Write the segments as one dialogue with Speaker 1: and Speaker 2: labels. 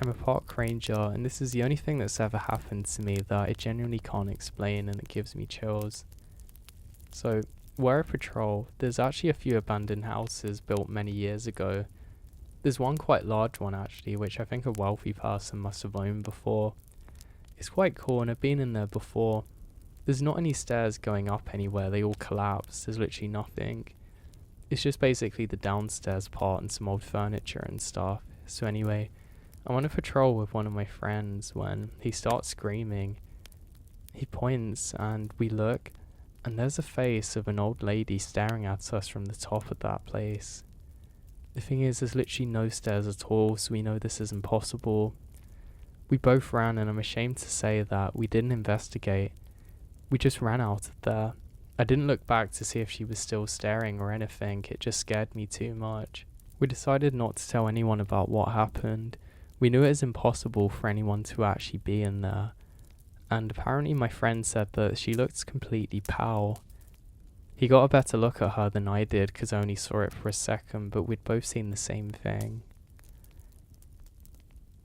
Speaker 1: I'm a park ranger, and this is the only thing that's ever happened to me that I genuinely can't explain, and it gives me chills. So, where I patrol, there's actually a few abandoned houses built many years ago. There's one quite large one actually, which I think a wealthy person must have owned before. It's quite cool, and I've been in there before. There's not any stairs going up anywhere, they all collapse, there's literally nothing. It's just basically the downstairs part and some old furniture and stuff. So anyway, I'm on a patrol with one of my friends when he starts screaming. He points and we look, and there's a face of an old lady staring at us from the top of that place. The thing is, there's literally no stairs at all, so we know this is impossible. We both ran, and I'm ashamed to say that we didn't investigate. We just ran out of there. I didn't look back to see if she was still staring or anything, it just scared me too much. We decided not to tell anyone about what happened. We knew it was impossible for anyone to actually be in there. And apparently my friend said that she looked completely pale. He got a better look at her than I did because I only saw it for a second, but we'd both seen the same thing.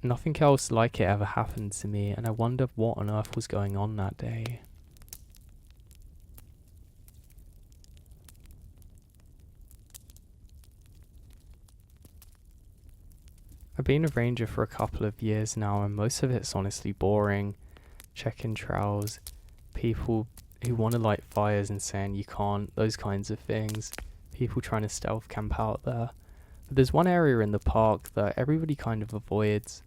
Speaker 1: Nothing else like it ever happened to me, and I wondered what on earth was going on that day. I've been a ranger for a couple of years now, and most of it's honestly boring. Checking trails, people who want to light fires and saying you can't, those kinds of things. People trying to stealth camp out there. But there's one area in the park that everybody kind of avoids.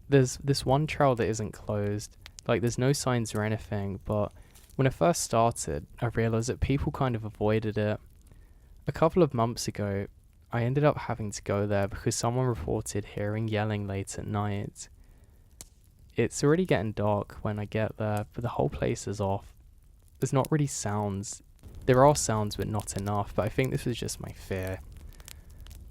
Speaker 1: There's this one trail that isn't closed, like there's no signs or anything, but when I first started, I realised that people kind of avoided it. A couple of months ago, I ended up having to go there because someone reported hearing yelling late at night. It's already getting dark when I get there, but the whole place is off. There's not really sounds. There are sounds, but not enough, but I think this was just my fear.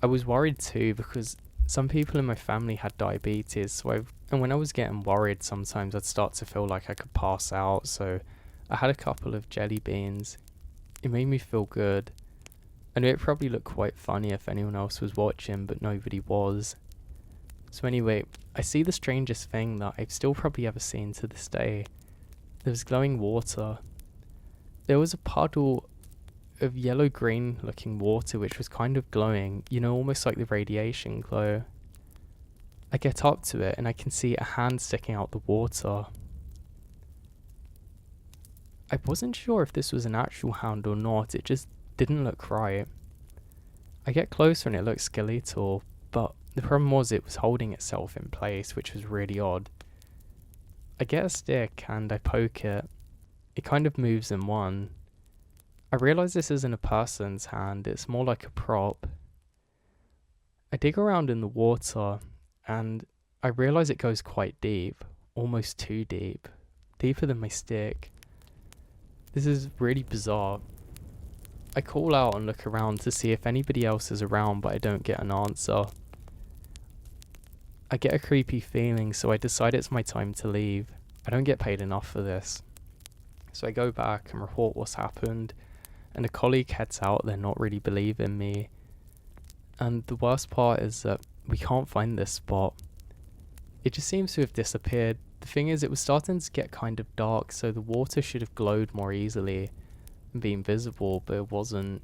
Speaker 1: I was worried too because some people in my family had diabetes, and when I was getting worried, sometimes I'd start to feel like I could pass out, so I had a couple of jelly beans. It made me feel good. I knew it probably looked quite funny if anyone else was watching, but nobody was. So anyway, I see the strangest thing that I've still probably ever seen to this day. There was glowing water. There was a puddle of yellow-green looking water which was kind of glowing, you know, almost like the radiation glow. I get up to it and I can see a hand sticking out the water. I wasn't sure if this was an actual hand or not, it just didn't look right. I get closer and it looks skeletal, but the problem was it was holding itself in place, which was really odd. I get a stick and I poke it. It kind of moves in one. I realise this isn't a person's hand, it's more like a prop. I dig around in the water and I realise it goes quite deep, almost too deep, deeper than my stick. This is really bizarre. I call out and look around to see if anybody else is around, but I don't get an answer. I get a creepy feeling, so I decide it's my time to leave. I don't get paid enough for this. So I go back and report what's happened, and a colleague heads out, they're not really believing me. And the worst part is that we can't find this spot. It just seems to have disappeared. The thing is, it was starting to get kind of dark, so the water should have glowed more easily and been visible, but it wasn't.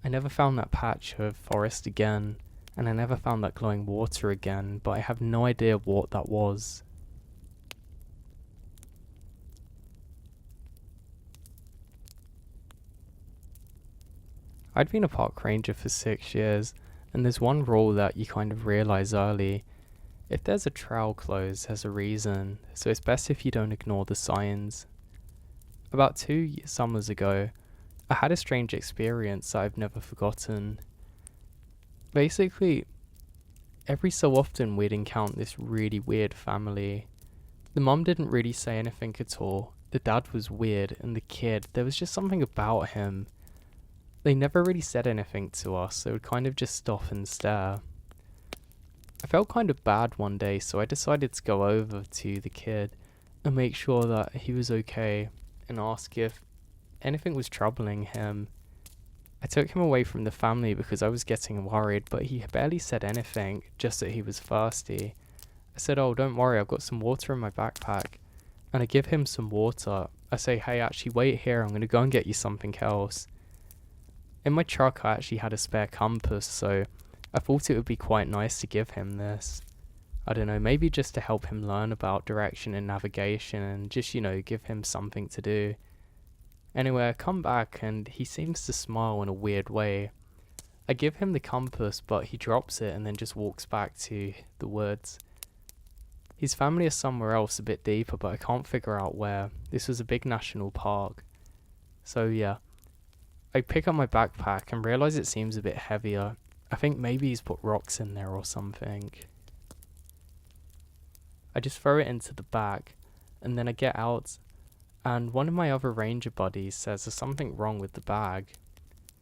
Speaker 1: I never found that patch of forest again, and I never found that glowing water again, but I have no idea what that was. I'd been a park ranger for 6 years, and there's one rule that you kind of realise early. If there's a trail closed, there's a reason, so it's best if you don't ignore the signs. About 2 summers ago, I had a strange experience that I've never forgotten. Basically, every so often we'd encounter this really weird family. The mum didn't really say anything at all, the dad was weird, and the kid, there was just something about him. They never really said anything to us, they would kind of just stop and stare. I felt kind of bad one day, so I decided to go over to the kid and make sure that he was okay and ask if anything was troubling him. I I took him away from the family because I was getting worried, but he barely said anything, just that he was thirsty. I said, "Oh, don't worry, I've got some water in my backpack." And I give him some water. I say, "Hey, actually wait here, I'm going to go and get you something else." In my truck I actually had a spare compass, so I thought it would be quite nice to give him this. I don't know, maybe just to help him learn about direction and navigation and just, give him something to do. Anyway, I come back and he seems to smile in a weird way. I give him the compass, but he drops it and then just walks back to the woods. His family is somewhere else a bit deeper, but I can't figure out where. This was a big national park. So yeah, I pick up my backpack and realise it seems a bit heavier. I think maybe he's put rocks in there or something. I just throw it into the bag, and then I get out, and one of my other ranger buddies says there's something wrong with the bag.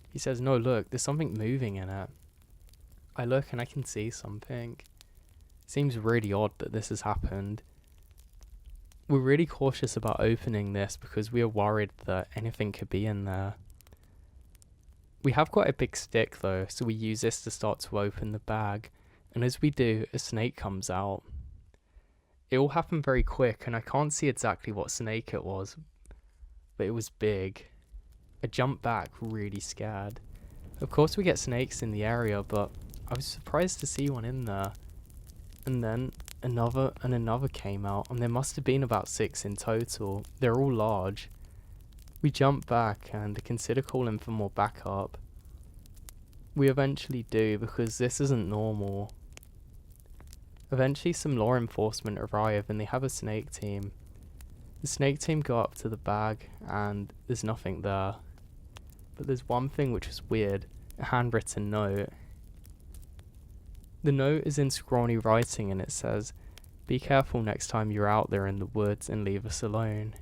Speaker 1: He says, "No, look, there's something moving in it." I look and I can see something. It seems really odd that this has happened. We're really cautious about opening this because we are worried that anything could be in there. We have quite a big stick though, so we use this to start to open the bag, and as we do, a snake comes out. It all happened very quick, and I can't see exactly what snake it was, but it was big. I jumped back really scared. Of course we get snakes in the area, but I was surprised to see one in there. And then another and another came out, and there must have been about 6 in total. They're all large. We jump back and consider calling for more backup. We eventually do, because this isn't normal. Eventually some law enforcement arrive and they have a snake team. The snake team go up to the bag and there's nothing there. But there's one thing which is weird, a handwritten note. The note is in scrawny writing and it says, "Be careful next time you're out there in the woods and leave us alone."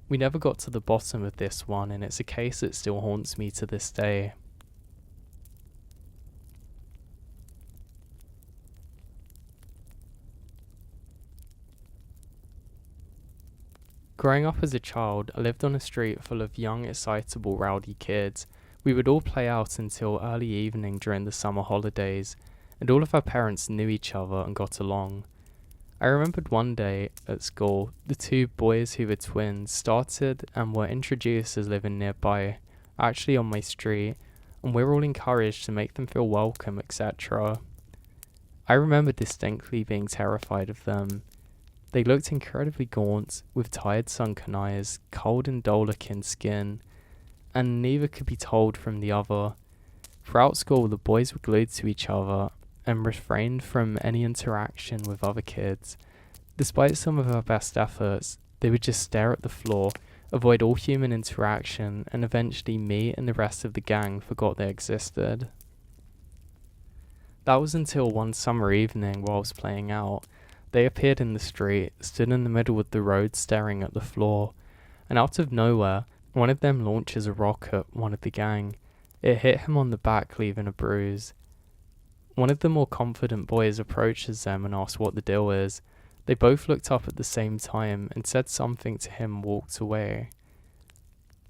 Speaker 1: We never got to the bottom of this one, and it's a case that still haunts me to this day. Growing up as a child, I lived on a street full of young, excitable, rowdy kids. We would all play out until early evening during the summer holidays, and all of our parents knew each other and got along. I remembered one day at school, the 2 boys who were twins started and were introduced as living nearby, actually on my street, and we were all encouraged to make them feel welcome, etc. I remember distinctly being terrified of them. They looked incredibly gaunt, with tired sunken eyes, cold and dull-looking skin, and neither could be told from the other. Throughout school, the boys were glued to each other and refrained from any interaction with other kids. Despite some of our best efforts, they would just stare at the floor, avoid all human interaction, and eventually me and the rest of the gang forgot they existed. That was until one summer evening while I was playing out. They appeared in the street, stood in the middle of the road staring at the floor, and out of nowhere, one of them launches a rock at one of the gang. It hit him on the back, leaving a bruise. One of the more confident boys approaches them and asks what the deal is. They both looked up at the same time and said something to him and walked away.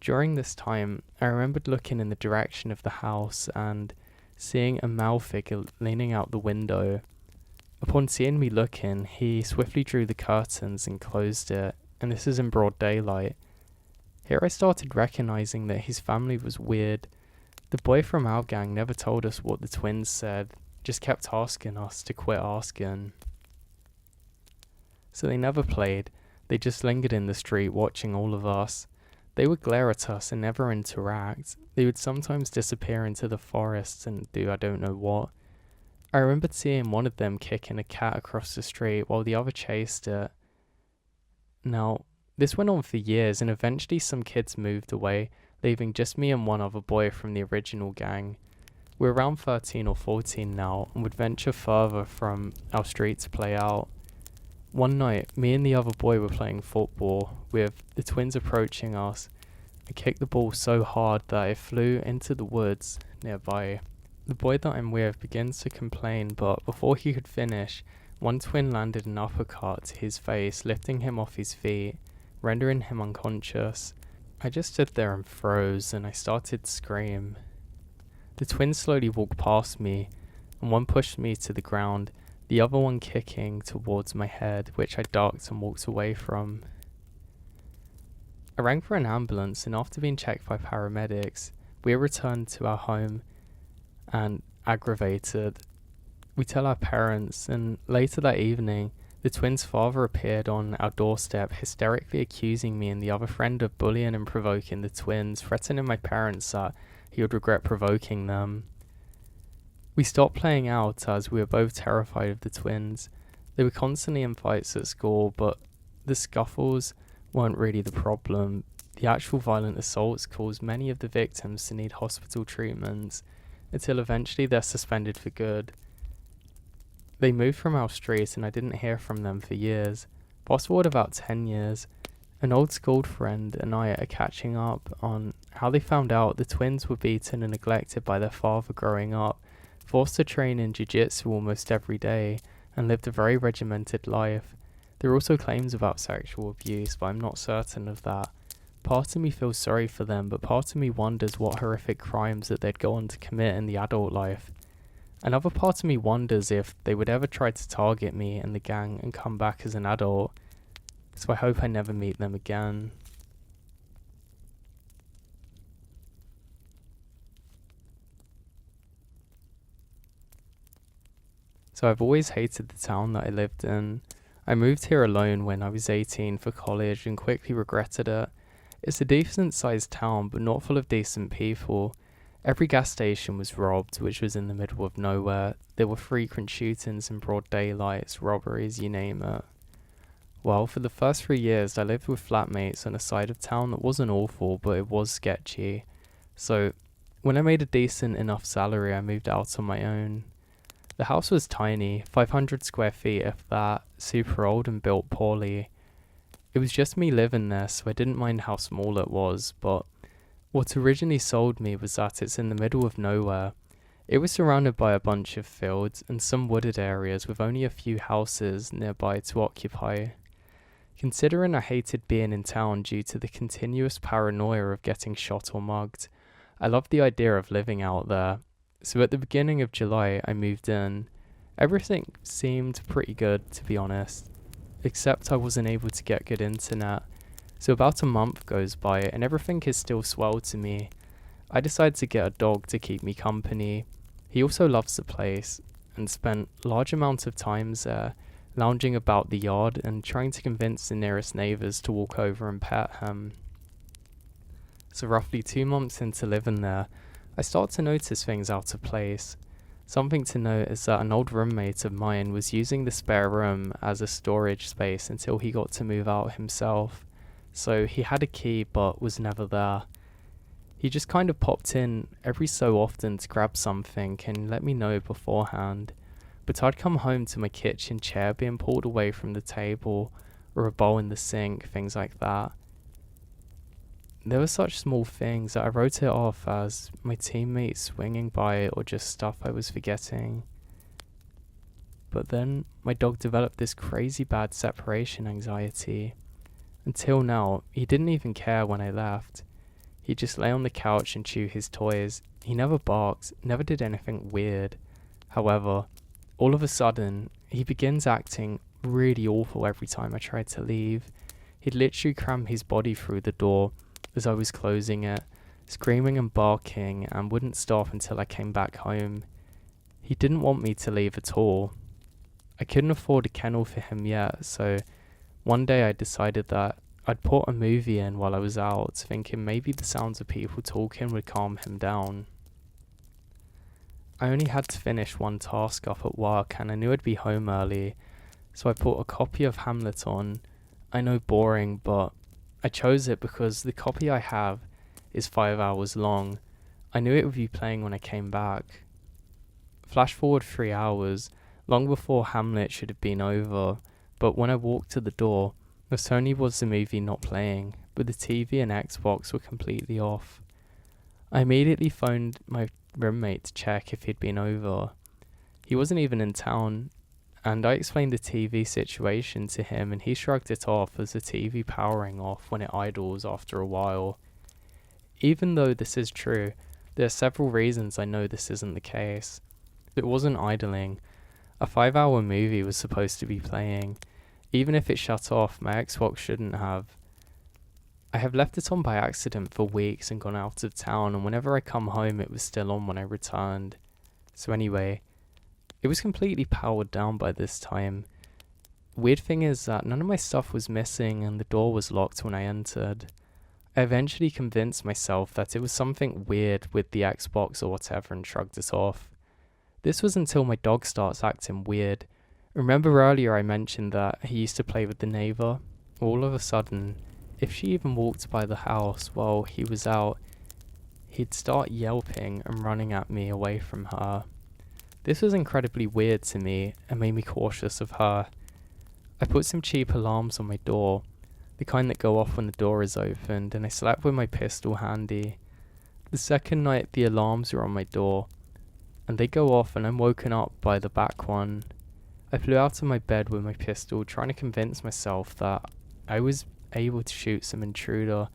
Speaker 1: During this time, I remembered looking in the direction of the house and seeing a male figure leaning out the window. Upon seeing me looking, he swiftly drew the curtains and closed it, and this is in broad daylight. Here I started recognizing that his family was weird. The boy from our gang never told us what the twins said, just kept asking us to quit asking. So they never played, they just lingered in the street watching all of us. They would glare at us and never interact. They would sometimes disappear into the forests and do I don't know what. I remembered seeing one of them kicking a cat across the street while the other chased it. Now, this went on for years and eventually some kids moved away, leaving just me and one other boy from the original gang. We're around 13 or 14 now and would venture further from our street to play out. One night, me and the other boy were playing football with the twins approaching us. I kicked the ball so hard that it flew into the woods nearby. The boy that I'm with begins to complain, but before he could finish, one twin landed an uppercut to his face, lifting him off his feet, rendering him unconscious. I just stood there and froze, and I started to scream. The twins slowly walked past me, and one pushed me to the ground, the other one kicking towards my head, which I ducked and walked away from. I rang for an ambulance, and after being checked by paramedics, we returned to our home and aggravated. We tell our parents, and later that evening, the twins' father appeared on our doorstep, hysterically accusing me and the other friend of bullying and provoking the twins, threatening my parents that he would regret provoking them. We stopped playing out as we were both terrified of the twins. They were constantly in fights at school, but the scuffles weren't really the problem. The actual violent assaults caused many of the victims to need hospital treatments until eventually they're suspended for good. They moved from our street and I didn't hear from them for years. Fast forward about 10 years, an old school friend and I are catching up on how they found out the twins were beaten and neglected by their father growing up, forced to train in jiu-jitsu almost every day, and lived a very regimented life. There are also claims about sexual abuse, but I'm not certain of that. Part of me feels sorry for them, but part of me wonders what horrific crimes that they'd go on to commit in the adult life. Another part of me wonders if they would ever try to target me and the gang and come back as an adult. So I hope I never meet them again. So I've always hated the town that I lived in. I moved here alone when I was 18 for college and quickly regretted it. It's a decent sized town, but not full of decent people. Every gas station was robbed, which was in the middle of nowhere. There were frequent shootings in broad daylights, robberies, you name it. Well, for the first 3 years, I lived with flatmates on a side of town that wasn't awful, but it was sketchy. So, when I made a decent enough salary, I moved out on my own. The house was tiny, 500 square feet if that, super old and built poorly. It was just me living there, so I didn't mind how small it was, but what originally sold me was that it's in the middle of nowhere. It was surrounded by a bunch of fields and some wooded areas with only a few houses nearby to occupy. Considering I hated being in town due to the continuous paranoia of getting shot or mugged, I loved the idea of living out there. So at the beginning of July, I moved in. Everything seemed pretty good, to be honest, except I wasn't able to get good internet. So about a month goes by and everything is still swell to me. I decided to get a dog to keep me company. He also loves the place and spent large amounts of times there, lounging about the yard and trying to convince the nearest neighbours to walk over and pet him. So roughly 2 months into living there, I start to notice things out of place. Something to note is that an old roommate of mine was using the spare room as a storage space until he got to move out himself. So he had a key but was never there. He just kind of popped in every so often to grab something and let me know beforehand. But I'd come home to my kitchen chair being pulled away from the table or a bowl in the sink, things like that. There were such small things that I wrote it off as my teammates swinging by or just stuff I was forgetting. But then my dog developed this crazy bad separation anxiety. Until now, he didn't even care when I left. He'd just lay on the couch and chew his toys. He never barked, never did anything weird. However, all of a sudden, he begins acting really awful every time I tried to leave. He'd literally cram his body through the door as I was closing it, screaming and barking, and wouldn't stop until I came back home. He didn't want me to leave at all. I couldn't afford a kennel for him yet, so one day I decided that I'd put a movie in while I was out, thinking maybe the sounds of people talking would calm him down. I only had to finish one task up at work and I knew I'd be home early, so I put a copy of Hamlet on. I know, boring, but I chose it because the copy I have is 5 hours long. I knew it would be playing when I came back. Flash forward 3 hours, long before Hamlet should have been over, but when I walked to the door, not only was the movie not playing, but the TV and Xbox were completely off. I immediately phoned my roommate to check if he'd been over. He wasn't even in town, and I explained the TV situation to him and he shrugged it off as the TV powering off when it idles after a while. Even though this is true, there are several reasons I know this isn't the case. It wasn't idling. A 5-hour movie was supposed to be playing. Even if it shut off, my Xbox shouldn't have. I have left it on by accident for weeks and gone out of town, and whenever I come home it was still on when I returned. So anyway, it was completely powered down by this time. Weird thing is that none of my stuff was missing and the door was locked when I entered. I eventually convinced myself that it was something weird with the Xbox or whatever and shrugged it off. This was until my dog starts acting weird. Remember earlier I mentioned that he used to play with the neighbour? All of a sudden, if she even walked by the house while he was out, he'd start yelping and running at me away from her. This was incredibly weird to me and made me cautious of her. I put some cheap alarms on my door, the kind that go off when the door is opened, and I slept with my pistol handy. The second night the alarms are on my door, and they go off and I'm woken up by the back one. I flew out of my bed with my pistol, trying to convince myself that I was able to shoot some intruder,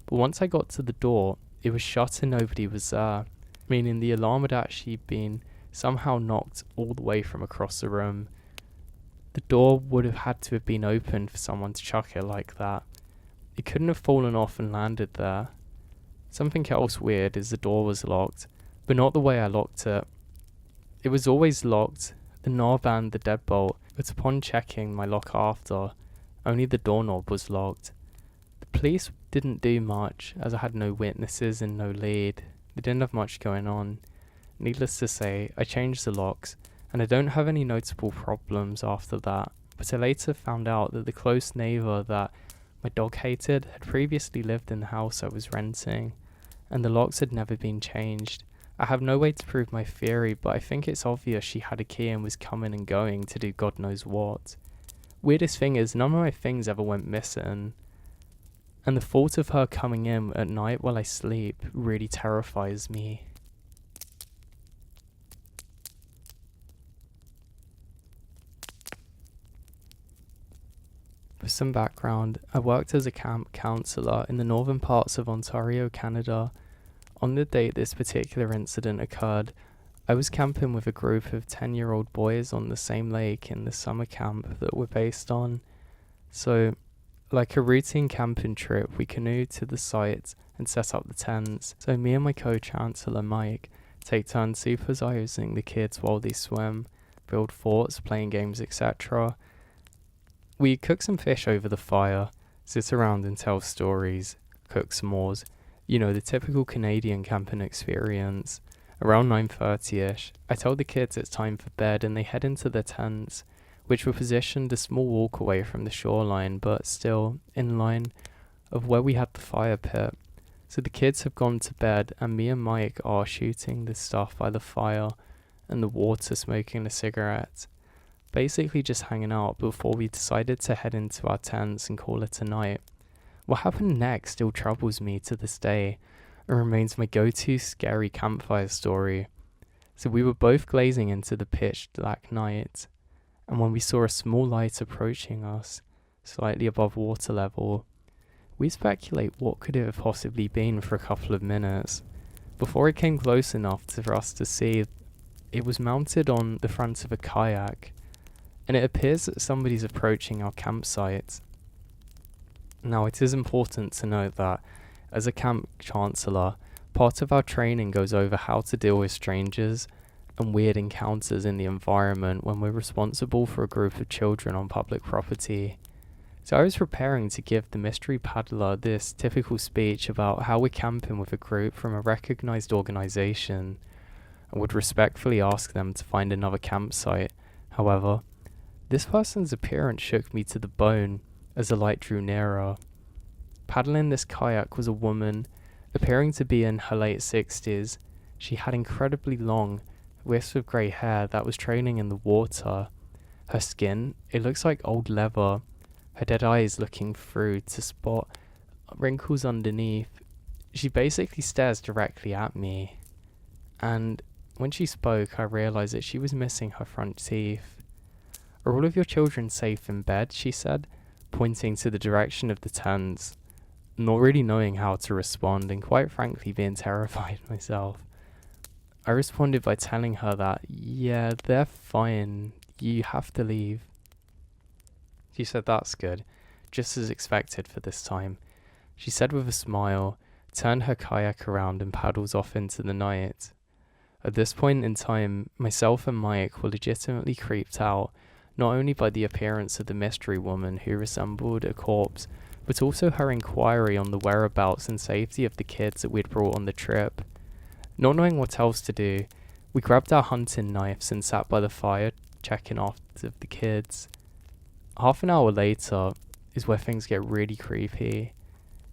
Speaker 1: but once I got to the door, it was shut and nobody was there, meaning the alarm had actually been somehow knocked all the way from across the room. The door would have had to have been opened for someone to chuck it like that. It couldn't have fallen off and landed there. Something else weird is the door was locked, but not the way I locked it. It was always locked, the knob and the deadbolt, but upon checking my lock after, only the doorknob was locked. The police didn't do much, as I had no witnesses and no lead. They didn't have much going on. Needless to say, I changed the locks, and I don't have any notable problems after that, but I later found out that the close neighbour that my dog hated had previously lived in the house I was renting, and the locks had never been changed. I have no way to prove my theory, but I think it's obvious she had a key and was coming and going to do God knows what. Weirdest thing is, none of my things ever went missing, and the thought of her coming in at night while I sleep really terrifies me. For some background, I worked as a camp counsellor in the northern parts of Ontario, Canada. On the date this particular incident occurred, I was camping with a group of 10-year-old boys on the same lake in the summer camp that we're based on. So, like a routine camping trip, we canoed to the site and set up the tents. So me and my co-chancellor Mike take turns supervising the kids while they swim, build forts, playing games, etc. We cook some fish over the fire, sit around and tell stories, cook s'mores. You know, the typical Canadian camping experience. Around 9:30ish, I told the kids it's time for bed and they head into their tents, which were positioned a small walk away from the shoreline, but still in line of where we had the fire pit. So the kids have gone to bed and me and Mike are shooting the stuff by the fire and the water, smoking a cigarette. Basically just hanging out before we decided to head into our tents and call it a night. What happened next still troubles me to this day and remains my go-to scary campfire story. So we were both glazing into the pitch black night, and when we saw a small light approaching us, slightly above water level, we speculate what could it have possibly been for a couple of minutes. Before it came close enough for us to see, it was mounted on the front of a kayak, and it appears that somebody's approaching our campsite. Now, it is important to note that, as a camp chancellor, part of our training goes over how to deal with strangers and weird encounters in the environment when we're responsible for a group of children on public property. So I was preparing to give the mystery paddler this typical speech about how we're camping with a group from a recognized organization and would respectfully ask them to find another campsite. However, this person's appearance shook me to the bone as the light drew nearer. Paddling this kayak was a woman, appearing to be in her late 60s. She had incredibly long, wisps of grey hair that was trailing in the water. Her skin, it looks like old leather. Her dead eyes looking through to spot wrinkles underneath. She basically stares directly at me. And when she spoke, I realised that she was missing her front teeth. "Are all of your children safe in bed?" she said, pointing to the direction of the tents. not really knowing how to respond and quite frankly being terrified myself. I responded by telling her that, yeah, they're fine, you have to leave. She said that's good, just as expected for this time. She said with a smile, turned her kayak around and paddles off into the night. At this point in time, myself and Mike were legitimately creeped out, not only by the appearance of the mystery woman who resembled a corpse, but also her inquiry on the whereabouts and safety of the kids that we'd brought on the trip. Not knowing what else to do, we grabbed our hunting knives and sat by the fire, checking after the kids. Half an hour later is where things get really creepy.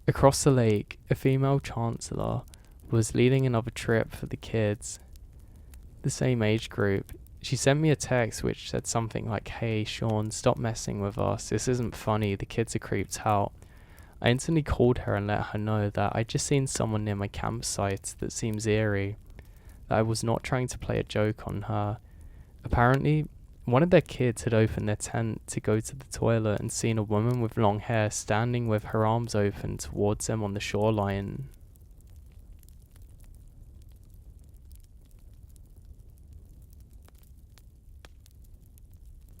Speaker 1: Across the lake, a female chancellor was leading another trip for the kids, the same age group. She sent me a text which said something like, "Hey Sean, stop messing with us, this isn't funny, the kids are creeped out." I instantly called her and let her know that I'd just seen someone near my campsite that seems eerie, that I was not trying to play a joke on her. Apparently, one of their kids had opened their tent to go to the toilet and seen a woman with long hair standing with her arms open towards them on the shoreline.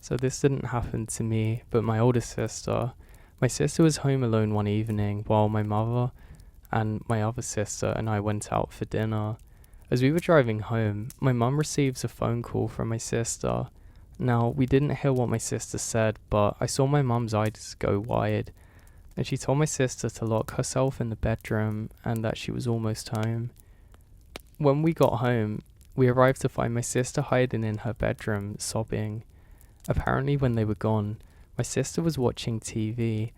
Speaker 1: So this didn't happen to me, but my older sister. My sister was home alone one evening while my mother and my other sister and I went out for dinner. As we were driving home, my mum receives a phone call from my sister. Now, we didn't hear what my sister said, but I saw my mum's eyes go wide, and she told my sister to lock herself in the bedroom and that she was almost home. When we got home, we arrived to find my sister hiding in her bedroom, sobbing. Apparently, when they were gone, my sister was watching TV,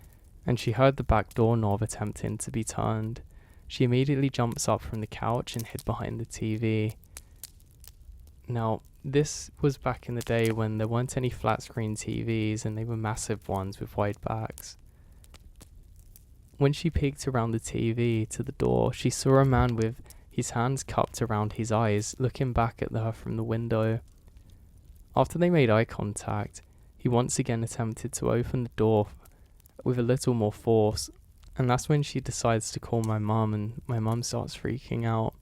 Speaker 1: and she heard the back doorknob attempting to be turned. She immediately jumps up from the couch and hid behind the TV. Now, this was back in the day when there weren't any flat screen TVs and they were massive ones with wide backs. When she peeked around the TV to the door, she saw a man with his hands cupped around his eyes looking back at her from the window. After they made eye contact, he once again attempted to open the door with a little more force, and that's when she decides to call my mum, and my mum starts freaking out.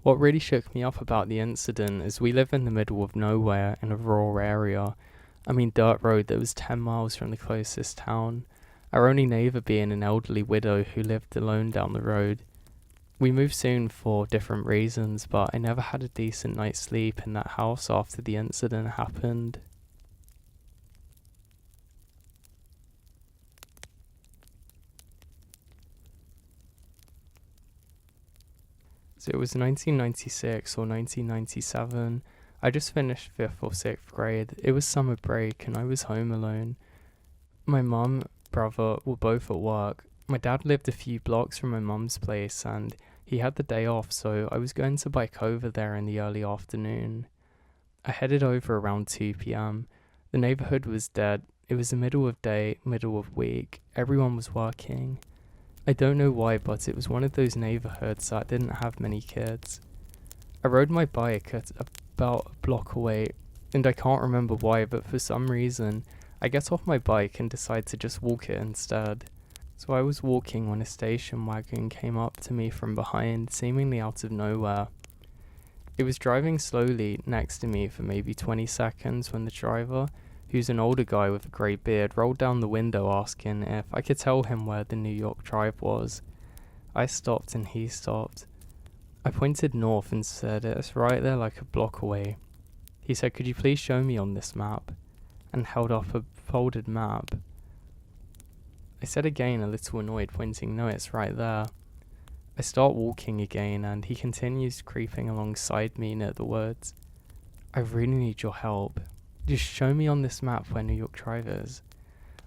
Speaker 1: What really shook me up about the incident is we live in the middle of nowhere in a rural area. I mean dirt road that was 10 miles from the closest town, our only neighbour being an elderly widow who lived alone down the road. We moved soon for different reasons, but I never had a decent night's sleep in that house after the incident happened. So it was 1996 or 1997. I just finished 5th or 6th grade. It was summer break and I was home alone. My mum, brother were both at work. My dad lived a few blocks from my mum's place and he had the day off, so I was going to bike over there in the early afternoon. I headed over around 2 p.m. The neighborhood was dead. It was the middle of day, middle of week. Everyone was working. I don't know why, but it was one of those neighborhoods that didn't have many kids. I rode my bike at about a block away, and I can't remember why, but for some reason, I get off my bike and decide to just walk it instead. So I was walking when a station wagon came up to me from behind, seemingly out of nowhere. It was driving slowly next to me for maybe 20 seconds when the driver, who's an older guy with a grey beard, rolled down the window asking if I could tell him where the New York Drive was. I stopped and he stopped. I pointed north and said it's right there like a block away. He said, "Could you please show me on this map?" and held up a folded map. I said again, a little annoyed, pointing, "No, it's right there." I start walking again and he continues creeping alongside me near the woods. "I really need your help. Just show me on this map where New York Drive is."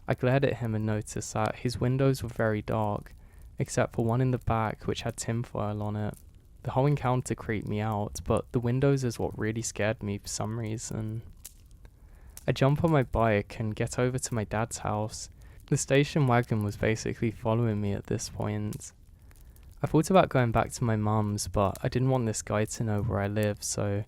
Speaker 1: I glared at him and noticed that his windows were very dark, except for one in the back which had tinfoil on it. The whole encounter creeped me out, but the windows is what really scared me for some reason. I jump on my bike and get over to my dad's house. The station wagon was basically following me at this point. I thought about going back to my mum's, but I didn't want this guy to know where I live, so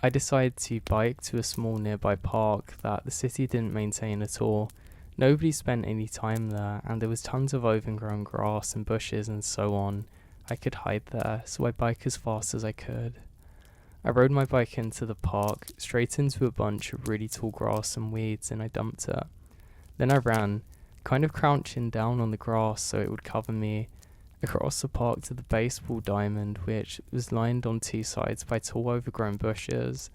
Speaker 1: I decided to bike to a small nearby park that the city didn't maintain at all, Nobody spent any time there, and there was tons of overgrown grass and bushes and so on. I could hide there, so I biked as fast as I could. I rode my bike into the park, straight into a bunch of really tall grass and weeds, and I dumped it. Then I ran, kind of crouching down on the grass so it would cover me, across the park to the baseball diamond, which was lined on two sides by tall overgrown bushes.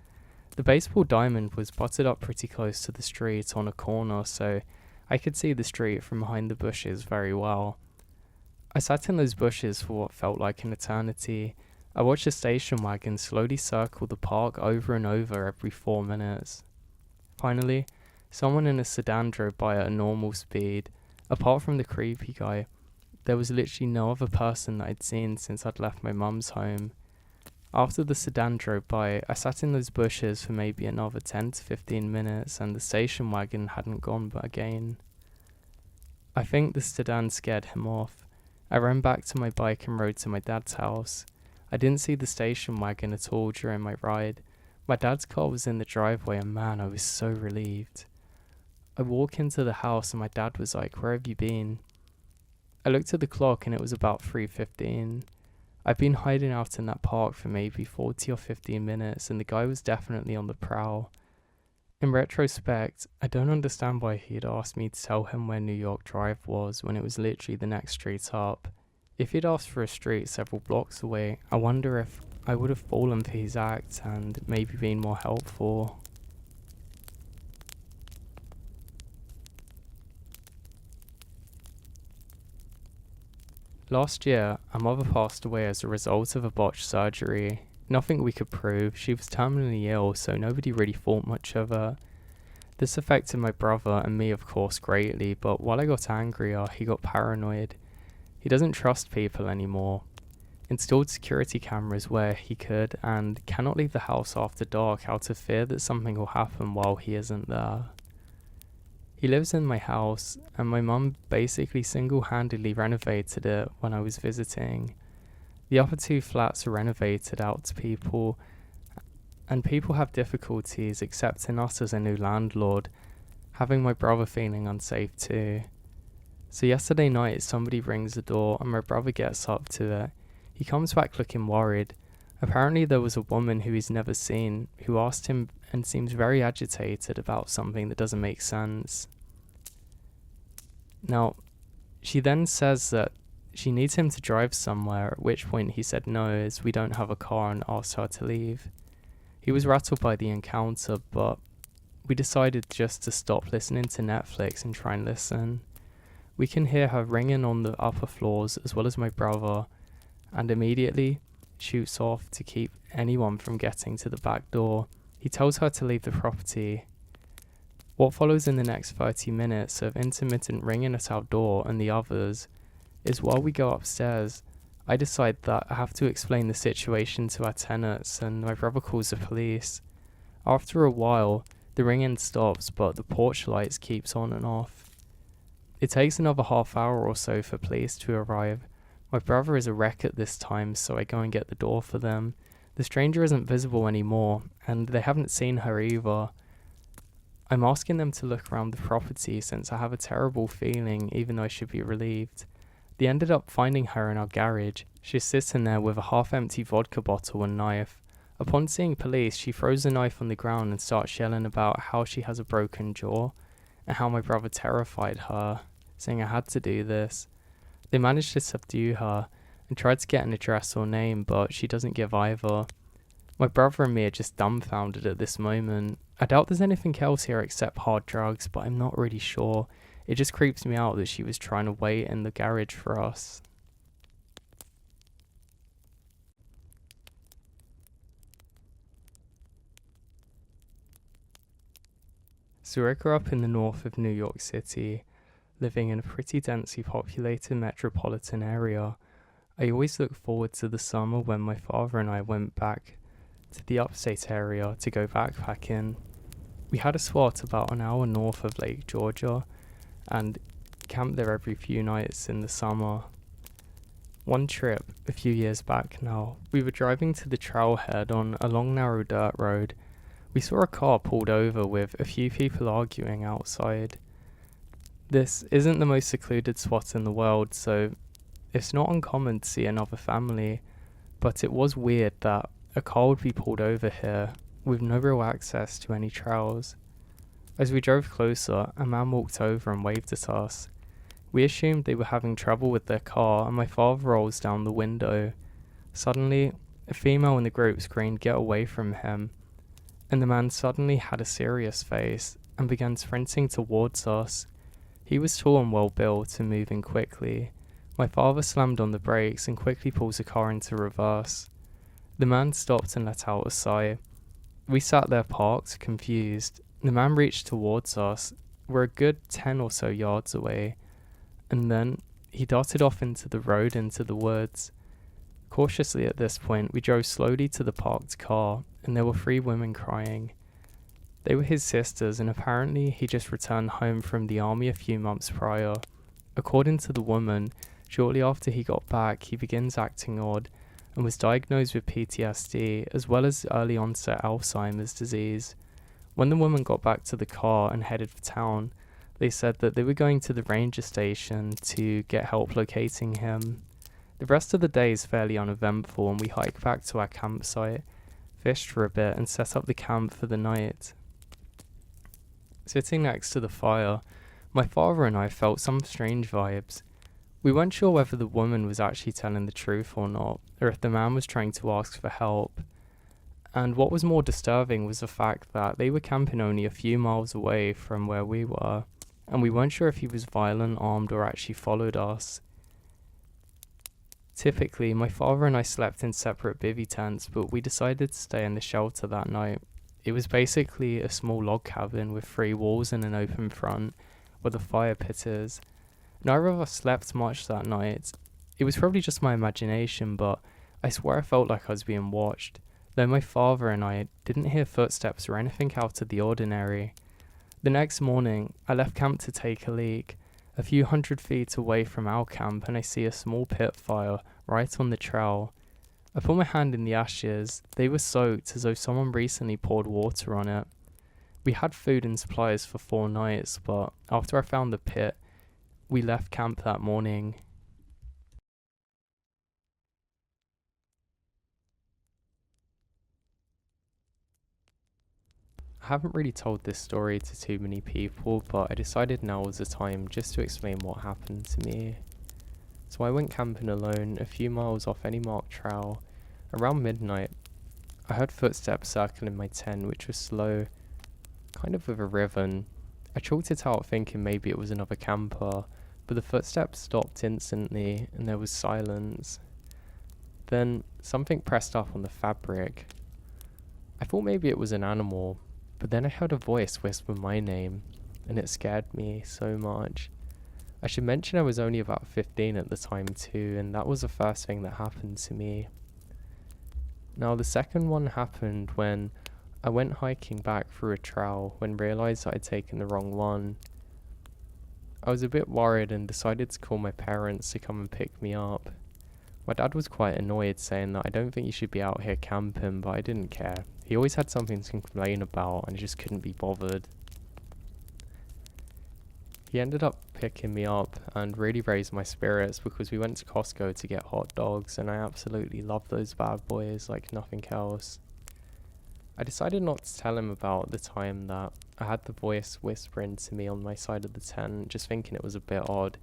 Speaker 1: The baseball diamond was butted up pretty close to the street on a corner, so I could see the street from behind the bushes very well. I sat in those bushes for what felt like an eternity. I watched a station wagon slowly circle the park over and over every 4 minutes. Finally, someone in a sedan drove by at a normal speed. Apart from the creepy guy, there was literally no other person that I'd seen since I'd left my mum's home. After the sedan drove by, I sat in those bushes for maybe another 10 to 15 minutes, and the station wagon hadn't gone but again. I think the sedan scared him off. I ran back to my bike and rode to my dad's house. I didn't see the station wagon at all during my ride. My dad's car was in the driveway, and man, I was so relieved. I walked into the house and my dad was like, "Where have you been?" I looked at the clock and it was about 3:15. I'd been hiding out in that park for maybe 40 or 15 minutes, and the guy was definitely on the prowl. In retrospect, I don't understand why he'd asked me to tell him where New York Drive was when it was literally the next street up. If he'd asked for a street several blocks away, I wonder if I would have fallen for his act and maybe been more helpful. Last year, our mother passed away as a result of a botched surgery. Nothing we could prove. She was terminally ill, so nobody really thought much of her. This affected my brother and me, of course, greatly, but while I got angrier, he got paranoid. He doesn't trust people anymore. Installed security cameras where he could, and cannot leave the house after dark out of fear that something will happen while he isn't there. He lives in my house, and my mum basically single-handedly renovated it when I was visiting. The upper 2 flats are renovated out to people, and people have difficulties accepting us as a new landlord, having my brother feeling unsafe too. So yesterday night, somebody rings the door and my brother gets up to it. He comes back looking worried. Apparently there was a woman who he's never seen who asked him and seems very agitated about something that doesn't make sense. Now, she then says that she needs him to drive somewhere, at which point he said no, as we don't have a car, and asked her to leave. He was rattled by the encounter, but we decided just to stop listening to Netflix and try and listen. We can hear her ringing on the upper floors as well as my brother, and immediately shoots off to keep anyone from getting to the back door. He tells her to leave the property. What follows in the next 30 minutes of intermittent ringing at our door and the others is while we go upstairs, I decide that I have to explain the situation to our tenants, and my brother calls the police. After a while, the ringing stops, but the porch lights keeps on and off. It takes another half hour or so for police to arrive. My brother is a wreck at this time, so I go and get the door for them. The stranger isn't visible anymore, and they haven't seen her either. I'm asking them to look around the property since I have a terrible feeling, even though I should be relieved. They ended up finding her in our garage. She's sitting there with a half-empty vodka bottle and knife. Upon seeing police, she throws the knife on the ground and starts yelling about how she has a broken jaw, and how my brother terrified her, saying I had to do this. They managed to subdue her and tried to get an address or name, but she doesn't give either. My brother and me are just dumbfounded at this moment. I doubt there's anything else here except hard drugs, but I'm not really sure. It just creeps me out that she was trying to wait in the garage for us. So I grew up in the north of New York City, living in a pretty densely populated metropolitan area. I always look forward to the summer when my father and I went back to the upstate area to go backpacking. We had a spot about an hour north of Lake Georgia and camped there every few nights in the summer. One trip, a few years back now, we were driving to the trailhead on a long narrow dirt road. We saw a car pulled over with a few people arguing outside. This isn't the most secluded spot in the world, so it's not uncommon to see another family, but it was weird that a car would be pulled over here with no real access to any trails. As we drove closer, a man walked over and waved at us. We assumed they were having trouble with their car, and my father rolls down the window. Suddenly, a female in the group screamed, "Get away from him," and the man suddenly had a serious face and began sprinting towards us. He was tall and well built and moving quickly. My father slammed on the brakes and quickly pulls the car into reverse. The man stopped and let out a sigh. We sat there parked, confused. The man reached towards us. We're a good 10 or so yards away, and then he darted off into the road, into the woods. Cautiously at this point, we drove slowly to the parked car, and there were 3 women crying. They were his sisters, and apparently he just returned home from the army a few months prior. According to the woman, shortly after he got back, he begins acting odd and was diagnosed with PTSD as well as early onset Alzheimer's disease. When the woman got back to the car and headed for town, they said that they were going to the ranger station to get help locating him. The rest of the day is fairly uneventful, and we hike back to our campsite, fished for a bit, and set up the camp for the night. Sitting next to the fire, my father and I felt some strange vibes. We weren't sure whether the woman was actually telling the truth or not, or if the man was trying to ask for help. And what was more disturbing was the fact that they were camping only a few miles away from where we were, and we weren't sure if he was violent, armed, or actually followed us. Typically, my father and I slept in separate bivvy tents, but we decided to stay in the shelter that night. It was basically a small log cabin with 3 walls and an open front, where the fire pit is. Neither of us slept much that night. It was probably just my imagination, but I swear I felt like I was being watched, though my father and I didn't hear footsteps or anything out of the ordinary. The next morning, I left camp to take a leak, a few hundred feet away from our camp, and I see a small pit fire right on the trail. I put my hand in the ashes. They were soaked as though someone recently poured water on it. We had food and supplies for 4 nights, but after I found the pit, we left camp that morning. I haven't really told this story to too many people, but I decided now was the time just to explain what happened to me. So I went camping alone, a few miles off any marked trail. Around midnight, I heard footsteps circling my tent, which was slow, kind of with a rhythm. I chalked it out thinking maybe it was another camper, but the footsteps stopped instantly and there was silence. Then something pressed up on the fabric. I thought maybe it was an animal, but then I heard a voice whisper my name, and it scared me so much. I should mention I was only about 15 at the time too, and that was the first thing that happened to me. Now the second one happened when I went hiking back through a trail when realised I'd taken the wrong one. I was a bit worried and decided to call my parents to come and pick me up. My dad was quite annoyed, saying that I don't think you should be out here camping, but I didn't care. He always had something to complain about and I just couldn't be bothered. He ended up picking me up and really raised my spirits because we went to Costco to get hot dogs and I absolutely loved those bad boys like nothing else. I decided not to tell him about the time that I had the voice whispering to me on my side of the tent, just thinking it was a bit odd.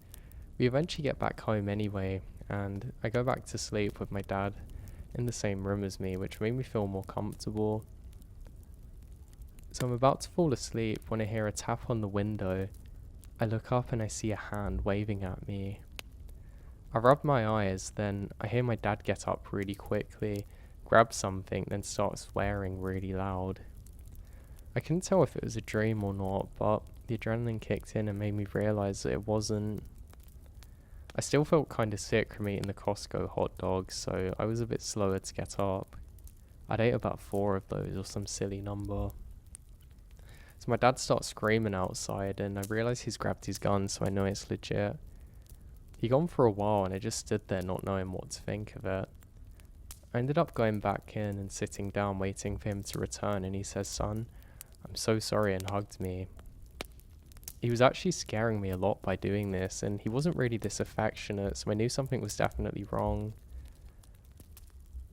Speaker 1: We eventually get back home anyway, and I go back to sleep with my dad in the same room as me, which made me feel more comfortable. So I'm about to fall asleep when I hear a tap on the window. I look up and I see a hand waving at me. I rub my eyes, then I hear my dad get up really quickly, grab something, then start swearing really loud. I couldn't tell if it was a dream or not, but the adrenaline kicked in and made me realise that it wasn't. I still felt kind of sick from eating the Costco hot dogs, so I was a bit slower to get up. I'd ate about 4 of those or some silly number. So my dad starts screaming outside and I realise he's grabbed his gun, so I know it's legit. He gone for a while and I just stood there not knowing what to think of it. I ended up going back in and sitting down waiting for him to return, and he says, "Son, I'm so sorry," and hugged me. He was actually scaring me a lot by doing this, and he wasn't really this affectionate, so I knew something was definitely wrong.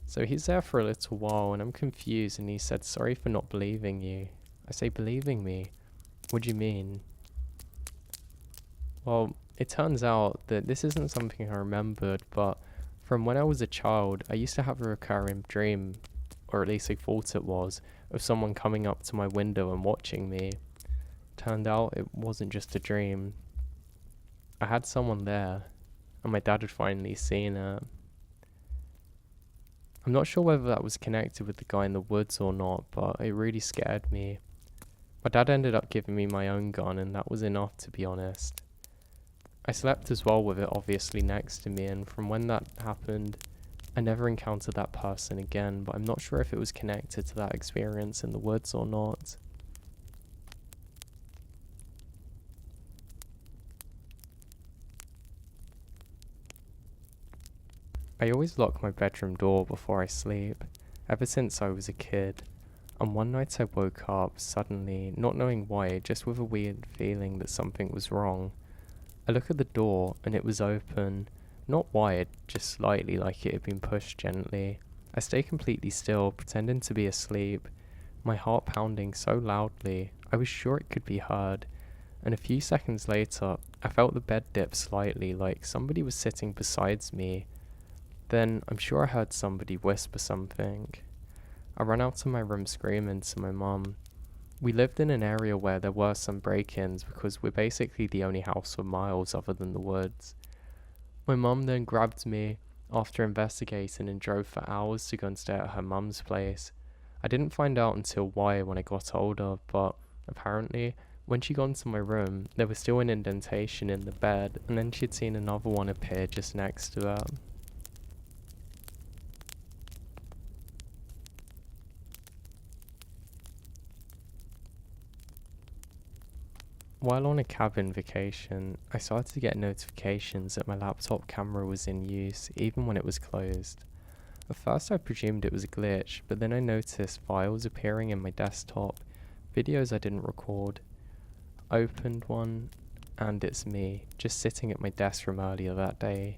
Speaker 1: So he's there for a little while, and I'm confused, and he said, "Sorry for not believing you." I say, "Believing me? What do you mean?" Well, it turns out that this isn't something I remembered, but from when I was a child, I used to have a recurring dream, or at least I thought it was, of someone coming up to my window and watching me. Turned out it wasn't just a dream. I had someone there, and my dad had finally seen it. I'm not sure whether that was connected with the guy in the woods or not, but it really scared me. My dad ended up giving me my own gun, and that was enough, to be honest. I slept as well with it obviously next to me, and from when that happened, I never encountered that person again, but I'm not sure if it was connected to that experience in the woods or not. I always lock my bedroom door before I sleep, ever since I was a kid, and one night I woke up suddenly, not knowing why, just with a weird feeling that something was wrong. I look at the door and it was open, not wide, just slightly like it had been pushed gently. I stay completely still, pretending to be asleep, my heart pounding so loudly I was sure it could be heard, and a few seconds later I felt the bed dip slightly like somebody was sitting beside me. Then I'm sure I heard somebody whisper something. I ran out of my room screaming to my mum. We lived in an area where there were some break-ins because we're basically the only house for miles other than the woods. My mum then grabbed me after investigating and drove for hours to go and stay at her mum's place. I didn't find out until why when I got older, but apparently when she got into my room there was still an indentation in the bed, and then she'd seen another one appear just next to it. While on a cabin vacation, I started to get notifications that my laptop camera was in use, even when it was closed. At first I presumed it was a glitch, but then I noticed files appearing in my desktop, videos I didn't record. I opened one, and it's me, just sitting at my desk from earlier that day.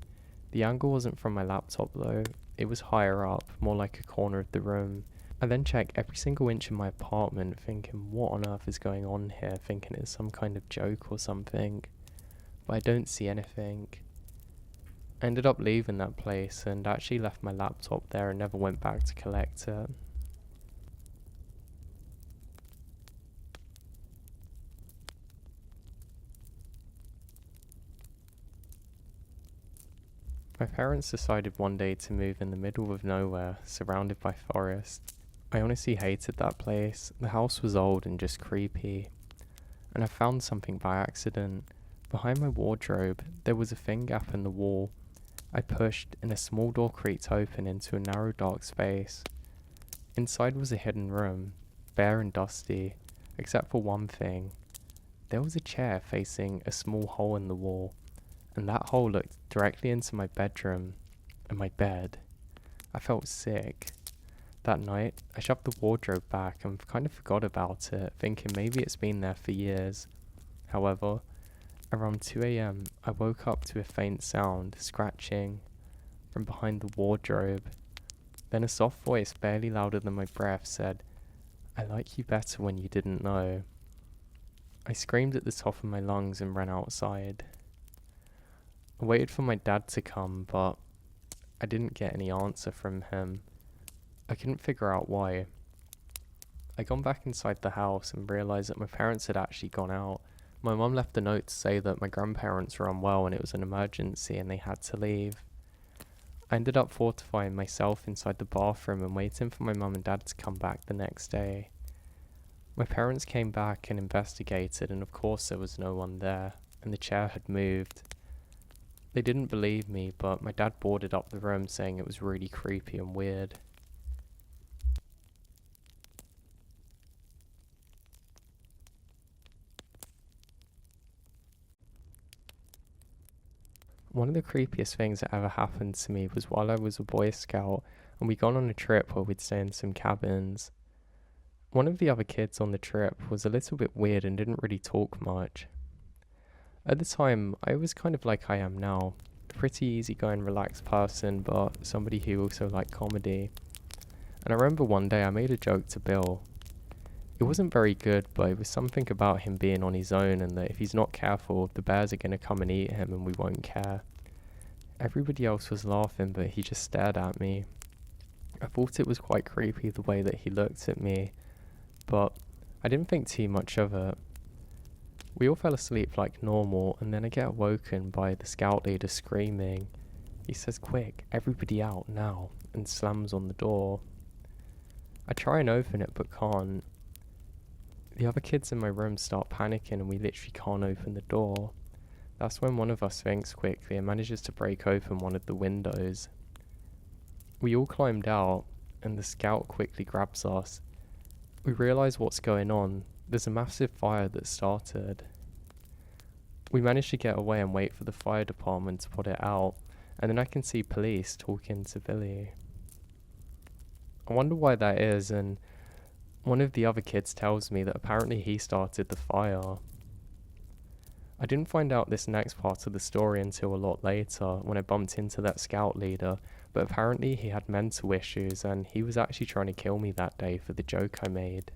Speaker 1: The angle wasn't from my laptop though, it was higher up, more like a corner of the room. I then check every single inch of my apartment, thinking what on earth is going on here, thinking it's some kind of joke or something, but I don't see anything. I ended up leaving that place and actually left my laptop there and never went back to collect it. My parents decided one day to move in the middle of nowhere, surrounded by forest. I honestly hated that place. The house was old and just creepy. And I found something by accident. Behind my wardrobe, there was a thin gap in the wall. I pushed, and a small door creaked open into a narrow dark space. Inside was a hidden room, bare and dusty, except for one thing. There was a chair facing a small hole in the wall, and that hole looked directly into my bedroom and my bed. I felt sick. That night, I shoved the wardrobe back and kind of forgot about it, thinking maybe it's been there for years. However, around 2 a.m, I woke up to a faint sound, scratching, from behind the wardrobe. Then a soft voice, barely louder than my breath, said, "I like you better when you didn't know." I screamed at the top of my lungs and ran outside. I waited for my dad to come, but I didn't get any answer from him. I couldn't figure out why. I gone back inside the house and realised that my parents had actually gone out. My mum left a note to say that my grandparents were unwell and it was an emergency and they had to leave. I ended up fortifying myself inside the bathroom and waiting for my mum and dad to come back the next day. My parents came back and investigated, and of course there was no one there, and the chair had moved. They didn't believe me, but my dad boarded up the room saying it was really creepy and weird. One of the creepiest things that ever happened to me was while I was a Boy Scout and we'd gone on a trip where we'd stay in some cabins. One of the other kids on the trip was a little bit weird and didn't really talk much. At the time, I was kind of like I am now. A pretty easygoing, relaxed person, but somebody who also liked comedy. And I remember one day I made a joke to Bill. It wasn't very good, but it was something about him being on his own and that if he's not careful, the bears are going to come and eat him and we won't care. Everybody else was laughing, but he just stared at me. I thought it was quite creepy the way that he looked at me, but I didn't think too much of it. We all fell asleep like normal, and then I get awoken by the scout leader screaming. He says, "Quick, everybody out now," and slams on the door. I try and open it but can't. The other kids in my room start panicking and we literally can't open the door. That's when one of us thinks quickly and manages to break open one of the windows. We all climbed out and the scout quickly grabs us. We realise what's going on. There's a massive fire that started. We manage to get away and wait for the fire department to put it out, and then I can see police talking to Billy. I wonder why that is, and one of the other kids tells me that apparently he started the fire. I didn't find out this next part of the story until a lot later when I bumped into that scout leader, but apparently he had mental issues and he was actually trying to kill me that day for the joke I made.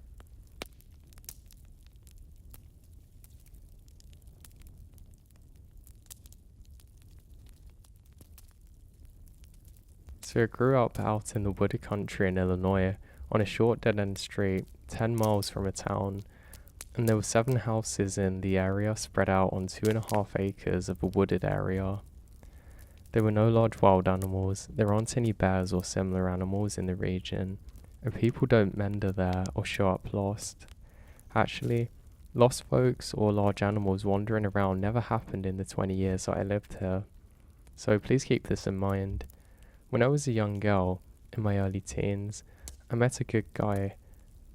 Speaker 1: So I grew up out in the wooded country in Illinois, on a short dead-end street, 10 miles from a town, and there were 7 houses in the area spread out on 2.5 acres of a wooded area. There were no large wild animals, there aren't any bears or similar animals in the region, and people don't mender there or show up lost. Actually, lost folks or large animals wandering around never happened in the 20 years that I lived here, so please keep this in mind. When I was a young girl, in my early teens, I met a good guy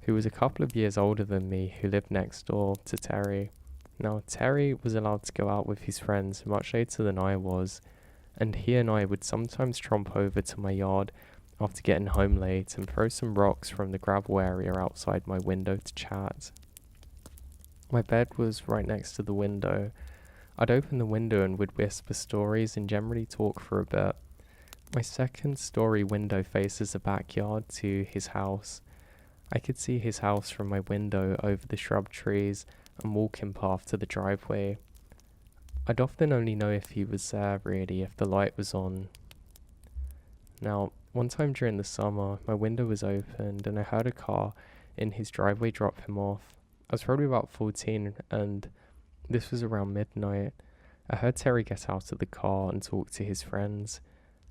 Speaker 1: who was a couple of years older than me who lived next door to Terry. Now, Terry was allowed to go out with his friends much later than I was, and he and I would sometimes tromp over to my yard after getting home late and throw some rocks from the gravel area outside my window to chat. My bed was right next to the window. I'd open the window and would whisper stories and generally talk for a bit. My second story window faces the backyard to his house. I could see his house from my window over the shrub trees and walking path to the driveway. I'd often only know if he was there really if the light was on. Now, one time during the summer, my window was opened and I heard a car in his driveway drop him off. I was probably about 14 and this was around midnight. I heard Terry get out of the car and talk to his friends.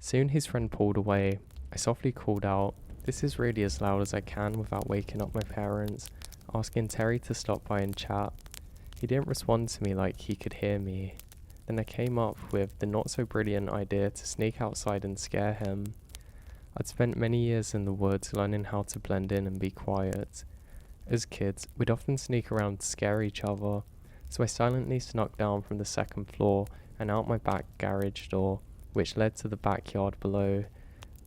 Speaker 1: Soon his friend pulled away. I softly called out, "This is really as loud as I can without waking up my parents," asking Terry to stop by and chat. He didn't respond to me like he could hear me. Then I came up with the not so brilliant idea to sneak outside and scare him. I'd spent many years in the woods learning how to blend in and be quiet. As kids, we'd often sneak around to scare each other, so I silently snuck down from the second floor and out my back garage door, which led to the backyard below,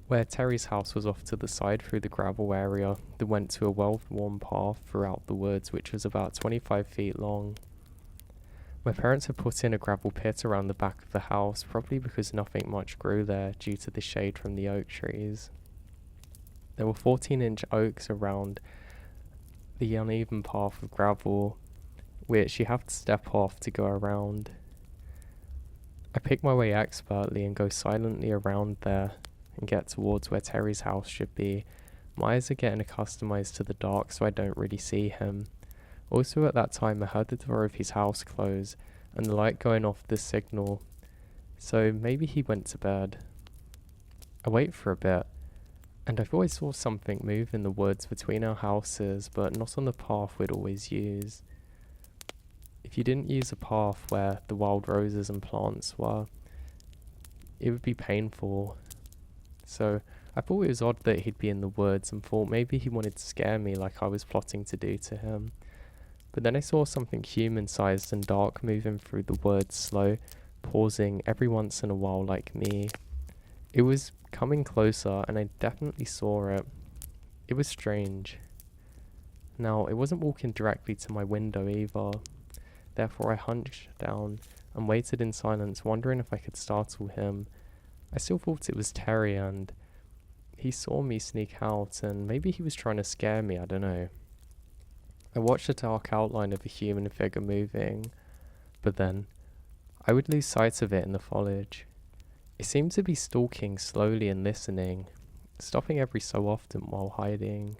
Speaker 1: where Terry's house was off to the side through the gravel area that went to a well-worn path throughout the woods, which was about 25 feet long. My parents had put in a gravel pit around the back of the house, probably because nothing much grew there due to the shade from the oak trees. There were 14-inch oaks around the uneven path of gravel, which you have to step off to go around. I pick my way expertly and go silently around there and get towards where Terry's house should be. My eyes are getting accustomed to the dark, so I don't really see him. Also at that time I heard the door of his house close and the light going off the signal, so maybe he went to bed. I wait for a bit, and I thought I saw something move in the woods between our houses, but not on the path we'd always use. If you didn't use a path where the wild roses and plants were, it would be painful. So I thought it was odd that he'd be in the woods and thought maybe he wanted to scare me like I was plotting to do to him. But then I saw something human-sized and dark moving through the woods, slow, pausing every once in a while like me. It was coming closer and I definitely saw it. It was strange. Now, it wasn't walking directly to my window either.
Speaker 2: Therefore I hunched down and waited in silence, wondering if I could startle him. I still thought it was Terry, and he saw me sneak out, and maybe he was trying to scare me, I don't know. I watched the dark outline of a human figure moving, but then I would lose sight of it in the foliage. It seemed to be stalking slowly and listening, stopping every so often while hiding.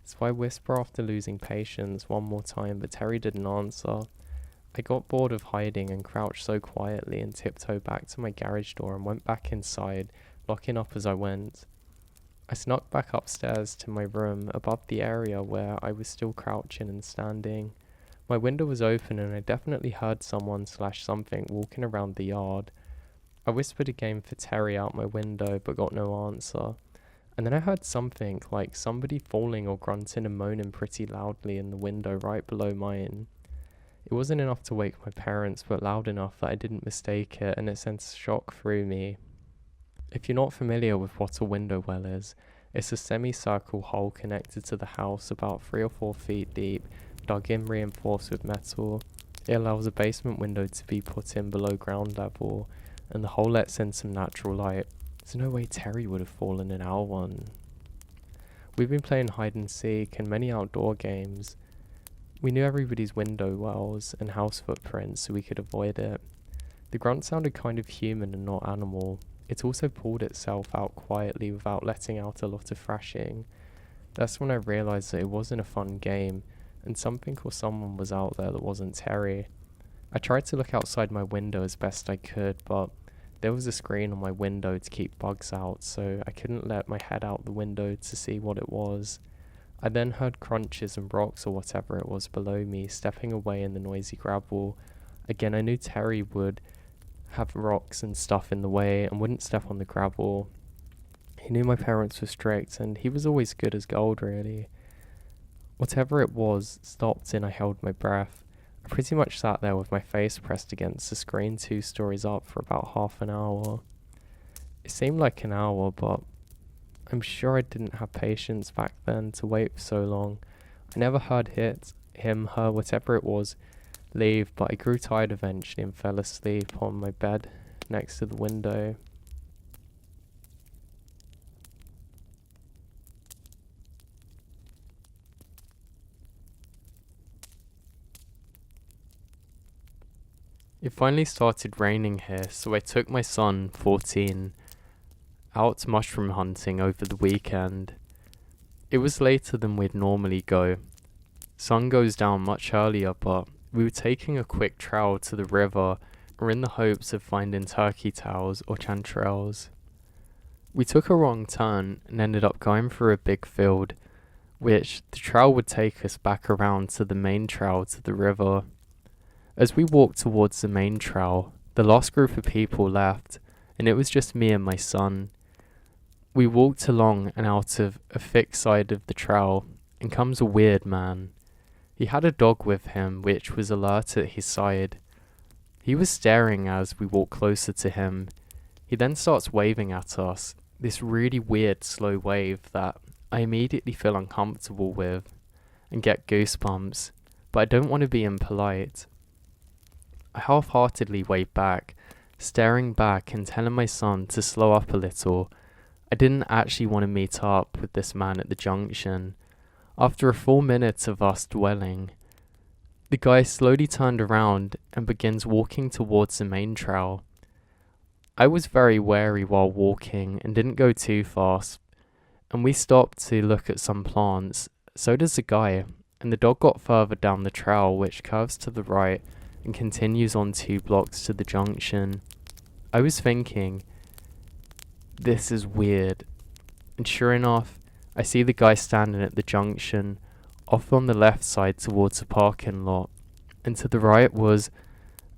Speaker 2: So I whispered after losing patience one more time, but Terry didn't answer. I got bored of hiding and crouched so quietly and tiptoed back to my garage door and went back inside, locking up as I went. I snuck back upstairs to my room above the area where I was still crouching and standing. My window was open and I definitely heard someone/something walking around the yard. I whispered again for Terry out my window but got no answer. And then I heard something like somebody falling or grunting and moaning pretty loudly in the window right below mine. It wasn't enough to wake my parents, but loud enough that I didn't mistake it, and it sent shock through me. If you're not familiar with what a window well is, it's a semicircle hole connected to the house about 3 or 4 feet deep, dug in reinforced with metal. It allows a basement window to be put in below ground level, and the hole lets in some natural light. There's no way Terry would have fallen in our one. We've been playing hide and seek and many outdoor games. We knew everybody's window wells and house footprints so we could avoid it. The grunt sounded kind of human and not animal. It also pulled itself out quietly without letting out a lot of thrashing. That's when I realised that it wasn't a fun game, and something or someone was out there that wasn't Terry. I tried to look outside my window as best I could, but there was a screen on my window to keep bugs out, so I couldn't let my head out the window to see what it was. I then heard crunches and rocks or whatever it was below me, stepping away in the noisy gravel. Again, I knew Terry would have rocks and stuff in the way and wouldn't step on the gravel. He knew my parents were strict, and he was always good as gold, really. Whatever it was stopped and I held my breath. I pretty much sat there with my face pressed against the screen 2 stories up for about half an hour. It seemed like an hour, but I'm sure I didn't have patience back then to wait for so long. I never heard him, her, whatever it was, leave, but I grew tired eventually and fell asleep on my bed next to the window. It finally started raining here, so I took my son, 14, out mushroom hunting over the weekend. It was later than we'd normally go. Sun goes down much earlier, but we were taking a quick trail to the river or in the hopes of finding turkey tails or chanterelles. We took a wrong turn and ended up going through a big field, which the trail would take us back around to the main trail to the river. As we walked towards the main trail, the last group of people left, and it was just me and my son. We walked along and out of a thick side of the trail, and comes a weird man. He had a dog with him, which was alert at his side. He was staring as we walked closer to him. He then starts waving at us, this really weird slow wave that I immediately feel uncomfortable with and get goosebumps, but I don't want to be impolite. I half-heartedly waved back, staring back and telling my son to slow up a little. I didn't actually want to meet up with this man at the junction. After a full minute of us dwelling, the guy slowly turned around and begins walking towards the main trail. I was very wary while walking and didn't go too fast, and we stopped to look at some plants. So does the guy, and the dog got further down the trail, which curves to the right and continues on 2 blocks to the junction. I was thinking, this is weird, and sure enough, I see the guy standing at the junction, off on the left side towards the parking lot, and to the right was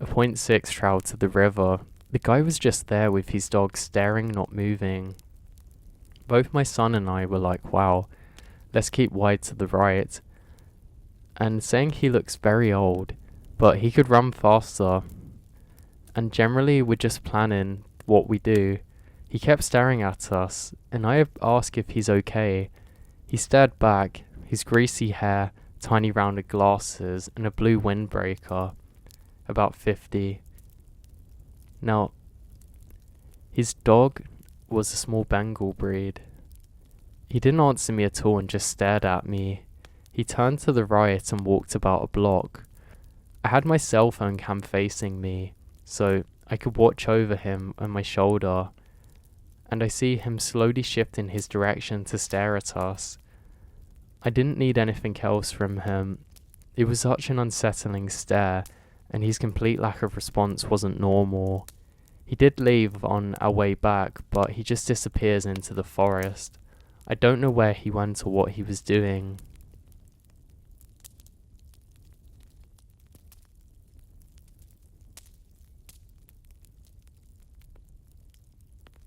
Speaker 2: a .6 trail to the river. The guy was just there with his dog staring, not moving. Both my son and I were like, wow, let's keep wide to the right. And saying he looks very old, but he could run faster. And generally we're just planning what we do. He kept staring at us, and I asked if he's okay. He stared back, his greasy hair
Speaker 1: tiny rounded glasses, and a blue windbreaker, about 50. Now, his dog was a small Bengal breed. He didn't answer me at all and just stared at me. He turned to the right and walked about a block. I had my cell phone cam facing me, so I could watch over him on my shoulder, and I see him slowly shifting his direction to stare at us. I didn't need anything else from him. It was such an unsettling stare, and his complete lack of response wasn't normal. He did leave on our way back, but he just disappears into the forest. I don't know where he went or what he was doing.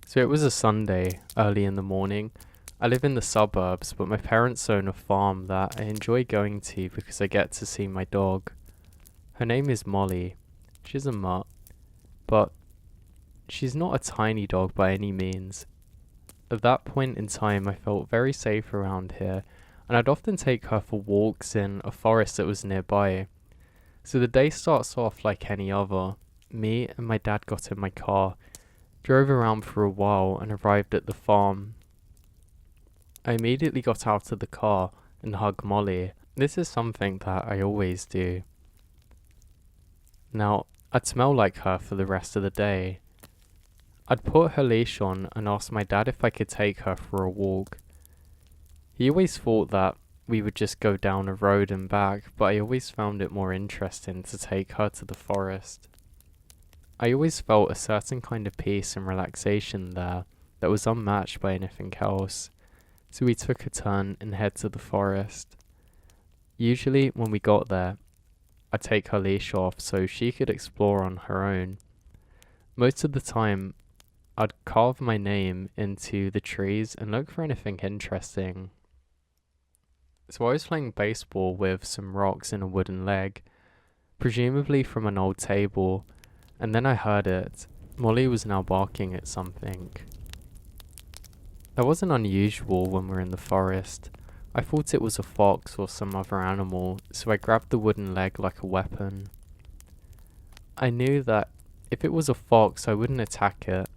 Speaker 1: So it was a Sunday, early in the morning. I live in the suburbs, but my parents own a farm that I enjoy going to because I get to see my dog. Her name is Molly. She's a mutt, but she's not a tiny dog by any means. At that point in time, I felt very safe around here, and I'd often take her for walks in a forest that was nearby. So the day starts off like any other. Me and my dad got in my car, drove around for a while, and arrived at the farm. I immediately got out of the car and hugged Molly. This is something that I always do. Now, I'd smell like her for the rest of the day. I'd put her leash on and asked my dad if I could take her for a walk. He always thought that we would just go down a road and back, but I always found it more interesting to take her to the forest. I always felt a certain kind of peace and relaxation there that was unmatched by anything else, so we took a turn and head to the forest. Usually when we got there, I'd take her leash off so she could explore on her own. Most of the time, I'd carve my name into the trees and look for anything interesting. So I was playing baseball with some rocks in a wooden leg, presumably from an old table, and then I heard it. Molly was now barking at something. That wasn't unusual when we're in the forest. I thought it was a fox or some other animal, so I grabbed the wooden leg like a weapon. I knew that if it was a fox, I wouldn't attack it,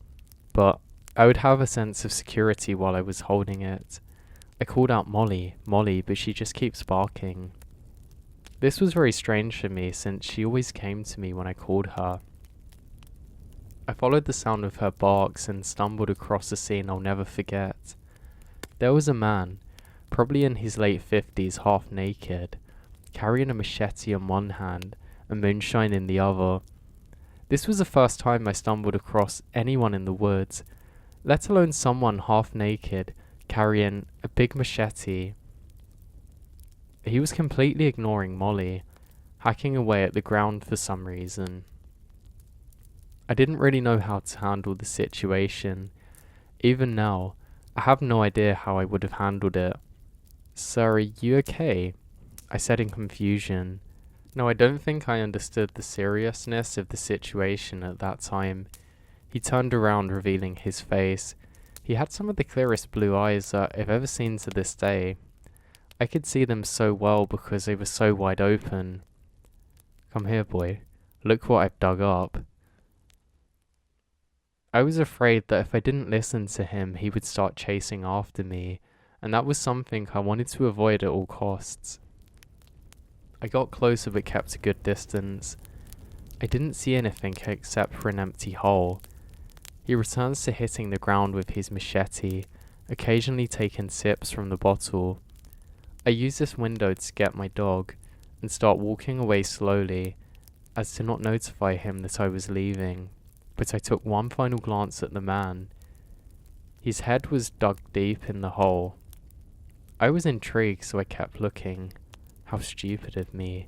Speaker 1: but I would have a sense of security while I was holding it. I called out Molly, Molly, but she just keeps barking. This was very strange for me since she always came to me when I called her. I followed the sound of her barks and stumbled across a scene I'll never forget. There was a man, probably in his late 50s, half naked, carrying a machete in one hand and moonshine in the other. This was the first time I stumbled across anyone in the woods, let alone someone half naked carrying a big machete. He was completely ignoring Molly, hacking away at the ground for some reason. I didn't really know how to handle the situation. Even now, I have no idea how I would have handled it. "Sir, are you okay?" I said in confusion. No, I don't think I understood the seriousness of the situation at that time. He turned around, revealing his face. He had some of the clearest blue eyes that I've ever seen to this day. I could see them so well because they were so wide open. "Come here, boy. Look what I've dug up." I was afraid that if I didn't listen to him, he would start chasing after me, and that was something I wanted to avoid at all costs. I got closer but kept a good distance. I didn't see anything except for an empty hole. He returns to hitting the ground with his machete, occasionally taking sips from the bottle. I use this window to get my dog and start walking away slowly, as to not notify him that I was leaving. But I took one final glance at the man. His head was dug deep in the hole. I was intrigued, so I kept looking. How stupid of me.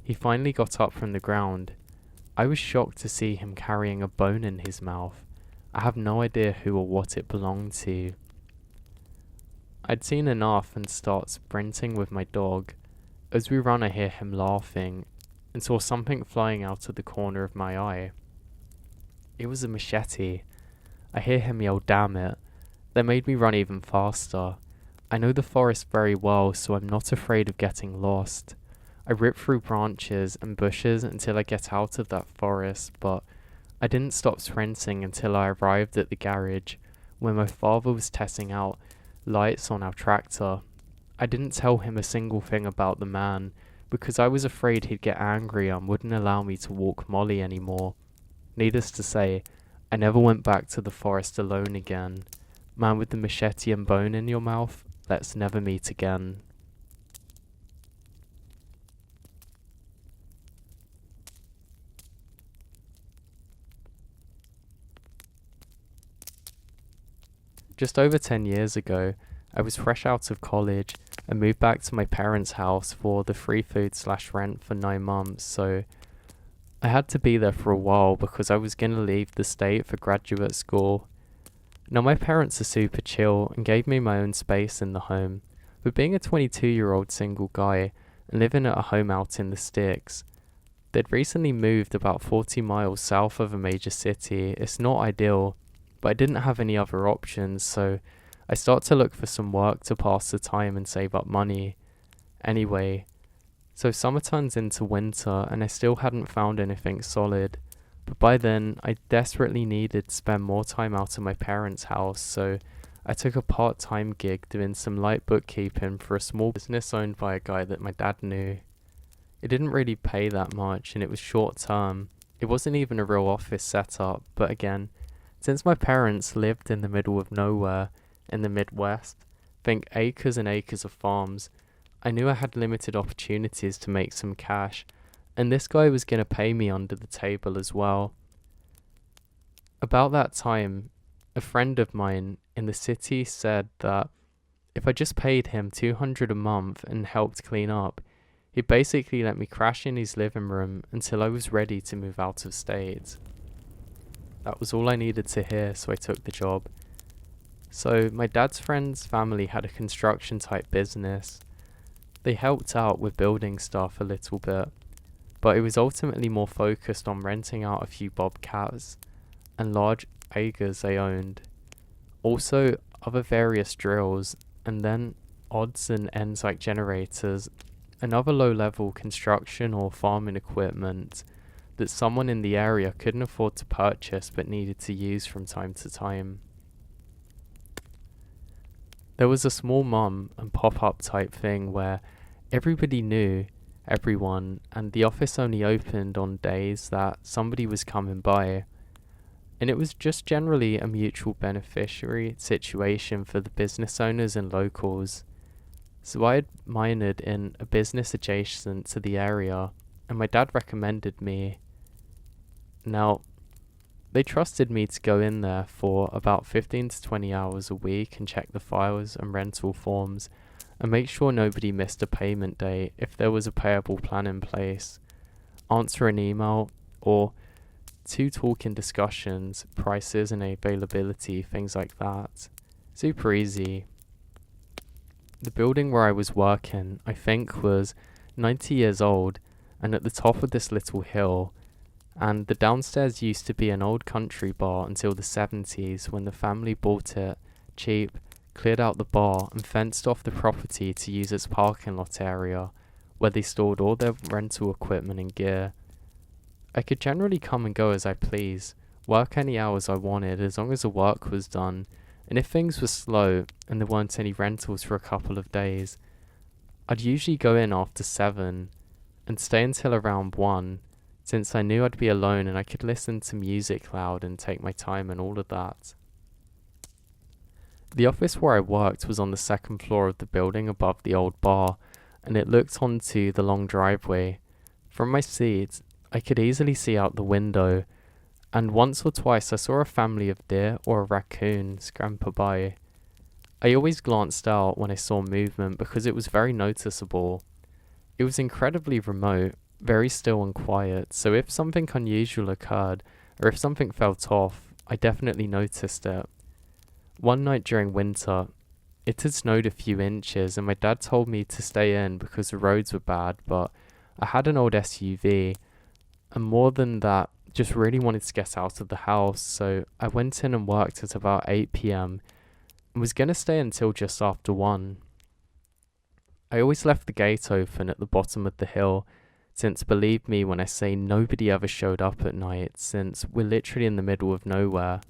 Speaker 1: He finally got up from the ground. I was shocked to see him carrying a bone in his mouth. I have no idea who or what it belonged to. I'd seen enough and start sprinting with my dog. As we run, I hear him laughing and saw something flying out of the corner of my eye. It was a machete. I hear him yell, "Damn it." That made me run even faster. I know the forest very well, so I'm not afraid of getting lost. I rip through branches and bushes until I get out of that forest, but I didn't stop sprinting until I arrived at the garage where my father was testing out lights on our tractor. I didn't tell him a single thing about the man because I was afraid he'd get angry and wouldn't allow me to walk Molly anymore. Needless to say, I never went back to the forest alone again. Man with the machete and bone in your mouth, let's never meet again. Just over 10 years ago, I was fresh out of college and moved back to my parents' house for the free food/rent for 9 months, so I had to be there for a while because I was going to leave the state for graduate school. Now my parents are super chill and gave me my own space in the home, but being a 22-year-old single guy and living at a home out in the sticks, they'd recently moved about 40 miles south of a major city. It's not ideal, but I didn't have any other options, so I started to look for some work to pass the time and save up money. Anyway, so summer turns into winter and I still hadn't found anything solid, but by then I desperately needed to spend more time out of my parents' house, so I took a part-time gig doing some light bookkeeping for a small business owned by a guy that my dad knew. It didn't really pay that much and it was short term. It wasn't even a real office setup, but again, since my parents lived in the middle of nowhere in the Midwest, think acres and acres of farms, I knew I had limited opportunities to make some cash, and this guy was going to pay me under the table as well. About that time, a friend of mine in the city said that if I just paid him $200 a month and helped clean up, he'd basically let me crash in his living room until I was ready to move out of state. That was all I needed to hear, so I took the job. So my dad's friend's family had a construction type business. They helped out with building stuff a little bit, but it was ultimately more focused on renting out a few bobcats and large acres they owned. Also other various drills, and then odds and ends like generators and other low-level construction or farming equipment that someone in the area couldn't afford to purchase but needed to use from time to time. There was a small mom and pop-up type thing where everybody knew everyone and the office only opened on days that somebody was coming by. And it was just generally a mutual beneficiary situation for the business owners and locals. So I had minored in a business adjacent to the area and my dad recommended me. Now, they trusted me to go in there for about 15 to 20 hours a week and check the files and rental forms and make sure nobody missed a payment date if there was a payable plan in place, answer an email, or to talk in discussions, prices and availability, things like that. Super easy. The building where I was working, I think, was 90 years old and at the top of this little hill, and the downstairs used to be an old country bar until the 70s when the family bought it cheap, cleared out the bar and fenced off the property to use its parking lot area where they stored all their rental equipment and gear. I could generally come and go as I please, work any hours I wanted as long as the work was done, and if things were slow and there weren't any rentals for a couple of days, I'd usually go in after 7 and stay until around 1, since I knew I'd be alone and I could listen to music loud and take my time and all of that. The office where I worked was on the second floor of the building above the old bar, and it looked onto the long driveway. From my seat, I could easily see out the window, and once or twice I saw a family of deer or a raccoon scamper by. I always glanced out when I saw movement because it was very noticeable. It was incredibly remote, very still and quiet, so if something unusual occurred, or if something felt off, I definitely noticed it. One night during winter, it had snowed a few inches and my dad told me to stay in because the roads were bad, but I had an old SUV, and more than that, just really wanted to get out of the house, so I went in and worked at about 8 p.m, and was going to stay until just after 1. I always left the gate open at the bottom of the hill, since believe me when I say nobody ever showed up at night, since we're literally in the middle of nowhere.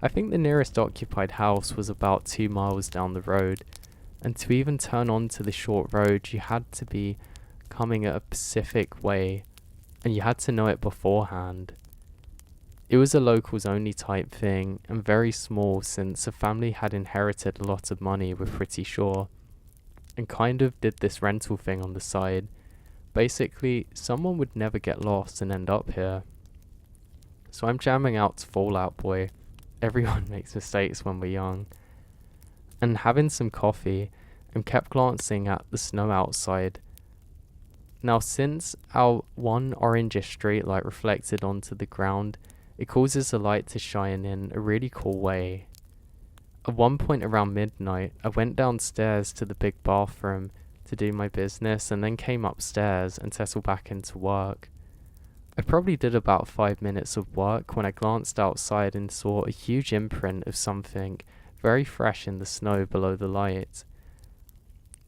Speaker 1: I think the nearest occupied house was about 2 miles down the road, and to even turn onto the short road you had to be coming at a specific way, and you had to know it beforehand. It was a locals only type thing, and very small since a family had inherited a lot of money, we're pretty sure, and kind of did this rental thing on the side. Basically, someone would never get lost and end up here. So I'm jamming out to Fall Out Boy. Everyone makes mistakes when we're young. And having some coffee, and kept glancing at the snow outside. Now, since our one orangish streetlight reflected onto the ground, it causes the light to shine in a really cool way. At one point around midnight, I went downstairs to the big bathroom to do my business and then came upstairs and settled back into work. I probably did about 5 minutes of work when I glanced outside and saw a huge imprint of something very fresh in the snow below the light.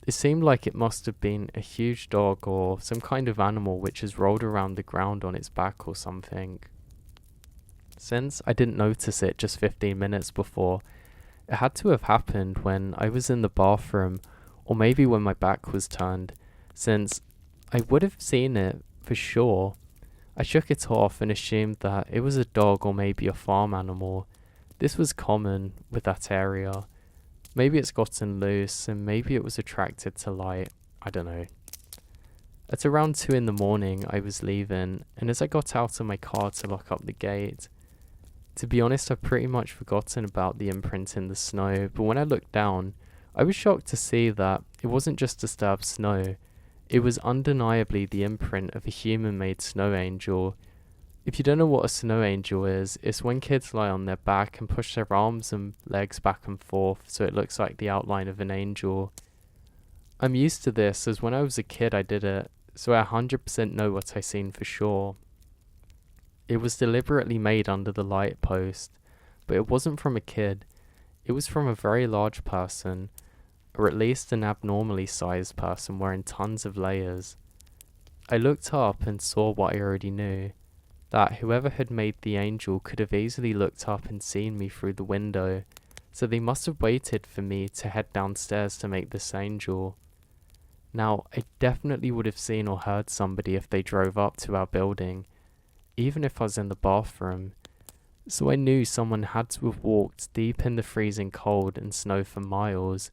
Speaker 1: It seemed like it must have been a huge dog or some kind of animal which has rolled around the ground on its back or something. Since I didn't notice it just 15 minutes before, it had to have happened when I was in the bathroom, or maybe when my back was turned, since I would have seen it for sure. I shook it off and assumed that it was a dog or maybe a farm animal. This was common with that area. Maybe it's gotten loose and maybe it was attracted to light. I don't know. At around 2 in the morning I was leaving, and as I got out of my car to lock up the gate, to be honest, I've pretty much forgotten about the imprint in the snow, but when I looked down, I was shocked to see that it wasn't just disturbed snow. It was undeniably the imprint of a human-made snow angel. If you don't know what a snow angel is, it's when kids lie on their back and push their arms and legs back and forth so it looks like the outline of an angel. I'm used to this as when I was a kid I did it, so I 100% know what I seen for sure. It was deliberately made under the light post, but it wasn't from a kid. It was from a very large person, or at least an abnormally sized person wearing tons of layers. I looked up and saw what I already knew, that whoever had made the angel could have easily looked up and seen me through the window, so they must have waited for me to head downstairs to make this angel. Now, I definitely would have seen or heard somebody if they drove up to our building, even if I was in the bathroom, so I knew someone had to have walked deep in the freezing cold and snow for miles,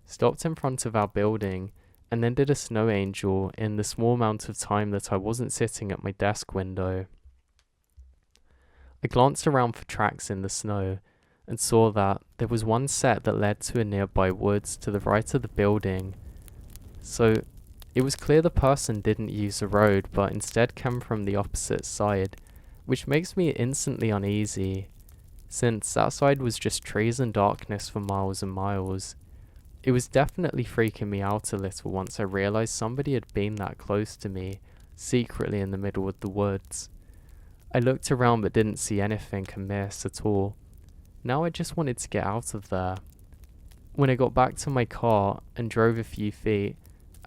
Speaker 1: stopped in front of our building, and then did a snow angel in the small amount of time that I wasn't sitting at my desk window. I glanced around for tracks in the snow, and saw that there was one set that led to a nearby woods to the right of the building, so it was clear the person didn't use the road but instead came from the opposite side, which makes me instantly uneasy, since that side was just trees and darkness for miles and miles. It was definitely freaking me out a little once I realised somebody had been that close to me, secretly in the middle of the woods. I looked around but didn't see anything amiss at all. Now I just wanted to get out of there. When I got back to my car and drove a few feet,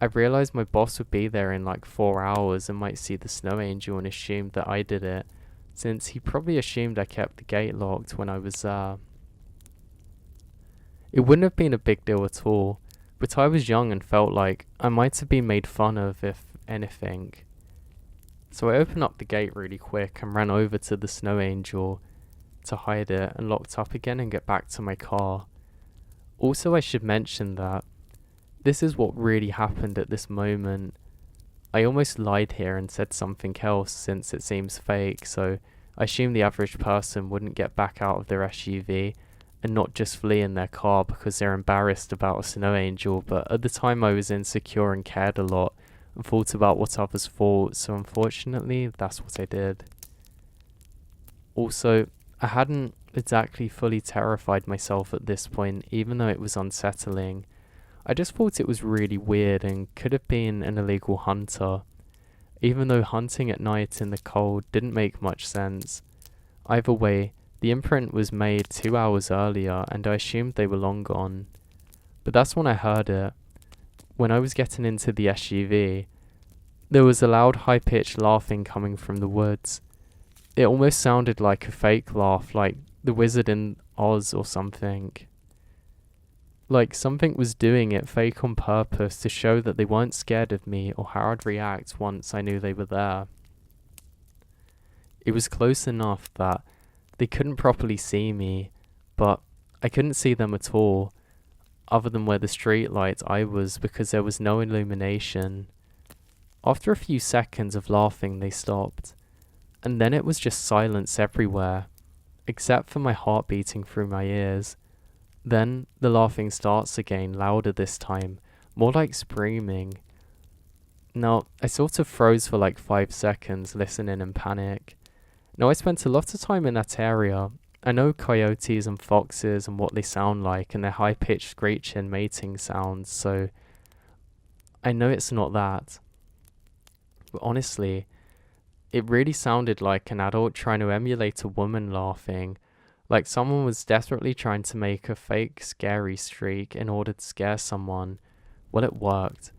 Speaker 1: I realised my boss would be there in like 4 hours and might see the snow angel and assumed that I did it, since he probably assumed I kept the gate locked when I was there. It wouldn't have been a big deal at all, but I was young and felt like I might have been made fun of if anything. So I opened up the gate really quick and ran over to the snow angel to hide it and locked up again and get back to my car. Also, I should mention that this is what really happened at this moment. I almost lied here and said something else since it seems fake, so I assume the average person wouldn't get back out of their SUV and not just flee in their car because they're embarrassed about a snow angel, but at the time I was insecure and cared a lot and thought about what others thought, so unfortunately that's what I did. Also, I hadn't exactly fully terrified myself at this point, even though it was unsettling. I just thought it was really weird and could have been an illegal hunter, even though hunting at night in the cold didn't make much sense. Either way, The imprint was made 2 hours earlier, and I assumed they were long gone. But that's when I heard it. When I was getting into the SUV, there was a loud, high-pitched laughing coming from the woods. It almost sounded like a fake laugh, like the Wizard in Oz or something. Like something was doing it fake on purpose to show that they weren't scared of me or how I'd react once I knew they were there. It was close enough that they couldn't properly see me, but I couldn't see them at all, other than where the street light I was, because there was no illumination. After a few seconds of laughing, they stopped, and then it was just silence everywhere, except for my heart beating through my ears. Then the laughing starts again, louder this time, more like screaming. Now, I sort of froze for like 5 seconds, listening in panic. Now, I spent a lot of time in that area. I know coyotes and foxes and what they sound like, and their high-pitched screeching mating sounds, so I know it's not that. But honestly, it really sounded like an adult trying to emulate a woman laughing, like someone was desperately trying to make a fake scary shriek in order to scare someone. Well, it worked.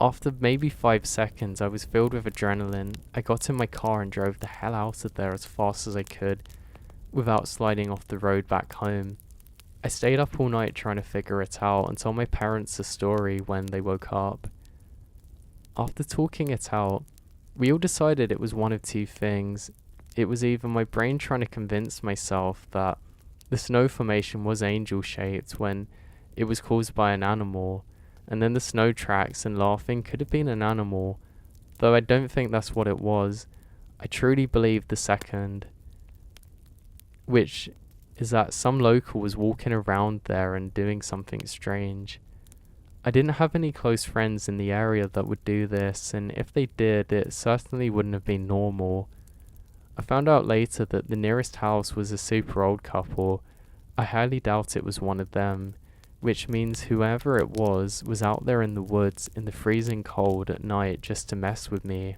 Speaker 1: After maybe 5 seconds, I was filled with adrenaline. I got in my car and drove the hell out of there as fast as I could, without sliding off the road back home. I stayed up all night trying to figure it out and told my parents the story when they woke up. After talking it out, we all decided it was one of two things. It was either my brain trying to convince myself that the snow formation was angel-shaped when it was caused by an animal, and then the snow tracks and laughing could have been an animal, though I don't think that's what it was. I truly believe the second, which is that some local was walking around there and doing something strange. I didn't have any close friends in the area that would do this, and if they did, it certainly wouldn't have been normal. I found out later that the nearest house was a super old couple. I highly doubt it was one of them, which means whoever it was out there in the woods in the freezing cold at night just to mess with me.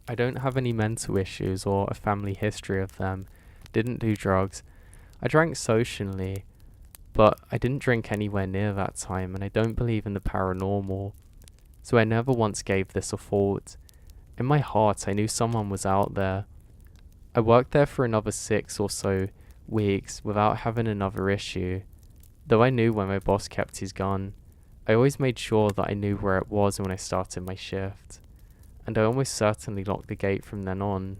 Speaker 1: I don't have any mental issues or a family history of them, didn't do drugs. I drank socially, but I didn't drink anywhere near that time, and I don't believe in the paranormal, so I never once gave this a thought. In my heart, I knew someone was out there. I worked there for another 6 or so weeks without having another issue, though I knew when my boss kept his gun. I always made sure that I knew where it was when I started my shift, and I almost certainly locked the gate from then on.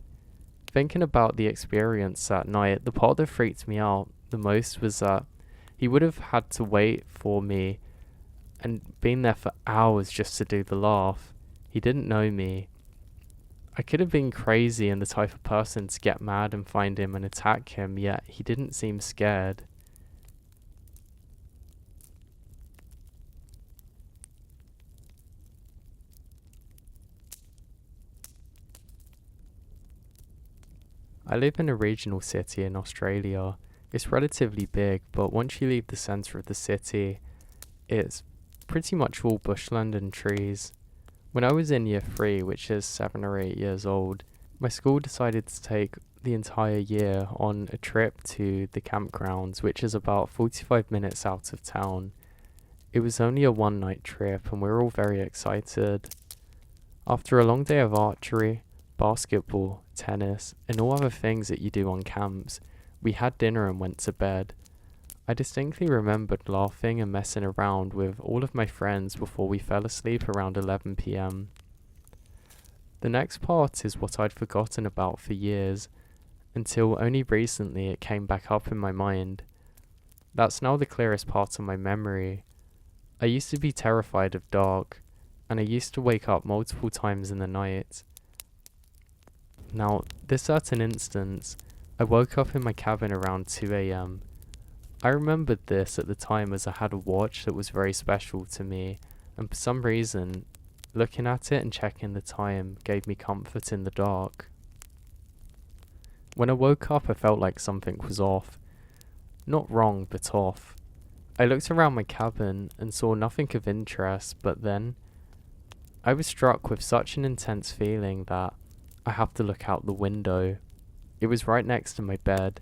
Speaker 1: Thinking about the experience that night, the part that freaked me out the most was that he would have had to wait for me and been there for hours just to do the laugh. He didn't know me. I could have been crazy and the type of person to get mad and find him and attack him, yet he didn't seem scared. I live in a regional city in Australia. It's relatively big, but once you leave the centre of the city, it's pretty much all bushland and trees. When I was in year 3, which is 7 or 8 years old, my school decided to take the entire year on a trip to the campgrounds, which is about 45 minutes out of town. It was only a one-night trip and we were all very excited. After a long day of archery, basketball, tennis, and all other things that you do on camps, we had dinner and went to bed. I distinctly remembered laughing and messing around with all of my friends before we fell asleep around 11 p.m. The next part is what I'd forgotten about for years, until only recently it came back up in my mind. That's now the clearest part of my memory. I used to be terrified of dark, and I used to wake up multiple times in the night. Now, this certain instance, I woke up in my cabin around 2 a.m. I remembered this at the time as I had a watch that was very special to me, and for some reason, looking at it and checking the time gave me comfort in the dark. When I woke up, I felt like something was off. Not wrong, but off. I looked around my cabin and saw nothing of interest, but then I was struck with such an intense feeling that I had to look out the window. It was right next to my bed,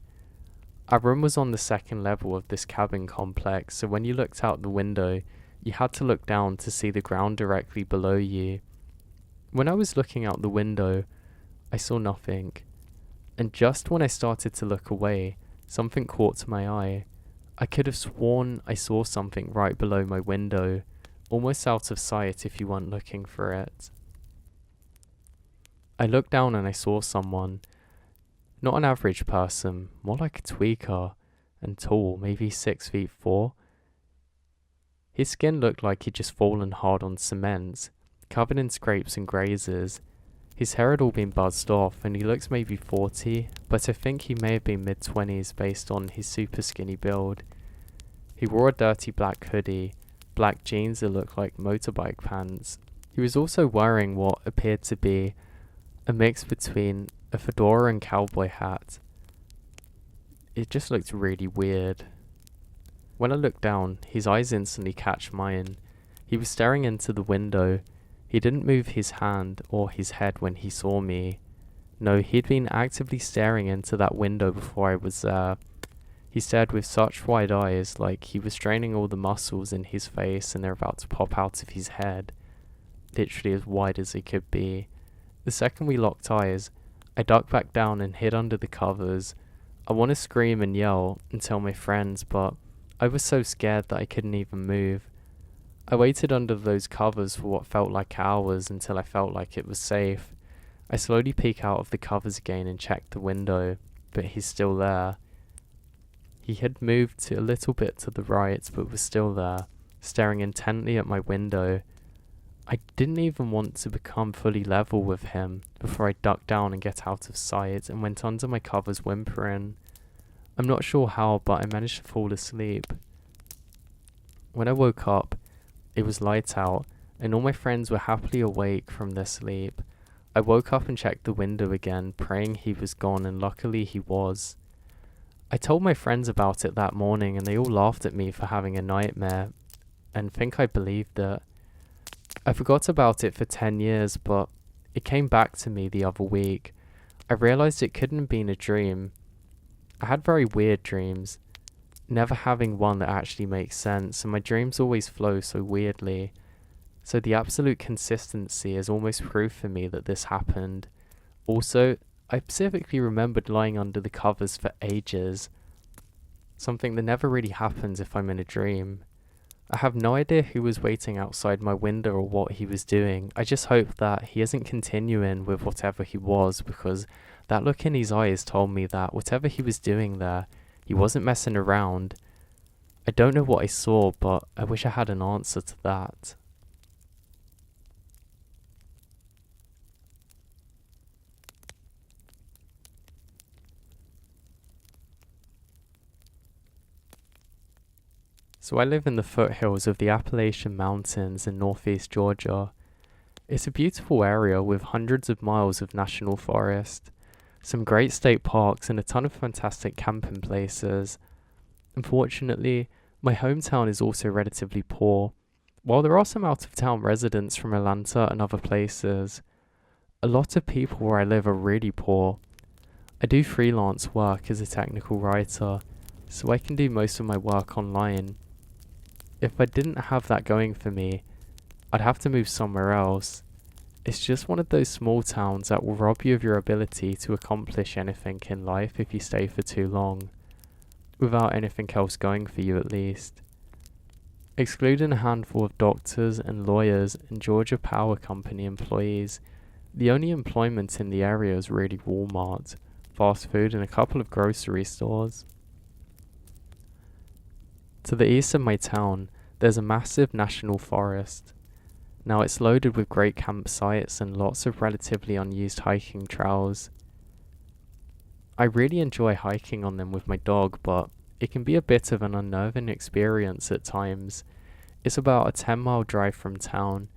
Speaker 1: Our room was on the second level of this cabin complex, so when you looked out the window, you had to look down to see the ground directly below you. When I was looking out the window, I saw nothing, and just when I started to look away, something caught my eye. I could have sworn I saw something right below my window, almost out of sight if you weren't looking for it. I looked down and I saw someone. Not an average person, more like a tweaker, and tall, maybe 6'4". His skin looked like he'd just fallen hard on cement, covered in scrapes and grazes. His hair had all been buzzed off, and he looked maybe 40, but I think he may have been mid-20s based on his super skinny build. He wore a dirty black hoodie, black jeans that looked like motorbike pants. He was also wearing what appeared to be a mix between a fedora and cowboy hat. It just looked really weird. When I looked down, his eyes instantly catch mine. He was staring into the window. He didn't move his hand or his head when he saw me. No, he'd been actively staring into that window before I was there. He stared with such wide eyes, like he was straining all the muscles in his face and they're about to pop out of his head. Literally as wide as they could be. The second we locked eyes, I ducked back down and hid under the covers. I want to scream and yell and tell my friends, but I was so scared that I couldn't even move. I waited under those covers for what felt like hours until I felt like it was safe. I slowly peek out of the covers again and checked the window, but he's still there. He had moved a little bit to the right, but was still there, staring intently at my window. I didn't even want to become fully level with him before I ducked down and get out of sight and went under my covers whimpering. I'm not sure how, but I managed to fall asleep. When I woke up, it was light out, and all my friends were happily awake from their sleep. I woke up and checked the window again, praying he was gone, and luckily he was. I told my friends about it that morning, and they all laughed at me for having a nightmare, and think I believed it. I forgot about it for 10 years, but it came back to me the other week. I realized it couldn't have been a dream. I had very weird dreams, never having one that actually makes sense, and my dreams always flow so weirdly. So the absolute consistency is almost proof for me that this happened. Also, I specifically remembered lying under the covers for ages, something that never really happens if I'm in a dream. I have no idea who was waiting outside my window or what he was doing. I just hope that he isn't continuing with whatever he was, because that look in his eyes told me that whatever he was doing there, he wasn't messing around. I don't know what I saw, but I wish I had an answer to that. So I live in the foothills of the Appalachian Mountains in northeast Georgia. It's a beautiful area with hundreds of miles of national forest, some great state parks, and a ton of fantastic camping places. Unfortunately, my hometown is also relatively poor. While there are some out-of-town residents from Atlanta and other places, a lot of people where I live are really poor. I do freelance work as a technical writer, so I can do most of my work online. If I didn't have that going for me, I'd have to move somewhere else. It's just one of those small towns that will rob you of your ability to accomplish anything in life if you stay for too long, without anything else going for you at least. Excluding a handful of doctors and lawyers and Georgia Power Company employees, the only employment in the area is really Walmart, fast food, and a couple of grocery stores. To the east of my town, there's a massive national forest. Now it's loaded with great campsites and lots of relatively unused hiking trails. I really enjoy hiking on them with my dog, but it can be a bit of an unnerving experience at times. It's about a 10-mile drive from town.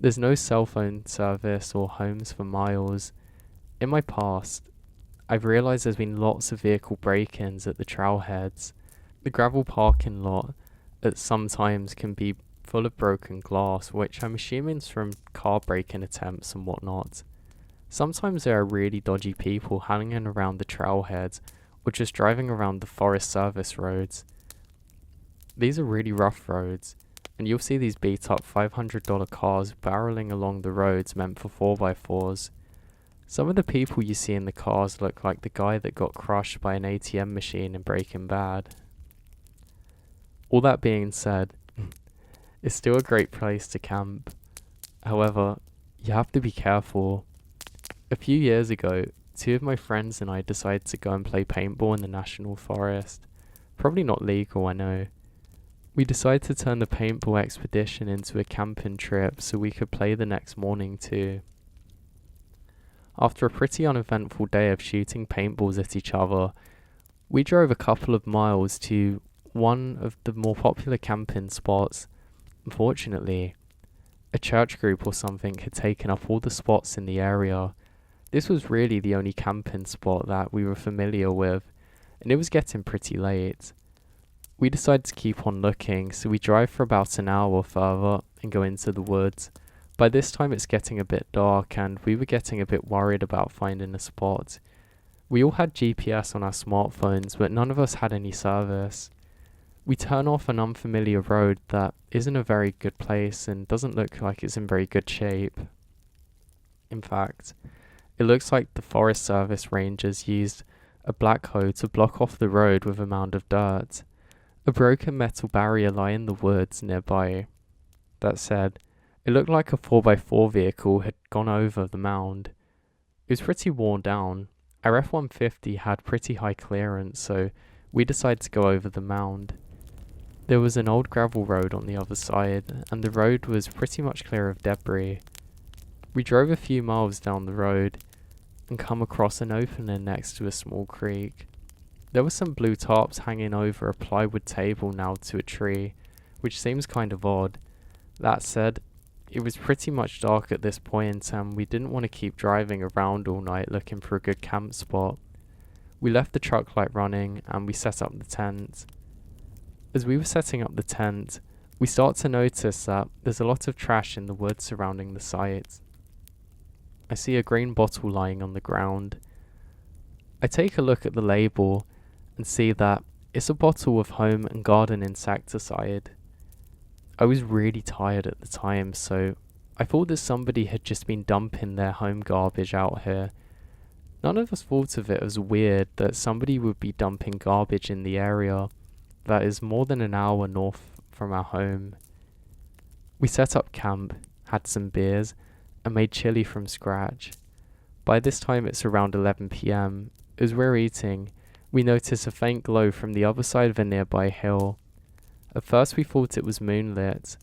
Speaker 1: There's no cell phone service or homes for miles. In my past, I've realised there's been lots of vehicle break-ins at the trailheads. The gravel parking lot at some times can be full of broken glass, which I'm assuming is from car break-in attempts and whatnot. Sometimes there are really dodgy people hanging around the trailheads, or just driving around the Forest Service roads. These are really rough roads, and you'll see these beat up $500 cars barreling along the roads meant for 4x4s. Some of the people you see in the cars look like the guy that got crushed by an ATM machine in Breaking Bad. All that being said, it's still a great place to camp. However, you have to be careful. A few years ago, 2 of my friends and I decided to go and play paintball in the National Forest. Probably not legal, I know. We decided to turn the paintball expedition into a camping trip so we could play the next morning too. After a pretty uneventful day of shooting paintballs at each other, we drove a couple of miles to one of the more popular camping spots. Unfortunately, a church group or something had taken up all the spots in the area. This was really the only camping spot that we were familiar with, and it was getting pretty late. We decided to keep on looking, so we drive for about an hour further and go into the woods. By this time it's getting a bit dark and we were getting a bit worried about finding a spot. We all had GPS on our smartphones, but none of us had any service. We turn off an unfamiliar road that isn't a very good place and doesn't look like it's in very good shape. In fact, it looks like the Forest Service rangers used a black hoe to block off the road with a mound of dirt. A broken metal barrier lay in the woods nearby. That said, it looked like a 4x4 vehicle had gone over the mound. It was pretty worn down. Our F-150 had pretty high clearance, so we decided to go over the mound. There was an old gravel road on the other side, and the road was pretty much clear of debris. We drove a few miles down the road and come across an opening next to a small creek. There were some blue tarps hanging over a plywood table nailed to a tree, which seems kind of odd. That said, it was pretty much dark at this point and we didn't want to keep driving around all night looking for a good camp spot. We left the truck light running and we set up the tent. As we were setting up the tent, we start to notice that there's a lot of trash in the woods surrounding the site. I see a green bottle lying on the ground. I take a look at the label and see that it's a bottle of home and garden insecticide. I was really tired at the time, so I thought that somebody had just been dumping their home garbage out here. None of us thought of it as weird that somebody would be dumping garbage in the area that is more than an hour north from our home. We set up camp, had some beers, and made chili from scratch. By this time it's around 11 PM. As we're eating, we notice a faint glow from the other side of a nearby hill. At first we thought it was moonlit,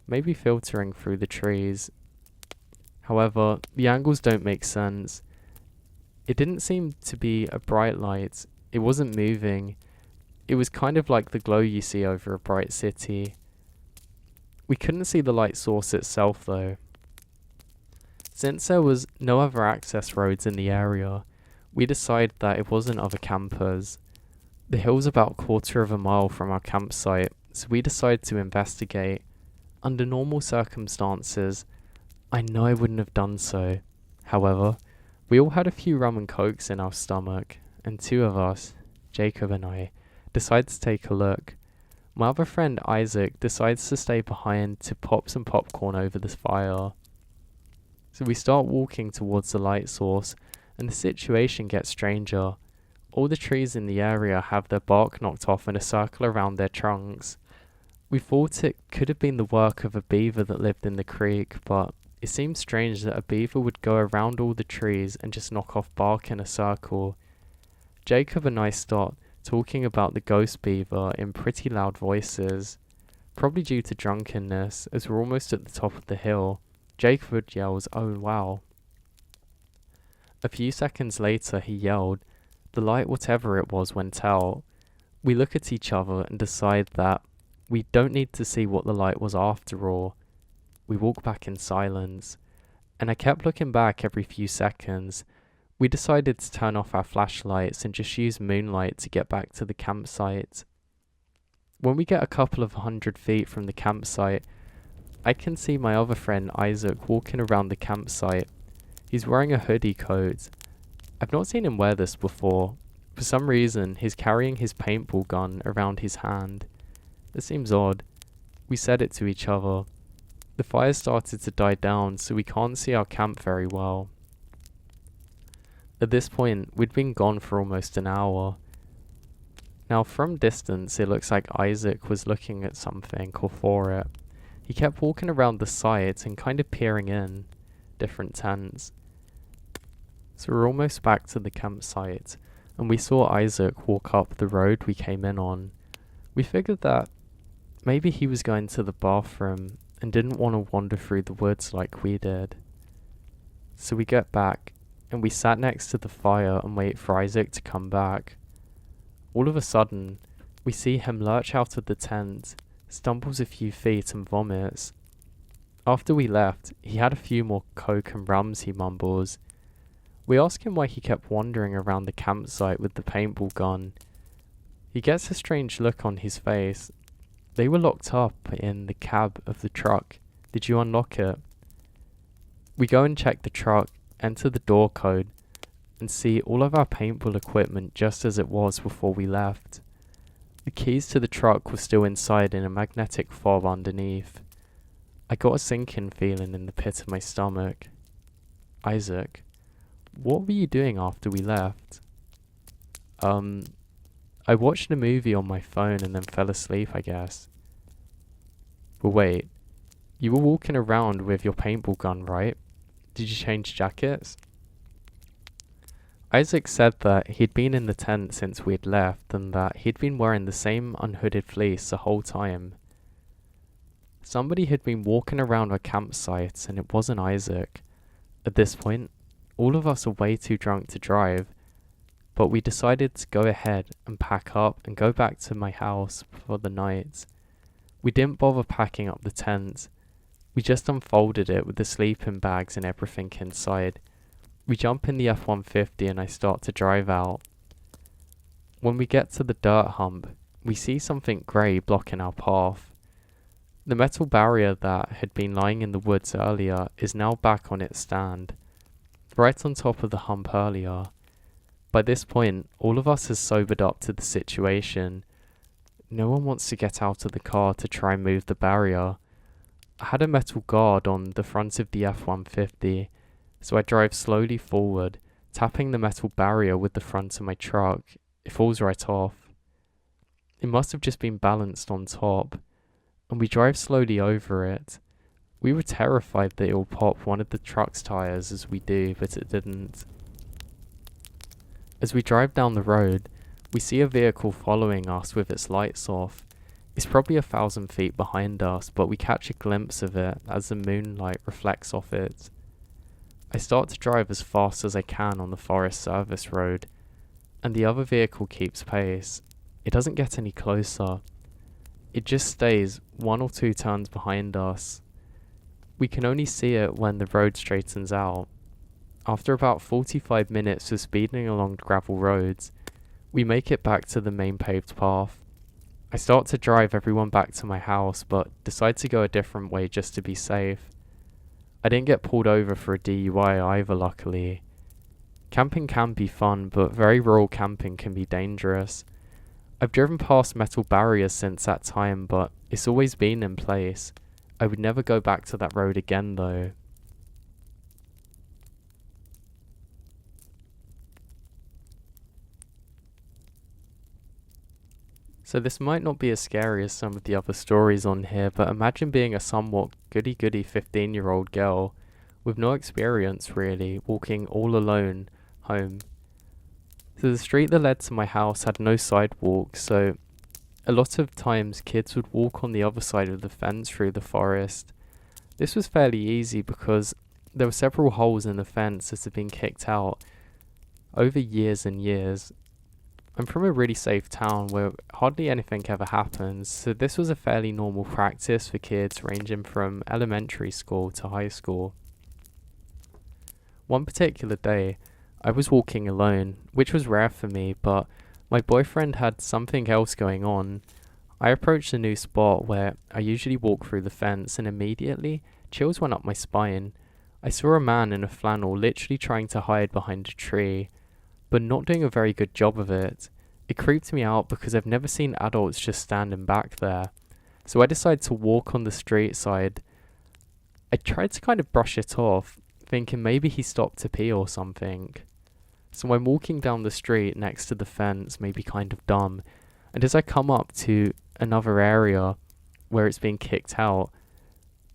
Speaker 1: maybe filtering through the trees. However, the angles don't make sense. It didn't seem to be a bright light, it wasn't moving. It was kind of like the glow you see over a bright city. We couldn't see the light source itself though. Since there was no other access roads in the area, we decided that it wasn't other campers. The hill's about a quarter of a mile from our campsite, so we decided to investigate. Under normal circumstances, I know I wouldn't have done so. However, we all had a few rum and cokes in our stomach, and 2 of us, Jacob and I, decided to take a look. My other friend Isaac decides to stay behind to pop some popcorn over the fire. So we start walking towards the light source, and the situation gets stranger. All the trees in the area have their bark knocked off in a circle around their trunks. We thought it could have been the work of a beaver that lived in the creek, but it seems strange that a beaver would go around all the trees and just knock off bark in a circle. Jacob and I start talking about the ghost beaver in pretty loud voices, probably due to drunkenness, as we're almost at the top of the hill. Jacob yells, "Oh wow." A few seconds later he yelled, "The light, whatever it was, went out." We look at each other and decide that we don't need to see what the light was after all. We walk back in silence, and I kept looking back every few seconds. We decided to turn off our flashlights and just use moonlight to get back to the campsite. When we get a couple of 100 feet from the campsite, I can see my other friend Isaac walking around the campsite. He's wearing a hoodie coat. I've not seen him wear this before. For some reason, he's carrying his paintball gun around his hand. It seems odd. We said it to each other. The fire started to die down, so we can't see our camp very well. At this point, we'd been gone for almost an hour. Now, from distance, it looks like Isaac was looking at something or for it. He kept walking around the site and kind of peering in different tents. So we're almost back to the campsite, and we saw Isaac walk up the road we came in on. We figured that maybe he was going to the bathroom and didn't want to wander through the woods like we did. So we get back, and we sat next to the fire and wait for Isaac to come back. All of a sudden, we see him lurch out of the tent, stumbles a few feet and vomits. After we left, he had a few more coke and rums, he mumbles. We ask him why he kept wandering around the campsite with the paintball gun. He gets a strange look on his face. They were locked up in the cab of the truck. Did you unlock it? We go and check the truck, enter the door code, and see all of our paintball equipment just as it was before we left. The keys to the truck were still inside in a magnetic fob underneath. I got a sinking feeling in the pit of my stomach. Isaac, what were you doing after we left? I watched a movie on my phone and then fell asleep, I guess. But wait, you were walking around with your paintball gun, right? Did you change jackets? Isaac said that he'd been in the tent since we'd left and that he'd been wearing the same unhooded fleece the whole time. Somebody had been walking around our campsite and it wasn't Isaac. At this point, all of us are way too drunk to drive, but we decided to go ahead and pack up and go back to my house for the night. We didn't bother packing up the tent. We just unfolded it with the sleeping bags and everything inside. We jump in the F-150 and I start to drive out. When we get to the dirt hump, we see something grey blocking our path. The metal barrier that had been lying in the woods earlier is now back on its stand, right on top of the hump earlier. By this point, all of us has sobered up to the situation. No one wants to get out of the car to try and move the barrier. I had a metal guard on the front of the F-150, so I drive slowly forward, tapping the metal barrier with the front of my truck. It falls right off. It must have just been balanced on top, and we drive slowly over it. We were terrified that it will pop one of the truck's tires as we do, but it didn't. As we drive down the road, we see a vehicle following us with its lights off. It's probably 1,000 feet behind us, but we catch a glimpse of it as the moonlight reflects off it. I start to drive as fast as I can on the Forest Service road, and the other vehicle keeps pace. It doesn't get any closer. It just stays 1 or 2 turns behind us. We can only see it when the road straightens out. After about 45 minutes of speeding along gravel roads, we make it back to the main paved path. I start to drive everyone back to my house, but decide to go a different way just to be safe. I didn't get pulled over for a DUI either, luckily. Camping can be fun, but very rural camping can be dangerous. I've driven past metal barriers since that time, but it's always been in place. I would never go back to that road again though. So this might not be as scary as some of the other stories on here, but imagine being a somewhat goody-goody 15-year-old girl with no experience really, walking all alone home. So the street that led to my house had no sidewalk, so a lot of times kids would walk on the other side of the fence through the forest. This was fairly easy because there were several holes in the fence that had been kicked out over years and years. I'm from a really safe town where hardly anything ever happens, so this was a fairly normal practice for kids ranging from elementary school to high school. One particular day, I was walking alone, which was rare for me, but my boyfriend had something else going on. I approached a new spot where I usually walk through the fence, and immediately, chills went up my spine. I saw a man in a flannel literally trying to hide behind a tree. but not doing a very good job of it. It creeped me out because I've never seen adults just standing back there. So I decided to walk on the street side. I tried to kind of brush it off, thinking maybe he stopped to pee or something. So I'm walking down the street next to the fence, maybe kind of dumb, and as I come up to another area where it's being kicked out,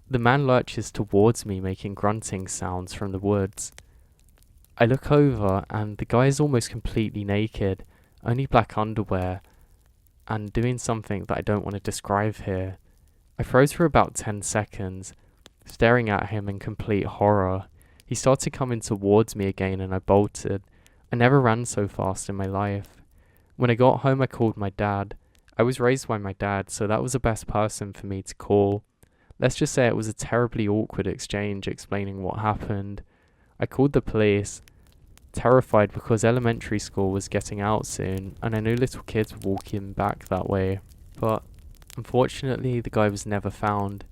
Speaker 1: the man lurches towards me, making grunting sounds from the woods. I look over and the guy is almost completely naked, only black underwear, and doing something that I don't want to describe here. I froze for about 10 seconds, staring at him in complete horror. He started coming towards me again and I bolted. I never ran so fast in my life. When I got home I called my dad. I was raised by my dad, so that was the best person for me to call. Let's just say it was a terribly awkward exchange explaining what happened. I called the police, terrified because elementary school was getting out soon and I knew little kids were walking back that way. But unfortunately the guy was never found.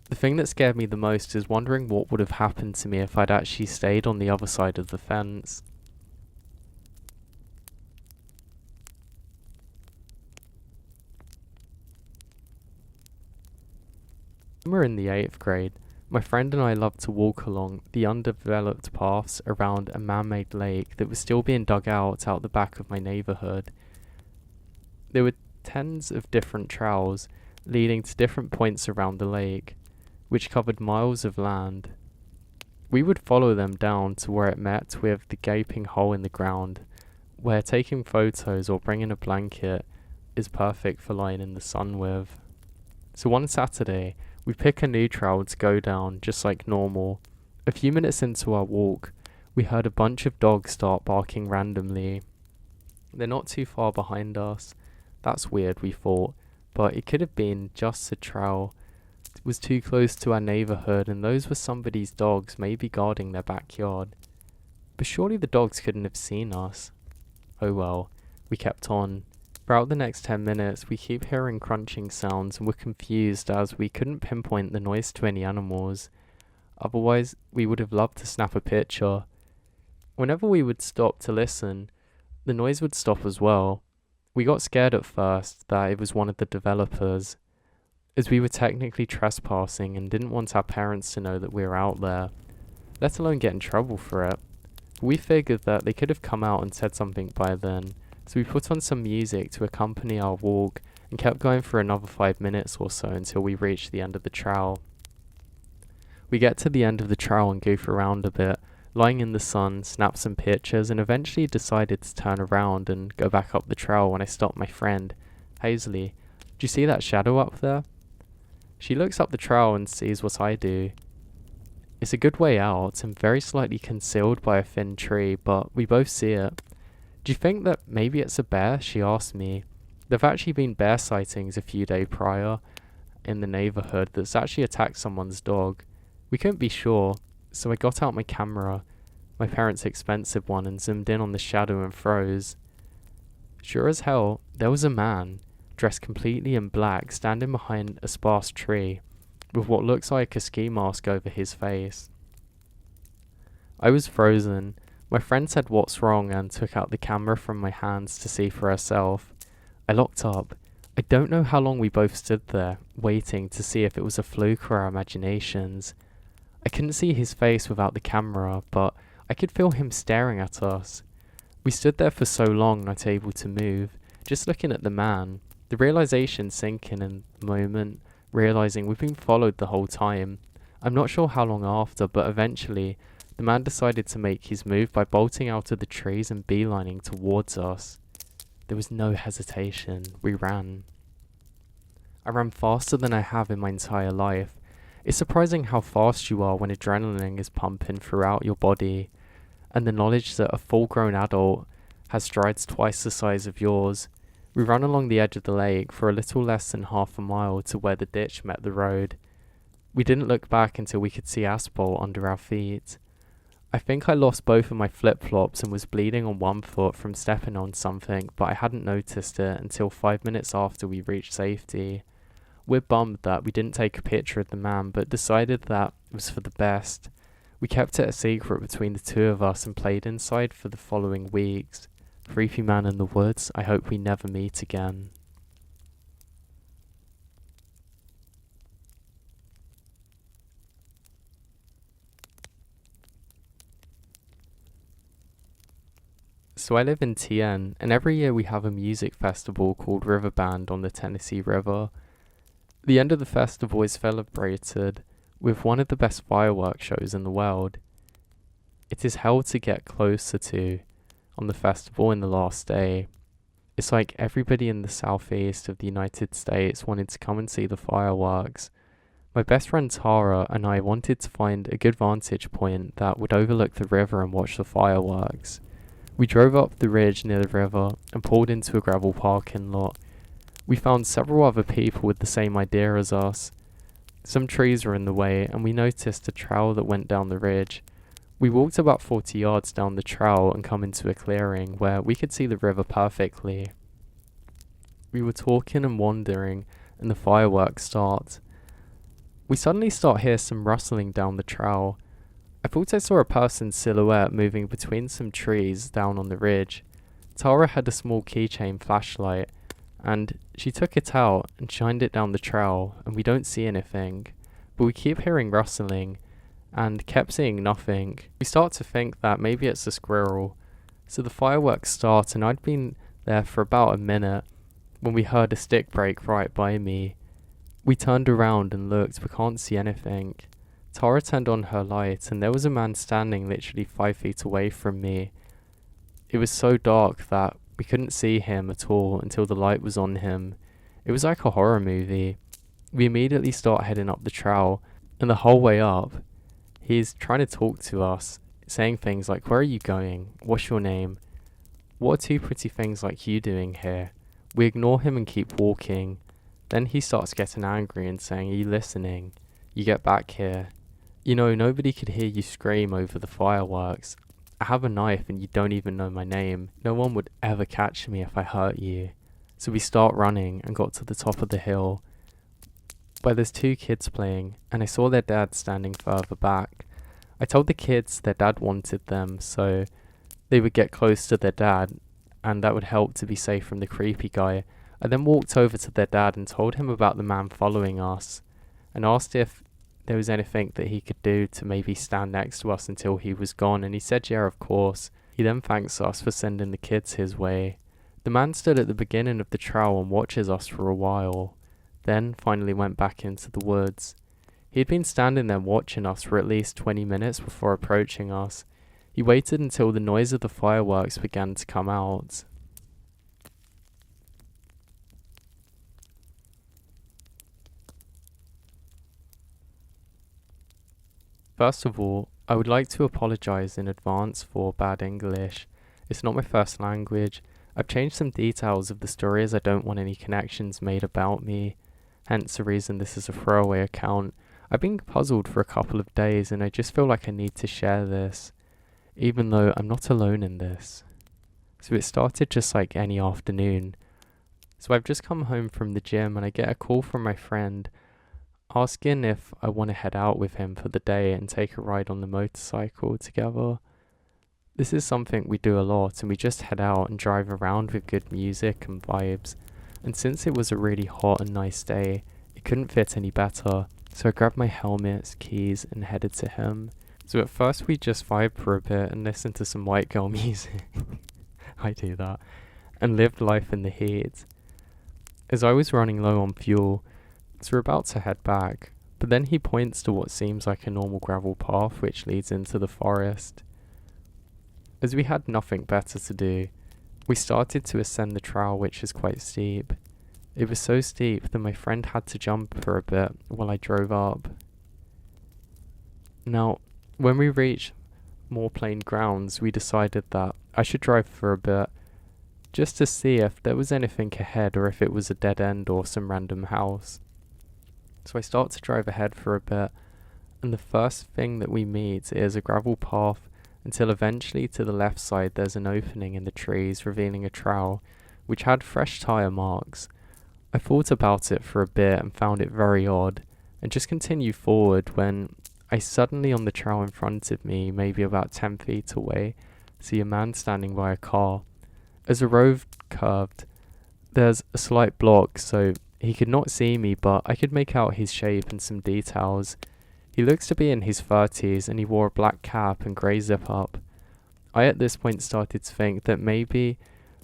Speaker 1: The thing that scared me the most is wondering what would have happened to me if I'd actually stayed on the other side of the fence. When we were in the 8th grade, my friend and I loved to walk along the undeveloped paths around a man-made lake that was still being dug out the back of my neighbourhood. There were tens of different trails leading to different points around the lake, which covered miles of land. We would follow them down to where it met with the gaping hole in the ground, where taking photos or bringing a blanket is perfect for lying in the sun with. So one Saturday, we pick a new trail to go down just like normal. A few minutes into our walk, we heard a bunch of dogs start barking randomly. They're not too far behind us. That's weird, we thought, but it could have been just the trail was too close to our neighbourhood and those were somebody's dogs, maybe guarding their backyard. But surely the dogs couldn't have seen us. Oh well, we kept on. Throughout the next 10 minutes, we keep hearing crunching sounds and we're confused as we couldn't pinpoint the noise to any animals. Otherwise, we would have loved to snap a picture. Whenever we would stop to listen, the noise would stop as well. We got scared at first that it was one of the developers, as we were technically trespassing and didn't want our parents to know that we were out there, let alone get in trouble for it. We figured that they could have come out and said something by then, so we put on some music to accompany our walk and kept going for another 5 minutes or so until we reached the end of the trail. We get to the end of the trail and goof around a bit, lying in the sun, snap some pictures, and eventually decided to turn around and go back up the trail when I stopped my friend, Hazley. Do you see that shadow up there? She looks up the trail and sees what I do. It's a good way out and very slightly concealed by a thin tree, but we both see it. Do you think that maybe it's a bear? She asked me. There've actually been bear sightings a few days prior in the neighbourhood that's actually attacked someone's dog. We couldn't be sure, so I got out my camera, my parents' expensive one, and zoomed in on the shadow and froze. Sure as hell, there was a man, dressed completely in black, standing behind a sparse tree, with what looks like a ski mask over his face. I was frozen. My friend said what's wrong and took out the camera from my hands to see for herself. I locked up. I don't know how long we both stood there, waiting to see if it was a fluke or our imaginations. I couldn't see his face without the camera, but I could feel him staring at us. We stood there for so long not able to move, just looking at the man, the realization sinking in the moment, realizing we've been followed the whole time. I'm not sure how long after, but eventually the man decided to make his move by bolting out of the trees and beelining towards us. There was no hesitation. We ran. I ran faster than I have in my entire life. It's surprising how fast you are when adrenaline is pumping throughout your body, and the knowledge that a full-grown adult has strides twice the size of yours. We ran along the edge of the lake for a little less than half a mile to where the ditch met the road. We didn't look back until we could see asphalt under our feet. I think I lost both of my flip-flops and was bleeding on one foot from stepping on something, but I hadn't noticed it until 5 minutes after we reached safety. We're bummed that we didn't take a picture of the man, but decided that it was for the best. We kept it a secret between the two of us and played inside for the following weeks. Creepy man in the woods, I hope we never meet again. So I live in TN, and every year we have a music festival called River Band on the Tennessee River. The end of the festival is celebrated with one of the best fireworks shows in the world. It is held to get closer to on the festival in the last day. It's like everybody in the southeast of the United States wanted to come and see the fireworks. My best friend Tara and I wanted to find a good vantage point that would overlook the river and watch the fireworks. We drove up the ridge near the river and pulled into a gravel parking lot. We found several other people with the same idea as us. Some trees were in the way and we noticed a trail that went down the ridge. We walked about 40 yards down the trail and come into a clearing where we could see the river perfectly. We were talking and wandering and the fireworks start. We suddenly start hear some rustling down the trail. I thought I saw a person's silhouette moving between some trees down on the ridge. Tara had a small keychain flashlight and she took it out and shined it down the trail and we don't see anything, but we keep hearing rustling and kept seeing nothing. We start to think that maybe it's a squirrel. So the fireworks start and I'd been there for about a minute when we heard a stick break right by me. We turned around and looked but can't see anything. Tara turned on her light and there was a man standing literally 5 feet away from me. It was so dark that we couldn't see him at all until the light was on him. It was like a horror movie. We immediately start heading up the trail and the whole way up, he's trying to talk to us, saying things like, "Where are you going? What's your name? What are two pretty things like you doing here?" We ignore him and keep walking. Then he starts getting angry and saying, "Are you listening? You get back here. You know, nobody could hear you scream over the fireworks. I have a knife and you don't even know my name. No one would ever catch me if I hurt you." So we start running and got to the top of the hill where there's 2 kids playing and I saw their dad standing further back. I told the kids their dad wanted them so they would get close to their dad and that would help to be safe from the creepy guy. I then walked over to their dad and told him about the man following us and asked if there was anything that he could do to maybe stand next to us until he was gone, and he said yeah, of course. He then thanks us for sending the kids his way. The man stood at the beginning of the trail and watches us for a while, then finally went back into the woods. He had been standing there watching us for at least 20 minutes before approaching us. He waited until the noise of the fireworks began to come out. First of all, I would like to apologize in advance for bad English. It's not my first language. I've changed some details of the story as I don't want any connections made about me, hence the reason this is a throwaway account. I've been puzzled for a couple of days and I just feel like I need to share this, even though I'm not alone in this. So it started just like any afternoon. So I've just come home from the gym and I get a call from my friend asking if I want to head out with him for the day and take a ride on the motorcycle together. This is something we do a lot and we just head out and drive around with good music and vibes. And since it was a really hot and nice day, it couldn't fit any better. So I grabbed my helmet, keys and headed to him. So at first we just vibed for a bit and listened to some white girl music. I do that. And lived life in the heat. As I was running low on fuel, so we're about to head back, but then he points to what seems like a normal gravel path which leads into the forest. As we had nothing better to do, we started to ascend the trail, which is quite steep. It was so steep that my friend had to jump for a bit while I drove up. Now, when we reached more plain grounds, we decided that I should drive for a bit, just to see if there was anything ahead or if it was a dead end or some random house. So I start to drive ahead for a bit, and the first thing that we meet is a gravel path until eventually to the left side there's an opening in the trees revealing a trail which had fresh tyre marks. I thought about it for a bit and found it very odd and just continued forward when I suddenly, on the trail in front of me, maybe about 10 feet away, see a man standing by a car. As the road curved, there's a slight block, so he could not see me, but I could make out his shape and some details. He looks to be in his 30s, and he wore a black cap and grey zip-up. I at this point started to think that maybe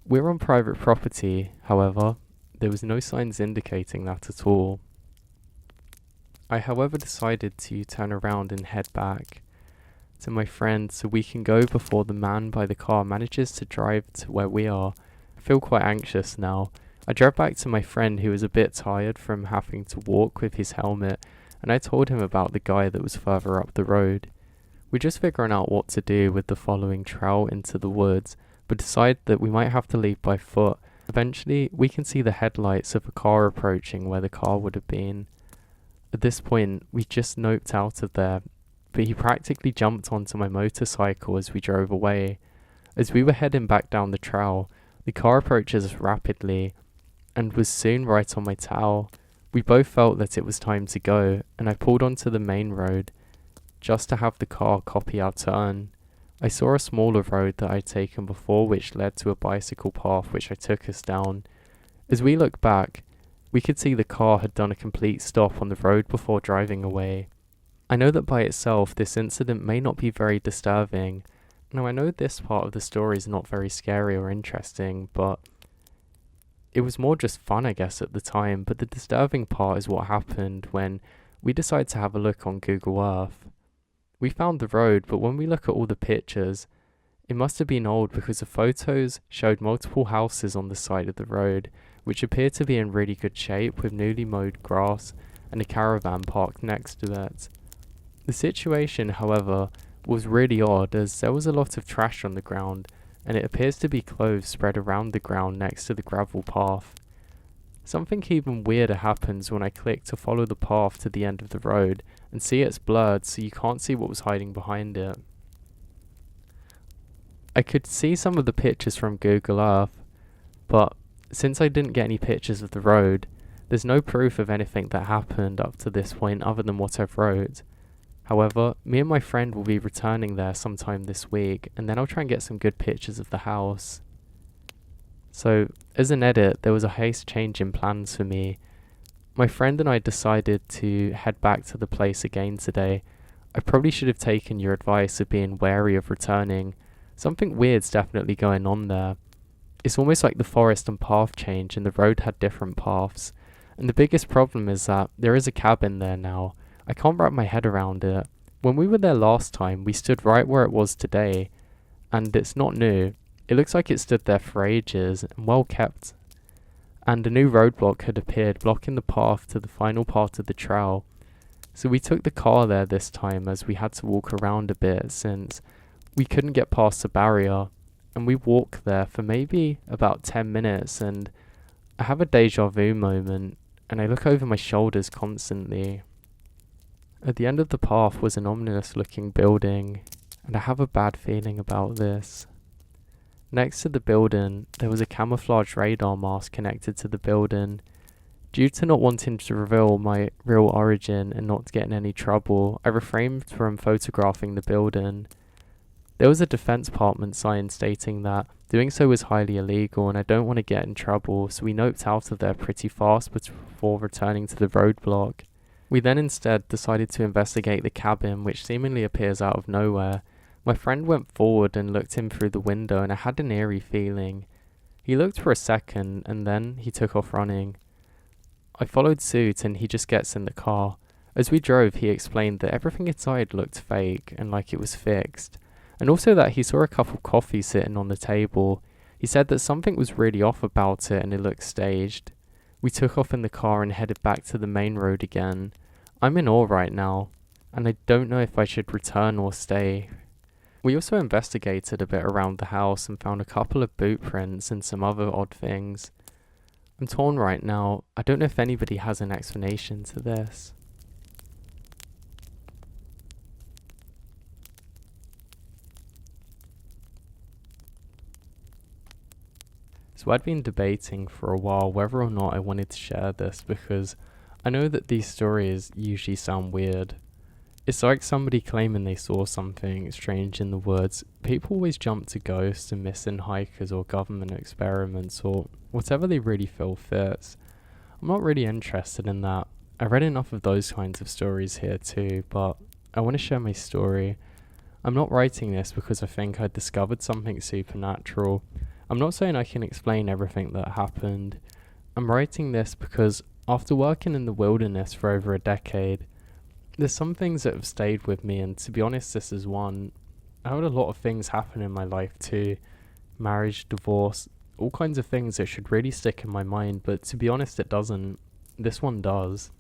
Speaker 1: we're on private property. However, there was no signs indicating that at all. I however decided to turn around and head back to my friend so we can go before the man by the car manages to drive to where we are. I feel quite anxious now. I drove back to my friend who was a bit tired from having to walk with his helmet, and I told him about the guy that was further up the road. We're just figuring out what to do with the following trail into the woods, but decide that we might have to leave by foot. Eventually, we can see the headlights of a car approaching where the car would have been. At this point, we just noped out of there, but he practically jumped onto my motorcycle as we drove away. As we were heading back down the trail, the car approaches us rapidly and was soon right on my tail. We both felt that it was time to go, and I pulled onto the main road just to have the car copy our turn. I saw a smaller road that I'd taken before which led to a bicycle path which I took us down. As we looked back, we could see the car had done a complete stop on the road before driving away. I know that by itself this incident may not be very disturbing. Now I know this part of the story is not very scary or interesting, but it was more just fun I guess at the time, but the disturbing part is what happened when we decided to have a look on Google Earth. We found the road, but when we look at all the pictures, it must have been old because the photos showed multiple houses on the side of the road, which appeared to be in really good shape with newly mowed grass and a caravan parked next to it. The situation, however, was really odd as there was a lot of trash on the ground, and it appears to be clothes spread around the ground next to the gravel path. Something even weirder happens when I click to follow the path to the end of the road and see it's blurred so you can't see what was hiding behind it. I could see some of the pictures from Google Earth, but since I didn't get any pictures of the road, there's no proof of anything that happened up to this point other than what I've wrote. However, me and my friend will be returning there sometime this week, and then I'll try and get some good pictures of the house. So, as an edit, there was a haste change in plans for me. My friend and I decided to head back to the place again today. I probably should have taken your advice of being wary of returning. Something weird's definitely going on there. It's almost like the forest and path change and the road had different paths. And the biggest problem is that there is a cabin there now. I can't wrap my head around it. When we were there last time, we stood right where it was today, and it's not new. It looks like it stood there for ages and well kept. And a new roadblock had appeared blocking the path to the final part of the trail. So we took the car there this time as we had to walk around a bit since we couldn't get past the barrier. And we walked there for maybe about 10 minutes and I have a deja vu moment and I look over my shoulders constantly. At the end of the path was an ominous looking building, and I have a bad feeling about this. Next to the building, there was a camouflage radar mask connected to the building. Due to not wanting to reveal my real origin and not get in any trouble, I refrained from photographing the building. There was a Defense Department sign stating that doing so was highly illegal and I don't want to get in trouble, so we noped out of there pretty fast before returning to the roadblock. We then instead decided to investigate the cabin, which seemingly appears out of nowhere. My friend went forward and looked in through the window and I had an eerie feeling. He looked for a second and then he took off running. I followed suit and he just gets in the car. As we drove, he explained that everything inside looked fake and like it was fixed, and also that he saw a cup of coffee sitting on the table. He said that something was really off about it and it looked staged. We took off in the car and headed back to the main road again. I'm in awe right now, and I don't know if I should return or stay. We also investigated a bit around the house and found a couple of boot prints and some other odd things. I'm torn right now. I don't know if anybody has an explanation to this. So I'd been debating for a while whether or not I wanted to share this because I know that these stories usually sound weird. It's like somebody claiming they saw something strange in the woods. People always jump to ghosts and missing hikers or government experiments or whatever they really feel fits. I'm not really interested in that. I read enough of those kinds of stories here too, but I want to share my story. I'm not writing this because I think I discovered something supernatural. I'm not saying I can explain everything that happened. I'm writing this because after working in the wilderness for over a decade, there's some things that have stayed with me, and to be honest, this is one. I had a lot of things happen in my life too. Marriage, divorce, all kinds of things that should really stick in my mind, but to be honest, it doesn't. This one does.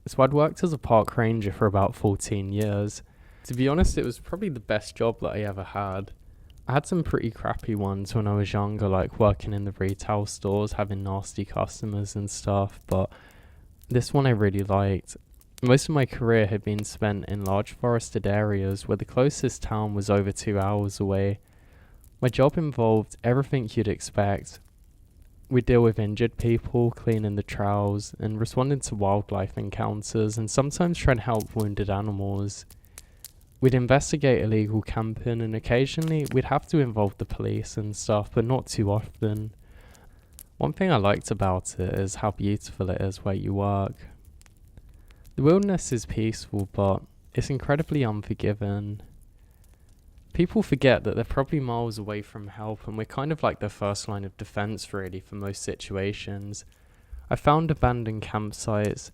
Speaker 1: So I'd worked as a park ranger for about 14 years. To be honest, it was probably the best job that I ever had. I had some pretty crappy ones when I was younger, like working in the retail stores, having nasty customers and stuff, but this one I really liked. Most of my career had been spent in large forested areas where the closest town was over 2 hours away. My job involved everything you'd expect. We'd deal with injured people, cleaning the trails, and responding to wildlife encounters, and sometimes trying to help wounded animals. We'd investigate illegal camping, and occasionally we'd have to involve the police and stuff, but not too often. One thing I liked about it is how beautiful it is where you work. The wilderness is peaceful, but it's incredibly unforgiving. People forget that they're probably miles away from help, and we're kind of like the first line of defense really for most situations. I found abandoned campsites,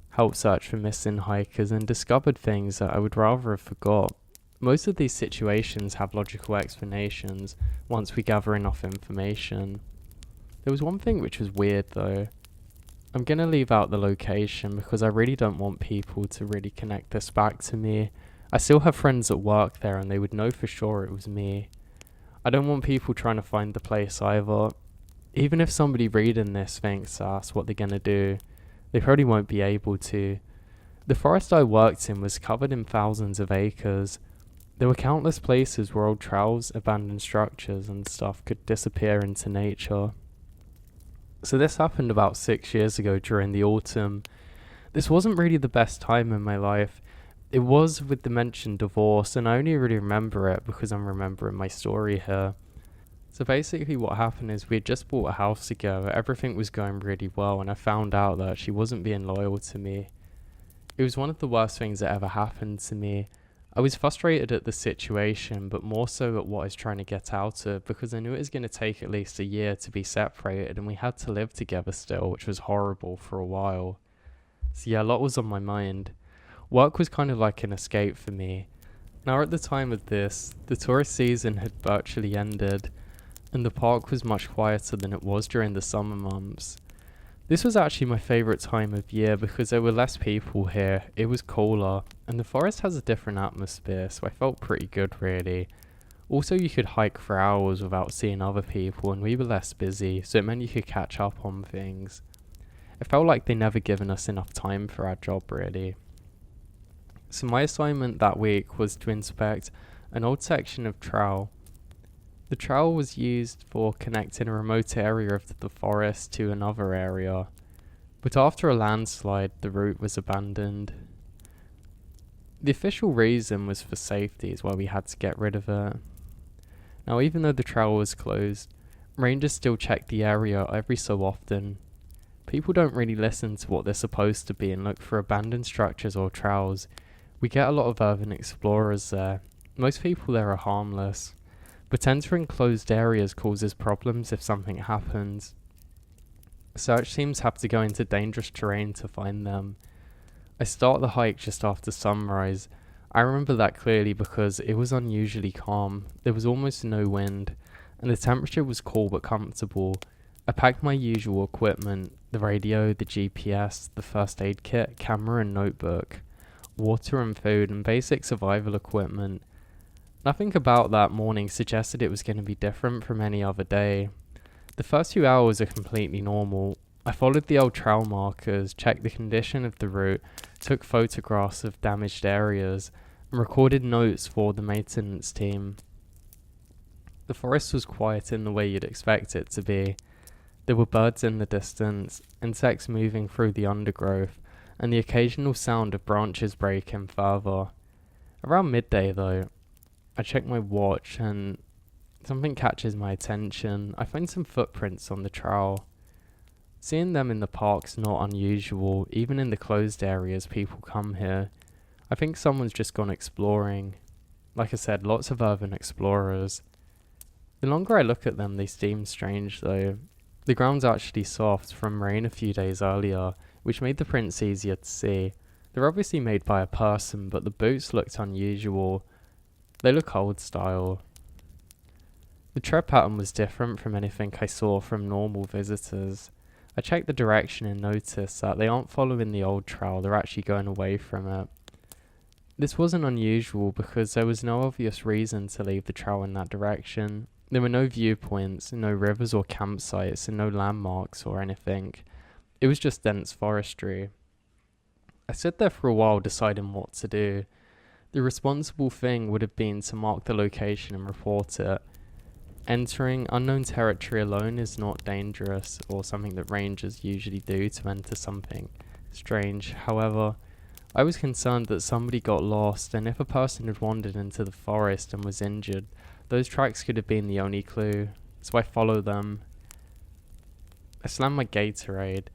Speaker 1: helped search for missing hikers, and discovered things that I would rather have forgot. Most of these situations have logical explanations once we gather enough information. There was one thing which was weird though. I'm gonna leave out the location because I really don't want people to really connect this back to me. I still have friends that work there and they would know for sure it was me. I don't want people trying to find the place either. Even if somebody reading this thinks that's what they're gonna do, they probably won't be able to. The forest I worked in was covered in thousands of acres. There were countless places where old trails, abandoned structures and stuff could disappear into nature. So this happened about 6 years ago during the autumn. This wasn't really the best time in my life. It was with the mentioned divorce, and I only really remember it because I'm remembering my story here. So basically what happened is we had just bought a house together, everything was going really well, and I found out that she wasn't being loyal to me. It was one of the worst things that ever happened to me. I was frustrated at the situation, but more so at what I was trying to get out of, because I knew it was going to take at least a year to be separated, and we had to live together still, which was horrible for a while. So yeah, a lot was on my mind. Work was kind of like an escape for me. Now at the time of this, the tourist season had virtually ended, and the park was much quieter than it was during the summer months. This was actually my favourite time of year because there were less people here, it was cooler, and the forest has a different atmosphere, so I felt pretty good really. Also you could hike for hours without seeing other people, and we were less busy, so it meant you could catch up on things. It felt like they never given us enough time for our job really. So my assignment that week was to inspect an old section of trail. The trail was used for connecting a remote area of the forest to another area, but after a landslide the route was abandoned. The official reason was for safety, is why we had to get rid of it. Now even though the trail was closed, rangers still check the area every so often. People don't really listen to what they're supposed to be and look for abandoned structures or trails. We get a lot of urban explorers there. Most people there are harmless, but entering closed areas causes problems if something happens. Search teams have to go into dangerous terrain to find them. I start the hike just after sunrise. I remember that clearly because it was unusually calm. There was almost no wind, and the temperature was cool but comfortable. I packed my usual equipment, the radio, the GPS, the first aid kit, camera and notebook, water and food, and basic survival equipment. Nothing about that morning suggested it was going to be different from any other day. The first few hours are completely normal. I followed the old trail markers, checked the condition of the route, took photographs of damaged areas, and recorded notes for the maintenance team. The forest was quiet in the way you'd expect it to be. There were birds in the distance, insects moving through the undergrowth, and the occasional sound of branches breaking further. Around midday, though, I check my watch and something catches my attention. I find some footprints on the trail. Seeing them in the park's not unusual, even in the closed areas people come here. I think someone's just gone exploring. Like I said, lots of urban explorers. The longer I look at them, they seem strange though. The ground's actually soft from rain a few days earlier, which made the prints easier to see. They're obviously made by a person, but the boots looked unusual. They look old style. The tread pattern was different from anything I saw from normal visitors. I checked the direction and noticed that they aren't following the old trail, they're actually going away from it. This wasn't unusual because there was no obvious reason to leave the trail in that direction. There were no viewpoints, no rivers or campsites, and no landmarks or anything. It was just dense forestry. I stood there for a while deciding what to do. The responsible thing would have been to mark the location and report it. Entering unknown territory alone is not dangerous or something that rangers usually do to enter something strange. However, I was concerned that somebody got lost, and if a person had wandered into the forest and was injured, those tracks could have been the only clue. So I followed them. I slammed my Gatorade,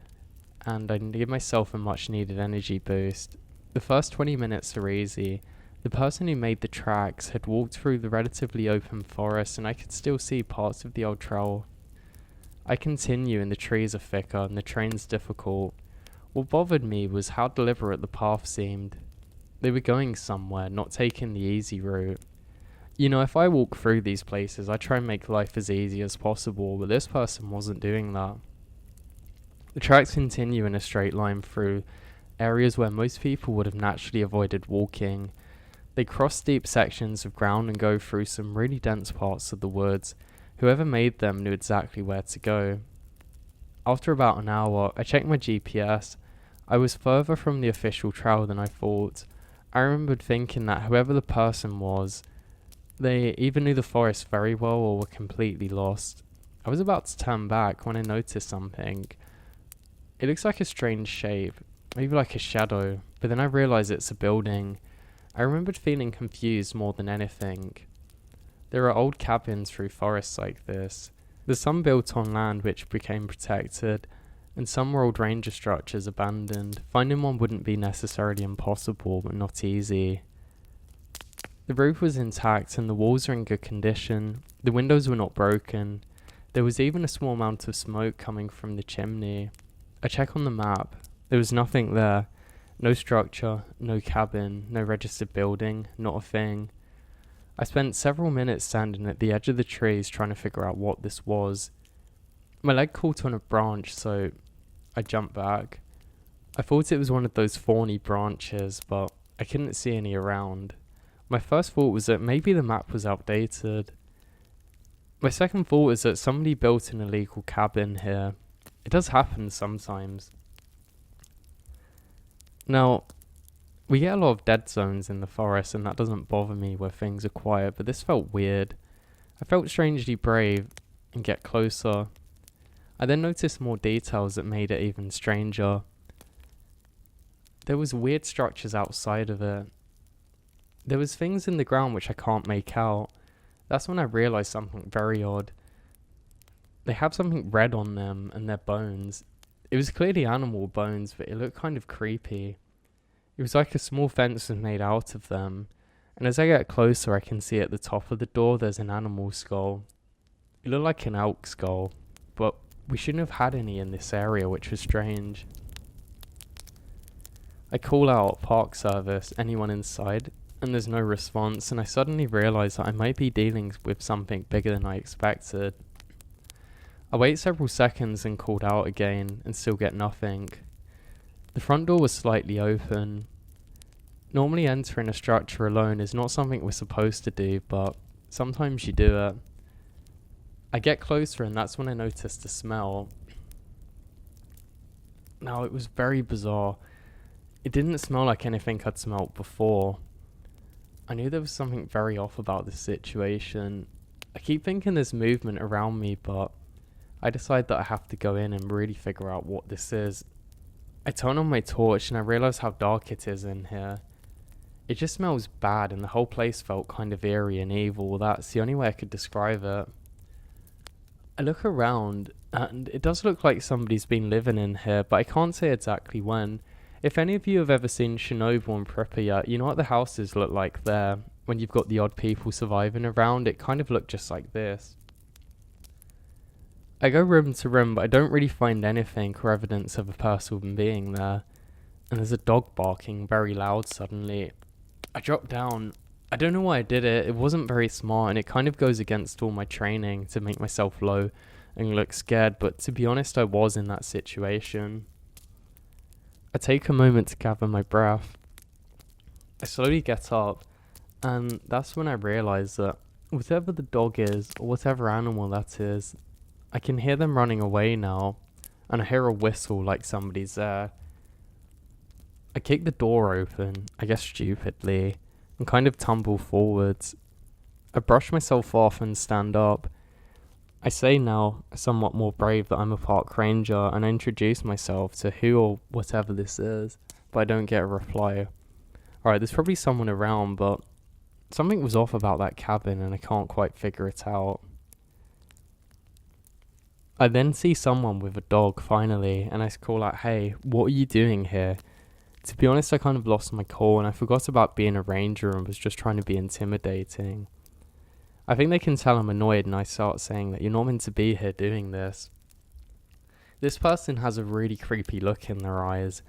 Speaker 1: and I gave myself a much needed energy boost. The first 20 minutes are easy. The person who made the tracks had walked through the relatively open forest, and I could still see parts of the old trail. I continue, and the trees are thicker, and the train's difficult. What bothered me was how deliberate the path seemed. They were going somewhere, not taking the easy route. You know, if I walk through these places, I try and make life as easy as possible, but this person wasn't doing that. The tracks continue in a straight line through areas where most people would have naturally avoided walking. They cross steep sections of ground and go through some really dense parts of the woods. Whoever made them knew exactly where to go. After about an hour, I checked my GPS. I was further from the official trail than I thought. I remembered thinking that whoever the person was, they either knew the forest very well or were completely lost. I was about to turn back when I noticed something. It looks like a strange shape, maybe like a shadow, but then I realised it's a building. I remembered feeling confused more than anything. There are old cabins through forests like this. There's some built on land which became protected, and some were old ranger structures abandoned. Finding one wouldn't be necessarily impossible, but not easy. The roof was intact and the walls are in good condition. The windows were not broken. There was even a small amount of smoke coming from the chimney. I check on the map. There was nothing there. No structure, no cabin, no registered building, not a thing. I spent several minutes standing at the edge of the trees trying to figure out what this was. My leg caught on a branch, so I jumped back. I thought it was one of those thorny branches, but I couldn't see any around. My first thought was that maybe the map was outdated. My second thought was that somebody built an illegal cabin here. It does happen sometimes. Now, we get a lot of dead zones in the forest, and that doesn't bother me where things are quiet, but this felt weird. I felt strangely brave and get closer. I then noticed more details that made it even stranger. There was weird structures outside of it. There was things in the ground which I can't make out. That's when I realised something very odd. They have something red on them and their bones. It was clearly animal bones, but it looked kind of creepy. It was like a small fence was made out of them, and as I get closer I can see at the top of the door there's an animal skull. It looked like an elk skull, but we shouldn't have had any in this area, which was strange. I call out park service, anyone inside, and there's no response, and I suddenly realise that I might be dealing with something bigger than I expected. I wait several seconds and called out again and still get nothing. The front door was slightly open. Normally entering a structure alone is not something we're supposed to do, but sometimes you do it. I get closer and that's when I noticed the smell. Now it was very bizarre. It didn't smell like anything I'd smelt before. I knew there was something very off about this situation. I keep thinking there's movement around me, but I decide that I have to go in and really figure out what this is. I turn on my torch and I realise how dark it is in here. It just smells bad and the whole place felt kind of eerie and evil. That's the only way I could describe it. I look around and it does look like somebody's been living in here, but I can't say exactly when. If any of you have ever seen Chernobyl and Pripyat, you know what the houses look like there. When you've got the odd people surviving around, it kind of looked just like this. I go room to room, but I don't really find anything or evidence of a person being there. And there's a dog barking very loud suddenly. I drop down. I don't know why I did it. It wasn't very smart, and it kind of goes against all my training to make myself low and look scared, but to be honest, I was in that situation. I take a moment to gather my breath. I slowly get up, and that's when I realise that whatever the dog is, or whatever animal that is, I can hear them running away now, and I hear a whistle like somebody's there. I kick the door open, I guess stupidly, and kind of tumble forwards. I brush myself off and stand up. I say now, somewhat more brave, that I'm a park ranger, and I introduce myself to who or whatever this is, but I don't get a reply. Alright, there's probably someone around, but something was off about that cabin and I can't quite figure it out. I then see someone with a dog finally, and I call out, "Hey, what are you doing here?" To be honest, I kind of lost my cool and I forgot about being a ranger and was just trying to be intimidating. I think they can tell I'm annoyed, and I start saying that you're not meant to be here doing this. This person has a really creepy look in their eyes.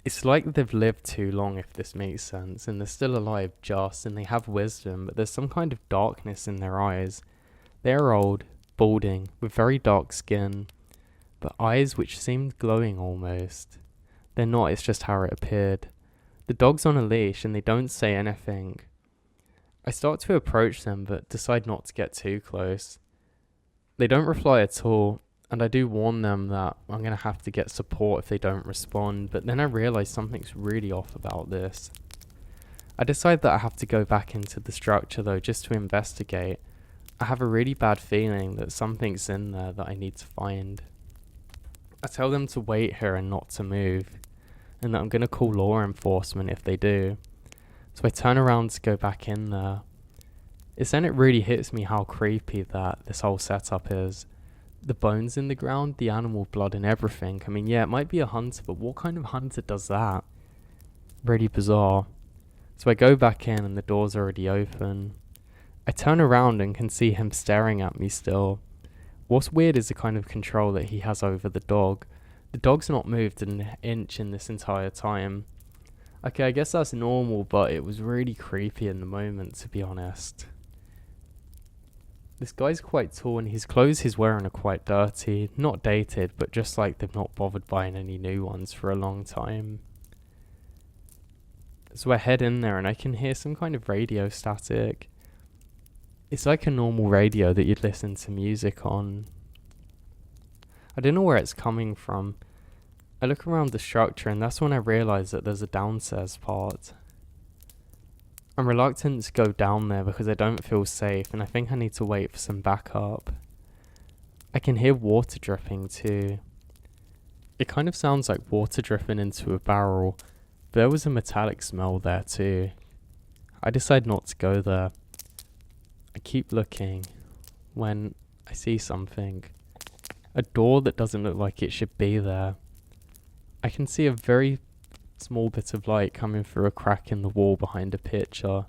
Speaker 1: It's like they've lived too long, if this makes sense, and they're still alive just, and they have wisdom, but there's some kind of darkness in their eyes. They're old, balding, with very dark skin, but eyes which seemed glowing almost. They're not, it's just how it appeared. The dog's on a leash and they don't say anything. I start to approach them but decide not to get too close. They don't reply at all, and I do warn them that I'm going to have to get support if they don't respond, but then I realise something's really off about this. I decide that I have to go back into the structure though, just to investigate. I have a really bad feeling that something's in there that I need to find. I tell them to wait here and not to move, and that I'm going to call law enforcement if they do. So I turn around to go back in there. It's then it really hits me how creepy that this whole setup is. The bones in the ground, the animal blood and everything. I mean, yeah, it might be a hunter, but what kind of hunter does that? Really bizarre. So I go back in and the door's already open. I turn around and can see him staring at me still. What's weird is the kind of control that he has over the dog. The dog's not moved an inch in this entire time. Okay, I guess that's normal, but it was really creepy in the moment, to be honest. This guy's quite tall and his clothes he's wearing are quite dirty. Not dated, but just like they've not bothered buying any new ones for a long time. So I head in there and I can hear some kind of radio static. It's like a normal radio that you'd listen to music on. I don't know where it's coming from. I look around the structure and that's when I realise that there's a downstairs part. I'm reluctant to go down there because I don't feel safe and I think I need to wait for some backup. I can hear water dripping too. It kind of sounds like water dripping into a barrel, but there was a metallic smell there too. I decide not to go there. I keep looking when I see something. A door that doesn't look like it should be there. I can see a very small bit of light coming through a crack in the wall behind a picture.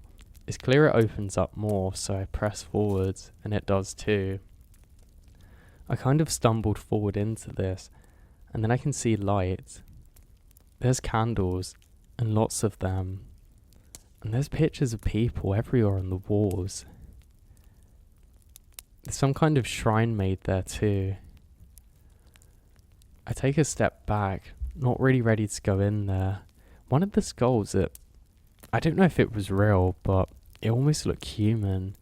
Speaker 1: It's clear it opens up more, so I press forwards, and it does too. I kind of stumbled forward into this, and then I can see light. There's candles, and lots of them. And there's pictures of people everywhere on the walls. There's some kind of shrine made there too. I take a step back, not really ready to go in there. One of the skulls, I don't know if it was real, but it almost looked human.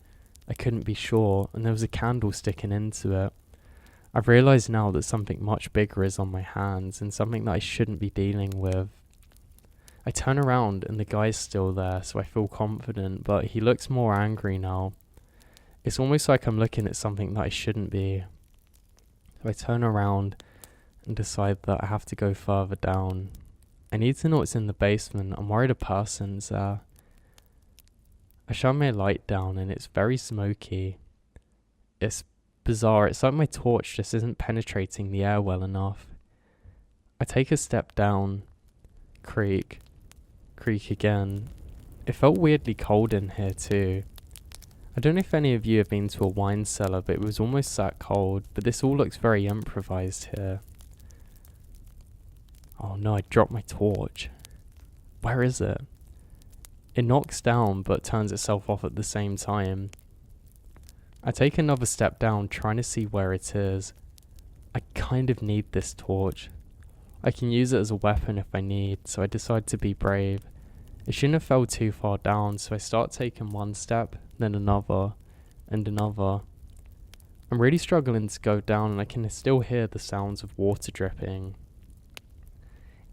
Speaker 1: I couldn't be sure, and there was a candle sticking into it. I've realised now that something much bigger is on my hands, and something that I shouldn't be dealing with. I turn around and the guy's still there, so I feel confident, but he looks more angry now. It's almost like I'm looking at something that I shouldn't be. So I turn around, and decide that I have to go further down. I need to know what's in the basement. I'm worried a person's there. I shine my light down and it's very smoky. It's bizarre. It's like my torch just isn't penetrating the air well enough. I take a step down. Creak. Creak again. It felt weirdly cold in here too. I don't know if any of you have been to a wine cellar, but it was almost that cold. But this all looks very improvised here. Oh no, I dropped my torch. Where is it? It knocks down but turns itself off at the same time. I take another step down, trying to see where it is. I kind of need this torch. I can use it as a weapon if I need, so I decide to be brave. It shouldn't have fell too far down, so I start taking one step, then another, and another. I'm really struggling to go down, and I can still hear the sounds of water dripping.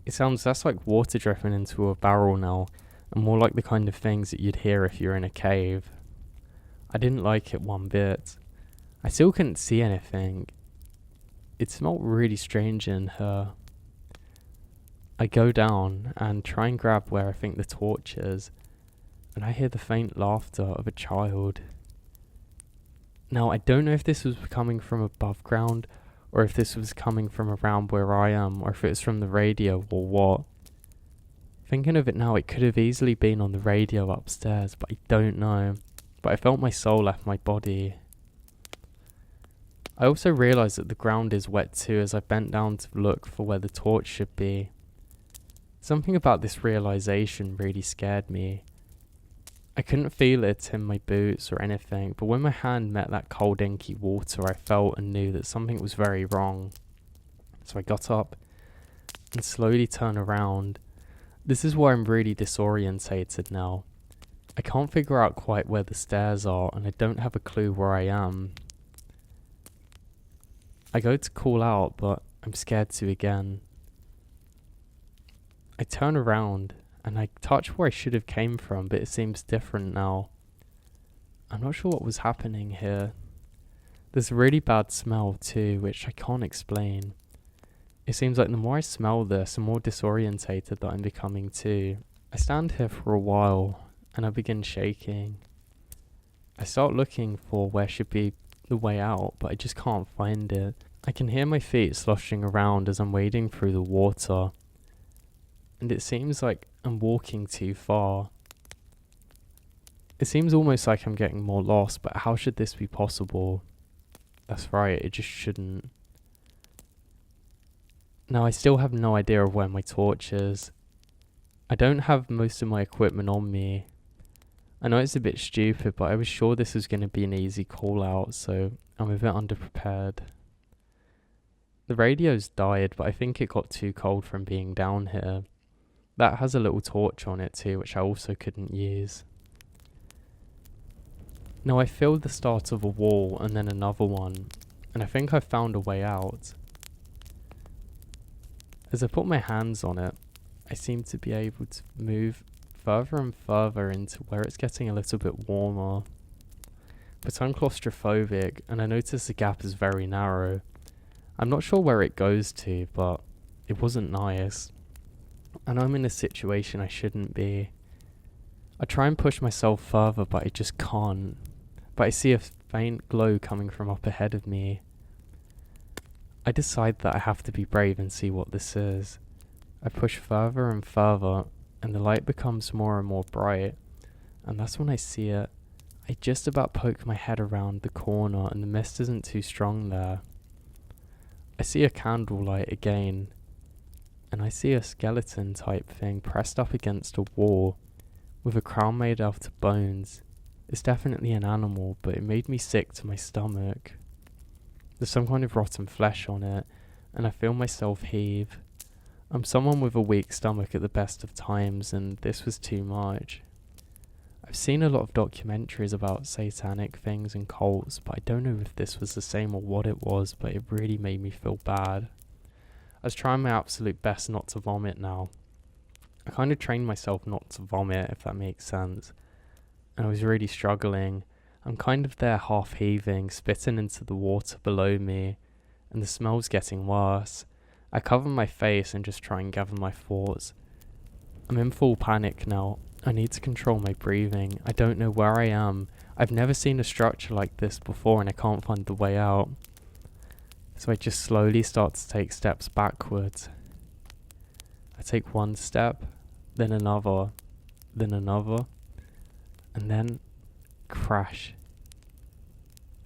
Speaker 1: It sounds less like water dripping into a barrel now, and more like the kind of things that you'd hear if you're in a cave. I didn't like it one bit. I still couldn't see anything. It smelled really strange in here. I go down and try and grab where I think the torch is, and I hear the faint laughter of a child. Now, I don't know if this was coming from above ground, or if this was coming from around where I am, or if it was from the radio or what. Thinking of it now, it could have easily been on the radio upstairs, but I don't know. But I felt my soul left my body. I also realised that the ground is wet too as I bent down to look for where the torch should be. Something about this realisation really scared me. I couldn't feel it in my boots or anything, but when my hand met that cold inky water, I felt and knew that something was very wrong. So I got up and slowly turned around. This is where I'm really disorientated now. I can't figure out quite where the stairs are, and I don't have a clue where I am. I go to call out, but I'm scared to again. I turn around and I touch where I should have came from, but it seems different now. I'm not sure what was happening here. There's a really bad smell too, which I can't explain. It seems like the more I smell this, the more disorientated that I'm becoming too. I stand here for a while and I begin shaking. I start looking for where should be the way out, but I just can't find it. I can hear my feet sloshing around as I'm wading through the water. And it seems like I'm walking too far. It seems almost like I'm getting more lost, but how should this be possible? That's right, it just shouldn't. Now I still have no idea of where my torch is. I don't have most of my equipment on me. I know it's a bit stupid, but I was sure this was going to be an easy call out, so I'm a bit underprepared. The radio's died, but I think it got too cold from being down here. That has a little torch on it too, which I also couldn't use. Now I feel the start of a wall and then another one, and I think I've found a way out. As I put my hands on it, I seem to be able to move further and further into where it's getting a little bit warmer. But I'm claustrophobic, and I notice the gap is very narrow. I'm not sure where it goes to, but it wasn't nice. And I'm in a situation I shouldn't be. I try and push myself further, but I just can't. But I see a faint glow coming from up ahead of me. I decide that I have to be brave and see what this is. I push further and further, and the light becomes more and more bright. And that's when I see it. I just about poke my head around the corner, and the mist isn't too strong there. I see a candlelight again, and I see a skeleton type thing pressed up against a wall with a crown made out of bones. It's definitely an animal, but it made me sick to my stomach. There's some kind of rotten flesh on it, and I feel myself heave. I'm someone with a weak stomach at the best of times, and this was too much. I've seen a lot of documentaries about satanic things and cults, but I don't know if this was the same or what it was, but it really made me feel bad. I was trying my absolute best not to vomit now. I kind of trained myself not to vomit, if that makes sense. And I was really struggling. I'm kind of there half heaving, spitting into the water below me, and the smell's getting worse. I cover my face and just try and gather my thoughts. I'm in full panic now. I need to control my breathing. I don't know where I am. I've never seen a structure like this before and I can't find the way out. So I just slowly start to take steps backwards. I take one step, then another, and then crash.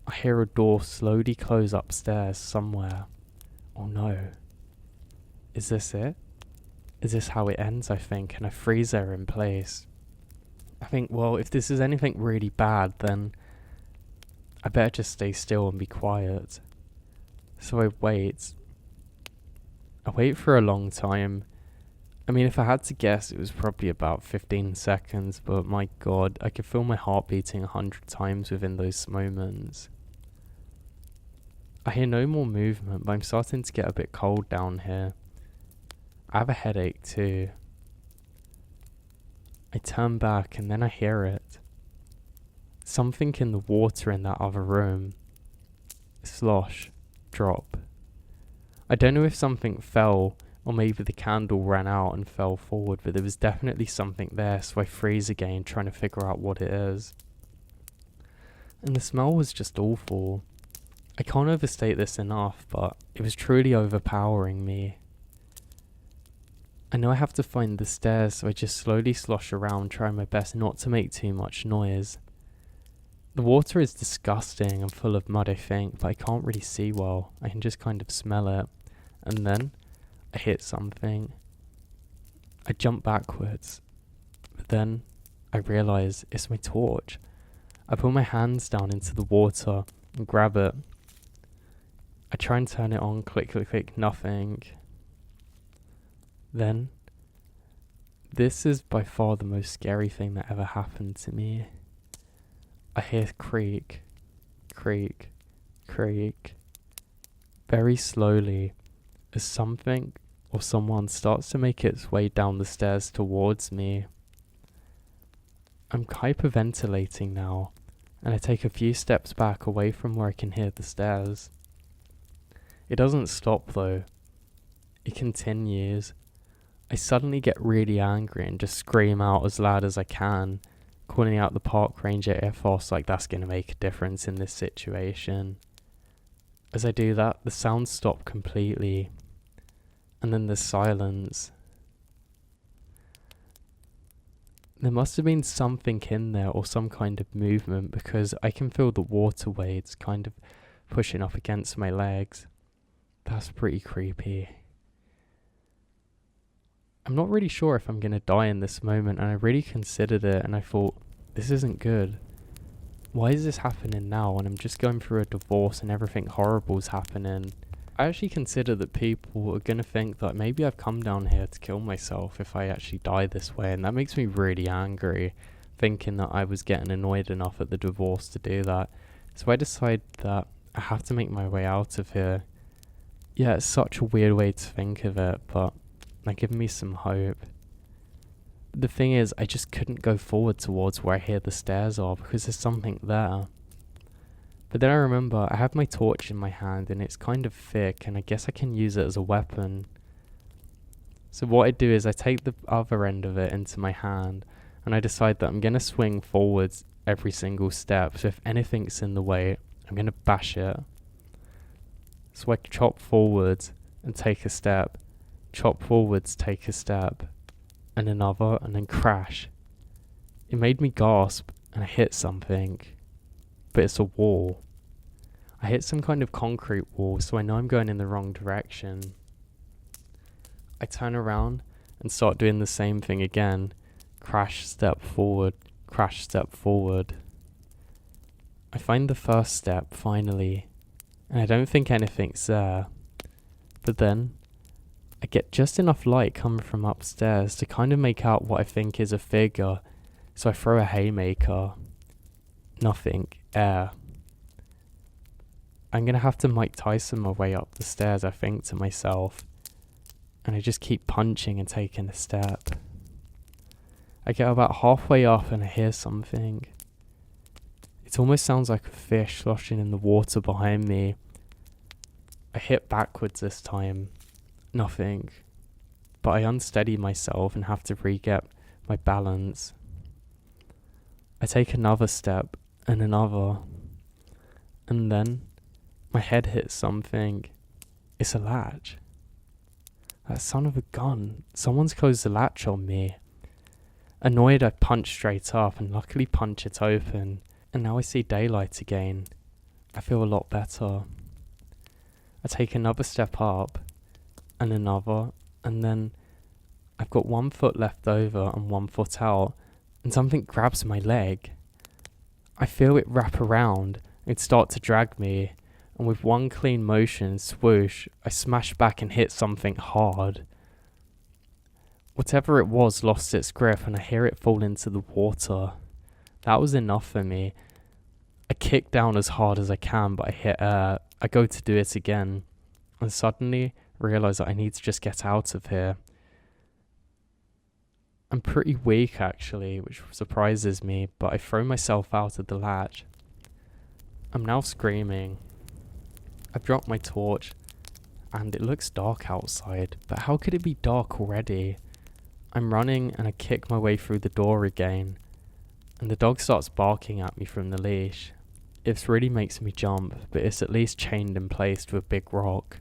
Speaker 1: I hear a door slowly close upstairs somewhere. Oh no. Is this it? Is this how it ends, I think, and I freeze there in place. I think, well, if this is anything really bad, then I better just stay still and be quiet. So I wait. I wait for a long time. I mean, if I had to guess, it was probably about 15 seconds, but my god, I could feel my heart beating 100 times within those moments. I hear no more movement, but I'm starting to get a bit cold down here. I have a headache too. I turn back and then I hear it. Something in the water in that other room. Slosh. Drop. I don't know if something fell or maybe the candle ran out and fell forward, but there was definitely something there, so I freeze again trying to figure out what it is. And the smell was just awful. I can't overstate this enough, but it was truly overpowering me. I know I have to find the stairs, so I just slowly slosh around, trying my best not to make too much noise. The water is disgusting and full of mud, I think, but I can't really see well. I can just kind of smell it. And then I hit something. I jump backwards, but then I realise it's my torch. I put my hands down into the water and grab it. I try and turn it on, click, click, click, nothing. Then, this is by far the most scary thing that ever happened to me. I hear creak, creak, creak, very slowly as something or someone starts to make its way down the stairs towards me. I'm hyperventilating now, and I take a few steps back away from where I can hear the stairs. It doesn't stop though. It continues. I suddenly get really angry and just scream out as loud as I can, calling out the park ranger Air Force like that's going to make a difference in this situation. As I do that, the sounds stop completely, and then there's silence. There must have been something in there or some kind of movement, because I can feel the water waves kind of pushing up against my legs. That's pretty creepy. I'm not really sure if I'm going to die in this moment, and I really considered it, and I thought, this isn't good. Why is this happening now, and I'm just going through a divorce and everything horrible's happening? I actually consider that people are going to think that maybe I've come down here to kill myself if I actually die this way, and that makes me really angry, thinking that I was getting annoyed enough at the divorce to do that. So I decide that I have to make my way out of here. Yeah, it's such a weird way to think of it, but like giving me some hope. The thing is, I just couldn't go forward towards where I hear the stairs are because there's something there. But then I remember I have my torch in my hand and it's kind of thick, and I guess I can use it as a weapon. So what I do is I take the other end of it into my hand and I decide that I'm going to swing forwards every single step. So if anything's in the way, I'm going to bash it. So I chop forwards and take a step, chop forwards, take a step, and another, and then crash. It made me gasp, and I hit something, but it's a wall. I hit some kind of concrete wall, so I know I'm going in the wrong direction. I turn around and start doing the same thing again. Crash, step forward, crash, step forward. I find the first step, finally, and I don't think anything's there. But then, I get just enough light coming from upstairs to kind of make out what I think is a figure, so I throw a haymaker. Nothing. Air. I'm gonna have to Mike Tyson my way up the stairs, I think to myself, and I just keep punching and taking a step. I get about halfway up and I hear something. It almost sounds like a fish sloshing in the water behind me. I hit backwards this time. Nothing. But I unsteady myself and have to re-get my balance. I take another step and another. And then my head hits something. It's a latch. That son of a gun. Someone's closed the latch on me. Annoyed, I punch straight up and luckily punch it open. And now I see daylight again. I feel a lot better. I take another step up and another, and then I've got 1 foot left over and 1 foot out, and something grabs my leg. I feel it wrap around and start to drag me, and with one clean motion, swoosh, I smash back and hit something hard. Whatever it was lost its grip and I hear it fall into the water. That was enough for me. I kick down as hard as I can, but I hit air. I go to do it again, and suddenly realise that I need to just get out of here. I'm pretty weak actually, which surprises me, but I throw myself out of the latch. I'm now screaming. I've dropped my torch, and it looks dark outside, but how could it be dark already? I'm running and I kick my way through the door again, and the dog starts barking at me from the leash. It really makes me jump, but it's at least chained in place to a big rock.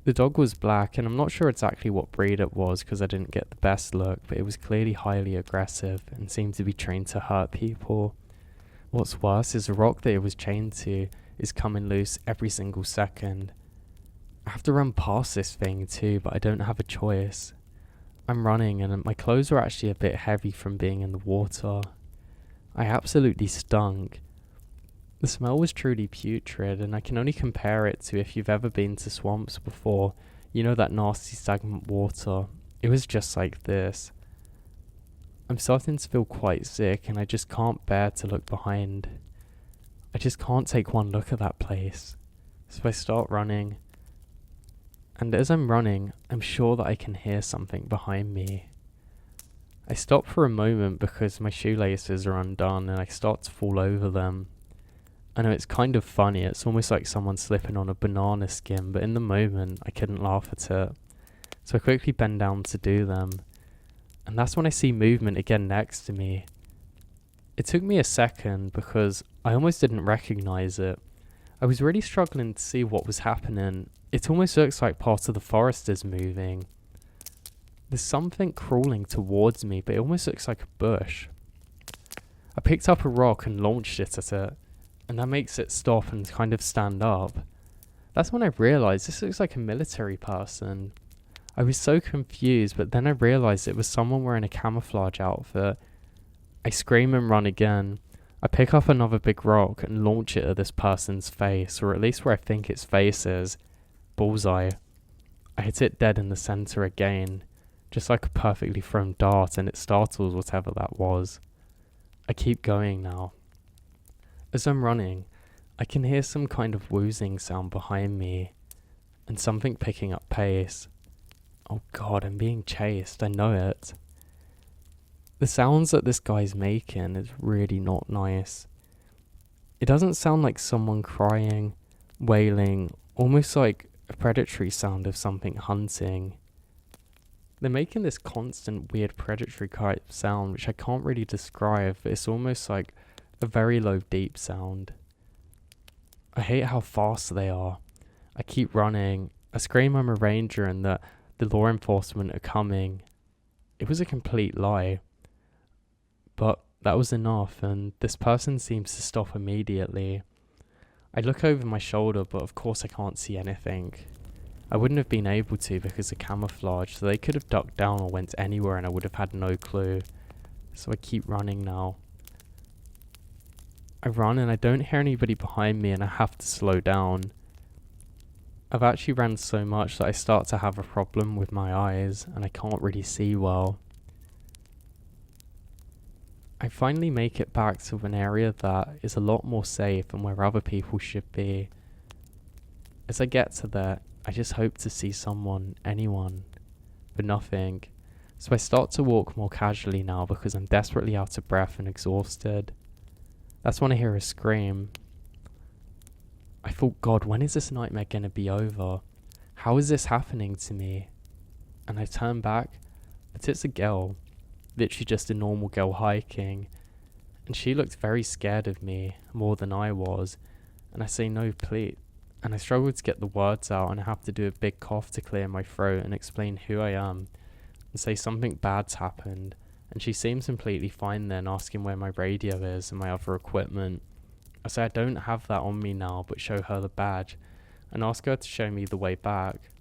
Speaker 1: The dog was black, and I'm not sure exactly what breed it was because I didn't get the best look, but it was clearly highly aggressive and seemed to be trained to hurt people. What's worse is the rock that it was chained to is coming loose every single second. I have to run past this thing too, but I don't have a choice. I'm running and my clothes are actually a bit heavy from being in the water. I absolutely stunk. The smell was truly putrid, and I can only compare it to if you've ever been to swamps before. You know that nasty stagnant water. It was just like this. I'm starting to feel quite sick, and I just can't bear to look behind. I just can't take one look at that place. So I start running. And as I'm running, I'm sure that I can hear something behind me. I stop for a moment because my shoelaces are undone and I start to fall over them. I know it's kind of funny, it's almost like someone slipping on a banana skin, but in the moment I couldn't laugh at it. So I quickly bend down to do them. And that's when I see movement again next to me. It took me a second because I almost didn't recognize it. I was really struggling to see what was happening. It almost looks like part of the forest is moving. There's something crawling towards me, but it almost looks like a bush. I picked up a rock and launched it at it, and that makes it stop and kind of stand up. That's when I realised this looks like a military person. I was so confused, but then I realised it was someone wearing a camouflage outfit. I scream and run again. I pick up another big rock and launch it at this person's face, or at least where I think its face is. Bullseye. I hit it dead in the centre again, just like a perfectly thrown dart, and it startles whatever that was. I keep going now. As I'm running, I can hear some kind of wheezing sound behind me, and something picking up pace. Oh god, I'm being chased, I know it. The sounds that this guy's making is really not nice. It doesn't sound like someone crying, wailing, almost like a predatory sound of something hunting. They're making this constant weird predatory type sound, which I can't really describe, but it's almost like a very low deep sound. I hate how fast they are. I keep running. I scream I'm a ranger and that the law enforcement are coming. It was a complete lie. But that was enough, and this person seems to stop immediately. I look over my shoulder, but of course I can't see anything. I wouldn't have been able to because of camouflage, so they could have ducked down or went anywhere and I would have had no clue. So I keep running now. I run and I don't hear anybody behind me and I have to slow down. I've actually ran so much that I start to have a problem with my eyes and I can't really see well. I finally make it back to an area that is a lot more safe and where other people should be. As I get to there, I just hope to see someone, anyone, but nothing. So I start to walk more casually now because I'm desperately out of breath and exhausted. That's when I hear a scream. I thought, God, when is this nightmare gonna be over? How is this happening to me? And I turn back, but it's a girl, literally just a normal girl hiking, and she looked very scared of me, more than I was, and I say no please, and I struggle to get the words out, and I have to do a big cough to clear my throat and explain who I am, and say something bad's happened, and she seems completely fine then, asking where my radio is and my other equipment. I say I don't have that on me now, but show her the badge, and ask her to show me the way back.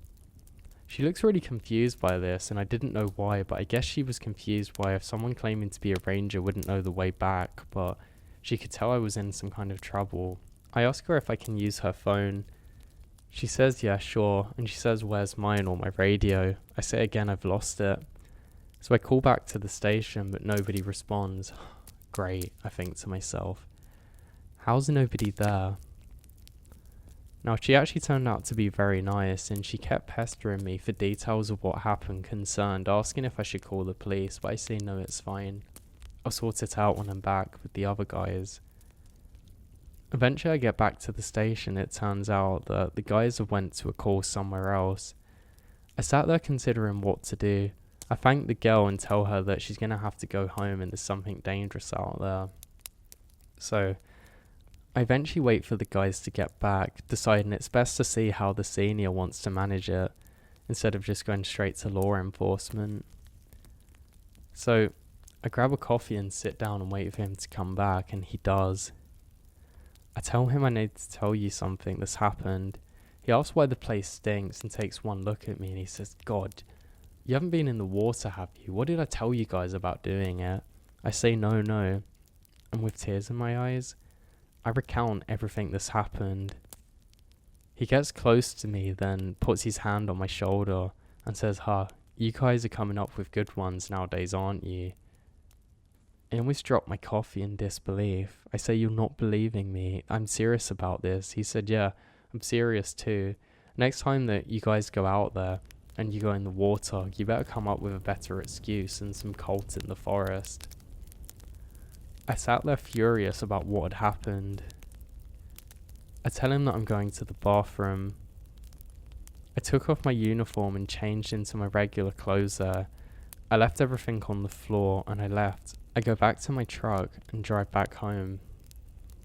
Speaker 1: She looks really confused by this, and I didn't know why, but I guess she was confused why if someone claiming to be a ranger wouldn't know the way back, but she could tell I was in some kind of trouble. I ask her if I can use her phone. She says yeah, sure, and she says where's mine or my radio. I say again I've lost it. So I call back to the station, but nobody responds. Great, I think to myself. How's nobody there? Now, she actually turned out to be very nice, and she kept pestering me for details of what happened concerned, asking if I should call the police, but I say no, it's fine. I'll sort it out when I'm back with the other guys. Eventually I get back to the station. It turns out that the guys have went to a call somewhere else. I sat there considering what to do. I thank the girl and tell her that she's going to have to go home and there's something dangerous out there. So I eventually wait for the guys to get back, deciding it's best to see how the senior wants to manage it, instead of just going straight to law enforcement. So I grab a coffee and sit down and wait for him to come back, and he does. I tell him I need to tell you something that's happened. He asks why the place stinks and takes one look at me, and he says, God, you haven't been in the water, have you? What did I tell you guys about doing it? I say no, and with tears in my eyes, I recount everything that's happened. He gets close to me, then puts his hand on my shoulder and says, you guys are coming up with good ones nowadays, aren't you? I almost dropped my coffee in disbelief. I say, you're not believing me. I'm serious about this. He said, yeah, I'm serious too. Next time that you guys go out there and you go in the water, you better come up with a better excuse than some cult in the forest. I sat there furious about what had happened. I tell him that I'm going to the bathroom. I took off my uniform and changed into my regular clothes there. I left everything on the floor and I left. I go back to my truck and drive back home.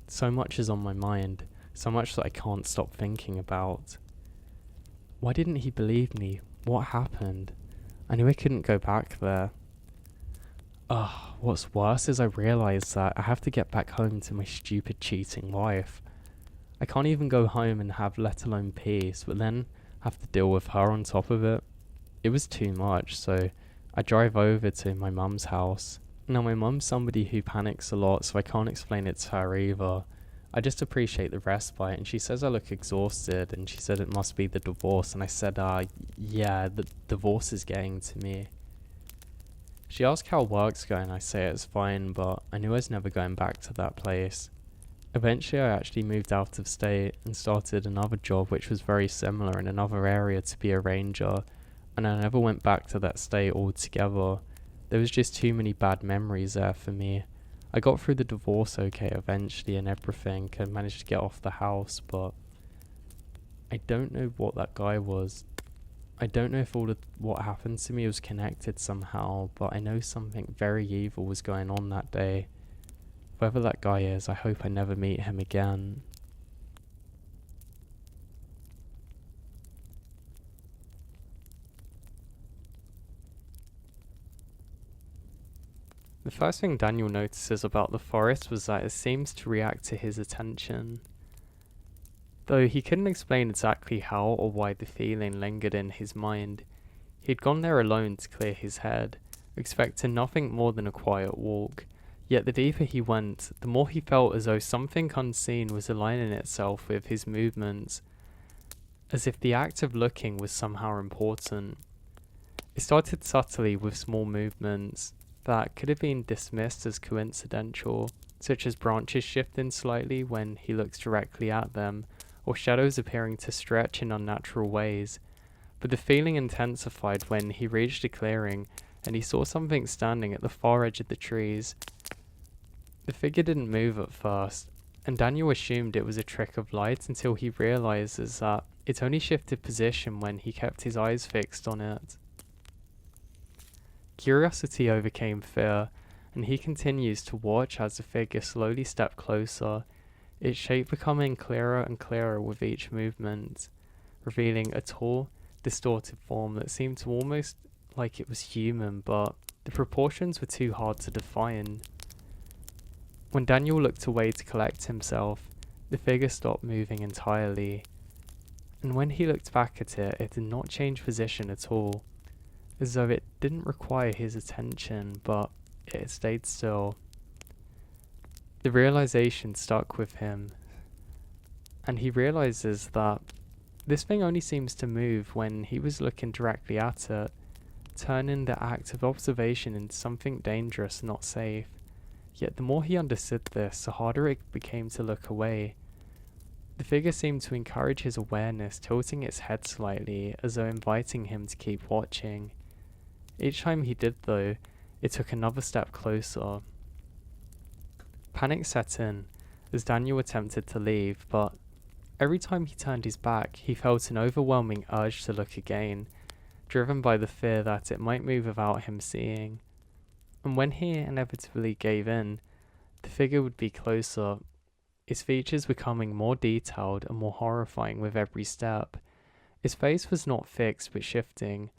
Speaker 1: So much is on my mind, so much that I can't stop thinking about. Why didn't he believe me? What happened? I knew I couldn't go back there. What's worse is I realise that I have to get back home to my stupid cheating wife. I can't even go home and have let alone peace, but then have to deal with her on top of it. It was too much, so I drive over to my mum's house. Now my mum's somebody who panics a lot, so I can't explain it to her either. I just appreciate the respite, and she says I look exhausted, and she said it must be the divorce, and I said, yeah, the divorce is getting to me. She asked how work's going. I say it's fine, but I knew I was never going back to that place. Eventually I actually moved out of state and started another job which was very similar in another area to be a ranger, and I never went back to that state altogether. There was just too many bad memories there for me. I got through the divorce okay eventually and everything, and managed to get off the house, but I don't know what that guy was. I don't know if all of what happened to me was connected somehow, but I know something very evil was going on that day. Whoever that guy is, I hope I never meet him again. The first thing Daniel notices about the forest was that it seems to react to his attention. Though he couldn't explain exactly how or why the feeling lingered in his mind, he'd gone there alone to clear his head, expecting nothing more than a quiet walk. Yet the deeper he went, the more he felt as though something unseen was aligning itself with his movements, as if the act of looking was somehow important. It started subtly with small movements that could have been dismissed as coincidental, such as branches shifting slightly when he looks directly at them, or shadows appearing to stretch in unnatural ways. But the feeling intensified when he reached a clearing and he saw something standing at the far edge of the trees. The figure didn't move at first, and Daniel assumed it was a trick of light until he realizes that it only shifted position when he kept his eyes fixed on it. Curiosity overcame fear, and he continues to watch as the figure slowly stepped closer, its shape becoming clearer and clearer with each movement, revealing a tall, distorted form that seemed to almost like it was human, but the proportions were too hard to define. When Daniel looked away to collect himself, the figure stopped moving entirely, and when he looked back at it, it did not change position at all, as though it didn't require his attention, but it stayed still. The realization stuck with him, and he realizes that this thing only seems to move when he was looking directly at it, turning the act of observation into something dangerous and not safe. Yet the more he understood this, the harder it became to look away. The figure seemed to encourage his awareness, tilting its head slightly, as though inviting him to keep watching. Each time he did, though, it took another step closer. Panic set in, as Daniel attempted to leave, but every time he turned his back, he felt an overwhelming urge to look again, driven by the fear that it might move without him seeing. And when he inevitably gave in, the figure would be closer, its features becoming more detailed and more horrifying with every step. Its face was not fixed but shifting,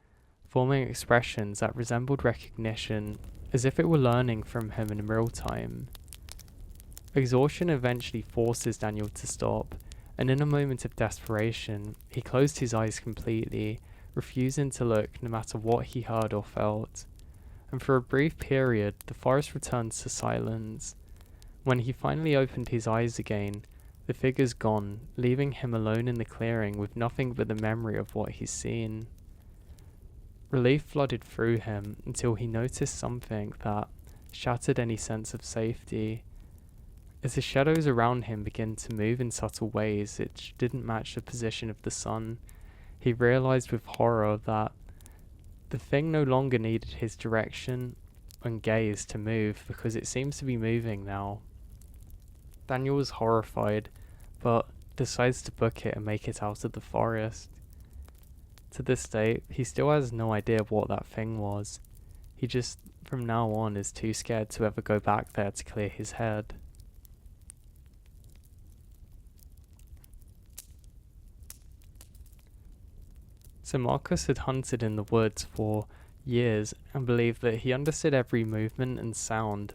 Speaker 1: forming expressions that resembled recognition, as if it were learning from him in real time. Exhaustion eventually forces Daniel to stop, and in a moment of desperation, he closed his eyes completely, refusing to look no matter what he heard or felt. And for a brief period, the forest returned to silence. When he finally opened his eyes again, the figure's gone, leaving him alone in the clearing with nothing but the memory of what he's seen. Relief flooded through him until he noticed something that shattered any sense of safety. As the shadows around him began to move in subtle ways which didn't match the position of the sun, he realized with horror that the thing no longer needed his direction and gaze to move, because it seems to be moving now. Daniel was horrified, but decides to book it and make it out of the forest. To this day, he still has no idea what that thing was. He just, from now on, is too scared to ever go back there to clear his head. So Marcus had hunted in the woods for years and believed that he understood every movement and sound.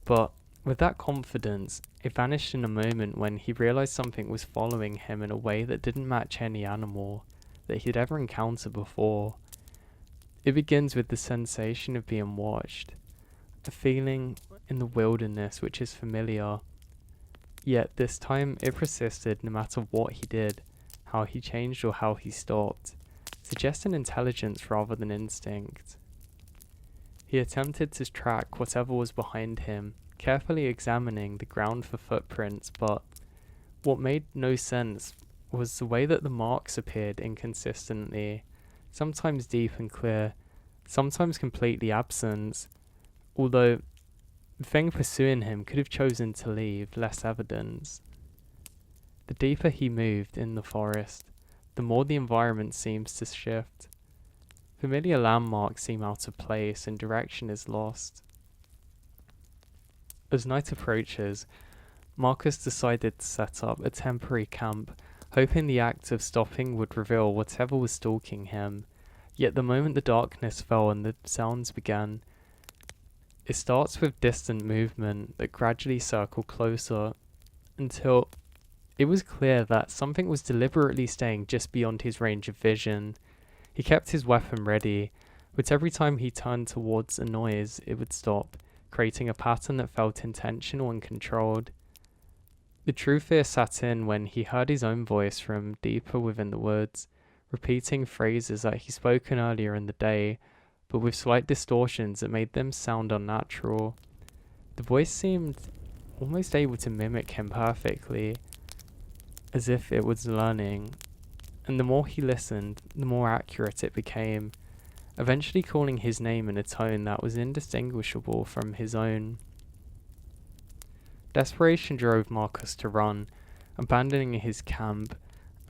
Speaker 1: But with that confidence, it vanished in a moment when he realized something was following him in a way that didn't match any animal that he'd ever encountered before. It begins with the sensation of being watched, a feeling in the wilderness which is familiar. Yet this time it persisted no matter what he did, how he changed or how he stopped, suggesting intelligence rather than instinct. He attempted to track whatever was behind him, carefully examining the ground for footprints, but what made no sense was the way that the marks appeared inconsistently, sometimes deep and clear, sometimes completely absent, although the thing pursuing him could have chosen to leave less evidence. The deeper he moved in the forest, the more the environment seems to shift. Familiar landmarks seem out of place and direction is lost. As night approaches, Marcus decided to set up a temporary camp, hoping the act of stopping would reveal whatever was stalking him. Yet the moment the darkness fell and the sounds began, it starts with distant movement that gradually circled closer, until it was clear that something was deliberately staying just beyond his range of vision. He kept his weapon ready, but every time he turned towards a noise, it would stop, creating a pattern that felt intentional and controlled. The true fear sat in when he heard his own voice from deeper within the woods, repeating phrases that he'd spoken earlier in the day, but with slight distortions that made them sound unnatural. The voice seemed almost able to mimic him perfectly, as if it was learning, and the more he listened, the more accurate it became, eventually calling his name in a tone that was indistinguishable from his own. Desperation drove Marcus to run, abandoning his camp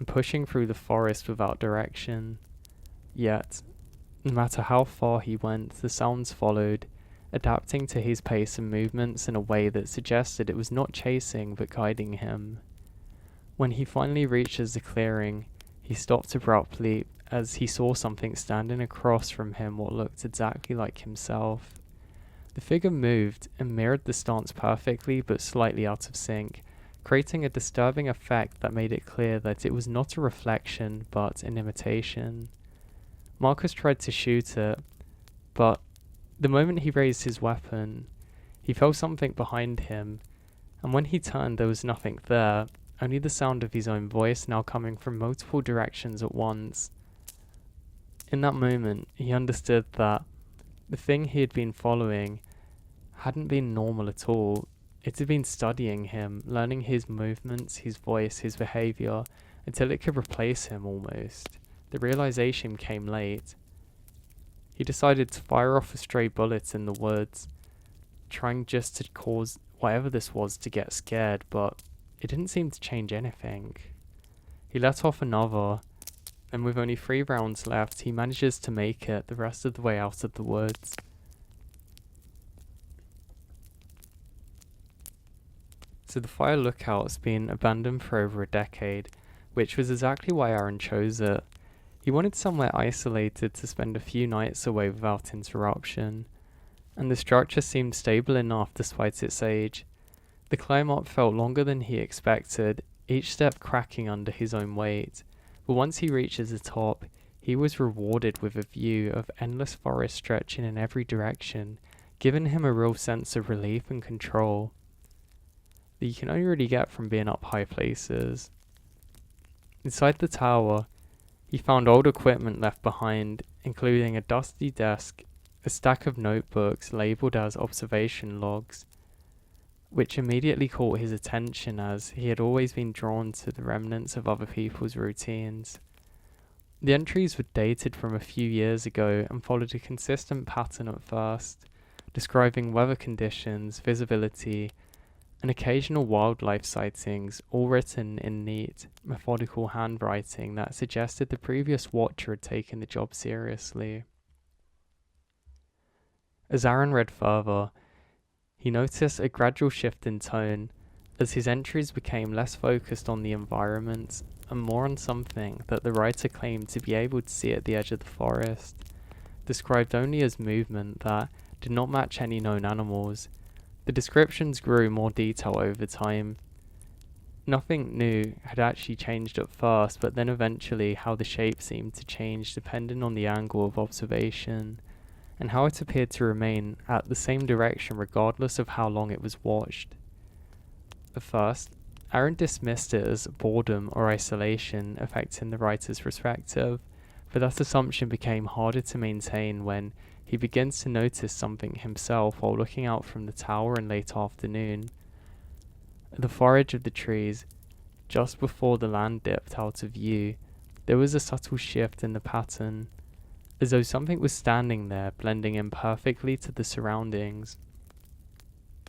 Speaker 1: and pushing through the forest without direction. Yet, no matter how far he went, the sounds followed, adapting to his pace and movements in a way that suggested it was not chasing but guiding him. When he finally reaches the clearing, he stopped abruptly as he saw something standing across from him what looked exactly like himself. The figure moved and mirrored the stance perfectly but slightly out of sync, creating a disturbing effect that made it clear that it was not a reflection but an imitation. Marcus tried to shoot it, but the moment he raised his weapon, he felt something behind him, and when he turned there was nothing there, only the sound of his own voice now coming from multiple directions at once. In that moment, he understood that the thing he had been following hadn't been normal at all. It had been studying him, learning his movements, his voice, his behavior, until it could replace him almost. The realization came late. He decided to fire off a stray bullet in the woods, trying just to cause whatever this was to get scared, but it didn't seem to change anything. He let off another, and with only 3 rounds left, he manages to make it the rest of the way out of the woods. So the fire lookout's been abandoned for over a decade, which was exactly why Aaron chose it. He wanted somewhere isolated to spend a few nights away without interruption, and the structure seemed stable enough despite its age. The climb up felt longer than he expected, each step cracking under his own weight, but once he reaches the top, he was rewarded with a view of endless forest stretching in every direction, giving him a real sense of relief and control that you can only really get from being up high places. Inside the tower, he found old equipment left behind, including a dusty desk, a stack of notebooks labelled as observation logs, which immediately caught his attention as he had always been drawn to the remnants of other people's routines. The entries were dated from a few years ago and followed a consistent pattern at first, describing weather conditions, visibility, and occasional wildlife sightings, all written in neat, methodical handwriting that suggested the previous watcher had taken the job seriously. As Aaron read further, he noticed a gradual shift in tone as his entries became less focused on the environment and more on something that the writer claimed to be able to see at the edge of the forest, described only as movement that did not match any known animals. The descriptions grew more detailed over time. Nothing new had actually changed at first, but then eventually how the shape seemed to change depending on the angle of observation, and how it appeared to remain at the same direction regardless of how long it was watched. At first, Aaron dismissed it as boredom or isolation affecting the writer's perspective, but that assumption became harder to maintain when he begins to notice something himself while looking out from the tower in late afternoon. At the far edge of the trees, just before the land dipped out of view, there was a subtle shift in the pattern, as though something was standing there, blending in perfectly to the surroundings.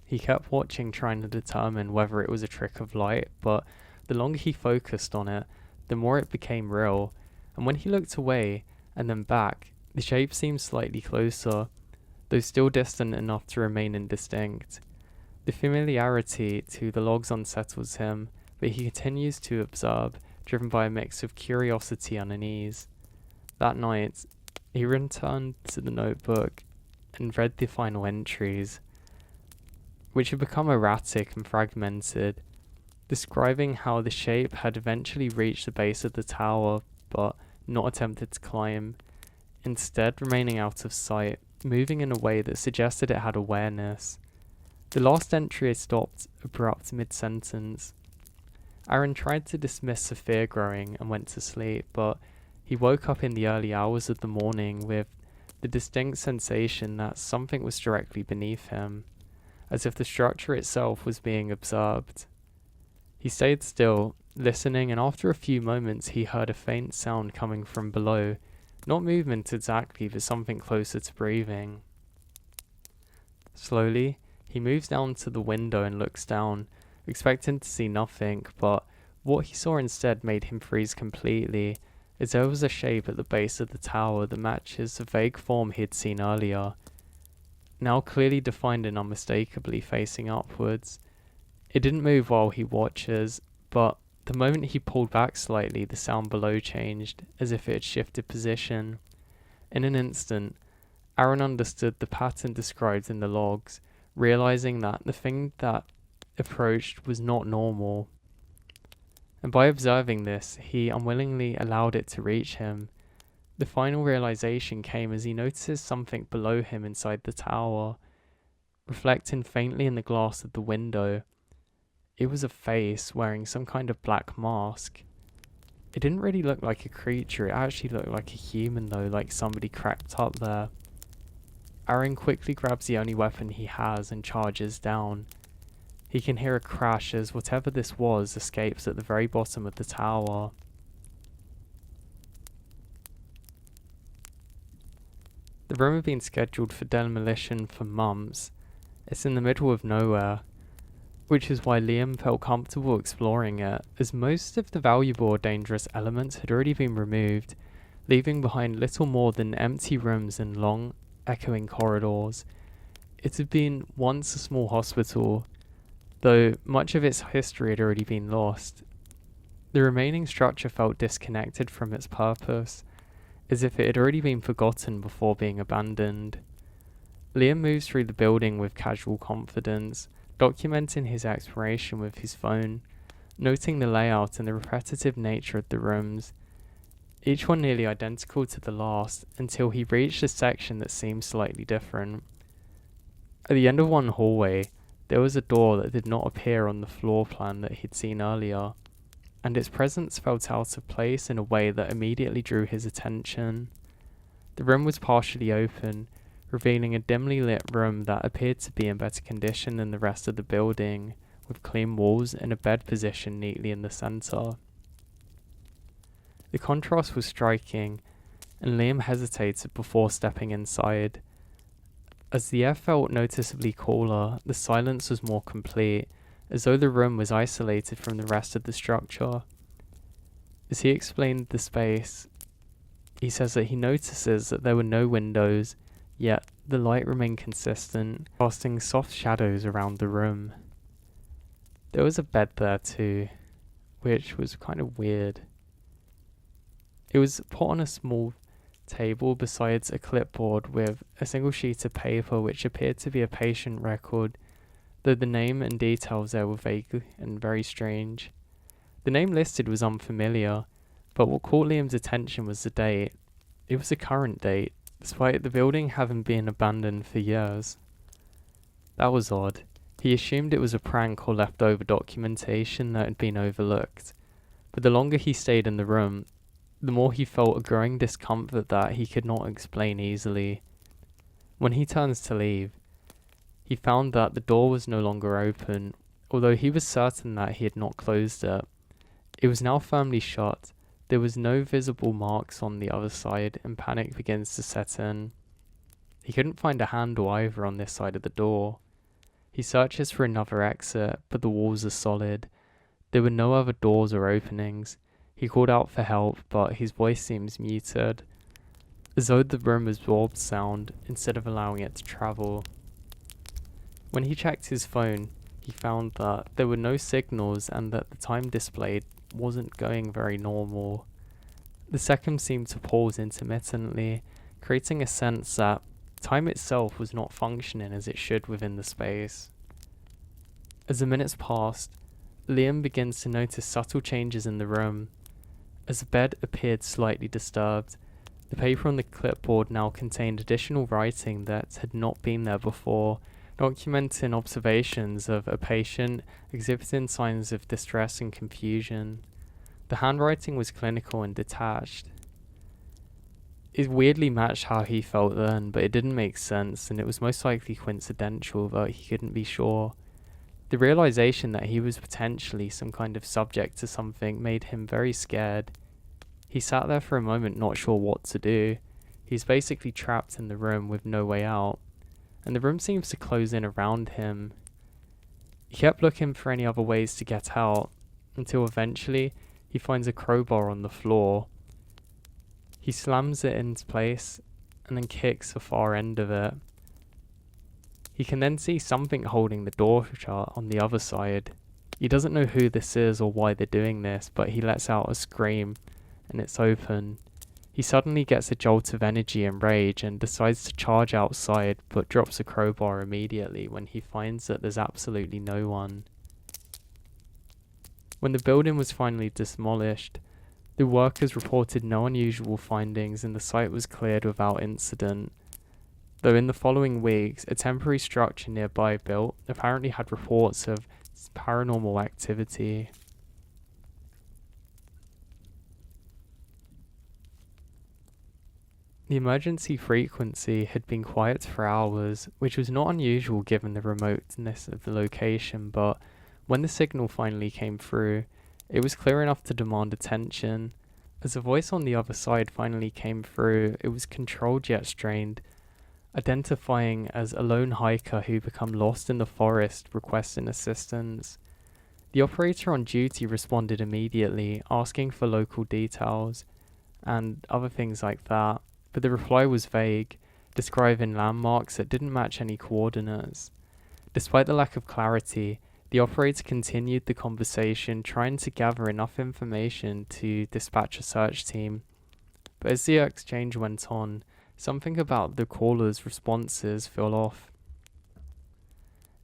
Speaker 1: He kept watching, trying to determine whether it was a trick of light, but the longer he focused on it, the more it became real, and when he looked away and then back, the shape seemed slightly closer, though still distant enough to remain indistinct. The familiarity to the logs unsettles him, but he continues to observe, driven by a mix of curiosity and unease. That night, he returned to the notebook and read the final entries, which had become erratic and fragmented, describing how the shape had eventually reached the base of the tower, but not attempted to climb, instead remaining out of sight, moving in a way that suggested it had awareness. The last entry stopped abrupt mid-sentence. Aaron tried to dismiss the fear growing and went to sleep, but he woke up in the early hours of the morning with the distinct sensation that something was directly beneath him, as if the structure itself was being observed. He stayed still, listening, and after a few moments he heard a faint sound coming from below, not movement exactly, but something closer to breathing. Slowly, he moves down to the window and looks down, expecting to see nothing, but What he saw instead made him freeze completely, as there was a shape at the base of the tower that matches the vague form he had seen earlier, now clearly defined and unmistakably facing upwards. It didn't move while he watches, but the moment he pulled back slightly, the sound below changed, as if it had shifted position. In an instant, Aaron understood the pattern described in the logs, realizing that the thing that approached was not normal. And by observing this, he unwillingly allowed it to reach him. The final realization came as he notices something below him inside the tower, reflecting faintly in the glass of the window. It was a face wearing some kind of black mask. It didn't really look like a creature, it actually looked like a human though, like somebody crept up there. Aaron quickly grabs the only weapon he has and charges down. He can hear a crash as whatever this was escapes at the very bottom of the tower. The room had been scheduled for demolition for months. It's in the middle of nowhere, which is why Liam felt comfortable exploring it, as most of the valuable or dangerous elements had already been removed, leaving behind little more than empty rooms and long, echoing corridors. It had been once a small hospital, though much of its history had already been lost. The remaining structure felt disconnected from its purpose, as if it had already been forgotten before being abandoned. Liam moves through the building with casual confidence, documenting his exploration with his phone, noting the layout and the repetitive nature of the rooms, each one nearly identical to the last, until he reached a section that seemed slightly different. At the end of one hallway, there was a door that did not appear on the floor plan that he'd seen earlier, and its presence felt out of place in a way that immediately drew his attention. The room was partially open, revealing a dimly lit room that appeared to be in better condition than the rest of the building, with clean walls and a bed positioned neatly in the centre. The contrast was striking, and Liam hesitated before stepping inside. As the air felt noticeably cooler, the silence was more complete, as though the room was isolated from the rest of the structure. As he explained the space, he says that he notices that there were no windows, yet the light remained consistent, casting soft shadows around the room. There was a bed there too, which was kind of weird. It was put on a small table besides a clipboard with a single sheet of paper which appeared to be a patient record, though the name and details there were vague and very strange. The name listed was unfamiliar, but what caught Liam's attention was the date. It was a current date, despite the building having been abandoned for years. That was odd. He assumed it was a prank or leftover documentation that had been overlooked, but the longer he stayed in the room, the more he felt a growing discomfort that he could not explain easily. When he turns to leave, he found that the door was no longer open, although he was certain that he had not closed it. It was now firmly shut. There was no visible marks on the other side, and panic begins to set in. He couldn't find a handle either on this side of the door. He searches for another exit, but the walls are solid. There were no other doors or openings. He called out for help, but his voice seems muted, as though the room absorbed sound instead of allowing it to travel. When he checked his phone, he found that there were no signals and that the time displayed wasn't going very normal. The seconds seemed to pause intermittently, creating a sense that time itself was not functioning as it should within the space. As the minutes passed, Liam begins to notice subtle changes in the room. As the bed appeared slightly disturbed, the paper on the clipboard now contained additional writing that had not been there before, documenting observations of a patient exhibiting signs of distress and confusion. The handwriting was clinical and detached. It weirdly matched how he felt then, but it didn't make sense, and it was most likely coincidental, but he couldn't be sure. The realization that he was potentially some kind of subject to something made him very scared. He sat there for a moment not sure what to do. He's basically trapped in the room with no way out, and the room seems to close in around him. He kept looking for any other ways to get out, until eventually he finds a crowbar on the floor. He slams it into place and then kicks the far end of it. He can then see something holding the door shut on the other side. He doesn't know who this is or why they're doing this, but he lets out a scream and it's open. He suddenly gets a jolt of energy and rage and decides to charge outside, but drops a crowbar immediately when he finds that there's absolutely no one. When the building was finally demolished, the workers reported no unusual findings and the site was cleared without incident. Though in the following weeks, a temporary structure nearby built apparently had reports of paranormal activity. The emergency frequency had been quiet for hours, which was not unusual given the remoteness of the location, but when the signal finally came through, it was clear enough to demand attention. As a voice on the other side finally came through, it was controlled yet strained, identifying as a lone hiker who become lost in the forest requesting assistance. The operator on duty responded immediately, asking for local details and other things like that, but the reply was vague, describing landmarks that didn't match any coordinates. Despite the lack of clarity, the operator continued the conversation, trying to gather enough information to dispatch a search team. But as the exchange went on, something about the caller's responses fell off.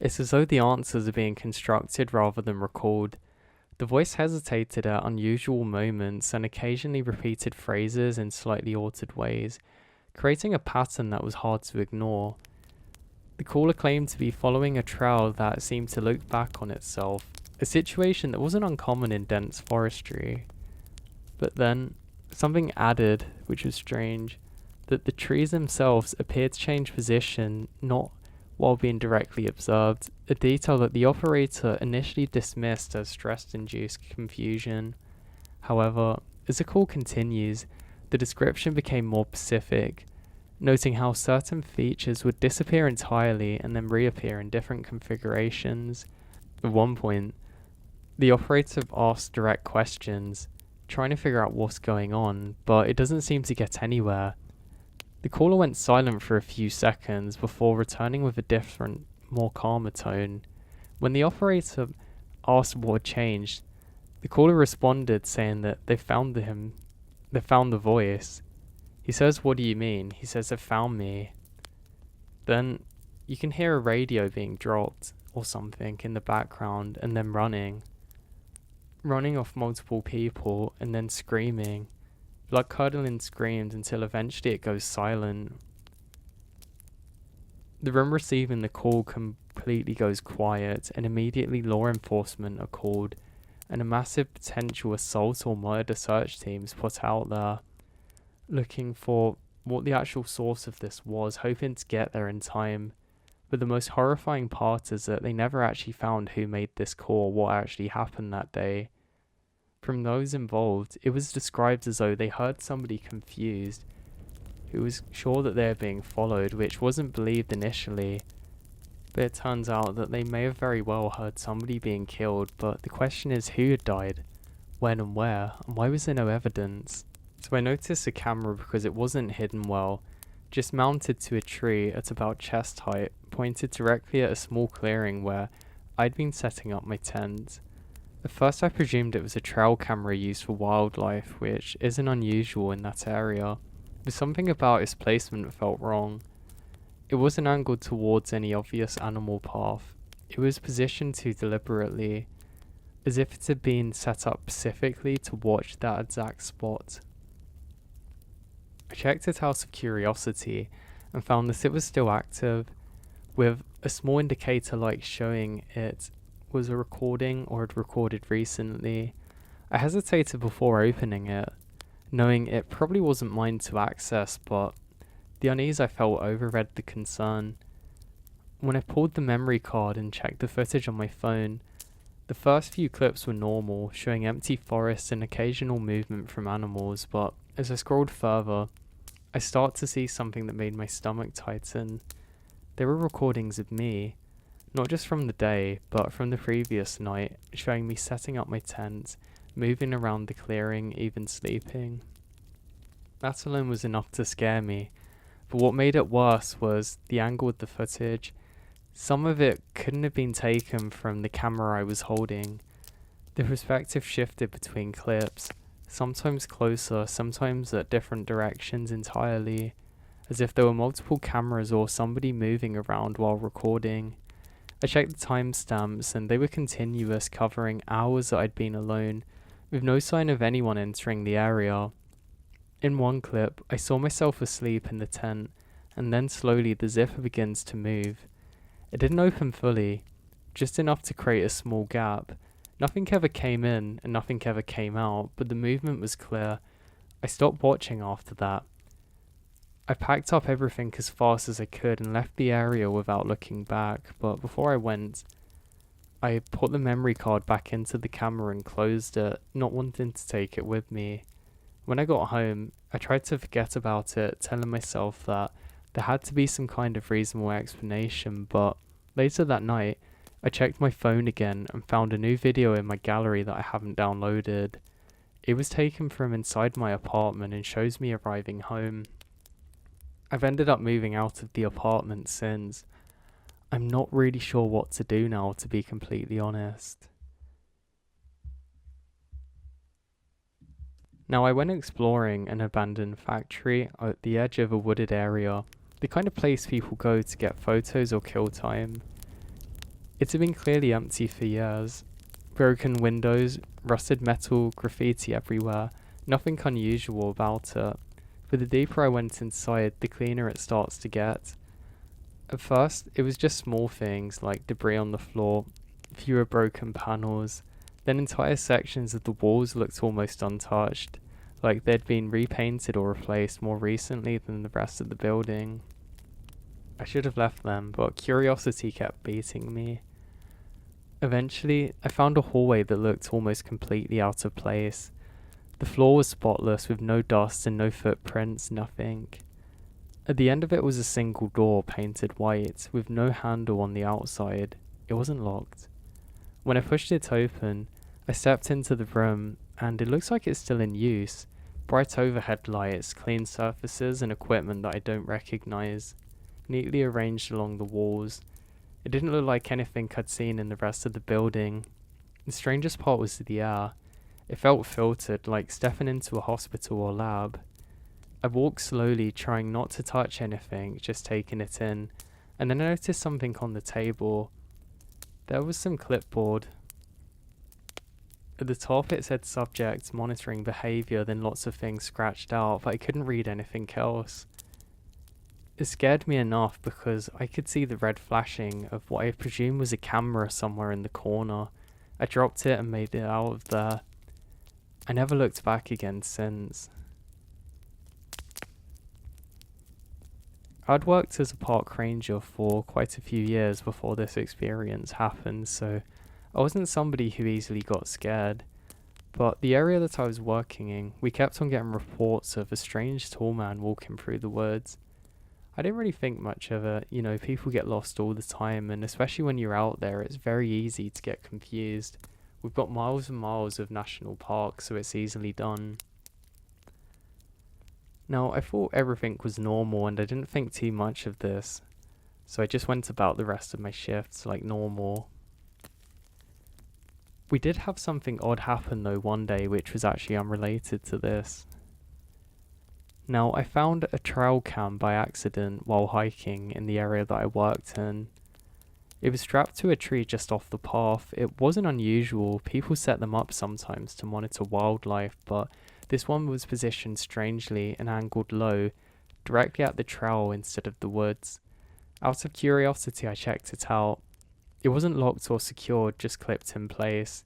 Speaker 1: It's as though the answers are being constructed rather than recalled. The voice hesitated at unusual moments and occasionally repeated phrases in slightly altered ways, creating a pattern that was hard to ignore. The caller claimed to be following a trail that seemed to loop back on itself, a situation that wasn't uncommon in dense forestry. But then, something added, which was strange, that the trees themselves appeared to change position, not while being directly observed, a detail that the operator initially dismissed as stress-induced confusion. However, as the call continues, the description became more specific, noting how certain features would disappear entirely and then reappear in different configurations. At one point, the operator asked direct questions, trying to figure out what's going on, but it doesn't seem to get anywhere. The caller went silent for a few seconds before returning with a different, more calmer tone. When the operator asked what had changed, the caller responded saying that they found the voice. He says, "What do you mean?" He says, "They found me." Then you can hear a radio being dropped or something in the background and then running off multiple people and then screaming. Blood-curdling screams until eventually it goes silent. The room receiving the call completely goes quiet, and immediately law enforcement are called, and a massive potential assault or murder search team is put out there, looking for what the actual source of this was, hoping to get there in time. But the most horrifying part is that they never actually found who made this call, what actually happened that day. From those involved, it was described as though they heard somebody confused, who was sure that they were being followed, which wasn't believed initially. But it turns out that they may have very well heard somebody being killed, but the question is who had died, when and where, and why was there no evidence? So I noticed a camera because it wasn't hidden well, just mounted to a tree at about chest height, pointed directly at a small clearing where I'd been setting up my tent. At first I presumed it was a trail camera used for wildlife, which isn't unusual in that area, but something about its placement felt wrong. It wasn't angled towards any obvious animal path. It was positioned too deliberately, as if it had been set up specifically to watch that exact spot. I checked it out of curiosity and found that it was still active, with a small indicator light showing it was a recording or had recorded recently. I hesitated before opening it, knowing it probably wasn't mine to access, but the unease I felt overrid the concern. When I pulled the memory card and checked the footage on my phone, the first few clips were normal, showing empty forests and occasional movement from animals, but as I scrolled further, I started to see something that made my stomach tighten. There were recordings of me, Not just from the day, but from the previous night, showing me setting up my tent, moving around the clearing, even sleeping. That alone was enough to scare me, but what made it worse was the angle of the footage. Some of it couldn't have been taken from the camera I was holding. The perspective shifted between clips, sometimes closer, sometimes at different directions entirely, as if there were multiple cameras or somebody moving around while recording. I checked the timestamps and they were continuous, covering hours that I'd been alone, with no sign of anyone entering the area. In one clip, I saw myself asleep in the tent, and then slowly the zipper begins to move. It didn't open fully, just enough to create a small gap. Nothing ever came in and nothing ever came out, but the movement was clear. I stopped watching after that. I packed up everything as fast as I could and left the area without looking back, but before I went, I put the memory card back into the camera and closed it, not wanting to take it with me. When I got home, I tried to forget about it, telling myself that there had to be some kind of reasonable explanation, but later that night, I checked my phone again and found a new video in my gallery that I haven't downloaded. It was taken from inside my apartment and shows me arriving home. I've ended up moving out of the apartment since. I'm not really sure what to do now, to be completely honest. Now, I went exploring an abandoned factory at the edge of a wooded area, the kind of place people go to get photos or kill time. It had been clearly empty for years. Broken windows, rusted metal, graffiti everywhere, nothing unusual about it. But the deeper I went inside, the cleaner it starts to get. At first, it was just small things like debris on the floor, fewer broken panels, then entire sections of the walls looked almost untouched, like they'd been repainted or replaced more recently than the rest of the building. I should have left them, but curiosity kept beating me. Eventually, I found a hallway that looked almost completely out of place. The floor was spotless, with no dust and no footprints, nothing. At the end of it was a single door painted white, with no handle on the outside. It wasn't locked. When I pushed it open, I stepped into the room, and it looks like it's still in use. Bright overhead lights, clean surfaces, and equipment that I don't recognize, neatly arranged along the walls. It didn't look like anything I'd seen in the rest of the building. The strangest part was the air. It felt filtered, like stepping into a hospital or lab. I walked slowly, trying not to touch anything, just taking it in, and then I noticed something on the table. There was some clipboard. At the top it said subject, monitoring behaviour, then lots of things scratched out, but I couldn't read anything else. It scared me enough because I could see the red flashing of what I presume was a camera somewhere in the corner. I dropped it and made it out of there. I never looked back again since. I'd worked as a park ranger for quite a few years before this experience happened, so I wasn't somebody who easily got scared. But the area that I was working in, we kept on getting reports of a strange tall man walking through the woods. I didn't really think much of it. You know, people get lost all the time, and especially when you're out there, it's very easy to get confused. We've got miles and miles of national parks, so it's easily done. Now, I thought everything was normal, and I didn't think too much of this, so I just went about the rest of my shifts like normal. We did have something odd happen though one day, which was actually unrelated to this. Now, I found a trail cam by accident while hiking in the area that I worked in. It was strapped to a tree just off the path. It wasn't unusual, people set them up sometimes to monitor wildlife, but this one was positioned strangely and angled low, directly at the trail instead of the woods. Out of curiosity, I checked it out. It wasn't locked or secured, just clipped in place.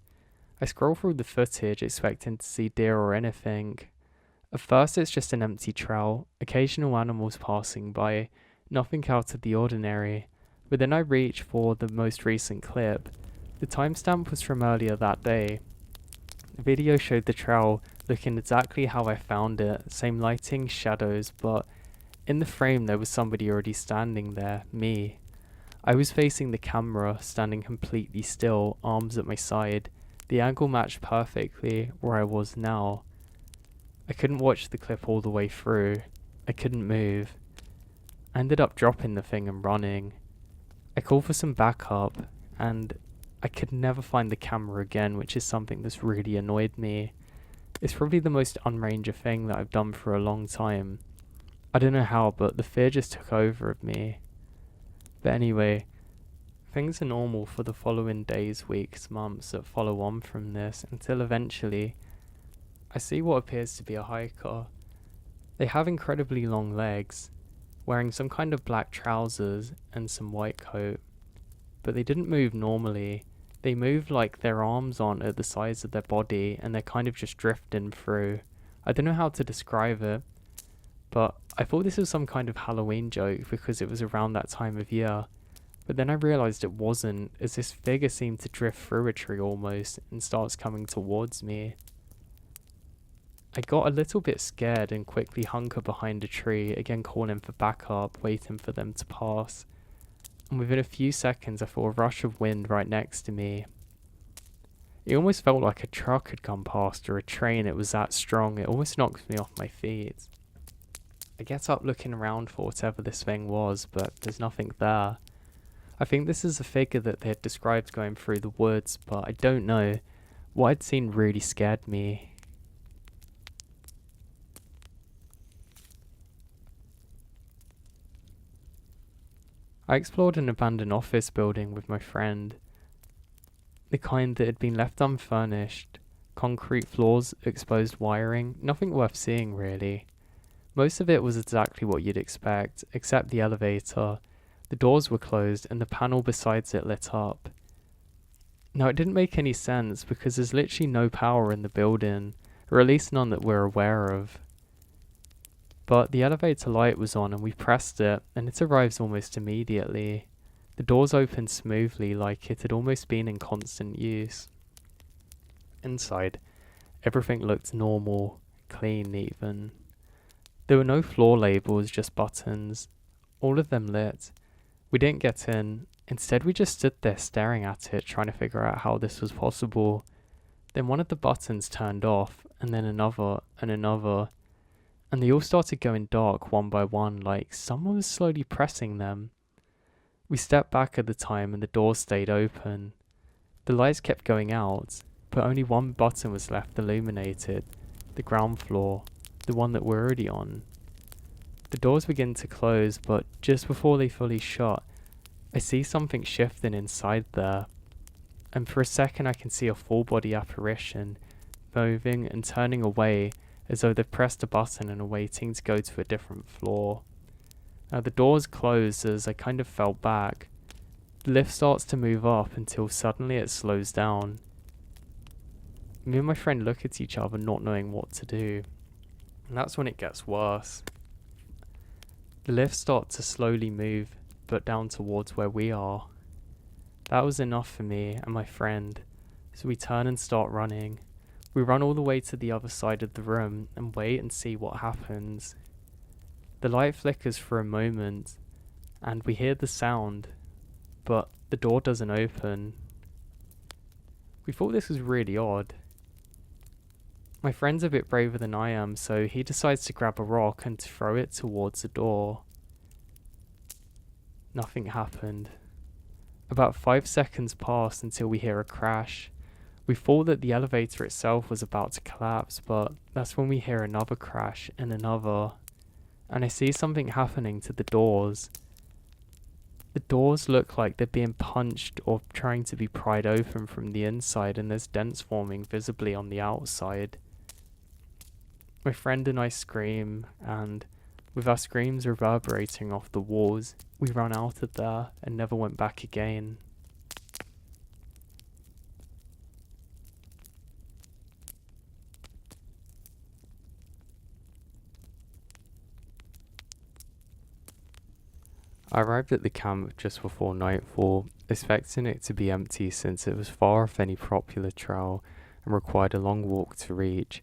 Speaker 1: I scrolled through the footage, expecting to see deer or anything. At first it's just an empty trail, occasional animals passing by, nothing out of the ordinary. But then I reached for the most recent clip. The timestamp was from earlier that day. The video showed the trail looking exactly how I found it, same lighting, shadows, but in the frame there was somebody already standing there, me. I was facing the camera, standing completely still, arms at my side. The angle matched perfectly where I was now. I couldn't watch the clip all the way through. I couldn't move. I ended up dropping the thing and running. I called for some backup, and I could never find the camera again, which is something that's really annoyed me. It's probably the most unranger thing that I've done for a long time. I don't know how, but the fear just took over of me. But anyway, things are normal for the following days, weeks, months that follow on from this, until eventually I see what appears to be a hiker. They have incredibly long legs, wearing some kind of black trousers and some white coat, but they didn't move normally. They moved like their arms aren't at the size of their body and they're kind of just drifting through. I don't know how to describe it, but I thought this was some kind of Halloween joke because it was around that time of year. But then I realised it wasn't, as this figure seemed to drift through a tree almost and starts coming towards me. I got a little bit scared and quickly hunkered behind a tree, again calling for backup, waiting for them to pass. And within a few seconds I felt a rush of wind right next to me. It almost felt like a truck had come past or a train. It was that strong, it almost knocked me off my feet. I get up looking around for whatever this thing was, but there's nothing there. I think this is a figure that they had described going through the woods, but I don't know. What I'd seen really scared me. I explored an abandoned office building with my friend. The kind that had been left unfurnished. Concrete floors, exposed wiring, nothing worth seeing really. Most of it was exactly what you'd expect, except the elevator. The doors were closed and the panel besides it lit up. Now it didn't make any sense because there's literally no power in the building, or at least none that we're aware of. But the elevator light was on and we pressed it and it arrives almost immediately. The doors opened smoothly like it had almost been in constant use. Inside, everything looked normal, clean even. There were no floor labels, just buttons, all of them lit. We didn't get in, instead we just stood there staring at it, trying to figure out how this was possible. Then one of the buttons turned off, and then another, and they all started going dark one by one, like someone was slowly pressing them. We stepped back at the time and the doors stayed open. The lights kept going out, but only one button was left illuminated, the ground floor, the one that we're already on. The doors begin to close, but just before they fully shut, I see something shifting inside there. And for a second I can see a full body apparition, moving and turning away as though they've pressed a button and are waiting to go to a different floor. Now the doors closed as I kind of fell back. The lift starts to move up until suddenly it slows down. Me and my friend look at each other not knowing what to do. And that's when it gets worse. The lift starts to slowly move, but down towards where we are. That was enough for me and my friend, so we turn and start running. We run all the way to the other side of the room and wait and see what happens. The light flickers for a moment, and we hear the sound, but the door doesn't open. We thought this was really odd. My friend's a bit braver than I am, so he decides to grab a rock and throw it towards the door. Nothing happened. About 5 seconds passed until we hear a crash. We thought that the elevator itself was about to collapse, but that's when we hear another crash and another. And I see something happening to the doors. The doors look like they're being punched or trying to be pried open from the inside, and there's dents forming visibly on the outside. My friend and I scream, and with our screams reverberating off the walls, we run out of there and never went back again. I arrived at the camp just before nightfall, expecting it to be empty since it was far off any popular trail and required a long walk to reach.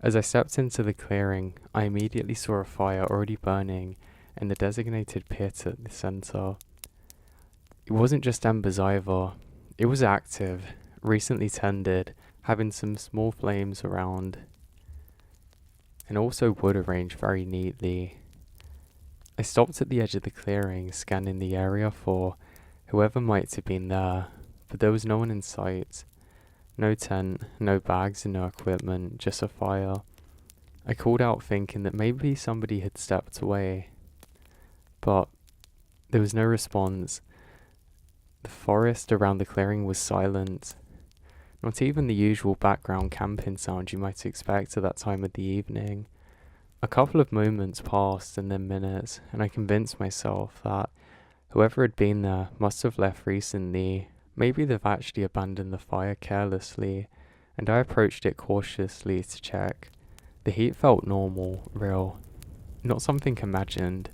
Speaker 1: As I stepped into the clearing, I immediately saw a fire already burning in the designated pit at the center. It wasn't just embers either. It was active, recently tended, having some small flames around, and also wood arranged very neatly. I stopped at the edge of the clearing, scanning the area for whoever might have been there, but there was no one in sight. No tent, no bags and no equipment, just a fire. I called out thinking that maybe somebody had stepped away, but there was no response. The forest around the clearing was silent. Not even the usual background camping sound you might expect at that time of the evening. A couple of moments passed and then minutes, and I convinced myself that whoever had been there must have left recently. Maybe they've actually abandoned the fire carelessly, and I approached it cautiously to check. The heat felt normal, real, not something imagined,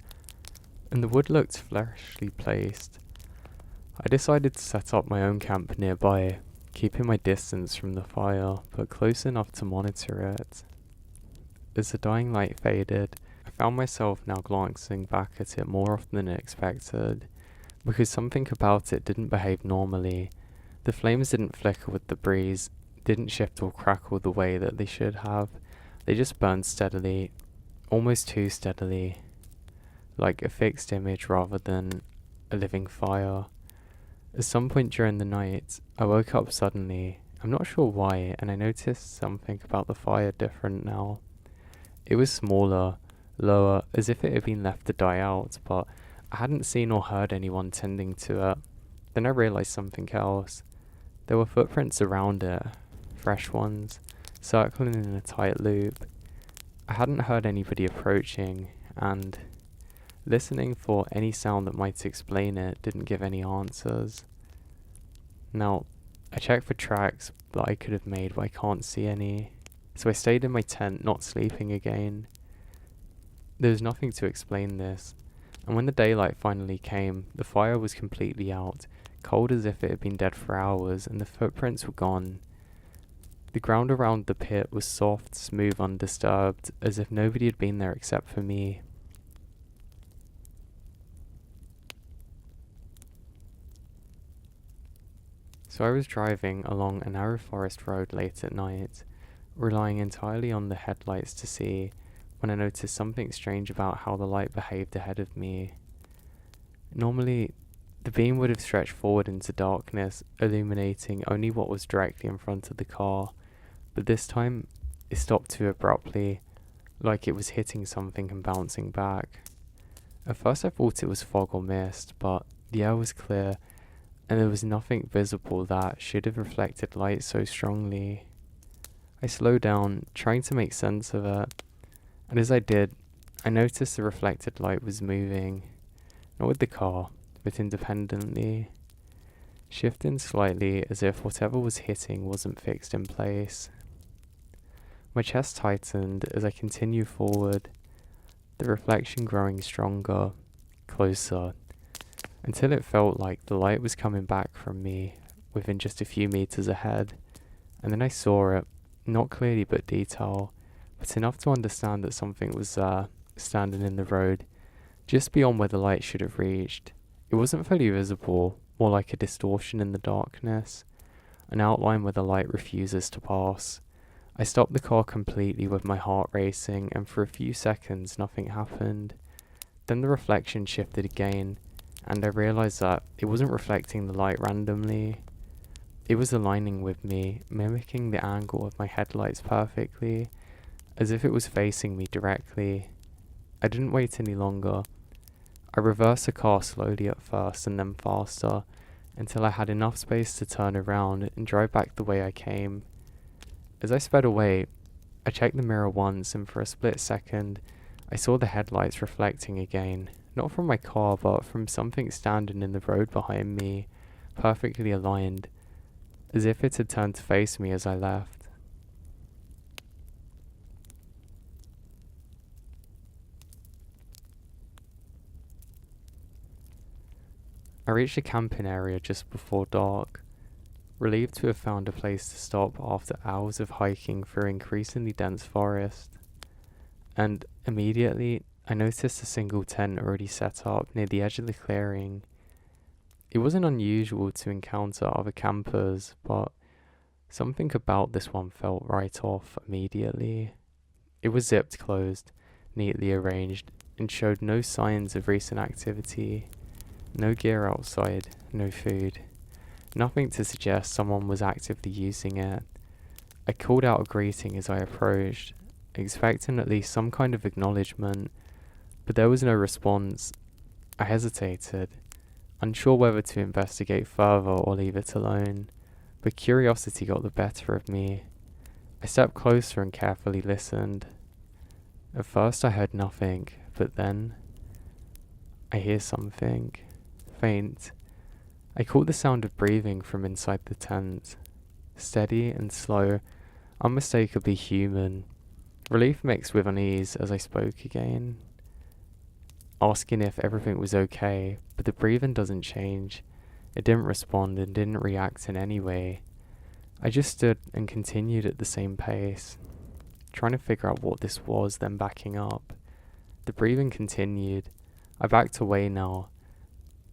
Speaker 1: and the wood looked freshly placed. I decided to set up my own camp nearby, keeping my distance from the fire, but close enough to monitor it. As the dying light faded, I found myself now glancing back at it more often than expected, because something about it didn't behave normally. The flames didn't flicker with the breeze, didn't shift or crackle the way that they should have. They just burned steadily, almost too steadily, like a fixed image rather than a living fire. At some point during the night, I woke up suddenly. I'm not sure why, and I noticed something about the fire different now. It was smaller, lower, as if it had been left to die out, but I hadn't seen or heard anyone tending to it. Then I realized something else. There were footprints around it, fresh ones, circling in a tight loop. I hadn't heard anybody approaching, and listening for any sound that might explain it didn't give any answers. Now, I checked for tracks that I could have made, but I can't see any. So I stayed in my tent, not sleeping again. There was nothing to explain this, and when the daylight finally came, the fire was completely out, cold as if it had been dead for hours, and the footprints were gone. The ground around the pit was soft, smooth, undisturbed, as if nobody had been there except for me. So I was driving along a narrow forest road late at night, relying entirely on the headlights to see, when I noticed something strange about how the light behaved ahead of me. Normally, the beam would have stretched forward into darkness, illuminating only what was directly in front of the car, but this time it stopped too abruptly, like it was hitting something and bouncing back. At first I thought it was fog or mist, but the air was clear, and there was nothing visible that should have reflected light so strongly. I slowed down, trying to make sense of it, and as I did, I noticed the reflected light was moving, not with the car, but independently, shifting slightly as if whatever was hitting wasn't fixed in place. My chest tightened as I continued forward, the reflection growing stronger, closer, until it felt like the light was coming back from me within just a few meters ahead, and then I saw it, not clearly but detail, but enough to understand that something was there, standing in the road, just beyond where the light should have reached. It wasn't fully visible, more like a distortion in the darkness, an outline where the light refuses to pass. I stopped the car completely with my heart racing, and for a few seconds nothing happened. Then the reflection shifted again, and I realized that it wasn't reflecting the light randomly. It was aligning with me, mimicking the angle of my headlights perfectly, as if it was facing me directly. I didn't wait any longer. I reversed the car slowly at first and then faster, until I had enough space to turn around and drive back the way I came. As I sped away, I checked the mirror once, and for a split second, I saw the headlights reflecting again, not from my car, but from something standing in the road behind me, perfectly aligned, as if it had turned to face me as I left. I reached a camping area just before dark, relieved to have found a place to stop after hours of hiking through increasingly dense forest. And immediately, I noticed a single tent already set up near the edge of the clearing. It wasn't unusual to encounter other campers, but something about this one felt right off immediately. It was zipped closed, neatly arranged, and showed no signs of recent activity. No gear outside, no food. Nothing to suggest someone was actively using it. I called out a greeting as I approached, expecting at least some kind of acknowledgement, but there was no response. I hesitated, unsure whether to investigate further or leave it alone, but curiosity got the better of me. I stepped closer and carefully listened. At first I heard nothing, but then I hear something, faint. I caught the sound of breathing from inside the tent, steady and slow, unmistakably human. Relief mixed with unease as I spoke again, asking if everything was okay, but the breathing doesn't change. It didn't respond and didn't react in any way. I just stood and continued at the same pace, trying to figure out what this was, then backing up. The breathing continued. I backed away now.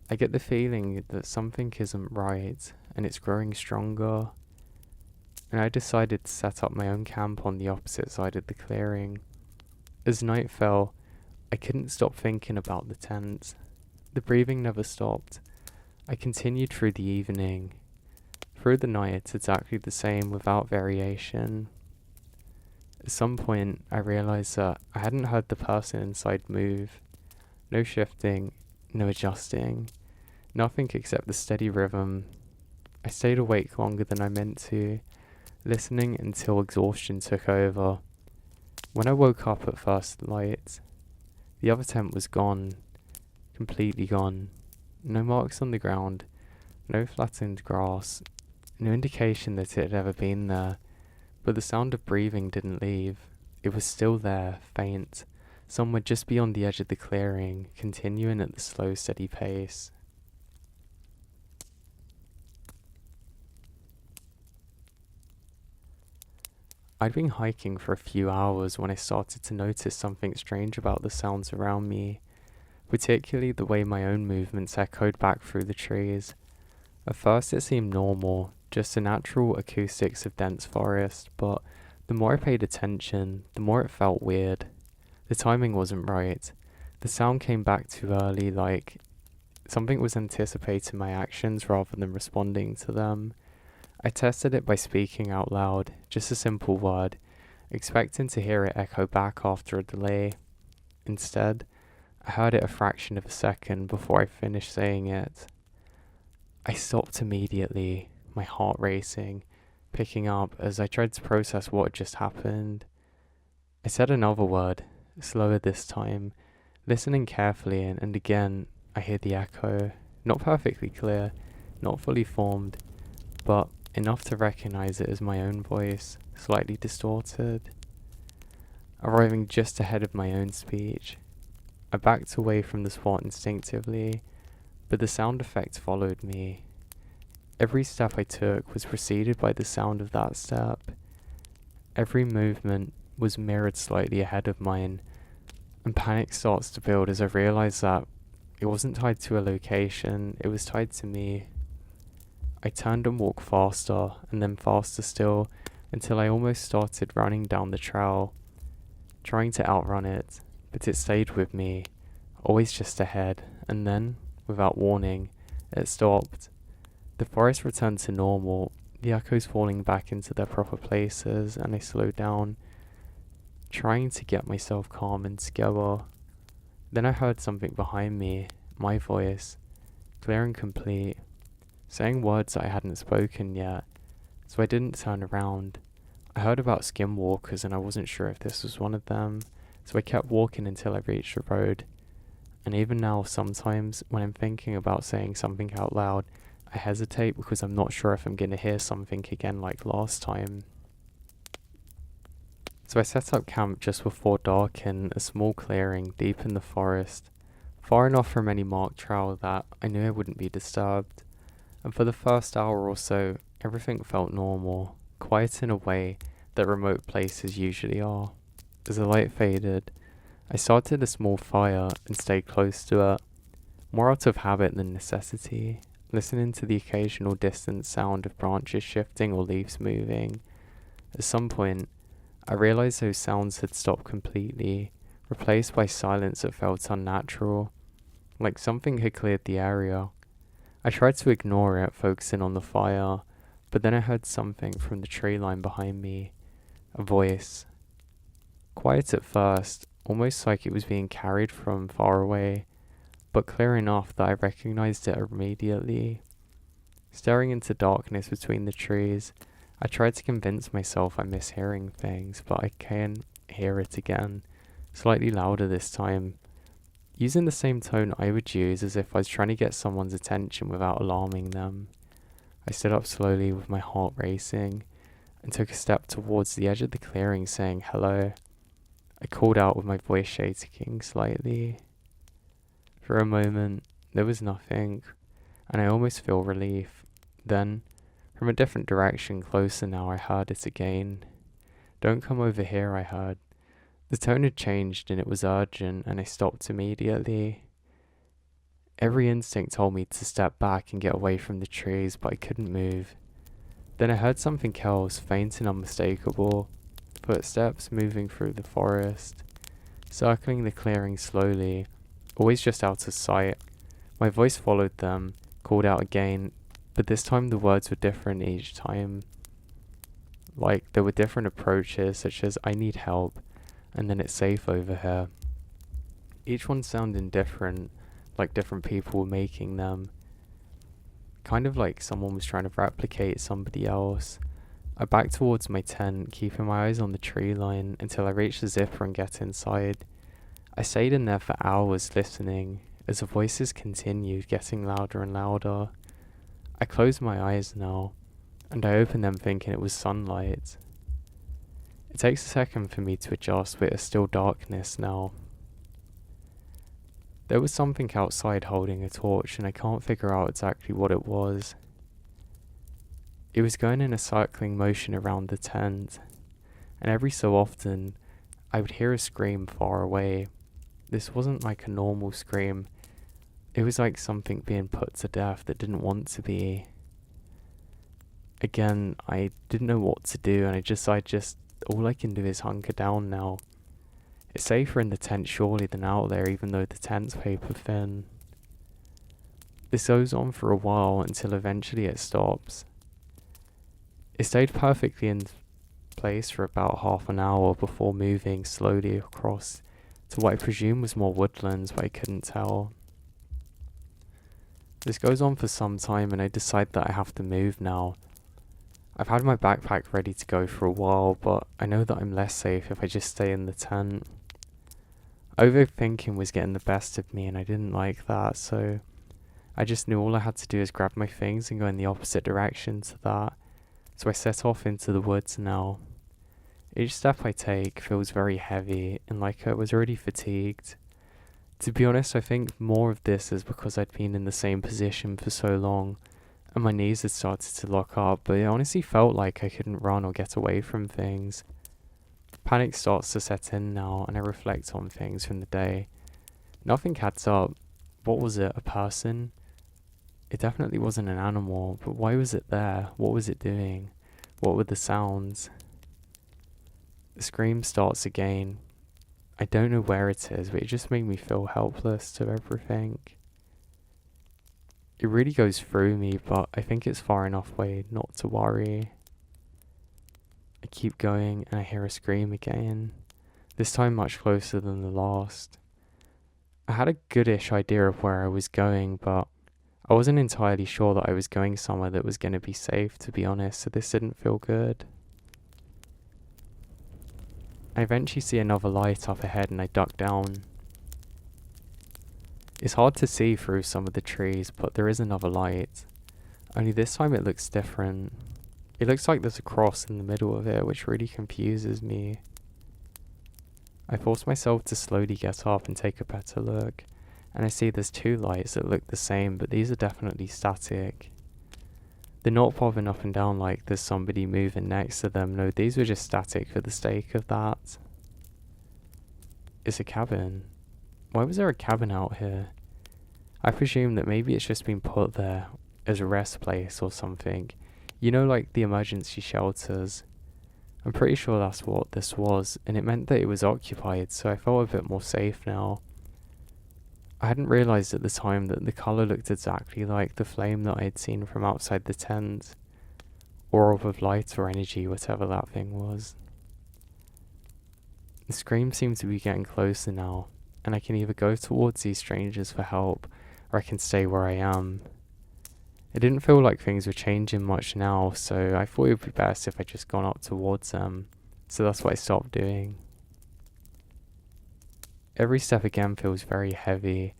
Speaker 1: I get the feeling that something isn't right, and it's growing stronger. And I decided to set up my own camp on the opposite side of the clearing. As night fell, I couldn't stop thinking about the tent. The breathing never stopped. I continued through the evening. Through the night, exactly the same without variation. At some point, I realized that I hadn't heard the person inside move. No shifting, no adjusting, nothing except the steady rhythm. I stayed awake longer than I meant to, listening until exhaustion took over. When I woke up at first light, the other tent was gone, completely gone. No marks on the ground, no flattened grass, no indication that it had ever been there, but the sound of breathing didn't leave. It was still there, faint, somewhere just beyond the edge of the clearing, continuing at the slow, steady pace. I'd been hiking for a few hours when I started to notice something strange about the sounds around me, particularly the way my own movements echoed back through the trees. At first it seemed normal, just the natural acoustics of dense forest, but the more I paid attention, the more it felt weird. The timing wasn't right. The sound came back too early, like something was anticipating my actions rather than responding to them. I tested it by speaking out loud, just a simple word, expecting to hear it echo back after a delay. Instead, I heard it a fraction of a second before I finished saying it. I stopped immediately, my heart racing, picking up as I tried to process what had just happened. I said another word, slower this time, listening carefully, and again I hear the echo, not perfectly clear, not fully formed, but enough to recognize it as my own voice, slightly distorted, arriving just ahead of my own speech. I backed away from the spot instinctively, but the sound effect followed me. Every step I took was preceded by the sound of that step. Every movement was mirrored slightly ahead of mine, and panic starts to build as I realize that it wasn't tied to a location, it was tied to me. I turned and walked faster, and then faster still, until I almost started running down the trail, trying to outrun it, but it stayed with me, always just ahead, and then, without warning, it stopped. The forest returned to normal, the echoes falling back into their proper places, and I slowed down, trying to get myself calm and together. Then I heard something behind me, my voice, clear and complete, saying words I hadn't spoken yet, so I didn't turn around. I heard about skinwalkers and I wasn't sure if this was one of them, so I kept walking until I reached the road. And even now, sometimes, when I'm thinking about saying something out loud, I hesitate because I'm not sure if I'm going to hear something again like last time. So I set up camp just before dark in a small clearing deep in the forest, far enough from any marked trail that I knew I wouldn't be disturbed. And for the first hour or so, everything felt normal, quiet in a way that remote places usually are. As the light faded, I started a small fire and stayed close to it, more out of habit than necessity, listening to the occasional distant sound of branches shifting or leaves moving. At some point, I realized those sounds had stopped completely, replaced by silence that felt unnatural, like something had cleared the area. I tried to ignore it, focusing on the fire, but then I heard something from the tree line behind me, a voice. Quiet at first, almost like it was being carried from far away, but clear enough that I recognized it immediately. Staring into darkness between the trees, I tried to convince myself I miss hearing things, but I can't hear it again, slightly louder this time, using the same tone I would use as if I was trying to get someone's attention without alarming them. I stood up slowly with my heart racing and took a step towards the edge of the clearing, saying hello. I called out with my voice shaking slightly. For a moment, there was nothing, and I almost feel relief. Then, from a different direction, closer now, I heard it again. "Don't come over here," I heard. The tone had changed and it was urgent, and I stopped immediately. Every instinct told me to step back and get away from the trees, but I couldn't move. Then I heard something else, faint and unmistakable. Footsteps moving through the forest, circling the clearing slowly, always just out of sight. My voice followed them, called out again, but this time the words were different each time. Like there were different approaches, such as "I need help," and then "it's safe over here." Each one sounded different, like different people were making them. Kind of like someone was trying to replicate somebody else. I backed towards my tent, keeping my eyes on the tree line until I reached the zipper and get inside. I stayed in there for hours listening, as the voices continued, getting louder and louder. I closed my eyes now, and I opened them thinking it was sunlight. It takes a second for me to adjust, but it's still darkness now. There was something outside holding a torch, and I can't figure out exactly what it was. It was going in a circling motion around the tent, and every so often, I would hear a scream far away. This wasn't like a normal scream. It was like something being put to death that didn't want to be. Again, I didn't know what to do, and all I can do is hunker down now. It's safer in the tent surely than out there, even though the tent's paper thin. This goes on for a while until eventually it stops. It stayed perfectly in place for about half an hour before moving slowly across to what I presume was more woodlands, but I couldn't tell. This goes on for some time, and I decide that I have to move now. I've had my backpack ready to go for a while, but I know that I'm less safe if I just stay in the tent. Overthinking was getting the best of me, and I didn't like that, so I just knew all I had to do is grab my things and go in the opposite direction to that. So I set off into the woods now. Each step I take feels very heavy and like I was already fatigued. To be honest, I think more of this is because I'd been in the same position for so long and my knees had started to lock up, but it honestly felt like I couldn't run or get away from things. Panic starts to set in now, and I reflect on things from the day. Nothing adds up. What was it? A person? It definitely wasn't an animal, but why was it there? What was it doing? What were the sounds? The scream starts again. I don't know where it is, but it just made me feel helpless to everything. It really goes through me, but I think it's far enough away not to worry. I keep going and I hear a scream again, this time much closer than the last. I had a goodish idea of where I was going, but I wasn't entirely sure that I was going somewhere that was going to be safe, to be honest, so this didn't feel good. I eventually see another light up ahead and I duck down. It's hard to see through some of the trees, but there is another light. Only this time it looks different. It looks like there's a cross in the middle of it, which really confuses me. I force myself to slowly get up and take a better look, and I see there's two lights that look the same, but these are definitely static. They're not popping up and down like there's somebody moving next to them. No, these were just static for the sake of that. It's a cabin. Why was there a cabin out here? I presume that maybe it's just been put there, as a rest place or something. You know, like the emergency shelters. I'm pretty sure that's what this was, and it meant that it was occupied, so I felt a bit more safe now. I hadn't realised at the time that the colour looked exactly like the flame that I had seen from outside the tent. Orb of light or energy, whatever that thing was. The screams seem to be getting closer now, and I can either go towards these strangers for help, or I can stay where I am. It didn't feel like things were changing much now, so I thought it would be best if I just gone up towards them, so that's what I stopped doing. Every step again feels very heavy.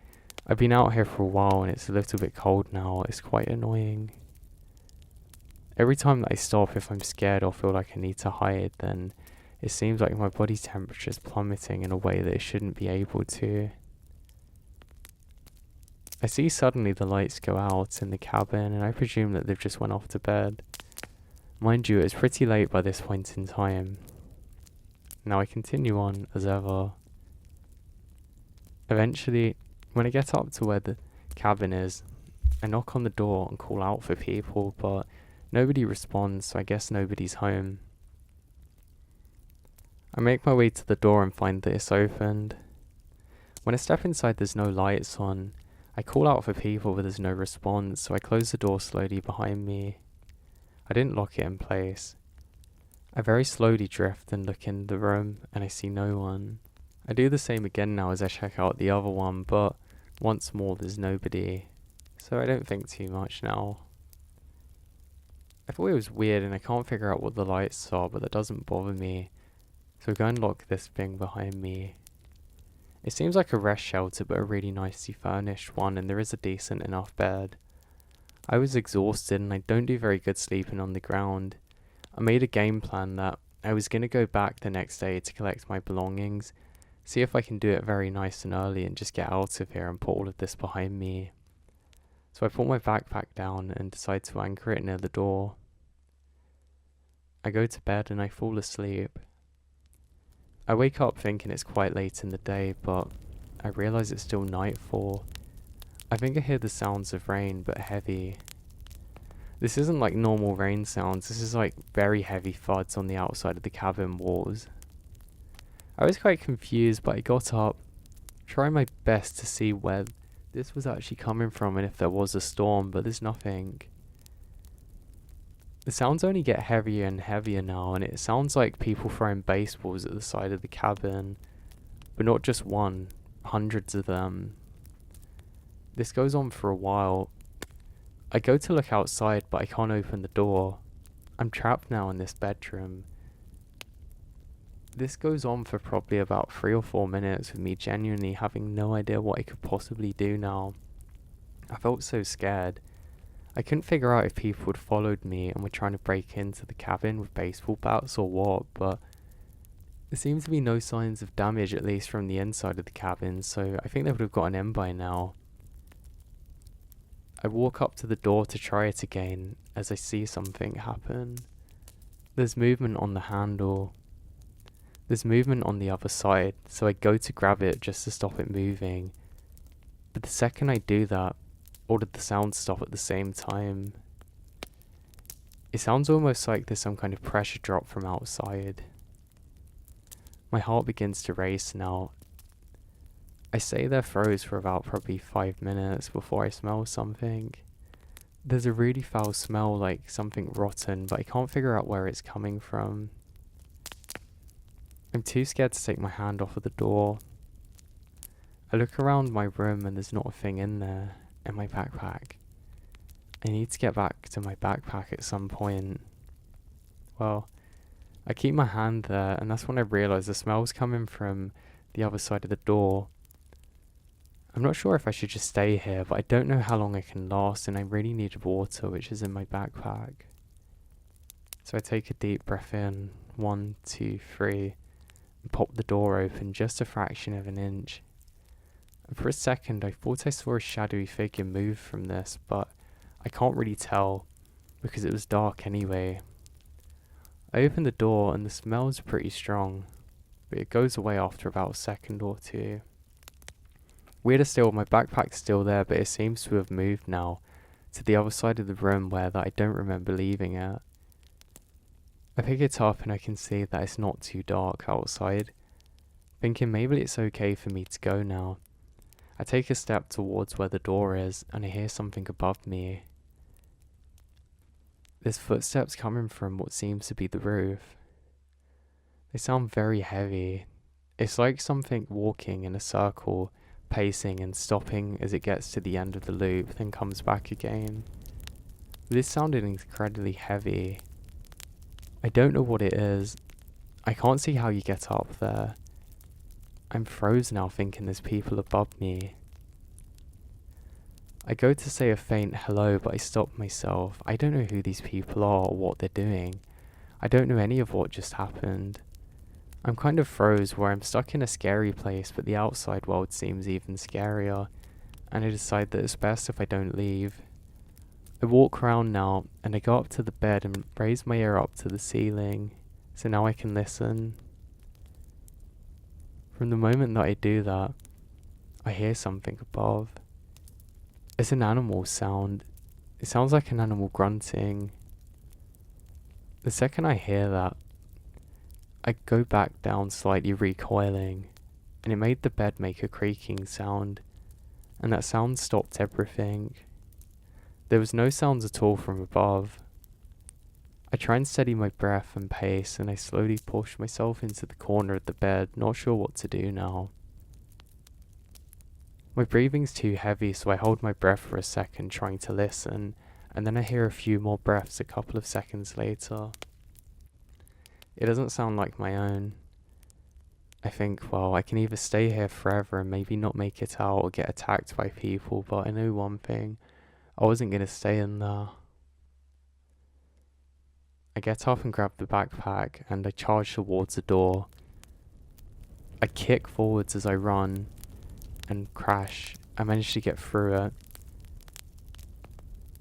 Speaker 1: I've been out here for a while and it's a little bit cold now. It's quite annoying. Every time that I stop, if I'm scared or feel like I need to hide, then it seems like my body temperature is plummeting in a way that it shouldn't be able to. I see suddenly the lights go out in the cabin and I presume that they've just went off to bed. Mind you, it's pretty late by this point in time. Now I continue on as ever. Eventually, when I get up to where the cabin is, I knock on the door and call out for people, but nobody responds, so I guess nobody's home. I make my way to the door and find that it's opened. When I step inside, there's no lights on. I call out for people, but there's no response, so I close the door slowly behind me. I didn't lock it in place. I very slowly drift and look in the room, and I see no one. I do the same again now as I check out the other one, but once more there's nobody, so I don't think too much now. I thought it was weird and I can't figure out what the lights are, but that doesn't bother me, so I go and lock this thing behind me. It seems like a rest shelter, but a really nicely furnished one, and there is a decent enough bed. I was exhausted and I don't do very good sleeping on the ground. I made a game plan that I was going to go back the next day to collect my belongings, see if I can do it very nice and early and just get out of here and put all of this behind me. So I put my backpack down and decide to anchor it near the door. I go to bed and I fall asleep. I wake up thinking it's quite late in the day, but I realise it's still nightfall. I think I hear the sounds of rain, but heavy. This isn't like normal rain sounds, this is like very heavy thuds on the outside of the cabin walls. I was quite confused, but I got up, trying my best to see where this was actually coming from and if there was a storm, but there's nothing. The sounds only get heavier and heavier now, and it sounds like people throwing baseballs at the side of the cabin, but not just one, hundreds of them. This goes on for a while. I go to look outside, but I can't open the door. I'm trapped now in this bedroom. This goes on for probably about 3 or 4 minutes with me genuinely having no idea what I could possibly do now. I felt so scared. I couldn't figure out if people had followed me and were trying to break into the cabin with baseball bats or what, but there seemed to be no signs of damage, at least from the inside of the cabin, so I think they would have gotten in by now. I walk up to the door to try it again as I see something happen. There's movement on the handle. There's movement on the other side, so I go to grab it just to stop it moving. But the second I do that, all of the sounds stop at the same time. It sounds almost like there's some kind of pressure drop from outside. My heart begins to race now. I stay there froze for about probably 5 minutes before I smell something. There's a really foul smell, like something rotten, but I can't figure out where it's coming from. I'm too scared to take my hand off of the door. I look around my room and there's not a thing in there, in my backpack. I need to get back to my backpack at some point. Well, I keep my hand there and that's when I realise the smell's coming from the other side of the door. I'm not sure if I should just stay here, but I don't know how long I can last and I really need water, which is in my backpack. So I take a deep breath in, 1, 2, 3, and pop the door open just a fraction of an inch. And for a second I thought I saw a shadowy figure move from this, but I can't really tell because it was dark anyway. I open the door and the smell's pretty strong, but it goes away after about a second or two. Weirder still, my backpack's still there, but it seems to have moved now, to the other side of the room where that I don't remember leaving it. I pick it up and I can see that it's not too dark outside, thinking maybe it's okay for me to go now. I take a step towards where the door is and I hear something above me. There's footsteps coming from what seems to be the roof. They sound very heavy. It's like something walking in a circle, pacing and stopping as it gets to the end of the loop, then comes back again. This sounded incredibly heavy. I don't know what it is. I can't see how you get up there. I'm frozen now thinking there's people above me. I go to say a faint hello, but I stop myself. I don't know who these people are or what they're doing. I don't know any of what just happened. I'm kind of froze where I'm stuck in a scary place, but the outside world seems even scarier, and I decide that it's best if I don't leave. I walk around now, and I go up to the bed and raise my ear up to the ceiling, so now I can listen. From the moment that I do that, I hear something above. It's an animal sound. It sounds like an animal grunting. The second I hear that, I go back down slightly, recoiling, and it made the bed make a creaking sound, and that sound stopped everything. There was no sounds at all from above. I try and steady my breath and pace, and I slowly push myself into the corner of the bed, not sure what to do now. My breathing's too heavy, so I hold my breath for a second, trying to listen, and then I hear a few more breaths a couple of seconds later. It doesn't sound like my own. I think, well, I can either stay here forever and maybe not make it out or get attacked by people, but I knew one thing. I wasn't going to stay in there. I get up and grab the backpack and I charge towards the door. I kick forwards as I run and crash. I manage to get through it.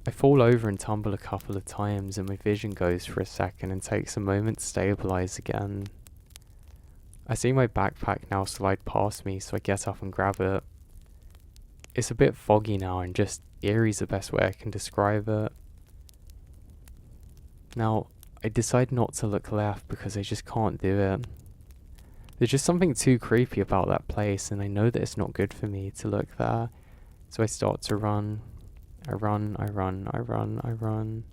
Speaker 1: I fall over and tumble a couple of times and my vision goes for a second and takes a moment to stabilize again. I see my backpack now slide past me, so I get up and grab it. It's a bit foggy now and just eerie's the best way I can describe it. Now, I decide not to look left because I just can't do it. There's just something too creepy about that place, and I know that it's not good for me to look there. So I start to run. I run.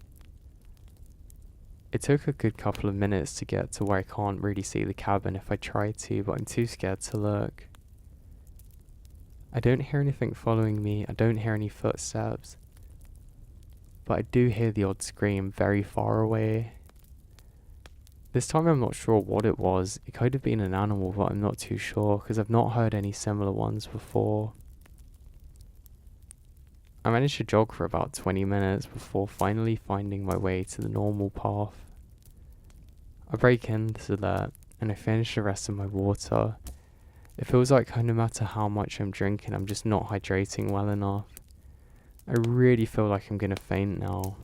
Speaker 1: It took a good couple of minutes to get to where I can't really see the cabin if I try to, but I'm too scared to look. I don't hear anything following me, I don't hear any footsteps, but I do hear the odd scream very far away. This time I'm not sure what it was. It could have been an animal, but I'm not too sure because I've not heard any similar ones before. I managed to jog for about 20 minutes before finally finding my way to the normal path. I break into that and I finish the rest of my water. It feels like no matter how much I'm drinking, I'm just not hydrating well enough. I really feel like I'm gonna faint now,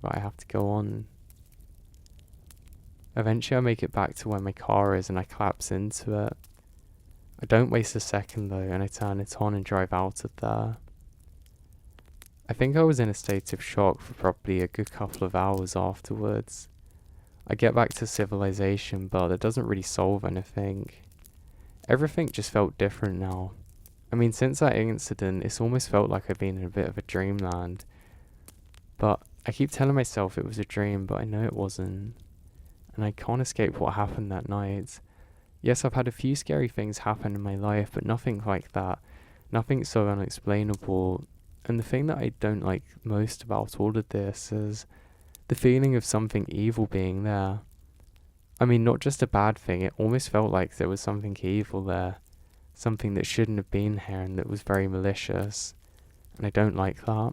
Speaker 1: but I have to go on. Eventually I make it back to where my car is and I collapse into it. I don't waste a second though, and I turn it on and drive out of there. I think I was in a state of shock for probably a good couple of hours afterwards. I get back to civilization, but it doesn't really solve anything. Everything just felt different now. I mean, since that incident, it's almost felt like I've been in a bit of a dreamland. But I keep telling myself it was a dream, but I know it wasn't. And I can't escape what happened that night. Yes, I've had a few scary things happen in my life, but nothing like that. Nothing so unexplainable. And the thing that I don't like most about all of this is the feeling of something evil being there. I mean, not just a bad thing, it almost felt like there was something evil there. Something that shouldn't have been here and that was very malicious. And I don't like that.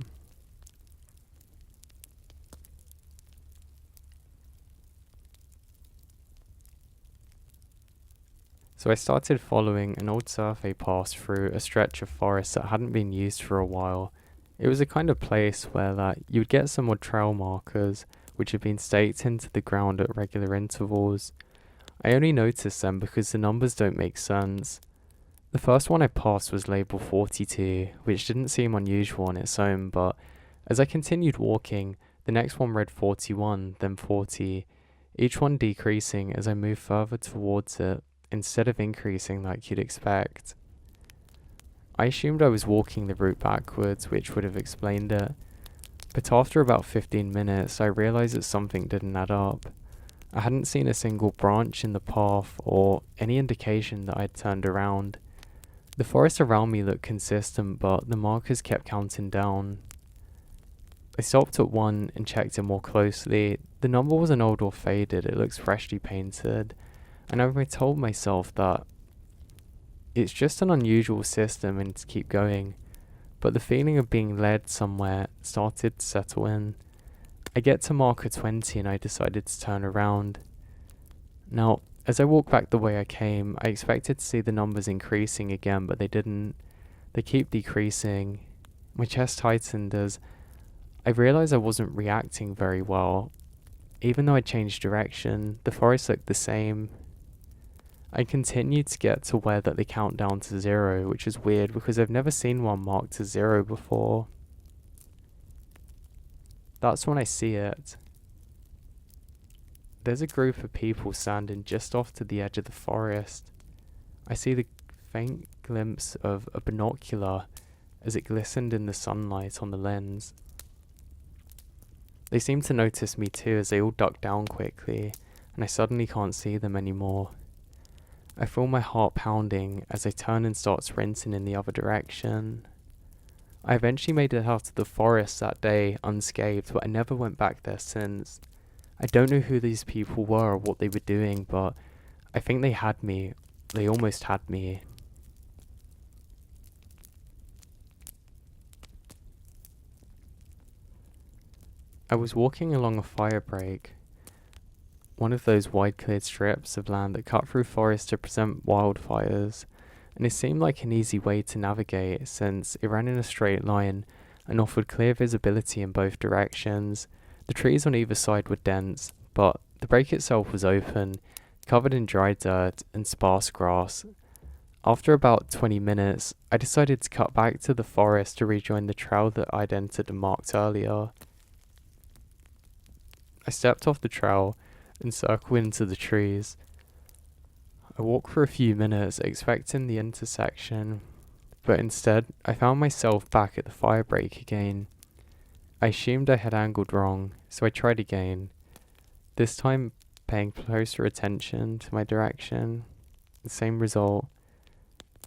Speaker 1: So I started following an old survey path through a stretch of forest that hadn't been used for a while. It was a kind of place where you would get some odd trail markers which had been staked into the ground at regular intervals. I only noticed them because the numbers don't make sense. The first one I passed was labelled 42, which didn't seem unusual on its own, but As I continued walking, the next one read 41, then 40, each one decreasing as I moved further towards it, instead of increasing like you'd expect. I assumed I was walking the route backwards, which would have explained it, but after about 15 minutes I realised that something didn't add up. I hadn't seen a single branch in the path or any indication that I'd turned around. The forest around me looked consistent, but the markers kept counting down. I stopped at one and checked it more closely. The number wasn't old or faded, it looks freshly painted, and I told myself that it's just an unusual system and to keep going, but the feeling of being led somewhere started to settle in. I get to marker 20 and I decided to turn around. Now, as I walked back the way I came, I expected to see the numbers increasing again, but they didn't. They keep decreasing. My chest tightened as I realised I wasn't reacting very well. Even though I changed direction, the forest looked the same. I continued to get to where that they count down to 0, which is weird because I've never seen one marked to 0 before. That's when I see it. There's a group of people standing just off to the edge of the forest. I see the faint glimpse of a binocular as it glistened in the sunlight on the lens. They seem to notice me too as they all duck down quickly, and I suddenly can't see them anymore. I feel my heart pounding as I turn and start sprinting in the other direction. I eventually made it out of the forest that day unscathed, but I never went back there since. I don't know who these people were or what they were doing, but I think they had me. They almost had me. I was walking along a fire break, one of those wide cleared strips of land that cut through forest to prevent wildfires, and it seemed like an easy way to navigate since it ran in a straight line and offered clear visibility in both directions. The trees on either side were dense, but the break itself was open, covered in dry dirt and sparse grass. After about 20 minutes, I decided to cut back to the forest to rejoin the trail that I'd entered and marked earlier. I stepped off the trail and circled into the trees. I walked for a few minutes expecting the intersection, but instead I found myself back at the fire break again. I assumed I had angled wrong, so I tried again, this time paying closer attention to my direction. The same result.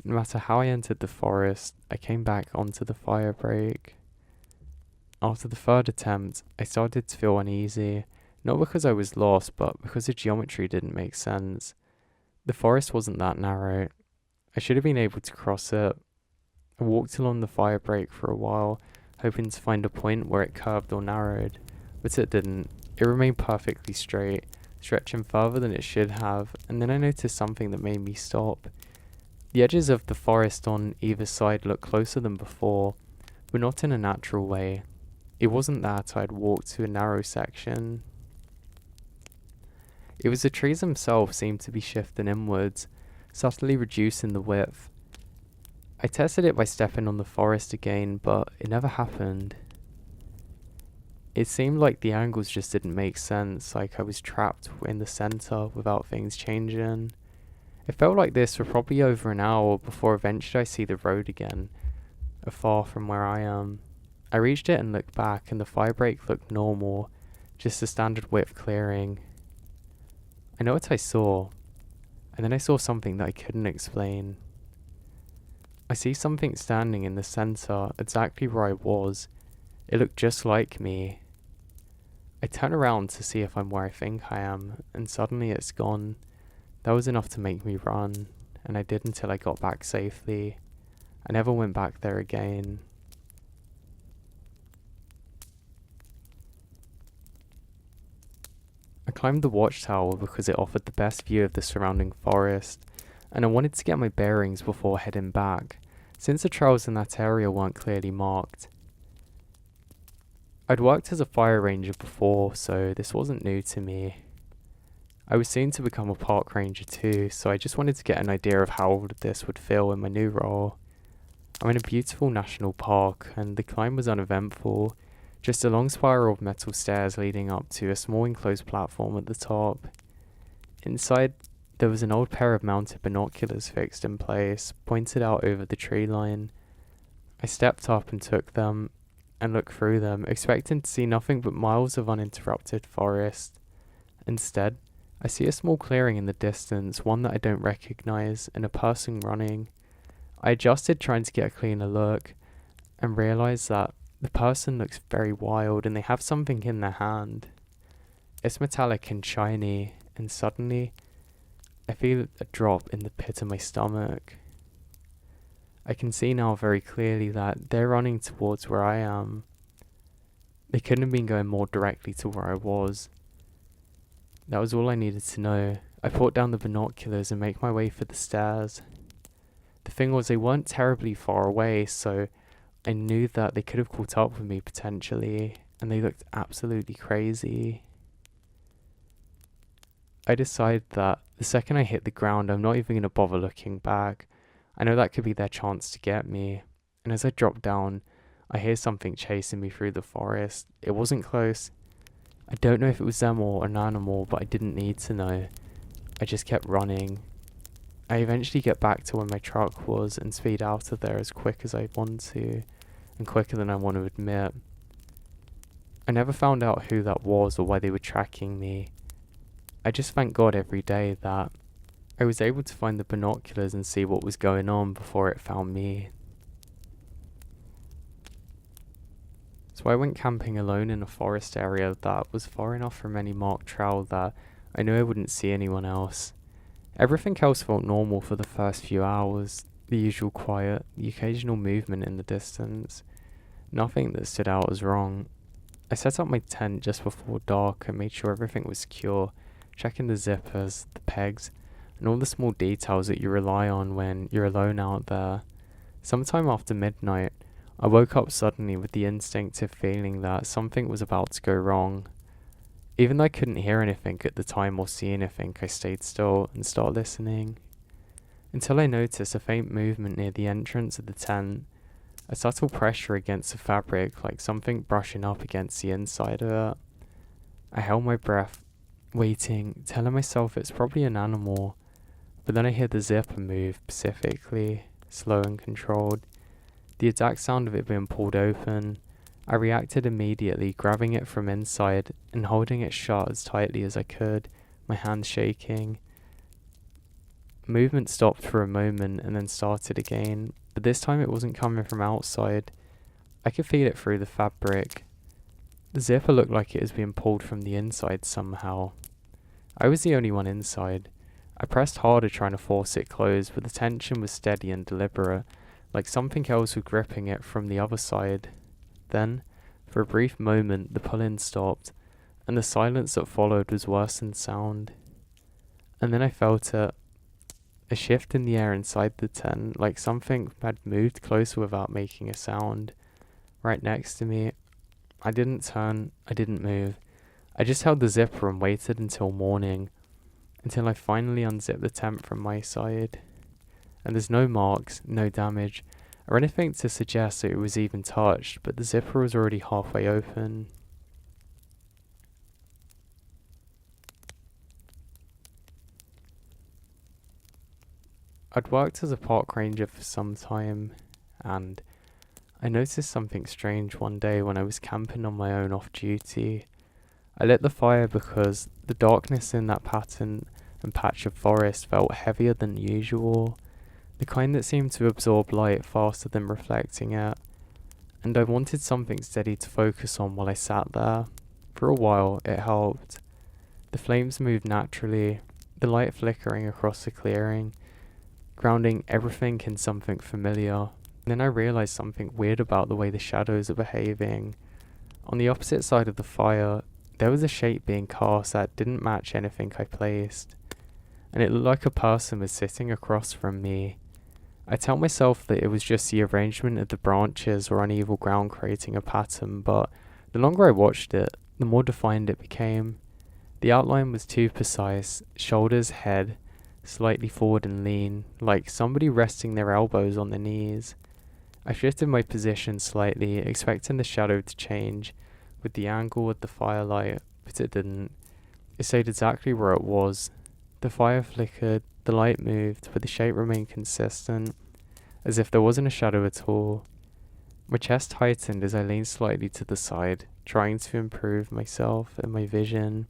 Speaker 1: No matter how I entered the forest, I came back onto the fire break. After the third attempt, I started to feel uneasy, not because I was lost, but because the geometry didn't make sense. The forest wasn't that narrow. I should have been able to cross it. I walked along the fire break for a while, hoping to find a point where it curved or narrowed, but it didn't. It remained perfectly straight, stretching further than it should have, and then I noticed something that made me stop. The edges of the forest on either side looked closer than before, but not in a natural way. It wasn't that I'd walked to a narrow section. It was the trees themselves seemed to be shifting inwards, subtly reducing the width. I tested it by stepping on the forest again, but it never happened. It seemed like the angles just didn't make sense, like I was trapped in the center without things changing. It felt like this for probably over an hour before eventually I see the road again, afar from where I am. I reached it and looked back, and the fire break looked normal, just a standard width clearing. I know what I saw, and then I saw something that I couldn't explain. I see something standing in the center, exactly where I was. It looked just like me. I turn around to see if I'm where I think I am, and suddenly it's gone. That was enough to make me run, and I did until I got back safely. I never went back there again. I climbed the watchtower because it offered the best view of the surrounding forest, and I wanted to get my bearings before heading back, since the trails in that area weren't clearly marked. I'd worked as a fire ranger before, so this wasn't new to me. I was soon to become a park ranger too, so I just wanted to get an idea of how all of this would feel in my new role. I'm in a beautiful national park, and the climb was uneventful, just a long spiral of metal stairs leading up to a small enclosed platform at the top. Inside, there was an old pair of mounted binoculars fixed in place, pointed out over the tree line. I stepped up and took them, and looked through them, expecting to see nothing but miles of uninterrupted forest. Instead, I see a small clearing in the distance, one that I don't recognize, and a person running. I adjusted trying to get a cleaner look, and realized that the person looks very wild and they have something in their hand. It's metallic and shiny, and suddenly, I feel a drop in the pit of my stomach. I can see now very clearly that they're running towards where I am. They couldn't have been going more directly to where I was. That was all I needed to know. I put down the binoculars and make my way for the stairs. The thing was, they weren't terribly far away, so I knew that they could have caught up with me potentially, and they looked absolutely crazy. I decided that the second I hit the ground, I'm not even going to bother looking back. I know that could be their chance to get me. And as I drop down, I hear something chasing me through the forest. It wasn't close. I don't know if it was them or an animal, but I didn't need to know. I just kept running. I eventually get back to where my truck was and speed out of there as quick as I want to, and quicker than I want to admit. I never found out who that was or why they were tracking me. I just thank God every day that I was able to find the binoculars and see what was going on before it found me. So I went camping alone in a forest area that was far enough from any marked trail that I knew I wouldn't see anyone else. Everything else felt normal for the first few hours. The usual quiet, the occasional movement in the distance. Nothing that stood out as wrong. I set up my tent just before dark and made sure everything was secure, checking the zippers, the pegs, and all the small details that you rely on when you're alone out there. Sometime after midnight, I woke up suddenly with the instinctive feeling that something was about to go wrong. Even though I couldn't hear anything at the time or see anything, I stayed still and started listening. Until I noticed a faint movement near the entrance of the tent, a subtle pressure against the fabric, like something brushing up against the inside of it. I held my breath, waiting, telling myself it's probably an animal, but then I hear the zipper move specifically, slow and controlled. The exact sound of it being pulled open. I reacted immediately, grabbing it from inside and holding it shut as tightly as I could, my hands shaking. Movement stopped for a moment and then started again, but this time it wasn't coming from outside. I could feel it through the fabric. The zipper looked like it was being pulled from the inside somehow. I was the only one inside. I pressed harder trying to force it closed, but the tension was steady and deliberate, like something else was gripping it from the other side. Then, for a brief moment, the pull-in stopped, and the silence that followed was worse than sound. And then I felt it. A shift in the air inside the tent, like something had moved closer without making a sound. Right next to me. I didn't turn, I didn't move. I just held the zipper and waited until morning, until I finally unzipped the tent from my side. And there's no marks, no damage, or anything to suggest that it was even touched, but the zipper was already halfway open. I'd worked as a park ranger for some time, and I noticed something strange one day when I was camping on my own off duty. I lit the fire because the darkness in that pattern and patch of forest felt heavier than usual, the kind that seemed to absorb light faster than reflecting it, and I wanted something steady to focus on while I sat there. For a while, it helped. The flames moved naturally, the light flickering across the clearing, grounding everything in something familiar. Then I realized something weird about the way the shadows are behaving. On the opposite side of the fire, there was a shape being cast that didn't match anything I placed, and it looked like a person was sitting across from me. I tell myself that it was just the arrangement of the branches or uneven ground creating a pattern, but the longer I watched it, the more defined it became. The outline was too precise, shoulders, head, slightly forward and lean, like somebody resting their elbows on their knees. I shifted my position slightly, expecting the shadow to change, with the angle of the firelight, but it didn't. It stayed exactly where it was. The fire flickered, the light moved, but the shape remained consistent, as if there wasn't a shadow at all. My chest tightened as I leaned slightly to the side, trying to improve myself and my vision,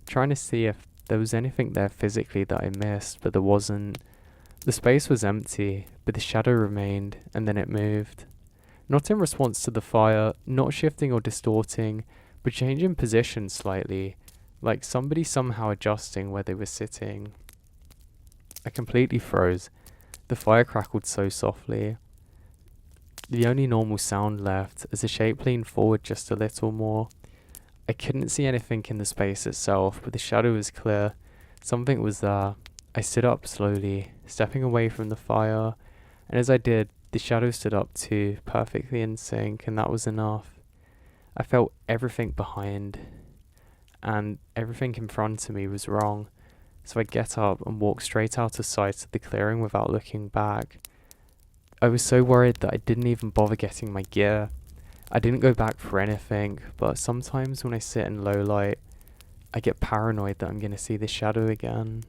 Speaker 1: trying to see if there was anything there physically that I missed, but there wasn't. The space was empty, but the shadow remained, and then it moved. Not in response to the fire, not shifting or distorting, but changing position slightly, like somebody somehow adjusting where they were sitting. I completely froze. The fire crackled so softly. The only normal sound left as the shape leaned forward just a little more. I couldn't see anything in the space itself, but the shadow was clear. Something was there. I stood up slowly, stepping away from the fire, and as I did, the shadow stood up too, perfectly in sync, and that was enough. I felt everything behind, and everything in front of me was wrong, so I get up and walk straight out of sight of the clearing without looking back. I was so worried that I didn't even bother getting my gear. I didn't go back for anything, but sometimes when I sit in low light, I get paranoid that I'm going to see the shadow again.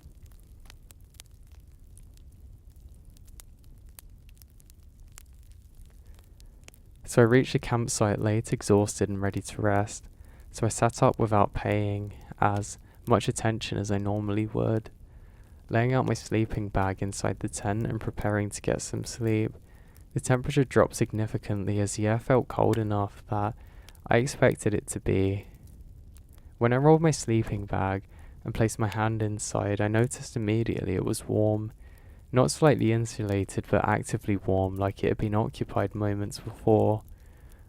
Speaker 1: So I reached the campsite late, exhausted and ready to rest, so I sat up without paying as much attention as I normally would, laying out my sleeping bag inside the tent and preparing to get some sleep. The temperature dropped significantly as the air felt cold enough that I expected it to be. When I rolled my sleeping bag and placed my hand inside, I noticed immediately it was warm. Not slightly insulated, but actively warm, like it had been occupied moments before.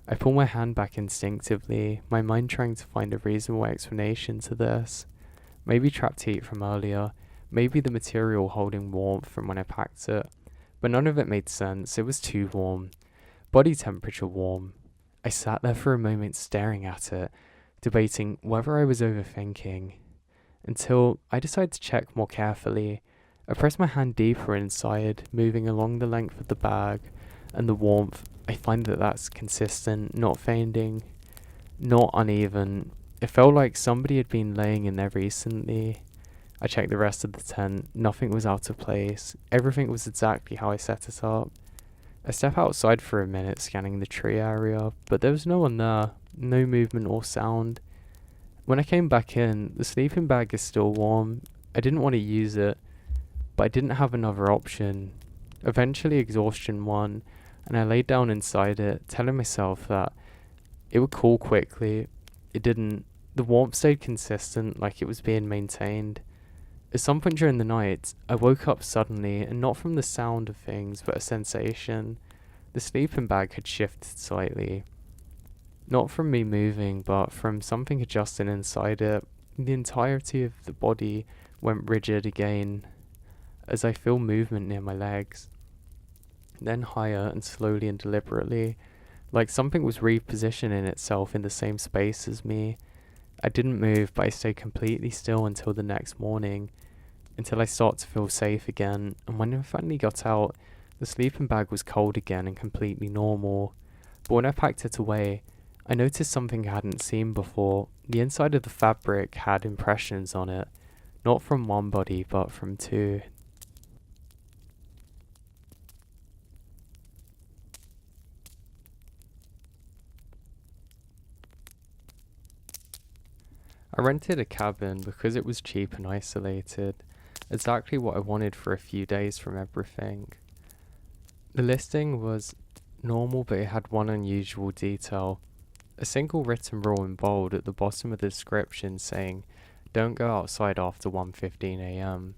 Speaker 1: I pulled my hand back instinctively, my mind trying to find a reasonable explanation to this. Maybe trapped heat from earlier, maybe the material holding warmth from when I packed it. But none of it made sense. It was too warm. Body temperature warm. I sat there for a moment staring at it, debating whether I was overthinking, until I decided to check more carefully. I pressed my hand deeper inside, moving along the length of the bag, and the warmth, I find that that's consistent, not fading, not uneven. It felt like somebody had been laying in there recently. I checked the rest of the tent. Nothing was out of place. Everything was exactly how I set it up. I stepped outside for a minute, scanning the tree area, but there was no one there, no movement or sound. When I came back in, the sleeping bag is still warm. I didn't want to use it, but I didn't have another option. Eventually exhaustion won, and I laid down inside it, telling myself that it would cool quickly. It didn't. The warmth stayed consistent, like it was being maintained. At some point during the night, I woke up suddenly, and not from the sound of things, but a sensation. The sleeping bag had shifted slightly. Not from me moving, but from something adjusting inside it. The entirety of the body went rigid again, as I feel movement near my legs. Then higher and slowly and deliberately, like something was repositioning itself in the same space as me. I didn't move, but I stayed completely still until the next morning, until I started to feel safe again, and when I finally got out, the sleeping bag was cold again and completely normal. But when I packed it away, I noticed something I hadn't seen before. The inside of the fabric had impressions on it, not from one body, but from two. I rented a cabin because it was cheap and isolated, exactly what I wanted for a few days from everything. The listing was normal, but it had one unusual detail. A single written rule in bold at the bottom of the description saying, "Don't go outside after 1:15 a.m.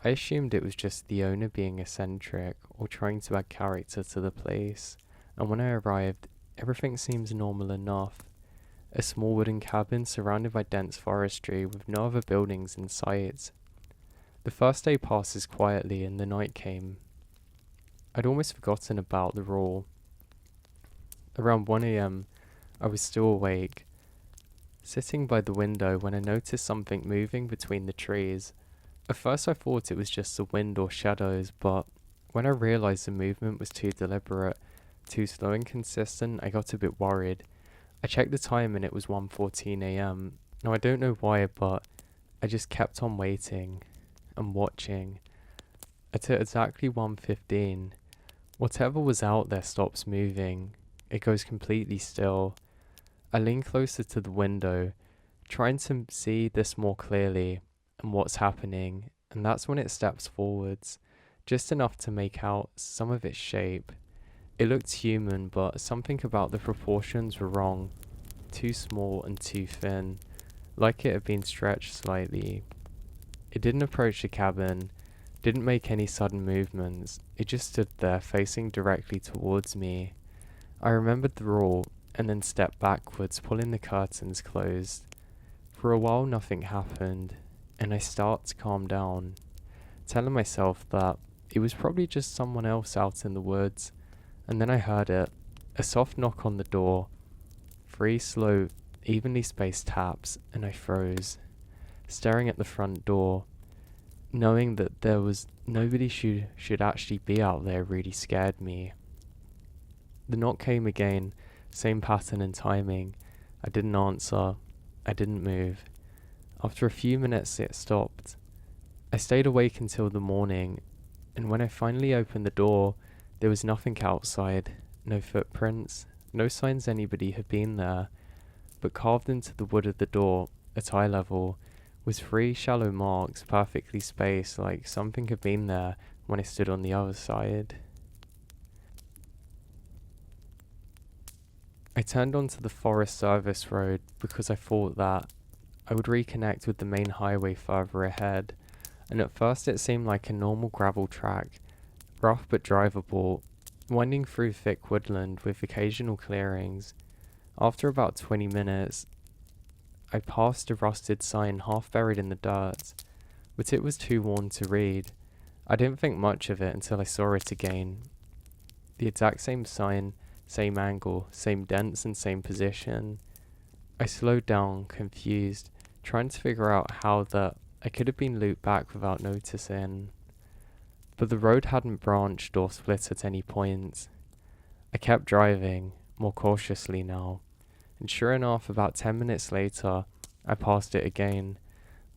Speaker 1: I assumed it was just the owner being eccentric or trying to add character to the place, and when I arrived, everything seems normal enough. A small wooden cabin surrounded by dense forestry with no other buildings in sight. The first day passes quietly and the night came. I'd almost forgotten about the rule. Around 1 a.m., I was still awake, sitting by the window when I noticed something moving between the trees. At first I thought it was just the wind or shadows, but when I realized the movement was too deliberate, too slow and consistent, I got a bit worried. I checked the time and it was 1:14 a.m. Now I don't know why, but I just kept on waiting and watching. At exactly 1:15, whatever was out there stops moving. It goes completely still. I lean closer to the window, trying to see this more clearly and what's happening, and that's when it steps forwards, just enough to make out some of its shape. It looked human, but something about the proportions were wrong. Too small and too thin, like it had been stretched slightly. It didn't approach the cabin, didn't make any sudden movements. It just stood there, facing directly towards me. I remembered the rule, and then stepped backwards, pulling the curtains closed. For a while nothing happened, and I start to calm down, telling myself that it was probably just someone else out in the woods. And then I heard it, a soft knock on the door, 3 slow, evenly spaced taps, and I froze, staring at the front door. Knowing that there was nobody should actually be out there really scared me. The knock came again, same pattern and timing. I didn't answer. I didn't move. After a few minutes it stopped. I stayed awake until the morning, and when I finally opened the door, there was nothing outside. No footprints, no signs anybody had been there, but carved into the wood of the door, at eye level, was 3 shallow marks perfectly spaced, like something had been there when I stood on the other side. I turned onto the Forest Service Road because I thought that I would reconnect with the main highway further ahead, and at first it seemed like a normal gravel track, rough but drivable, winding through thick woodland with occasional clearings. After about 20 minutes, I passed a rusted sign half buried in the dirt, but it was too worn to read. I didn't think much of it until I saw it again. The exact same sign, same angle, same dents and same position. I slowed down, confused, trying to figure out how that I could have been looped back without noticing. But the road hadn't branched or split at any point. I kept driving, more cautiously now, and sure enough, about 10 minutes later, I passed it again.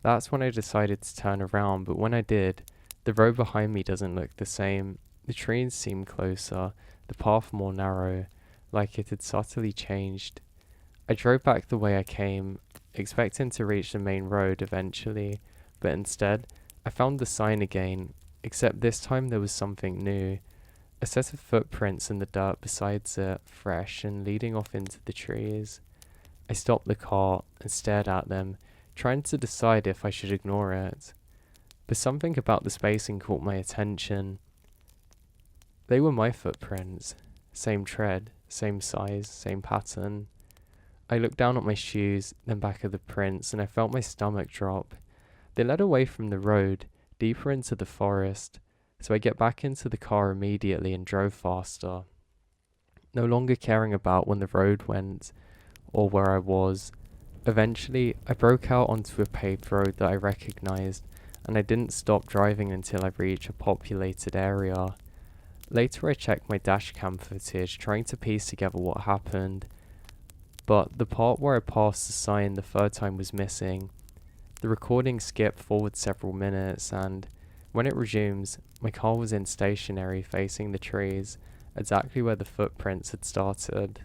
Speaker 1: That's when I decided to turn around, but when I did, the road behind me doesn't look the same. The trees seem closer, the path more narrow, like it had subtly changed. I drove back the way I came, expecting to reach the main road eventually, but instead, I found the sign again, except this time there was something new. A set of footprints in the dirt besides it, fresh and leading off into the trees. I stopped the car and stared at them, trying to decide if I should ignore it. But something about the spacing caught my attention. They were my footprints. Same tread, same size, same pattern. I looked down at my shoes, then back at the prints, and I felt my stomach drop. They led away from the road, deeper into the forest, so I get back into the car immediately and drove faster, no longer caring about when the road went or where I was. Eventually, I broke out onto a paved road that I recognized, and I didn't stop driving until I reached a populated area. Later I checked my dashcam footage, trying to piece together what happened, but the part where I passed the sign the 3rd time was missing. The recording skipped forward several minutes, and when it resumes, my car was in stationary facing the trees, exactly where the footprints had started.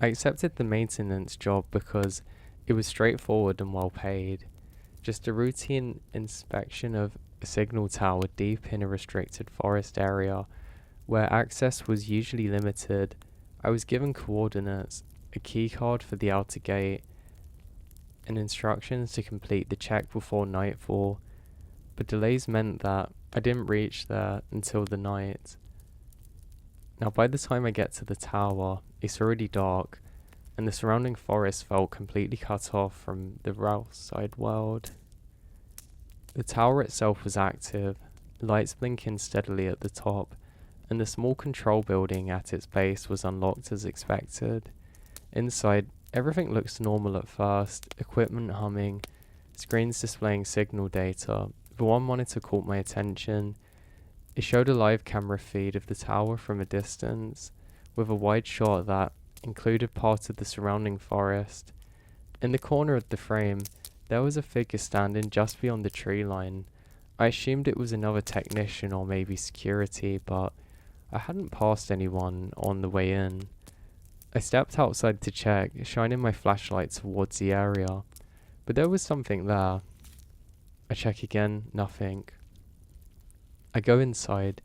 Speaker 1: I accepted the maintenance job because it was straightforward and well paid. Just a routine inspection of a signal tower deep in a restricted forest area where access was usually limited. I was given coordinates, a key card for the outer gate, and instructions to complete the check before nightfall, but delays meant that I didn't reach there until the night. Now by the time I get to the tower, it's already dark, and the surrounding forest felt completely cut off from the outside world. The tower itself was active, lights blinking steadily at the top, and the small control building at its base was unlocked as expected. Inside, everything looks normal at first, equipment humming, screens displaying signal data, but one monitor caught my attention.
Speaker 2: It showed a live camera feed of the tower from a distance, with a wide shot that included part of the surrounding forest. In the corner of the frame, there was a figure standing just beyond the tree line. I assumed it was another technician or maybe security, but I hadn't passed anyone on the way in. I stepped outside to check, shining my flashlight towards the area, but there was something there. I check again, nothing. I go inside.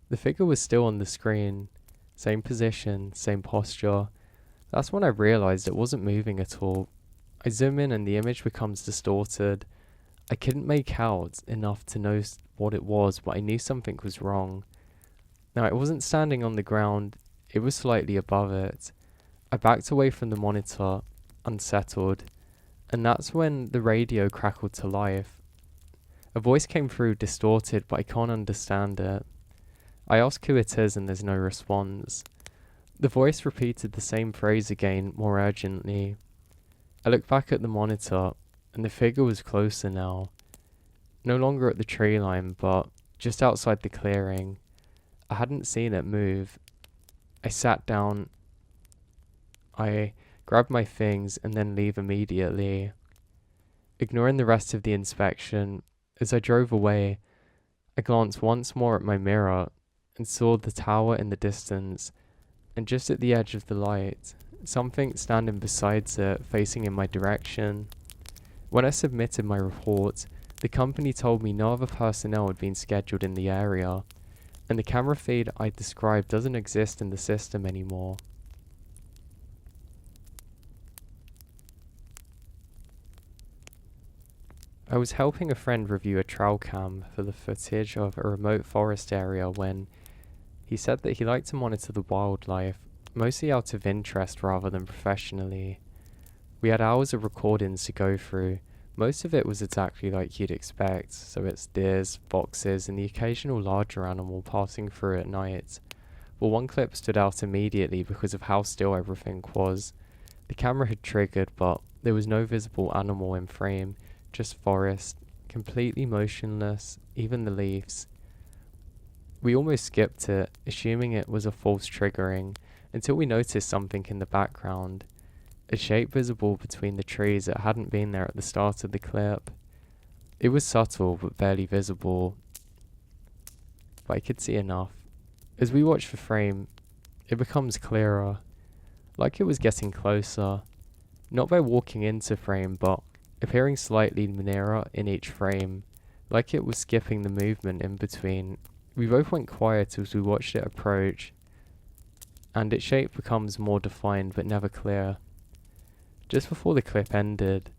Speaker 2: The figure was still on the screen. Same position, same posture. That's when I realized it wasn't moving at all. I zoom in and the image becomes distorted. I couldn't make out enough to know what it was, but I knew something was wrong. Now, it wasn't standing on the ground, it was slightly above it. I backed away from the monitor, unsettled, and that's when the radio crackled to life. A voice came through distorted, but I can't understand it. I ask who it is and there's no response. The voice repeated the same phrase again, more urgently. I looked back at the monitor, and the figure was closer now. No longer at the tree line, but just outside the clearing. I hadn't seen it move. I sat down. I grabbed my things and then leave immediately. Ignoring the rest of the inspection, as I drove away, I glanced once more at my mirror and saw the tower in the distance, and just at the edge of the light, something standing beside it, facing in my direction. When I submitted my report, the company told me no other personnel had been scheduled in the area, and the camera feed I described doesn't exist in the system anymore. I was helping a friend review a trail cam for the footage of a remote forest area when he said that he liked to monitor the wildlife, mostly out of interest rather than professionally. We had hours of recordings to go through. Most of it was exactly like you'd expect, so it's deers, foxes, and the occasional larger animal passing through at night. But one clip stood out immediately because of how still everything was. The camera had triggered, but there was no visible animal in frame, just forest, completely motionless, even the leaves. We almost skipped it, assuming it was a false triggering, until we noticed something in the background. A shape visible between the trees that hadn't been there at the start of the clip. It was subtle but barely visible, but I could see enough. As we watched the frame, it becomes clearer, like it was getting closer, not by walking into frame, but appearing slightly nearer in each frame, like it was skipping the movement in between. We both went quiet as we watched it approach, and its shape becomes more defined but never clear. Just before the clip ended,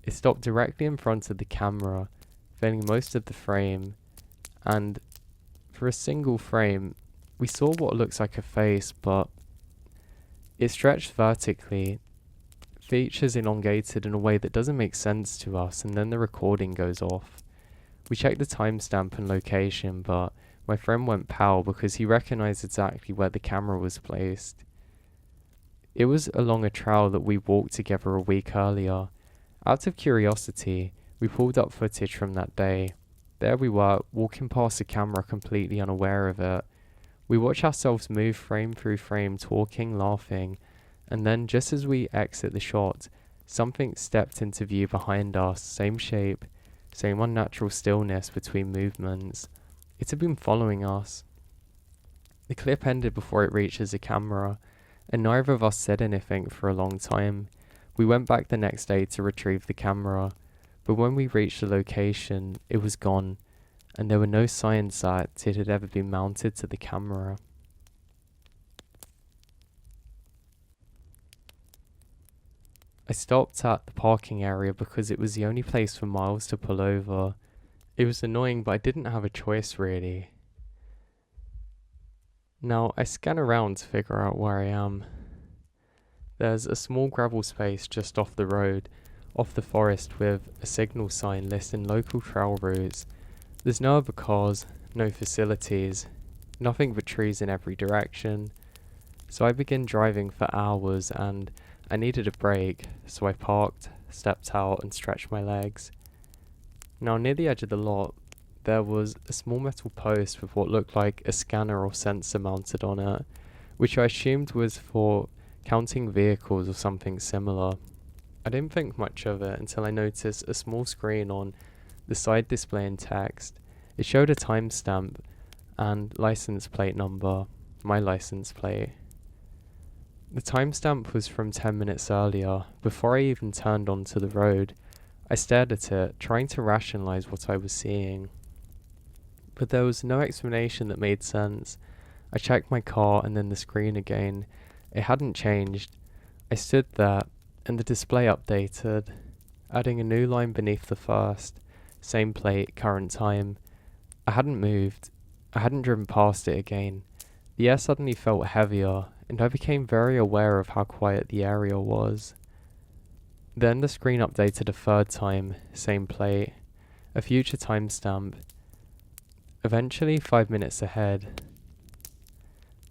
Speaker 2: it stopped directly in front of the camera, filling most of the frame, and for a single frame, we saw what looks like a face, but it stretched vertically, features elongated in a way that doesn't make sense to us, and then the recording goes off. We checked the timestamp and location, but my friend went pale because he recognized exactly where the camera was placed. It was along a trail that we walked together a week earlier. Out of curiosity, we pulled up footage from that day. There we were, walking past the camera completely unaware of it. We watched ourselves move frame through frame, talking, laughing, and then just as we exit the shot, something stepped into view behind us, same shape, same unnatural stillness between movements. It had been following us. The clip ended before it reaches the camera, and neither of us said anything for a long time. We went back the next day to retrieve the camera, but when we reached the location, it was gone, and there were no signs that it had ever been mounted to the camera. I stopped at the parking area because it was the only place for miles to pull over. It was annoying, but I didn't have a choice really. Now, I scan around to figure out where I am. There's a small gravel space just off the road, off the forest, with a signal sign listing local trail routes. There's no other cars, no facilities, nothing but trees in every direction. So I began driving for hours and I needed a break, so I parked, stepped out and stretched my legs. Now near the edge of the lot, there was a small metal post with what looked like a scanner or sensor mounted on it, which I assumed was for counting vehicles or something similar. I didn't think much of it until I noticed a small screen on the side displaying text. It showed a timestamp and license plate number, my license plate. The timestamp was from 10 minutes earlier, before I even turned onto the road. I stared at it, trying to rationalize what I was seeing. But there was no explanation that made sense. I checked my car and then the screen again. It hadn't changed. I stood there, and the display updated, adding a new line beneath the first. Same plate, current time. I hadn't moved. I hadn't driven past it again. The air suddenly felt heavier, and I became very aware of how quiet the area was. Then the screen updated a third time, same plate, a future timestamp. Eventually 5 minutes ahead.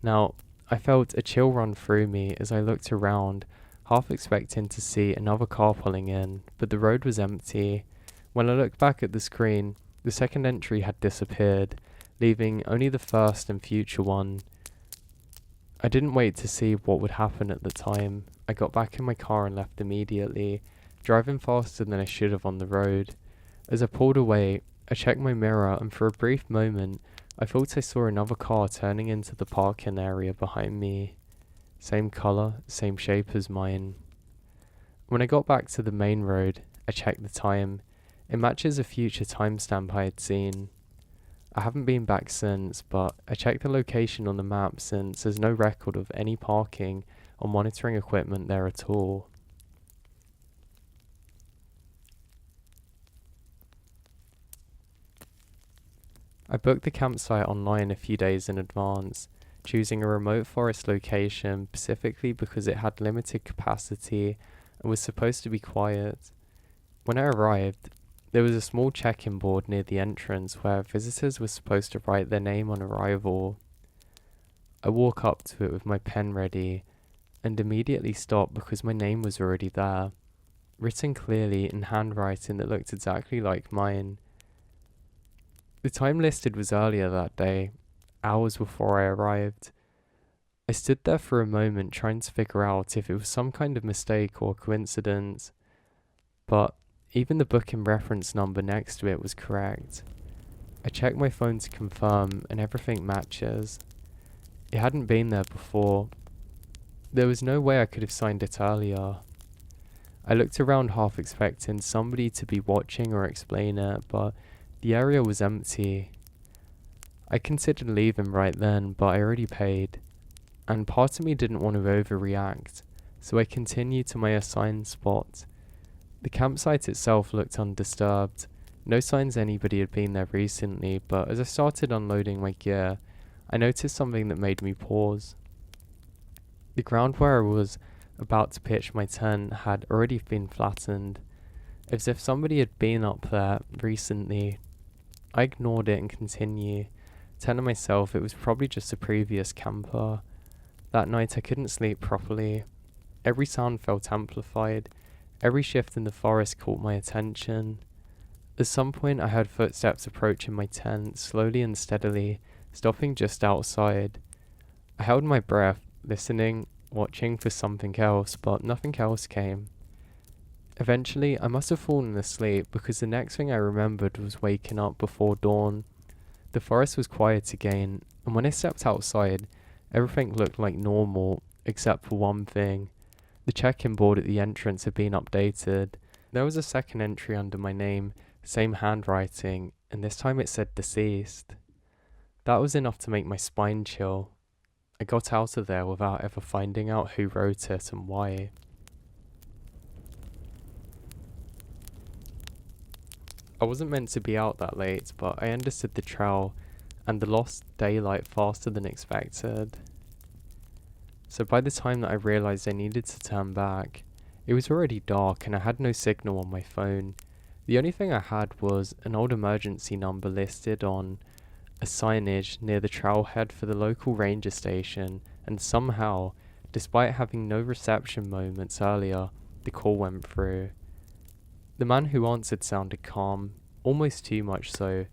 Speaker 2: Now, I felt a chill run through me as I looked around, half expecting to see another car pulling in, but the road was empty. When I looked back at the screen, the second entry had disappeared, leaving only the first and future one. I didn't wait to see what would happen at the time. I got back in my car and left immediately, driving faster than I should have on the road. As I pulled away, I checked my mirror, and for a brief moment, I thought I saw another car turning into the parking area behind me. Same colour, same shape as mine. When I got back to the main road, I checked the time. It matches a future timestamp I had seen. I haven't been back since, but I checked the location on the map since there's no record of any parking or monitoring equipment there at all. I booked the campsite online a few days in advance, choosing a remote forest location specifically because it had limited capacity and was supposed to be quiet. When I arrived, there was a small check-in board near the entrance where visitors were supposed to write their name on arrival. I walk up to it with my pen ready and immediately stopped because my name was already there, written clearly in handwriting that looked exactly like mine. The time listed was earlier that day, hours before I arrived. I stood there for a moment trying to figure out if it was some kind of mistake or coincidence, but even the booking reference number next to it was correct. I checked my phone to confirm, and everything matches. It hadn't been there before. There was no way I could have signed it earlier. I looked around half expecting somebody to be watching or explain it, but the area was empty. I considered leaving right then, but I already paid, and part of me didn't want to overreact, so I continued to my assigned spot. The campsite itself looked undisturbed. No signs anybody had been there recently, but as I started unloading my gear, I noticed something that made me pause. The ground where I was about to pitch my tent had already been flattened, as if somebody had been up there recently. I ignored it and continued, telling myself it was probably just a previous camper. That night I couldn't sleep properly. Every sound felt amplified. Every shift in the forest caught my attention. At some point I heard footsteps approaching my tent, slowly and steadily, stopping just outside. I held my breath, listening, watching for something else, but nothing else came. Eventually, I must have fallen asleep because the next thing I remembered was waking up before dawn. The forest was quiet again, and when I stepped outside, everything looked like normal, except for one thing. The check-in board at the entrance had been updated. There was a second entry under my name, same handwriting, and this time it said deceased. That was enough to make my spine chill. I got out of there without ever finding out who wrote it and why. I wasn't meant to be out that late, but I understood the trail and the lost daylight faster than expected. So by the time that I realized I needed to turn back, it was already dark and I had no signal on my phone. The only thing I had was an old emergency number listed on a signage near the trailhead for the local ranger station, and somehow, despite having no reception moments earlier, the call went through. The man who answered sounded calm, almost too much so,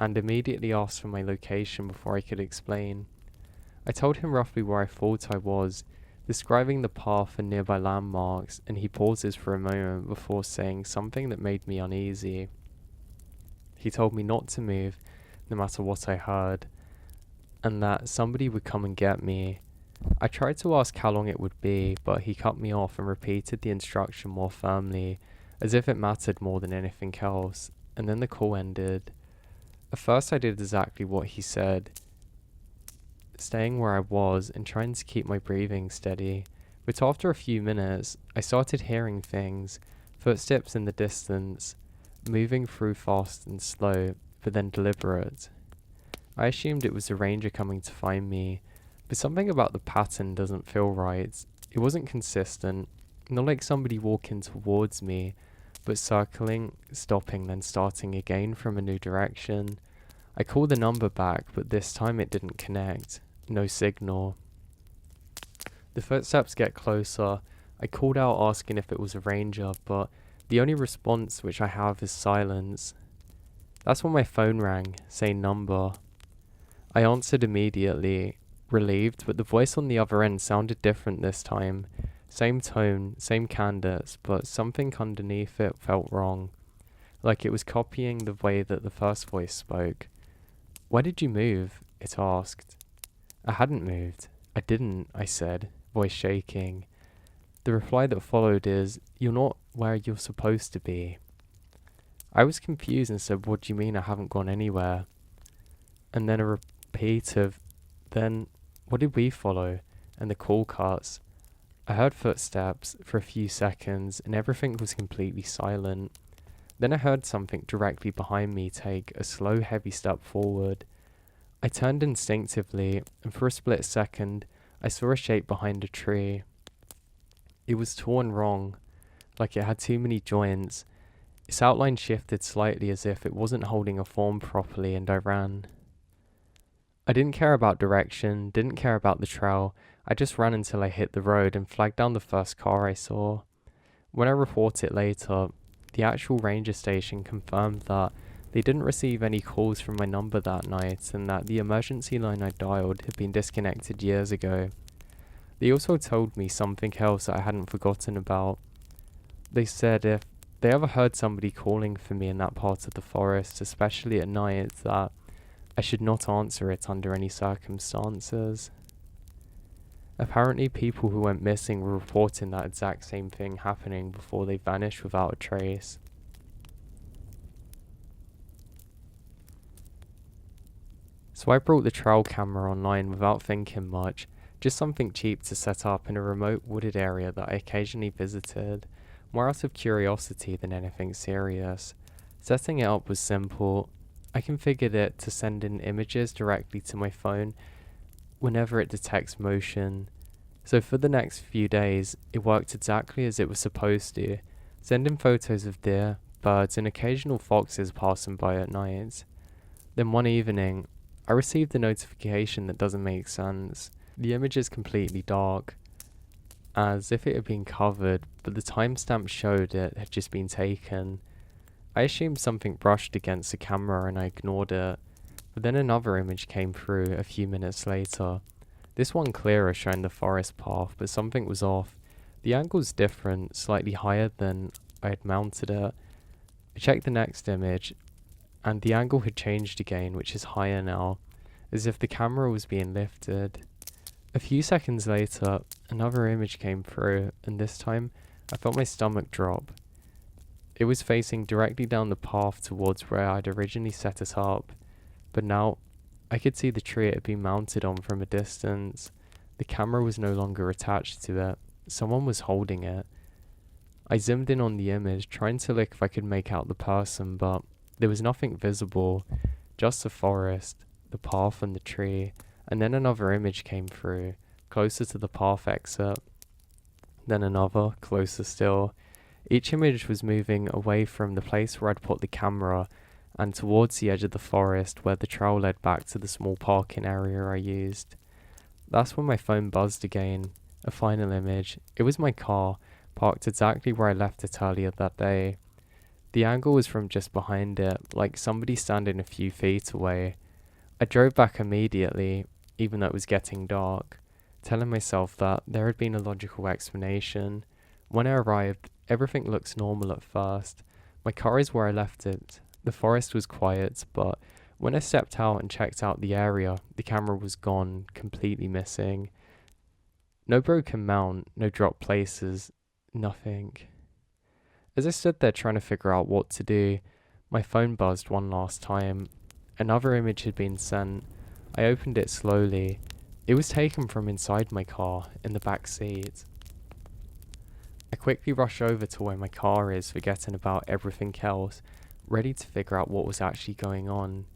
Speaker 2: and immediately asked for my location before I could explain. I told him roughly where I thought I was, describing the path and nearby landmarks, and he pauses for a moment before saying something that made me uneasy. He told me not to move, no matter what I heard, and that somebody would come and get me. I tried to ask how long it would be, but he cut me off and repeated the instruction more firmly, as if it mattered more than anything else, and then the call ended. At first I did exactly what he said, staying where I was and trying to keep my breathing steady, but after a few minutes, I started hearing things, footsteps in the distance, moving through fast and slow, but then deliberate. I assumed it was a ranger coming to find me, but something about the pattern doesn't feel right. It wasn't consistent, not like somebody walking towards me, but circling, stopping, then starting again from a new direction. I called the number back, but this time it didn't connect. No signal. The footsteps get closer. I called out asking if it was a ranger, but the only response which I have is silence. That's when my phone rang, saying number. I answered immediately, relieved, but the voice on the other end sounded different this time. Same tone, same candidates, but something underneath it felt wrong, like it was copying the way that the first voice spoke. "Why did you move?" it asked. I hadn't moved. "I didn't," I said, voice shaking. The reply that followed is, "You're not where you're supposed to be." I was confused and said, "What do you mean I haven't gone anywhere?" And then a repeat of, "Then what did we follow?" And the call cuts. I heard footsteps for a few seconds and everything was completely silent. Then I heard something directly behind me take a slow, heavy step forward. I turned instinctively, and for a split second, I saw a shape behind a tree. It was torn wrong, like it had too many joints. Its outline shifted slightly as if it wasn't holding a form properly, and I ran. I didn't care about direction, didn't care about the trail. I just ran until I hit the road and flagged down the first car I saw. When I report it later, the actual ranger station confirmed that they didn't receive any calls from my number that night and that the emergency line I dialed had been disconnected years ago. They also told me something else that I hadn't forgotten about. They said if they ever heard somebody calling for me in that part of the forest, especially at night, that I should not answer it under any circumstances. Apparently people who went missing were reporting that exact same thing happening before they vanished without a trace. So I brought the trail camera online without thinking much, just something cheap to set up in a remote wooded area that I occasionally visited, more out of curiosity than anything serious. Setting it up was simple. I configured it to send in images directly to my phone whenever it detects motion. So for the next few days, it worked exactly as it was supposed to, sending photos of deer, birds, and occasional foxes passing by at night. Then one evening, I received a notification that doesn't make sense. The image is completely dark, as if it had been covered, but the timestamp showed it had just been taken. I assumed something brushed against the camera and I ignored it, but then another image came through a few minutes later. This one clearer, showing the forest path, but something was off. The angle's different, slightly higher than I had mounted it. I checked the next image, and the angle had changed again, which is higher now, as if the camera was being lifted. A few seconds later, another image came through, and this time, I felt my stomach drop. It was facing directly down the path towards where I'd originally set it up, but now I could see the tree it had been mounted on from a distance. The camera was no longer attached to it. Someone was holding it. I zoomed in on the image, trying to look if I could make out the person, but there was nothing visible, just the forest, the path and the tree, and then another image came through, closer to the path exit. Then another, closer still. Each image was moving away from the place where I'd put the camera and towards the edge of the forest where the trail led back to the small parking area I used. That's when my phone buzzed again. A final image. It was my car, parked exactly where I left it earlier that day. The angle was from just behind it, like somebody standing a few feet away. I drove back immediately, even though it was getting dark, telling myself that there had been a logical explanation. When I arrived, everything looks normal at first. My car is where I left it. The forest was quiet, but when I stepped out and checked out the area, the camera was gone, completely missing. No broken mount, no dropped places, nothing. As I stood there trying to figure out what to do, my phone buzzed one last time. Another image had been sent. I opened it slowly. It was taken from inside my car, in the back seat. I quickly rush over to where my car is, forgetting about everything else, ready to figure out what was actually going on.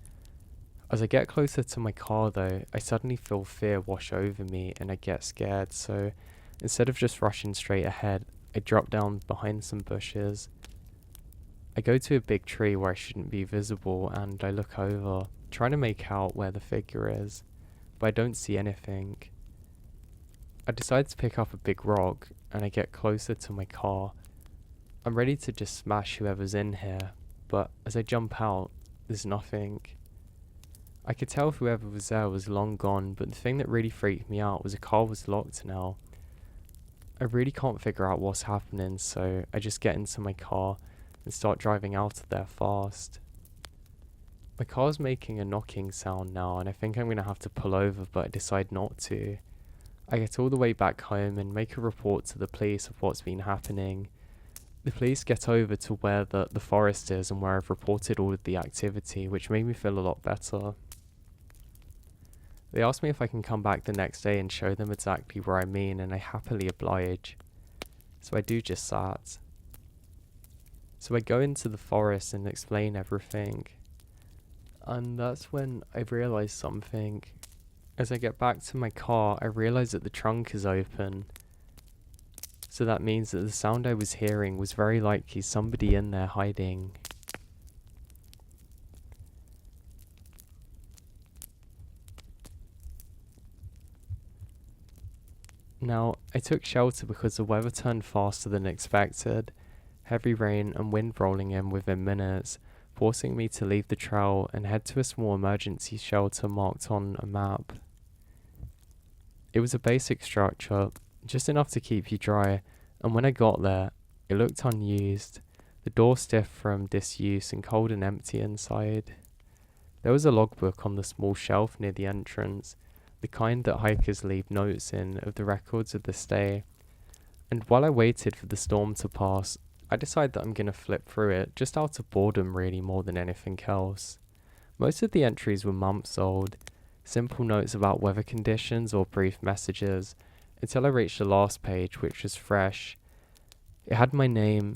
Speaker 2: As I get closer to my car though, I suddenly feel fear wash over me and I get scared, so instead of just rushing straight ahead, I drop down behind some bushes. I go to a big tree where I shouldn't be visible and I look over, trying to make out where the figure is, but I don't see anything. I decide to pick up a big rock and I get closer to my car. I'm ready to just smash whoever's in here, but as I jump out, there's nothing. I could tell whoever was there was long gone, but the thing that really freaked me out was the car was locked now. I really can't figure out what's happening, so I just get into my car and start driving out of there fast. My car's making a knocking sound now and I think I'm going to have to pull over, but I decide not to. I get all the way back home and make a report to the police of what's been happening. The police get over to where the forest is and where I've reported all of the activity, which made me feel a lot better. They ask me if I can come back the next day and show them exactly where I mean, and I happily oblige. So I do just that. So I go into the forest and explain everything. And that's when I realise something. As I get back to my car, I realise that the trunk is open. So that means that the sound I was hearing was very likely somebody in there hiding. Now, I took shelter because the weather turned faster than expected. Heavy rain and wind rolling in within minutes, forcing me to leave the trail and head to a small emergency shelter marked on a map. It was a basic structure, just enough to keep you dry, and when I got there, it looked unused, the door stiff from disuse and cold and empty inside. There was a logbook on the small shelf near the entrance, the kind that hikers leave notes in of the records of the stay, and while I waited for the storm to pass, I decided that I'm going to flip through it, just out of boredom really more than anything else. Most of the entries were months old, simple notes about weather conditions or brief messages, until I reached the last page, which was fresh. It had my name,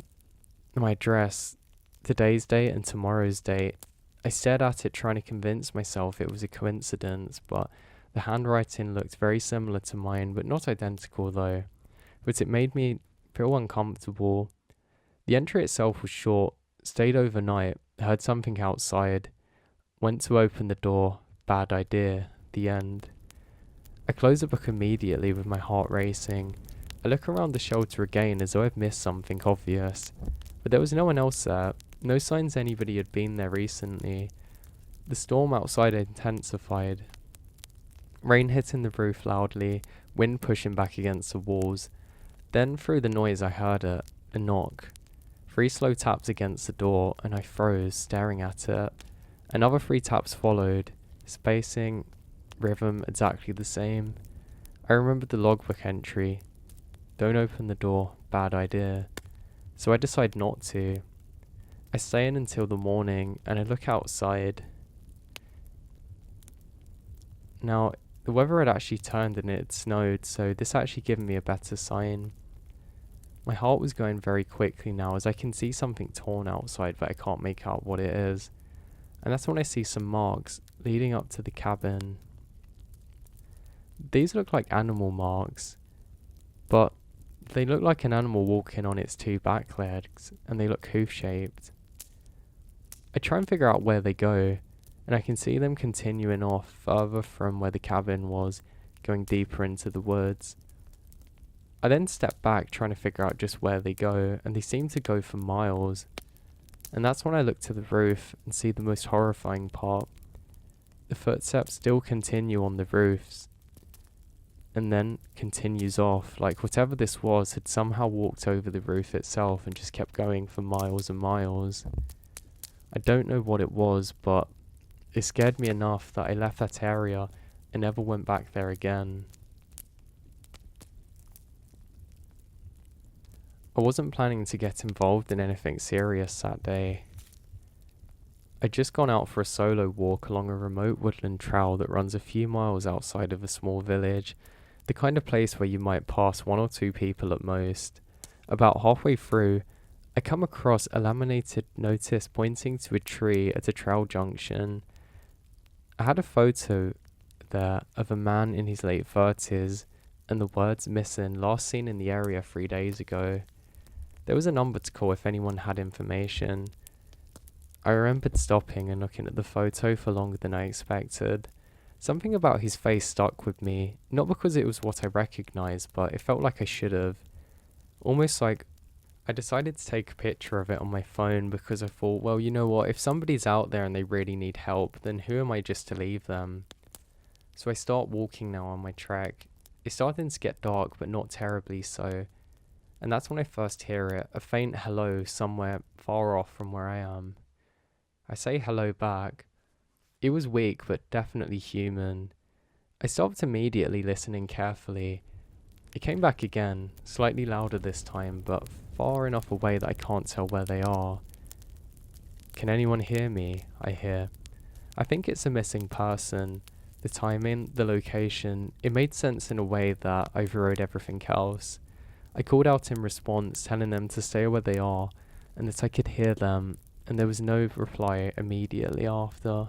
Speaker 2: my address, today's date and tomorrow's date. I stared at it trying to convince myself it was a coincidence, but the handwriting looked very similar to mine, but not identical though, but it made me feel uncomfortable. The entry itself was short, stayed overnight, heard something outside, went to open the door, bad idea, the end. I close the book immediately with my heart racing. I look around the shelter again as though I've missed something obvious, but there was no one else there, no signs anybody had been there recently. The storm outside intensified. Rain hitting the roof loudly, wind pushing back against the walls. Then through the noise I heard it, a knock. 3 slow taps against the door and I froze, staring at it. Another 3 taps followed, spacing, rhythm exactly the same. I remembered the logbook entry. Don't open the door, bad idea. So I decide not to. I stay in until the morning and I look outside. Now, the weather had actually turned and it had snowed, so this actually gave me a better sign. My heart was going very quickly now as I can see something torn outside, but I can't make out what it is. And that's when I see some marks leading up to the cabin. These look like animal marks, but they look like an animal walking on its 2 back legs, and they look hoof-shaped. I try and figure out where they go, and I can see them continuing off further from where the cabin was, going deeper into the woods. I then step back trying to figure out just where they go, and they seem to go for miles. And that's when I look to the roof and see the most horrifying part. The footsteps still continue on the roofs, and then continues off, like whatever this was had somehow walked over the roof itself and just kept going for miles and miles. I don't know what it was, but it scared me enough that I left that area and never went back there again. I wasn't planning to get involved in anything serious that day. I'd just gone out for a solo walk along a remote woodland trail that runs a few miles outside of a small village, the kind of place where you might pass one or two people at most. About halfway through, I come across a laminated notice pointing to a tree at a trail junction. I had a photo there of a man in his late 30s and the words "missing, last seen in the area 3 days ago." There was a number to call if anyone had information. I remembered stopping and looking at the photo for longer than I expected. Something about his face stuck with me, not because it was what I recognized, but it felt like I should have. Almost like I decided to take a picture of it on my phone because I thought, well, you know what, if somebody's out there and they really need help, then who am I just to leave them? So I start walking now on my trek. It's starting to get dark, but not terribly so. And that's when I first hear it, a faint hello somewhere far off from where I am. I say hello back. It was weak, but definitely human. I stopped immediately, listening carefully. It came back again, slightly louder this time, but far enough away that I can't tell where they are. "Can anyone hear me?" I hear. I think it's a missing person. The timing, the location, it made sense in a way that overrode everything else. I called out in response, telling them to stay where they are, and that I could hear them, and there was no reply immediately after.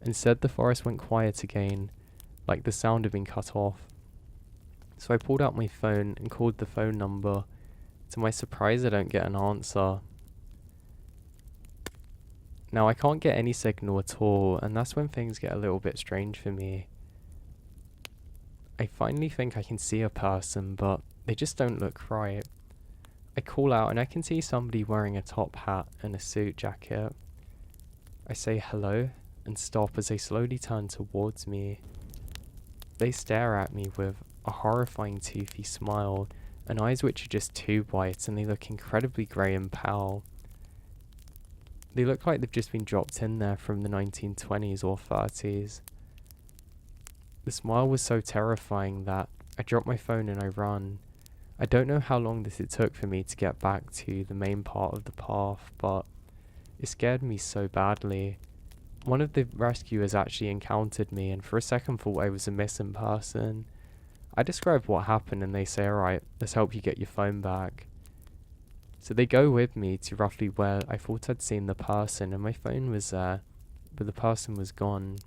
Speaker 2: Instead, the forest went quiet again, like the sound had been cut off. So I pulled out my phone and called the phone number. To my surprise, I don't get an answer. Now, I can't get any signal at all, and that's when things get a little bit strange for me. I finally think I can see a person, but they just don't look right. I call out and I can see somebody wearing a top hat and a suit jacket. I say hello and stop as they slowly turn towards me. They stare at me with a horrifying toothy smile and eyes which are just too white, and they look incredibly grey and pale. They look like they've just been dropped in there from the 1920s or 30s. The smile was so terrifying that I drop my phone and I run. I don't know how long it took for me to get back to the main part of the path, but it scared me so badly. One of the rescuers actually encountered me and for a second thought I was a missing person. I describe what happened and they say, "Alright, let's help you get your phone back." So they go with me to roughly where I thought I'd seen the person, and my phone was there, but the person was gone.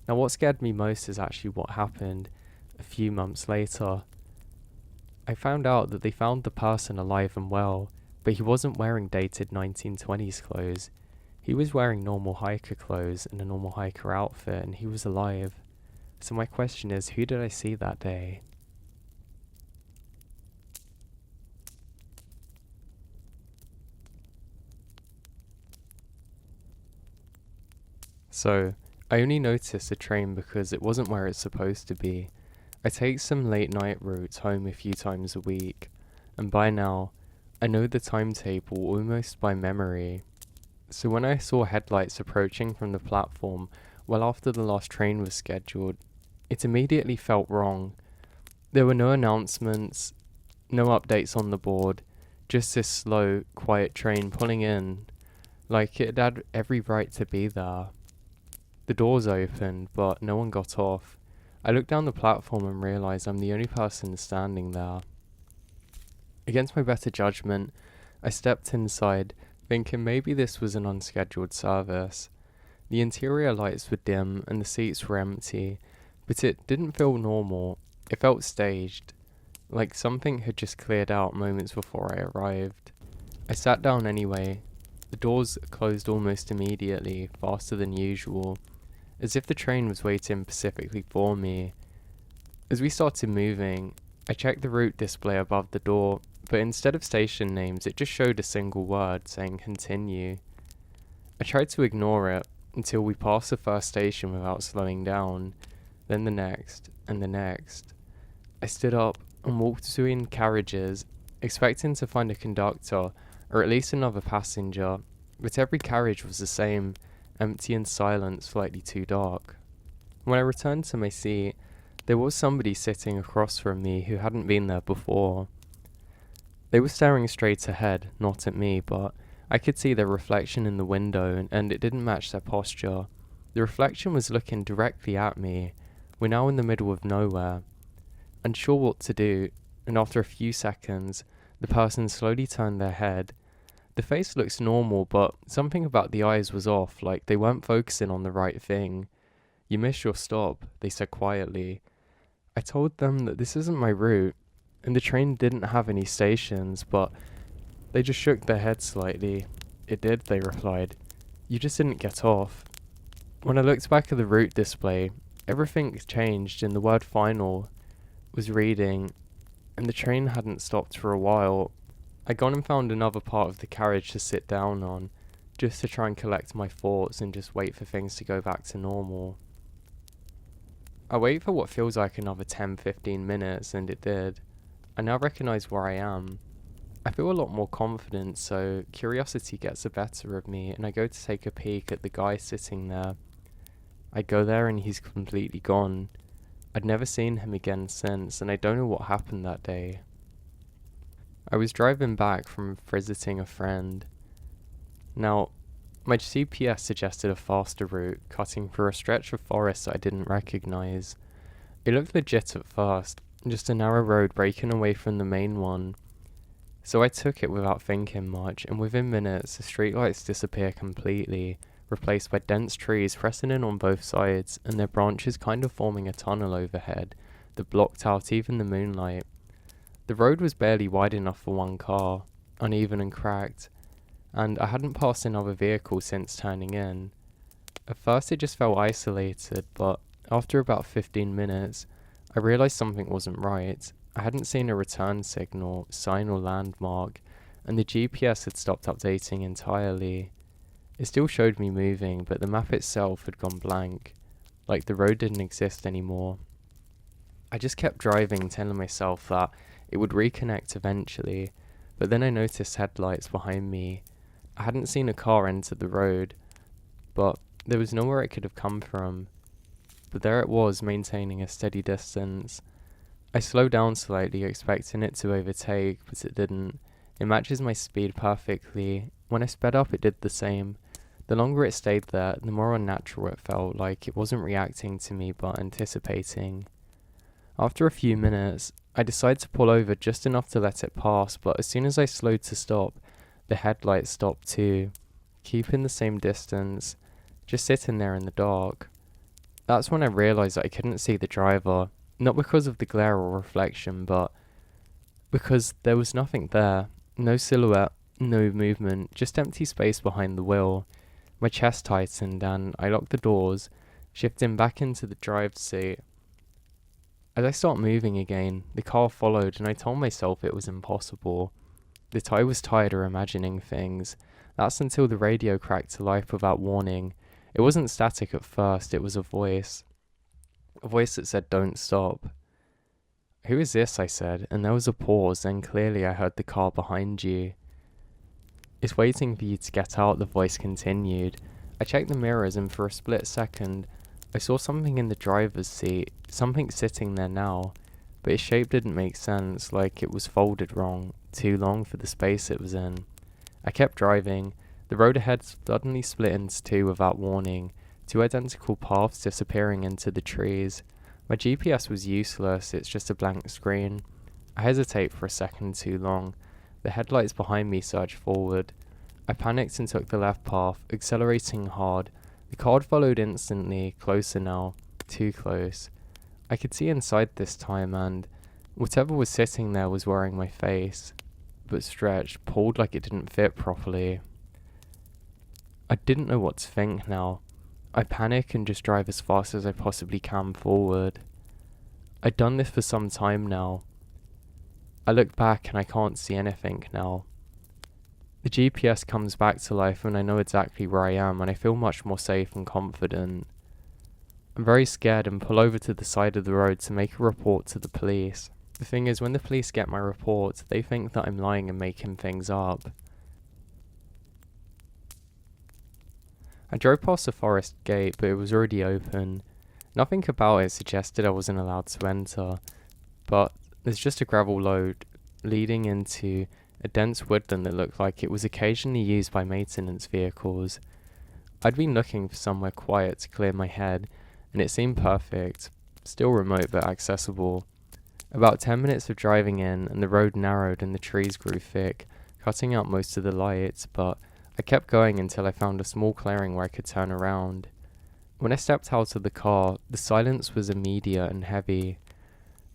Speaker 2: Now what scared me most is actually what happened a few months later. I found out that they found the person alive and well, but he wasn't wearing dated 1920s clothes. He was wearing normal hiker clothes and a normal hiker outfit, and he was alive. So my question is, who did I see that day? So, I only noticed the train because it wasn't where it's supposed to be. I take some late night routes home a few times a week, and by now, I know the timetable almost by memory. So when I saw headlights approaching from the platform well after the last train was scheduled, it immediately felt wrong. There were no announcements, no updates on the board, just this slow, quiet train pulling in, like it had every right to be there. The doors opened, but no one got off. I looked down the platform and realised I'm the only person standing there. Against my better judgment, I stepped inside, thinking maybe this was an unscheduled service. The interior lights were dim and the seats were empty, but it didn't feel normal. It felt staged, like something had just cleared out moments before I arrived. I sat down anyway. The doors closed almost immediately, faster than usual, as if the train was waiting specifically for me. As we started moving, I checked the route display above the door, but instead of station names, it just showed a single word saying continue. I tried to ignore it until we passed the first station without slowing down, then the next, and the next. I stood up and walked between carriages, expecting to find a conductor or at least another passenger, but every carriage was the same, empty and silent, slightly too dark. When I returned to my seat, there was somebody sitting across from me who hadn't been there before. They were staring straight ahead, not at me, but I could see their reflection in the window, and it didn't match their posture. The reflection was looking directly at me. We're now in the middle of nowhere. Unsure what to do, and after a few seconds, the person slowly turned their head. The face looks normal, but something about the eyes was off, like they weren't focusing on the right thing. "You missed your stop," they said quietly. I told them that this isn't my route, and the train didn't have any stations, but they just shook their heads slightly. "It did," they replied. "You just didn't get off." When I looked back at the route display, everything changed and the word final was reading, and the train hadn't stopped for a while. I'd gone and found another part of the carriage to sit down on, just to try and collect my thoughts and just wait for things to go back to normal. I wait for what feels like another 10-15 minutes, and it did. I now recognise where I am. I feel a lot more confident, so curiosity gets the better of me, and I go to take a peek at the guy sitting there. I go there and he's completely gone. I'd never seen him again since, and I don't know what happened that day. I was driving back from visiting a friend. Now, my GPS suggested a faster route, cutting through a stretch of forest that I didn't recognise. It looked legit at first, just a narrow road breaking away from the main one. So I took it without thinking much, and within minutes the streetlights disappear completely, replaced by dense trees pressing in on both sides, and their branches kind of forming a tunnel overhead that blocked out even the moonlight. The road was barely wide enough for one car, uneven and cracked, and I hadn't passed another vehicle since turning in. At first it just felt isolated, but after about 15 minutes, I realised something wasn't right. I hadn't seen a return signal, sign or landmark, and the GPS had stopped updating entirely. It still showed me moving, but the map itself had gone blank, like the road didn't exist anymore. I just kept driving, telling myself that it would reconnect eventually, but then I noticed headlights behind me. I hadn't seen a car enter the road, but there was nowhere it could have come from. But there it was, maintaining a steady distance. I slowed down slightly, expecting it to overtake, but it didn't. It matches my speed perfectly. When I sped up, it did the same. The longer it stayed there, the more unnatural it felt, like it wasn't reacting to me but anticipating. After a few minutes, I decided to pull over just enough to let it pass, but as soon as I slowed to stop, the headlights stopped too, keeping the same distance, just sitting there in the dark. That's when I realised that I couldn't see the driver, not because of the glare or reflection, but because there was nothing there. No silhouette, no movement, just empty space behind the wheel. My chest tightened and I locked the doors, shifting back into the driver's seat. As I started moving again, the car followed, and I told myself it was impossible. That I was tired of imagining things. That's until the radio cracked to life without warning. It wasn't static at first, it was a voice. A voice that said, "Don't stop." "Who is this?" I said, and there was a pause, then clearly I heard the car behind you. "It's waiting for you to get out," the voice continued. I checked the mirrors, and for a split second, I saw something in the driver's seat, something sitting there now, but its shape didn't make sense, like it was folded wrong, too long for the space it was in. I kept driving. The road ahead suddenly split into two without warning, two identical paths disappearing into the trees. My GPS was useless, it's just a blank screen. I hesitate for a second too long. The headlights behind me surged forward. I panicked and took the left path, accelerating hard. The car followed instantly, closer now, too close. I could see inside this time, and whatever was sitting there was wearing my face, but stretched, pulled like it didn't fit properly. I didn't know what to think now. I panic and just drive as fast as I possibly can forward. I'd done this for some time now. I look back and I can't see anything now. The GPS comes back to life and I know exactly where I am, and I feel much more safe and confident. I'm very scared and pull over to the side of the road to make a report to the police. The thing is, when the police get my report, they think that I'm lying and making things up. I drove past the forest gate, but it was already open. Nothing about it suggested I wasn't allowed to enter, but there's just a gravel road leading into a dense woodland that looked like it was occasionally used by maintenance vehicles. I'd been looking for somewhere quiet to clear my head, and it seemed perfect, still remote but accessible. About 10 minutes of driving in, and the road narrowed and the trees grew thick, cutting out most of the lights, but I kept going until I found a small clearing where I could turn around. When I stepped out of the car, the silence was immediate and heavy,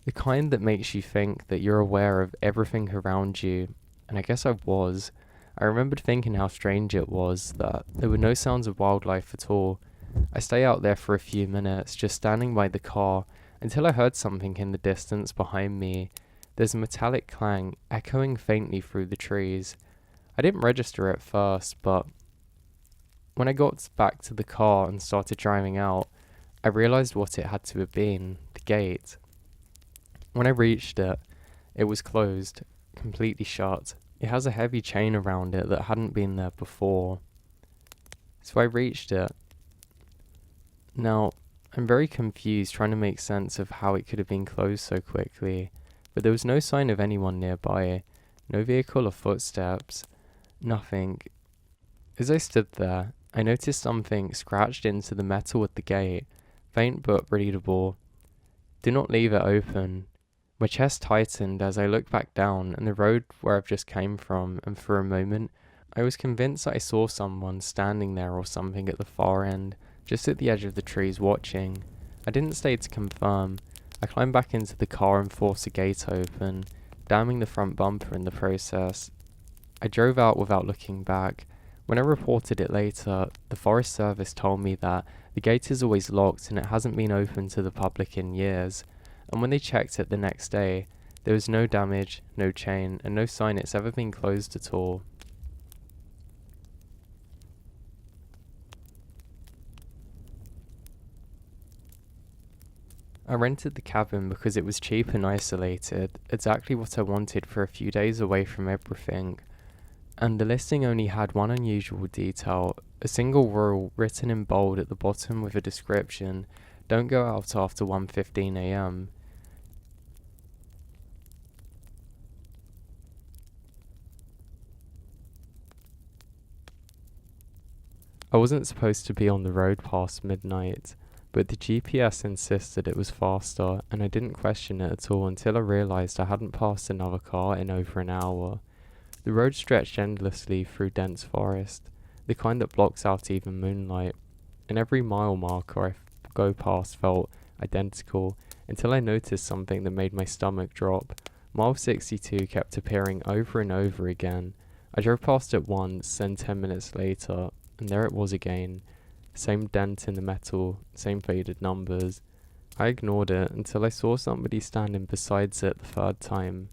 Speaker 2: the kind that makes you think that you're aware of everything around you, and I guess I was. I remembered thinking how strange it was that there were no sounds of wildlife at all. I stayed out there for a few minutes, just standing by the car, until I heard something in the distance behind me. There's a metallic clang echoing faintly through the trees. I didn't register at first, but when I got back to the car and started driving out, I realized what it had to have been: the gate. When I reached it, it was closed, completely shut. It has a heavy chain around it that hadn't been there before. So I reached it. Now, I'm very confused, trying to make sense of how it could have been closed so quickly, but there was no sign of anyone nearby, no vehicle or footsteps, nothing. As I stood there, I noticed something scratched into the metal at the gate, faint but readable. "Do not leave it open." My chest tightened as I looked back down and the road where I've just came from, and for a moment, I was convinced that I saw someone standing there or something at the far end, just at the edge of the trees watching. I didn't stay to confirm. I climbed back into the car and forced the gate open, damming the front bumper in the process. I drove out without looking back. When I reported it later, the Forest Service told me that the gate is always locked and it hasn't been open to the public in years. And when they checked it the next day, there was no damage, no chain, and no sign it's ever been closed at all. I rented the cabin because it was cheap and isolated, exactly what I wanted for a few days away from everything. And the listing only had one unusual detail: a single rule written in bold at the bottom with a description: "Don't go out after 1:15 a.m. I wasn't supposed to be on the road past midnight, but the GPS insisted it was faster, and I didn't question it at all until I realized I hadn't passed another car in over an hour. The road stretched endlessly through dense forest, the kind that blocks out even moonlight, and every mile marker I go past felt identical, until I noticed something that made my stomach drop. Mile 62 kept appearing over and over again. I drove past it once, then 10 minutes later, and there it was again. Same dent in the metal, same faded numbers. I ignored it until I saw somebody standing besides it the third time.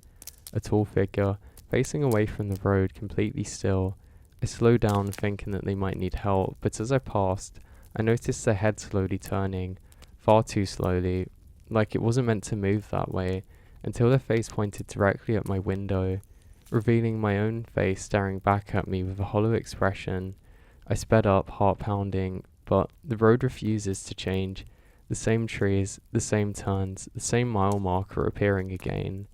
Speaker 2: A tall figure, facing away from the road, completely still. I slowed down, thinking that they might need help, but as I passed, I noticed their head slowly turning, far too slowly, like it wasn't meant to move that way, until their face pointed directly at my window, revealing my own face staring back at me with a hollow expression. I sped up, heart pounding, but the road refuses to change. The same trees, the same turns, the same mile marker appearing again.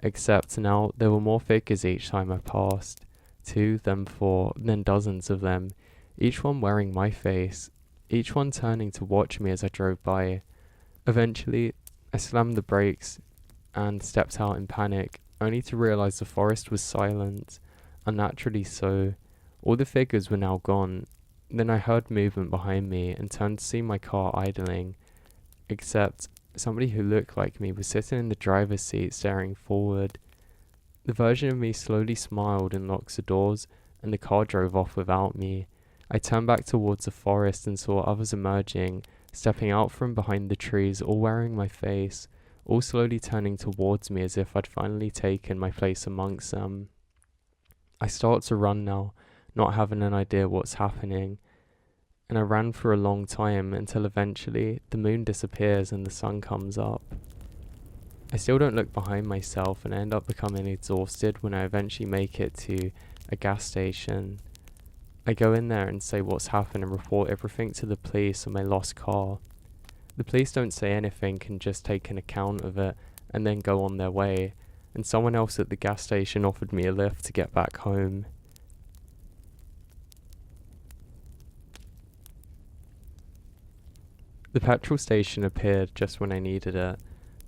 Speaker 2: Except now there were more figures each time I passed. 2, then 4, then dozens of them, each one wearing my face, each one turning to watch me as I drove by. Eventually, I slammed the brakes and stepped out in panic, only to realize the forest was silent, unnaturally so. All the figures were now gone. Then I heard movement behind me and turned to see my car idling, except somebody who looked like me was sitting in the driver's seat staring forward. The version of me slowly smiled and locked the doors, and the car drove off without me. I turned back towards the forest and saw others emerging, stepping out from behind the trees, all wearing my face,
Speaker 1: all slowly turning towards me as if I'd finally taken my place amongst them. I start to run now, not having an idea what's happening, and I ran for a long time until eventually the moon disappears and the sun comes up. I still don't look behind myself and I end up becoming exhausted when I eventually make it to a gas station. I go in there and say what's happened and report everything to the police on my lost car. The police don't say anything and just take an account of it and then go on their way, and someone else at the gas station offered me a lift to get back home. The petrol station appeared just when I needed it,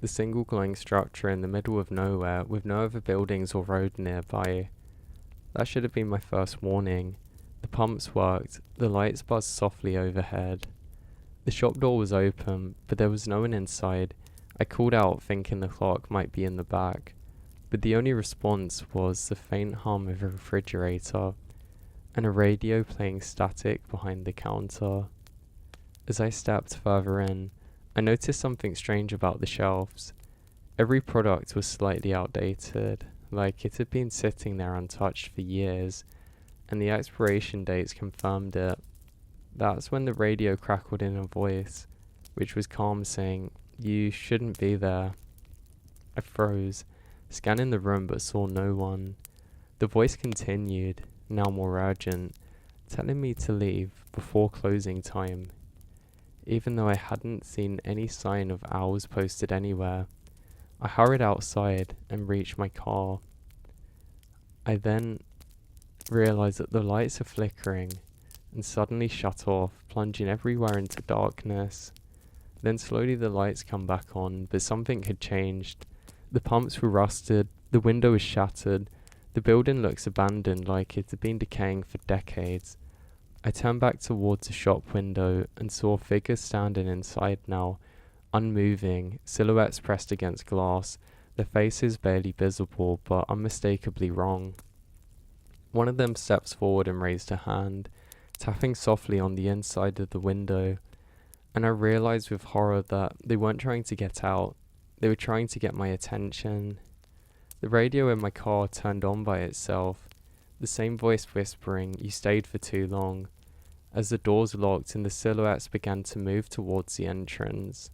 Speaker 1: the single glowing structure in the middle of nowhere with no other buildings or road nearby. That should have been my first warning. The pumps worked, the lights buzzed softly overhead. The shop door was open, but there was no one inside. I called out thinking the clock might be in the back, but the only response was the faint hum of a refrigerator and a radio playing static behind the counter. As I stepped further in, I noticed something strange about the shelves. Every product was slightly outdated, like it had been sitting there untouched for years, and the expiration dates confirmed it. That's when the radio crackled in a voice, which was calm, saying, "You shouldn't be there." I froze, scanning the room but saw no one. The voice continued, now more urgent, telling me to leave before closing time. Even though I hadn't seen any sign of owls posted anywhere, I hurried outside and reached my car. I then realized that the lights are flickering and suddenly shut off, plunging everywhere into darkness. Then slowly the lights come back on, but something had changed. The pumps were rusted, the window was shattered, the building looks abandoned like it had been decaying for decades. I turned back towards the shop window and saw figures standing inside now, unmoving, silhouettes pressed against glass, their faces barely visible but unmistakably wrong. One of them steps forward and raised a hand, tapping softly on the inside of the window, and I realized with horror that they weren't trying to get out, they were trying to get my attention. The radio in my car turned on by itself, the same voice whispering, "You stayed for too long," as the doors locked and the silhouettes began to move towards the entrance.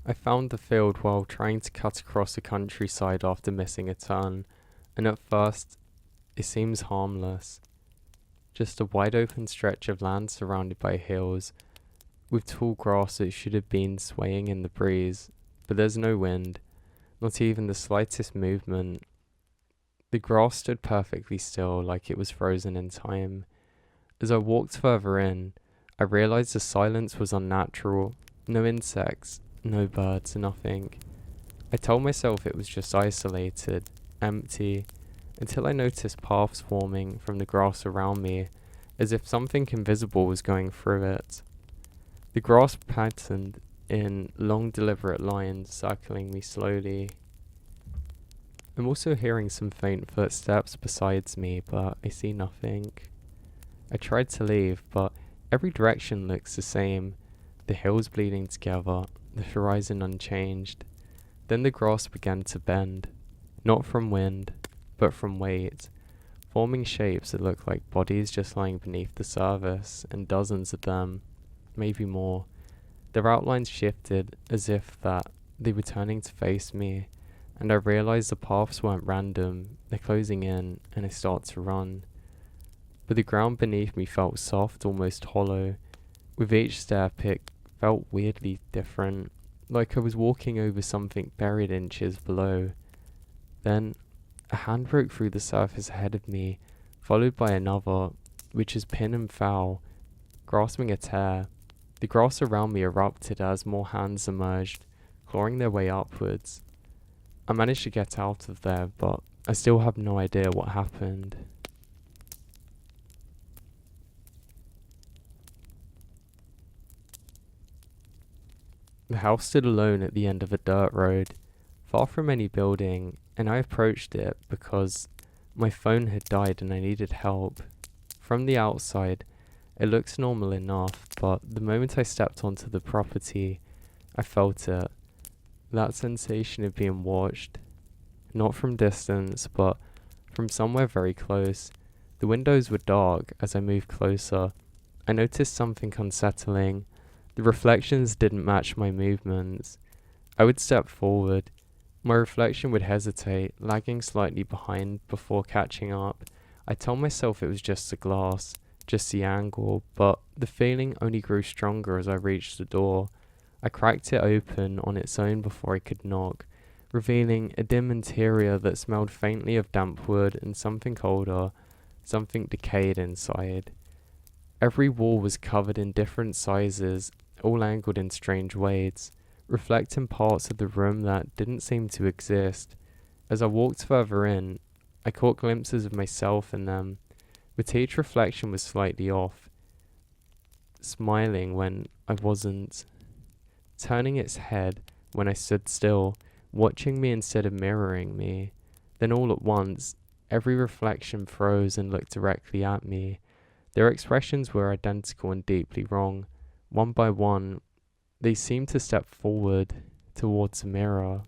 Speaker 1: I found the field while trying to cut across the countryside after missing a turn, and at first it seems harmless. Just a wide open stretch of land surrounded by hills, with tall grass that should have been swaying in the breeze, but there's no wind, not even the slightest movement. The grass stood perfectly still, like it was frozen in time. As I walked further in, I realized the silence was unnatural. No insects, no birds, nothing. I told myself it was just isolated, empty, until I noticed paths forming from the grass around me, as if something invisible was going through it. The grass patterned in long deliberate lines, circling me slowly. I'm also hearing some faint footsteps besides me, but I see nothing. I tried to leave, but every direction looks the same, the hills bleeding together, the horizon unchanged. Then the grass began to bend, not from wind, but from weight, forming shapes that looked like bodies just lying beneath the surface, and dozens of them, maybe more. Their outlines shifted as if that they were turning to face me, and I realized the paths weren't random, they're closing in, and I start to run. But the ground beneath me felt soft, almost hollow. With each step it felt weirdly different, like I was walking over something buried inches below. Then a hand broke through the surface ahead of me, followed by another, which is pin and foul, grasping a tear. The grass around me erupted as more hands emerged, clawing their way upwards. I managed to get out of there, but I still have no idea what happened. The house stood alone at the end of a dirt road, far from any building, and I approached it because my phone had died and I needed help. From the outside, It looks normal enough, but the moment I stepped onto the property, I felt it. That sensation of being watched. Not from distance, but from somewhere very close. The windows were dark as I moved closer. I noticed something unsettling. The reflections didn't match my movements. I would step forward. My reflection would hesitate, lagging slightly behind before catching up. I told myself it was just the glass, just the angle, but the feeling only grew stronger as I reached the door. I cracked it open on its own before I could knock, revealing a dim interior that smelled faintly of damp wood and something older, something decayed inside. Every wall was covered in different sizes, all angled in strange ways, reflecting parts of the room that didn't seem to exist. As I walked further in, I caught glimpses of myself in them, but each reflection was slightly off, smiling when I wasn't, turning its head when I stood still, watching me instead of mirroring me. Then all at once, every reflection froze and looked directly at me. Their expressions were identical and deeply wrong. One by one, they seemed to step forward towards the mirror.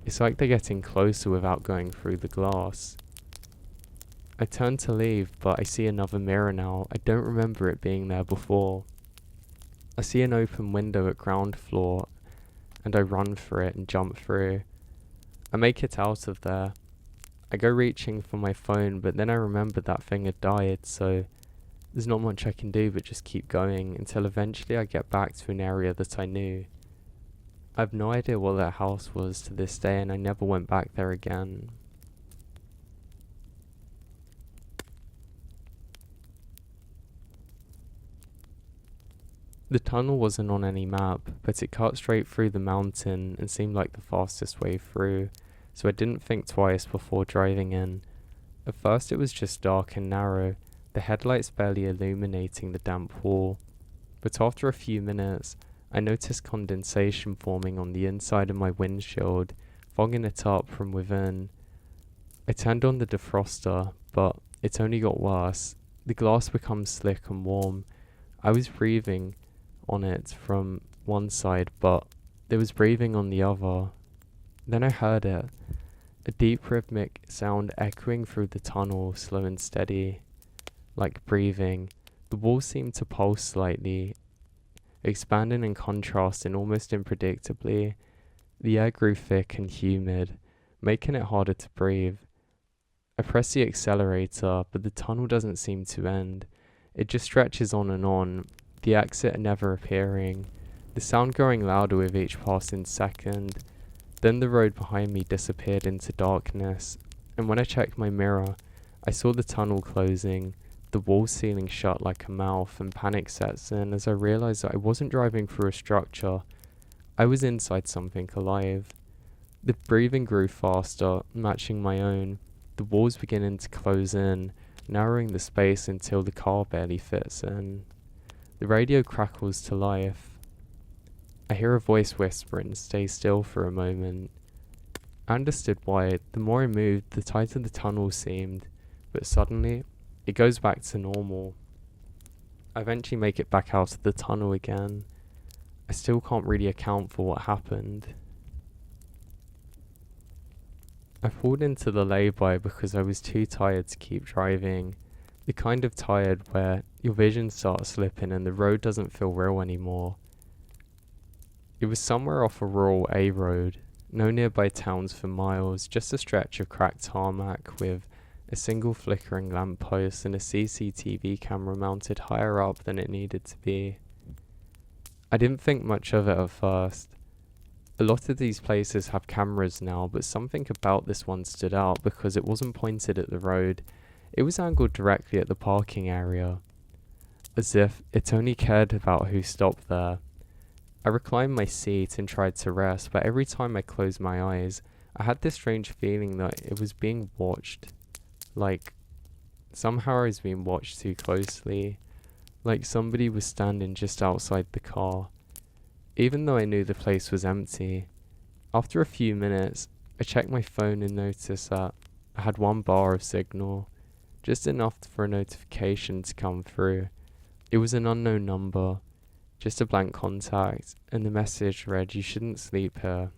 Speaker 1: It's like they're getting closer without going through the glass. I turn to leave, but I see another mirror now. I don't remember it being there before. I see an open window at ground floor, and I run for it and jump through. I make it out of there. I go reaching for my phone, but then I remember that thing had died, so there's not much I can do but just keep going until eventually I get back to an area that I knew. I have no idea what that house was to this day, and I never went back there again. The tunnel wasn't on any map, but it cut straight through the mountain and seemed like the fastest way through, so I didn't think twice before driving in. At first it was just dark and narrow, the headlights barely illuminating the damp wall. But after a few minutes, I noticed condensation forming on the inside of my windshield, fogging it up from within. I turned on the defroster, but it only got worse. The glass became slick and warm. I was breathing on it from one side, but there was breathing on the other. Then I heard it, a deep rhythmic sound echoing through the tunnel, slow and steady, like breathing. The walls seemed to pulse slightly, expanding and contrasting almost unpredictably. The air grew thick and humid, making it harder to breathe. I press the accelerator, but the tunnel doesn't seem to end. It just stretches on, the exit never appearing, the sound growing louder with each passing second. Then the road behind me disappeared into darkness, and when I checked my mirror, I saw the tunnel closing, the wall sealing shut like a mouth, and panic sets in as I realized that I wasn't driving through a structure. I was inside something alive. The breathing grew faster, matching my own, the walls beginning to close in, narrowing the space until the car barely fits in. The radio crackles to life. I hear a voice whisper and stay still for a moment. I understood why. The more I moved, the tighter the tunnel seemed, but suddenly, it goes back to normal. I eventually make it back out of the tunnel again. I still can't really account for what happened. I pulled into the lay-by because I was too tired to keep driving. The kind of tired where your vision starts slipping and the road doesn't feel real anymore. It was somewhere off a rural A road, no nearby towns for miles, just a stretch of cracked tarmac with a single flickering lamppost and a CCTV camera mounted higher up than it needed to be. I didn't think much of it at first. A lot of these places have cameras now, but something about this one stood out because it wasn't pointed at the road. It was angled directly at the parking area, as if it only cared about who stopped there. I reclined my seat and tried to rest, but every time I closed my eyes, I had this strange feeling that it was being watched. Like, somehow I was being watched too closely. Like somebody was standing just outside the car. Even though I knew the place was empty. After a few minutes, I checked my phone and noticed that I had one bar of signal.
Speaker 2: just enough for a notification to come through. It was an unknown number, just a blank contact, and the message read, "You shouldn't sleep here."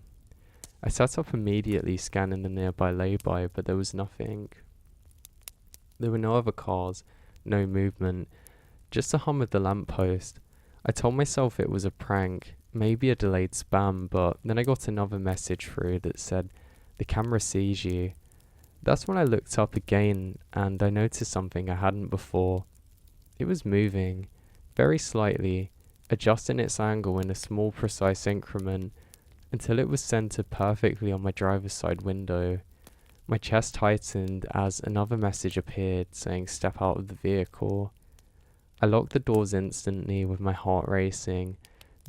Speaker 2: I sat up immediately, scanning the nearby lay-by, but there was nothing. There were no other cars, no movement, just a hum of the lamppost. I told myself it was a prank, maybe a delayed spam, but then I got another message through that said, "The camera sees you." That's when I looked up again, and I noticed something I hadn't before. It was moving, very slightly, adjusting its angle in a small, precise increment, until it was centered perfectly on my driver's side window. My chest tightened as another message appeared saying, "Step out of the vehicle." I locked the doors instantly with my heart racing,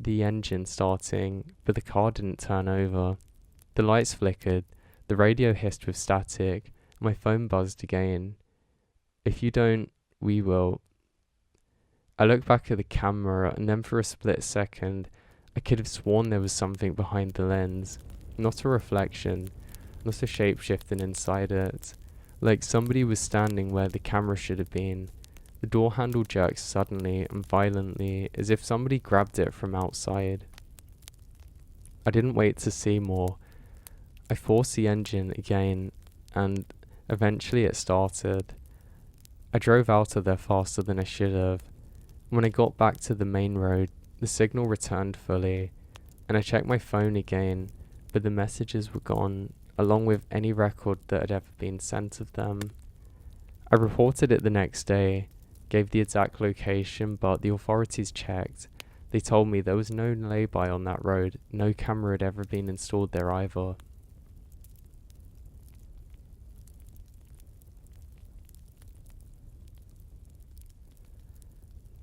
Speaker 2: the engine starting, but the car didn't turn over. The lights flickered, the radio hissed with static, my phone buzzed again. "If you don't, we will." I looked back at the camera, and then for a split second, I could have sworn there was something behind the lens. Not a reflection, not a shape-shifting inside it. Like somebody was standing where the camera should have been. The door handle jerked suddenly and violently, as if somebody grabbed it from outside. I didn't wait to see more. I forced the engine again, and eventually it started. I drove out of there faster than I should have. When I got back to the main road, the signal returned fully, and I checked my phone again, but the messages were gone, along with any record that had ever been sent of them. I reported it the next day, gave the exact location, but the authorities checked. They told me there was no lay-by on that road, no camera had ever been installed there either.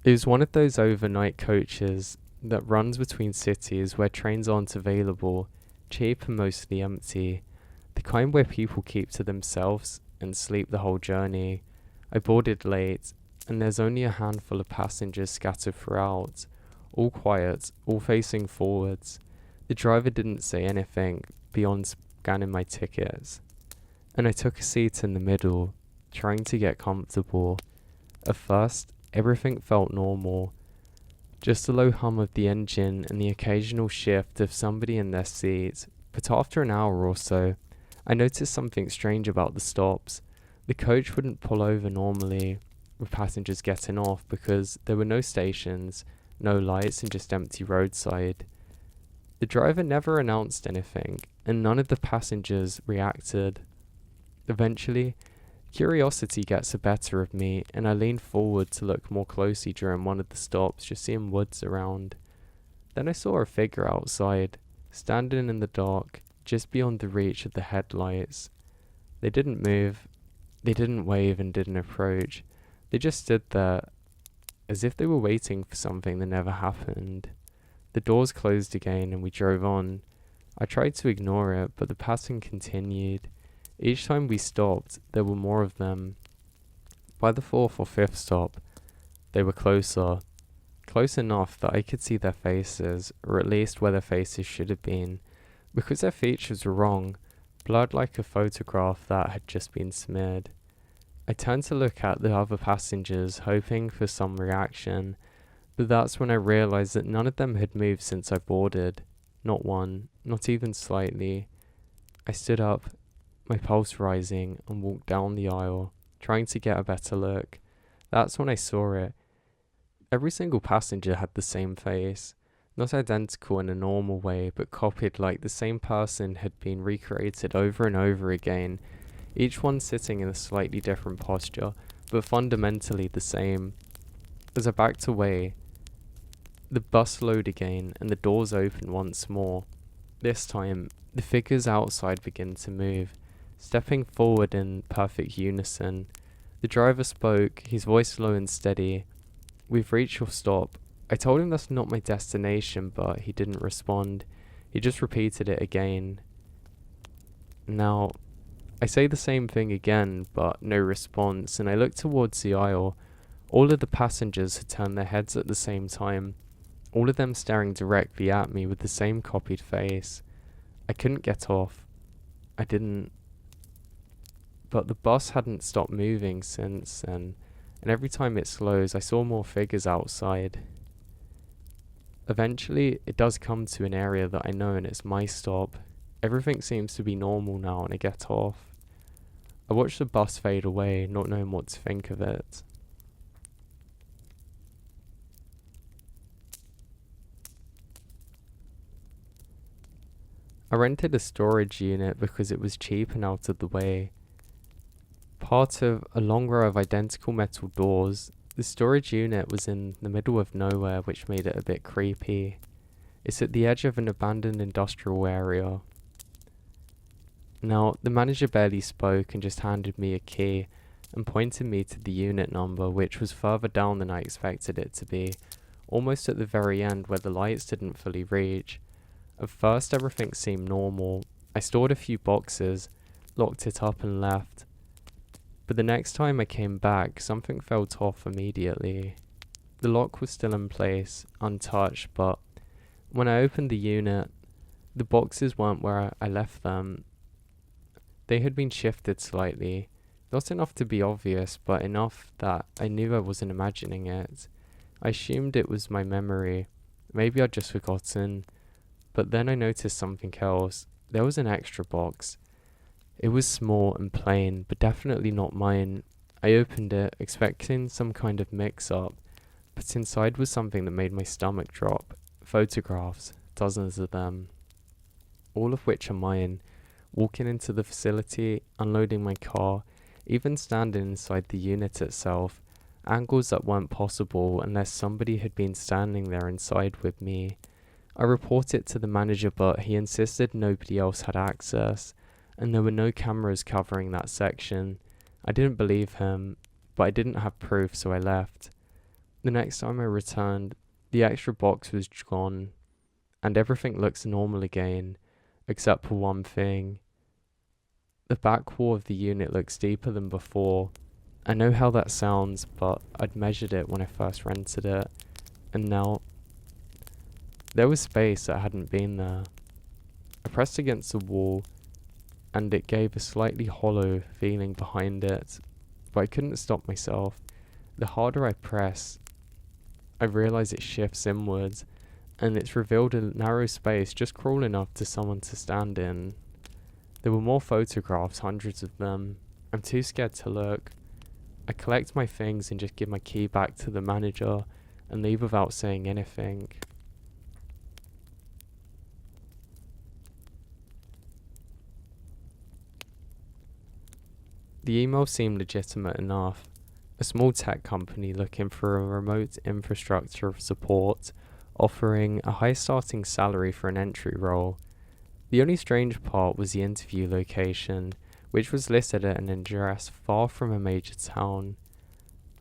Speaker 2: It was one of those overnight coaches that runs between cities where trains aren't available, cheap and mostly empty, the kind where people keep to themselves and sleep the whole journey. I boarded late, and there's only a handful of passengers scattered throughout, all quiet, all facing forwards. The driver didn't say anything beyond scanning my tickets, and I took a seat in the middle, trying to get comfortable. At first, everything felt normal, just a low hum of the engine and the occasional shift of somebody in their seat, but after an hour or so, I noticed something strange about the stops. The coach wouldn't pull over normally, with passengers getting off, because there were no stations, no lights, and just empty roadside. The driver never announced anything, and none of the passengers reacted. Eventually, curiosity gets the better of me, and I leaned forward to look more closely during one of the stops, just seeing woods around. Then I saw a figure outside, standing in the dark, just beyond the reach of the headlights. They didn't move, they didn't wave and didn't approach. They just stood there, as if they were waiting for something that never happened. The doors closed again and we drove on. I tried to ignore it, but the passing continued. Each time we stopped, there were more of them. By the fourth or fifth stop, they were closer. Close enough that I could see their faces, or at least where their faces should have been, because their features were wrong, blurred like a photograph that had just been smeared. I turned to look at the other passengers, hoping for some reaction, but that's when I realized that none of them had moved since I boarded. Not one, not even slightly. I stood up, my pulse rising, and walked down the aisle, trying to get a better look. That's when I saw it. Every single passenger had the same face, not identical in a normal way, but copied like the same person had been recreated over and over again, each one sitting in a slightly different posture, but fundamentally the same. As I backed away, the bus slowed again, and the doors opened once more. This time, the figures outside began to move, stepping forward in perfect unison. The driver spoke, his voice low and steady. "We've reached your stop." I told him that's not my destination, but he didn't respond. He just repeated it again. Now, I say the same thing again, but no response, and I looked towards the aisle. All of the passengers had turned their heads at the same time, all of them staring directly at me with the same copied face. I couldn't get off. I didn't. but the bus hadn't stopped moving since then, and every time it slows, I saw more figures outside. Eventually, it does come to an area that I know, and it's my stop. Everything seems to be normal now, and I get off. I watch the bus fade away, not knowing what to think of it. I rented a storage unit because it was cheap and out of the way. Part of a long row of identical metal doors, the storage unit was in the middle of nowhere, which made it a bit creepy. It's at the edge of an abandoned industrial area. Now, the manager barely spoke and just handed me a key and pointed me to the unit number, which was further down than I expected it to be, almost at the very end where the lights didn't fully reach. At first, everything seemed normal. I stored a few boxes, locked it up and left. But the next time I came back, something felt off immediately. The lock was still in place, untouched, but when I opened the unit, the boxes weren't where I left them. They had been shifted slightly, not enough to be obvious, but enough that I knew I wasn't imagining it. I assumed it was my memory. Maybe I'd just forgotten. But then I noticed something else. There was an extra box. It was small and plain, but definitely not mine. I opened it, expecting some kind of mix-up, but inside was something that made my stomach drop. Photographs, dozens of them, all of which are mine. Walking into the facility, unloading my car, even standing inside the unit itself, angles that weren't possible unless somebody had been standing there inside with me. I reported it to the manager, but he insisted nobody else had access, and there were no cameras covering that section. I didn't believe him, but I didn't have proof, so I left. The next time I returned, the extra box was gone, and everything looks normal again, except for one thing. The back wall of the unit looks deeper than before. I know how that sounds, but I'd measured it when I first rented it, and now there was space that hadn't been there. I pressed against the wall, and it gave a slightly hollow feeling behind it, but I couldn't stop myself. The harder I press, I realize it shifts inwards, and it's revealed a narrow space just crawl enough to someone to stand in. There were more photographs, hundreds of them. I'm too scared to look. I collect my things and just give my key back to the manager and leave without saying anything. The email seemed legitimate enough. A small tech company looking for a remote infrastructure of support, offering a high starting salary for an entry role. The only strange part was the interview location, which was listed at an address far from a major town.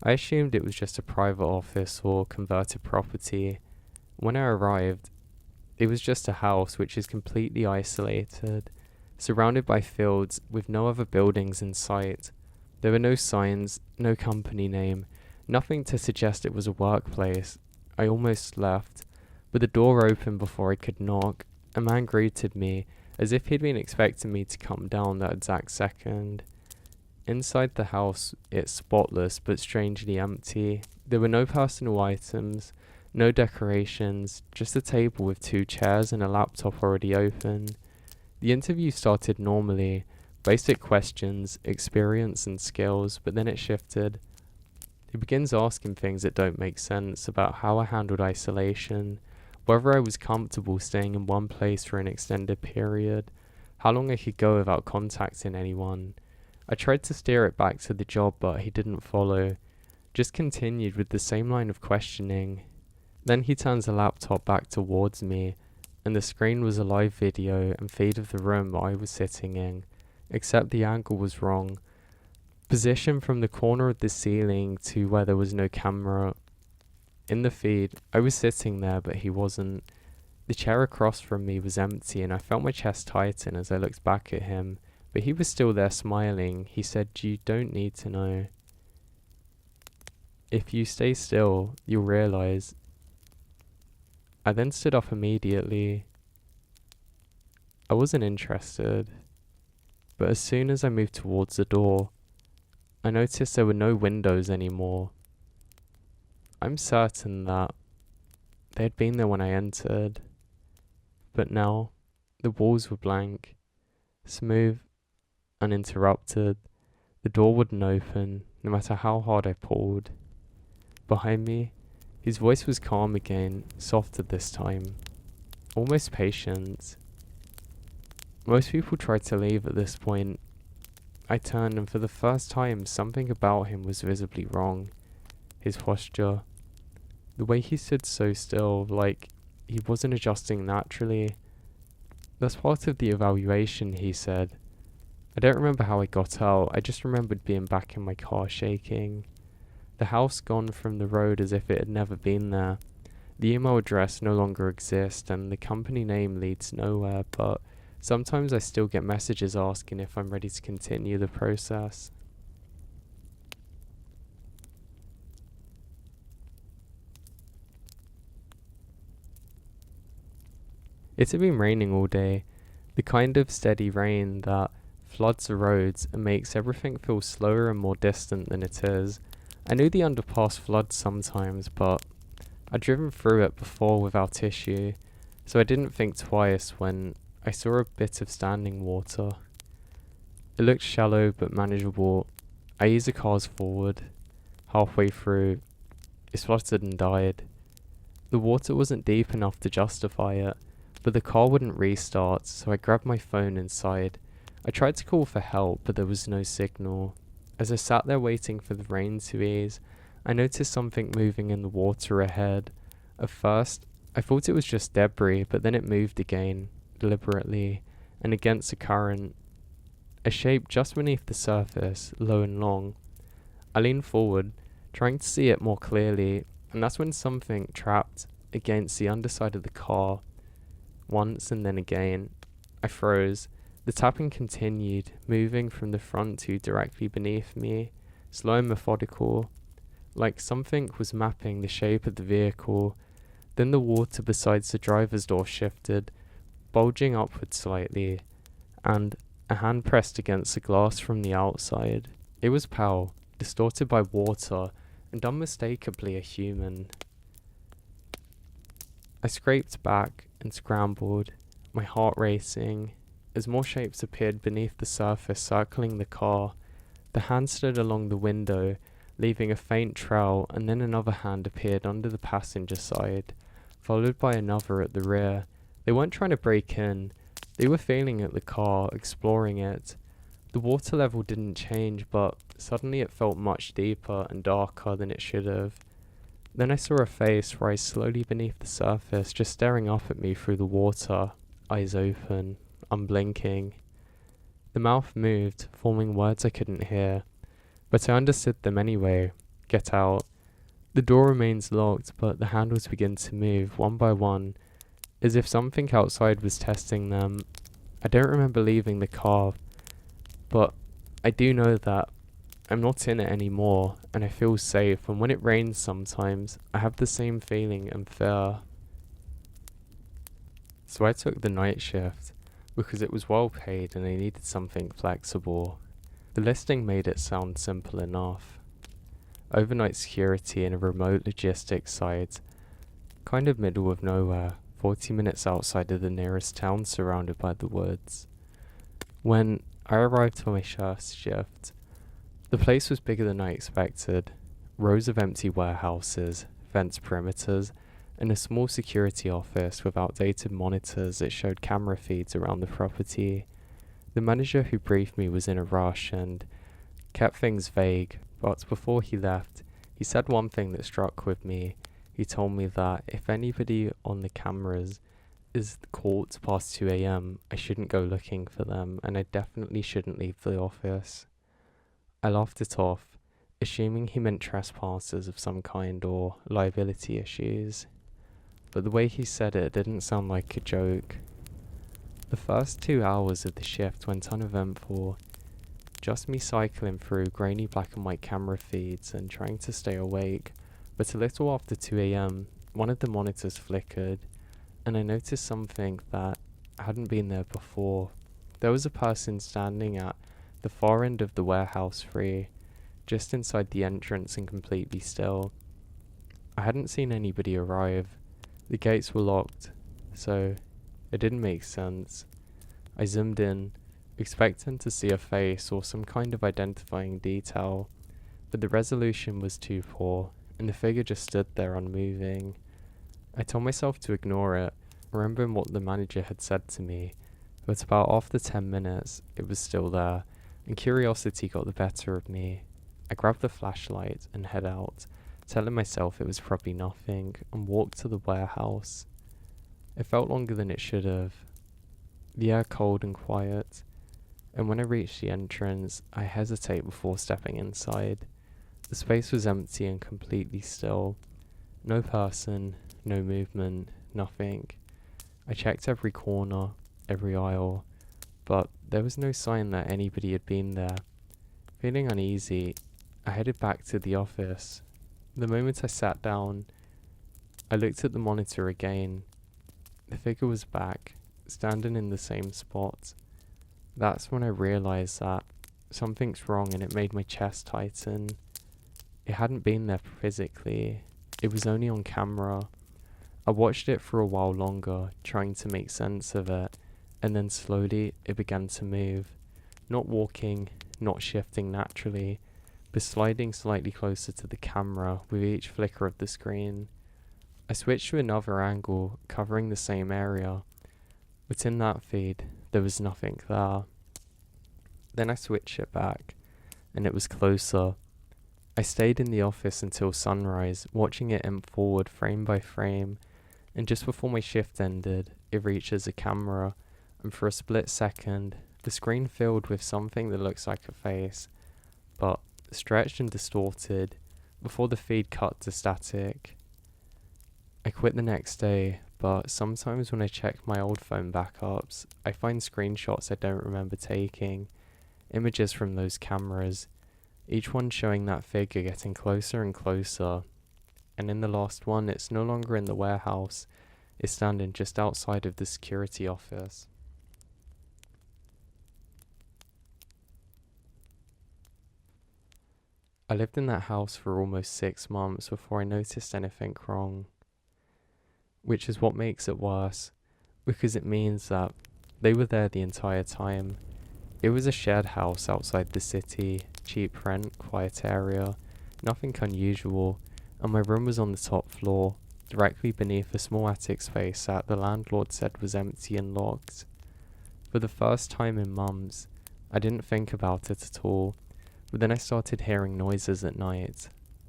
Speaker 2: I assumed it was just a private office or converted property. When I arrived, it was just a house which is completely isolated, surrounded by fields with no other buildings in sight. There were no signs, no company name, nothing to suggest it was a workplace. I almost left, but the door opened before I could knock. A man greeted me, as if he'd been expecting me to come down that exact second. Inside the house, it's spotless but strangely empty. There were no personal items, no decorations, just a table with 2 chairs and a laptop already open. The interview started normally, basic questions, experience and skills, but then it shifted. He begins asking things that don't make sense about how I handled isolation, whether I was comfortable staying in one place for an extended period, how long I could go without contacting anyone. I tried to steer it back to the job, but he didn't follow, just continued with the same line of questioning. Then he turns the laptop back towards me, and the screen was a live video and feed of the room that I was sitting in, except the angle was wrong. Positioned from the corner of the ceiling to where there was no camera. In the feed, I was sitting there, but he wasn't. The chair across from me was empty, and I felt my chest tighten as I looked back at him, but he was still there smiling. He said, "You don't need to know. If you stay still, you'll realize." I then stood up immediately. I wasn't interested.
Speaker 1: But as soon as I moved towards the door, I noticed there were no windows anymore. I'm certain that they had been there when I entered, but now the walls were blank, smooth, uninterrupted. The door wouldn't open, no matter how hard I pulled. Behind me, his voice was calm again, softer this time, almost patient. Most people tried to leave at this point. I turned, and for the first time, something about him was visibly wrong. His posture, the way he stood so still, like he wasn't adjusting naturally. That's part of the evaluation, he said. I don't remember how I got out, I just remembered being back in my car shaking. The house gone from the road as if it had never been there. The email address no longer exists, and the company name leads nowhere, but sometimes I still get messages asking if I'm ready to continue the process. It had been raining all day, the kind of steady rain that floods the roads and makes everything feel slower and more distant than it is. I knew the underpass floods sometimes, but I'd driven through it before without issue, so I didn't think twice when I saw a bit of standing water. It looked shallow but manageable. I eased the cars forward. Halfway through, it spluttered and died. The water wasn't deep enough to justify it, but the car wouldn't restart, so I grabbed my phone inside. I tried to call for help, but there was no signal. As I sat there waiting for the rain to ease, I noticed something moving in the water ahead. At first, I thought it was just debris, but then it moved again, deliberately, and against the current. A shape just beneath the surface, low and long. I leaned forward, trying to see it more clearly, and that's when something trapped against the underside of the car. Once and then again, I froze. The tapping continued, moving from the front to directly beneath me, slow and methodical, like something was mapping the shape of the vehicle. Then the water beside the driver's door shifted, bulging upward slightly, and a hand pressed against the glass from the outside. It was pale, distorted by water, and unmistakably a human. I scraped back and scrambled, my heart racing, as more shapes appeared beneath the surface circling the car. The hand stood along the window, leaving a faint trail, and then another hand appeared under the passenger side, followed by another at the rear. They weren't trying to break in, they were feeling at the car, exploring it. The water level didn't change, but suddenly it felt much deeper and darker than it should have. Then I saw a face rise slowly beneath the surface, just staring up at me through the water, eyes open, unblinking. The mouth moved, forming words I couldn't hear, but I understood them anyway. Get out. The door remains locked, but the handles begin to move, one by one, as if something outside was testing them. I don't remember leaving the car, but I do know that I'm not in it anymore, and I feel safe, and when it rains sometimes, I have the same feeling and fear. So I took the night shift, because it was well paid and I needed something flexible. The listing made it sound simple enough. Overnight security in a remote logistics site, kind of middle of nowhere, 40 minutes outside of the nearest town surrounded by the woods. When I arrived for my first shift, the place was bigger than I expected. Rows of empty warehouses, fenced perimeters, and a small security office with outdated monitors that showed camera feeds around the property. The manager who briefed me was in a rush and kept things vague, but before he left, he said one thing that struck with me. He told me that if anybody on the cameras is caught past 2 a.m, I shouldn't go looking for them, and I definitely shouldn't leave the office. I laughed it off, assuming he meant trespassers of some kind or liability issues. But the way he said it didn't sound like a joke. The first 2 hours of the shift went uneventful, just me cycling through grainy black and white camera feeds and trying to stay awake. But a little after 2 a.m, one of the monitors flickered, and I noticed something that hadn't been there before.
Speaker 2: There was a person standing at the far end of the warehouse free, just inside the entrance and completely still. I hadn't seen anybody arrive. The gates were locked, so it didn't make sense. I zoomed in, expecting to see a face or some kind of identifying detail, but the resolution was too poor, and the figure just stood there unmoving. I told myself to ignore it, remembering what the manager had said to me, but about after 10 minutes, it was still there, and curiosity got the better of me. I grabbed the flashlight and head out, telling myself it was probably nothing, and walked to the warehouse. It felt longer than it should have. The air cold and quiet, and when I reached the entrance, I hesitate before stepping inside. The space was empty and completely still. No person, no movement, nothing. I checked every corner, every aisle, but there was no sign that anybody had been there. Feeling uneasy, I headed back to the office. The moment I sat down, I looked at the monitor again. The figure was back, standing in the same spot. That's when I realized that something's wrong, and it made my chest tighten. It hadn't been there physically, it was only on camera. I watched it for a while longer, trying to make sense of it, and then slowly it began to move. Not walking, not shifting naturally, but sliding slightly closer to the camera with each flicker of the screen. I switched to another angle, covering the same area, but in that feed, there was nothing there. Then I switched it back, and it was closer. I stayed in the office until sunrise, watching it imp forward frame by frame, and just before my shift ended, it reaches the camera, and for a split second, the screen filled with something that looks like a face, but stretched and distorted, before the feed cut to static. I quit the next day, but sometimes when I check my old phone backups, I find screenshots I don't remember taking, images from those cameras, each one showing that figure getting closer and closer. And in the last one, it's no longer in the warehouse, it's standing just outside of the security office. I lived in that house for almost 6 months before I noticed anything wrong, which is what makes it worse, because it means that they were there the entire time. It was a shared house outside the city, cheap rent, quiet area, nothing unusual, and my room was on the top floor, directly beneath a small attic space that the landlord said was empty and locked. For the first time in months, I didn't think about it at all, but then I started hearing noises at night.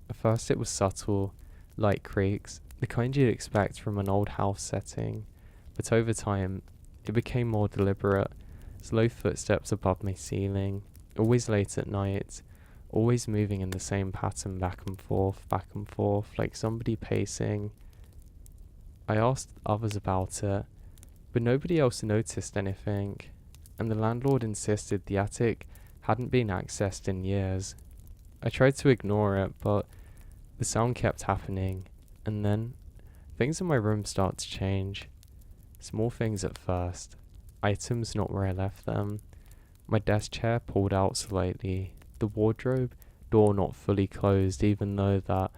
Speaker 2: At first it was subtle, light creaks, the kind you'd expect from an old house setting, but over time, it became more deliberate, slow footsteps above my ceiling, always late at night, always moving in the same pattern back and forth, like somebody pacing. I asked others about it, but nobody else noticed anything, and the landlord insisted the attic hadn't been accessed in years. I tried to ignore it, but the sound kept happening, and then things in my room start to change. Small things at first, items not where I left them, my desk chair pulled out slightly, the wardrobe door not fully closed even though that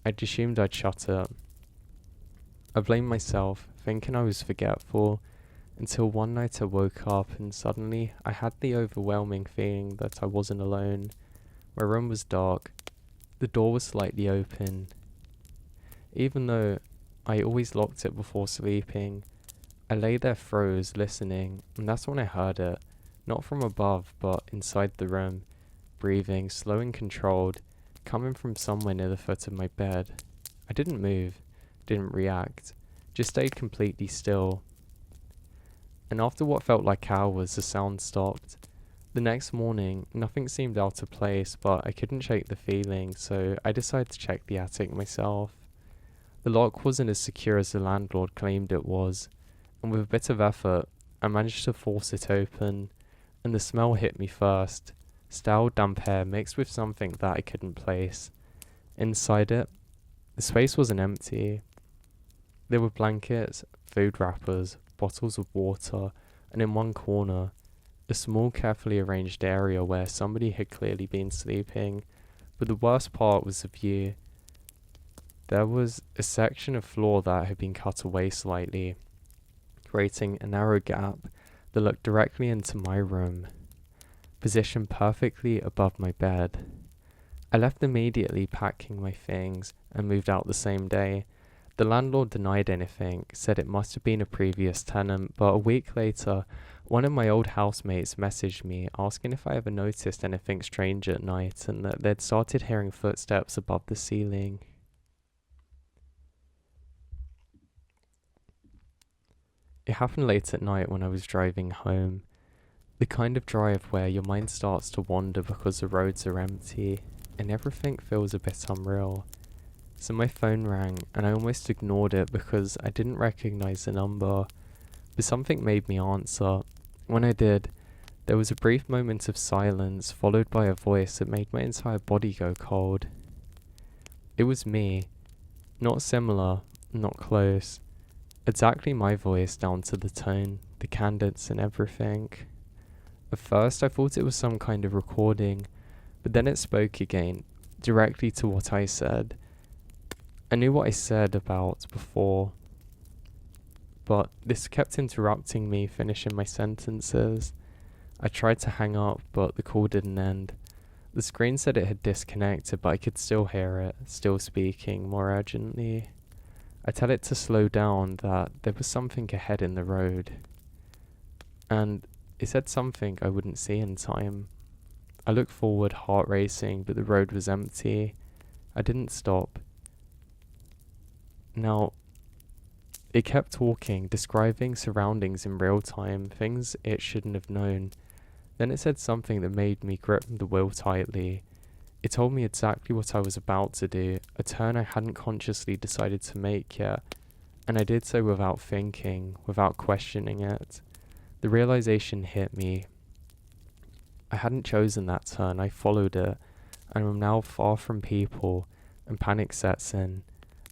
Speaker 2: I'd assumed I'd shut it. I blamed myself, thinking I was forgetful, until one night I woke up and suddenly I had the overwhelming feeling that I wasn't alone. My room was dark, the door was slightly open. Even though I always locked it before sleeping, I lay there froze, listening, and that's when I heard it, not from above, but inside the room, breathing, slow and controlled, coming from somewhere near the foot of my bed. I didn't move, didn't react, just stayed completely still. And after what felt like hours, the sound stopped. The next morning, nothing seemed out of place, but I couldn't shake the feeling, so I decided to check the attic myself. The lock wasn't as secure as the landlord claimed it was, and with a bit of effort, I managed to force it open, and the smell hit me first, stale damp air mixed with something that I couldn't place. Inside it, the space wasn't empty. There were blankets, food wrappers, bottles of water, and in one corner, a small, carefully arranged area where somebody had clearly been sleeping. But the worst part was the view. There was a section of floor that had been cut away slightly, creating a narrow gap that looked directly into my room, positioned perfectly above my bed. I left immediately, packing my things, and moved out the same day. The landlord denied anything, said it must have been a previous tenant, but a week later, one of my old housemates messaged me asking if I ever noticed anything strange at night and that they'd started hearing footsteps above the ceiling. It happened late at night when I was driving home. The kind of drive where your mind starts to wander because the roads are empty and everything feels a bit unreal. So my phone rang and I almost ignored it because I didn't recognize the number, but something made me answer. When I did, there was a brief moment of silence followed by a voice that made my entire body go cold. It was me. Not similar, not close. Exactly my voice down to the tone, the cadence and everything. At first I thought it was some kind of recording, but then it spoke again, directly to what I said. I knew what I said about before, but this kept interrupting me finishing my sentences. I tried to hang up, but the call didn't end. The screen said it had disconnected, but I could still hear it, still speaking more urgently. I tell it to slow down, that there was something ahead in the road. And it said something I wouldn't see in time. I looked forward, heart racing, but the road was empty. I didn't stop. Now, it kept talking, describing surroundings in real time, things it shouldn't have known. Then it said something that made me grip the wheel tightly. It told me exactly what I was about to do, a turn I hadn't consciously decided to make yet, and I did so without thinking, without questioning it. The realization hit me. I hadn't chosen that turn, I followed it, and am now far from people, and panic sets in.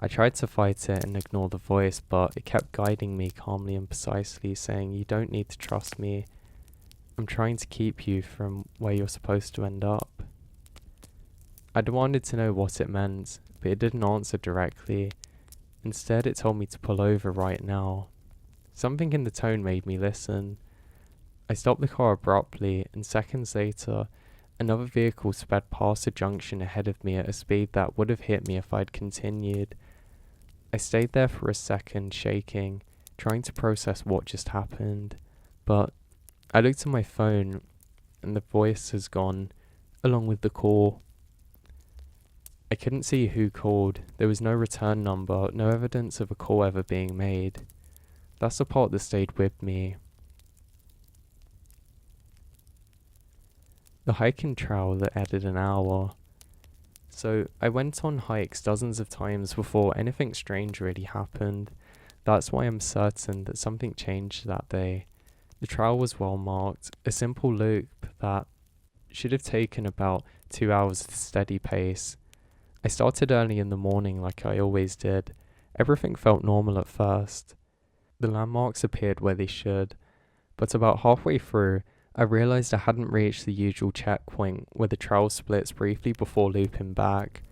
Speaker 2: I tried to fight it and ignore the voice, but it kept guiding me calmly and precisely, saying, "You don't need to trust me. I'm trying to keep you from where you're supposed to end up." I demanded to know what it meant, but it didn't answer directly. Instead, it told me to pull over right now. Something in the tone made me listen. I stopped the car abruptly, and seconds later, another vehicle sped past a junction ahead of me at a speed that would have hit me if I'd continued. I stayed there for a second, shaking, trying to process what just happened, but I looked at my phone, and the voice has gone, along with the call. I couldn't see who called. There was no return number, no evidence of a call ever being made. That's the part that stayed with me. The hiking trail that added an hour. So I went on hikes dozens of times before anything strange really happened. That's why I'm certain that something changed that day. The trail was well marked, a simple loop that should have taken about 2 hours at a steady pace. I started early in the morning like I always did. Everything felt normal at first. The landmarks appeared where they should, but about halfway through, I realised I hadn't reached the usual checkpoint where the trail splits briefly before looping back.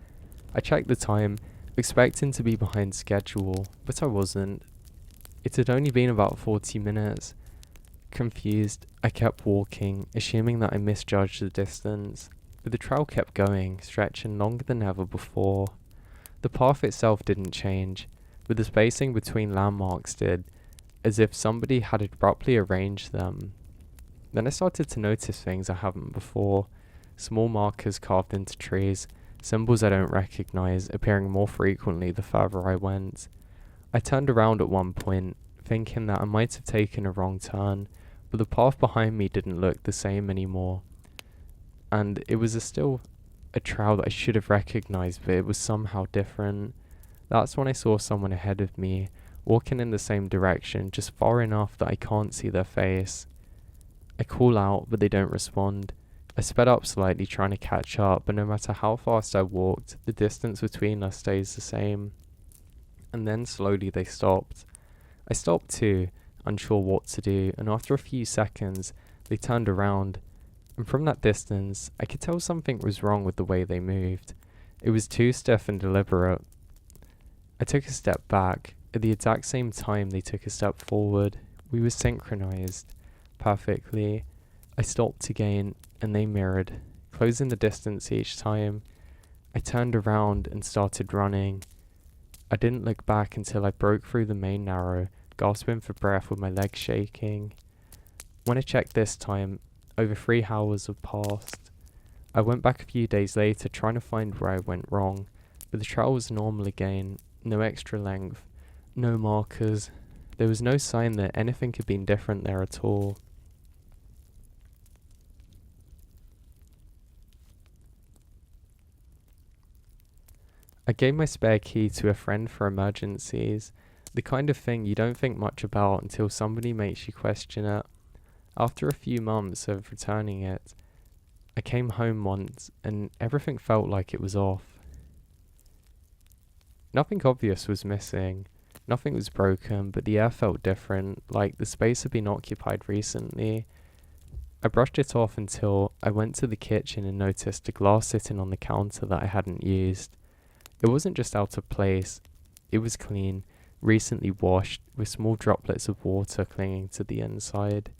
Speaker 2: I checked the time, expecting to be behind schedule, but I wasn't. It had only been about 40 minutes. Confused, I kept walking, assuming that I misjudged the distance. But the trail kept going, stretching longer than ever before. The path itself didn't change, but the spacing between landmarks did, as if somebody had abruptly arranged them. Then I started to notice things I haven't before. Small markers carved into trees, symbols I don't recognize, appearing more frequently the further I went. I turned around at one point, thinking that I might have taken a wrong turn, but the path behind me didn't look the same anymore. And it was still a trail that I should have recognized, but it was somehow different. That's when I saw someone ahead of me, walking in the same direction, just far enough that I can't see their face. I call out, but they don't respond. I sped up slightly, trying to catch up, but no matter how fast I walked, the distance between us stays the same. And then slowly they stopped. I stopped too,
Speaker 1: unsure what to do, and after a few seconds, they turned around, and from that distance, I could tell something was wrong with the way they moved. It was too stiff and deliberate. I took a step back. At the exact same time they took a step forward. We were synchronized perfectly. I stopped again, and they mirrored, closing the distance each time. I turned around and started running. I didn't look back until I broke through the main narrow, gasping for breath with my legs shaking. When I checked this time, over 3 hours had passed. I went back a few days later trying to find where I went wrong, but the trail was normal again, no extra length, no markers. There was no sign that anything had been different there at all. I gave my spare key to a friend for emergencies, the kind of thing you don't think much about until somebody makes you question it. After a few months of returning it, I came home once and everything felt like it was off. Nothing obvious was missing, nothing was broken, but the air felt different, like the space had been occupied recently. I brushed it off until I went to the kitchen and noticed a glass sitting on the counter that I hadn't used. It wasn't just out of place, it was clean, recently washed, with small droplets of water clinging to the inside.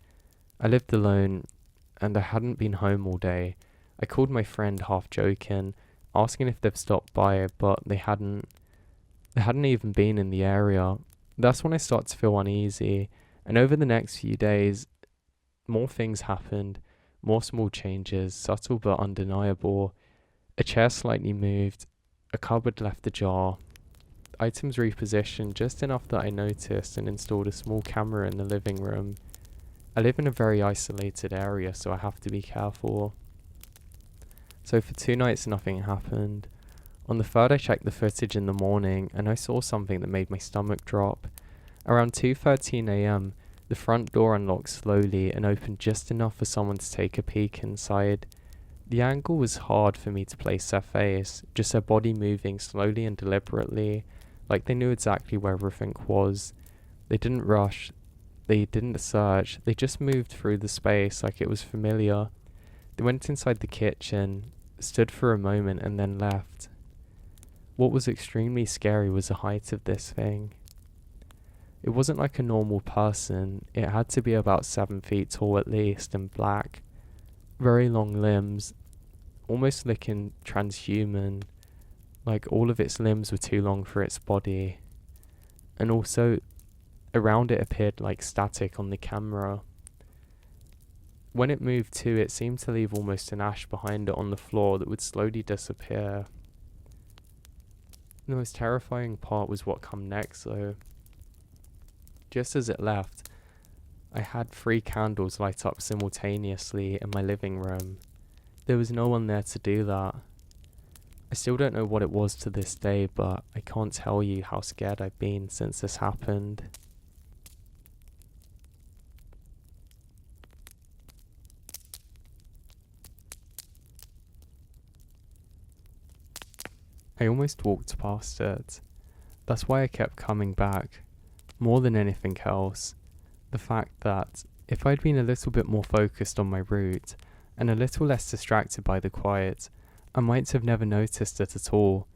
Speaker 1: I lived alone, and I hadn't been home all day. I called my friend half joking, asking if they'd stopped by, but they hadn't. They hadn't even been in the area. That's when I started to feel uneasy, and over the next few days, more things happened, more small changes, subtle but undeniable. A chair slightly moved, a cupboard left ajar, items repositioned just enough that I noticed and installed a small camera in the living room. I live in a very isolated area, so I have to be careful. So for 2 nights nothing happened. On the third I checked the footage in the morning and I saw something that made my stomach drop. Around 2:13 a.m, the front door unlocked slowly and opened just enough for someone to take a peek inside. The angle was hard for me to place their face, just their body moving slowly and deliberately, like they knew exactly where everything was. They didn't rush, they didn't search, they just moved through the space like it was familiar. They went inside the kitchen, stood for a moment and then left. What was extremely scary was the height of this thing. It wasn't like a normal person, it had to be about 7 feet tall at least and black. Very long limbs, almost looking transhuman, like all of its limbs were too long for its body. And also, around it appeared like static on the camera. When it moved too, it seemed to leave almost an ash behind it on the floor that would slowly disappear. The most terrifying part was what come next though. Just as it left, I had 3 candles light up simultaneously in my living room. There was no one there to do that. I still don't know what it was to this day, but I can't tell you how scared I've been since this happened. I almost walked past it. That's why I kept coming back. More than anything else, the fact that if I'd been a little bit more focused on my route and a little less distracted by the quiet, I might have never noticed it at all.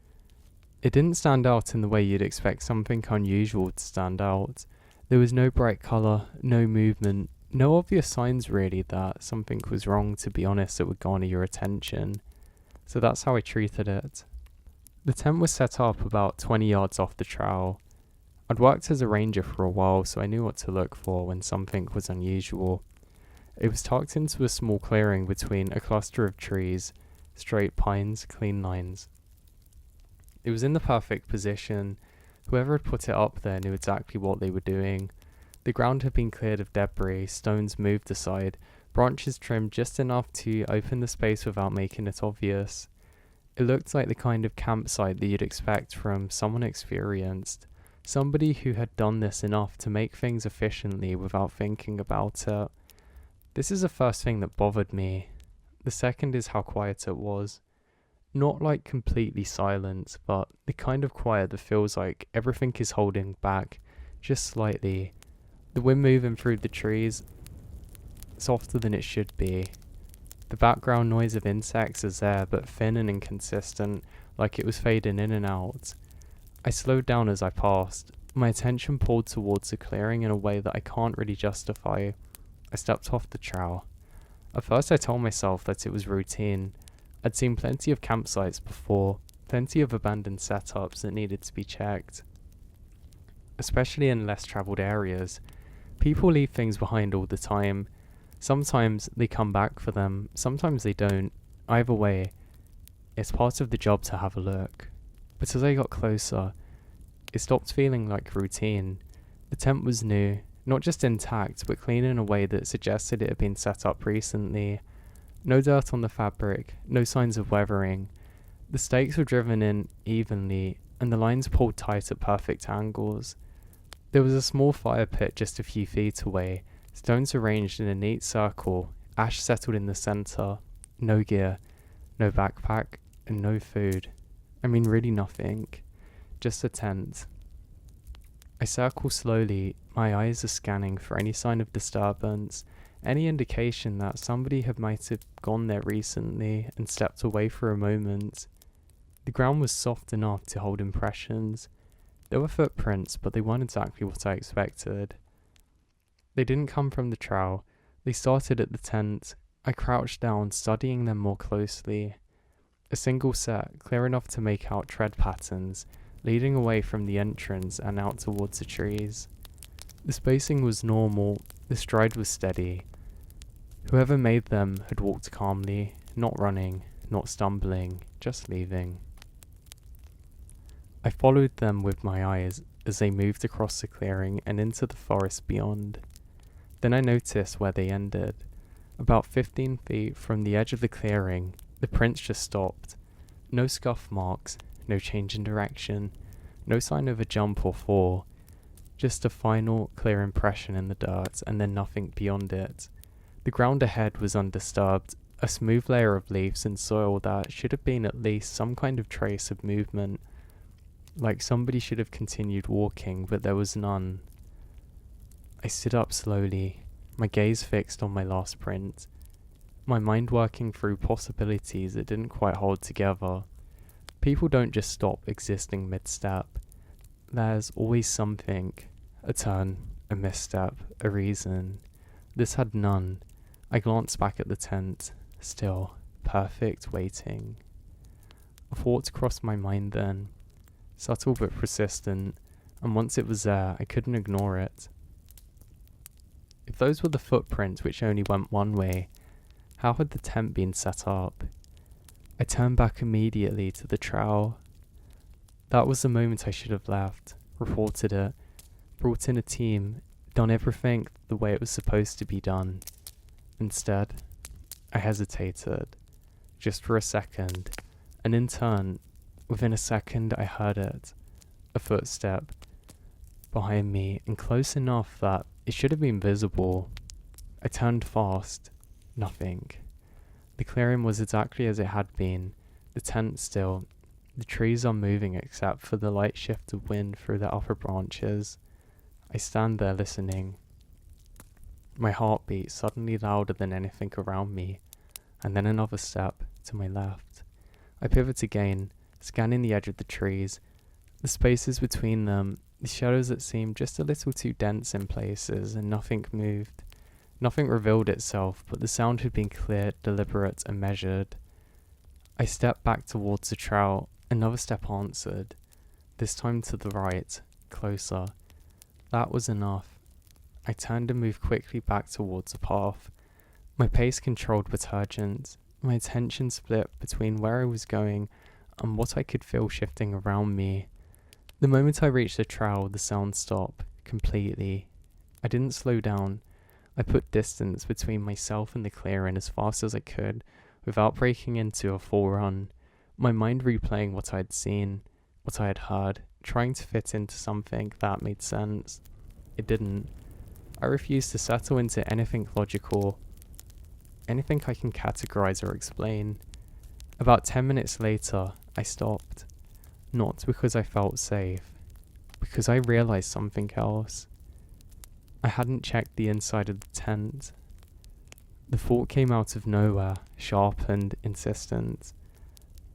Speaker 1: It didn't stand out in the way you'd expect something unusual to stand out. There was no bright colour, no movement, no obvious signs really that something was wrong, to be honest, that would garner your attention. So that's how I treated it. The tent was set up about 20 yards off the trail. I'd worked as a ranger for a while, so I knew what to look for when something was unusual. It was tucked into a small clearing between a cluster of trees, straight pines, clean lines. It was in the perfect position. Whoever had put it up there knew exactly what they were doing. The ground had been cleared of debris, stones moved aside, branches trimmed just enough to open the space without making it obvious. It looked like the kind of campsite that you'd expect from someone experienced. Somebody who had done this enough to make things efficiently without thinking about it. This is the first thing that bothered me. The second is how quiet it was. Not like completely silent, but the kind of quiet that feels like everything is holding back, just slightly. The wind moving through the trees, softer than it should be. The background noise of insects is there, but thin and inconsistent, like it was fading in and out. I slowed down as I passed, my attention pulled towards the clearing in a way that I can't really justify. I stepped off the trail. At first I told myself that it was routine. I'd seen plenty of campsites before, plenty of abandoned setups that needed to be checked. Especially in less travelled areas. People leave things behind all the time. Sometimes they come back for them, sometimes they don't. Either way, it's part of the job to have a look. But as I got closer, it stopped feeling like routine. The tent was new, not just intact, but clean in a way that suggested it had been set up recently. No dirt on the fabric, no signs of weathering. The stakes were driven in evenly, and the lines pulled tight at perfect angles. There was a small fire pit just a few feet away, stones arranged in a neat circle, ash settled in the centre. No gear, no backpack, and no food. I mean really nothing. Just a tent. I circle slowly, my eyes are scanning for any sign of disturbance, any indication that somebody might have gone there recently and stepped away for a moment. The ground was soft enough to hold impressions. There were footprints, but they weren't exactly what I expected. They didn't come from the trail. They started at the tent. I crouched down, studying them more closely. A single set, clear enough to make out tread patterns, leading away from the entrance and out towards the trees. The spacing was normal, the stride was steady. Whoever made them had walked calmly, not running, not stumbling, just leaving. I followed them with my eyes as they moved across the clearing and into the forest beyond. Then I noticed where they ended. About 15 feet from the edge of the clearing, the prints just stopped. No scuff marks, no change in direction, no sign of a jump or fall. Just a final, clear impression in the dirt, and then nothing beyond it. The ground ahead was undisturbed, a smooth layer of leaves and soil that should have been at least some kind of trace of movement. Like somebody should have continued walking, but there was none. I stood up slowly, my gaze fixed on my last print, my mind working through possibilities that didn't quite hold together. People don't just stop existing mid-step. There's always something, a turn, a misstep, a reason. This had none. I glanced back at the tent, still, perfect, waiting. A thought crossed my mind then, subtle but persistent, and once it was there, I couldn't ignore it. If those were the footprints which only went one way, how had the tent been set up? I turned back immediately to the trail. That was the moment I should have left, reported it, brought in a team, done everything the way it was supposed to be done. Instead, I hesitated, just for a second, and in turn, within a second I heard it, a footstep, behind me and close enough that it should have been visible. I turned fast, nothing. The clearing was exactly as it had been, the tent still, the trees unmoving except for the light shift of wind through their upper branches. I stand there listening. My heartbeat suddenly louder than anything around me, and then another step to my left. I pivot again, scanning the edge of the trees, the spaces between them, the shadows that seemed just a little too dense in places, and nothing moved. Nothing revealed itself, but the sound had been clear, deliberate, and measured. I stepped back towards the trail, another step answered, this time to the right, closer. That was enough. I turned and moved quickly back towards the path, my pace controlled but urgent, my attention split between where I was going and what I could feel shifting around me. The moment I reached the trail, the sound stopped, completely. I didn't slow down. I put distance between myself and the clearing as fast as I could, without breaking into a full run, my mind replaying what I'd seen, what I had heard, trying to fit into something that made sense. It didn't. I refused to settle into anything logical, anything I can categorize or explain. About 10 minutes later, I stopped. Not because I felt safe, because I realized something else. I hadn't checked the inside of the tent. The thought came out of nowhere, sharp and insistent.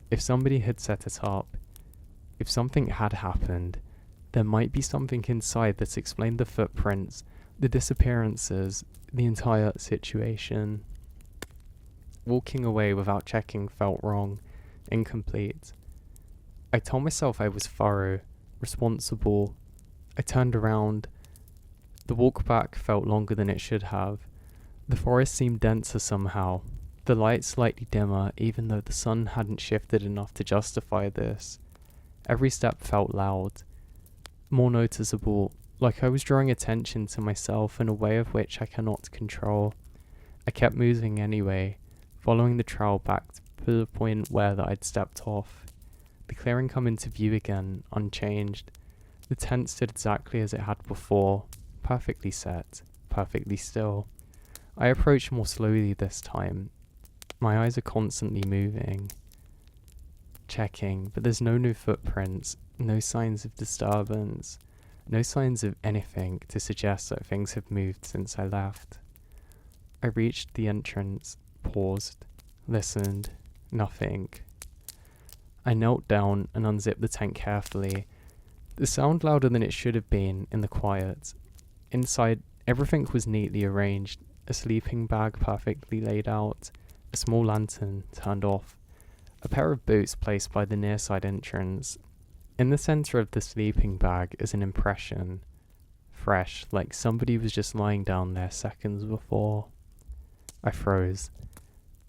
Speaker 1: If somebody had set it up, if something had happened, there might be something inside that explained the footprints, the disappearances, the entire situation. Walking away without checking felt wrong, incomplete. I told myself I was thorough, responsible. I turned around. The walk back felt longer than it should have. The forest seemed denser somehow, the light slightly dimmer even though the sun hadn't shifted enough to justify this. Every step felt loud, more noticeable, like I was drawing attention to myself in a way of which I cannot control. I kept moving anyway, following the trail back to the point where that I'd stepped off. The clearing come into view again, unchanged. The tent stood exactly as it had before, perfectly set, perfectly still. I approached more slowly this time. My eyes are constantly moving, checking, but there's no new footprints, no signs of disturbance, no signs of anything to suggest that things have moved since I left. I reached the entrance, paused, listened, nothing. I knelt down and unzipped the tent carefully. The sound louder than it should have been in the quiet. Inside, everything was neatly arranged, a sleeping bag perfectly laid out, a small lantern turned off, a pair of boots placed by the near side entrance. In the center of the sleeping bag is an impression, fresh, like somebody was just lying down there seconds before. I froze.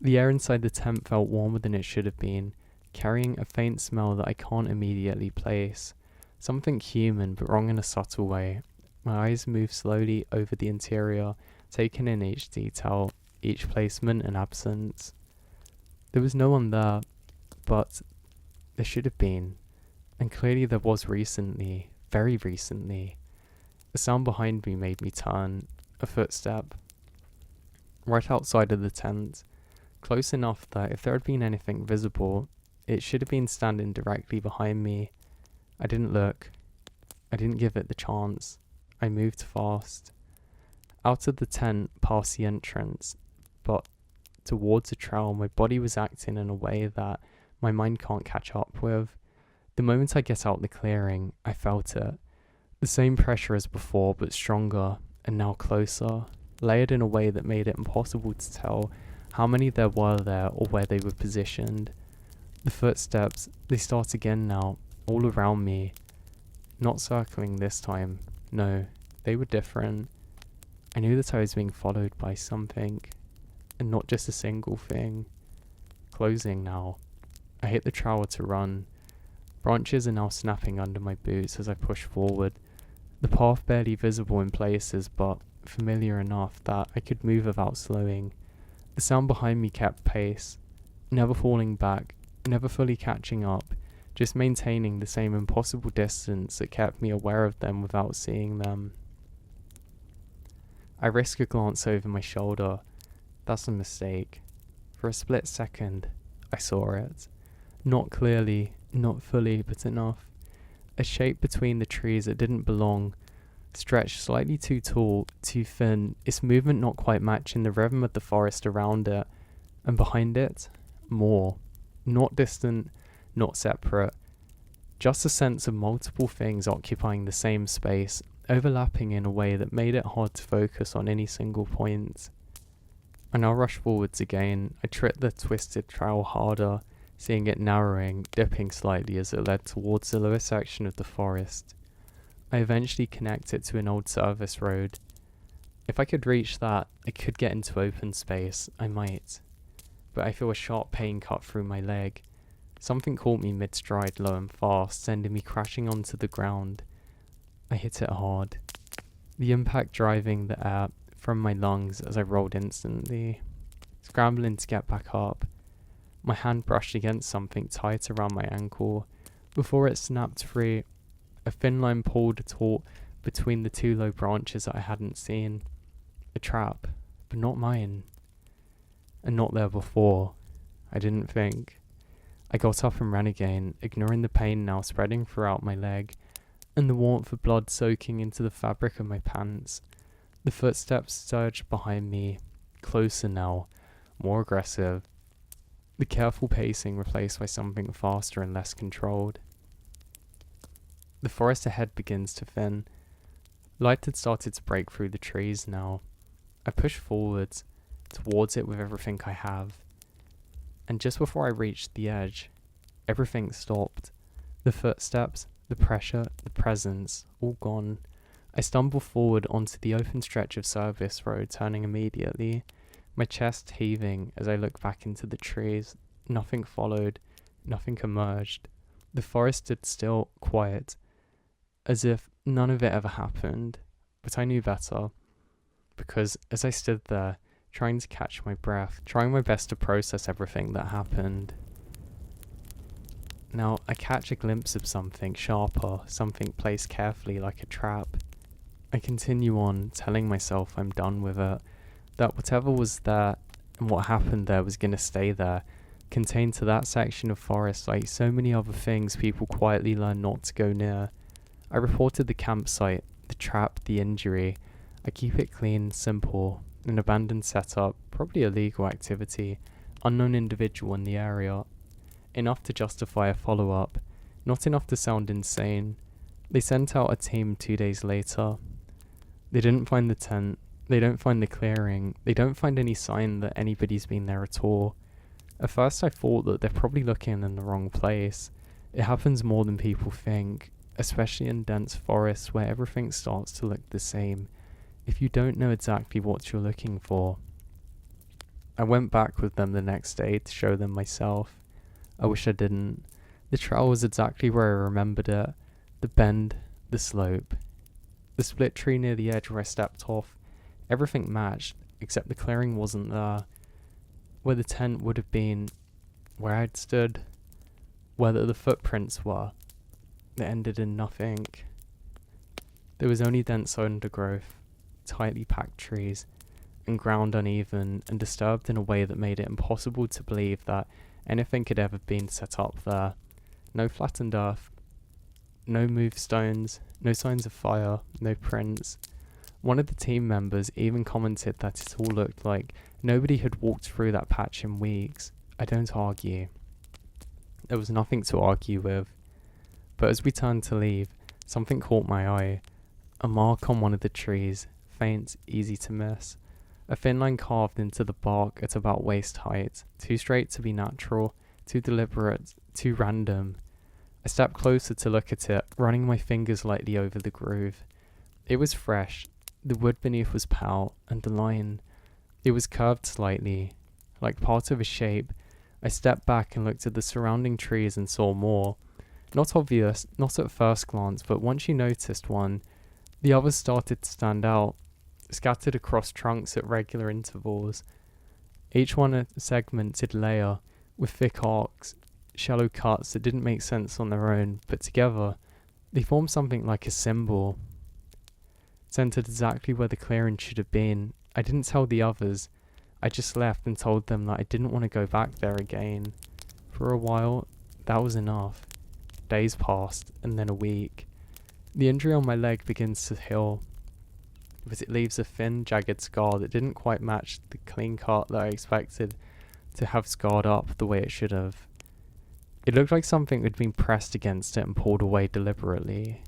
Speaker 1: The air inside the tent felt warmer than it should have been, carrying a faint smell that I can't immediately place. Something human, but wrong in a subtle way. My eyes moved slowly over the interior, taking in each detail, each placement and absence. There was no one there, but there should have been, and clearly there was recently, very recently. A sound behind me made me turn, a footstep. Right outside of the tent, close enough that if there had been anything visible, it should have been standing directly behind me. I didn't look. I didn't give it the chance. I moved fast. Out of the tent, past the entrance, but towards a trail, my body was acting in a way that my mind can't catch up with. The moment I get out the clearing, I felt it. The same pressure as before, but stronger, and now closer, layered in a way that made it impossible to tell how many there were there or where they were positioned. The footsteps, they start again now, all around me. Not circling this time, no, they were different. I knew that I was being followed by something, and not just a single thing. Closing now. I hit the trowel to run. Branches are now snapping under my boots as I push forward. The path barely visible in places, but familiar enough that I could move without slowing. The sound behind me kept pace, never falling back, never fully catching up, just maintaining the same impossible distance that kept me aware of them without seeing them. I risk a glance over my shoulder. That's a mistake. For a split second, I saw it. Not clearly, not fully, but enough. A shape between the trees that didn't belong, stretched slightly too tall, too thin, its movement not quite matching the rhythm of the forest around it. And behind it, more. Not distant, not separate. Just a sense of multiple things occupying the same space, overlapping in a way that made it hard to focus on any single point. I now rush forwards again. I trip the twisted trail harder, seeing it narrowing, dipping slightly as it led towards the lower section of the forest. I eventually connect it to an old service road. If I could reach that, I could get into open space, I might. But I feel a sharp pain cut through my leg. Something caught me mid-stride low and fast, sending me crashing onto the ground. I hit it hard. The impact driving the air from my lungs as I rolled instantly, scrambling to get back up. My hand brushed against something tight around my ankle. Before it snapped free, a thin line pulled taut between the two low branches that I hadn't seen. A trap, but not mine. And not there before. I didn't think. I got up and ran again, ignoring the pain now spreading throughout my leg, and the warmth of blood soaking into the fabric of my pants. The footsteps surged behind me, closer now, more aggressive. The careful pacing replaced by something faster and less controlled. The forest ahead begins to thin. Light had started to break through the trees now. I push forwards, towards it with everything I have. And just before I reached the edge, everything stopped. The footsteps, the pressure, the presence, all gone. I stumble forward onto the open stretch of service road, turning immediately, my chest heaving as I look back into the trees. Nothing followed, nothing emerged. The forest stood still, quiet, as if none of it ever happened. But I knew better, because as I stood there, trying to catch my breath, trying my best to process everything that happened, now I catch a glimpse of something sharper, something placed carefully like a trap. I continue on, telling myself I'm done with it, that whatever was there and what happened there was going to stay there, contained to that section of forest like so many other things people quietly learn not to go near. I reported the campsite, the trap, the injury. I keep it clean, simple, an abandoned setup, probably illegal activity, unknown individual in the area. Enough to justify a follow-up, not enough to sound insane. They sent out a team 2 days later. They didn't find the tent, they don't find the clearing, they don't find any sign that anybody's been there at all. At first I thought that they're probably looking in the wrong place. It happens more than people think, especially in dense forests where everything starts to look the same, if you don't know exactly what you're looking for. I went back with them the next day to show them myself. I wish I didn't. The trail was exactly where I remembered it. The bend, the slope. The split tree near the edge where I stepped off. Everything matched, except the clearing wasn't there. Where the tent would have been, where I'd stood, where the footprints were, they ended in nothing. There was only dense undergrowth, tightly packed trees, and ground uneven and disturbed in a way that made it impossible to believe that anything could ever have been set up there. No flattened earth, no moved stones, no signs of fire, no prints. One of the team members even commented that it all looked like nobody had walked through that patch in weeks. I don't argue. There was nothing to argue with. But as we turned to leave, something caught my eye. A mark on one of the trees, faint, easy to miss. A thin line carved into the bark at about waist height, too straight to be natural, too deliberate, too random. I stepped closer to look at it, running my fingers lightly over the groove. It was fresh, the wood beneath was pale, and the line, it was curved slightly, like part of a shape. I stepped back and looked at the surrounding trees and saw more. Not obvious, not at first glance, but once you noticed one, the others started to stand out, scattered across trunks at regular intervals. Each one a segmented layer, with thick arcs, shallow cuts that didn't make sense on their own, but together, they formed something like a symbol. Centered exactly where the clearing should have been. I didn't tell the others. I just left and told them that I didn't want to go back there again. For a while, that was enough. Days passed, and then a week. The injury on my leg begins to heal, but it leaves a thin, jagged scar that didn't quite match the clean cut that I expected to have scarred up the way it should have. It looked like something had been pressed against it and pulled away deliberately.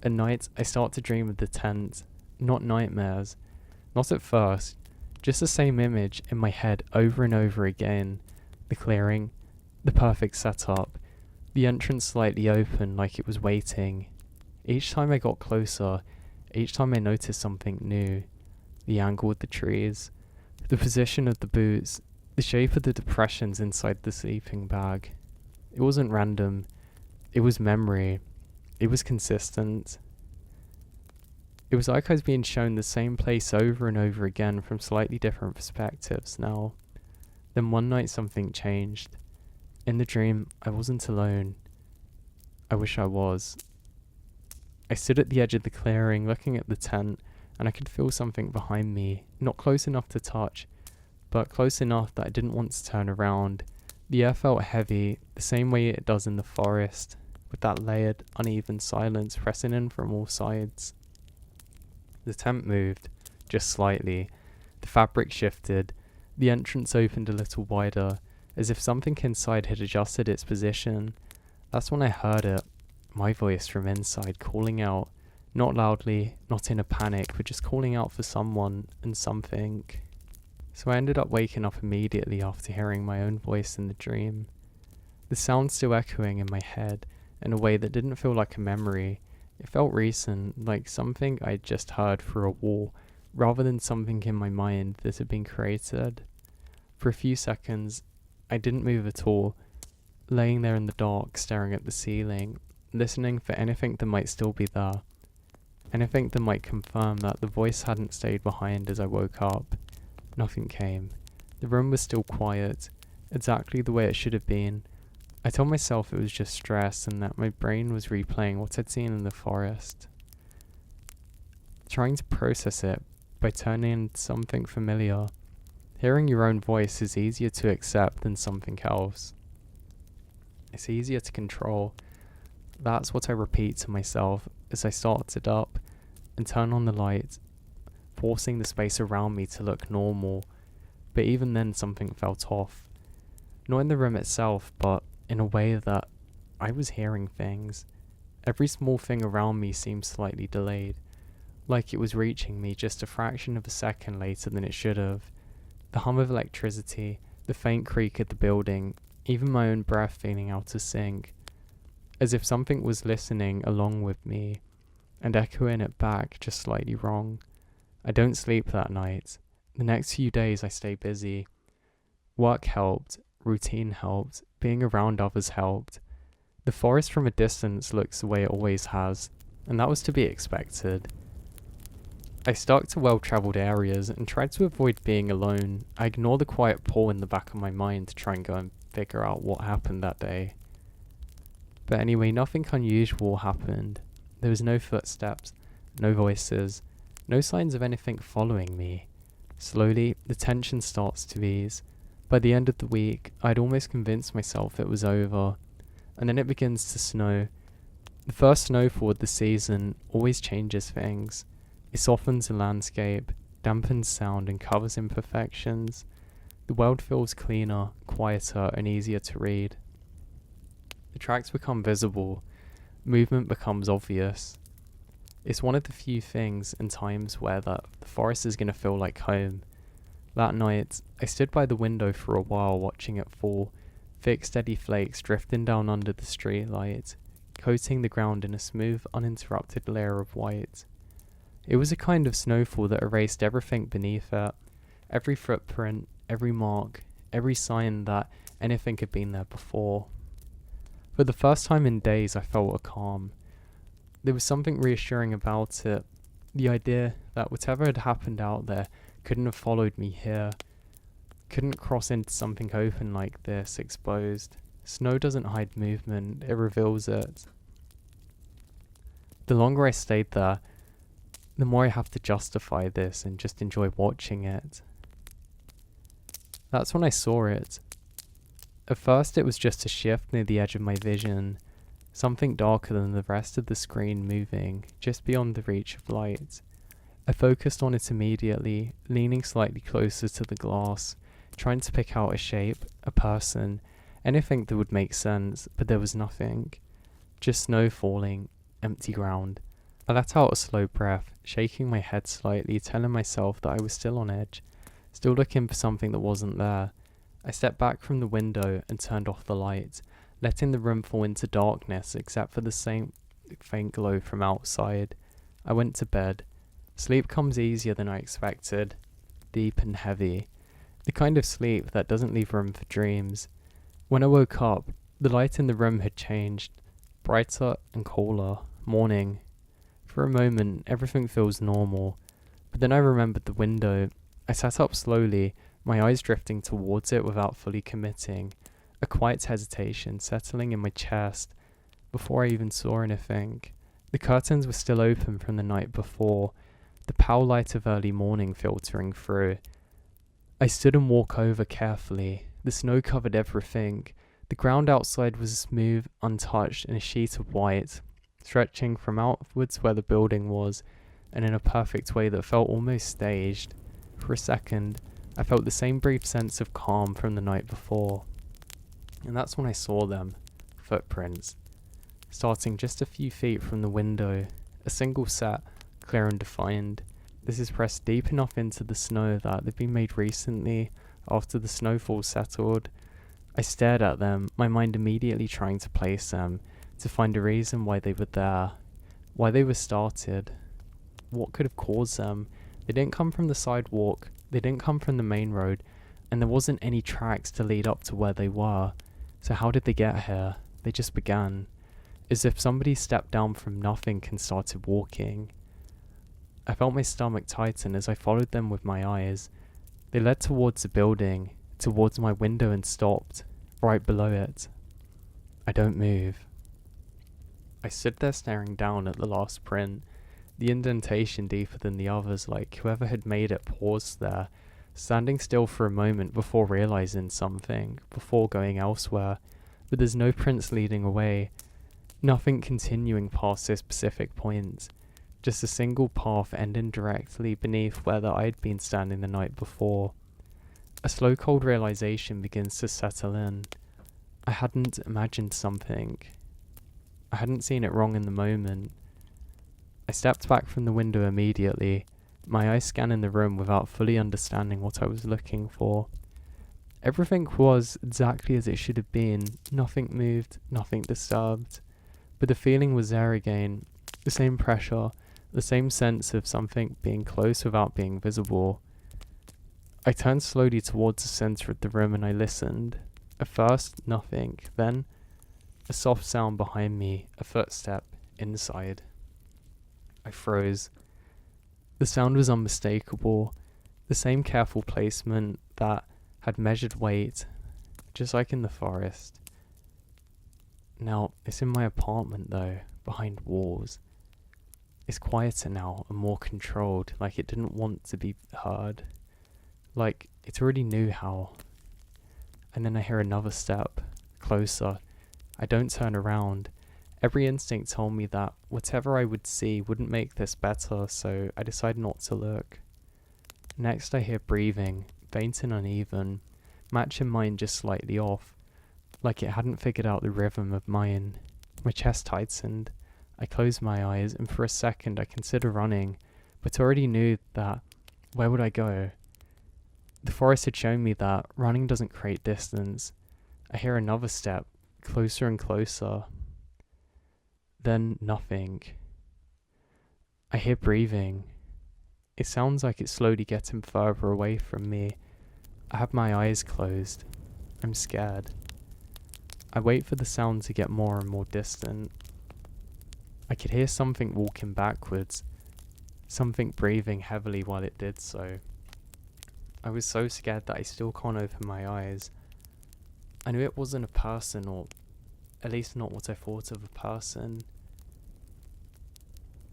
Speaker 1: At night, I start to dream of the tent. Not nightmares. Not at first. Just the same image in my head over and over again. The clearing. The perfect setup. The entrance slightly open like it was waiting. Each time I got closer, each time I noticed something new. The angle of the trees. The position of the boots. The shape of the depressions inside the sleeping bag. It wasn't random. It was memory. It was consistent. It was like I was being shown the same place over and over again from slightly different perspectives now. Then one night something changed. In the dream, I wasn't alone. I wish I was. I stood at the edge of the clearing, looking at the tent, and I could feel something behind me, not close enough to touch, but close enough that I didn't want to turn around. The air felt heavy, the same way it does in the forest, with that layered, uneven silence pressing in from all sides. The tent moved, just slightly. The fabric shifted. The entrance opened a little wider, as if something inside had adjusted its position. That's when I heard it, my voice from inside, calling out. Not loudly, not in a panic, but just calling out for someone and something. So I ended up waking up immediately after hearing my own voice in the dream. The sound still echoing in my head in a way that didn't feel like a memory. It felt recent, like something I'd just heard through a wall, rather than something in my mind that had been created. For a few seconds, I didn't move at all, laying there in the dark, staring at the ceiling, listening for anything that might still be there. Anything that might confirm that the voice hadn't stayed behind as I woke up. Nothing came. The room was still quiet, exactly the way it should have been. I told myself it was just stress and that my brain was replaying what I'd seen in the forest. Trying to process it by turning into something familiar. Hearing your own voice is easier to accept than something else. It's easier to control. That's what I repeat to myself as I started up and turn on the light, forcing the space around me to look normal, but even then something felt off. Not in the room itself, but in a way that I was hearing things. Every small thing around me seemed slightly delayed, like it was reaching me just a fraction of a second later than it should have. The hum of electricity, the faint creak of the building, even my own breath feeling out of sync, as if something was listening along with me and echoing it back just slightly wrong. I don't sleep that night. The next few days I stay busy. Work helped, routine helped, being around others helped. The forest from a distance looks the way it always has, and that was to be expected. I stuck to well-travelled areas and tried to avoid being alone. I ignored the quiet pull in the back of my mind to try and go and figure out what happened that day. But anyway, nothing unusual happened. There was no footsteps, no voices, no signs of anything following me. Slowly, the tension starts to ease. By the end of the week, I'd almost convinced myself it was over. And then it begins to snow. The first snowfall of the season always changes things. It softens the landscape, dampens sound and covers imperfections. The world feels cleaner, quieter and easier to read. The tracks become visible. Movement becomes obvious. It's one of the few things and times where the forest is going to feel like home. That night, I stood by the window for a while watching it fall, thick steady flakes drifting down under the street light, coating the ground in a smooth, uninterrupted layer of white. It was a kind of snowfall that erased everything beneath it, every footprint, every mark, every sign that anything had been there before. For the first time in days, I felt a calm. There was something reassuring about it, the idea that whatever had happened out there couldn't have followed me here, couldn't cross into something open like this, exposed. Snow doesn't hide movement, it reveals it. The longer I stayed there, the more I have to justify this and just enjoy watching it. That's when I saw it. At first it was just a shift near the edge of my vision, something darker than the rest of the screen moving, just beyond the reach of light. I focused on it immediately, leaning slightly closer to the glass, trying to pick out a shape, a person, anything that would make sense, but there was nothing. Just snow falling, empty ground. I let out a slow breath, shaking my head slightly, telling myself that I was still on edge, still looking for something that wasn't there. I stepped back from the window and turned off the light, letting the room fall into darkness except for the same faint glow from outside. I went to bed. Sleep comes easier than I expected, deep and heavy, the kind of sleep that doesn't leave room for dreams. When I woke up, the light in the room had changed, brighter and cooler, morning. For a moment, everything feels normal, but then I remembered the window. I sat up slowly, my eyes drifting towards it without fully committing, a quiet hesitation settling in my chest before I even saw anything. The curtains were still open from the night before, the pale light of early morning filtering through. I stood and walked over carefully. The snow covered everything. The ground outside was smooth, untouched, and a sheet of white, stretching from outwards where the building was, and in a perfect way that felt almost staged. For a second, I felt the same brief sense of calm from the night before. And that's when I saw them, footprints, starting just a few feet from the window, a single set, clear and defined. This is pressed deep enough into the snow that they've been made recently, after the snowfall settled. I stared at them, my mind immediately trying to place them, to find a reason why they were there, why they were started. What could have caused them? They didn't come from the sidewalk, they didn't come from the main road, and there wasn't any tracks to lead up to where they were. So how did they get here? They just began. As if somebody stepped down from nothing and started walking. I felt my stomach tighten as I followed them with my eyes. They led towards the building, towards my window, and stopped, right below it. I don't move. I stood there staring down at the last print, the indentation deeper than the others, like whoever had made it paused there, standing still for a moment before realizing something, before going elsewhere. But there's no prints leading away, nothing continuing past this specific point, just a single path ending directly beneath where I had been standing the night before. A slow cold realization begins to settle in. I hadn't imagined something. I hadn't seen it wrong in the moment. I stepped back from the window immediately, my eyes scanning the room without fully understanding what I was looking for. Everything was exactly as it should have been. Nothing moved, nothing disturbed. But the feeling was there again. The same pressure, the same sense of something being close without being visible. I turned slowly towards the center of the room and I listened. At first, nothing. Then, a soft sound behind me, a footstep, inside. I froze. The sound was unmistakable. The same careful placement that had measured weight, just like in the forest. Now, it's in my apartment though, behind walls. It's quieter now and more controlled, like it didn't want to be heard. Like it already knew how. And then I hear another step, closer. I don't turn around. Every instinct told me that whatever I would see wouldn't make this better, so I decide not to look. Next I hear breathing, faint and uneven, matching mine just slightly off, like it hadn't figured out the rhythm of mine. My chest tightened. I closed my eyes, and for a second I considered running, but already knew that where would I go? The forest had shown me that running doesn't create distance. I hear another step, closer and closer. Then nothing. I hear breathing. It sounds like it's slowly getting further away from me. I have my eyes closed. I'm scared. I wait for the sound to get more and more distant. I could hear something walking backwards, something breathing heavily while it did so. I was so scared that I still can't open my eyes. I knew it wasn't a person, or at least not what I thought of a person.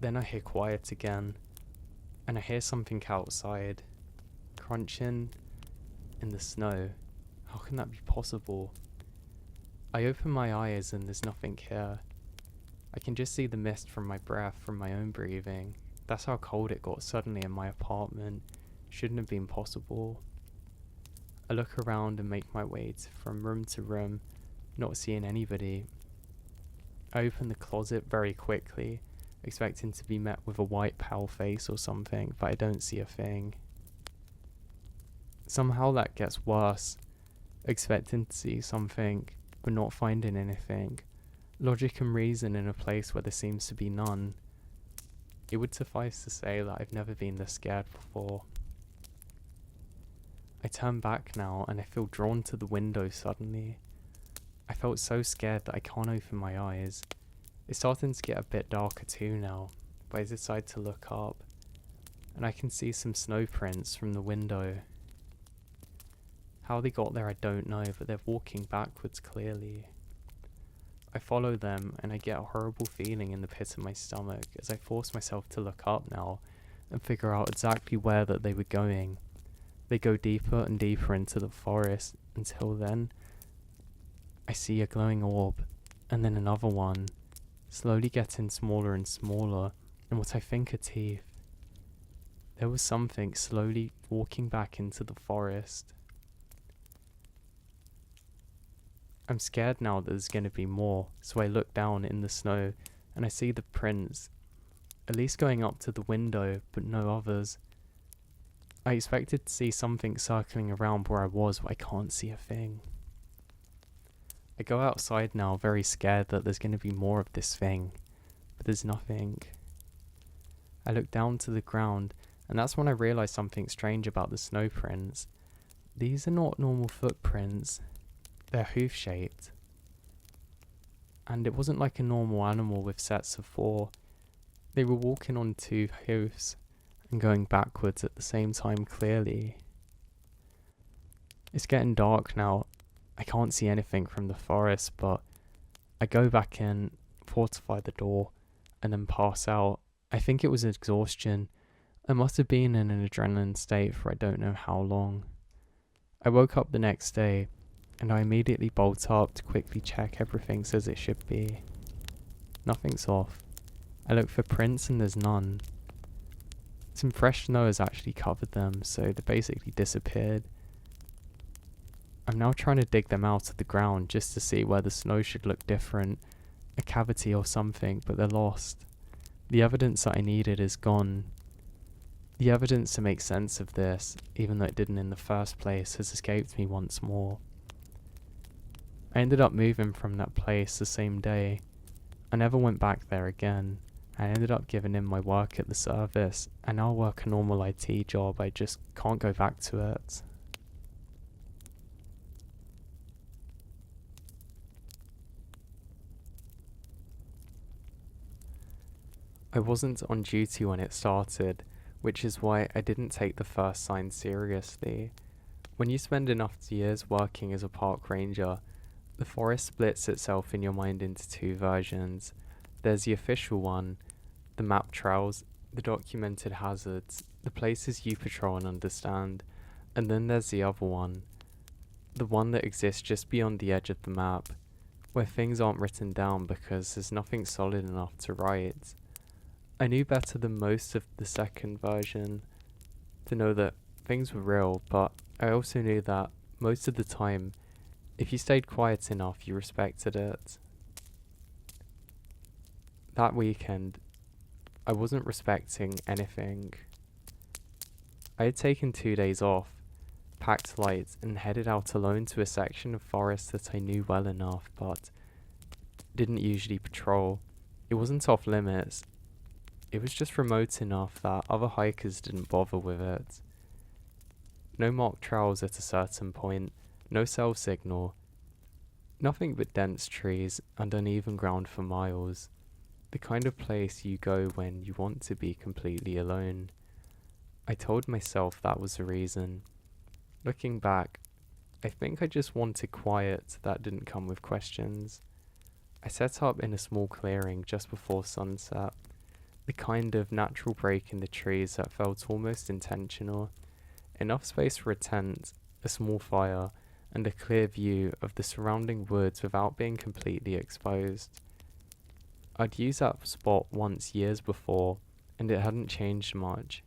Speaker 1: Then I hear quiet again, and I hear something outside, crunching in the snow. How can that be possible? I open my eyes and there's nothing here. I can just see the mist from my breath, from my own breathing. That's how cold it got suddenly in my apartment. Shouldn't have been possible. I look around and make my way from room to room, not seeing anybody. I open the closet very quickly, expecting to be met with a white pale face or something, but I don't see a thing. Somehow that gets worse, expecting to see something, but not finding anything. Logic and reason in a place where there seems to be none. It would suffice to say that I've never been this scared before. I turn back now and I feel drawn to the window suddenly. I felt so scared that I can't open my eyes. It's starting to get a bit darker too now, but I decide to look up, and I can see some snow prints from the window. How they got there I don't know, but they're walking backwards clearly. I follow them and I get a horrible feeling in the pit of my stomach as I force myself to look up now and figure out exactly where that they were going. They go deeper and deeper into the forest until then I see a glowing orb, and then another one, slowly getting smaller and smaller, and what I think are teeth. There was something slowly walking back into the forest. I'm scared now that there's going to be more, so I look down in the snow and I see the prints, at least going up to the window, but no others. I expected to see something circling around where I was, but I can't see a thing. I go outside now, very scared that there's going to be more of this thing, but there's nothing. I look down to the ground, and that's when I realise something strange about the snow prints. These are not normal footprints, they're hoof-shaped. And it wasn't like a normal animal with sets of 4. They were walking on 2 hoofs and going backwards at the same time clearly. It's getting dark now. I can't see anything from the forest, but I go back in, fortify the door, and then pass out. I think it was exhaustion. I must have been in an adrenaline state for I don't know how long. I woke up the next day, and I immediately bolt up to quickly check everything's as it should be. Nothing's off. I look for prints and there's none. Some fresh snow has actually covered them, so they basically disappeared. I'm now trying to dig them out of the ground just to see where the snow should look different, a cavity or something, but they're lost. The evidence that I needed is gone. The evidence to make sense of this, even though it didn't in the first place, has escaped me once more. I ended up moving from that place the same day. I never went back there again. I ended up giving in my work at the service, and now work a normal IT job. I just can't go back to it. I wasn't on duty when it started, which is why I didn't take the first sign seriously. When you spend enough years working as a park ranger, the forest splits itself in your mind into 2 versions. There's the official one, the map trails, the documented hazards, the places you patrol and understand, and then there's the other one, the one that exists just beyond the edge of the map, where things aren't written down because there's nothing solid enough to write. I knew better than most of the second version to know that things were real, but I also knew that most of the time, if you stayed quiet enough, you respected it. That weekend, I wasn't respecting anything. I had taken 2 days off, packed light, and headed out alone to a section of forest that I knew well enough, but didn't usually patrol. It wasn't off limits. It was just remote enough that other hikers didn't bother with it. No marked trails at a certain point, no cell signal, nothing but dense trees and uneven ground for miles. The kind of place you go when you want to be completely alone. I told myself that was the reason. Looking back, I think I just wanted quiet that didn't come with questions. I set up in a small clearing just before sunset, the kind of natural break in the trees that felt almost intentional. Enough space for a tent, a small fire, and a clear view of the surrounding woods without being completely exposed. I'd used that spot once years before, and it hadn't changed much.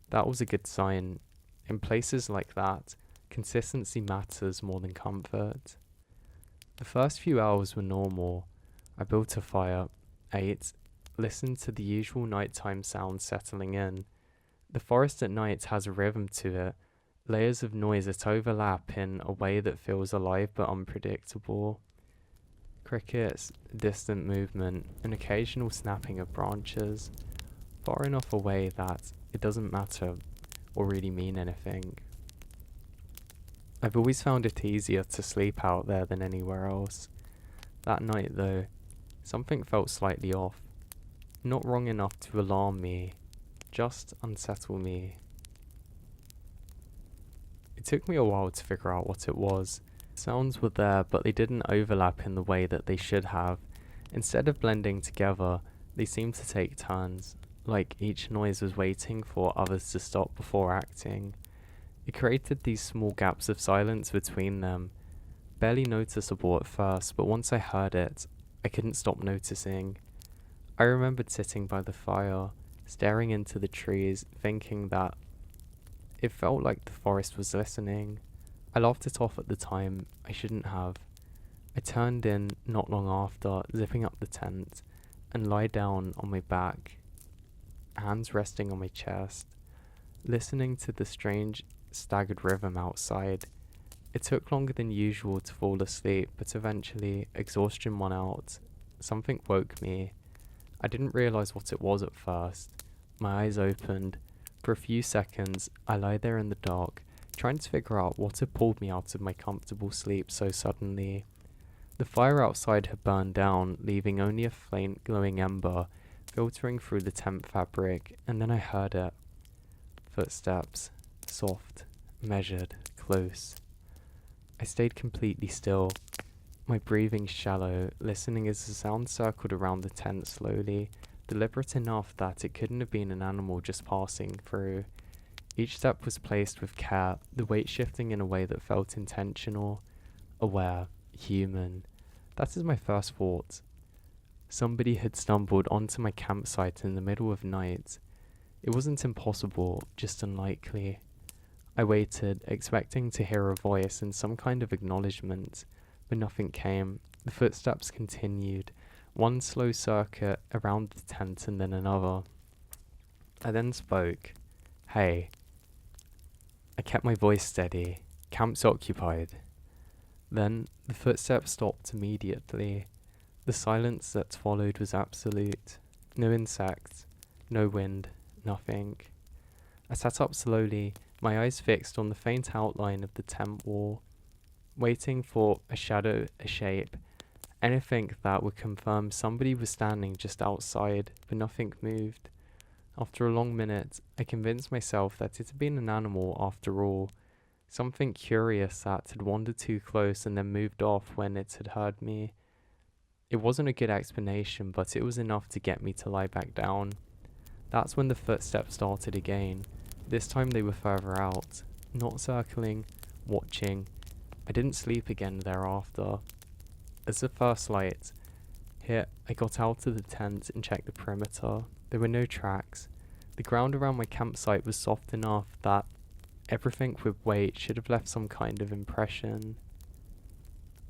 Speaker 1: That was a good sign. In places like that, consistency matters more than comfort. The first few hours were normal. I built a fire, ate, listened to the usual nighttime sounds settling in. The forest at night has a rhythm to it, layers of noise that overlap in a way that feels alive but unpredictable. Crickets, distant movement, an occasional snapping of branches, far enough away that it doesn't matter or really mean anything. I've always found it easier to sleep out there than anywhere else. That night though, something felt slightly off. Not wrong enough to alarm me, just unsettle me. It took me a while to figure out what it was. Sounds were there, but they didn't overlap in the way that they should have. Instead of blending together, they seemed to take turns, like each noise was waiting for others to stop before acting. It created these small gaps of silence between them, barely noticeable at first, but once I heard it, I couldn't stop noticing. I remembered sitting by the fire, staring into the trees, thinking that it felt like the forest was listening. I laughed it off at the time. I shouldn't have. I turned in not long after, zipping up the tent, and lie down on my back, hands resting on my chest, listening to the strange, staggered rhythm outside. It took longer than usual to fall asleep, but eventually, exhaustion won out. Something woke me. I didn't realize what it was at first. My eyes opened. For a few seconds, I lay there in the dark, trying to figure out what had pulled me out of my comfortable sleep so suddenly. The fire outside had burned down, leaving only a faint glowing ember filtering through the tent fabric, and then I heard it. Footsteps. Soft. Measured. Close. I stayed completely still, my breathing shallow, listening as the sound circled around the tent slowly, deliberate enough that it couldn't have been an animal just passing through. Each step was placed with care, the weight shifting in a way that felt intentional, aware, human. That is my first thought. Somebody had stumbled onto my campsite in the middle of night. It wasn't impossible, just unlikely. I waited, expecting to hear a voice and some kind of acknowledgement, but nothing came. The footsteps continued, one slow circuit around the tent and then another. I then spoke. Hey. I kept my voice steady. Camp's occupied. Then the footsteps stopped immediately. The silence that followed was absolute. No insects, no wind, nothing. I sat up slowly, my eyes fixed on the faint outline of the tent wall, waiting for a shadow, a shape, anything that would confirm somebody was standing just outside, but nothing moved. After a long minute, I convinced myself that it had been an animal after all, something curious that had wandered too close and then moved off when it had heard me. It wasn't a good explanation, but it was enough to get me to lie back down. That's when the footsteps started again. This time they were further out, not circling, watching. I didn't sleep again thereafter. As the first light hit, I got out of the tent and checked the perimeter. There were no tracks. The ground around my campsite was soft enough that everything with weight should have left some kind of impression,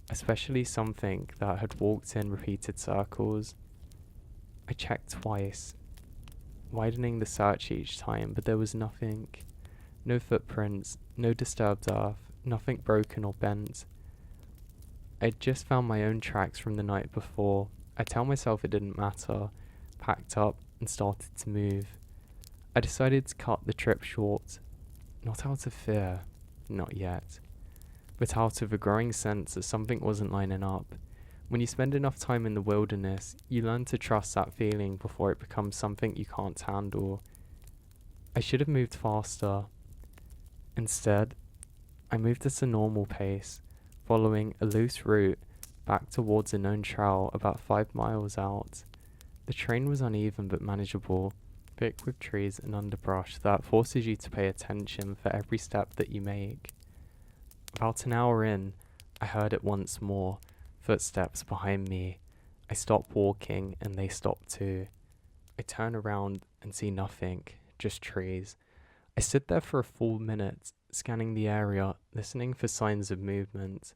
Speaker 1: especially something that had walked in repeated circles. I checked twice, widening the search each time, but there was nothing. No footprints, no disturbed earth, nothing broken or bent. I'd just found my own tracks from the night before. I tell myself it didn't matter, packed up and started to move. I decided to cut the trip short, not out of fear, not yet, but out of a growing sense that something wasn't lining up. When you spend enough time in the wilderness, you learn to trust that feeling before it becomes something you can't handle. I should have moved faster. Instead, I moved at a normal pace, following a loose route back towards a known trail about 5 miles out. The terrain was uneven but manageable, thick with trees and underbrush that forces you to pay attention for every step that you make. About an hour in, I heard it once more. Footsteps behind me. I stop walking and they stop too. I turn around and see nothing, just trees. I stood there for a full minute, scanning the area, listening for signs of movement.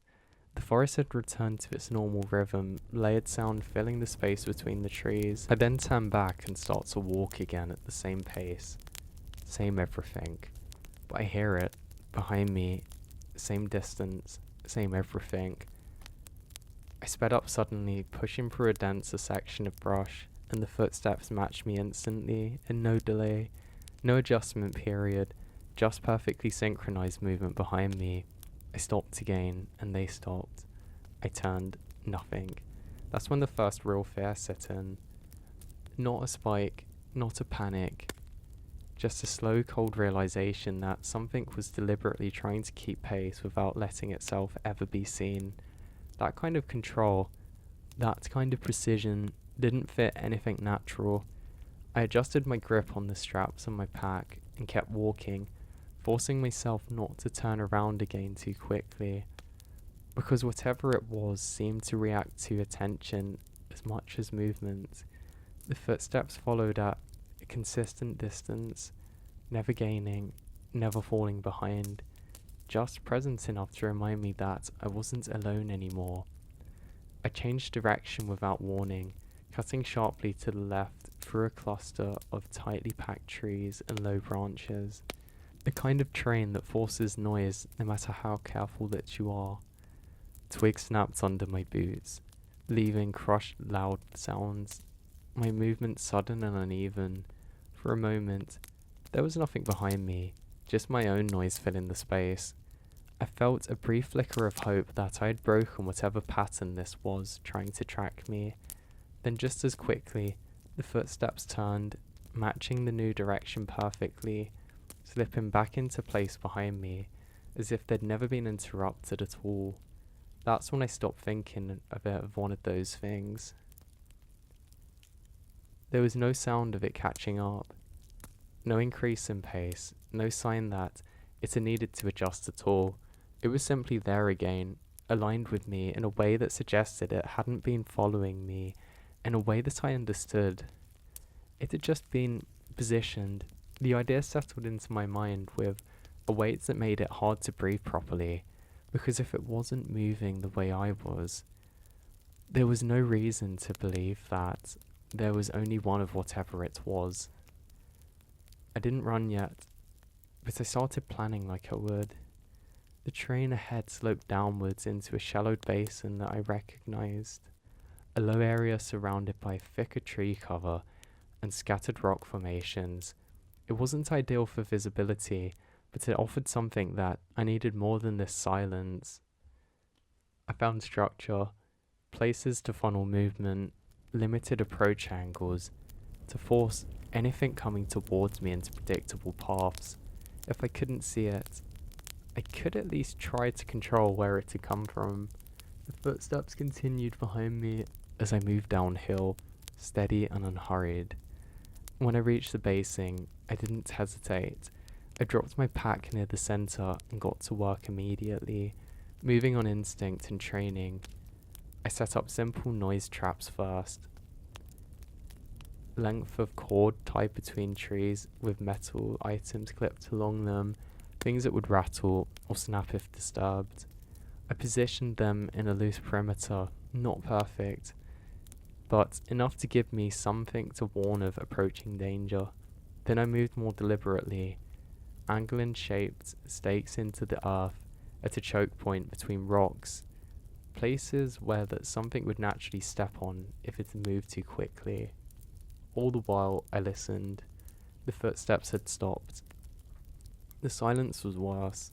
Speaker 1: The forest had returned to its normal rhythm, layered sound filling the space between the trees. I then turn back and start to walk again at the same pace. Same everything. But I hear it, behind me, same distance, same everything. I sped up suddenly, pushing through a denser section of brush, and the footsteps matched me instantly, in no delay, no adjustment period, just perfectly synchronized movement behind me. I stopped again, and they stopped. I turned, nothing. That's when the first real fear set in. Not a spike, not a panic, just a slow, cold realization that something was deliberately trying to keep pace without letting itself ever be seen. That kind of control, that kind of precision, didn't fit anything natural. I adjusted my grip on the straps on my pack and kept walking, forcing myself not to turn around again too quickly, because whatever it was seemed to react to attention as much as movement. The footsteps followed at a consistent distance, never gaining, never falling behind, just presence enough to remind me that I wasn't alone anymore. I changed direction without warning, cutting sharply to the left through a cluster of tightly packed trees and low branches, the kind of terrain that forces noise no matter how careful that you are. Twigs snapped under my boots, leaving crushed loud sounds, my movement sudden and uneven. For a moment, there was nothing behind me, just my own noise filling the space. I felt a brief flicker of hope that I had broken whatever pattern this was trying to track me. Then just as quickly, the footsteps turned, matching the new direction perfectly, slipping back into place behind me, as if they'd never been interrupted at all. That's when I stopped thinking a bit of one of those things. There was no sound of it catching up, no increase in pace, no sign that it had needed to adjust at all. It was simply there again, aligned with me in a way that suggested it hadn't been following me, in a way that I understood. It had just been positioned. The idea settled into my mind with a weight that made it hard to breathe properly, because if it wasn't moving the way I was, there was no reason to believe that there was only one of whatever it was. I didn't run yet, but I started planning like I would. The terrain ahead sloped downwards into a shallowed basin that I recognized, a low area surrounded by thicker tree cover and scattered rock formations. It wasn't ideal for visibility, but it offered something that I needed more than this silence. I found structure, places to funnel movement, limited approach angles, to force anything coming towards me into predictable paths. If I couldn't see it, I could at least try to control where it had come from. The footsteps continued behind me as I moved downhill, steady and unhurried. When I reached the basing, I didn't hesitate. I dropped my pack near the center and got to work immediately, moving on instinct and training. I set up simple noise traps first. Length of cord tied between trees with metal items clipped along them, things that would rattle or snap if disturbed. I positioned them in a loose perimeter, not perfect, but enough to give me something to warn of approaching danger. Then I moved more deliberately, angling shaped stakes into the earth at a choke point between rocks, places where that something would naturally step on if it moved too quickly. All the while I listened. The footsteps had stopped. The silence was worse.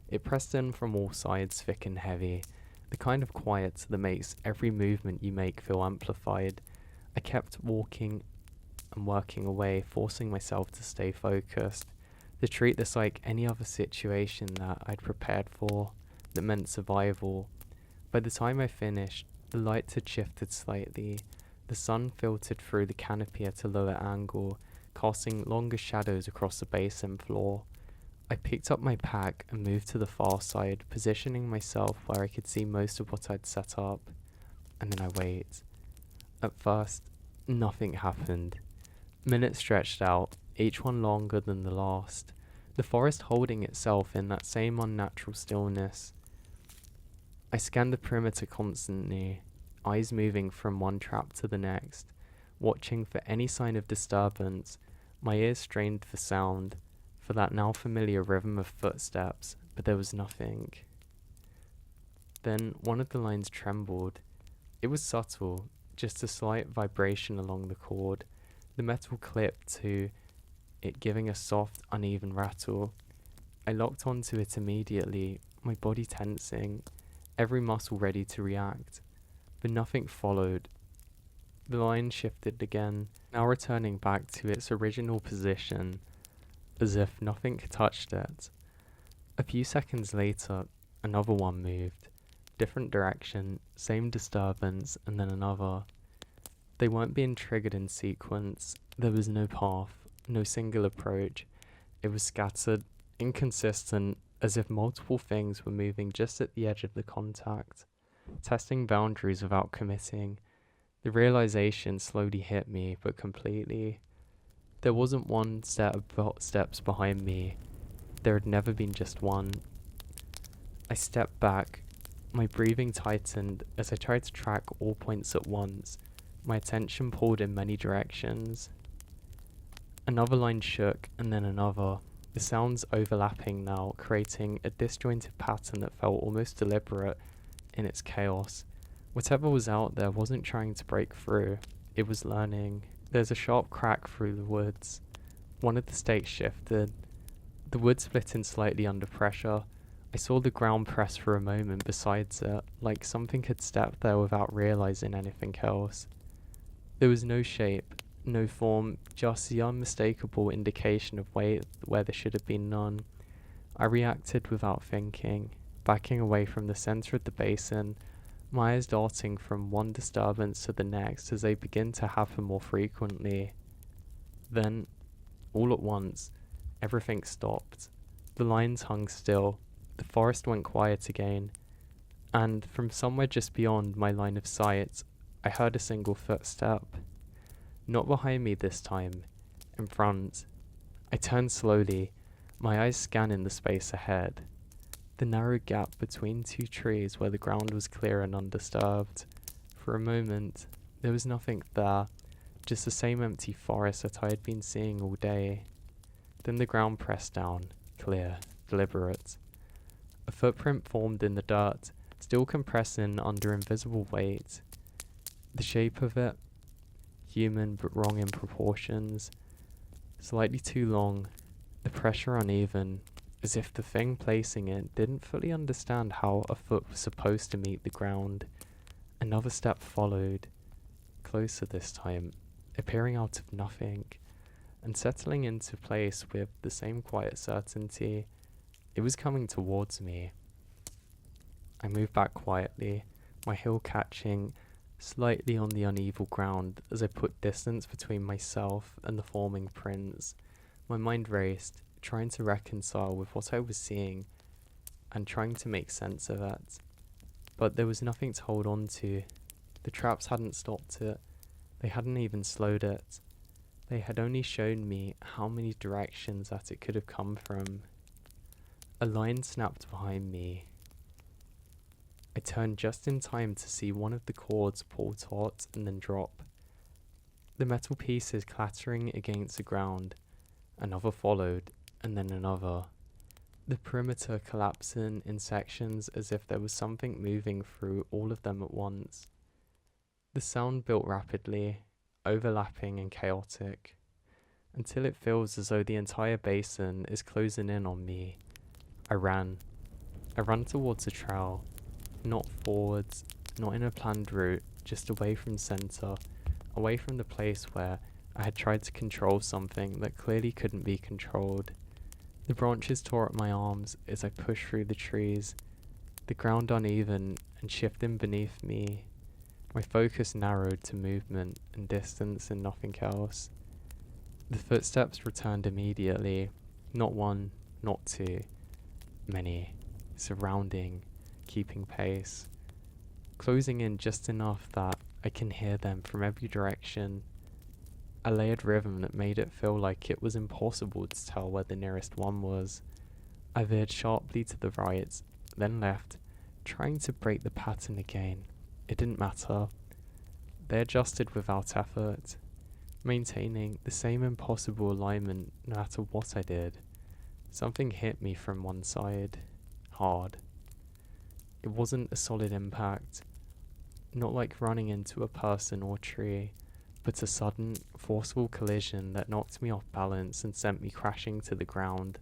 Speaker 1: It pressed in from all sides, thick and heavy, the kind of quiet that makes every movement you make feel amplified. I kept walking and working away, forcing myself to stay focused, to treat this like any other situation that I'd prepared for, that meant survival. By the time I finished, the light had shifted slightly. The sun filtered through the canopy at a lower angle, casting longer shadows across the basin floor. I picked up my pack and moved to the far side, positioning myself where I could see most of what I'd set up. And then I wait. At first, nothing happened. Minutes stretched out, each one longer than the last, the forest holding itself in that same unnatural stillness. I scanned the perimeter constantly, eyes moving from one trap to the next, watching for any sign of disturbance, my ears strained for sound, for that now familiar rhythm of footsteps, but there was nothing. Then one of the lines trembled. It was subtle, just a slight vibration along the cord, the metal clipped to it giving a soft, uneven rattle. I locked onto it immediately, my body tensing, every muscle ready to react. But nothing followed. The line shifted again, now returning back to its original position, as if nothing had touched it. A few seconds later, another one moved. Different direction, same disturbance, and then another. They weren't being triggered in sequence. There was no path, no single approach. It was scattered, inconsistent, as if multiple things were moving just at the edge of the contact, testing boundaries without committing. The realization slowly hit me, but completely. There wasn't one set of steps behind me. There had never been just one. I stepped back. My breathing tightened as I tried to track all points at once. My attention pulled in many directions. Another line shook, and then another, the sounds overlapping now, creating a disjointed pattern that felt almost deliberate in its chaos. Whatever was out there wasn't trying to break through, it was learning. There's a sharp crack through the woods. One of the stakes shifted. The wood split in slightly under pressure. I saw the ground press for a moment besides it, like something had stepped there without realizing anything else. There was no shape, no form, just the unmistakable indication of weight where there should have been none. I reacted without thinking, backing away from the center of the basin, my eyes darting from one disturbance to the next as they begin to happen more frequently. Then, all at once, everything stopped. The lines hung still, the forest went quiet again, and from somewhere just beyond my line of sight, I heard a single footstep. Not behind me this time, in front. I turned slowly, my eyes scanning the space ahead. The narrow gap between two trees where the ground was clear and undisturbed. For a moment, there was nothing there, just the same empty forest that I had been seeing all day. Then the ground pressed down, clear, deliberate. A footprint formed in the dirt, still compressing under invisible weight. The shape of it, human but wrong in proportions, slightly too long, the pressure uneven, as if the thing placing it didn't fully understand how a foot was supposed to meet the ground. Another step followed, closer this time, appearing out of nothing, and settling into place with the same quiet certainty. It was coming towards me. I moved back quietly, my heel catching slightly on the uneven ground as I put distance between myself and the forming prints. My mind raced, trying to reconcile with what I was seeing and trying to make sense of it. But there was nothing to hold on to. The traps hadn't stopped it. They hadn't even slowed it. They had only shown me how many directions that it could have come from. A line snapped behind me. I turned just in time to see one of the cords pull taut and then drop. The metal pieces clattering against the ground. Another followed, and then another. The perimeter collapsing in sections as if there was something moving through all of them at once. The sound built rapidly, overlapping and chaotic, until it feels as though the entire basin is closing in on me. I ran. I ran towards the trail, not forwards, not in a planned route, just away from center, away from the place where I had tried to control something that clearly couldn't be controlled. The branches tore at my arms as I pushed through the trees, the ground uneven and shifting beneath me. My focus narrowed to movement and distance and nothing else. The footsteps returned immediately, not one, not two, many, surrounding, keeping pace, closing in just enough that I can hear them from every direction. A layered rhythm that made it feel like it was impossible to tell where the nearest one was. I veered sharply to the right, then left, trying to break the pattern again. It didn't matter. They adjusted without effort, maintaining the same impossible alignment no matter what I did. Something hit me from one side, hard. It wasn't a solid impact, not like running into a person or tree, but a sudden, forceful collision that knocked me off balance and sent me crashing to the ground.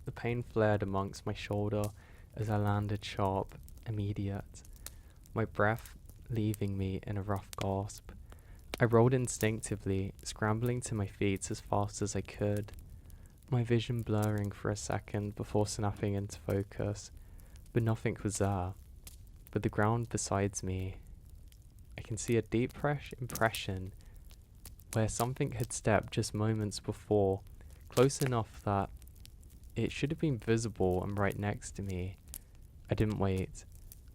Speaker 1: The pain flared amongst my shoulder as I landed sharp, immediate, my breath leaving me in a rough gasp. I rolled instinctively, scrambling to my feet as fast as I could, my vision blurring for a second before snapping into focus, but nothing was there, but the ground beside me. I can see a deep impression where something had stepped just moments before, close enough that it should have been visible and right next to me. I didn't wait.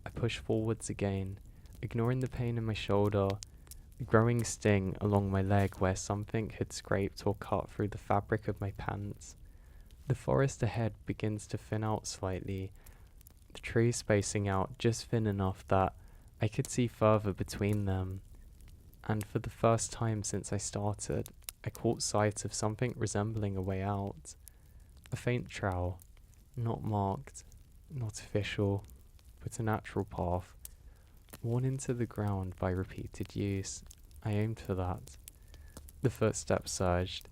Speaker 1: I pushed forwards again, ignoring the pain in my shoulder, a growing sting along my leg where something had scraped or cut through the fabric of my pants. The forest ahead begins to thin out slightly, the trees spacing out just thin enough that I could see further between them, and for the first time since I started, I caught sight of something resembling a way out. A faint trail, not marked, not official, but a natural path, worn into the ground by repeated use. I aimed for that. The footsteps surged,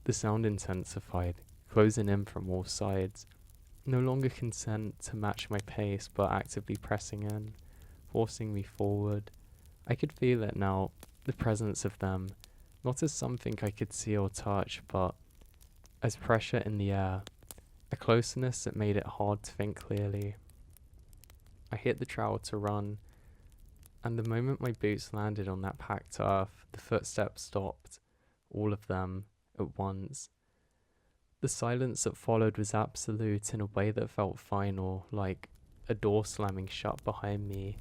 Speaker 1: the sound intensified, closing in from all sides, no longer content to match my pace but actively pressing in, forcing me forward. I could feel it now, the presence of them, not as something I could see or touch, but as pressure in the air, a closeness that made it hard to think clearly. I hit the trail to run, and the moment my boots landed on that packed earth, the footsteps stopped, all of them, at once. The silence that followed was absolute in a way that felt final, like a door slamming shut behind me.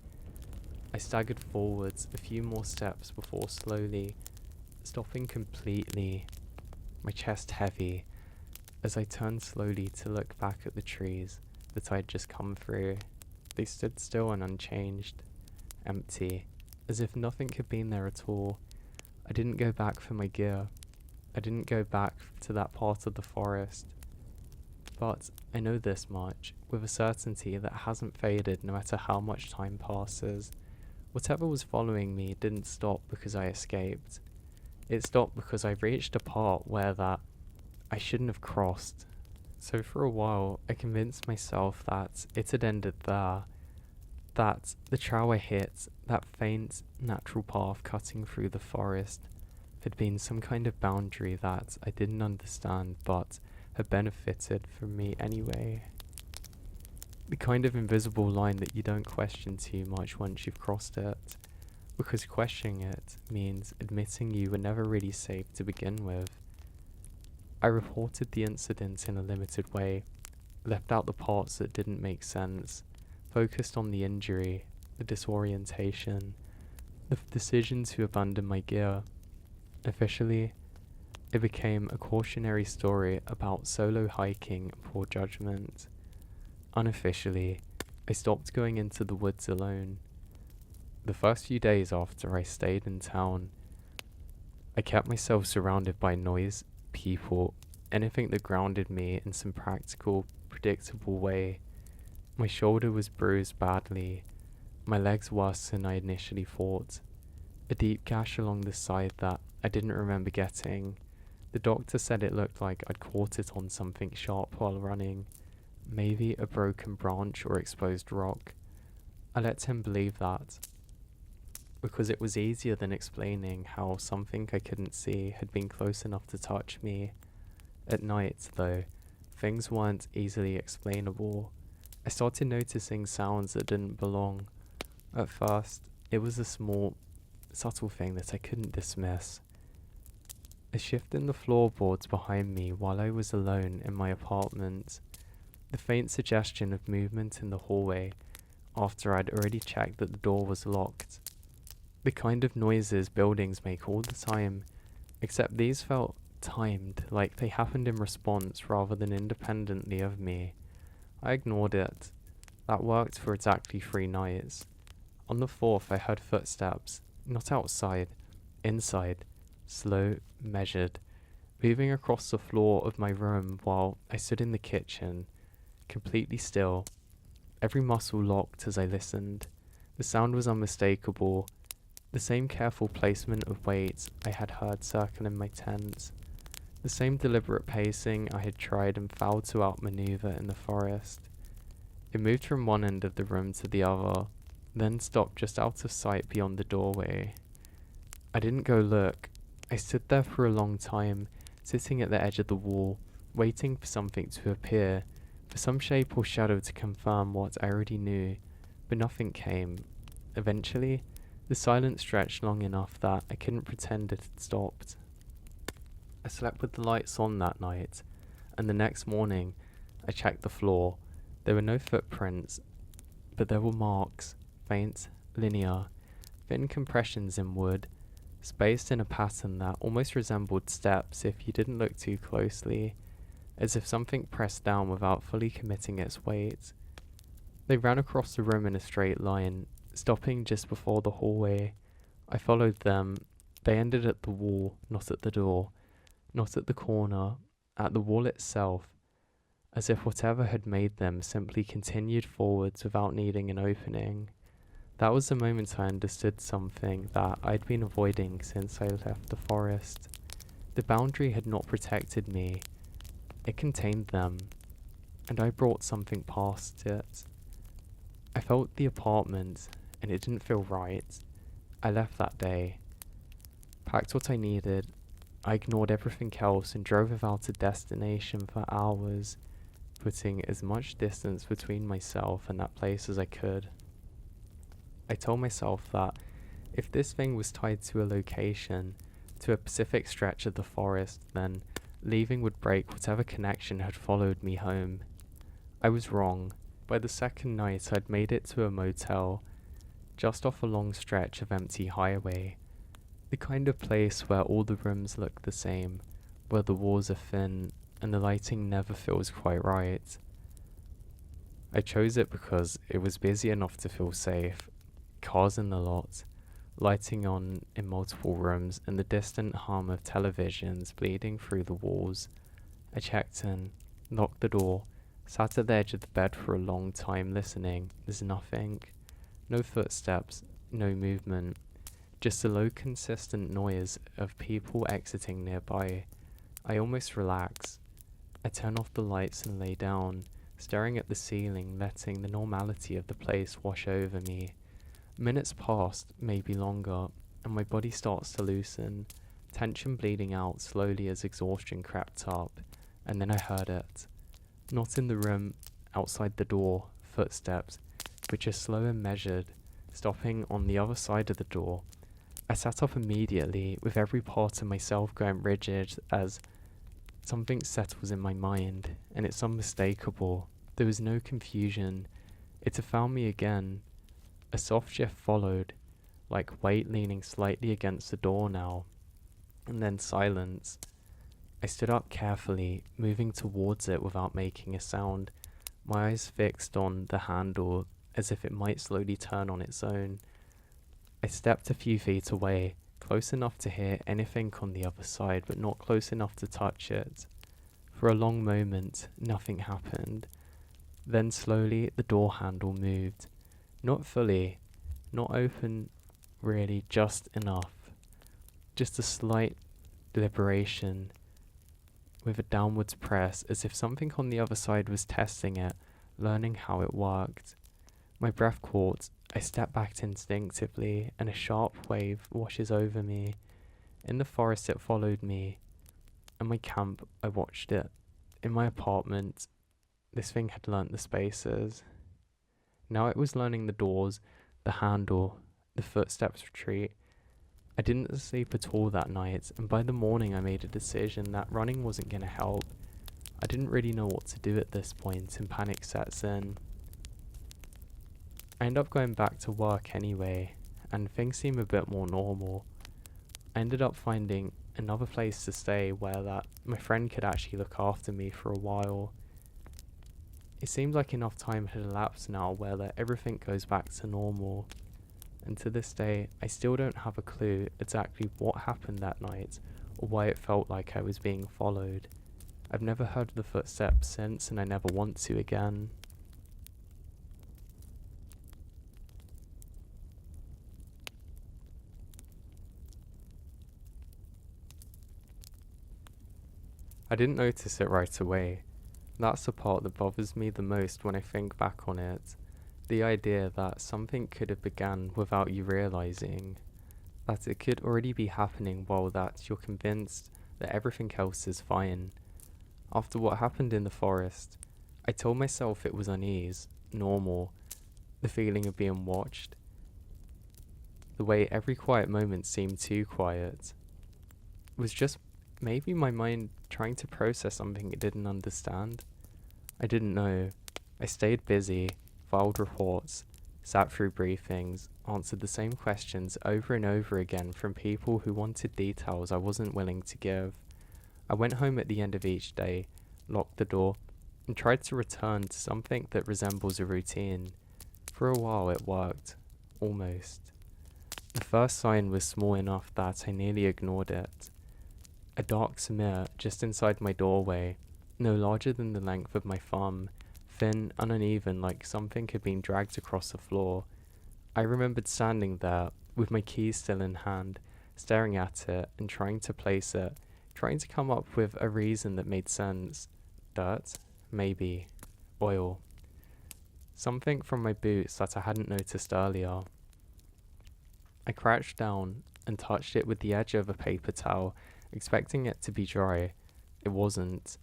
Speaker 1: I staggered forwards a few more steps before slowly stopping completely, my chest heavy, as I turned slowly to look back at the trees that I'd just come through. They stood still and unchanged, empty, as if nothing had been there at all. I didn't go back for my gear. I didn't go back to that part of the forest. But I know this much, with a certainty that hasn't faded no matter how much time passes. Whatever was following me didn't stop because I escaped. It stopped because I reached a part where that I shouldn't have crossed. So for a while, I convinced myself that it had ended there. That the trail I hit, that faint, natural path cutting through the forest, had been some kind of boundary that I didn't understand but had benefited from me anyway. The kind of invisible line that you don't question too much once you've crossed it, because questioning it means admitting you were never really safe to begin with. I reported the incident in a limited way, left out the parts that didn't make sense, focused on the injury, the disorientation, the decision to abandon my gear. Officially, it became a cautionary story about solo hiking and poor judgment. Unofficially, I stopped going into the woods alone. The first few days after I stayed in town, I kept myself surrounded by noise, people, anything that grounded me in some practical, predictable way. My shoulder was bruised badly, my legs worse than I initially thought. A deep gash along the side that I didn't remember getting. The doctor said it looked like I'd caught it on something sharp while running, maybe a broken branch or exposed rock. I let him believe that, because it was easier than explaining how something I couldn't see had been close enough to touch me. At night, though, things weren't easily explainable. I started noticing sounds that didn't belong. At first, it was a small, subtle thing that I couldn't dismiss. A shift in the floorboards behind me while I was alone in my apartment. The faint suggestion of movement in the hallway after I'd already checked that the door was locked. The kind of noises buildings make all the time, except these felt timed, like they happened in response rather than independently of me. I ignored it. That worked for exactly 3 nights. On the 4th I heard footsteps, not outside, inside, slow, measured, moving across the floor of my room while I stood in the kitchen, completely still, every muscle locked as I listened. The sound was unmistakable, the same careful placement of weight I had heard circling my tent, the same deliberate pacing I had tried and failed to outmaneuver in the forest. It moved from one end of the room to the other, then stopped just out of sight beyond the doorway. I didn't go look. I stood there for a long time, sitting at the edge of the wall, waiting for something to appear, for some shape or shadow to confirm what I already knew, but nothing came. Eventually, the silence stretched long enough that I couldn't pretend it had stopped. I slept with the lights on that night, and the next morning, I checked the floor. There were no footprints, but there were marks, faint, linear, thin compressions in wood, spaced in a pattern that almost resembled steps if you didn't look too closely, as if something pressed down without fully committing its weight. They ran across the room in a straight line, stopping just before the hallway. I followed them. They ended at the wall, not at the door, not at the corner, at the wall itself, as if whatever had made them simply continued forwards without needing an opening. That was the moment I understood something that I'd been avoiding since I left the forest. The boundary had not protected me. It contained them, and I brought something past it. I felt the apartment, and it didn't feel right. I left that day, packed what I needed. I ignored everything else and drove without a destination for hours, putting as much distance between myself and that place as I could. I told myself that if this thing was tied to a location, to a specific stretch of the forest, then leaving would break whatever connection had followed me home. I was wrong. By the second night, I'd made it to a motel, just off a long stretch of empty highway. The kind of place where all the rooms look the same, where the walls are thin and the lighting never feels quite right. I chose it because it was busy enough to feel safe, cars in the lot, lighting on in multiple rooms, and the distant hum of televisions bleeding through the walls. I checked in, locked the door, sat at the edge of the bed for a long time listening. There's nothing. No footsteps, no movement. Just a low consistent noise of people exiting nearby. I almost relax. I turn off the lights and lay down, staring at the ceiling, letting the normality of the place wash over me. Minutes passed, maybe longer, and my body starts to loosen, tension bleeding out slowly as exhaustion crept up, and then I heard it. Not in the room, outside the door, footsteps, which are slow and measured, stopping on the other side of the door. I sat up immediately, with every part of myself going rigid as something settles in my mind, and it's unmistakable. There was no confusion. It had found me again. A soft shift followed, like weight leaning slightly against the door now, and then silence. I stood up carefully, moving towards it without making a sound, my eyes fixed on the handle as if it might slowly turn on its own. I stepped a few feet away, close enough to hear anything on the other side, but not close enough to touch it. For a long moment, nothing happened. Then slowly the door handle moved. Not fully, not open really, just enough. Just a slight liberation with a downwards press, as if something on the other side was testing it, learning how it worked. My breath caught. I step back instinctively, and a sharp wave washes over me. In the forest it followed me. In my camp I watched it. In my apartment, this thing had learnt the spaces. Now it was learning the doors, the handle, the footsteps retreat. I didn't sleep at all that night, and by the morning I made a decision that running wasn't going to help. I didn't really know what to do at this point, and panic sets in. I end up going back to work anyway, and things seem a bit more normal. I ended up finding another place to stay where that my friend could actually look after me for a while. It seemed like enough time had elapsed now where that everything goes back to normal. And to this day, I still don't have a clue exactly what happened that night, or why it felt like I was being followed. I've never heard the footsteps since, and I never want to again. I didn't notice it right away. That's the part that bothers me the most when I think back on it. The idea that something could have begun without you realizing. That it could already be happening while that you're convinced that everything else is fine. After what happened in the forest, I told myself it was unease, normal, the feeling of being watched. The way every quiet moment seemed too quiet. It was just maybe my mind trying to process something it didn't understand. I didn't know. I stayed busy, filed reports, sat through briefings, answered the same questions over and over again from people who wanted details I wasn't willing to give. I went home at the end of each day, locked the door, and tried to return to something that resembles a routine. For a while it worked. Almost. The first sign was small enough that I nearly ignored it. A dark smear just inside my doorway, no larger than the length of my thumb, thin and uneven like something had been dragged across the floor. I remembered standing there, with my keys still in hand, staring at it and trying to place it, trying to come up with a reason that made sense. Dirt? Maybe. Oil. Something from my boots that I hadn't noticed earlier. I crouched down and touched it with the edge of a paper towel, expecting it to be dry. It wasn't.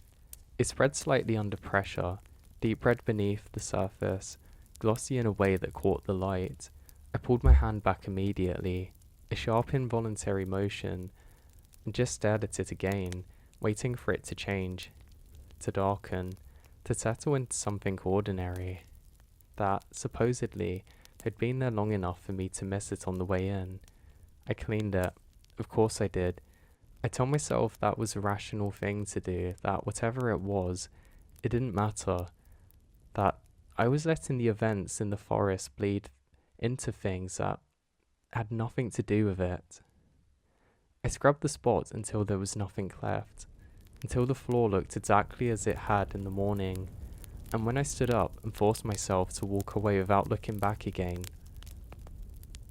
Speaker 1: It spread slightly under pressure, deep red beneath the surface, glossy in a way that caught the light. I pulled my hand back immediately, a sharp involuntary motion, and just stared at it again, waiting for it to change, to darken, to settle into something ordinary, that, supposedly, had been there long enough for me to miss it on the way in. I cleaned it. Of course I did. I told myself that was a rational thing to do, that whatever it was, it didn't matter, that I was letting the events in the forest bleed into things that had nothing to do with it. I scrubbed the spot until there was nothing left, until the floor looked exactly as it had in the morning, and when I stood up and forced myself to walk away without looking back again.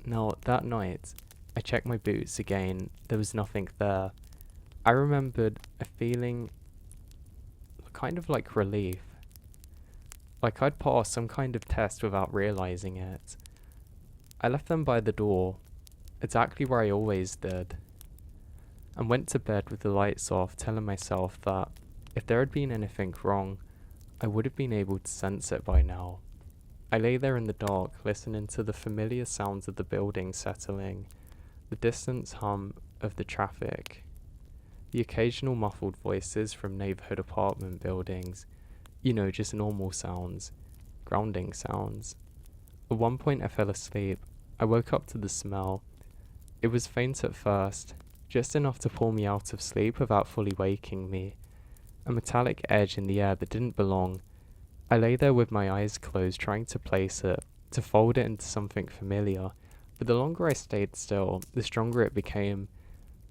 Speaker 1: Now, that night, I checked my boots again. There was nothing there. I remembered a feeling kind of like relief. Like I'd passed some kind of test without realizing it. I left them by the door, exactly where I always did, and went to bed with the lights off, telling myself that if there had been anything wrong, I would have been able to sense it by now. I lay there in the dark, listening to the familiar sounds of the building settling, the distant hum of the traffic, the occasional muffled voices from neighborhood apartment buildings, just normal sounds, grounding sounds. At one point I fell asleep. I woke up to the smell. It was faint at first, just enough to pull me out of sleep without fully waking me. A metallic edge in the air that didn't belong. I lay there with my eyes closed, trying to place it, to fold it into something familiar, but the longer I stayed still, the stronger it became.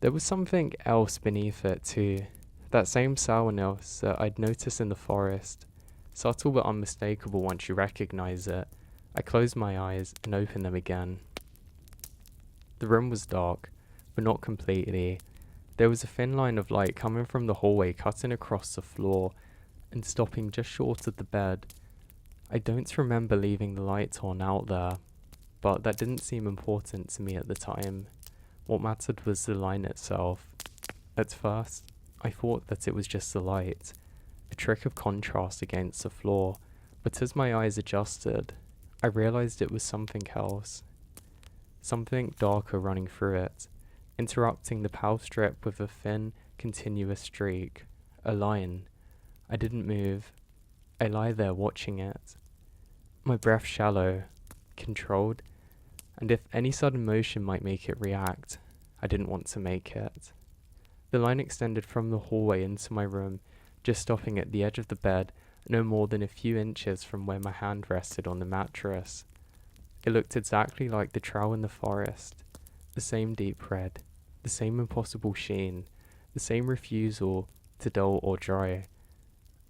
Speaker 1: There was something else beneath it too, that same sourness that I'd noticed in the forest, subtle but unmistakable once you recognize it. I closed my eyes and opened them again. The room was dark, but not completely. There was a thin line of light coming from the hallway, cutting across the floor and stopping just short of the bed. I don't remember leaving the light on out there, but that didn't seem important to me at the time. What mattered was the line itself. At first, I thought that it was just the light, a trick of contrast against the floor, but as my eyes adjusted, I realized it was something else. Something darker running through it, interrupting the pale strip with a thin, continuous streak, a line. I didn't move. I lie there watching it. My breath shallow, controlled, and if any sudden motion might make it react, I didn't want to make it. The line extended from the hallway into my room, just stopping at the edge of the bed, no more than a few inches from where my hand rested on the mattress. It looked exactly like the trail in the forest, the same deep red, the same impossible sheen, the same refusal to dull or dry.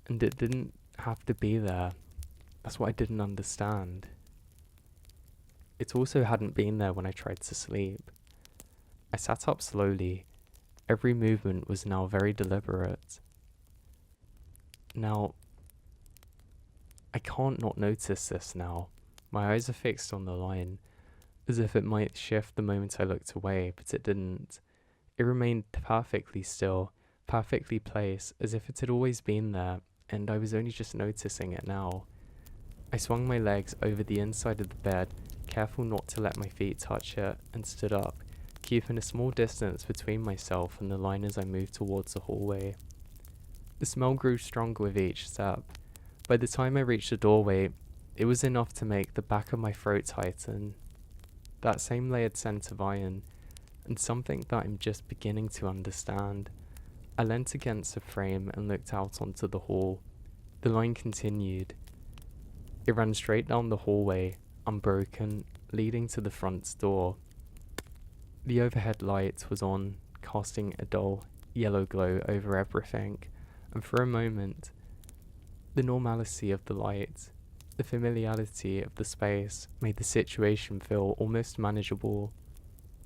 Speaker 1: And it didn't have to be there. That's what I didn't understand. It also hadn't been there when I tried to sleep. I sat up slowly. Every movement was now very deliberate. Now, I can't not notice this now. My eyes are fixed on the line, as if it might shift the moment I looked away, but it didn't. It remained perfectly still, perfectly placed, as if it had always been there, and I was only just noticing it now. I swung my legs over the inside of the bed, careful not to let my feet touch it, and stood up, keeping a small distance between myself and the line as I moved towards the hallway. The smell grew stronger with each step. By the time I reached the doorway, It was enough to make the back of my throat tighten. That same layered scent of iron, and something that I'm just beginning to understand. I leant against the frame and looked out onto the hall. The line continued. It ran straight down the hallway, unbroken, leading to the front door. The overhead light was on, casting a dull, yellow glow over everything, and for a moment, the normalcy of the light, the familiarity of the space, made the situation feel almost manageable.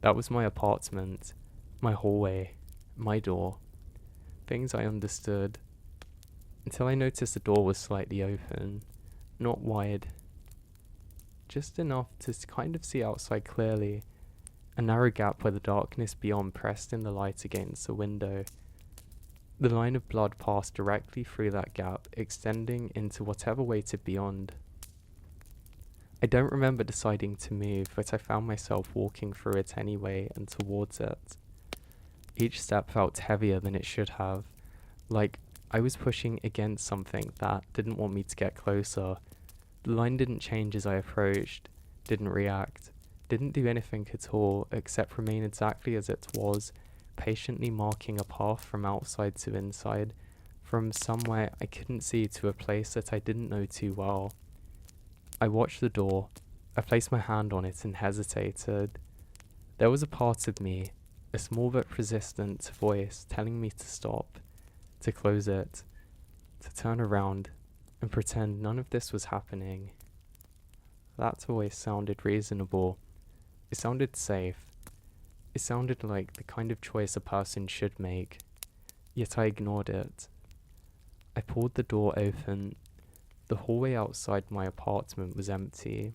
Speaker 1: That was my apartment, my hallway, my door. Things I understood, until I noticed the door was slightly open, not wide, just enough to kind of see outside clearly, a narrow gap where the darkness beyond pressed in the light against the window. The line of blood passed directly through that gap, extending into whatever waited beyond. I don't remember deciding to move, but I found myself walking through it anyway and towards it. Each step felt heavier than it should have, like I was pushing against something that didn't want me to get closer. The line didn't change as I approached, didn't react, didn't do anything at all except remain exactly as it was, patiently marking a path from outside to inside, from somewhere I couldn't see to a place that I didn't know too well. I watched the door. I placed my hand on it and hesitated. There was a part of me, a small but persistent voice telling me to stop, to close it, to turn around and pretend none of this was happening. That voice sounded reasonable. It sounded safe. It sounded like the kind of choice a person should make, yet I ignored it. I pulled the door open. The hallway outside my apartment was empty,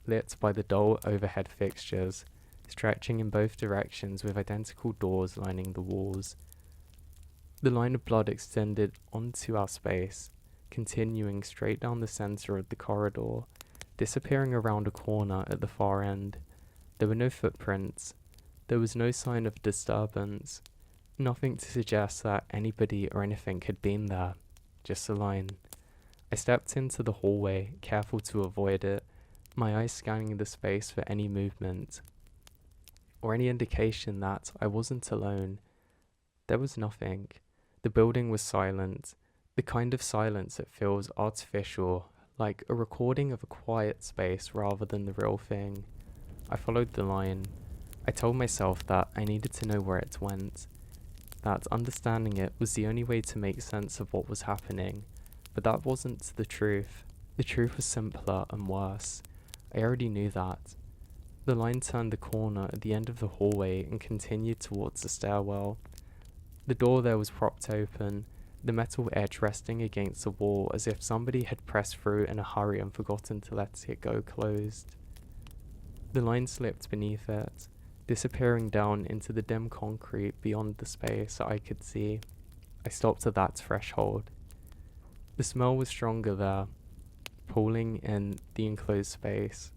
Speaker 1: lit by the dull overhead fixtures, stretching in both directions with identical doors lining the walls. The line of blood extended onto our space, continuing straight down the center of the corridor, disappearing around a corner at the far end. There were no footprints. There was no sign of disturbance, nothing to suggest that anybody or anything had been there, just a line. I stepped into the hallway, careful to avoid it, my eyes scanning the space for any movement, or any indication that I wasn't alone. There was nothing. The building was silent, the kind of silence that feels artificial, like a recording of a quiet space rather than the real thing. I followed the line. I told myself that I needed to know where it went, that understanding it was the only way to make sense of what was happening, but that wasn't the truth. The truth was simpler and worse. I already knew that. The line turned the corner at the end of the hallway and continued towards the stairwell. The door there was propped open, the metal edge resting against the wall as if somebody had pressed through in a hurry and forgotten to let it go closed. The line slipped beneath it, disappearing down into the dim concrete beyond the space I could see. I stopped at that threshold. The smell was stronger there, pulling in the enclosed space,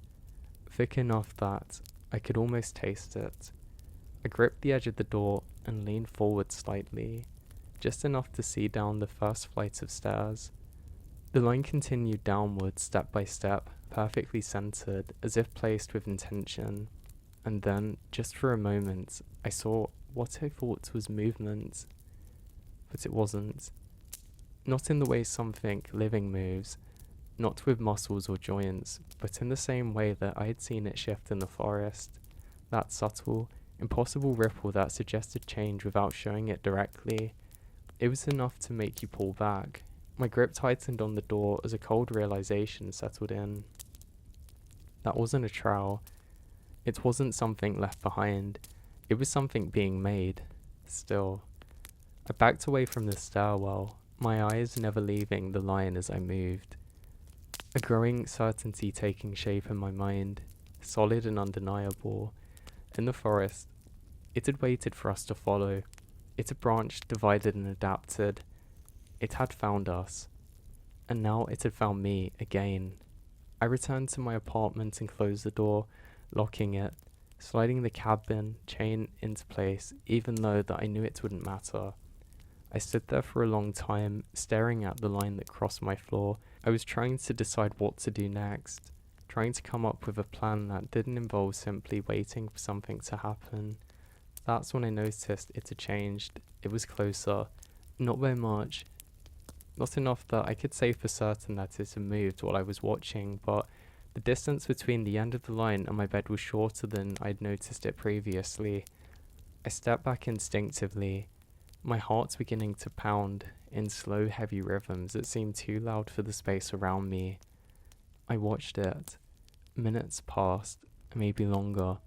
Speaker 1: thick enough that I could almost taste it. I gripped the edge of the door and leaned forward slightly, just enough to see down the first flight of stairs. The line continued downward step by step, perfectly centered, as if placed with intention. And then, just for a moment, I saw what I thought was movement. But it wasn't. Not in the way something living moves, not with muscles or joints, but in the same way that I had seen it shift in the forest. That subtle, impossible ripple that suggested change without showing it directly. It was enough to make you pull back. My grip tightened on the door as a cold realization settled in. That wasn't a trowel. It wasn't something left behind. It was something being made. Still. I backed away from the stairwell, my eyes never leaving the line as I moved. A growing certainty taking shape in my mind, solid and undeniable. In the forest, it had waited for us to follow. It had branched, divided and adapted. It had found us. And now it had found me again. I returned to my apartment and closed the door, locking it, sliding the cabin chain into place, even though that I knew it wouldn't matter. I stood there for a long time, staring at the line that crossed my floor. I was trying to decide what to do next, trying to come up with a plan that didn't involve simply waiting for something to happen. That's when I noticed it had changed. It was closer, not by much, not enough that I could say for certain that it had moved while I was watching, but the distance between the end of the line and my bed was shorter than I'd noticed it previously. I stepped back instinctively, my heart beginning to pound in slow, heavy rhythms that seemed too loud for the space around me. I watched it. Minutes passed, maybe longer.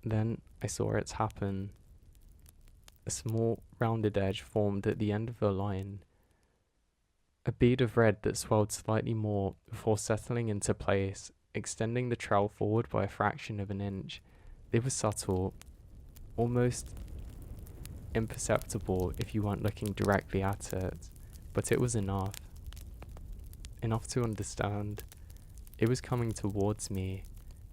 Speaker 1: Then I saw it happen. A small, rounded edge formed at the end of the line. A bead of red that swelled slightly more before settling into place, extending the trail forward by a fraction of an inch. It was subtle, almost imperceptible if you weren't looking directly at it, but it was enough. Enough to understand. It was coming towards me,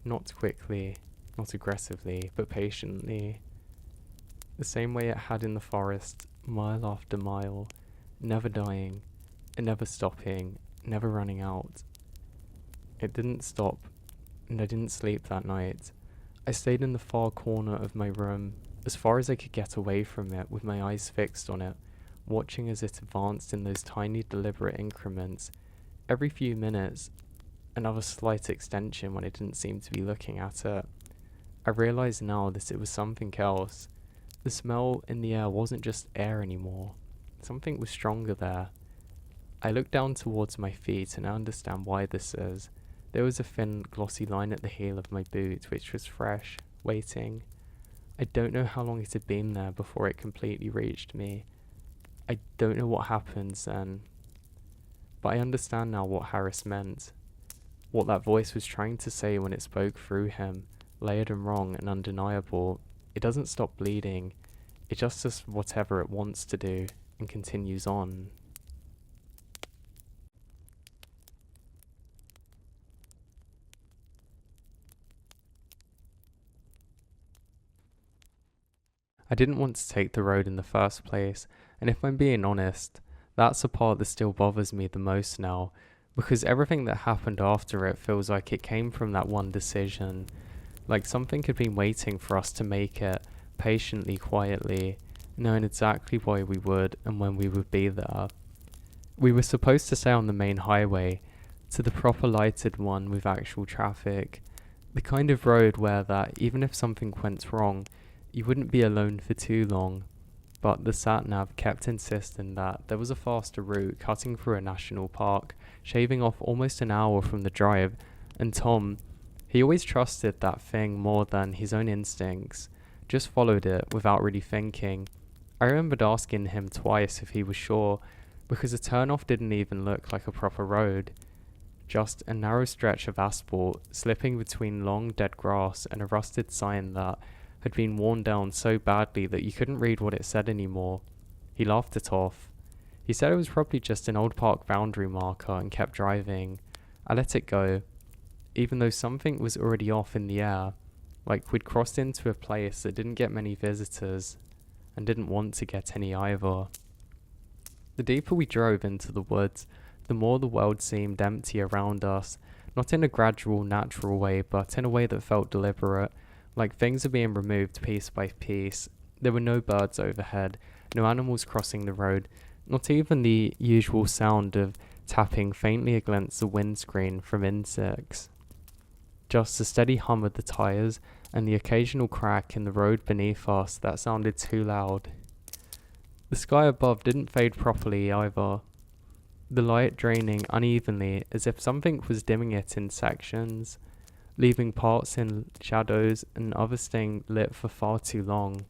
Speaker 1: not quickly, not aggressively, but patiently. The same way it had in the forest, mile after mile, never dying, and never stopping, never running out. It didn't stop, and I didn't sleep that night. I stayed in the far corner of my room, as far as I could get away from it, with my eyes fixed on it, watching as it advanced in those tiny deliberate increments. Every few minutes, another slight extension when I didn't seem to be looking at it. I realized now that it was something else. The smell in the air wasn't just air anymore. Something was stronger there. I looked down towards my feet and I understand why this is. There was a thin, glossy line at the heel of my boot, which was fresh, waiting. I don't know how long it had been there before it completely reached me. I don't know what happened then. But I understand now what Harris meant. What that voice was trying to say when it spoke through him, layered and wrong and undeniable. It doesn't stop bleeding. It just does whatever it wants to do and continues on. I didn't want to take the road in the first place, and if I'm being honest, that's the part that still bothers me the most now, because everything that happened after it feels like it came from that one decision, like something had been waiting for us to make it, patiently, quietly, knowing exactly why we would and when we would be there. We were supposed to stay on the main highway, to the proper lighted one with actual traffic, the kind of road where that, even if something went wrong, you wouldn't be alone for too long. But the sat-nav kept insisting that there was a faster route cutting through a national park, shaving off almost an hour from the drive, and Tom, he always trusted that thing more than his own instincts, just followed it without really thinking. I remembered asking him twice if he was sure, because the turnoff didn't even look like a proper road. Just a narrow stretch of asphalt slipping between long dead grass and a rusted sign that had been worn down so badly that you couldn't read what it said anymore. He laughed it off. He said it was probably just an old park boundary marker and kept driving. I let it go, even though something was already off in the air, like we'd crossed into a place that didn't get many visitors and didn't want to get any either. The deeper we drove into the woods, the more the world seemed empty around us, not in a gradual, natural way, but in a way that felt deliberate, like things are being removed piece by piece. There were no birds overhead, no animals crossing the road, not even the usual sound of tapping faintly against the windscreen from insects. Just the steady hum of the tires and the occasional crack in the road beneath us that sounded too loud. The sky above didn't fade properly either, the light draining unevenly as if something was dimming it in sections, leaving parts in shadows and others staying lit for far too long.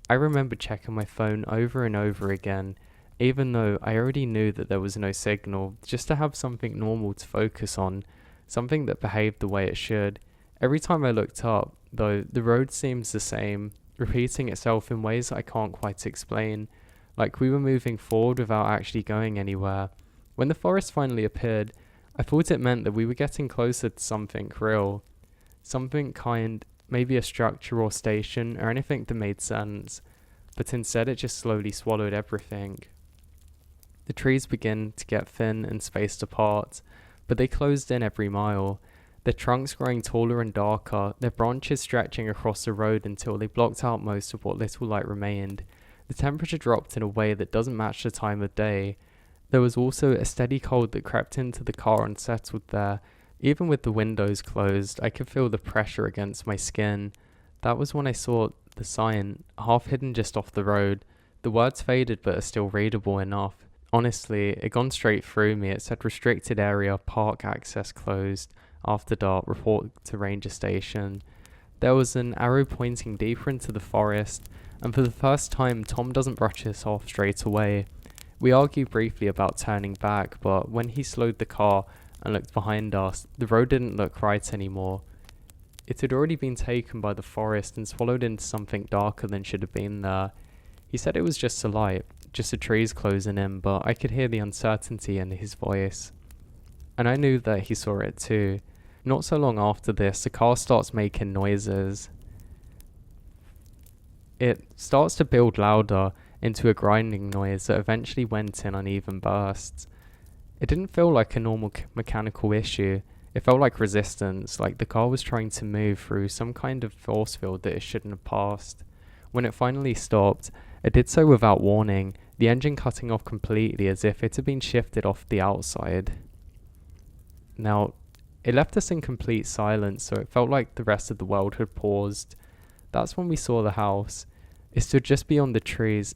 Speaker 1: I remember checking my phone over and over again, even though I already knew that there was no signal, just to have something normal to focus on, something that behaved the way it should. Every time I looked up, though, the road seems the same, repeating itself in ways I can't quite explain, like we were moving forward without actually going anywhere. When the forest finally appeared, I thought it meant that we were getting closer to something real. Something kind, maybe a structure or station or anything that made sense. but instead it just slowly swallowed everything. The trees began to get thin and spaced apart, but they closed in every mile, their trunks growing taller and darker, their branches stretching across the road until they blocked out most of what little light remained. The temperature dropped in a way that doesn't match the time of day. There was also a steady cold that crept into the car and settled there. Even with the windows closed, I could feel the pressure against my skin. That was when I saw the sign, half hidden just off the road. The words faded but are still readable enough. Honestly, it gone straight through me. It said restricted area, park access closed, after dark, report to ranger station. There was an arrow pointing deeper into the forest, and for the first time Tom doesn't brush us off straight away. We argued briefly about turning back, but when he slowed the car and looked behind us, the road didn't look right anymore. It had already been taken by the forest and swallowed into something darker than should have been there. He said it was just a light, just the trees closing in, but I could hear the uncertainty in his voice. And I knew that he saw it too. Not so long after this, the car starts making noises. It starts to build louder into a grinding noise that eventually went in uneven bursts. It didn't feel like a normal mechanical issue. It felt like resistance, like the car was trying to move through some kind of force field that it shouldn't have passed. When it finally stopped, it did so without warning, the engine cutting off completely as if it had been shifted off the outside. Now, it left us in complete silence, so it felt like the rest of the world had paused. That's when we saw the house. It stood just beyond the trees,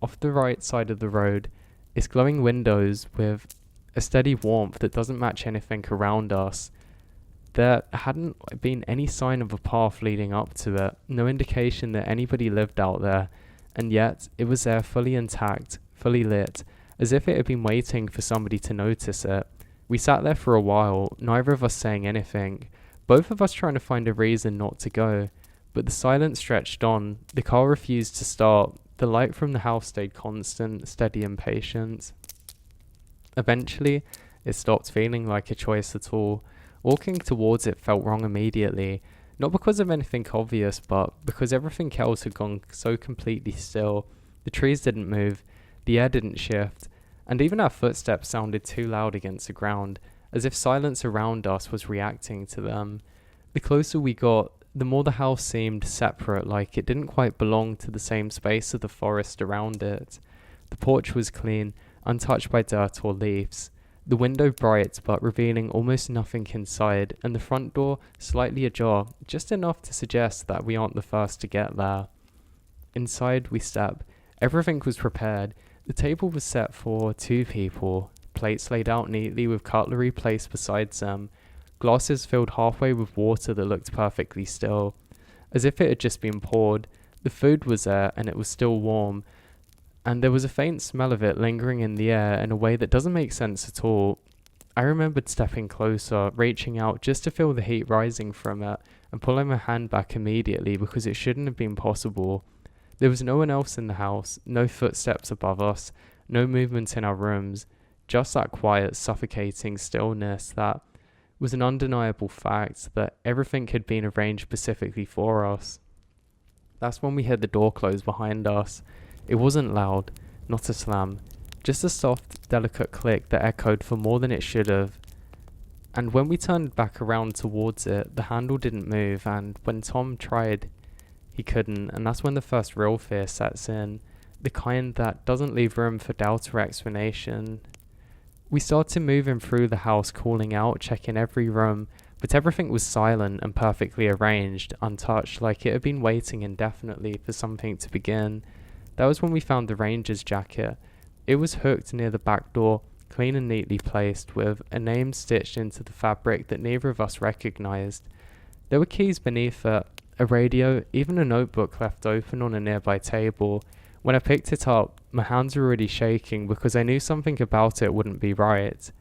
Speaker 1: off the right side of the road, its glowing windows with a steady warmth that doesn't match anything around us. There hadn't been any sign of a path leading up to it, no indication that anybody lived out there, and yet it was there fully intact, fully lit, as if it had been waiting for somebody to notice it. We sat there for a while, neither of us saying anything, both of us trying to find a reason not to go, but the silence stretched on. The car refused to start. The light from the house stayed constant, steady and patient. Eventually, it stopped feeling like a choice at all. Walking towards it felt wrong immediately, not because of anything obvious, but because everything else had gone so completely still. The trees didn't move, the air didn't shift, and even our footsteps sounded too loud against the ground, as if silence around us was reacting to them. The closer we got, the more the house seemed separate, like it didn't quite belong to the same space of the forest around it. The porch was clean, untouched by dirt or leaves. The window bright, but revealing almost nothing inside, and the front door slightly ajar, just enough to suggest that we aren't the first to get there. Inside we step. Everything was prepared. The table was set for 2 people, plates laid out neatly with cutlery placed beside them, glasses filled halfway with water that looked perfectly still, as if it had just been poured. The food was there, and it was still warm, and there was a faint smell of it lingering in the air in a way that doesn't make sense at all. I remembered stepping closer, reaching out just to feel the heat rising from it, and pulling my hand back immediately because it shouldn't have been possible. There was no one else in the house, no footsteps above us, no movement in our rooms, just that quiet, suffocating stillness that was an undeniable fact that everything had been arranged specifically for us. That's when we heard the door close behind us. It wasn't loud, not a slam, just a soft, delicate click that echoed for more than it should have. And when we turned back around towards it, the handle didn't move, and when Tom tried, he couldn't, and that's when the first real fear sets in, the kind that doesn't leave room for doubt or explanation. We started moving through the house, calling out, checking every room, but everything was silent and perfectly arranged, untouched, like it had been waiting indefinitely for something to begin. That was when we found the ranger's jacket. It was hooked near the back door, clean and neatly placed, with a name stitched into the fabric that neither of us recognized. There were keys beneath it, a radio, even a notebook left open on a nearby table. When I picked it up, my hands were already shaking because I knew something about it wouldn't be right.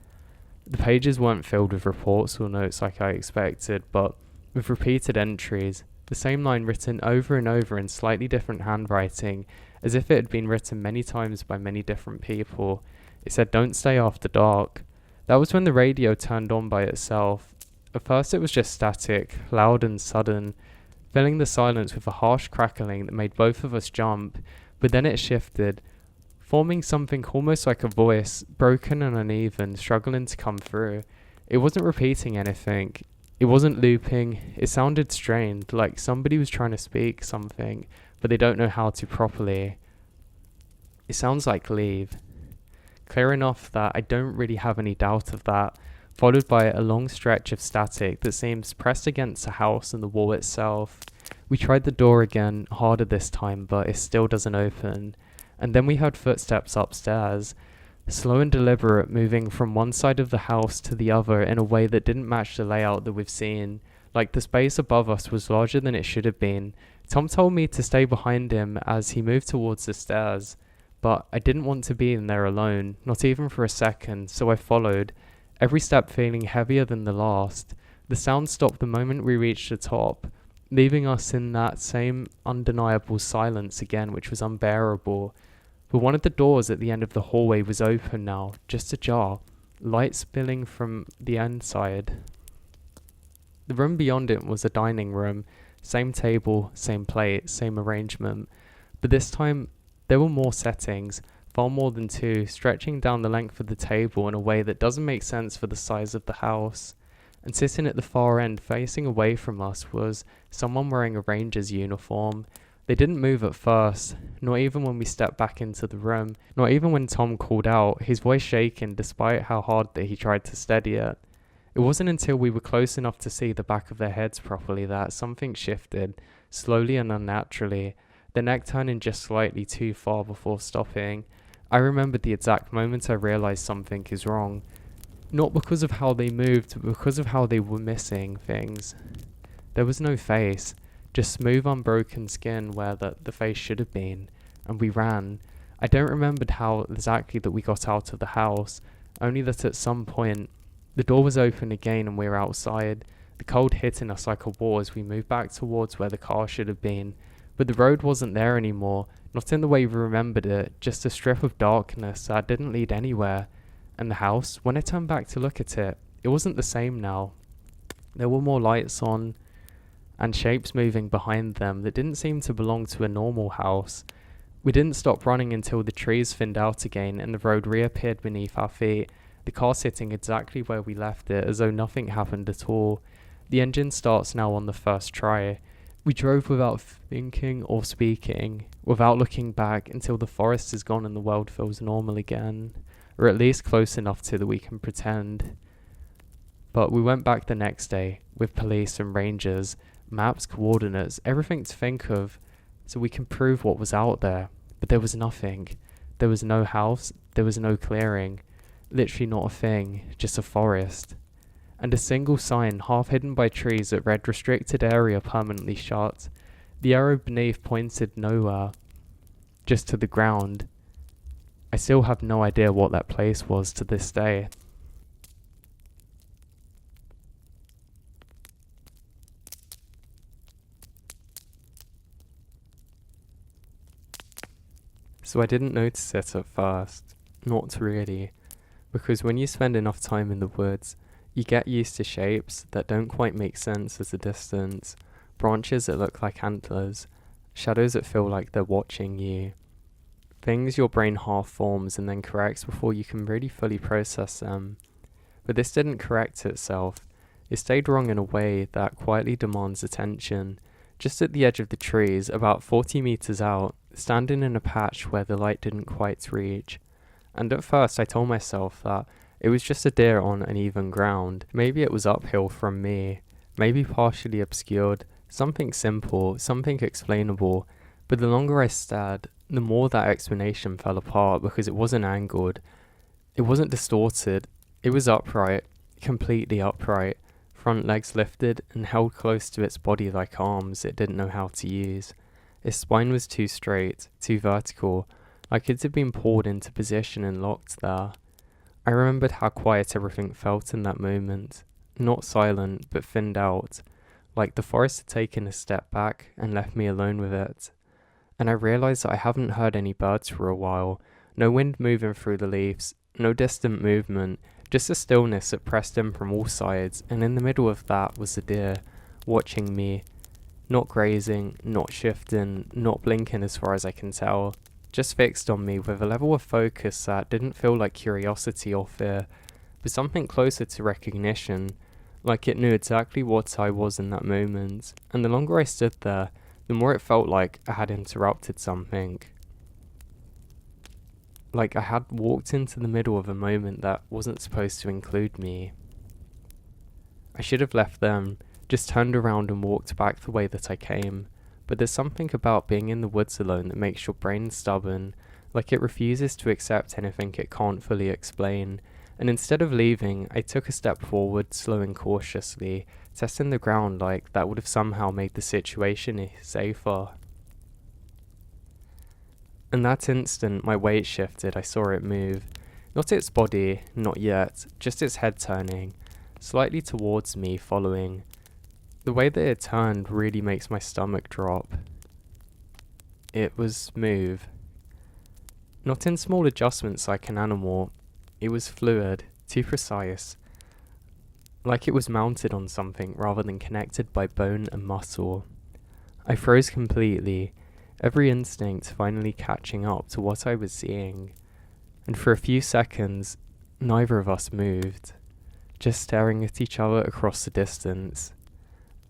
Speaker 1: The pages weren't filled with reports or notes like I expected, but with repeated entries, the same line written over and over in slightly different handwriting, as if it had been written many times by many different people. It said, "Don't stay after dark." That was when the radio turned on by itself. At first it was just static, loud and sudden, filling the silence with a harsh crackling that made both of us jump, But then it shifted, forming something almost like a voice, broken and uneven, struggling to come through. It wasn't repeating anything. It wasn't looping. It sounded strained, like somebody was trying to speak something, but they don't know how to properly. It sounds like leave. Clear enough that I don't really have any doubt of that, followed by a long stretch of static that seems pressed against the house and the wall itself. We tried the door again, harder this time, but it still doesn't open. And then we heard footsteps upstairs, slow and deliberate, moving from one side of the house to the other in a way that didn't match the layout that we've seen. Like the space above us was larger than it should have been. Tom told me to stay behind him as he moved towards the stairs, but I didn't want to be in there alone, not even for a second, so I followed, every step feeling heavier than the last. The sound stopped the moment we reached the top, leaving us in that same undeniable silence again, which was unbearable. But one of the doors at the end of the hallway was open now, just ajar, light spilling from the inside. The room beyond it was a dining room, same table, same plate, same arrangement, but this time there were more settings, far more than two, stretching down the length of the table in a way that doesn't make sense for the size of the house. And sitting at the far end, facing away from us, was someone wearing a ranger's uniform. They didn't move at first, not even when we stepped back into the room, not even when Tom called out, his voice shaking despite how hard that he tried to steady it. It wasn't until we were close enough to see the back of their heads properly that something shifted, slowly and unnaturally, the neck turning just slightly too far before stopping. I remembered the exact moment I realized something is wrong. Not because of how they moved, but because of how they were missing things. There was no face, just smooth unbroken skin where the face should have been, and we ran. I don't remember how exactly that we got out of the house, only that at some point, the door was open again and we were outside, the cold hitting us like a wall as we moved back towards where the car should have been. But the road wasn't there anymore, not in the way we remembered it, just a strip of darkness that didn't lead anywhere. And the house, when I turned back to look at it, it wasn't the same now. There were more lights on, and shapes moving behind them that didn't seem to belong to a normal house. We didn't stop running until the trees thinned out again and the road reappeared beneath our feet, the car sitting exactly where we left it as though nothing happened at all. The engine starts now on the first try. We drove without thinking or speaking, without looking back until the forest is gone and the world feels normal again, or at least close enough to that we can pretend. But we went back the next day, with police and rangers, maps, coordinates, everything to think of, so we can prove what was out there. But there was nothing. There was no house, there was no clearing, literally not a thing, just a forest. And a single sign, half hidden by trees, that read restricted area permanently shut. The arrow beneath pointed nowhere, just to the ground. I still have no idea what that place was to this day. So I didn't notice it at first, not really, because when you spend enough time in the woods, you get used to shapes that don't quite make sense at a distance, branches that look like antlers, shadows that feel like they're watching you. Things your brain half forms and then corrects before you can really fully process them. But this didn't correct itself. It stayed wrong in a way that quietly demands attention. Just at the edge of the trees, about 40 meters out, standing in a patch where the light didn't quite reach. And at first I told myself that it was just a deer on uneven ground. Maybe it was uphill from me, maybe partially obscured, something simple, something explainable. But the longer I stared, the more that explanation fell apart because it wasn't angled. It wasn't distorted. It was upright, completely upright, front legs lifted and held close to its body like arms it didn't know how to use. Its spine was too straight, too vertical, like it had been pulled into position and locked there. I remembered how quiet everything felt in that moment, not silent, but thinned out, like the forest had taken a step back and left me alone with it. And I realized that I haven't heard any birds for a while, no wind moving through the leaves, no distant movement, just a stillness that pressed in from all sides, and in the middle of that was the deer, watching me, not grazing, not shifting, not blinking as far as I can tell, just fixed on me with a level of focus that didn't feel like curiosity or fear, but something closer to recognition, like it knew exactly what I was in that moment, and the longer I stood there, the more it felt like I had interrupted something. Like I had walked into the middle of a moment that wasn't supposed to include me. I should have left them, just turned around and walked back the way that I came, but there's something about being in the woods alone that makes your brain stubborn, like it refuses to accept anything it can't fully explain, and instead of leaving, I took a step forward, slowing cautiously, testing the ground like that would have somehow made the situation safer. In that instant, my weight shifted. I saw it move. Not its body, not yet, just its head turning, slightly towards me, following. The way that it turned really makes my stomach drop. It was smooth. Not in small adjustments like an animal. It was fluid, too precise. Like it was mounted on something rather than connected by bone and muscle. I froze completely, every instinct finally catching up to what I was seeing. And for a few seconds, neither of us moved, just staring at each other across the distance.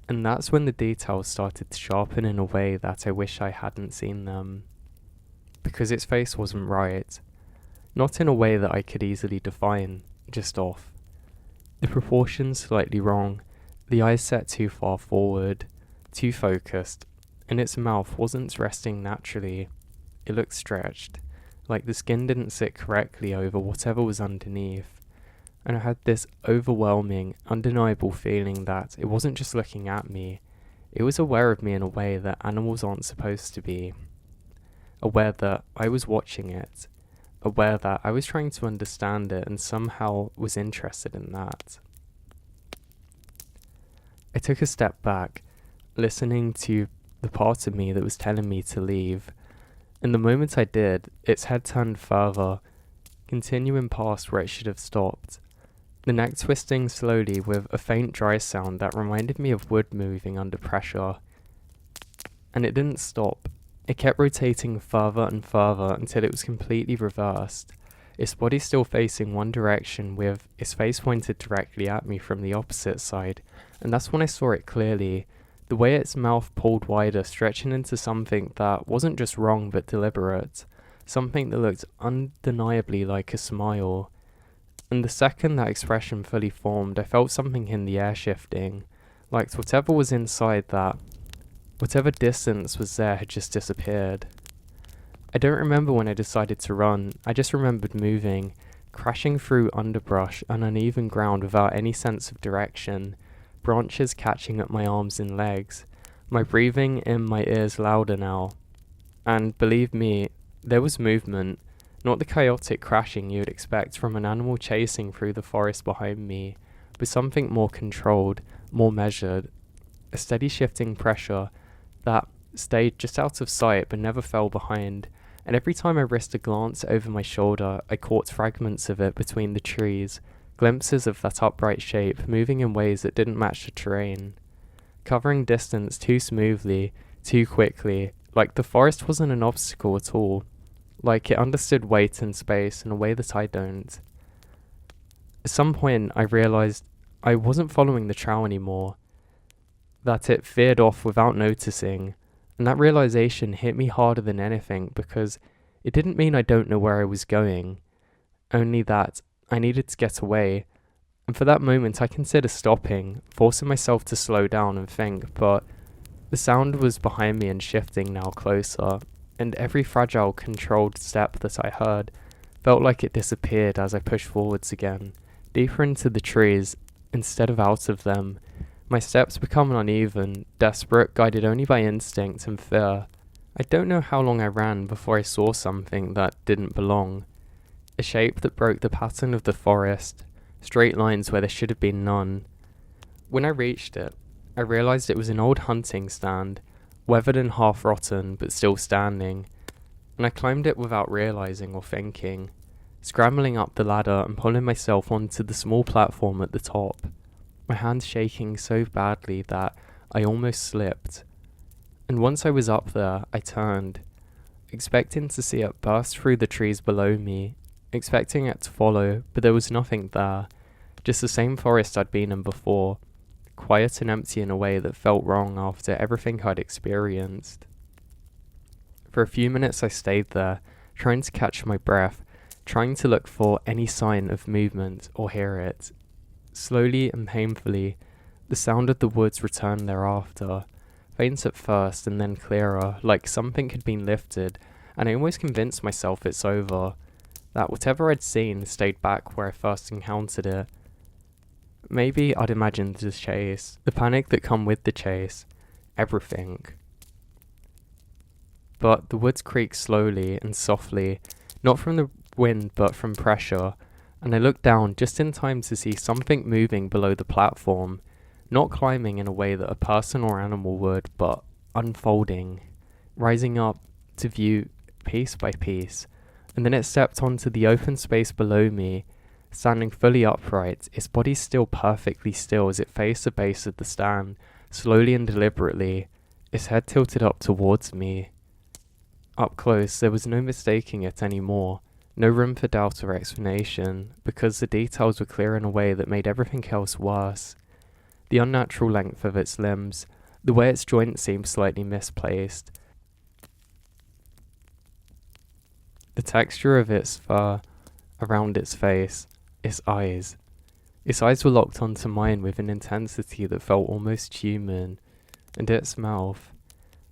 Speaker 1: And that's when the details started to sharpen in a way that I wish I hadn't seen them. Because its face wasn't right. Not in a way that I could easily define, just off. The proportions slightly wrong, the eyes set too far forward, too focused, and its mouth wasn't resting naturally. It looked stretched, like the skin didn't sit correctly over whatever was underneath. And I had this overwhelming, undeniable feeling that it wasn't just looking at me, it was aware of me in a way that animals aren't supposed to be. Aware that I was watching it, aware that I was trying to understand it and somehow was interested in that. I took a step back, listening to the part of me that was telling me to leave, and the moment I did, its head turned further, continuing past where it should have stopped, the neck twisting slowly with a faint dry sound that reminded me of wood moving under pressure. And it didn't stop. It kept rotating further and further until it was completely reversed, its body still facing one direction with its face pointed directly at me from the opposite side, and that's when I saw it clearly, the way its mouth pulled wider, stretching into something that wasn't just wrong but deliberate, something that looked undeniably like a smile. And the second that expression fully formed, I felt something in the air shifting, like whatever was inside that, whatever distance was there had just disappeared. I don't remember when I decided to run, I just remembered moving, crashing through underbrush and uneven ground without any sense of direction, branches catching at my arms and legs, my breathing in my ears louder now. And believe me, there was movement, not the chaotic crashing you would expect from an animal chasing through the forest behind me, but something more controlled, more measured, a steady shifting pressure that stayed just out of sight but never fell behind, and every time I risked a glance over my shoulder, I caught fragments of it between the trees, glimpses of that upright shape moving in ways that didn't match the terrain, covering distance too smoothly, too quickly, like the forest wasn't an obstacle at all, like it understood weight and space in a way that I don't. At some point, I realized I wasn't following the trail anymore, that it veered off without noticing, and that realization hit me harder than anything because it didn't mean I don't know where I was going, only that I needed to get away, and for that moment I considered stopping, forcing myself to slow down and think, but the sound was behind me and shifting now closer, and every fragile, controlled step that I heard felt like it disappeared as I pushed forwards again, deeper into the trees, instead of out of them. My steps become uneven, desperate, guided only by instinct and fear. I don't know how long I ran before I saw something that didn't belong. A shape that broke the pattern of the forest, straight lines where there should have been none. When I reached it, I realized it was an old hunting stand, weathered and half rotten, but still standing, and I climbed it without realizing or thinking, scrambling up the ladder and pulling myself onto the small platform at the top, my hands shaking so badly that I almost slipped. And once I was up there, I turned. expecting to see it burst through the trees below me, expecting it to follow, but there was nothing there, just the same forest I'd been in before, quiet and empty in a way that felt wrong after everything I'd experienced. For a few minutes I stayed there, trying to catch my breath, trying to look for any sign of movement or hear it. Slowly and painfully, the sound of the woods returned thereafter, faint at first and then clearer, like something had been lifted, and I almost convinced myself it's over, that whatever I'd seen stayed back where I first encountered it. Maybe I'd imagined the chase, the panic that come with the chase, everything. But the woods creaked slowly and softly, not from the wind but from pressure, and I looked down just in time to see something moving below the platform, not climbing in a way that a person or animal would, but unfolding, rising up to view piece by piece, and then it stepped onto the open space below me, standing fully upright, its body still perfectly still as it faced the base of the stand, slowly and deliberately, its head tilted up towards me. Up close, there was no mistaking it anymore, no room for doubt or explanation, because the details were clear in a way that made everything else worse. The unnatural length of its limbs, the way its joints seemed slightly misplaced, the texture of its fur around its face, its eyes. Its eyes were locked onto mine with an intensity that felt almost human, and its mouth,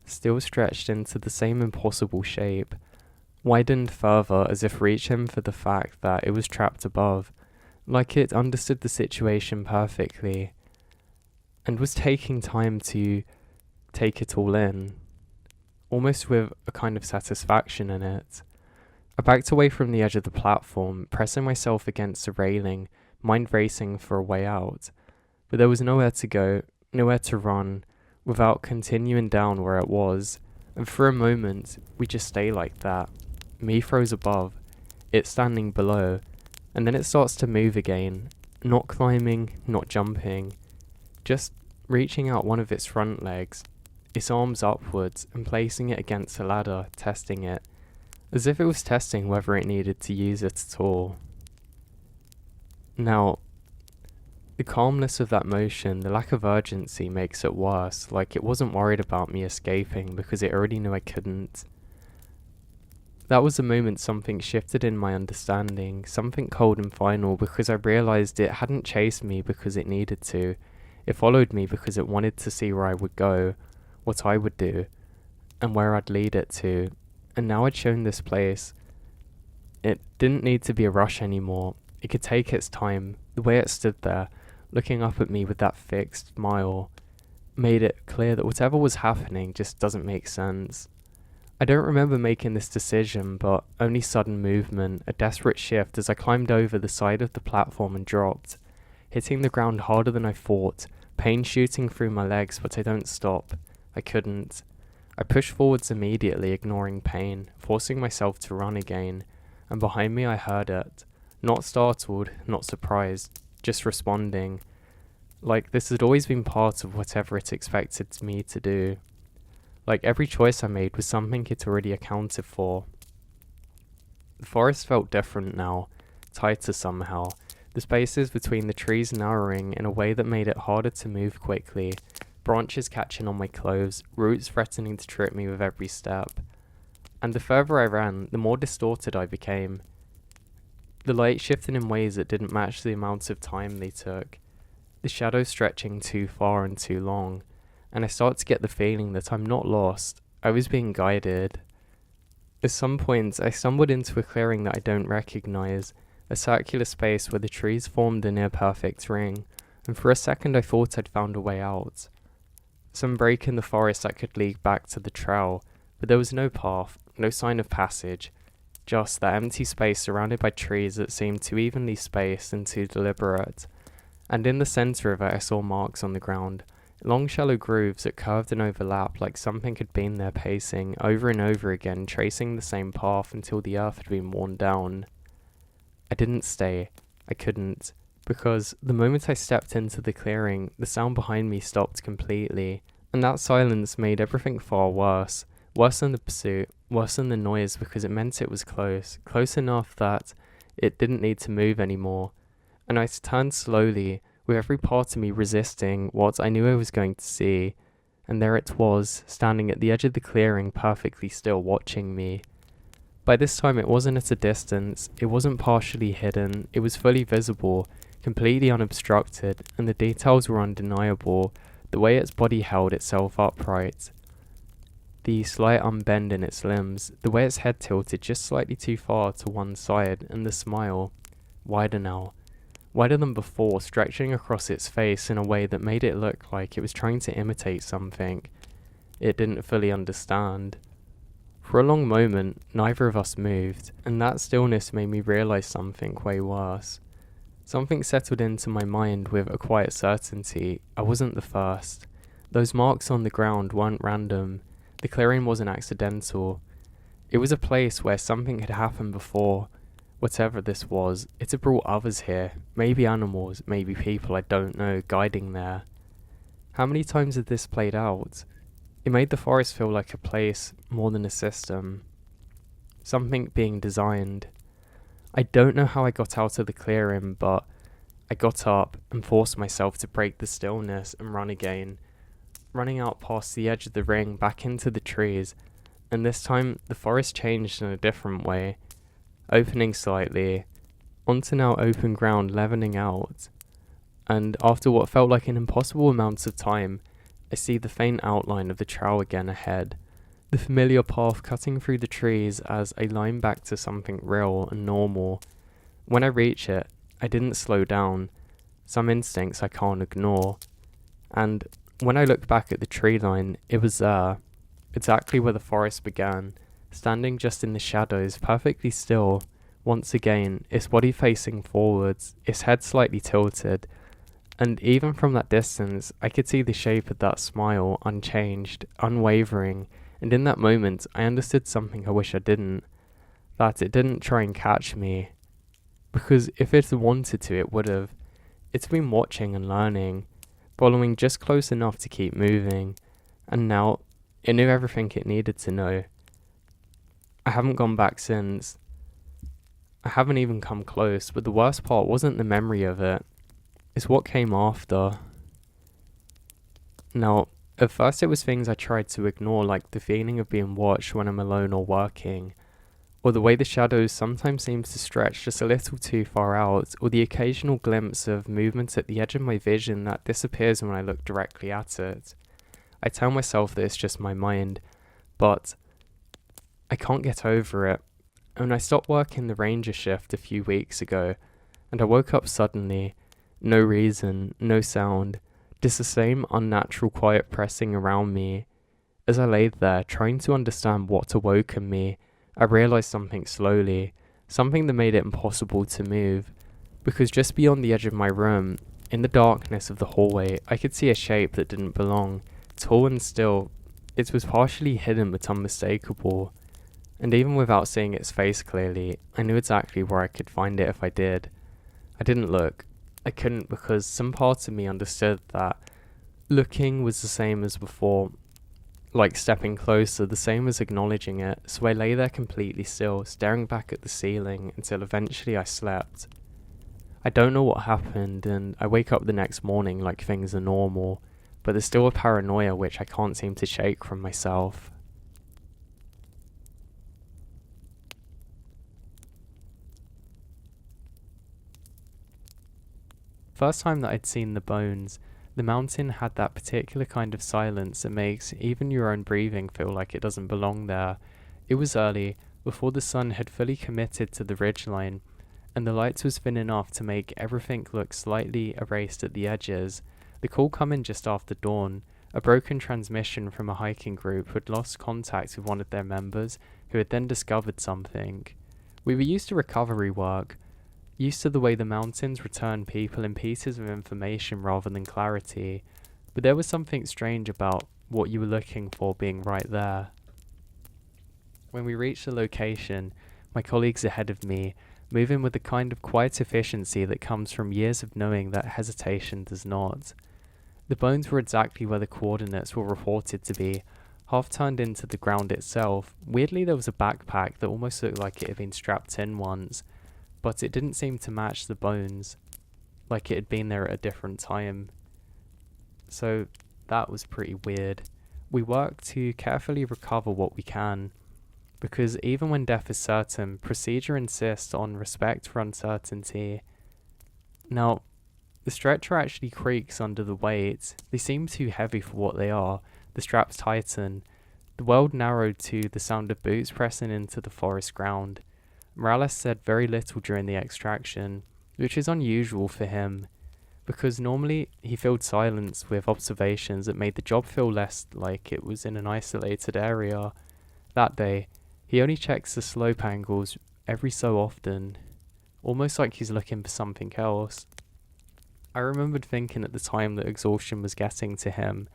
Speaker 1: still stretched into the same impossible shape, widened further as if reaching for the fact that it was trapped above, like it understood the situation perfectly, and was taking time to take it all in, almost with a kind of satisfaction in it. I backed away from the edge of the platform, pressing myself against the railing, mind racing for a way out, but there was nowhere to go, nowhere to run, without continuing down where it was, and for a moment we just stay like that, me froze above, it standing below, and then it starts to move again, not climbing, not jumping, just reaching out one of its front legs, its arms upwards, and placing it against a ladder, testing it, as if it was testing whether it needed to use it at all. Now, the calmness of that motion, the lack of urgency makes it worse, like it wasn't worried about me escaping because it already knew I couldn't. That was the moment something shifted in my understanding, something cold and final, because I realised it hadn't chased me because it needed to. It followed me because it wanted to see where I would go, what I would do, and where I'd lead it to. And now I'd shown this place. It didn't need to be a rush anymore. It could take its time. The way it stood there, looking up at me with that fixed smile, made it clear that whatever was happening just doesn't make sense. I don't remember making this decision, but only sudden movement, a desperate shift as I climbed over the side of the platform and dropped, hitting the ground harder than I thought, pain shooting through my legs, but I don't stop. I couldn't. I pushed forwards immediately, ignoring pain, forcing myself to run again, and behind me I heard it. Not startled, not surprised, just responding, like this had always been part of whatever it expected me to do. Like every choice I made was something it already accounted for. The forest felt different now, tighter somehow, the spaces between the trees narrowing in a way that made it harder to move quickly, branches catching on my clothes, roots threatening to trip me with every step. And the further I ran, the more distorted I became. The light shifted in ways that didn't match the amount of time they took, the shadows stretching too far and too long, and I started to get the feeling that I'm not lost, I was being guided. At some point, I stumbled into a clearing that I don't recognize, a circular space where the trees formed a near-perfect ring, and for a second I thought I'd found a way out. Some break in the forest that could lead back to the trail, but there was no path, no sign of passage, just that empty space surrounded by trees that seemed too evenly spaced and too deliberate, and in the center of it I saw marks on the ground, long shallow grooves that curved and overlapped like something had been there pacing over and over again, tracing the same path until the earth had been worn down. I didn't stay. I couldn't, because the moment I stepped into the clearing, the sound behind me stopped completely, and that silence made everything far worse, Worse than the pursuit, worse than the noise because it meant it was close, close enough that it didn't need to move anymore. And I turned slowly, with every part of me resisting what I knew I was going to see, and there it was, standing at the edge of the clearing, perfectly still, watching me. By this time it wasn't at a distance, it wasn't partially hidden, it was fully visible, completely unobstructed, and the details were undeniable, the way its body held itself upright, the slight unbend in its limbs, the way its head tilted just slightly too far to one side, and the smile, wider now, wider than before, stretching across its face in a way that made it look like it was trying to imitate something it didn't fully understand. For a long moment, neither of us moved, and that stillness made me realize something way worse. Something settled into my mind with a quiet certainty. I wasn't the first. Those marks on the ground weren't random. The clearing wasn't accidental. It was a place where something had happened before. Whatever this was, it had brought others here. Maybe animals, maybe people, I don't know, guiding there. How many times had this played out? It made the forest feel like a place more than a system. Something being designed. I don't know how I got out of the clearing, but I got up and forced myself to break the stillness and run again, running out past the edge of the ring back into the trees, and this time the forest changed in a different way, opening slightly, onto now open ground leveling out, and after what felt like an impossible amount of time, I see the faint outline of the trail again ahead, the familiar path cutting through the trees as I line back to something real and normal. When I reach it, I didn't slow down, some instincts I can't ignore, and when I look back at the tree line, it was there, exactly where the forest began, standing just in the shadows, perfectly still, once again, its body facing forwards, its head slightly tilted, and even from that distance, I could see the shape of that smile, unchanged, unwavering, and in that moment, I understood something I wish I didn't, that it didn't try and catch me, because if it had wanted to, it would have. It's been watching and learning, following just close enough to keep moving, and now, it knew everything it needed to know. I haven't gone back since. I haven't even come close, but the worst part wasn't the memory of it. It's what came after. Now, at first it was things I tried to ignore, like the feeling of being watched when I'm alone or working, or the way the shadows sometimes seems to stretch just a little too far out, or the occasional glimpse of movement at the edge of my vision that disappears when I look directly at it. I tell myself that it's just my mind, but I can't get over it. And I stopped working the ranger shift a few weeks ago, and I woke up suddenly. No reason, no sound, just the same unnatural quiet pressing around me. As I lay there, trying to understand what awoken me, I realized something slowly, something that made it impossible to move, because just beyond the edge of my room, in the darkness of the hallway, I could see a shape that didn't belong, tall and still. It was partially hidden but unmistakable, and even without seeing its face clearly, I knew exactly where I could find it if I did. I didn't look. I couldn't, because some part of me understood that looking was the same as before, like stepping closer, the same as acknowledging it, so I lay there completely still, staring back at the ceiling until eventually I slept. I don't know what happened, and I wake up the next morning like things are normal, but there's still a paranoia which I can't seem to shake from myself. First time that I'd seen the bones, the mountain had that particular kind of silence that makes even your own breathing feel like it doesn't belong there. It was early, before the sun had fully committed to the ridgeline, and the light was thin enough to make everything look slightly erased at the edges. The call coming just after dawn, a broken transmission from a hiking group who had lost contact with one of their members, who had then discovered something. We were used to recovery work, used to the way the mountains return people in pieces of information rather than clarity, but there was something strange about what you were looking for being right there. When we reached the location, my colleagues ahead of me, moving with the kind of quiet efficiency that comes from years of knowing that hesitation does not. The bones were exactly where the coordinates were reported to be, half turned into the ground itself. Weirdly, there was a backpack that almost looked like it had been strapped in once, but it didn't seem to match the bones, like it had been there at a different time. So that was pretty weird. We work to carefully recover what we can, because even when death is certain, procedure insists on respect for uncertainty. Now, the stretcher actually creaks under the weight. They seem too heavy for what they are. The straps tighten. The world narrowed to the sound of boots pressing into the forest ground. Morales said very little during the extraction, which is unusual for him, because normally he filled silence with observations that made the job feel less like it was in an isolated area. That day, he only checks the slope angles every so often, almost like he's looking for something else. I remembered thinking at the time that exhaustion was getting to him.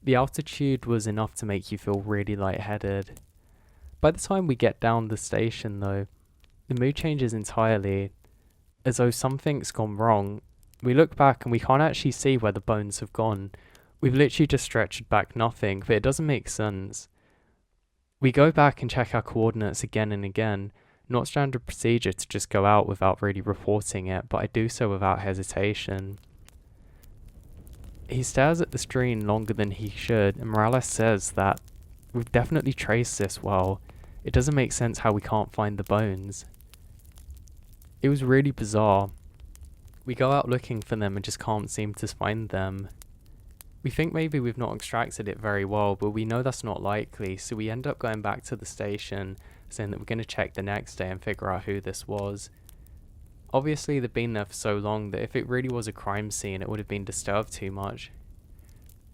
Speaker 1: The altitude was enough to make you feel really lightheaded. By the time we get down the station though, the mood changes entirely, as though something's gone wrong. We look back and we can't actually see where the bones have gone. We've literally just stretched back nothing, but it doesn't make sense. We go back and check our coordinates again and again. Not standard procedure to just go out without really reporting it, but I do so without hesitation. He stares at the screen longer than he should, and Morales says that we've definitely traced this well. It doesn't make sense how we can't find the bones. It was really bizarre. We go out looking for them and just can't seem to find them. We think maybe we've not extracted it very well, but we know that's not likely, so we end up going back to the station, saying that we're going to check the next day and figure out who this was. Obviously, they've been there for so long that if it really was a crime scene, it would have been disturbed too much.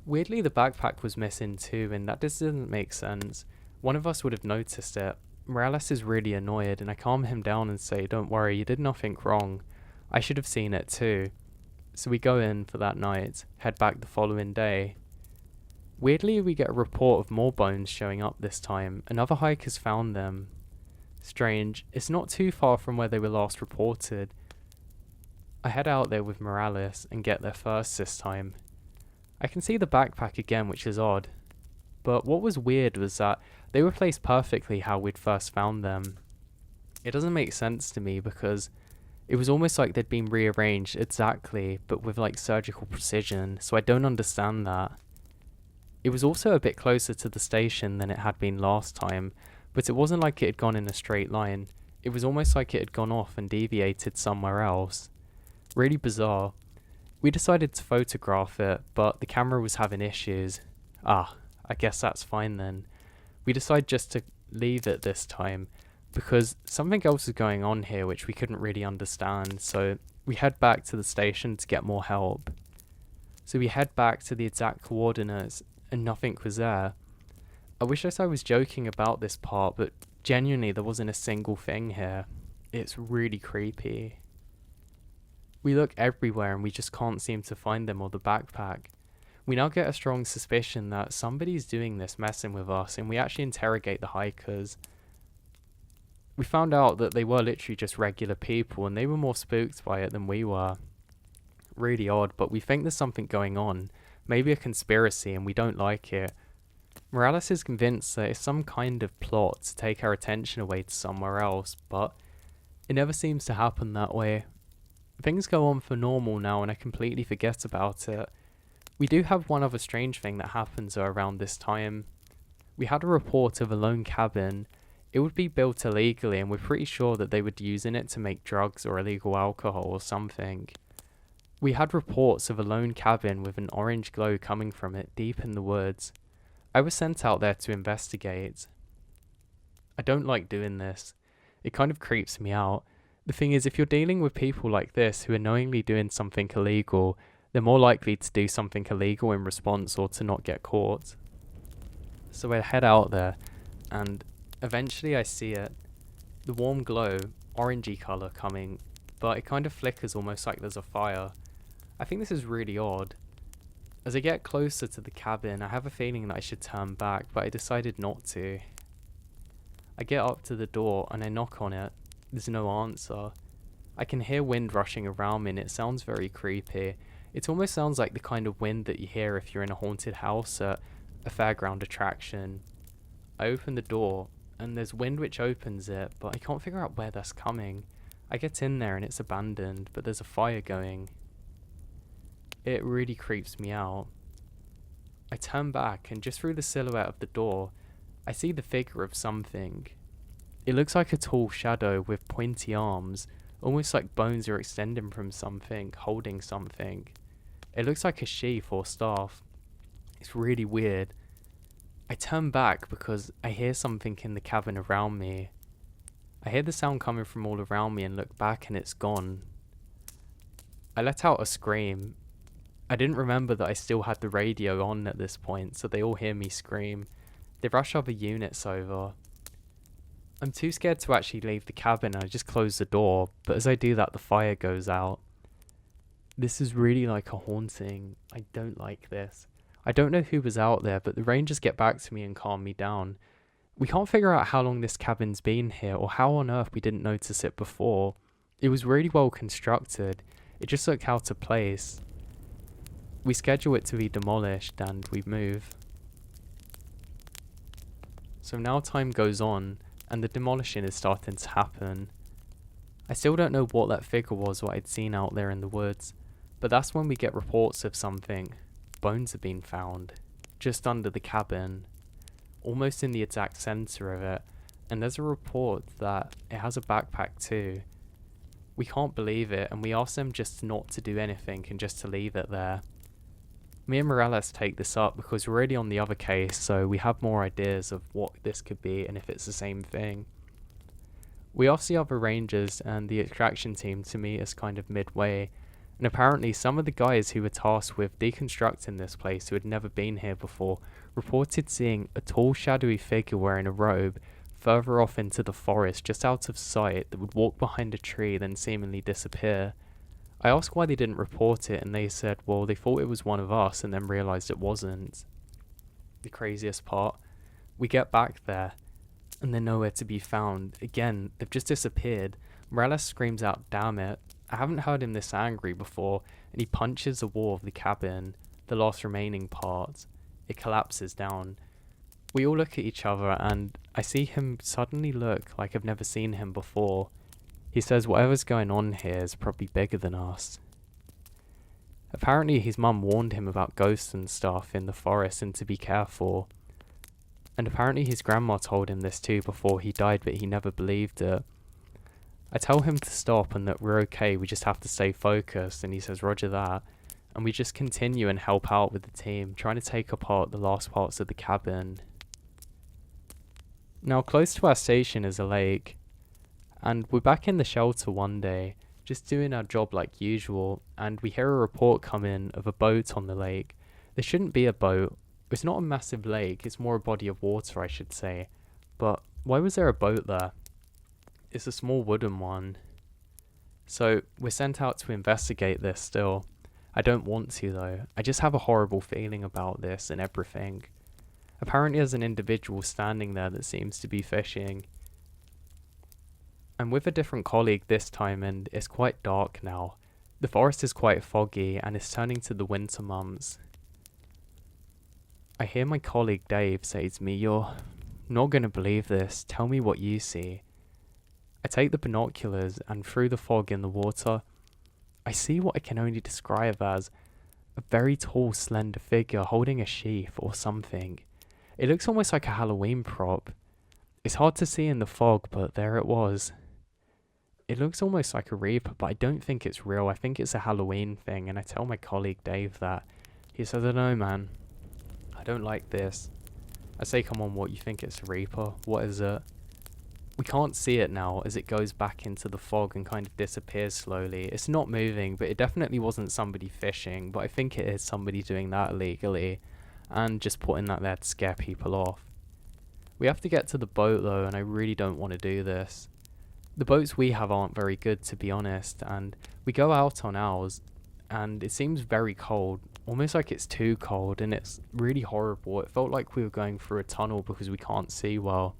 Speaker 1: Weirdly, the backpack was missing too, and that just doesn't make sense. One of us would have noticed it. Morales is really annoyed, and I calm him down and say, "Don't worry, you did nothing wrong. I should have seen it too." So we go in for that night, head back the following day. Weirdly, we get a report of more bones showing up this time. Another hiker's found them. Strange, it's not too far from where they were last reported. I head out there with Morales and get there first this time. I can see the backpack again, which is odd. But what was weird was that they were placed perfectly how we'd first found them. It doesn't make sense to me because it was almost like they'd been rearranged exactly, but with like surgical precision, so I don't understand that. It was also a bit closer to the station than it had been last time, but it wasn't like it had gone in a straight line. It was almost like it had gone off and deviated somewhere else. Really bizarre. We decided to photograph it, but the camera was having issues. I guess that's fine then. We decided just to leave it this time, because something else was going on here which we couldn't really understand, so we head back to the station to get more help. So we head back to the exact coordinates, and nothing was there. I wish I was joking about this part, but genuinely there wasn't a single thing here. It's really creepy. We look everywhere and we just can't seem to find them or the backpack. We now get a strong suspicion that somebody's doing this, messing with us, and we actually interrogate the hikers. We found out that they were literally just regular people and they were more spooked by it than we were. Really odd, but we think there's something going on. Maybe a conspiracy, and we don't like it. Morales is convinced that it's some kind of plot to take our attention away to somewhere else, but it never seems to happen that way. Things go on for normal now and I completely forget about it. We do have one other strange thing that happens around this time. We had a report of a lone cabin. It would be built illegally and we're pretty sure that they would use in it to make drugs or illegal alcohol or something. We had reports of a lone cabin with an orange glow coming from it deep in the woods. I was sent out there to investigate. I don't like doing this. It kind of creeps me out. The thing is, if you're dealing with people like this who are knowingly doing something illegal, they're more likely to do something illegal in response or to not get caught. So I head out there, and eventually I see it. The warm glow, orangey colour coming, but it kind of flickers almost like there's a fire. I think this is really odd. As I get closer to the cabin, I have a feeling that I should turn back, but I decided not to. I get up to the door and I knock on it. There's no answer. I can hear wind rushing around me and it sounds very creepy. It almost sounds like the kind of wind that you hear if you're in a haunted house at a fairground attraction. I open the door, and there's wind which opens it, but I can't figure out where that's coming. I get in there and it's abandoned, but there's a fire going. It really creeps me out. I turn back, and just through the silhouette of the door, I see the figure of something. It looks like a tall shadow with pointy arms, almost like bones are extending from something, holding something. It looks like a sheath or staff. It's really weird. I turn back because I hear something in the cabin around me. I hear the sound coming from all around me and look back and it's gone. I let out a scream. I didn't remember that I still had the radio on at this point, so they all hear me scream. They rush other units over. I'm too scared to actually leave the cabin and I just close the door, but as I do that the fire goes out. This is really like a haunting. I don't like this. I don't know who was out there, but the rangers get back to me and calm me down. We can't figure out how long this cabin's been here or how on earth we didn't notice it before. It was really well constructed. It just looked out of place. We schedule it to be demolished and we move. So now time goes on and the demolition is starting to happen. I still don't know what that figure was what I'd seen out there in the woods, but that's when we get reports of something. Bones have been found, just under the cabin, almost in the exact center of it, and there's a report that it has a backpack too. We can't believe it, and we ask them just not to do anything and just to leave it there. Me and Morales take this up because we're already on the other case, so we have more ideas of what this could be and if it's the same thing. We ask the other rangers and the extraction team to meet us kind of midway, and apparently some of the guys who were tasked with deconstructing this place who had never been here before reported seeing a tall shadowy figure wearing a robe further off into the forest just out of sight that would walk behind a tree then seemingly disappear. I asked why they didn't report it and they said, well, they thought it was one of us and then realised it wasn't. The craziest part, we get back there and they're nowhere to be found. Again, they've just disappeared. Morales screams out, damn it. I haven't heard him this angry before, and he punches the wall of the cabin, the last remaining part. It collapses down. We all look at each other and I see him suddenly look like I've never seen him before. He says whatever's going on here is probably bigger than us. Apparently his mum warned him about ghosts and stuff in the forest and to be careful. And apparently his grandma told him this too before he died, but he never believed it. I tell him to stop and that we're okay, we just have to stay focused, and he says roger that. And we just continue and help out with the team, trying to take apart the last parts of the cabin. Now close to our station is a lake, and we're back in the shelter one day, just doing our job like usual, and we hear a report come in of a boat on the lake. There shouldn't be a boat. It's not a massive lake, it's more a body of water I should say. But why was there a boat there? It's a small wooden one. So we're sent out to investigate this still. I don't want to though. I just have a horrible feeling about this and everything. Apparently there's an individual standing there that seems to be fishing. I'm with a different colleague this time and it's quite dark now. The forest is quite foggy and it's turning to the winter months. I hear my colleague Dave say to me, "You're not going to believe this. Tell me what you see." I take the binoculars and through the fog in the water, I see what I can only describe as a very tall, slender figure holding a sheath or something. It looks almost like a Halloween prop. It's hard to see in the fog, but there it was. It looks almost like a reaper, but I don't think it's real. I think it's a Halloween thing, and I tell my colleague Dave that. He says, "I don't know, man. I don't like this." I say, "Come on, what, you think it's a reaper? What is it?" We can't see it now as it goes back into the fog and kind of disappears slowly. It's not moving, but it definitely wasn't somebody fishing, but I think it is somebody doing that illegally and just putting that there to scare people off. We have to get to the boat though, and I really don't want to do this. The boats we have aren't very good, to be honest, and we go out on ours and it seems very cold, almost like it's too cold, and it's really horrible. It felt like we were going through a tunnel because we can't see well.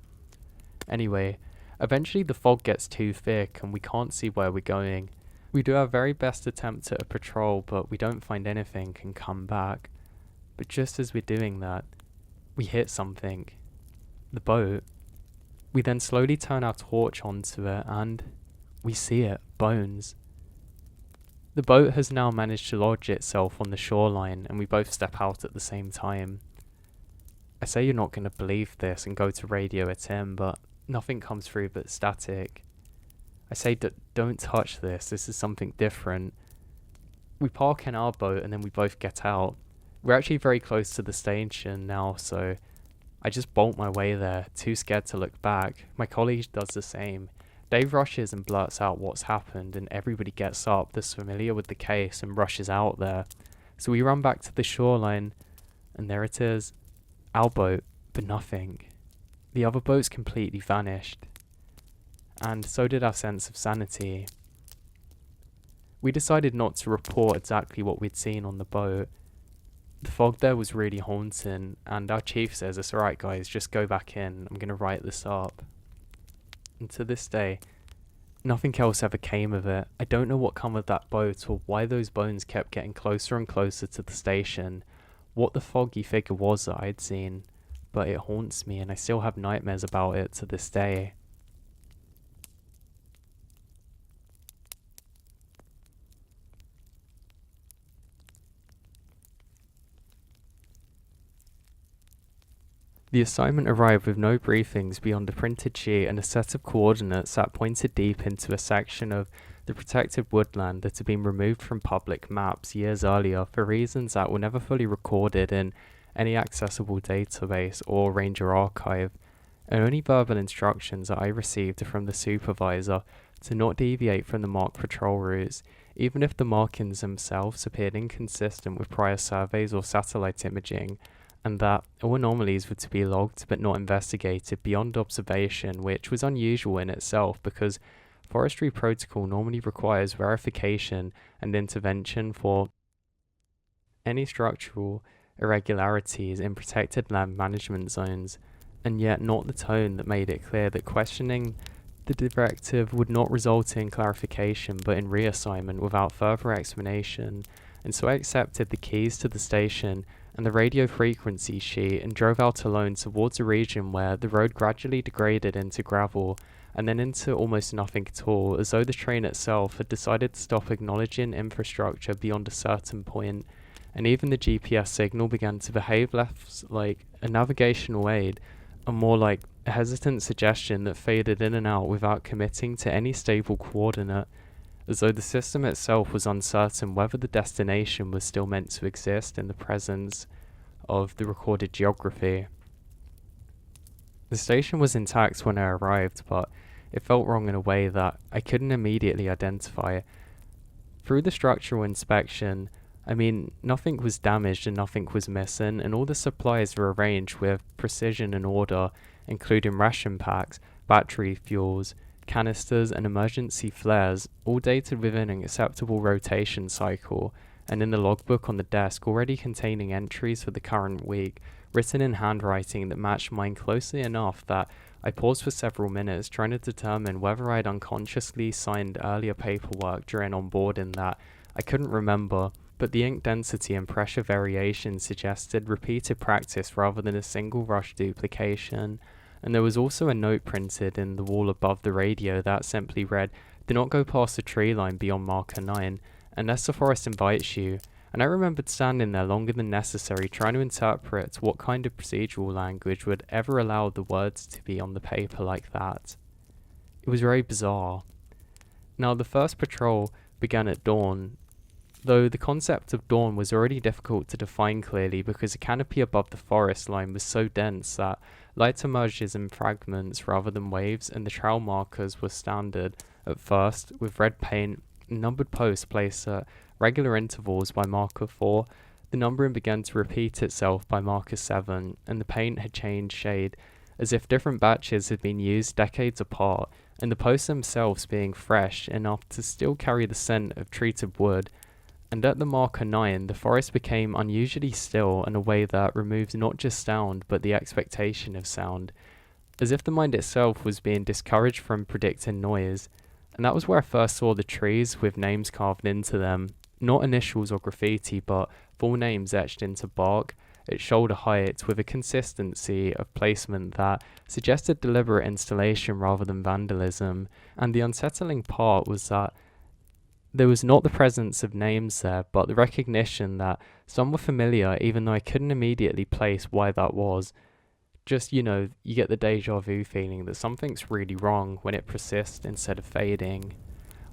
Speaker 1: Anyway, eventually the fog gets too thick and we can't see where we're going. We do our very best attempt at a patrol, but we don't find anything and come back. But just as we're doing that, we hit something. The boat. We then slowly turn our torch onto it and we see it, bones. The boat has now managed to lodge itself on the shoreline and we both step out at the same time. I say you're not going to believe this and go to radio it in, but nothing comes through but static. I say don't touch this is something different. We park in our boat and then we both get out. We're actually very close to the station now, so I just bolt my way there, too scared to look back. My colleague does the same. Dave rushes and blurts out what's happened, and everybody gets up that's familiar with the case and rushes out there. So we run back to the shoreline, and there it is. Our boat, but nothing. The other boat's completely vanished. And so did our sense of sanity. We decided not to report exactly what we'd seen on the boat. The fog there was really haunting, and our chief says, "It's alright guys, just go back in, I'm going to write this up." And to this day, nothing else ever came of it. I don't know what come of that boat or why those bones kept getting closer and closer to the station, what the foggy figure was that I'd seen, but it haunts me and I still have nightmares about it to this day. The assignment arrived with no briefings beyond a printed sheet and a set of coordinates that pointed deep into a section of the protected woodland that had been removed from public maps years earlier for reasons that were never fully recorded in any accessible database or ranger archive, and only verbal instructions that I received from the supervisor to not deviate from the marked patrol routes, even if the markings themselves appeared inconsistent with prior surveys or satellite imaging, and that all anomalies were to be logged but not investigated beyond observation, which was unusual in itself because forestry protocol normally requires verification and intervention for any structural irregularities in protected land management zones, and yet not the tone that made it clear that questioning the directive would not result in clarification but in reassignment without further explanation. And so I accepted the keys to the station and the radio frequency sheet and drove out alone towards a region where the road gradually degraded into gravel and then into almost nothing at all, as though the train itself had decided to stop acknowledging infrastructure beyond a certain point, and even the GPS signal began to behave less like a navigational aid and more like a hesitant suggestion that faded in and out without committing to any stable coordinate, as though the system itself was uncertain whether the destination was still meant to exist in the presence of the recorded geography. The station was intact when I arrived, but it felt wrong in a way that I couldn't immediately identify. Through the structural inspection, nothing was damaged and nothing was missing, and all the supplies were arranged with precision and order, including ration packs, battery fuels, canisters and emergency flares, all dated within an acceptable rotation cycle, and in the logbook on the desk already containing entries for the current week, written in handwriting that matched mine closely enough that I paused for several minutes trying to determine whether I'd unconsciously signed earlier paperwork during onboarding that I couldn't remember, but the ink density and pressure variation suggested repeated practice rather than a single rush duplication. And there was also a note printed in the wall above the radio that simply read, "Do not go past the tree line beyond marker 9, unless the forest invites you." And I remembered standing there longer than necessary trying to interpret what kind of procedural language would ever allow the words to be on the paper like that. It was very bizarre. Now, the first patrol began at dawn, though the concept of dawn was already difficult to define clearly because the canopy above the forest line was so dense that light emerges in fragments rather than waves, and the trail markers were standard at first, with red paint and numbered posts placed at regular intervals by marker 4. The numbering began to repeat itself by marker 7, and the paint had changed shade, as if different batches had been used decades apart, and the posts themselves being fresh enough to still carry the scent of treated wood. And at the marker 9, the forest became unusually still in a way that removes not just sound, but the expectation of sound, as if the mind itself was being discouraged from predicting noise. And that was where I first saw the trees with names carved into them, not initials or graffiti, but full names etched into bark, at shoulder height with a consistency of placement that suggested deliberate installation rather than vandalism. And the unsettling part was that there was not the presence of names there, but the recognition that some were familiar even though I couldn't immediately place why that was. Just, you get the deja vu feeling that something's really wrong when it persists instead of fading.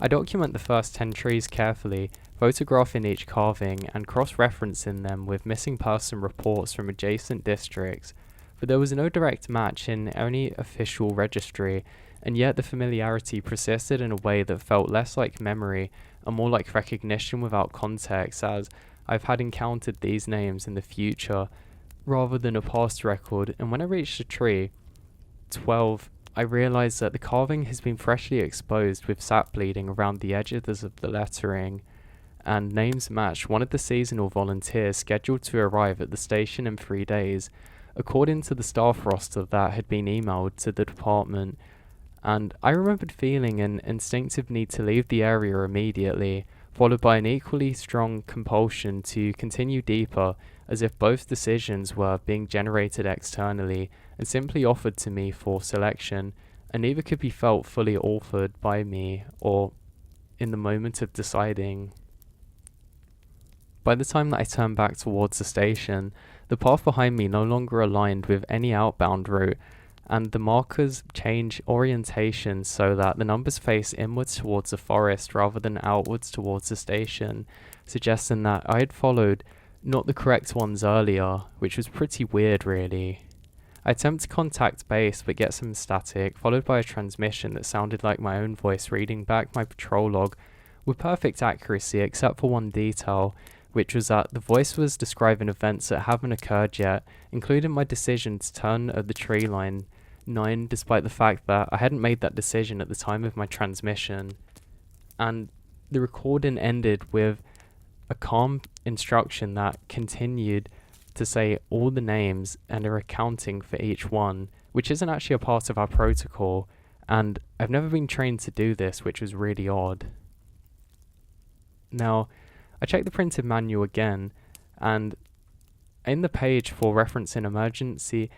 Speaker 1: I document the first 10 trees carefully, photographing each carving and cross-referencing them with missing person reports from adjacent districts, but there was no direct match in any official registry, and yet the familiarity persisted in a way that felt less like memory and more like recognition without context, as I've had encountered these names in the future rather than a past record. And when I reached the tree 12, I realized that the carving has been freshly exposed with sap bleeding around the edges of the lettering, and names matched one of the seasonal volunteers scheduled to arrive at the station in 3 days, according to the staff roster that had been emailed to the department. And I remembered feeling an instinctive need to leave the area immediately, followed by an equally strong compulsion to continue deeper, as if both decisions were being generated externally and simply offered to me for selection, and neither could be felt fully authored by me or in the moment of deciding. By the time that I turned back towards the station, the path behind me no longer aligned with any outbound route, and the markers change orientation so that the numbers face inwards towards the forest rather than outwards towards the station, suggesting that I had followed not the correct ones earlier, which was pretty weird really. I attempt to contact base but get some static, followed by a transmission that sounded like my own voice reading back my patrol log with perfect accuracy except for one detail, which was that the voice was describing events that haven't occurred yet, including my decision to turn at the tree line 9 despite the fact that I hadn't made that decision at the time of my transmission. And the recording ended with a calm instruction that continued to say all the names and are accounting for each one, which isn't actually a part of our protocol, and I've never been trained to do this, which was really odd. Now, I checked the printed manual again, and in the page for referencing emergency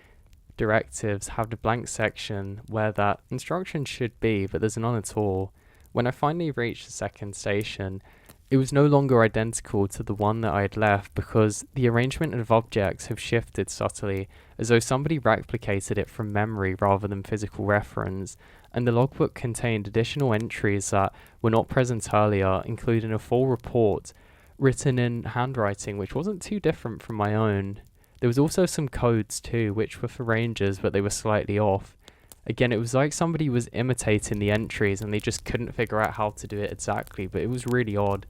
Speaker 1: directives have the blank section where that instruction should be, but there's none at all. When I finally reached the second station, it was no longer identical to the one that I had left because the arrangement of objects have shifted subtly, as though somebody replicated it from memory rather than physical reference, and the logbook contained additional entries that were not present earlier, including a full report written in handwriting which wasn't too different from my own. There was also some codes too, which were for rangers, but they were slightly off. Again, it was like somebody was imitating the entries and they just couldn't figure out how to do it exactly, but it was really odd.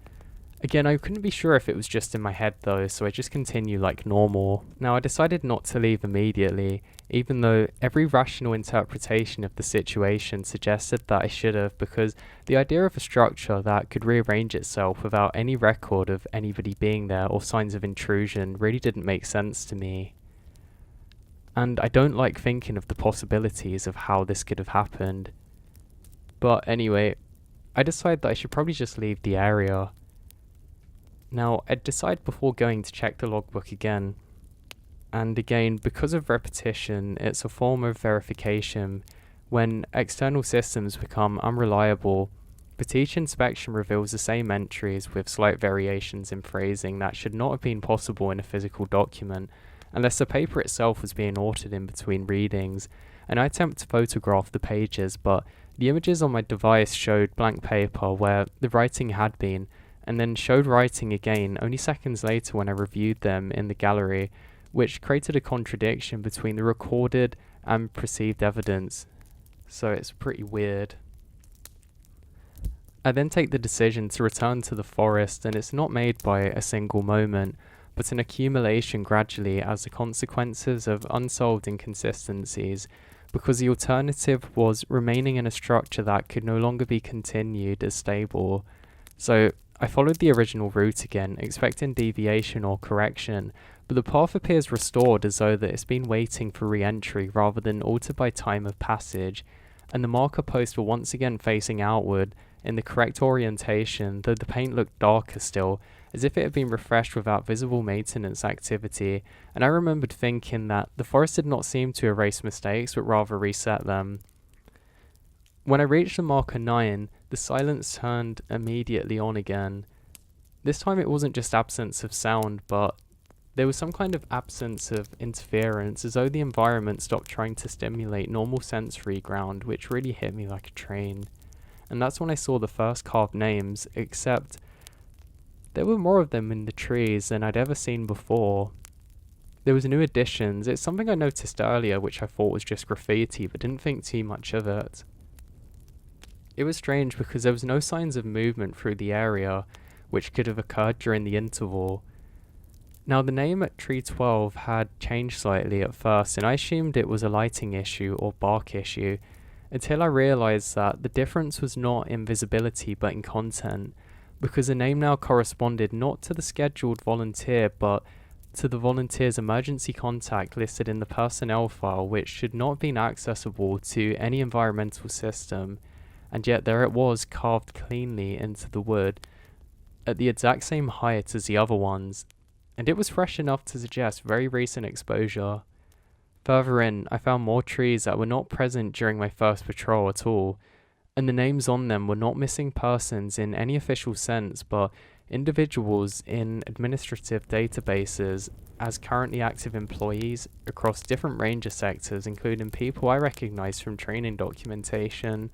Speaker 1: Again, I couldn't be sure if it was just in my head though, so I just continued like normal. Now, I decided not to leave immediately, even though every rational interpretation of the situation suggested that I should have, because the idea of a structure that could rearrange itself without any record of anybody being there or signs of intrusion really didn't make sense to me. And I don't like thinking of the possibilities of how this could have happened. But anyway, I decided that I should probably just leave the area. Now, I'd decide before going to check the logbook again. And again, because of repetition, it's a form of verification. When external systems become unreliable, but each inspection reveals the same entries with slight variations in phrasing that should not have been possible in a physical document, unless the paper itself was being altered in between readings. And I attempt to photograph the pages, but the images on my device showed blank paper where the writing had been, and then showed writing again only seconds later when I reviewed them in the gallery, which created a contradiction between the recorded and perceived evidence. So it's pretty weird. I then take the decision to return to the forest, and it's not made by a single moment, but an accumulation gradually as the consequences of unsolved inconsistencies, because the alternative was remaining in a structure that could no longer be continued as stable. So I followed the original route again, expecting deviation or correction, but the path appears restored as though that it's been waiting for re-entry rather than altered by time of passage, and the marker posts were once again facing outward in the correct orientation, though the paint looked darker still, as if it had been refreshed without visible maintenance activity, and I remembered thinking that the forest did not seem to erase mistakes but rather reset them. When I reached the marker 9, the silence turned immediately on again. This time it wasn't just absence of sound, but there was some kind of absence of interference, as though the environment stopped trying to stimulate normal sensory ground, which really hit me like a train. And that's when I saw the first carved names, except there were more of them in the trees than I'd ever seen before. There was new additions. It's something I noticed earlier, which I thought was just graffiti, but didn't think too much of it. It was strange because there was no signs of movement through the area, which could have occurred during the interval. Now, the name at tree 12 had changed slightly at first, and I assumed it was a lighting issue or bark issue, until I realised that the difference was not in visibility but in content, because the name now corresponded not to the scheduled volunteer but to the volunteer's emergency contact listed in the personnel file, which should not have been accessible to any environmental system, and yet there it was, carved cleanly into the wood, at the exact same height as the other ones, and it was fresh enough to suggest very recent exposure. Further in, I found more trees that were not present during my first patrol at all, and the names on them were not missing persons in any official sense, but individuals in administrative databases as currently active employees across different ranger sectors, including people I recognized from training documentation,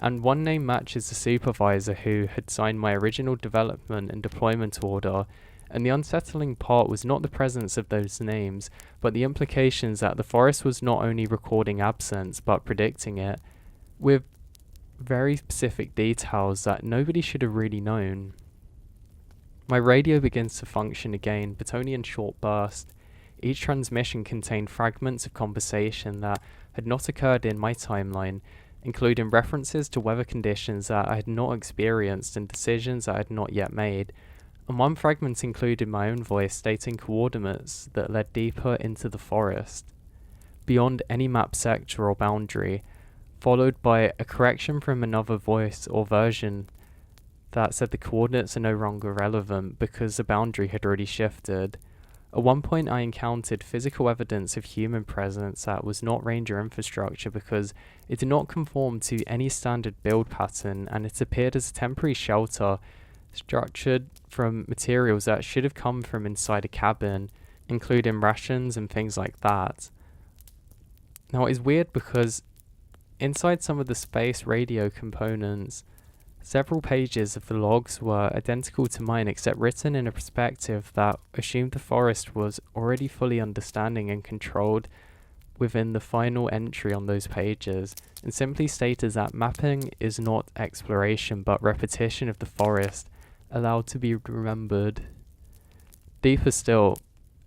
Speaker 1: and one name matches the supervisor who had signed my original development and deployment order. And the unsettling part was not the presence of those names, but the implications that the forest was not only recording absence, but predicting it, with very specific details that nobody should have really known. My radio begins to function again, but only in short bursts. Each transmission contained fragments of conversation that had not occurred in my timeline, including references to weather conditions that I had not experienced and decisions I had not yet made. And one fragment included my own voice stating coordinates that led deeper into the forest, beyond any map sector or boundary, followed by a correction from another voice or version that said the coordinates are no longer relevant because the boundary had already shifted. At one point I encountered physical evidence of human presence that was not ranger infrastructure because it did not conform to any standard build pattern, and it appeared as a temporary shelter structured from materials that should have come from inside a cabin, including rations and things like that. Now, it is weird because inside some of the space radio components, several pages of the logs were identical to mine, except written in a perspective that assumed the forest was already fully understanding and controlled within the final entry on those pages, and simply stated that mapping is not exploration but repetition of the forest, allowed to be remembered. Deeper still,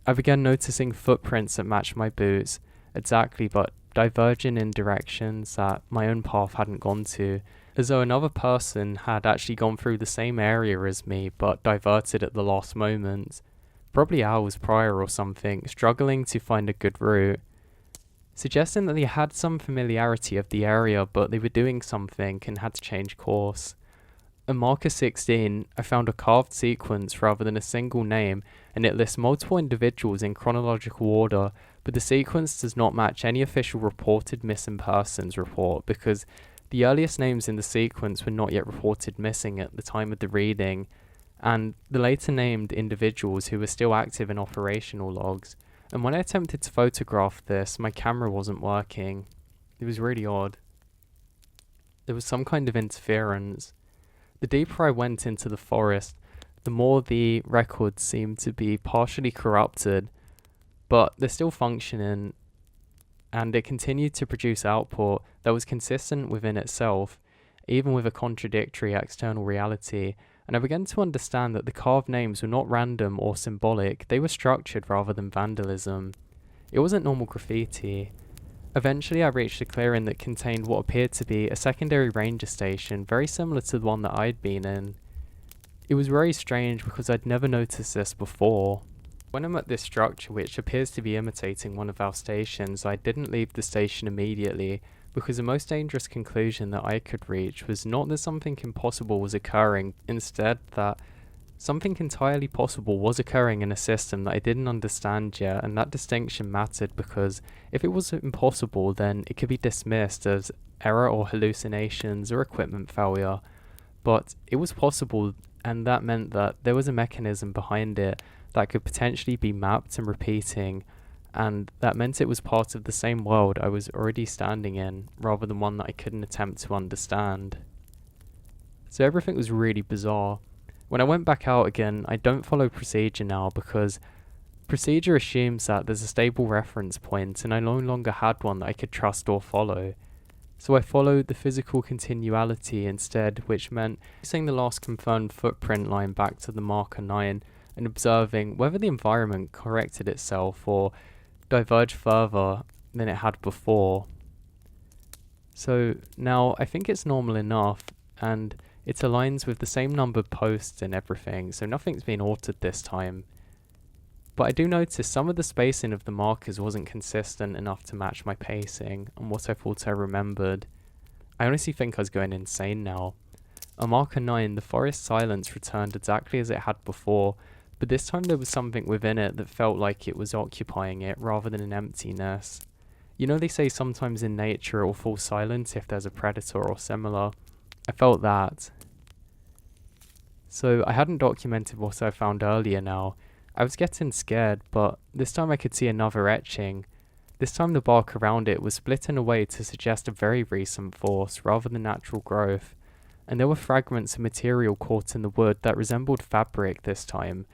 Speaker 1: I began noticing footprints that matched my boots, exactly, but diverging in directions that my own path hadn't gone to, as though another person had actually gone through the same area as me, but diverted at the last moment, probably hours prior or something, struggling to find a good route, suggesting that they had some familiarity of the area, but they were doing something and had to change course. At marker 16, I found a carved sequence rather than a single name, and it lists multiple individuals in chronological order, but the sequence does not match any official reported missing persons report because the earliest names in the sequence were not yet reported missing at the time of the reading, and the later named individuals who were still active in operational logs. And when I attempted to photograph this, my camera wasn't working. It was really odd. There was some kind of interference. The deeper I went into the forest, the more the records seemed to be partially corrupted, but they're still functioning, and it continued to produce output that was consistent within itself, even with a contradictory external reality, and I began to understand that the carved names were not random or symbolic, they were structured rather than vandalism. It wasn't normal graffiti. Eventually I reached a clearing that contained what appeared to be a secondary ranger station, very similar to the one that I'd been in. It was very strange because I'd never noticed this before. When I'm at this structure, which appears to be imitating one of our stations, I didn't leave the station immediately, because the most dangerous conclusion that I could reach was not that something impossible was occurring, instead that Something entirely possible was occurring in a system that I didn't understand yet, and that distinction mattered because if it was impossible, then it could be dismissed as error or hallucinations or equipment failure. But it was possible, and that meant that there was a mechanism behind it that could potentially be mapped and repeating, and that meant it was part of the same world I was already standing in, rather than one that I couldn't attempt to understand. So everything was really bizarre. When I went back out again, I don't follow procedure now because procedure assumes that there's a stable reference point, and I no longer had one that I could trust or follow. So I followed the physical continuality instead, which meant tracing the last confirmed footprint line back to the marker 9 and observing whether the environment corrected itself or diverged further than it had before. So now I think it's normal enough, and it aligns with the same numbered posts and everything, so nothing's been altered this time. But I do notice some of the spacing of the markers wasn't consistent enough to match my pacing and what I thought I remembered. I honestly think I was going insane now. On marker 9, the forest silence returned exactly as it had before, but this time there was something within it that felt like it was occupying it rather than an emptiness. You know, they say sometimes in nature it will fall silent if there's a predator or similar. I felt that. So I hadn't documented what I found earlier now. I was getting scared, but this time I could see another etching. This time the bark around it was split in a way to suggest a very recent force rather than natural growth, and there were fragments of material caught in the wood that resembled fabric this time,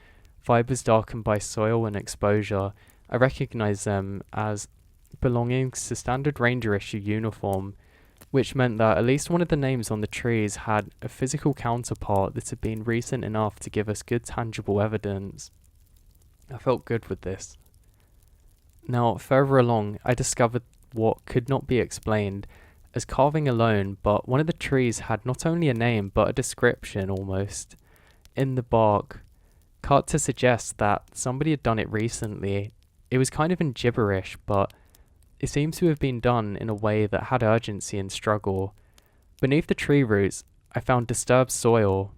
Speaker 1: fibres darkened by soil and exposure. I recognised them as belonging to standard ranger issue uniform, which meant that at least one of the names on the trees had a physical counterpart that had been recent enough to give us good tangible evidence. I felt good with this. Now, further along, I discovered what could not be explained as carving alone, but one of the trees had not only a name, but a description almost, in the bark, cut to suggest that somebody had done it recently. It was kind of in gibberish, but it seemed to have been done in a way that had urgency and struggle. Beneath the tree roots, I found disturbed soil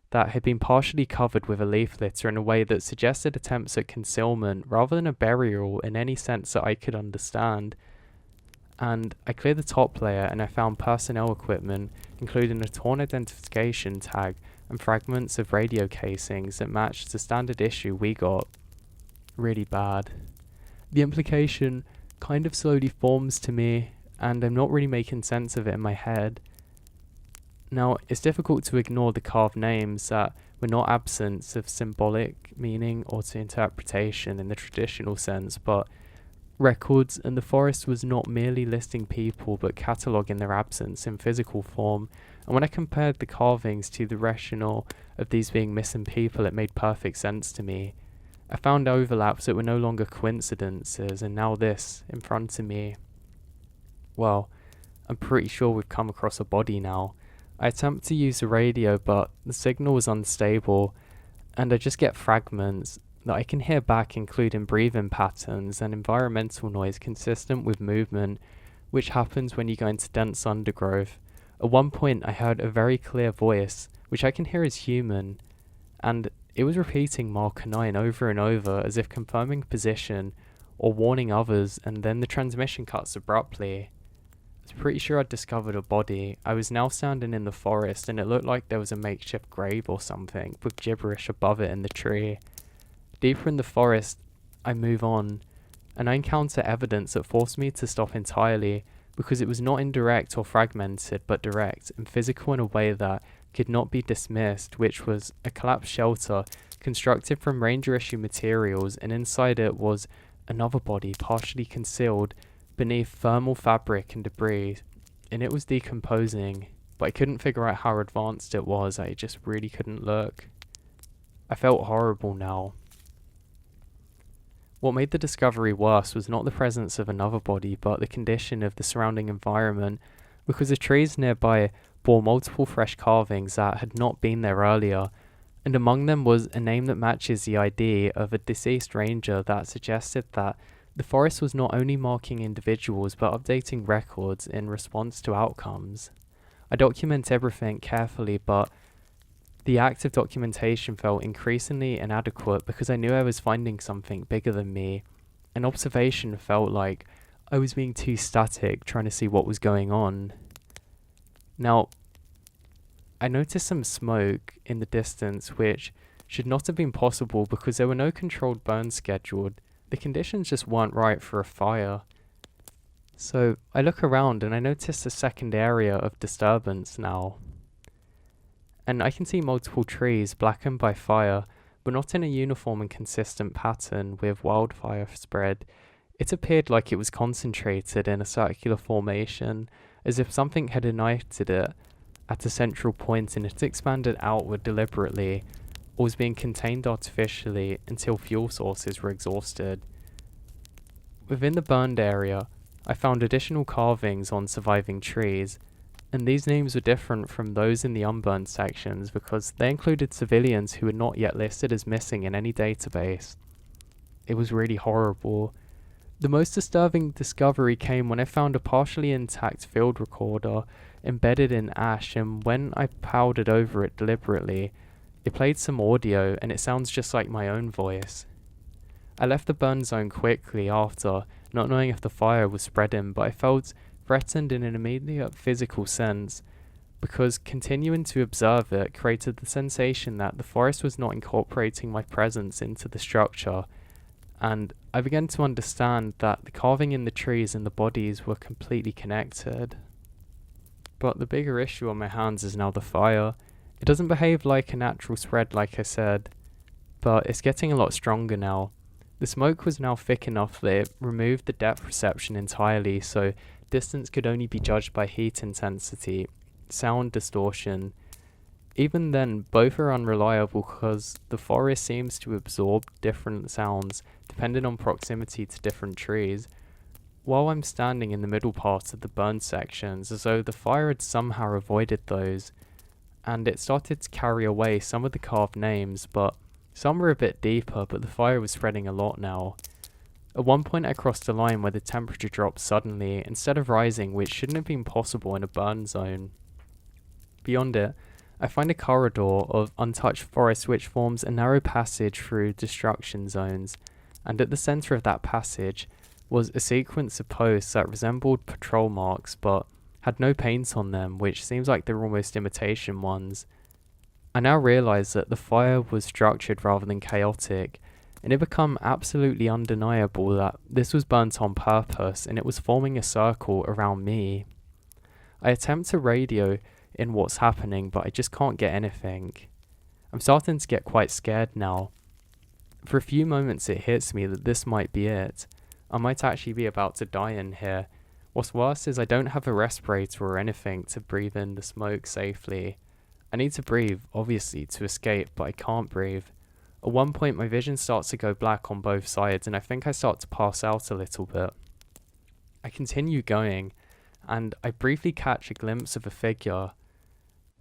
Speaker 1: that had been partially covered with a leaf litter in a way that suggested attempts at concealment rather than a burial in any sense that I could understand. And I cleared the top layer and I found personnel equipment, including a torn identification tag and fragments of radio casings that matched the standard issue we got. Really bad. The implication kind of slowly forms to me, and I'm not really making sense of it in my head. Now, it's difficult to ignore the carved names that were not absence of symbolic meaning or to interpretation in the traditional sense, but records, and the forest was not merely listing people but cataloguing their absence in physical form, and when I compared the carvings to the rationale of these being missing people, it made perfect sense to me. I found overlaps that were no longer coincidences, and now this, in front of me. Well, I'm pretty sure we've come across a body now. I attempt to use the radio, but the signal was unstable, and I just get fragments that I can hear back, including breathing patterns and environmental noise consistent with movement, which happens when you go into dense undergrowth. At one point I heard a very clear voice, which I can hear as human, and it was repeating marker 9 over and over as if confirming position or warning others, and then the transmission cuts abruptly. I was pretty sure I'd discovered a body. I was now standing in the forest and it looked like there was a makeshift grave or something with gibberish above it in the tree. Deeper in the forest, I move on, and I encounter evidence that forced me to stop entirely because it was not indirect or fragmented but direct and physical in a way that could not be dismissed, which was a collapsed shelter constructed from ranger issue materials, and inside it was another body partially concealed beneath thermal fabric and debris, and it was decomposing, but I couldn't figure out how advanced it was. I just really couldn't look. I felt horrible now. What made the discovery worse was not the presence of another body, but the condition of the surrounding environment, because the trees nearby bore multiple fresh carvings that had not been there earlier, and among them was a name that matches the ID of a deceased ranger that suggested that the forest was not only marking individuals but updating records in response to outcomes. I document everything carefully, but The act of documentation felt increasingly inadequate because I knew I was finding something bigger than me. An observation felt like I was being too static, trying to see what was going on. Now, I noticed some smoke in the distance, which should not have been possible because there were no controlled burns scheduled. The conditions just weren't right for a fire. So I look around and I notice a second area of disturbance now. And I can see multiple trees blackened by fire, but not in a uniform and consistent pattern with wildfire spread. It appeared like it was concentrated in a circular formation, as if something had ignited it at a central point and it expanded outward deliberately, or was being contained artificially until fuel sources were exhausted. Within the burned area, I found additional carvings on surviving trees, and these names were different from those in the unburned sections because they included civilians who were not yet listed as missing in any database. It was really horrible. The most disturbing discovery came when I found a partially intact field recorder embedded in ash, and when I powdered over it deliberately, it played some audio and it sounds just like my own voice. I left the burn zone quickly after, not knowing if the fire was spreading, but I felt threatened in an immediate physical sense, because continuing to observe it created the sensation that the forest was not incorporating my presence into the structure, and I began to understand that the carving in the trees and the bodies were completely connected. But the bigger issue on my hands is now the fire. It doesn't behave like a natural spread like I said, but it's getting a lot stronger now. The smoke was now thick enough that it removed the depth perception entirely, so distance could only be judged by heat intensity, sound distortion. Even then, both are unreliable because the forest seems to absorb different sounds depending on proximity to different trees. While I'm standing in the middle part of the burned sections, as though the fire had somehow avoided those, and it started to carry away some of the carved names, but some were a bit deeper, but the fire was spreading a lot now. At one point I crossed a line where the temperature dropped suddenly, instead of rising, which shouldn't have been possible in a burn zone. Beyond it, I find a corridor of untouched forest which forms a narrow passage through destruction zones, and at the centre of that passage was a sequence of posts that resembled patrol marks but had no paint on them, which seems like they were almost imitation ones. I now realise that the fire was structured rather than chaotic, and it became absolutely undeniable that this was burnt on purpose and it was forming a circle around me. I attempt to radio in what's happening, but I just can't get anything. I'm starting to get quite scared now. For a few moments it hits me that this might be it. I might actually be about to die in here. What's worse is I don't have a respirator or anything to breathe in the smoke safely. I need to breathe, obviously, to escape, but I can't breathe. At one point my vision starts to go black on both sides and I think I start to pass out a little bit. I continue going, and I briefly catch a glimpse of a figure.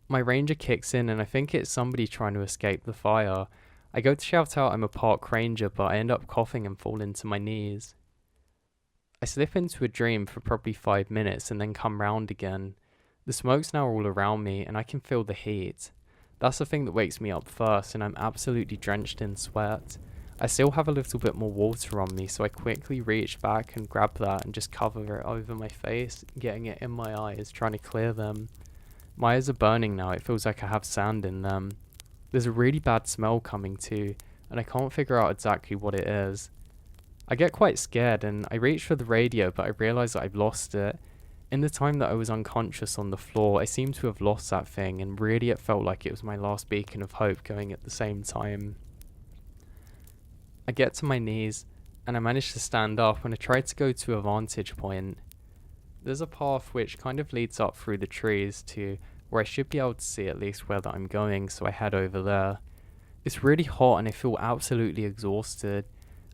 Speaker 1: My ranger kicks in and I think it's somebody trying to escape the fire. I go to shout out I'm a park ranger, but I end up coughing and fall into my knees. I slip into a dream for probably 5 minutes and then come round again. The smoke's now all around me and I can feel the heat. That's the thing that wakes me up first, and I'm absolutely drenched in sweat. I still have a little bit more water on me, so I quickly reach back and grab that and just cover it over my face, getting it in my eyes, trying to clear them. My eyes are burning now, it feels like I have sand in them. There's a really bad smell coming too, and I can't figure out exactly what it is. I get quite scared and I reach for the radio, but I realise that I've lost it. In the time that I was unconscious on the floor, I seem to have lost that thing, and really it felt like it was my last beacon of hope going at the same time. I get to my knees, and I manage to stand up, and I try to go to a vantage point. There's a path which kind of leads up through the trees to where I should be able to see at least where that I'm going, so I head over there. It's really hot and I feel absolutely exhausted.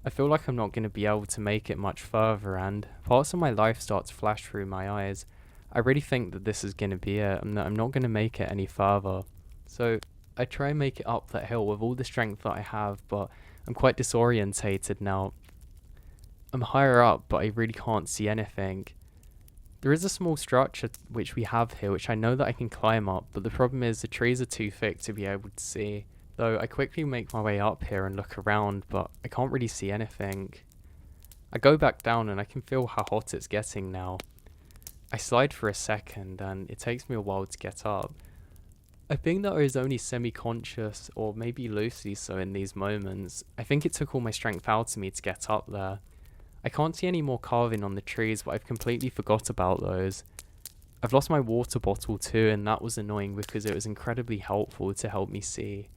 Speaker 1: I feel like I'm not going to be able to make it much further, and parts of my life start to flash through my eyes. I really think that this is going to be it, and that I'm not going to make it any further. So I try and make it up that hill with all the strength that I have, but I'm quite disorientated now. I'm higher up, but I really can't see anything. There is a small structure which we have here, which I know that I can climb up, but the problem is the trees are too thick to be able to see. Though I quickly make my way up here and look around, but I can't really see anything. I go back down and I can feel how hot it's getting now. I slide for a second and it takes me a while to get up. I think that I was only semi-conscious, or maybe loosely so in these moments. I think it took all my strength out of me to get up there. I can't see any more carving on the trees, but I've completely forgot about those. I've lost my water bottle too, and that was annoying because it was incredibly helpful to help me see.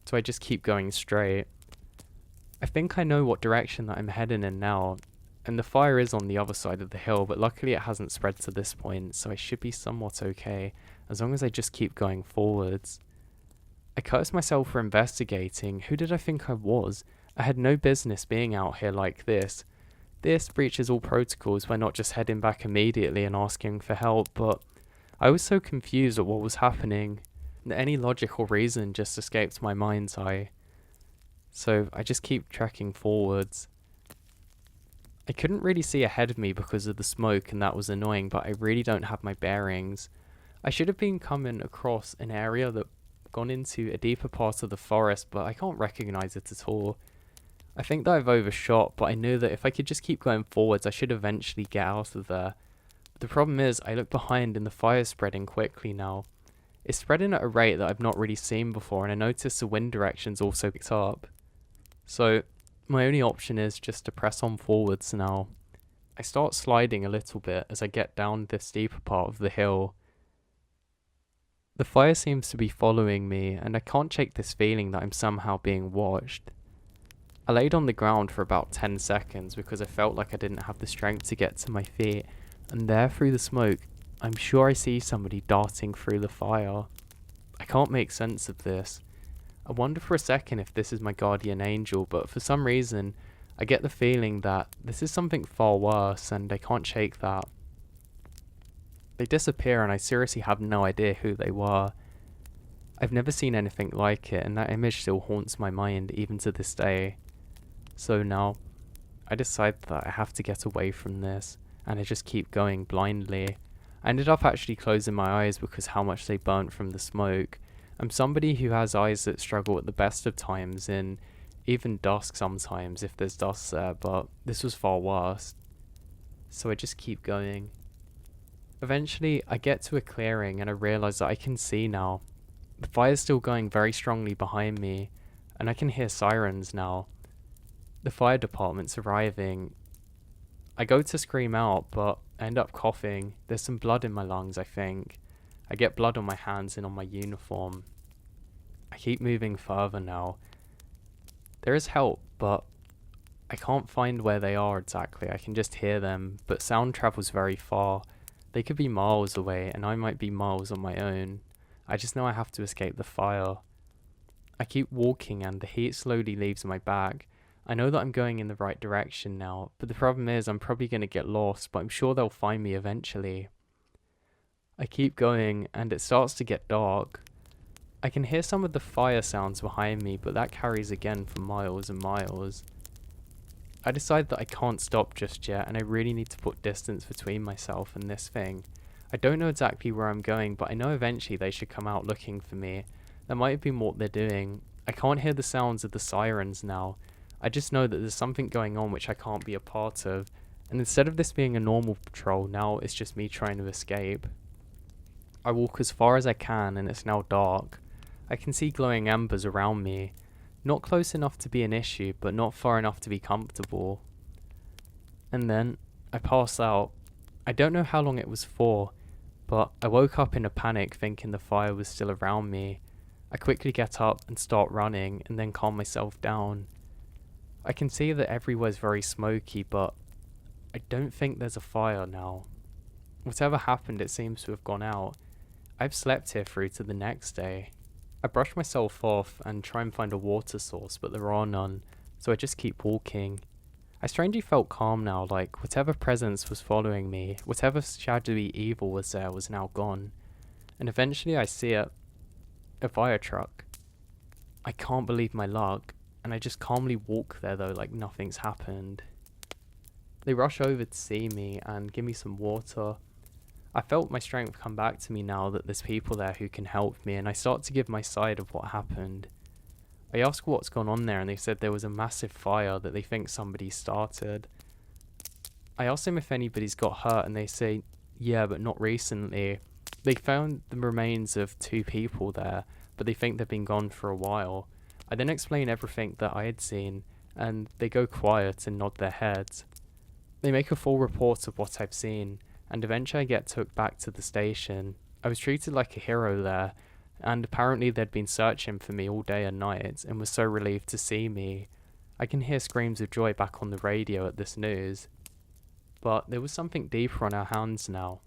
Speaker 1: So I just keep going straight. I think I know what direction that I'm heading in now, and the fire is on the other side of the hill, but luckily it hasn't spread to this point, so I should be somewhat okay, as long as I just keep going forwards. I curse myself for investigating. Who did I think I was? I had no business being out here like this. This breaches all protocols by not just heading back immediately and asking for help, but I was so confused at what was happening that any logical reason just escaped my mind's eye. So I just keep trekking forwards. I couldn't really see ahead of me because of the smoke, and that was annoying, but I really don't have my bearings. I should have been coming across an area that gone into a deeper part of the forest, but I can't recognize it at all. I think that I've overshot, but I knew that if I could just keep going forwards, I should eventually get out of there. But the problem is, I look behind and the fire's spreading quickly now. It's spreading at a rate that I've not really seen before, and I notice the wind direction's also picked up. So my only option is just to press on forwards now. I start sliding a little bit as I get down this steeper part of the hill. The fire seems to be following me, and I can't shake this feeling that I'm somehow being watched. I laid on the ground for about 10 seconds because I felt like I didn't have the strength to get to my feet, and there through the smoke, I'm sure I see somebody darting through the fire. I can't make sense of this. I wonder for a second if this is my guardian angel, but for some reason, I get the feeling that this is something far worse, and I can't shake that. They disappear and I seriously have no idea who they were. I've never seen anything like it, and that image still haunts my mind even to this day. So now, I decide that I have to get away from this, and I just keep going blindly. I ended up actually closing my eyes because how much they burnt from the smoke. I'm somebody who has eyes that struggle at the best of times, in even dusk sometimes if there's dust there, but this was far worse. So I just keep going. Eventually, I get to a clearing and I realise that I can see now. The fire's still going very strongly behind me, and I can hear sirens now. The fire department's arriving. I go to scream out, but I end up coughing. There's some blood in my lungs, I think. I get blood on my hands and on my uniform. I keep moving further now. There is help, but I can't find where they are exactly. I can just hear them, but sound travels very far. They could be miles away, and I might be miles on my own. I just know I have to escape the fire. I keep walking and the heat slowly leaves my back. I know that I'm going in the right direction now, but the problem is I'm probably going to get lost, but I'm sure they'll find me eventually. I keep going and it starts to get dark. I can hear some of the fire sounds behind me, but that carries again for miles and miles. I decide that I can't stop just yet, and I really need to put distance between myself and this thing. I don't know exactly where I'm going, but I know eventually they should come out looking for me. That might have been what they're doing. I can't hear the sounds of the sirens now. I just know that there's something going on which I can't be a part of, and instead of this being a normal patrol, now it's just me trying to escape. I walk as far as I can, and it's now dark. I can see glowing embers around me. Not close enough to be an issue, but not far enough to be comfortable. And then, I pass out. I don't know how long it was for, but I woke up in a panic thinking the fire was still around me. I quickly get up and start running, and then calm myself down. I can see that everywhere's very smoky, but I don't think there's a fire now. Whatever happened, it seems to have gone out. I've slept here through to the next day. I brush myself off and try and find a water source, but there are none, so I just keep walking. I strangely felt calm now, like whatever presence was following me, whatever shadowy evil was there was now gone. And eventually I see it. A fire truck. I can't believe my luck, and I just calmly walk there though like nothing's happened. They rush over to see me and give me some water. I felt my strength come back to me now that there's people there who can help me, and I start to give my side of what happened. I ask what's gone on there, and they said there was a massive fire that they think somebody started. I asked them if anybody's got hurt, and they say, yeah, but not recently. They found the remains of 2 people there, but they think they've been gone for a while. I then explain everything that I had seen, and they go quiet and nod their heads. They make a full report of what I've seen, and eventually I get took back to the station. I was treated like a hero there, and apparently they'd been searching for me all day and night, and were so relieved to see me. I can hear screams of joy back on the radio at this news. But there was something deeper on our hands now.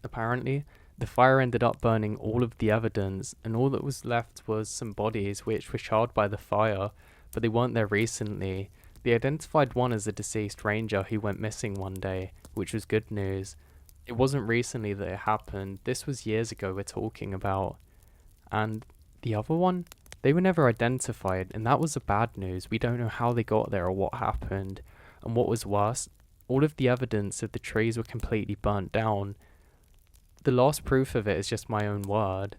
Speaker 1: Apparently, the fire ended up burning all of the evidence, and all that was left was some bodies which were charred by the fire, but they weren't there recently. They identified one as a deceased ranger who went missing one day, which was good news. It wasn't recently that it happened, this was years ago we're talking about. And the other one? They were never identified, and that was the bad news. We don't know how they got there or what happened. And what was worse, all of the evidence of the trees were completely burnt down. The last proof of it is just my own word.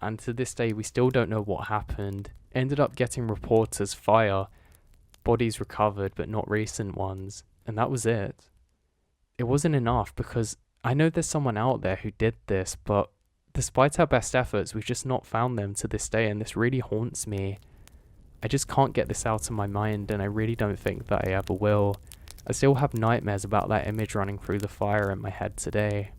Speaker 1: And to this day we still don't know what happened. Ended up getting reports as fire, bodies recovered but not recent ones, and that was it. It wasn't enough because I know there's someone out there who did this, but despite our best efforts we've just not found them to this day, and this really haunts me. I just can't get this out of my mind, and I really don't think that I ever will. I still have nightmares about that image running through the fire in my head today.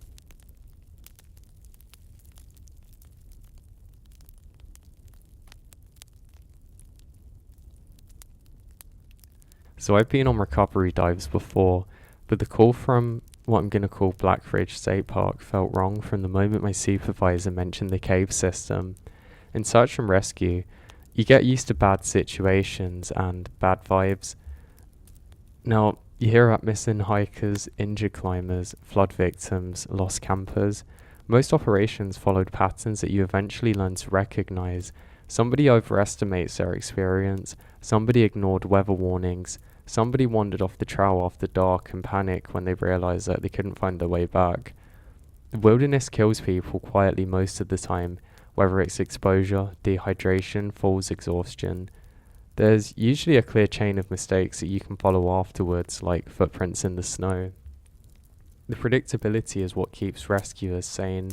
Speaker 1: So I've been on recovery dives before, but the call from what I'm going to call Black Ridge State Park felt wrong from the moment my supervisor mentioned the cave system. In search and rescue, you get used to bad situations and bad vibes. Now, you hear about missing hikers, injured climbers, flood victims, lost campers. Most operations followed patterns that you eventually learn to recognize. Somebody overestimates their experience, somebody ignored weather warnings, somebody wandered off the trail after dark and panicked when they realized that they couldn't find their way back. The wilderness kills people quietly most of the time, whether it's exposure, dehydration, falls, exhaustion. There's usually a clear chain of mistakes that you can follow afterwards, like footprints in the snow. The predictability is what keeps rescuers sane.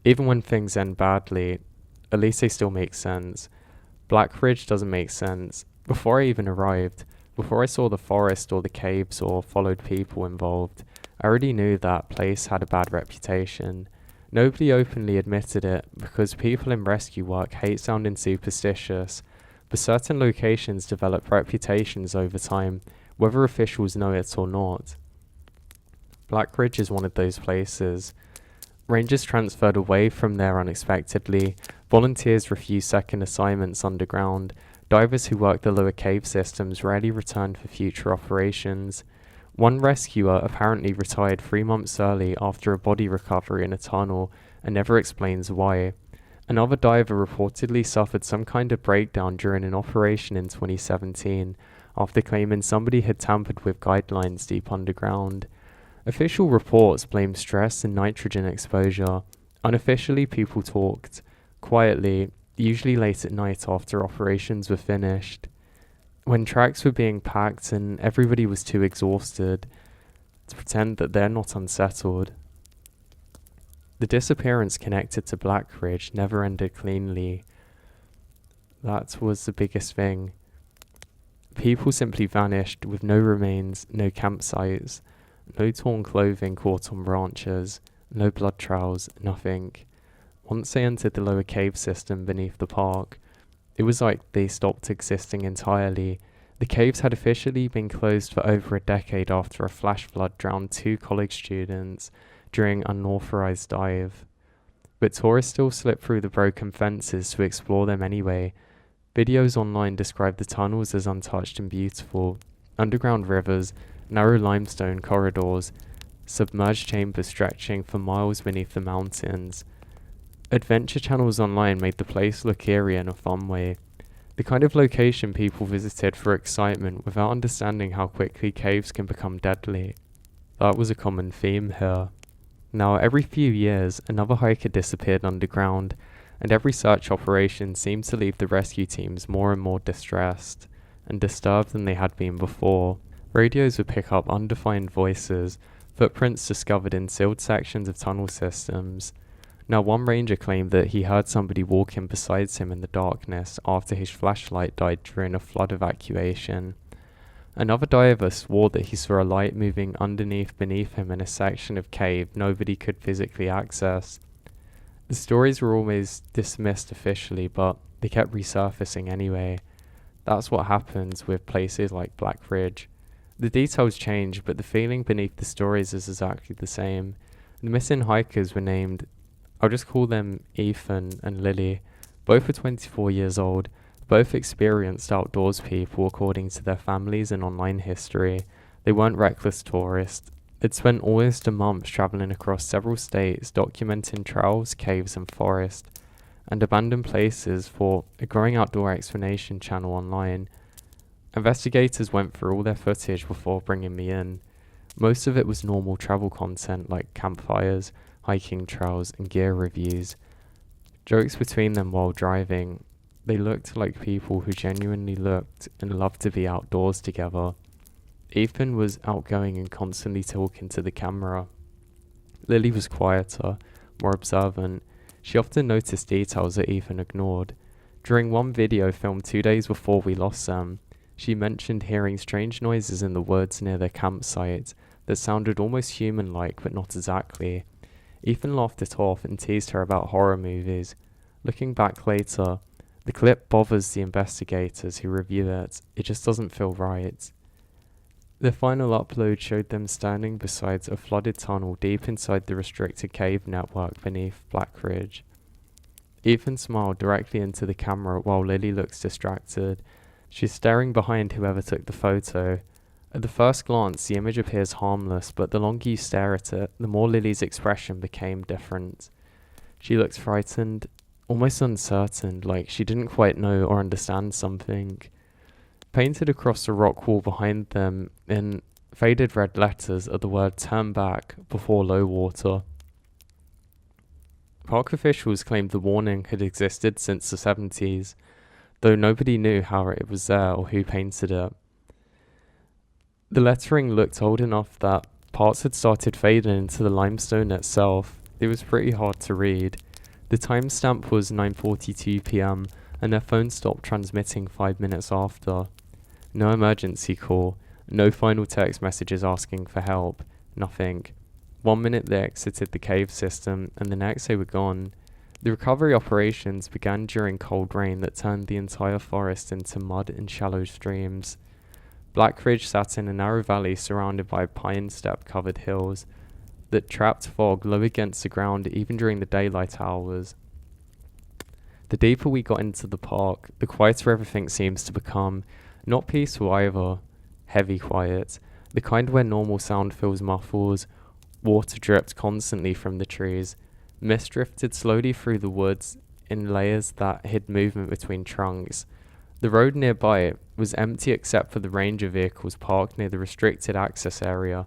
Speaker 1: Even when things end badly, at least they still make sense. Black Ridge doesn't make sense. Before I even arrived, before I saw the forest or the caves or followed people involved, I already knew that place had a bad reputation. Nobody openly admitted it because people in rescue work hate sounding superstitious, but certain locations develop reputations over time, whether officials know it or not. Black Ridge is one of those places. Rangers transferred away from there unexpectedly, volunteers refused second assignments underground, divers who worked the lower cave systems rarely returned for future operations. One rescuer apparently retired 3 months early after a body recovery in a tunnel and never explains why. Another diver reportedly suffered some kind of breakdown during an operation in 2017 after claiming somebody had tampered with guidelines deep underground. Official reports blamed stress and nitrogen exposure. Unofficially, people talked quietly, usually late at night after operations were finished, when tracks were being packed and everybody was too exhausted to pretend that they're not unsettled. The disappearance connected to Black Ridge never ended cleanly. That was the biggest thing. People simply vanished with no remains, no campsites, no torn clothing caught on branches, no blood trails, nothing. Once they entered the lower cave system beneath the park, it was like they stopped existing entirely. The caves had officially been closed for over a decade after a flash flood drowned 2 college students during an unauthorized dive. But tourists still slip through the broken fences to explore them anyway. Videos online describe the tunnels as untouched and beautiful. Underground rivers, narrow limestone corridors, submerged chambers stretching for miles beneath the mountains. Adventure channels online made the place look eerie in a fun way.
Speaker 2: The kind of location people visited for excitement without understanding how quickly caves can become deadly. That was a common theme here. Now, every few years, another hiker disappeared underground, and every search operation seemed to leave the rescue teams more and more distressed and disturbed than they had been before. Radios would pick up undefined voices, footprints discovered in sealed sections of tunnel systems. Now, one ranger claimed that he heard somebody walking beside him in the darkness after his flashlight died during a flood evacuation. Another diver swore that he saw a light moving beneath him in a section of cave nobody could physically access. The stories were always dismissed officially, but they kept resurfacing anyway. That's what happens with places like Black Ridge. The details change, but the feeling beneath the stories is exactly the same. The missing hikers were named, I'll just call them Ethan and Lily. Both were 24 years old. Both experienced outdoors people according to their families and online history. They weren't reckless tourists. They'd spent almost a month travelling across several states, documenting trails, caves and forests, and abandoned places for a growing outdoor explanation channel online. Investigators went through all their footage before bringing me in. Most of it was normal travel content like campfires, hiking trails and gear reviews. Jokes between them while driving. They looked like people who genuinely looked and loved to be outdoors together. Ethan was outgoing and constantly talking to the camera. Lily was quieter, more observant. She often noticed details that Ethan ignored. During one video filmed 2 days before we lost them, she mentioned hearing strange noises in the woods near their campsite that sounded almost human-like but not exactly. Ethan laughed it off and teased her about horror movies. Looking back later, the clip bothers the investigators who review it. It just doesn't feel right. The final upload showed them standing beside a flooded tunnel deep inside the restricted cave network beneath Black Ridge. Ethan smiled directly into the camera while Lily looks distracted. She's staring behind whoever took the photo. At the first glance, the image appears harmless, but the longer you stare at it, the more Lily's expression became different. She looked frightened, almost uncertain, like she didn't quite know or understand something. Painted across the rock wall behind them in faded red letters are the words "Turn back before low water." Park officials claimed the warning had existed since the 70s, though nobody knew how it was there or who painted it. The lettering looked old enough that parts had started fading into the limestone itself. It was pretty hard to read. The timestamp was 9:42 p.m. and their phone stopped transmitting 5 minutes after. No emergency call, no final text messages asking for help, nothing. 1 minute they exited the cave system and the next they were gone. The recovery operations began during cold rain that turned the entire forest into mud and shallow streams. Black Ridge sat in a narrow valley surrounded by pine step-covered hills that trapped fog low against the ground even during the daylight hours. The deeper we got into the park, the quieter everything seems to become. Not peaceful either, heavy quiet, the kind where normal sound feels muffled. Water dripped constantly from the trees. Mist drifted slowly through the woods in layers that hid movement between trunks. The road nearby was empty except for the ranger vehicles parked near the restricted access area.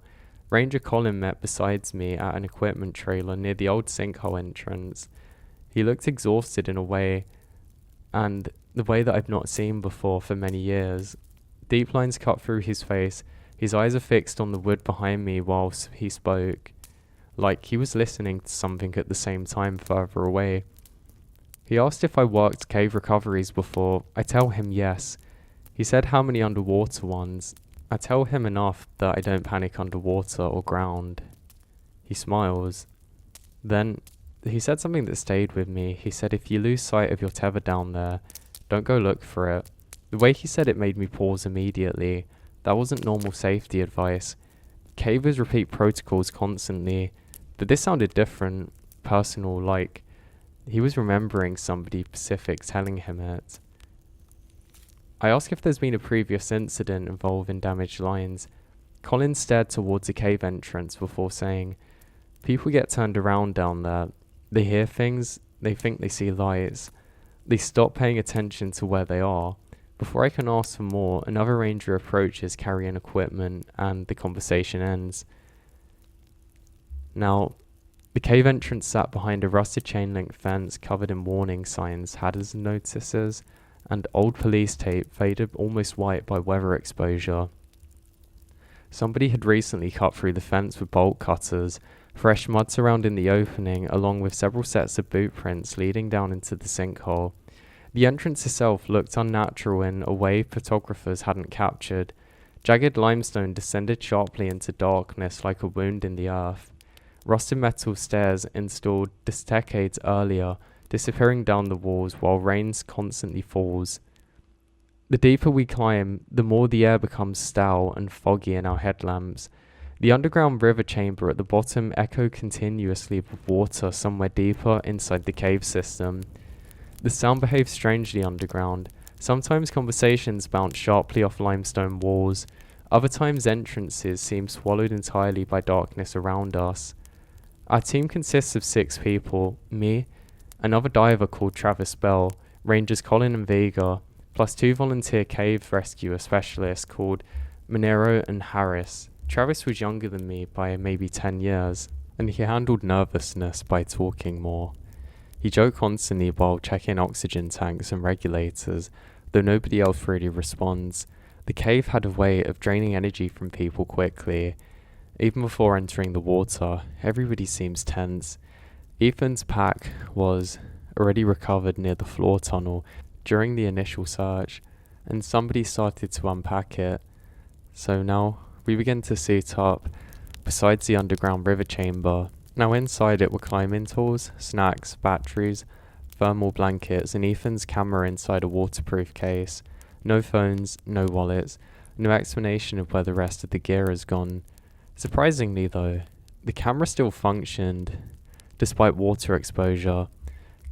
Speaker 2: Ranger Colin met beside me at an equipment trailer near the old sinkhole entrance. He looked exhausted in a way, and the way that I've not seen before for many years. Deep lines cut through his face. His eyes are fixed on the wood behind me whilst he spoke, like he was listening to something at the same time further away. He asked if I worked cave recoveries before. I tell him yes. He said how many underwater ones. I tell him enough that I don't panic underwater or ground. He smiles. Then he said something that stayed with me. He said if you lose sight of your tether down there, don't go look for it. The way he said it made me pause immediately. That wasn't normal safety advice. Cavers repeat protocols constantly, but this sounded different, personal, like he was remembering somebody specific telling him it. I ask if there's been a previous incident involving damaged lines. Colin stared towards a cave entrance before saying, people get turned around down there. They hear things, they think they see lights.
Speaker 1: They stop paying attention to where they are. Before I can ask for more, another ranger approaches carrying equipment, and the conversation ends. Now, the cave entrance sat behind a rusted chain-link fence covered in warning signs, hazard notices, and old police tape faded almost white by weather exposure. Somebody had recently cut through the fence with bolt cutters, fresh mud surrounding the opening, along with several sets of boot prints leading down into the sinkhole. The entrance itself looked unnatural in a way photographers hadn't captured. Jagged limestone descended sharply into darkness like a wound in the earth. Rusted metal stairs installed decades earlier, disappearing down the walls while rain constantly falls. The deeper we climb, the more the air becomes stale and foggy in our headlamps. The underground river chamber at the bottom echoed continuously with water somewhere deeper inside the cave system. The sound behaved strangely underground. Sometimes conversations bounced sharply off limestone walls. Other times entrances seemed swallowed entirely by darkness around us. Our team consists of 6 people, me, another diver called Travis Bell, Rangers Colin and Vega, plus 2 volunteer cave rescuer specialists called Monero and Harris. Travis was younger than me by maybe 10 years, and he handled nervousness by talking more. He joked constantly while checking oxygen tanks and regulators, though nobody else really responds. The cave had a way of draining energy from people quickly. Even before entering the water, everybody seems tense. Ethan's pack was already recovered near the floor tunnel during the initial search, and somebody started to unpack it. So now we begin to suit up besides the underground river chamber. Now inside it were climbing tools, snacks, batteries, thermal blankets, and Ethan's camera inside a waterproof case. No phones, no wallets, no explanation of where the rest of the gear has gone. Surprisingly though, the camera still functioned, despite water exposure.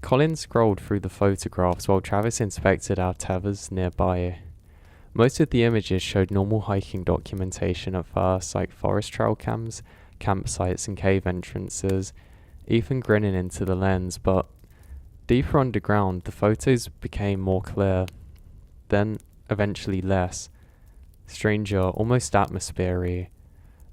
Speaker 1: Colin scrolled through the photographs while Travis inspected our tethers nearby. Most of the images showed normal hiking documentation at first, like forest trail cams, campsites and cave entrances, Ethan grinning into the lens, but deeper underground the photos became more clear, then eventually less. Stranger, almost atmospheric.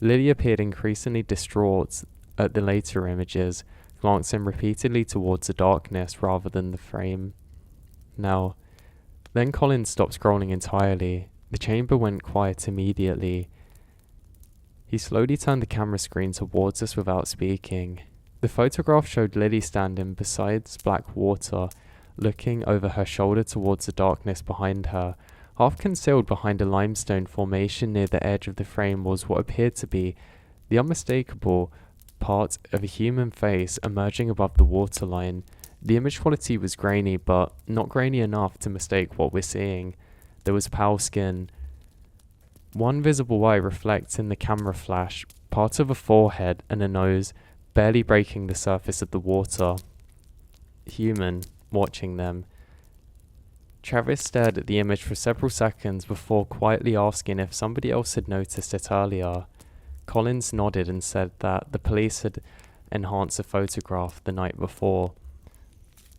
Speaker 1: Lily appeared increasingly distraught at the later images, glancing repeatedly towards the darkness rather than the frame. Now, then Colin stopped scrolling entirely. The chamber went quiet immediately. He slowly turned the camera screen towards us without speaking. The photograph showed Lily standing beside black water, looking over her shoulder towards the darkness behind her. Half concealed behind a limestone formation near the edge of the frame was what appeared to be the unmistakable part of a human face emerging above the waterline. The image quality was grainy, but not grainy enough to mistake what we're seeing. There was pale skin, one visible eye reflecting the camera flash, part of a forehead and a nose barely breaking the surface of the water. Human, watching them. Travis stared at the image for several seconds before quietly asking if somebody else had noticed it earlier. Collins nodded and said that the police had enhanced the photograph the night before.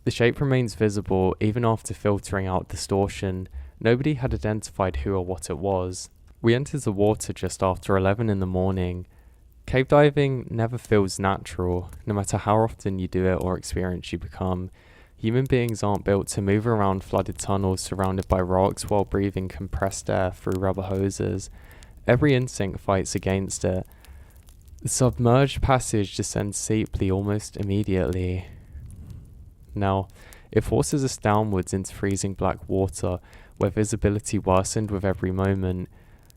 Speaker 1: The shape remains visible even after filtering out distortion. Nobody had identified who or what it was. We entered the water just after 11 in the morning. Cave diving never feels natural, no matter how often you do it or experience you become. Human beings aren't built to move around flooded tunnels surrounded by rocks while breathing compressed air through rubber hoses. Every instinct fights against it. The submerged passage descends steeply almost immediately. Now, it forces us downwards into freezing black water, where visibility worsened with every moment.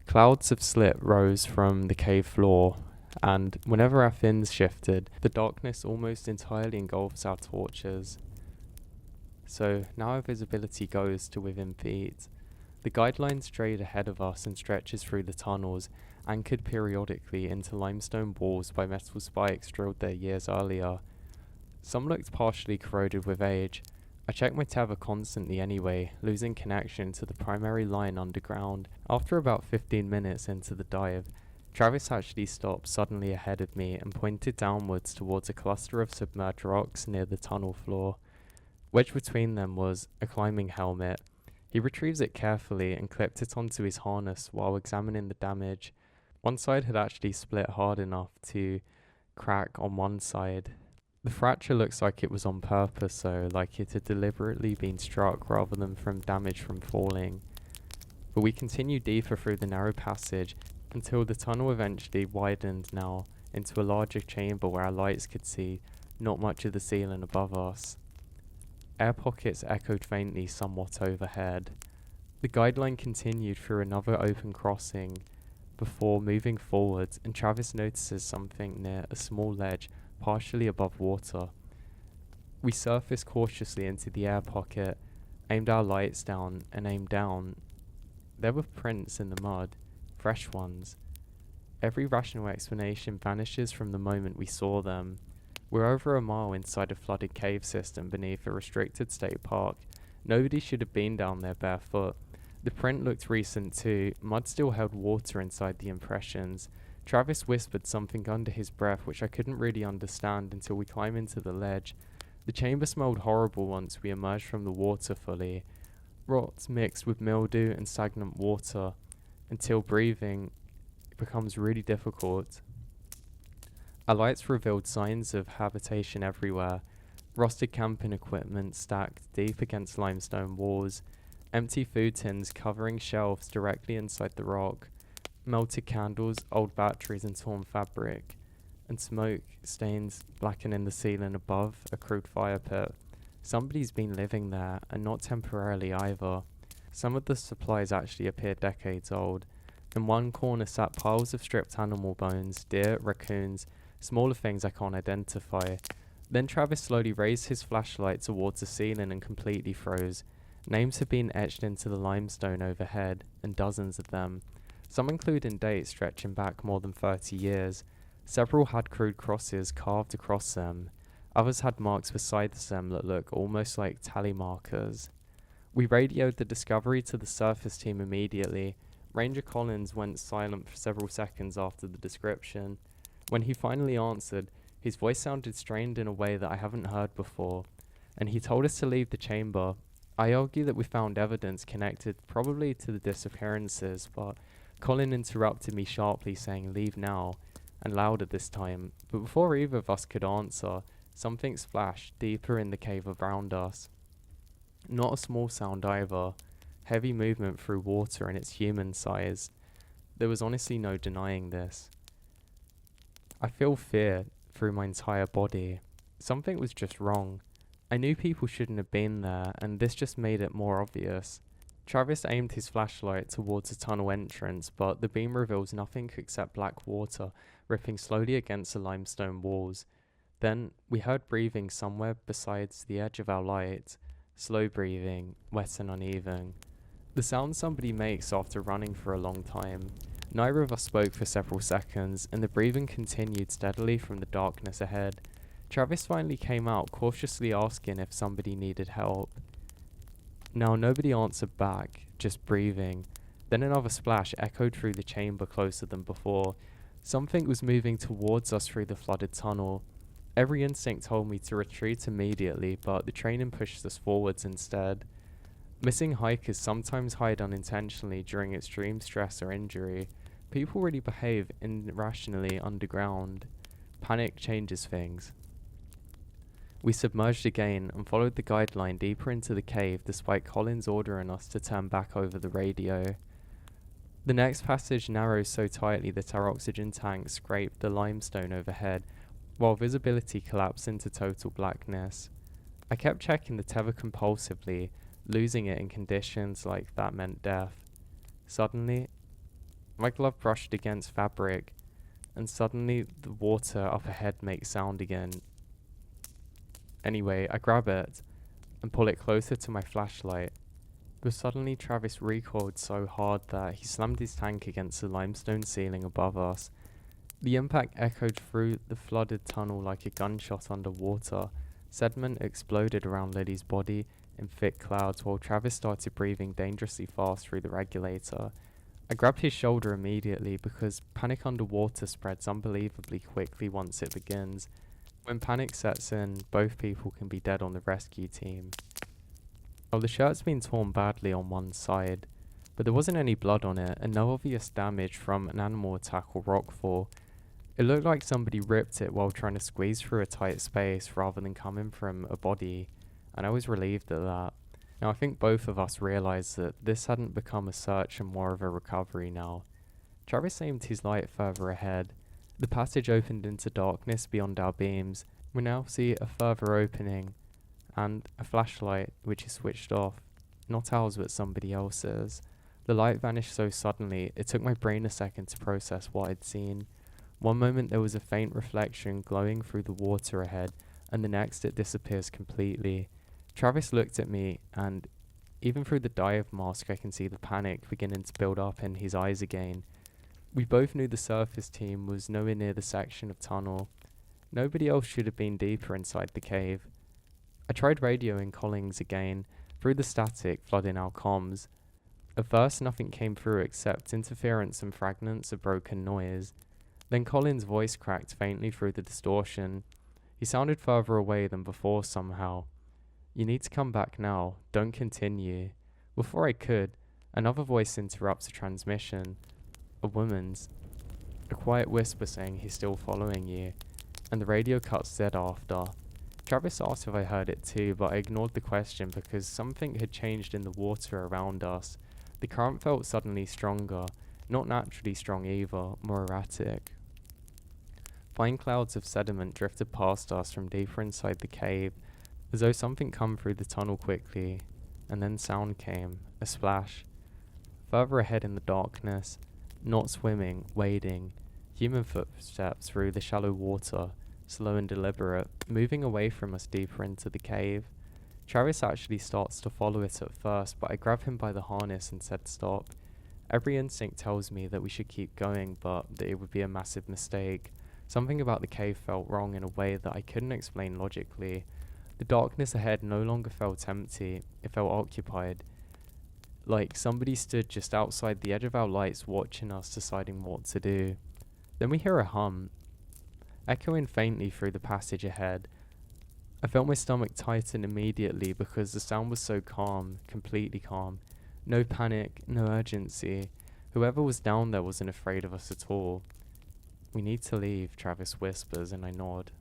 Speaker 1: Clouds of slit rose from the cave floor, and whenever our fins shifted, the darkness almost entirely engulfs our torches. So now our visibility goes to within feet. The guideline strayed ahead of us and stretches through the tunnels, anchored periodically into limestone walls by metal spikes drilled there years earlier. Some looked partially corroded with age. I checked my tether constantly anyway, losing connection to the primary line underground. After about 15 minutes into the dive, Travis actually stopped suddenly ahead of me and pointed downwards towards a cluster of submerged rocks near the tunnel floor. Wedged between them was a climbing helmet. He retrieves it carefully and clipped it onto his harness while examining the damage. One side had actually split hard enough to crack on one side. The fracture looks like it was on purpose though, like it had deliberately been struck rather than from damage from falling. But we continued deeper through the narrow passage until the tunnel eventually widened now into a larger chamber where our lights could see not much of the ceiling above us. Air pockets echoed faintly somewhat overhead. The guideline continued through another open crossing before moving forwards, and Travis notices something near a small ledge partially above water. We surfaced cautiously into the air pocket, aimed our lights down, and aimed down. There were prints in the mud, fresh ones. Every rational explanation vanishes from the moment we saw them. We're over a mile inside a flooded cave system beneath a restricted state park. Nobody should have been down there barefoot. The print looked recent too. Mud still held water inside the impressions. Travis whispered something under his breath which I couldn't really understand until we climbed into the ledge. The chamber smelled horrible once we emerged from the water fully. Rot mixed with mildew and stagnant water until breathing becomes really difficult. Our lights revealed signs of habitation everywhere. Rusted camping equipment stacked deep against limestone walls. Empty food tins covering shelves directly inside the rock. Melted candles, old batteries and torn fabric. And smoke stains blackening the ceiling above a crude fire pit. Somebody's been living there, and not temporarily either. Some of the supplies actually appeared decades old. In one corner sat piles of stripped animal bones, deer, raccoons, smaller things I can't identify. Then Travis slowly raised his flashlight towards the ceiling and completely froze. Names had been etched into the limestone overhead, and dozens of them. Some including dates stretching back more than 30 years. Several had crude crosses carved across them. Others had marks beside them that look almost like tally markers. We radioed the discovery to the surface team immediately. Ranger Collins went silent for several seconds after the description. When he finally answered, his voice sounded strained in a way that I haven't heard before, and he told us to leave the chamber. I argue that we found evidence connected probably to the disappearances, but Colin interrupted me sharply saying leave now, and louder this time. But before either of us could answer, something splashed deeper in the cave around us. Not a small sound either. Heavy movement through water and its human size. There was honestly no denying this. I feel fear through my entire body. Something was just wrong. I knew people shouldn't have been there, and this just made it more obvious. Travis aimed his flashlight towards the tunnel entrance, but the beam reveals nothing except black water ripping slowly against the limestone walls. Then we heard breathing somewhere besides the edge of our light. Slow breathing, wet and uneven. The sound somebody makes after running for a long time. Neither of us spoke for several seconds, and the breathing continued steadily from the darkness ahead. Travis finally came out, cautiously asking if somebody needed help. Now nobody answered back, just breathing. Then another splash echoed through the chamber closer than before. Something was moving towards us through the flooded tunnel. Every instinct told me to retreat immediately, but the training pushed us forwards instead. Missing hikers sometimes hide unintentionally during extreme stress or injury. People really behave irrationally underground. Panic changes things. We submerged again and followed the guideline deeper into the cave despite Collins ordering us to turn back over the radio. The next passage narrows so tightly that our oxygen tanks scraped the limestone overhead, while visibility collapsed into total blackness. I kept checking the tether compulsively, losing it in conditions like that meant death. Suddenly, my glove brushed against fabric, and suddenly the water up ahead makes sound again. Anyway, I grab it and pull it closer to my flashlight. But suddenly Travis recoiled so hard that he slammed his tank against the limestone ceiling above us. The impact echoed through the flooded tunnel like a gunshot underwater. Sediment exploded around Lily's body in thick clouds while Travis started breathing dangerously fast through the regulator. I grabbed his shoulder immediately because panic underwater spreads unbelievably quickly once it begins. When panic sets in, both people can be dead on the rescue team. Well, the shirt's been torn badly on one side, but there wasn't any blood on it and no obvious damage from an animal attack or rockfall. It looked like somebody ripped it while trying to squeeze through a tight space rather than coming from a body, and I was relieved at that. Now I think both of us realised that this hadn't become a search and more of a recovery now. Travis aimed his light further ahead. The passage opened into darkness beyond our beams. We now see a further opening, and a flashlight which is switched off. Not ours but somebody else's. The light vanished so suddenly, it took my brain a second to process what I'd seen. One moment there was a faint reflection glowing through the water ahead, and the next it disappears completely. Travis looked at me, and even through the dive mask I can see the panic beginning to build up in his eyes again. We both knew the surface team was nowhere near the section of tunnel. Nobody else should have been deeper inside the cave. I tried radioing Collins again, through the static flooding our comms. At first nothing came through except interference and fragments of broken noise. Then Colin's voice cracked faintly through the distortion. He sounded further away than before somehow. "You need to come back now, don't continue." Before I could, another voice interrupts the transmission. A woman's. A quiet whisper saying he's still following you, and the radio cuts dead after. Travis asked if I heard it too, but I ignored the question because something had changed in the water around us. The current felt suddenly stronger, not naturally strong either, more erratic. Fine clouds of sediment drifted past us from deeper inside the cave, as though something come through the tunnel quickly, and then sound came, a splash. Further ahead in the darkness, not swimming, wading, human footsteps through the shallow water, slow and deliberate, moving away from us deeper into the cave. Travis actually starts to follow it at first, but I grab him by the harness and said stop. Every instinct tells me that we should keep going, but that it would be a massive mistake. Something about the cave felt wrong in a way that I couldn't explain logically. The darkness ahead no longer felt empty, it felt occupied. Like somebody stood just outside the edge of our lights watching us, deciding what to do. Then we hear a hum, echoing faintly through the passage ahead. I felt my stomach tighten immediately because the sound was so calm, completely calm. No panic, no urgency. Whoever was down there wasn't afraid of us at all. "We need to leave," Travis whispers, and I nod.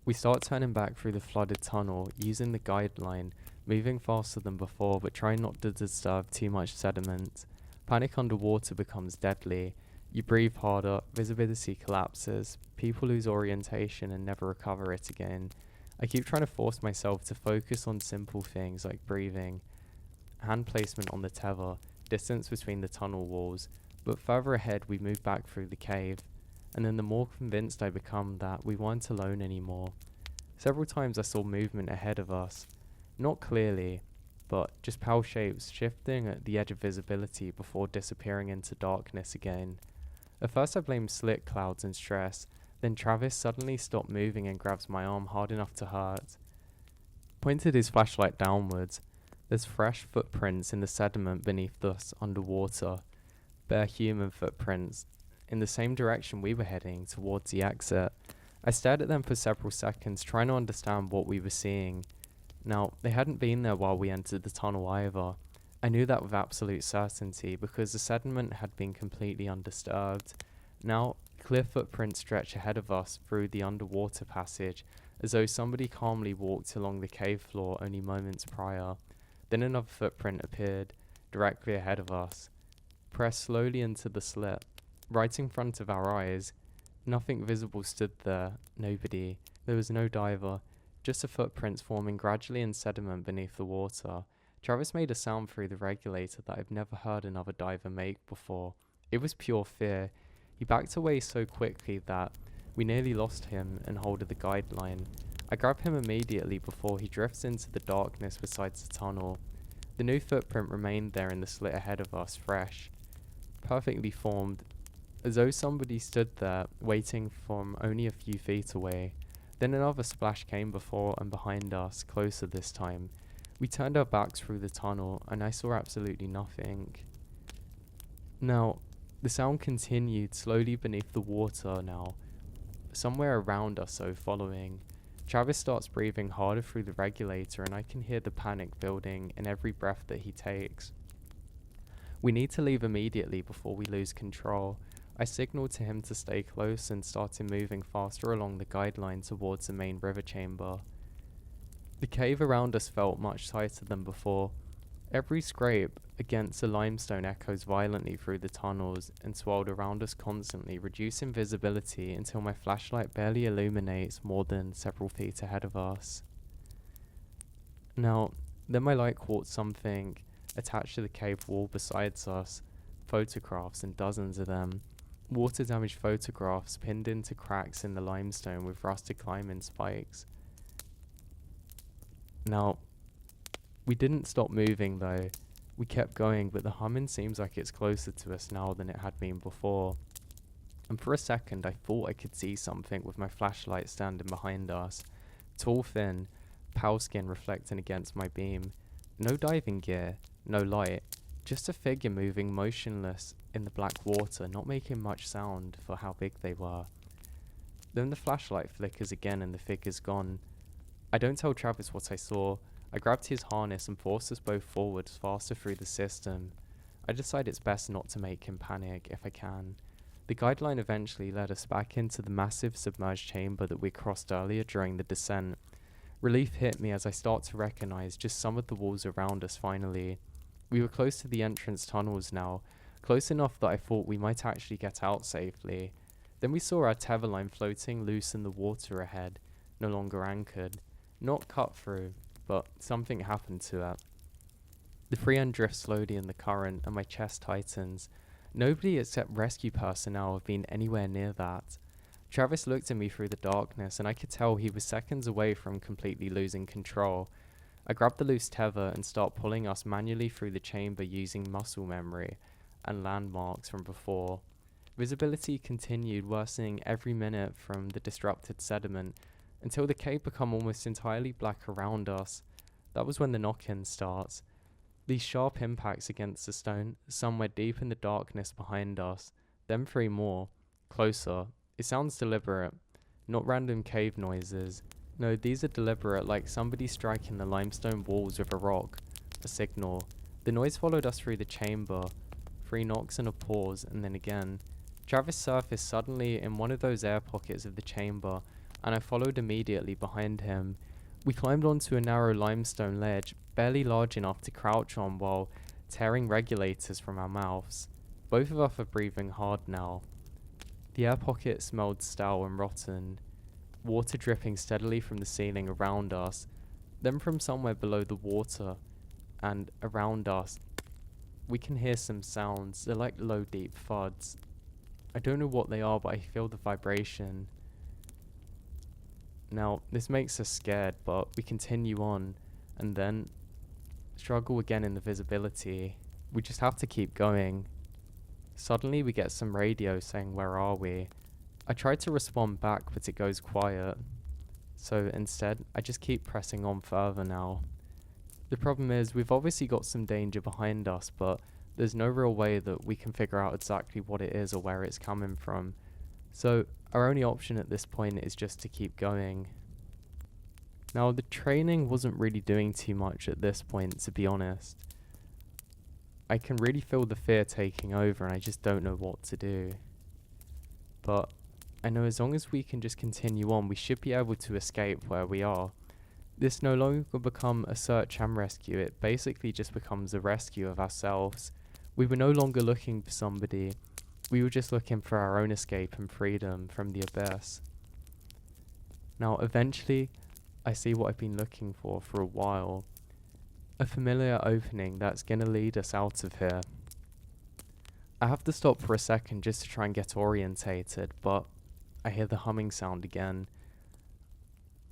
Speaker 1: We start turning back through the flooded tunnel, using the guideline, moving faster than before but trying not to disturb too much sediment. Panic underwater becomes deadly. You breathe harder, visibility collapses, people lose orientation and never recover it again. I keep trying to force myself to focus on simple things like breathing, hand placement on the tether, distance between the tunnel walls, but further ahead we move back through the cave, and then the more convinced I become that we weren't alone anymore. Several times I saw movement ahead of us, not clearly, but just pale shapes shifting at the edge of visibility before disappearing into darkness again. At first I blamed slick clouds and stress, then Travis suddenly stopped moving and grabs my arm hard enough to hurt. Pointed his flashlight downwards. There's fresh footprints in the sediment beneath us underwater, bare human footprints, in the same direction we were heading, towards the exit. I stared at them for several seconds, trying to understand what we were seeing. Now, they hadn't been there while we entered the tunnel either. I knew that with absolute certainty because the sediment had been completely undisturbed. Now, clear footprints stretch ahead of us through the underwater passage, as though somebody calmly walked along the cave floor only moments prior. Then another footprint appeared, directly ahead of us, pressed slowly into the slit, right in front of our eyes. Nothing visible stood there, nobody. There was no diver, just the footprints forming gradually in sediment beneath the water. Travis made a sound through the regulator that I've never heard another diver make before. It was pure fear. He backed away so quickly that we nearly lost him and hold of the guideline. I grab him immediately before he drifts into the darkness beside the tunnel. The new footprint remained there in the slit ahead of us, fresh, perfectly formed, as though somebody stood there, waiting from only a few feet away. Then another splash came before and behind us, closer this time. We turned our backs through the tunnel, and I saw absolutely nothing. Now, the sound continued slowly beneath the water now, somewhere around us, so following. Travis starts breathing harder through the regulator, and I can hear the panic building in every breath that he takes. We need to leave immediately before we lose control. I signaled to him to stay close and started moving faster along the guideline towards the main river chamber. The cave around us felt much tighter than before. Every scrape against the limestone echoes violently through the tunnels and swirled around us constantly, reducing visibility until my flashlight barely illuminates more than several feet ahead of us. Now, then my light caught something attached to the cave wall besides us, photographs and dozens of them. Water-damaged photographs pinned into cracks in the limestone with rusted climbing spikes. Now, we didn't stop moving though. We kept going, but the humming seems like it's closer to us now than it had been before. And for a second I thought I could see something with my flashlight standing behind us. Tall, thin, pale skin reflecting against my beam. No diving gear, no light, just a figure moving motionless in the black water, not making much sound for how big they were. Then the flashlight flickers again and the figure's gone. I don't tell Travis what I saw. I grabbed his harness and forced us both forwards faster through the system. I decide it's best not to make him panic if I can. The guideline eventually led us back into the massive submerged chamber that we crossed earlier during the descent. Relief hit me as I start to recognize just some of the walls around us finally. We were close to the entrance tunnels now, close enough that I thought we might actually get out safely. Then we saw our tether line floating loose in the water ahead, no longer anchored. Not cut through, but something happened to it. The free end drifts slowly in the current and my chest tightens. Nobody except rescue personnel have been anywhere near that. Travis looked at me through the darkness and I could tell he was seconds away from completely losing control. I grabbed the loose tether and start pulling us manually through the chamber using muscle memory and landmarks from before. Visibility continued worsening every minute from the disrupted sediment until the cave became almost entirely black around us. That was when the knock-in starts. These sharp impacts against the stone, somewhere deep in the darkness behind us, then 3 more, closer. It sounds deliberate, not random cave noises. No, these are deliberate, like somebody striking the limestone walls with a rock, a signal. The noise followed us through the chamber, 3 knocks and a pause, and then again. Travis surfaced suddenly in one of those air pockets of the chamber, and I followed immediately behind him. We climbed onto a narrow limestone ledge, barely large enough to crouch on while tearing regulators from our mouths. Both of us are breathing hard now. The air pocket smelled stale and rotten, water dripping steadily from the ceiling around us, then from somewhere below the water, and around us, we can hear some sounds. They're like low, deep thuds. I don't know what they are, but I feel the vibration. Now, this makes us scared, but we continue on, and then struggle again in the visibility. We just have to keep going. Suddenly we get some radio saying, "Where are we?" I try to respond back, but it goes quiet. So instead, I just keep pressing on further now. The problem is, we've obviously got some danger behind us, but there's no real way that we can figure out exactly what it is or where it's coming from. So our only option at this point is just to keep going. Now, the training wasn't really doing too much at this point, to be honest. I can really feel the fear taking over and I just don't know what to do. But I know as long as we can just continue on, we should be able to escape where we are. This no longer become a search and rescue, it basically just becomes a rescue of ourselves. We were no longer looking for somebody, we were just looking for our own escape and freedom from the abyss. Now eventually, I see what I've been looking for a while. A familiar opening that's gonna lead us out of here. I have to stop for a second just to try and get orientated, but I hear the humming sound again.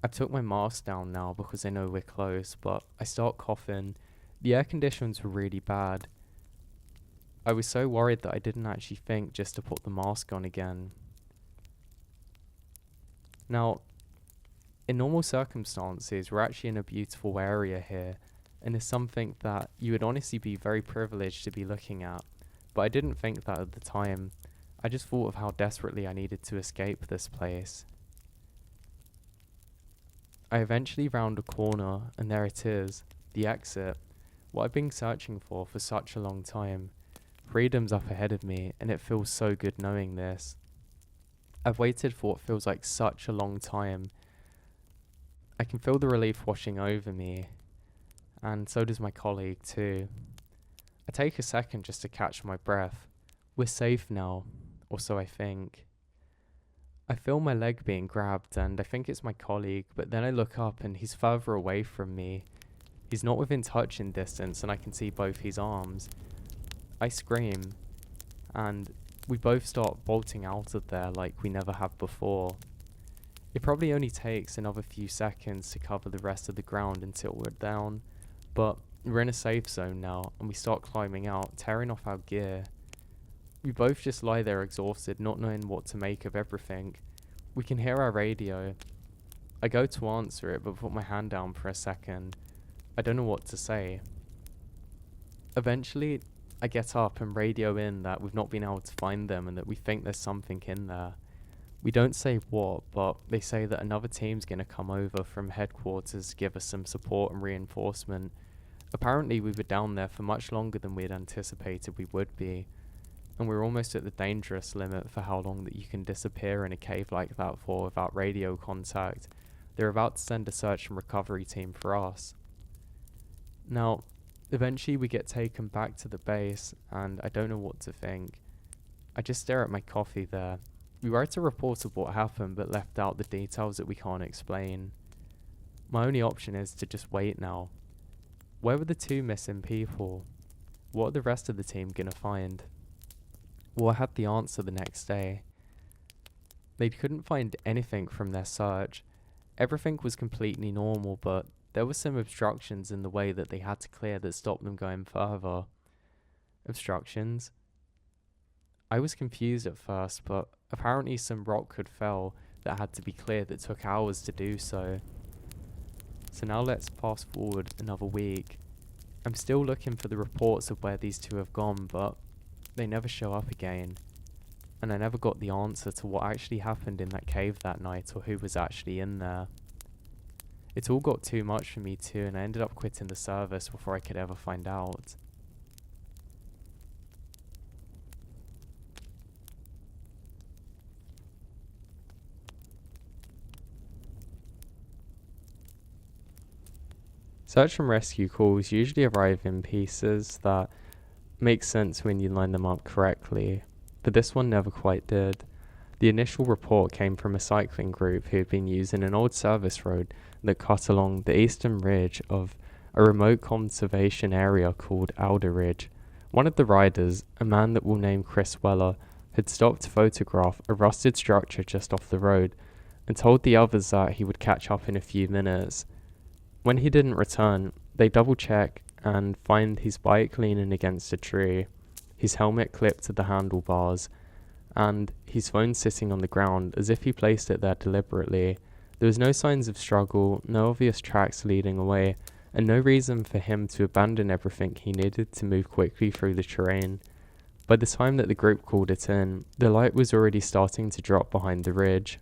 Speaker 1: I took my mask down now because I know we're close, but I start coughing. The air conditions were really bad. I was so worried that I didn't actually think just to put the mask on again. Now, in normal circumstances, we're actually in a beautiful area here, and it's something that you would honestly be very privileged to be looking at, but I didn't think that at the time. I just thought of how desperately I needed to escape this place. I eventually round a corner, and there it is, the exit. What I've been searching for such a long time. Freedom's up ahead of me, and it feels so good knowing this. I've waited for what feels like such a long time. I can feel the relief washing over me, and so does my colleague too. I take a second just to catch my breath. We're safe now, or so I think. I feel my leg being grabbed, and I think it's my colleague, but then I look up and he's further away from me. He's not within touching distance, and I can see both his arms. I scream, and we both start bolting out of there like we never have before. It probably only takes another few seconds to cover the rest of the ground until we're down, but we're in a safe zone now, and we start climbing out, tearing off our gear. We both just lie there exhausted, not knowing what to make of everything. We can hear our radio. I go to answer it, but put my hand down for a second. I don't know what to say. Eventually, I get up and radio in that we've not been able to find them and that we think there's something in there. We don't say what, but they say that another team's gonna come over from headquarters to give us some support and reinforcement. Apparently we were down there for much longer than we had anticipated we would be, and we're almost at the dangerous limit for how long that you can disappear in a cave like that for without radio contact. They're about to send a search and recovery team for us. Now, eventually we get taken back to the base, and I don't know what to think. I just stare at my coffee there. We wrote a report of what happened, but left out the details that we can't explain. My only option is to just wait now. Where were the two missing people? What are the rest of the team gonna find? Well, I had the answer the next day. They couldn't find anything from their search. Everything was completely normal, but there were some obstructions in the way that they had to clear that stopped them going further. Obstructions? I was confused at first, but apparently some rock had fell that had to be cleared that took hours to do so. So now let's fast forward another week. I'm still looking for the reports of where these two have gone, but they never show up again. And I never got the answer to what actually happened in that cave that night or who was actually in there. It all got too much for me too, and I ended up quitting the service before I could ever find out. Search and rescue calls usually arrive in pieces that make sense when you line them up correctly, but this one never quite did. The initial report came from a cycling group who had been using an old service road that cut along the eastern ridge of a remote conservation area called Alder Ridge. One of the riders, a man that we'll name Chris Weller, had stopped to photograph a rusted structure just off the road and told the others that he would catch up in a few minutes. When he didn't return, they double-check and find his bike leaning against a tree, his helmet clipped to the handlebars, and his phone sitting on the ground as if he placed it there deliberately. There was no signs of struggle, no obvious tracks leading away, and no reason for him to abandon everything he needed to move quickly through the terrain. By the time that the group called it in, the light was already starting to drop behind the ridge.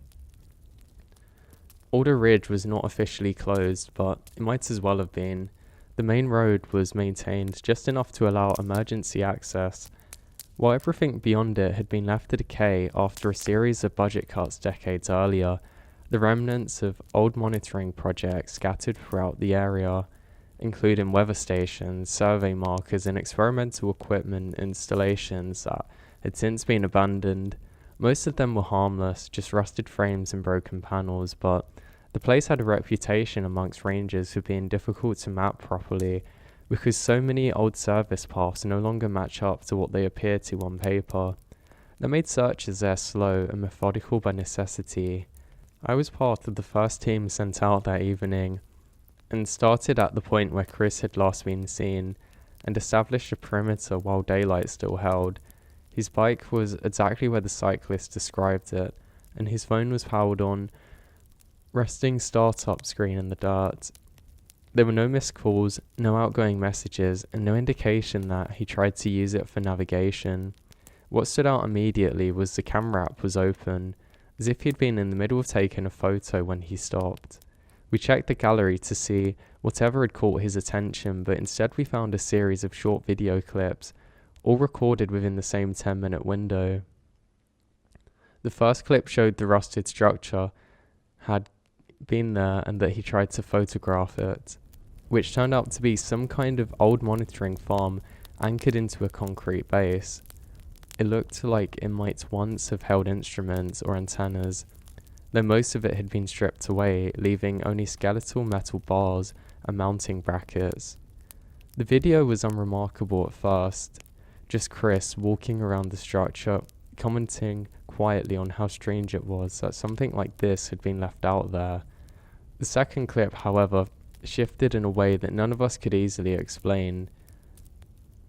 Speaker 1: Alder Ridge was not officially closed, but it might as well have been. The main road was maintained just enough to allow emergency access, while everything beyond it had been left to decay after a series of budget cuts decades earlier. The remnants of old monitoring projects scattered throughout the area, including weather stations, survey markers, and experimental equipment installations that had since been abandoned. Most of them were harmless, just rusted frames and broken panels, but the place had a reputation amongst rangers for being difficult to map properly because so many old service paths no longer match up to what they appear to on paper. That made searches there slow and methodical by necessity. I was part of the first team sent out that evening and started at the point where Chris had last been seen and established a perimeter while daylight still held. His bike was exactly where the cyclist described it, and his phone was powered on, resting startup screen in the dirt. There were no missed calls, no outgoing messages, and no indication that he tried to use it for navigation. What stood out immediately was the camera app was open, as if he'd been in the middle of taking a photo when he stopped.
Speaker 2: We checked the gallery to see whatever had caught his attention, but instead we found a series of short video clips, all recorded within the same 10-minute window. The first clip showed the rusted structure had been there and that he tried to photograph it, which turned out to be some kind of old monitoring farm anchored into a concrete base. It looked like it might once have held instruments or antennas, though most of it had been stripped away, leaving only skeletal metal bars and mounting brackets. The video was unremarkable at first, just Chris walking around the structure, commenting quietly on how strange it was that something like this had been left out there. The second clip, however, shifted in a way that none of us could easily explain.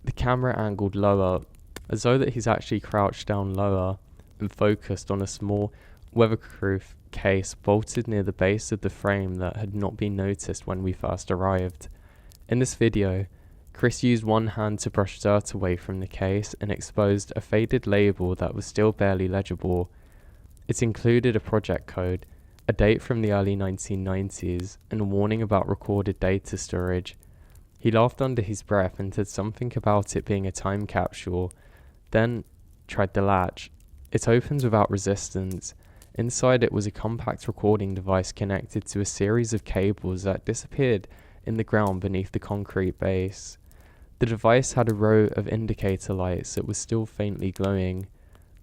Speaker 2: The camera angled lower, as though that he's actually crouched down lower and focused on a small, weatherproof case bolted near the base of the frame that had not been noticed when we first arrived. In this video, Chris used one hand to brush dirt away from the case and exposed a faded label that was still barely legible. It included a project code, a date from the early 1990s, and a warning about recorded data storage. He laughed under his breath and said something about it being a time capsule, then tried the latch. It opens without resistance. Inside it was a compact recording device connected to a series of cables that disappeared in the ground beneath the concrete base. The device had a row of indicator lights that was still faintly glowing,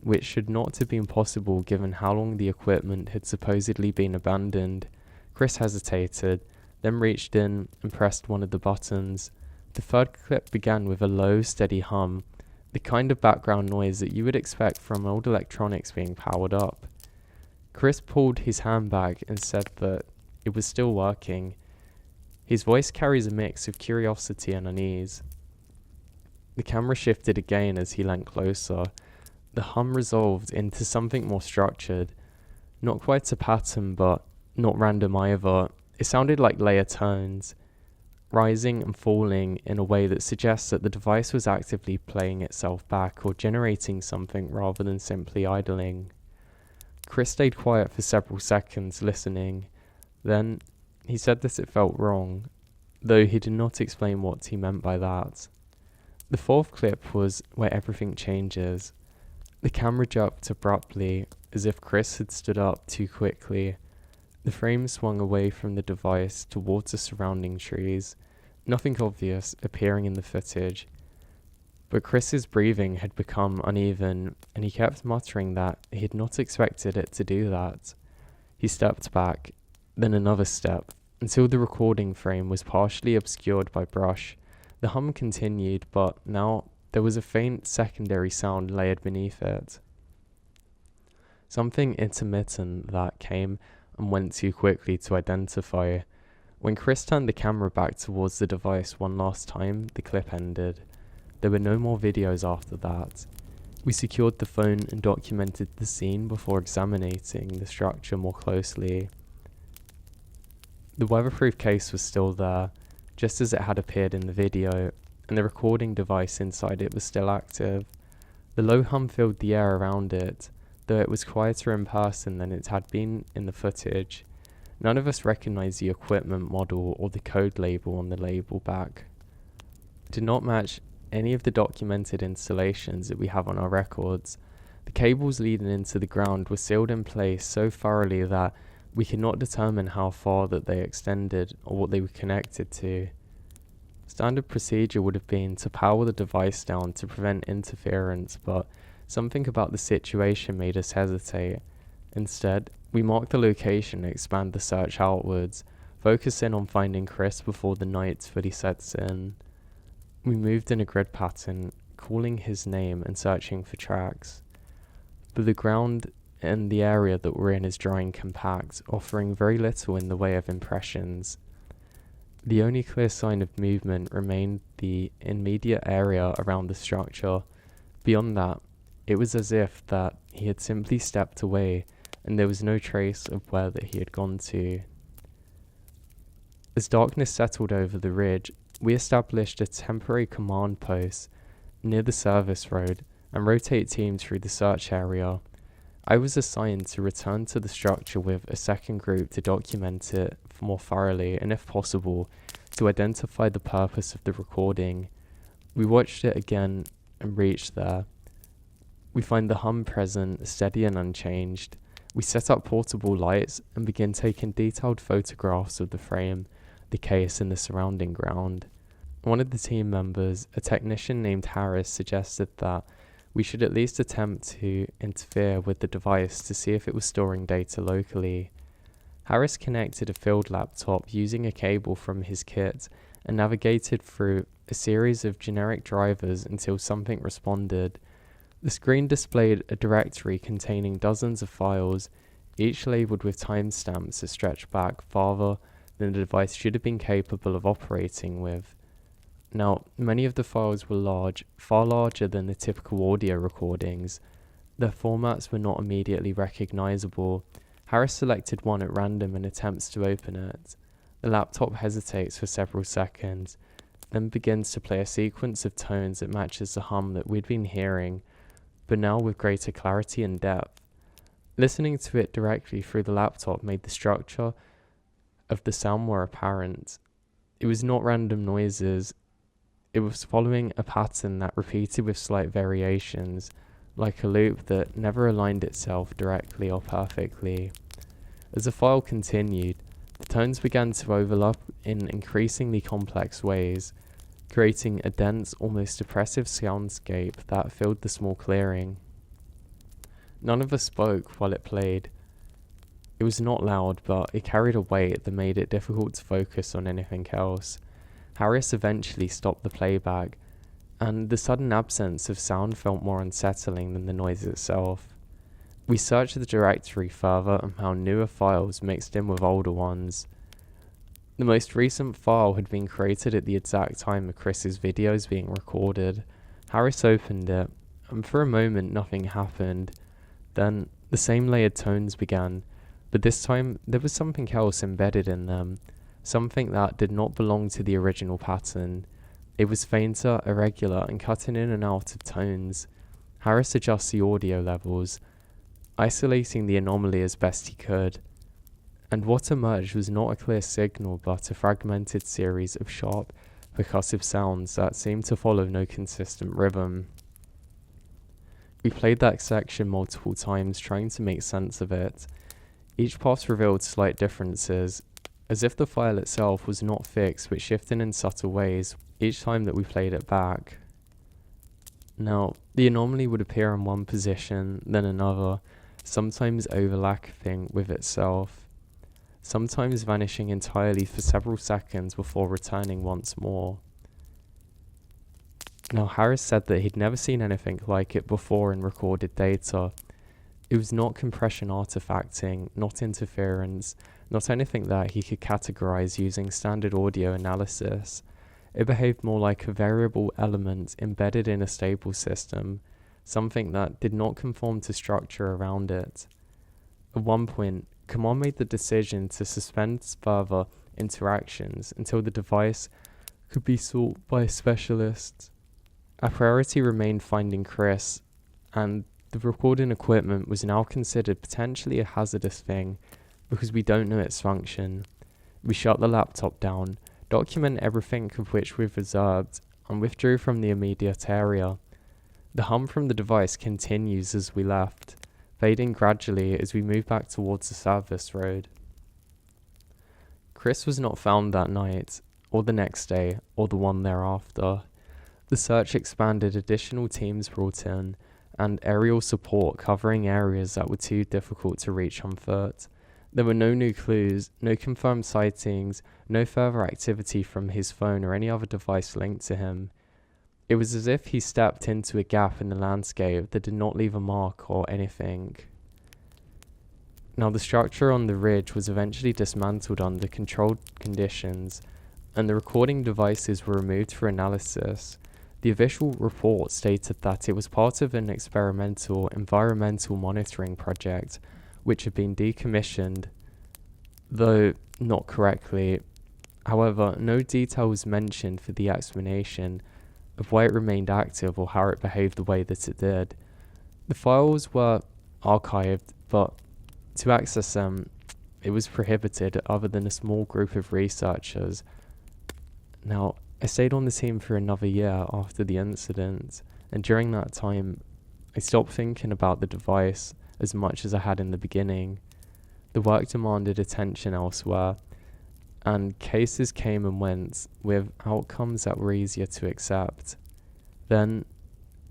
Speaker 2: which should not have been possible given how long the equipment had supposedly been abandoned. Chris hesitated, then reached in and pressed one of the buttons. The third clip began with a low, steady hum, the kind of background noise that you would expect from old electronics being powered up. Chris pulled his hand back and said that it was still working. His voice carries a mix of curiosity and unease. The camera shifted again as he leant closer. The hum resolved into something more structured. Not quite a pattern, but not random either. It sounded like layer tones, rising and falling in a way that suggests that the device was actively playing itself back or generating something rather than simply idling. Chris stayed quiet for several seconds, listening. Then he said that it felt wrong, though he did not explain what he meant by that. The fourth clip was where everything changes. The camera jerked abruptly, as if Chris had stood up too quickly. The frame swung away from the device towards the surrounding trees, nothing obvious appearing in the footage. But Chris's breathing had become uneven, and he kept muttering that he had not expected it to do that. He stepped back, then another step, until the recording frame was partially obscured by brush. The hum continued, but now there was a faint secondary sound layered beneath it. Something intermittent that came and went too quickly to identify. When Chris turned the camera back towards the device one last time, the clip ended. There were no more videos after that. We secured the phone and documented the scene before examining the structure more closely. The weatherproof case was still there, just as it had appeared in the video, and the recording device inside it was still active. The low hum filled the air around it, though it was quieter in person than it had been in the footage. None of us recognized the equipment model or the code label on the label back. It did not match any of the documented installations that we have on our records. The cables leading into the ground were sealed in place so thoroughly that we could not determine how far that they extended or what they were connected to. Standard procedure would have been to power the device down to prevent interference, but something about the situation made us hesitate. Instead, we marked the location and expand the search outwards, focusing on finding Chris before the night fully sets in. We moved in a grid pattern, calling his name and searching for tracks. But the ground and the area that we're in is dry and compact, offering very little in the way of impressions. The only clear sign of movement remained the immediate area around the structure. Beyond that, it was as if that he had simply stepped away and there was no trace of where that he had gone to. As darkness settled over the ridge, we established a temporary command post near the service road and rotate teams through the search area. I was assigned to return to the structure with a second group to document it more thoroughly and, if possible, to identify the purpose of the recording. We watched it again and reached there. We find the hum present, steady and unchanged. We set up portable lights and begin taking detailed photographs of the frame, the case and the surrounding ground. One of the team members, a technician named Harris, suggested that we should at least attempt to interfere with the device to see if it was storing data locally. Harris connected a field laptop using a cable from his kit and navigated through a series of generic drivers until something responded. The screen displayed a directory containing dozens of files, each labeled with timestamps that stretched back farther than the device should have been capable of operating with. Now, many of the files were large, far larger than the typical audio recordings. Their formats were not immediately recognizable. Harris selected one at random and attempts to open it. The laptop hesitates for several seconds, then begins to play a sequence of tones that matches the hum that we'd been hearing, but now with greater clarity and depth. Listening to it directly through the laptop made the structure of the sound more apparent. It was not random noises. It was following a pattern that repeated with slight variations, like a loop that never aligned itself directly or perfectly. As the file continued, the tones began to overlap in increasingly complex ways, creating a dense, almost oppressive soundscape that filled the small clearing. None of us spoke while it played. It was not loud, but it carried a weight that made it difficult to focus on anything else. Harris eventually stopped the playback, and the sudden absence of sound felt more unsettling than the noise itself. We searched the directory further and found newer files mixed in with older ones. The most recent file had been created at the exact time of Chris's videos being recorded. Harris opened it, and for a moment nothing happened. Then the same layered tones began, but this time there was something else embedded in them. Something that did not belong to the original pattern. It was fainter, irregular, and cutting in and out of tones. Harris adjusts the audio levels, isolating the anomaly as best he could. And what emerged was not a clear signal, but a fragmented series of sharp, percussive sounds that seemed to follow no consistent rhythm. We played that section multiple times, trying to make sense of it. Each pass revealed slight differences, as if the file itself was not fixed but shifting in subtle ways each time that we played it back. Now, the anomaly would appear in one position, then another, sometimes overlapping with itself, sometimes vanishing entirely for several seconds before returning once more. Now, Harris said that he'd never seen anything like it before in recorded data. It was not compression artifacting, not interference, not anything that he could categorize using standard audio analysis. It behaved more like a variable element embedded in a stable system, something that did not conform to structure around it. At one point, Command made the decision to suspend further interactions until the device could be sought by specialists. Our priority remained finding Chris, and the recording equipment was now considered potentially a hazardous thing because we don't know its function. We shut the laptop down, document everything of which we've observed, and withdrew from the immediate area. The hum from the device continues as we left, fading gradually as we move back towards the service road. Chris was not found that night, or the next day, or the one thereafter. The search expanded, additional teams brought in, and aerial support covering areas that were too difficult to reach on foot. There were no new clues, no confirmed sightings, no further activity from his phone or any other device linked to him. It was as if he stepped into a gap in the landscape that did not leave a mark or anything. Now, the structure on the ridge was eventually dismantled under controlled conditions, and the recording devices were removed for analysis. The official report stated that it was part of an experimental environmental monitoring project, which had been decommissioned, though not correctly. However, no detail was mentioned for the explanation of why it remained active or how it behaved the way that it did. The files were archived, but to access them, it was prohibited other than a small group of researchers. Now, I stayed on the team for another year after the incident, and during that time, I stopped thinking about the device as much as I had in the beginning. The work demanded attention elsewhere, and cases came and went with outcomes that were easier to accept. Then,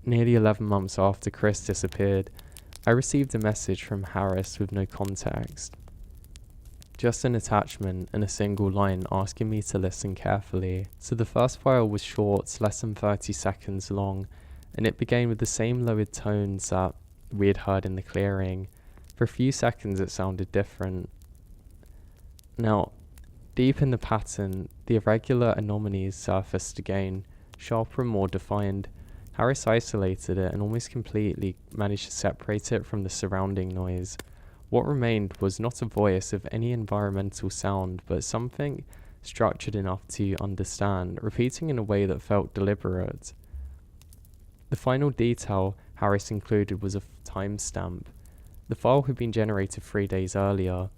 Speaker 2: nearly 11 months after Chris disappeared, I received a message from Harris with no context. Just an attachment and a single line asking me to listen carefully. So the first file was short, less than 30 seconds long, and it began with the same lowered tones that we had heard in the clearing. For a few seconds it sounded different. Now, deep in the pattern, the irregular anomalies surfaced again, sharper and more defined. Harris isolated it and almost completely managed to separate it from the surrounding noise. What remained was not a voice of any environmental sound, but something structured enough to understand, repeating in a way that felt deliberate. The final detail Harris included was a timestamp. The file had been generated 3 days earlier,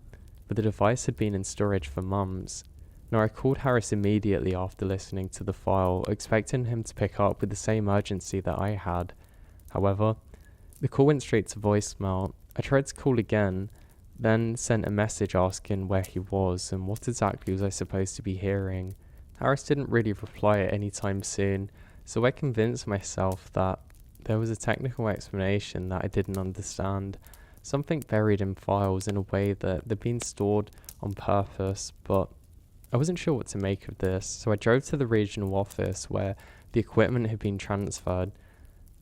Speaker 2: but the device had been in storage for months. Now, I called Harris immediately after listening to the file, expecting him to pick up with the same urgency that I had. However, the call went straight to voicemail. I tried to call again, then sent a message asking where he was and what exactly was I supposed to be hearing. Harris didn't really reply at any time soon, so I convinced myself that there was a technical explanation that I didn't understand, something buried in files in a way that they'd been stored on purpose, but I wasn't sure what to make of this, so I drove to the regional office where the equipment had been transferred.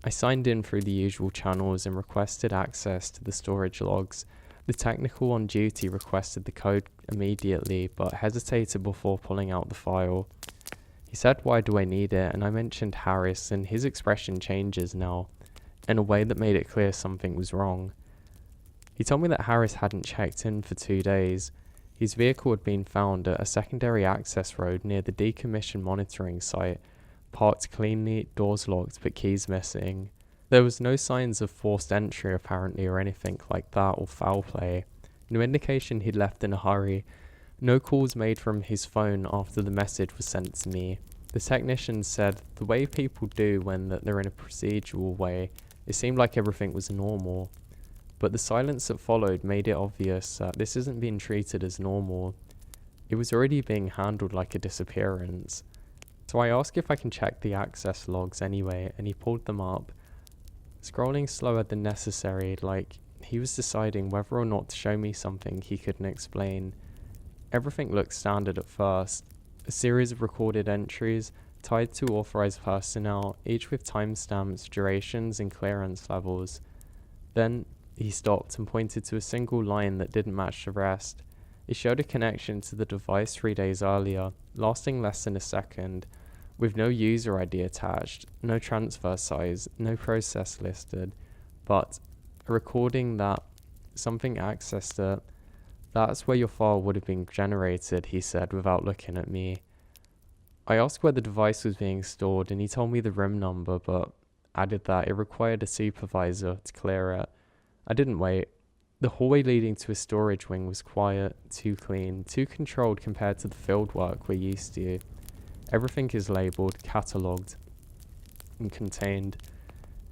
Speaker 2: I signed in through the usual channels and requested access to the storage logs. The technical on duty requested the code immediately, but hesitated before pulling out the file. He said, "Why do I need it?" And I mentioned Harris, and his expression changes now, in a way that made it clear something was wrong. He told me that Harris hadn't checked in for 2 days. His vehicle had been found at a secondary access road near the decommissioned monitoring site, parked cleanly, doors locked, but keys missing. There was no signs of forced entry apparently or anything like that, or foul play. No indication he'd left in a hurry. No calls made from his phone after the message was sent to me. The technician said the way people do when they're in a procedural way, it seemed like everything was normal. But the silence that followed made it obvious that this isn't being treated as normal. It was already being handled like a disappearance. So I asked if I can check the access logs anyway, and he pulled them up, scrolling slower than necessary, like he was deciding whether or not to show me something he couldn't explain. Everything looked standard at first. A series of recorded entries tied to authorized personnel, each with timestamps, durations, and clearance levels. Then he stopped and pointed to a single line that didn't match the rest. It showed a connection to the device 3 days earlier, lasting less than a second, with no user ID attached, no transfer size, no process listed, but a recording that something accessed it. "That's where your file would have been generated," he said without looking at me. I asked where the device was being stored, and he told me the room number, but added that it required a supervisor to clear it. I didn't wait. The hallway leading to a storage wing was quiet, too clean, too controlled compared to the field work we're used to. Everything is labelled, catalogued, and contained.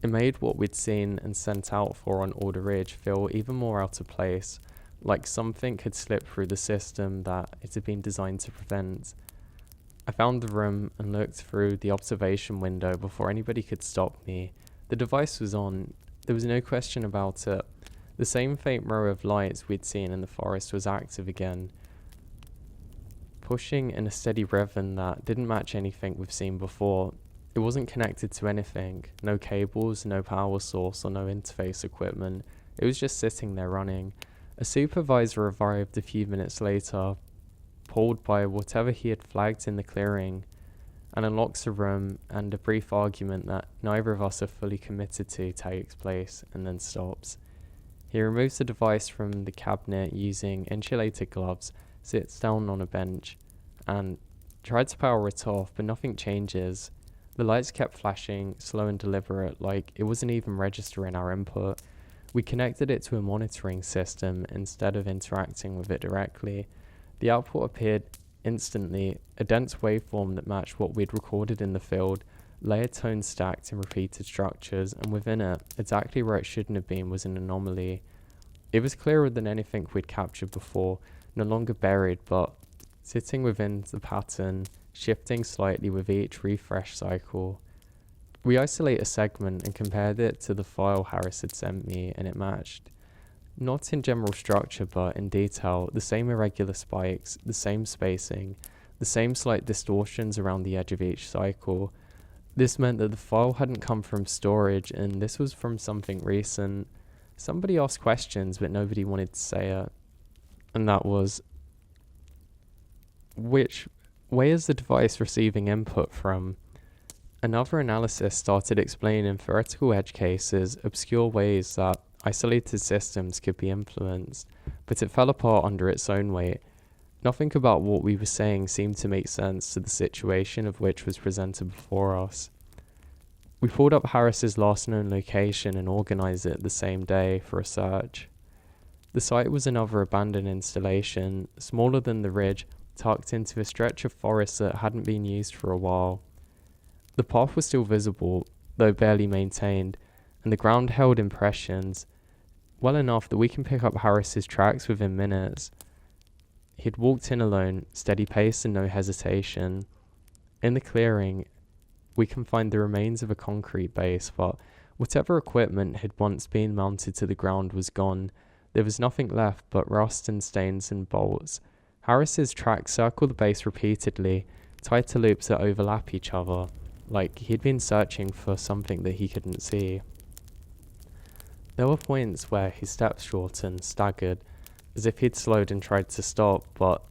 Speaker 2: It made what we'd seen and sent out for on Alder Ridge feel even more out of place, like something had slipped through the system that it had been designed to prevent. I found the room and looked through the observation window before anybody could stop me. The device was on. There was no question about it. The same faint row of lights we'd seen in the forest was active again, pushing in a steady rhythm that didn't match anything we've seen before. It wasn't connected to anything. No cables, no power source, or no interface equipment. It was just sitting there running. A supervisor arrived a few minutes later, pulled by whatever he had flagged in the clearing, and unlocks the room, and a brief argument that neither of us are fully committed to takes place, and then stops. He removes the device from the cabinet using insulated gloves, sits down on a bench, and tried to power it off, but nothing changes. The lights kept flashing, slow and deliberate, like it wasn't even registering our input. We connected it to a monitoring system instead of interacting with it directly. The output appeared instantly, a dense waveform that matched what we'd recorded in the field, layered tones stacked in repeated structures, and within it, exactly where it shouldn't have been, was an anomaly. It was clearer than anything we'd captured before, no longer buried, but sitting within the pattern, shifting slightly with each refresh cycle. We isolate a segment and compared it to the file Harris had sent me, and it matched. Not in general structure, but in detail, the same irregular spikes, the same spacing, the same slight distortions around the edge of each cycle. This meant that the file hadn't come from storage, and this was from something recent. Somebody asked questions, but nobody wanted to say it. And that was, which way is the device receiving input from? Another analysis started explaining theoretical edge cases, obscure ways that isolated systems could be influenced, but it fell apart under its own weight. Nothing about what we were saying seemed to make sense to the situation of which was presented before us. We pulled up Harris's last known location and organised it the same day for a search. The site was another abandoned installation, smaller than the ridge, tucked into a stretch of forest that hadn't been used for a while. The path was still visible, though barely maintained, and the ground held impressions well enough that we can pick up Harris's tracks within minutes. He'd walked in alone, steady pace and no hesitation. In the clearing, we can find the remains of a concrete base, but whatever equipment had once been mounted to the ground was gone. There was nothing left but rust and stains and bolts. Harris's tracks circle the base repeatedly, tied to loops that overlap each other, like he'd been searching for something that he couldn't see. There were points where his steps shortened, staggered, as if he'd slowed and tried to stop, but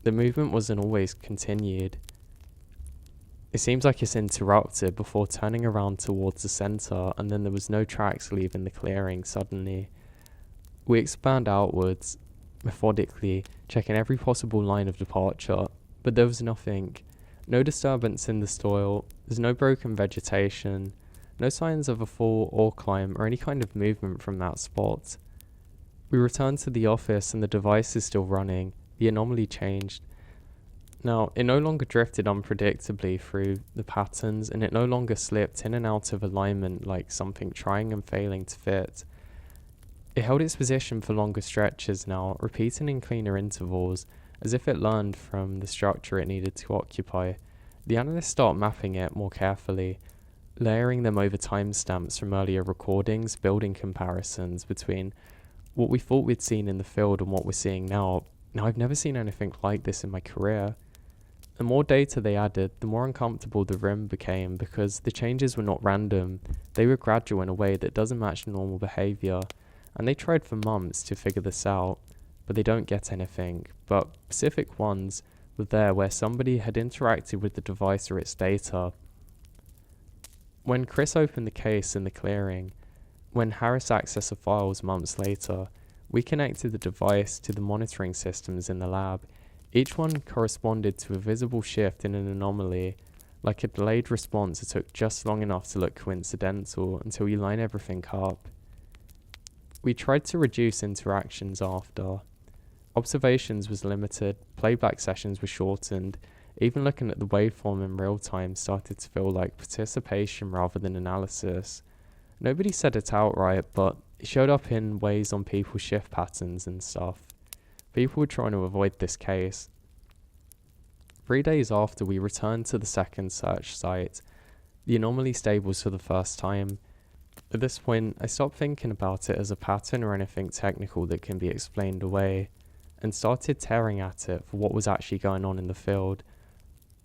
Speaker 2: the movement wasn't always continued. It seems like it's interrupted before turning around towards the centre, and then there was no tracks leaving the clearing suddenly. We expand outwards, methodically, checking every possible line of departure, but there was nothing. No disturbance in the soil, there's no broken vegetation, no signs of a fall or climb or any kind of movement from that spot. We returned to the office and the device is still running. The anomaly changed. Now, it no longer drifted unpredictably through the patterns, and it no longer slipped in and out of alignment like something trying and failing to fit. It held its position for longer stretches now, repeating in cleaner intervals, as if it learned from the structure it needed to occupy. The analysts start mapping it more carefully, layering them over timestamps from earlier recordings, building comparisons between what we thought we'd seen in the field and what we're seeing now. Now, I've never seen anything like this in my career. The more data they added, the more uncomfortable the room became, because the changes were not random. They were gradual in a way that doesn't match normal behaviour, and they tried for months to figure this out, but they don't get anything. But specific ones were there where somebody had interacted with the device or its data. When Chris opened the case in the clearing, when Harris accessed the files months later, we connected the device to the monitoring systems in the lab. Each one corresponded to a visible shift in an anomaly, like a delayed response that took just long enough to look coincidental until you line everything up. We tried to reduce interactions after. Observations was limited, playback sessions were shortened, even looking at the waveform in real time started to feel like participation rather than analysis. Nobody said it outright, but it showed up in ways on people's shift patterns and stuff. People were trying to avoid this case. 3 days after we returned to the second search site, the anomaly stables for the first time. At this point, I stopped thinking about it as a pattern or anything technical that can be explained away, and started tearing at it for what was actually going on in the field.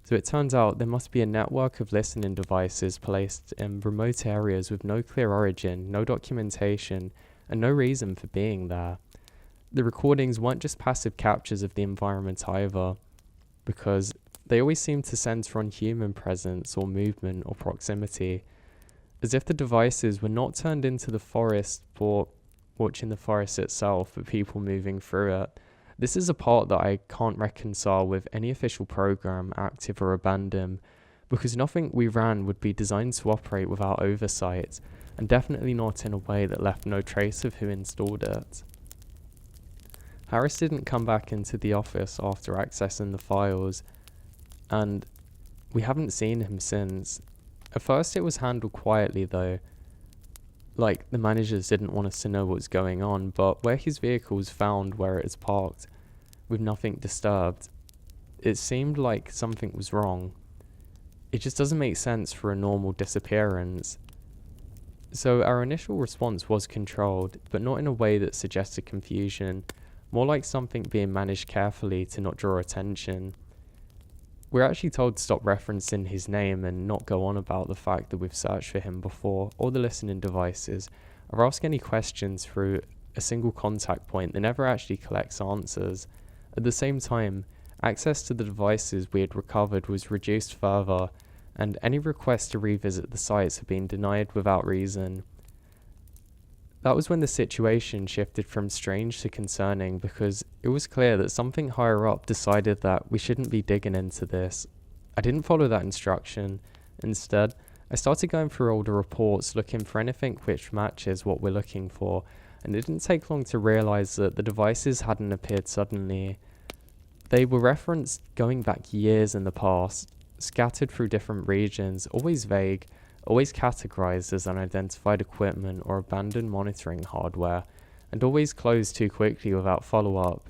Speaker 2: So it turns out there must be a network of listening devices placed in remote areas with no clear origin, no documentation, and no reason for being there. The recordings weren't just passive captures of the environment either, because they always seemed to center on human presence or movement or proximity, as if the devices were not turned into the forest for watching the forest itself, but people moving through it. This is a part that I can't reconcile with any official program, active or abandoned, because nothing we ran would be designed to operate without oversight. and definitely not in a way that left no trace of who installed it. Harris didn't come back into the office after accessing the files, and we haven't seen him since. At first it was handled quietly though, like the managers didn't want us to know what was going on, but where his vehicle was found where it is parked, with nothing disturbed, it seemed like something was wrong. It just doesn't make sense for a normal disappearance. So our initial response was controlled, but not in a way that suggested confusion, more like something being managed carefully to not draw attention. We're actually told to stop referencing his name and not go on about the fact that we've searched for him before all the listening devices, or ask any questions through a single contact point that never actually collects answers. At the same time, access to the devices we had recovered was reduced further, and any requests to revisit the sites have been denied without reason. That was when the situation shifted from strange to concerning, because it was clear that something higher up decided that we shouldn't be digging into this. I didn't follow that instruction. Instead, I started going through older reports looking for anything which matches what we're looking for, and it didn't take long to realise that the devices hadn't appeared suddenly. They were referenced going back years in the past, scattered through different regions, always vague, always categorized as unidentified equipment or abandoned monitoring hardware, and always closed too quickly without follow-up.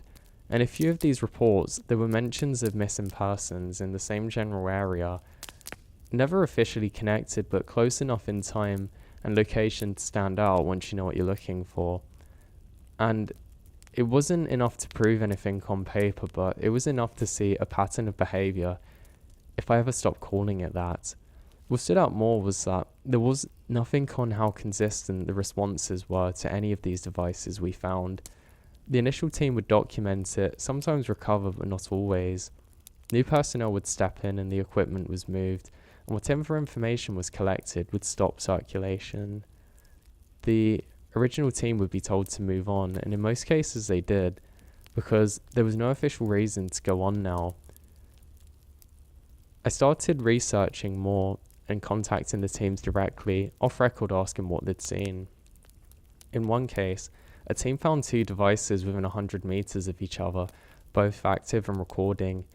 Speaker 2: In a few of these reports, there were mentions of missing persons in the same general area, never officially connected but close enough in time and location to stand out once you know what you're looking for. And it wasn't enough to prove anything on paper, but it was enough to see a pattern of behavior, if I ever stopped calling it that. What stood out more was that there was nothing on how consistent the responses were to any of these devices we found. The initial team would document it, sometimes recover but not always. New personnel would step in and the equipment was moved, and whatever information was collected would stop circulation. The original team would be told to move on, and in most cases they did, because there was no official reason to go on now. I started researching more and contacting the teams directly, off record asking what they'd seen. In one case, a team found 2 devices within 100 meters of each other, both active and recording.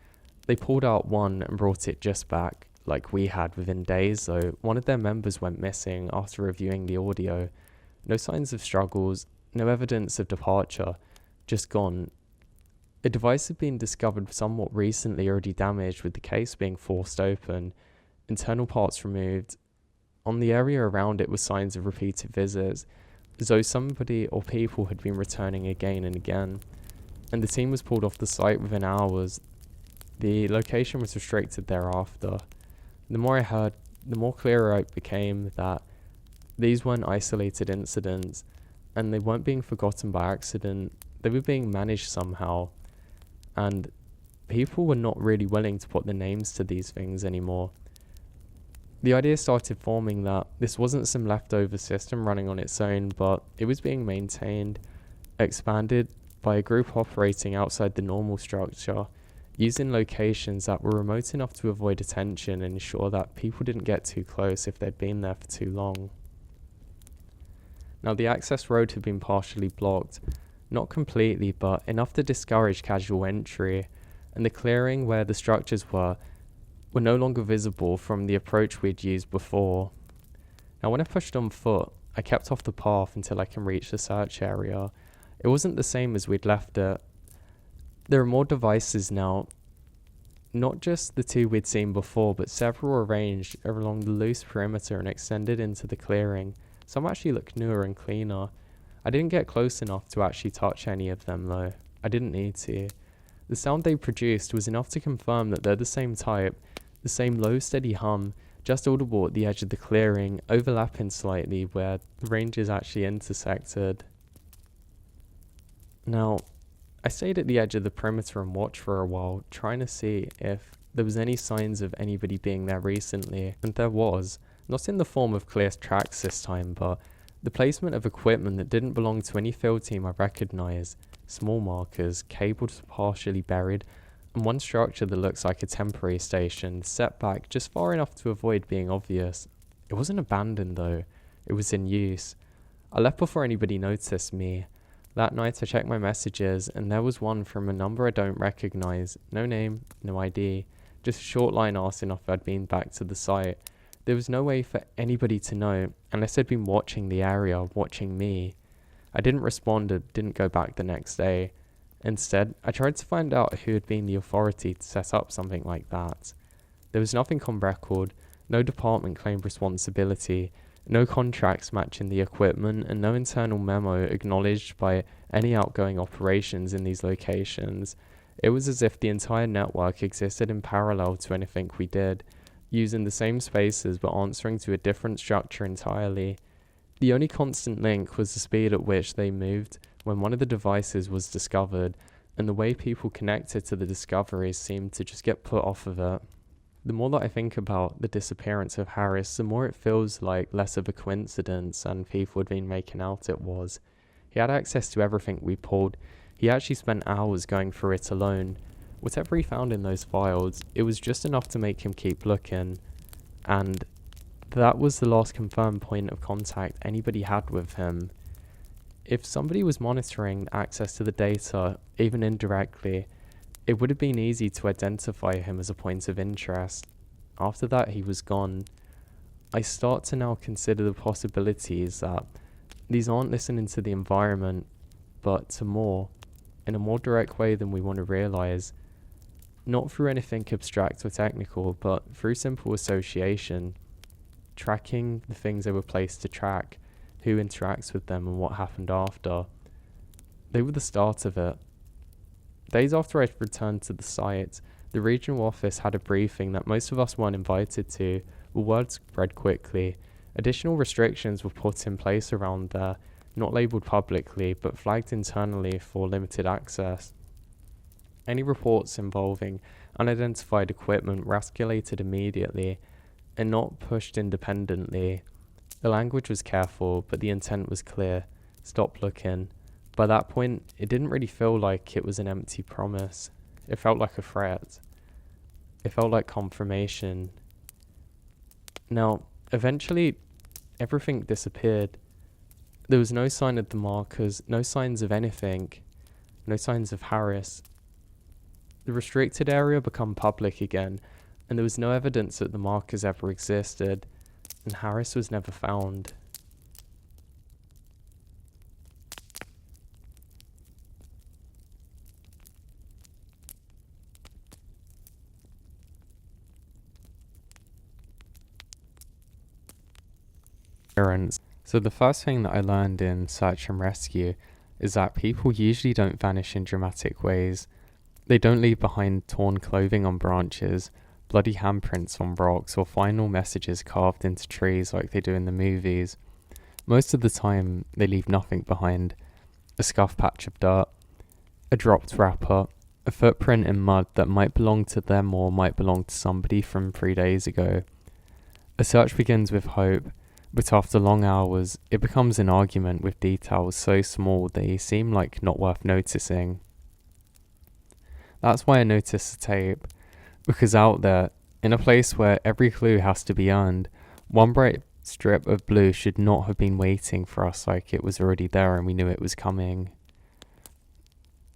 Speaker 2: They pulled out one and brought it just back, like we had within days, though one of their members went missing after reviewing the audio. No signs of struggles, no evidence of departure, just gone. A device had been discovered somewhat recently, already damaged, with the case being forced open, internal parts removed. On the area around it were signs of repeated visits, as though somebody or people had been returning again and again, and the team was pulled off the site within hours. The location was restricted thereafter. The more I heard, the more clearer it became that these weren't isolated incidents, and they weren't being forgotten by accident. They were being managed somehow, and people were not really willing to put their names to these things anymore. The idea started forming that this wasn't some leftover system running on its own, but it was being maintained, expanded by a group operating outside the normal structure, using locations that were remote enough to avoid attention and ensure that people didn't get too close if they'd been there for too long. Now, the access road had been partially blocked, not completely, but enough to discourage casual entry, and the clearing where the structures were no longer visible from the approach we'd used before. Now, when I pushed on foot, I kept off the path until I can reach the search area. It wasn't the same as we'd left it. There are more devices now, not just the 2 we'd seen before, but several arranged along the loose perimeter and extended into the clearing. Some actually look newer and cleaner. I didn't get close enough to actually touch any of them though. I didn't need to. The sound they produced was enough to confirm that they're the same type, the same low steady hum, just audible at the edge of the clearing, overlapping slightly where the ranges actually intersected. Now, I stayed at the edge of the perimeter and watched for a while, trying to see if there was any signs of anybody being there recently, and there was, not in the form of clear tracks this time, but the placement of equipment that didn't belong to any field team I recognised, small markers, cables partially buried, and one structure that looks like a temporary station, set back just far enough to avoid being obvious. It wasn't abandoned though, It was in use. I left before anybody noticed me. That night I checked my messages and there was one from a number I don't recognize. No name, no ID. Just a short line asking if I'd been back to the site. There was no way for anybody to know unless they'd been watching the area, watching me. I didn't respond and didn't go back the next day. Instead, I tried to find out who had been the authority to set up something like that. There was nothing on record, no department claimed responsibility, no contracts matching the equipment, and no internal memo acknowledged by any outgoing operations in these locations. It was as if the entire network existed in parallel to anything we did, using the same spaces but answering to a different structure entirely. The only constant link was the speed at which they moved when one of the devices was discovered, and the way people connected to the discoveries seemed to just get put off of it. The more that I think about the disappearance of Harris, the more it feels like less of a coincidence and people had been making out it was. He had access to everything we pulled. He actually spent hours going through it alone. Whatever he found in those files, it was just enough to make him keep looking. And that was the last confirmed point of contact anybody had with him. If somebody was monitoring access to the data, even indirectly, it would have been easy to identify him as a point of interest. After that, he was gone. I start to now consider the possibilities that these aren't listening to the environment, but to more, in a more direct way than we want to realize. Not through anything abstract or technical, but through simple association, tracking the things they were placed to track, who interacts with them and what happened after. They were the start of it. Days after I returned to the site, the regional office had a briefing that most of us weren't invited to, but word spread quickly. Additional restrictions were put in place around there, not labelled publicly, but flagged internally for limited access. Any reports involving unidentified equipment were escalated immediately and not pushed independently. The language was careful, but the intent was clear. Stop looking. By that point, it didn't really feel like it was an empty promise. It felt like a threat. It felt like confirmation. Now, eventually, everything disappeared. There was no sign of the markers, no signs of anything, no signs of Harris. The restricted area became public again, and there was no evidence that the markers ever existed, and Harris was never found. So the first thing that I learned in search and rescue is that people usually don't vanish in dramatic ways. They don't leave behind torn clothing on branches, bloody handprints on rocks, or final messages carved into trees like they do in the movies. Most of the time, they leave nothing behind. A scuff patch of dirt, a dropped wrapper, a footprint in mud that might belong to them or might belong to somebody from 3 days ago. A search begins with hope, but after long hours, it becomes an argument with details so small they seem like not worth noticing. That's why I noticed the tape, because out there, in a place where every clue has to be earned, one bright strip of blue should not have been waiting for us like it was already there and we knew it was coming.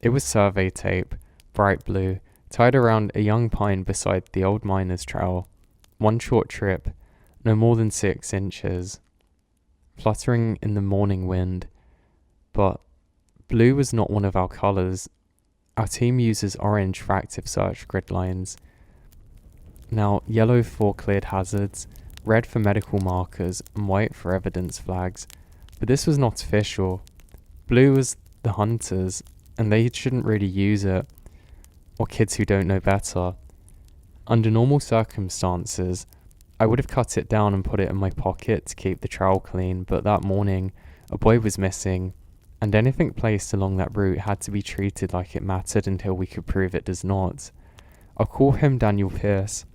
Speaker 2: It was survey tape, bright blue, tied around a young pine beside the old miner's trail. One short trip, no more than 6 inches, fluttering in the morning wind. But blue was not one of our colours. Our team uses orange for active search grid lines. Now, yellow for cleared hazards, red for medical markers, and white for evidence flags. But this was not official. Blue was the hunters, and they shouldn't really use it, or kids who don't know better. Under normal circumstances, I would have cut it down and put it in my pocket to keep the trail clean, but that morning, a boy was missing, and anything placed along that route had to be treated like it mattered until we could prove it does not. I'll call him Daniel Pierce.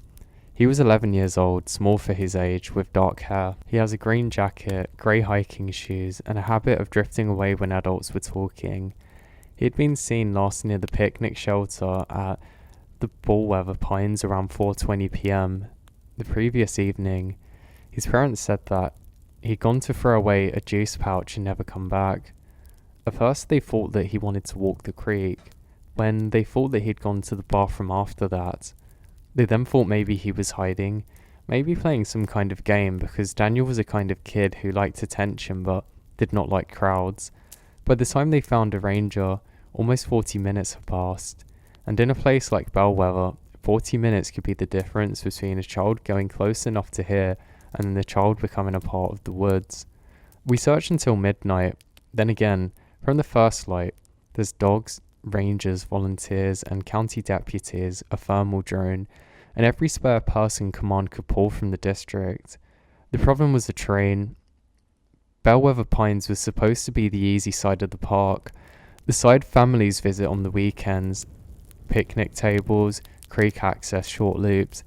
Speaker 2: He was 11 years old, small for his age, with dark hair. He has a green jacket, grey hiking shoes, and a habit of drifting away when adults were talking. He had been seen last near the picnic shelter at the Ballweather Pines around 4:20 p.m. the previous evening. His parents said that
Speaker 1: he'd gone to throw away a juice pouch and never come back. At first they thought that he wanted to walk the creek, when they thought that he'd gone to the bathroom after that. They then thought maybe he was hiding, maybe playing some kind of game, because Daniel was a kind of kid who liked attention but did not like crowds. By the time they found a ranger, almost 40 minutes had passed, and in a place like Bellwether, 40 minutes could be the difference between a child going close enough to hear and then the child becoming a part of the woods. We searched until midnight. Then again, from the first light, there's dogs, rangers, volunteers, and county deputies, a thermal drone, and every spare person command could pull from the district. The problem was the terrain. Bellwether Pines was supposed to be the easy side of the park, the side families visit on the weekends. Picnic tables, creek access short loops,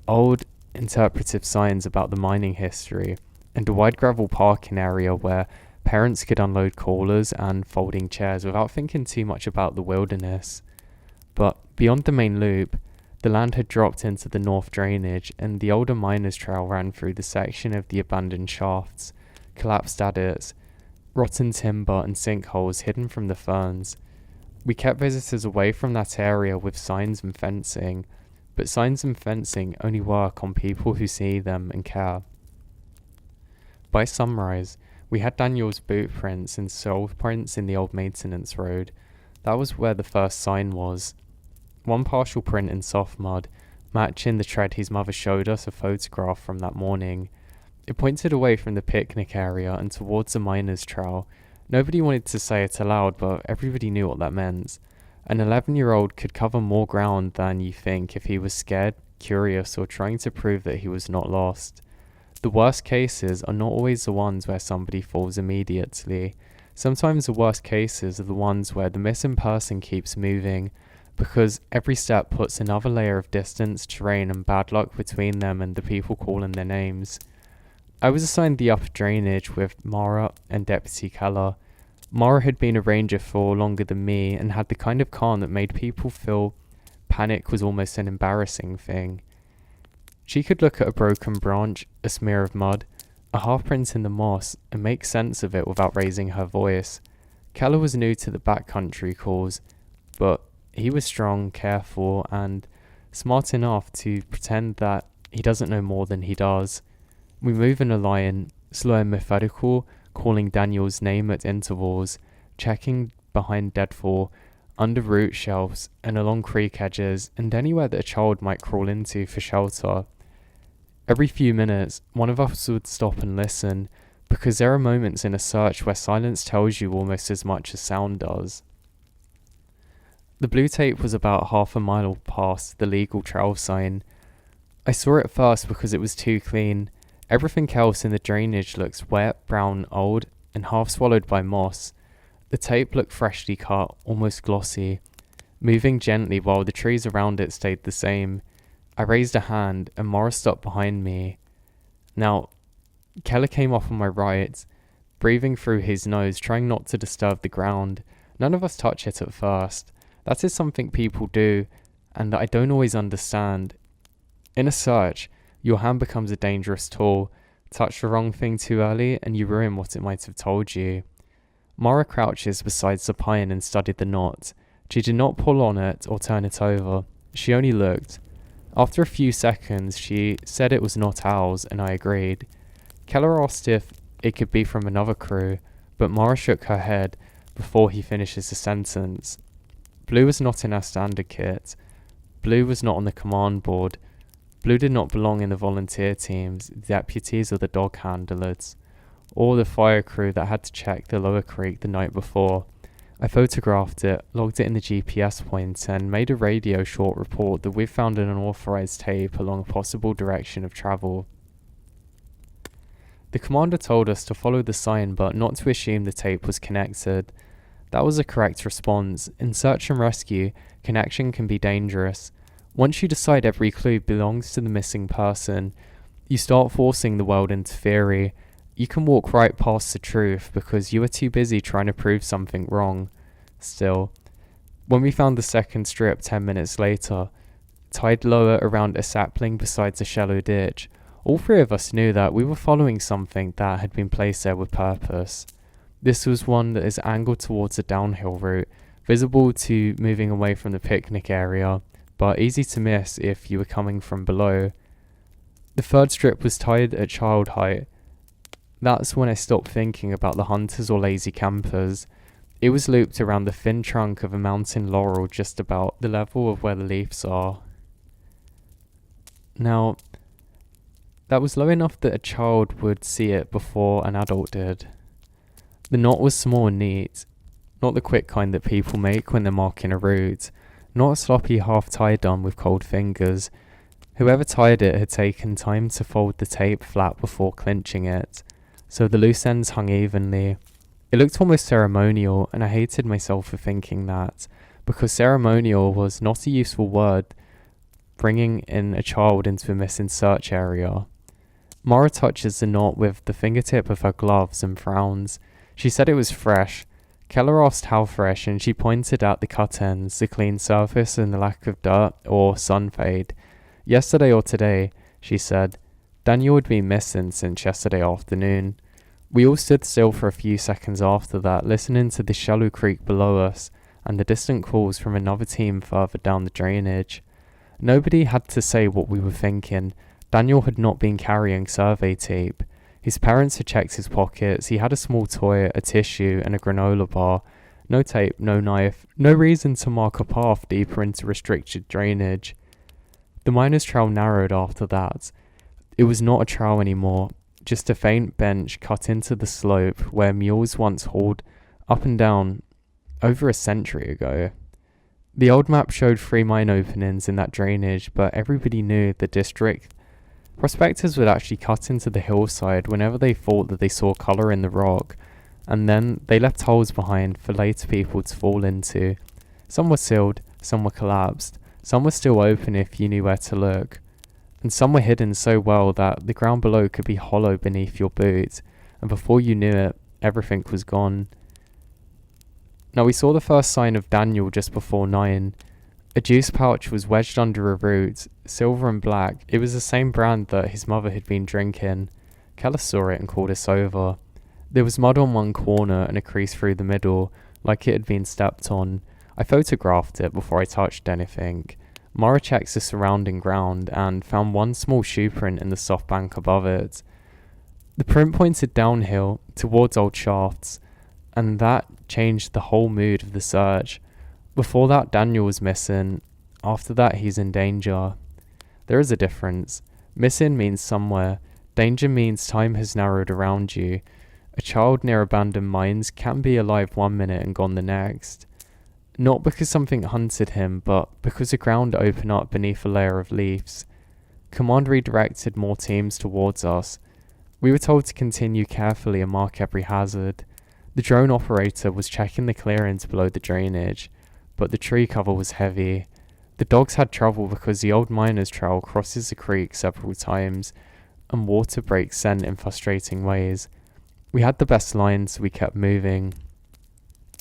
Speaker 1: old interpretive signs about the mining history, and a wide gravel parking area where parents could unload coolers and folding chairs without thinking too much about the wilderness. But beyond the main loop, the land had dropped into the north drainage, and the older miners' trail ran through the section of the abandoned shafts, collapsed adits, rotten timber and sinkholes hidden from the ferns. We kept visitors away from that area with signs and fencing, but signs and fencing only work on people who see them and care. By sunrise, we had Daniel's boot prints and sole prints in the old maintenance road. That was where the first sign was. One partial print in soft mud, matching the tread his mother showed us a photograph from that morning. It pointed away from the picnic area and towards the miners' trail. Nobody wanted to say it aloud, but everybody knew what that meant. An 11-year-old could cover more ground than you think if he was scared, curious, or trying to prove that he was not lost. The worst cases are not always the ones where somebody falls immediately. Sometimes the worst cases are the ones where the missing person keeps moving, because every step puts another layer of distance, terrain, and bad luck between them and the people calling their names. I was assigned the upper drainage with Mara and Deputy Keller. Mara had been a ranger for longer than me and had the kind of calm that made people feel panic was almost an embarrassing thing. She could look at a broken branch, a smear of mud, a half print in the moss, and make sense of it without raising her voice. Keller was new to the backcountry calls, but he was strong, careful, and smart enough to pretend that he doesn't know more than he does. We move in a line, slow and methodical, calling Daniel's name at intervals, checking behind deadfall, under root shelves, and along creek edges, and anywhere that a child might crawl into for shelter. Every few minutes, one of us would stop and listen, because there are moments in a search where silence tells you almost as much as sound does. The blue tape was about half a mile past the legal trail sign. I saw it first because it was too clean. Everything else in the drainage looks wet, brown, old, and half swallowed by moss. The tape looked freshly cut, almost glossy, moving gently while the trees around it stayed the same. I raised a hand, and Morris stopped behind me. Now, Keller came off on my right, breathing through his nose, trying not to disturb the ground. None of us touch it at first. That is something people do, and I don't always understand. In a search, your hand becomes a dangerous tool. Touch the wrong thing too early and you ruin what it might have told you. Mara crouches beside the pine and studied the knot. She did not pull on it or turn it over. She only looked. After a few seconds, she said it was not ours, and I agreed. Keller asked if it could be from another crew, but Mara shook her head before he finishes the sentence. Blue was not in our standard kit. Blue was not on the command board. Blue did not belong in the volunteer teams, the deputies or the dog handlers, or the fire crew that had to check the lower creek the night before. I photographed it, logged it in the GPS point, and made a radio short report that we've found an unauthorized tape along a possible direction of travel. The commander told us to follow the sign but not to assume the tape was connected. That was a correct response. In search and rescue, connection can be dangerous. Once you decide every clue belongs to the missing person, you start forcing the world into theory. You can walk right past the truth because you are too busy trying to prove something wrong. Still, when we found the second strip 10 minutes later, tied lower around a sapling beside a shallow ditch, All three of us knew that we were following something that had been placed there with purpose. This was one that is angled towards a downhill route, visible to moving away from the picnic area, but easy to miss if you were coming from below. The third strip was tied at child height. That's when I stopped thinking about the hunters or lazy campers. It was looped around the thin trunk of a mountain laurel just about the level of where the leaves are. Now, that was low enough that a child would see it before an adult did. The knot was small and neat, not the quick kind that people make when they're marking a route, not a sloppy half tie done with cold fingers. Whoever tied it had taken time to fold the tape flat before clinching it, so the loose ends hung evenly. It looked almost ceremonial, and I hated myself for thinking that, because ceremonial was not a useful word bringing in a child into a missing search area. Mara touches the knot with the fingertip of her gloves and frowns. She said it was fresh. Keller asked how fresh, and she pointed at the cut ends, the clean surface and the lack of dirt or sun fade. Yesterday or today, she said. Daniel had been missing since yesterday afternoon. We all stood still for a few seconds after that, listening to the shallow creek below us and the distant calls from another team further down the drainage. Nobody had to say what we were thinking. Daniel had not been carrying survey tape. His parents had checked his pockets. He had a small toy, a tissue, and a granola bar. No tape, no knife, no reason to mark a path deeper into restricted drainage. The miner's trail narrowed after that. It was not a trail anymore, just a faint bench cut into the slope where mules once hauled up and down over a century ago. The old map showed 3 mine openings in that drainage, but everybody knew the district. Prospectors would actually cut into the hillside whenever they thought that they saw colour in the rock, and then they left holes behind for later people to fall into. Some were sealed, some were collapsed, some were still open if you knew where to look, and some were hidden so well that the ground below could be hollow beneath your boot, and before you knew it, everything was gone. Now we saw the first sign of Daniel just before 9. A juice pouch was wedged under a root, silver and black. It was the same brand that his mother had been drinking. Keller saw it and called us over. There was mud on one corner and a crease through the middle, like it had been stepped on. I photographed it before I touched anything. Mara checked the surrounding ground and found one small shoe print in the soft bank above it. The print pointed downhill, towards old shafts, and that changed the whole mood of the search. Before that, Daniel was missing. After that, he's in danger. There is a difference. Missing means somewhere. Danger means time has narrowed around you. A child near abandoned mines can be alive 1 minute and gone the next. Not because something hunted him, but because the ground opened up beneath a layer of leaves. Command redirected more teams towards us. We were told to continue carefully and mark every hazard. The drone operator was checking the clearings below the drainage, but the tree cover was heavy. The dogs had trouble because the old miner's trail crosses the creek several times, and water breaks scent in frustrating ways. We had the best lines, so we kept moving.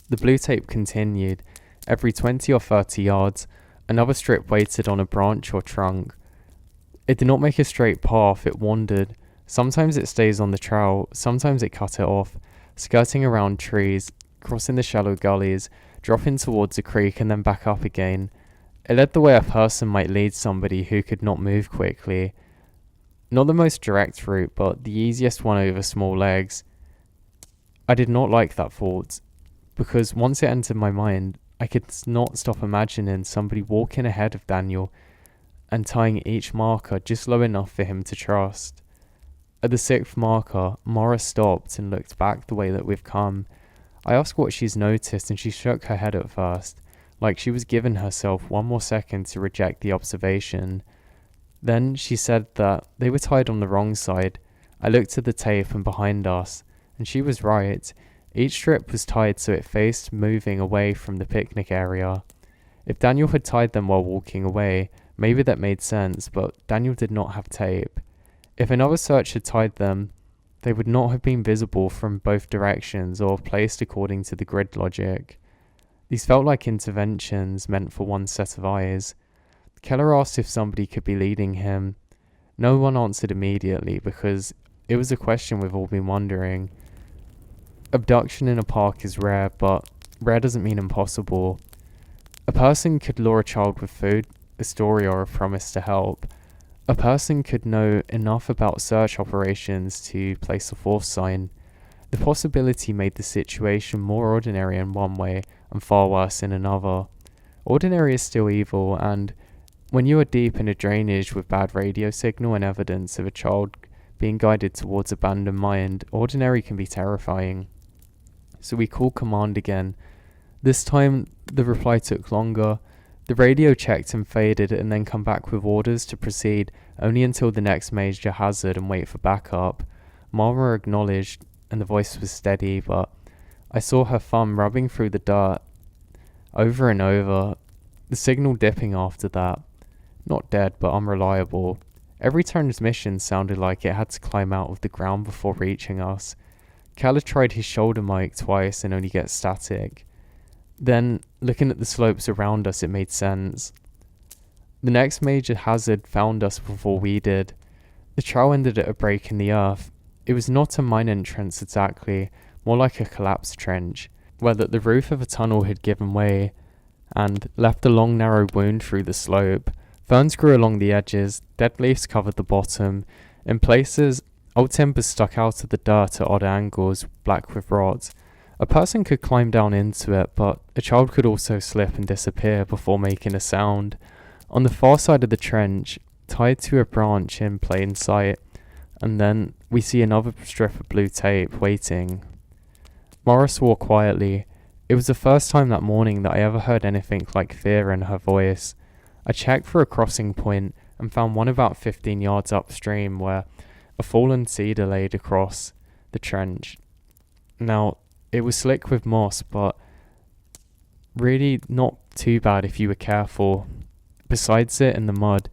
Speaker 1: The blue tape continued. Every 20 or 30 yards, another strip waited on a branch or trunk. It did not make a straight path, it wandered. Sometimes it stays on the trail, sometimes it cut it off, skirting around trees, crossing the shallow gullies, dropping towards the creek and then back up again. It led the way a person might lead somebody who could not move quickly. Not the most direct route, but the easiest one over small legs. I did not like that thought, because once it entered my mind, I could not stop imagining somebody walking ahead of Daniel and tying each marker just low enough for him to trust. At the 6th marker, Mara stopped and looked back the way that we've come. I asked what she's noticed and she shook her head at first, like she was giving herself 1 more second to reject the observation. Then she said that they were tied on the wrong side. I looked at the tape and behind us, and she was right. Each strip was tied so it faced moving away from the picnic area. If Daniel had tied them while walking away, maybe that made sense, but Daniel did not have tape. If another search had tied them, they would not have been visible from both directions or placed according to the grid logic. These felt like interventions meant for one set of eyes. Keller asked if somebody could be leading him. No one answered immediately because it was a question we've all been wondering. Abduction in a park is rare, but rare doesn't mean impossible. A person could lure a child with food, a story, or a promise to help. A person could know enough about search operations to place a fourth sign. The possibility made the situation more ordinary in one way and far worse in another. Ordinary is still evil, and when you are deep in a drainage with bad radio signal and evidence of a child being guided towards abandoned mind, ordinary can be terrifying. So we called command again. This time the reply took longer. The radio checked and faded and then come back with orders to proceed only until the next major hazard and wait for backup. Mara acknowledged and the voice was steady, but I saw her thumb rubbing through the dirt over and over, the signal dipping after that. Not dead, but unreliable. Every transmission sounded like it had to climb out of the ground before reaching us. Calla tried his shoulder mic twice and only get static. Then, looking at the slopes around us, it made sense. The next major hazard found us before we did. The trail ended at a break in the earth. It was not a mine entrance exactly, more like a collapsed trench, where the roof of a tunnel had given way and left a long narrow wound through the slope. Ferns grew along the edges, dead leaves covered the bottom. In places, old timbers stuck out of the dirt at odd angles, black with rot. A person could climb down into it, but a child could also slip and disappear before making a sound. On the far side of the trench, tied to a branch in plain sight, and then we see another strip of blue tape waiting. Mara swore quietly. It was the first time that morning that I ever heard anything like fear in her voice. I checked for a crossing point and found one about 15 yards upstream where a fallen cedar laid across the trench. Now, it was slick with moss, but really not too bad if you were careful. Besides it in the mud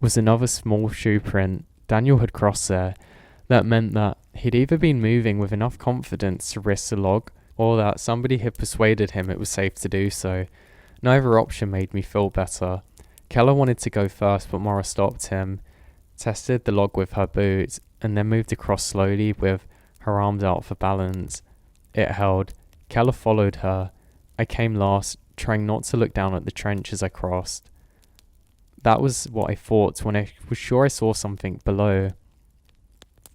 Speaker 1: was another small shoe print. Daniel had crossed there. That meant that he'd either been moving with enough confidence to risk the log, or that somebody had persuaded him it was safe to do so. Neither option made me feel better. Keller wanted to go first, but Mara stopped him, tested the log with her boot, and then moved across slowly with her arms out for balance. It held. Keller followed her. I came last, trying not to look down at the trench as I crossed. That was what I thought when I was sure I saw something below.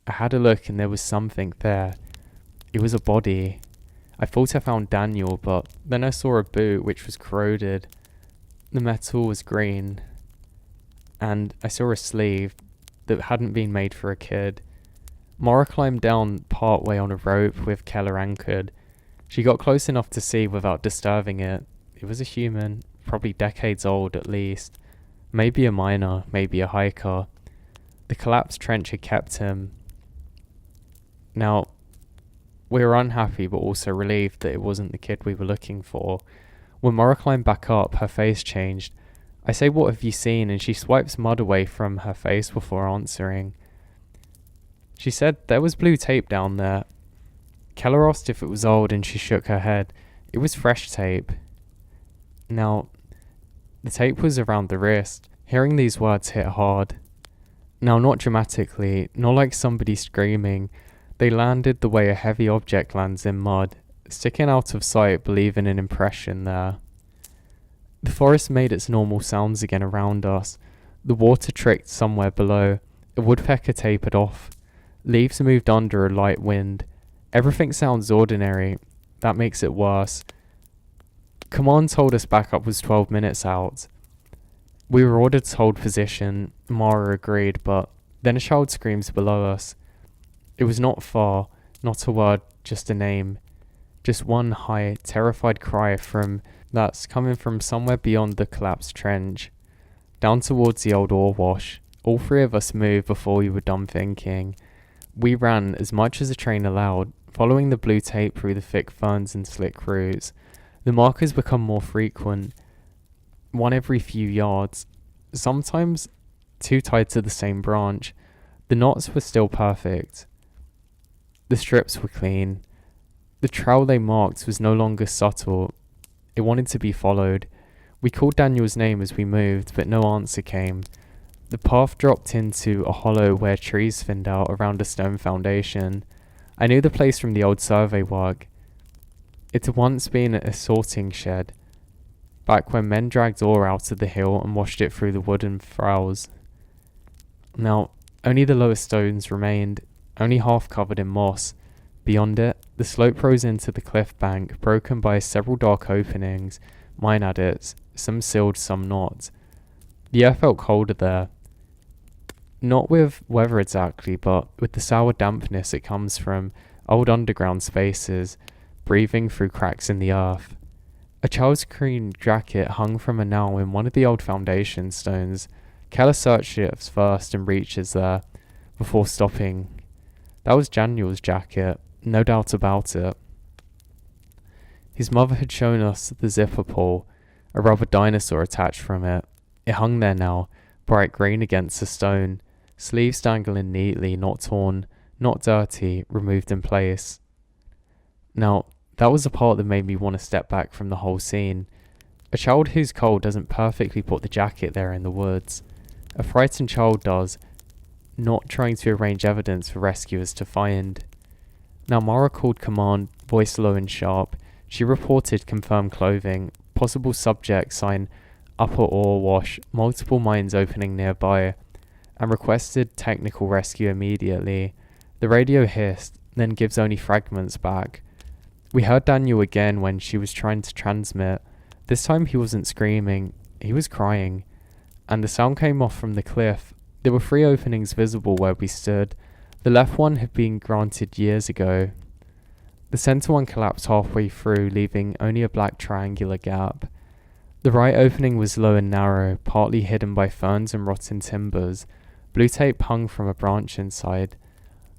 Speaker 1: I had a look and there was something there. It was a body. I thought I found Daniel, but then I saw a boot which was corroded. The metal was green, and I saw a sleeve that hadn't been made for a kid. Mara climbed down part way on a rope with Keller anchored. She got close enough to see without disturbing it. It was a human, probably decades old at least. Maybe a miner, maybe a hiker. The collapsed trench had kept him. Now, we were unhappy but also relieved that it wasn't the kid we were looking for. When Mara climbed back up, her face changed. I say, "What have you seen?" and she swipes mud away from her face before answering. She said there was blue tape down there. Keller asked if it was old and she shook her head. It was fresh tape. Now, the tape was around the wrist. Hearing these words hit hard. Now, not dramatically, not like somebody screaming. They landed the way a heavy object lands in mud, sticking out of sight, leaving an impression there. The forest made its normal sounds again around us. The water tricked somewhere below. A woodpecker tapered off. Leaves moved under a light wind. Everything sounds ordinary. That makes it worse. Command told us backup was 12 minutes out. We were ordered to hold position. Mara agreed, but then a child screams below us. It was not far, not a word, just a name. Just one high, terrified cry that's coming from somewhere beyond the collapsed trench. Down towards the old ore wash. All three of us moved before we were done thinking. We ran as much as the train allowed, following the blue tape through the thick ferns and slick roots. The markers become more frequent, one every few yards, sometimes two tied to the same branch. The knots were still perfect. The strips were clean. The trail they marked was no longer subtle. It wanted to be followed. We called Daniel's name as we moved, but no answer came. The path dropped into a hollow where trees thinned out around a stone foundation. I knew the place from the old survey work. It had once been a sorting shed, back when men dragged ore out of the hill and washed it through the wooden throws. Now, only the lower stones remained, only half covered in moss. Beyond it, the slope rose into the cliff bank, broken by several dark openings, mine adits, some sealed, some not. The air felt colder there. Not with weather exactly, but with the sour dampness it comes from old underground spaces, breathing through cracks in the earth. A child's green jacket hung from a nail in one of the old foundation stones. Keller searched it first and reaches there, before stopping. That was Daniel's jacket, no doubt about it. His mother had shown us the zipper pull, a rubber dinosaur attached from it. It hung there now, bright green against the stone, sleeves dangling neatly, not torn, not dirty, removed in place. Now, that was the part that made me want to step back from the whole scene. A child who's cold doesn't perfectly put the jacket there in the woods. A frightened child does, not trying to arrange evidence for rescuers to find. Now Mara called command, voice low and sharp. She reported confirmed clothing, possible subject sign, upper ore wash, multiple mines opening nearby, and requested technical rescue immediately. The radio hissed, then gives only fragments back. We heard Daniel again when she was trying to transmit. This time he wasn't screaming, he was crying, and the sound came off from the cliff. There were 3 openings visible where we stood. The left one had been granted years ago. The centre one collapsed halfway through, leaving only a black triangular gap. The right opening was low and narrow, partly hidden by ferns and rotten timbers. Blue tape hung from a branch inside.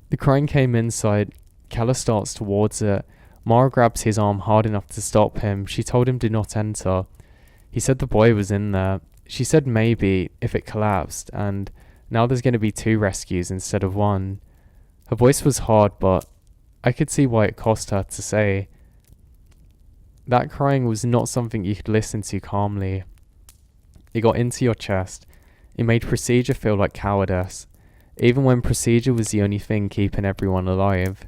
Speaker 1: The crane came inside. Keller starts towards it. Mara grabs his arm hard enough to stop him. She told him do not enter. He said the boy was in there. She said maybe, if it collapsed, and now there's going to be 2 rescues instead of 1. Her voice was hard, but I could see why it cost her to say. That crying was not something you could listen to calmly. It got into your chest. It made procedure feel like cowardice, even when procedure was the only thing keeping everyone alive.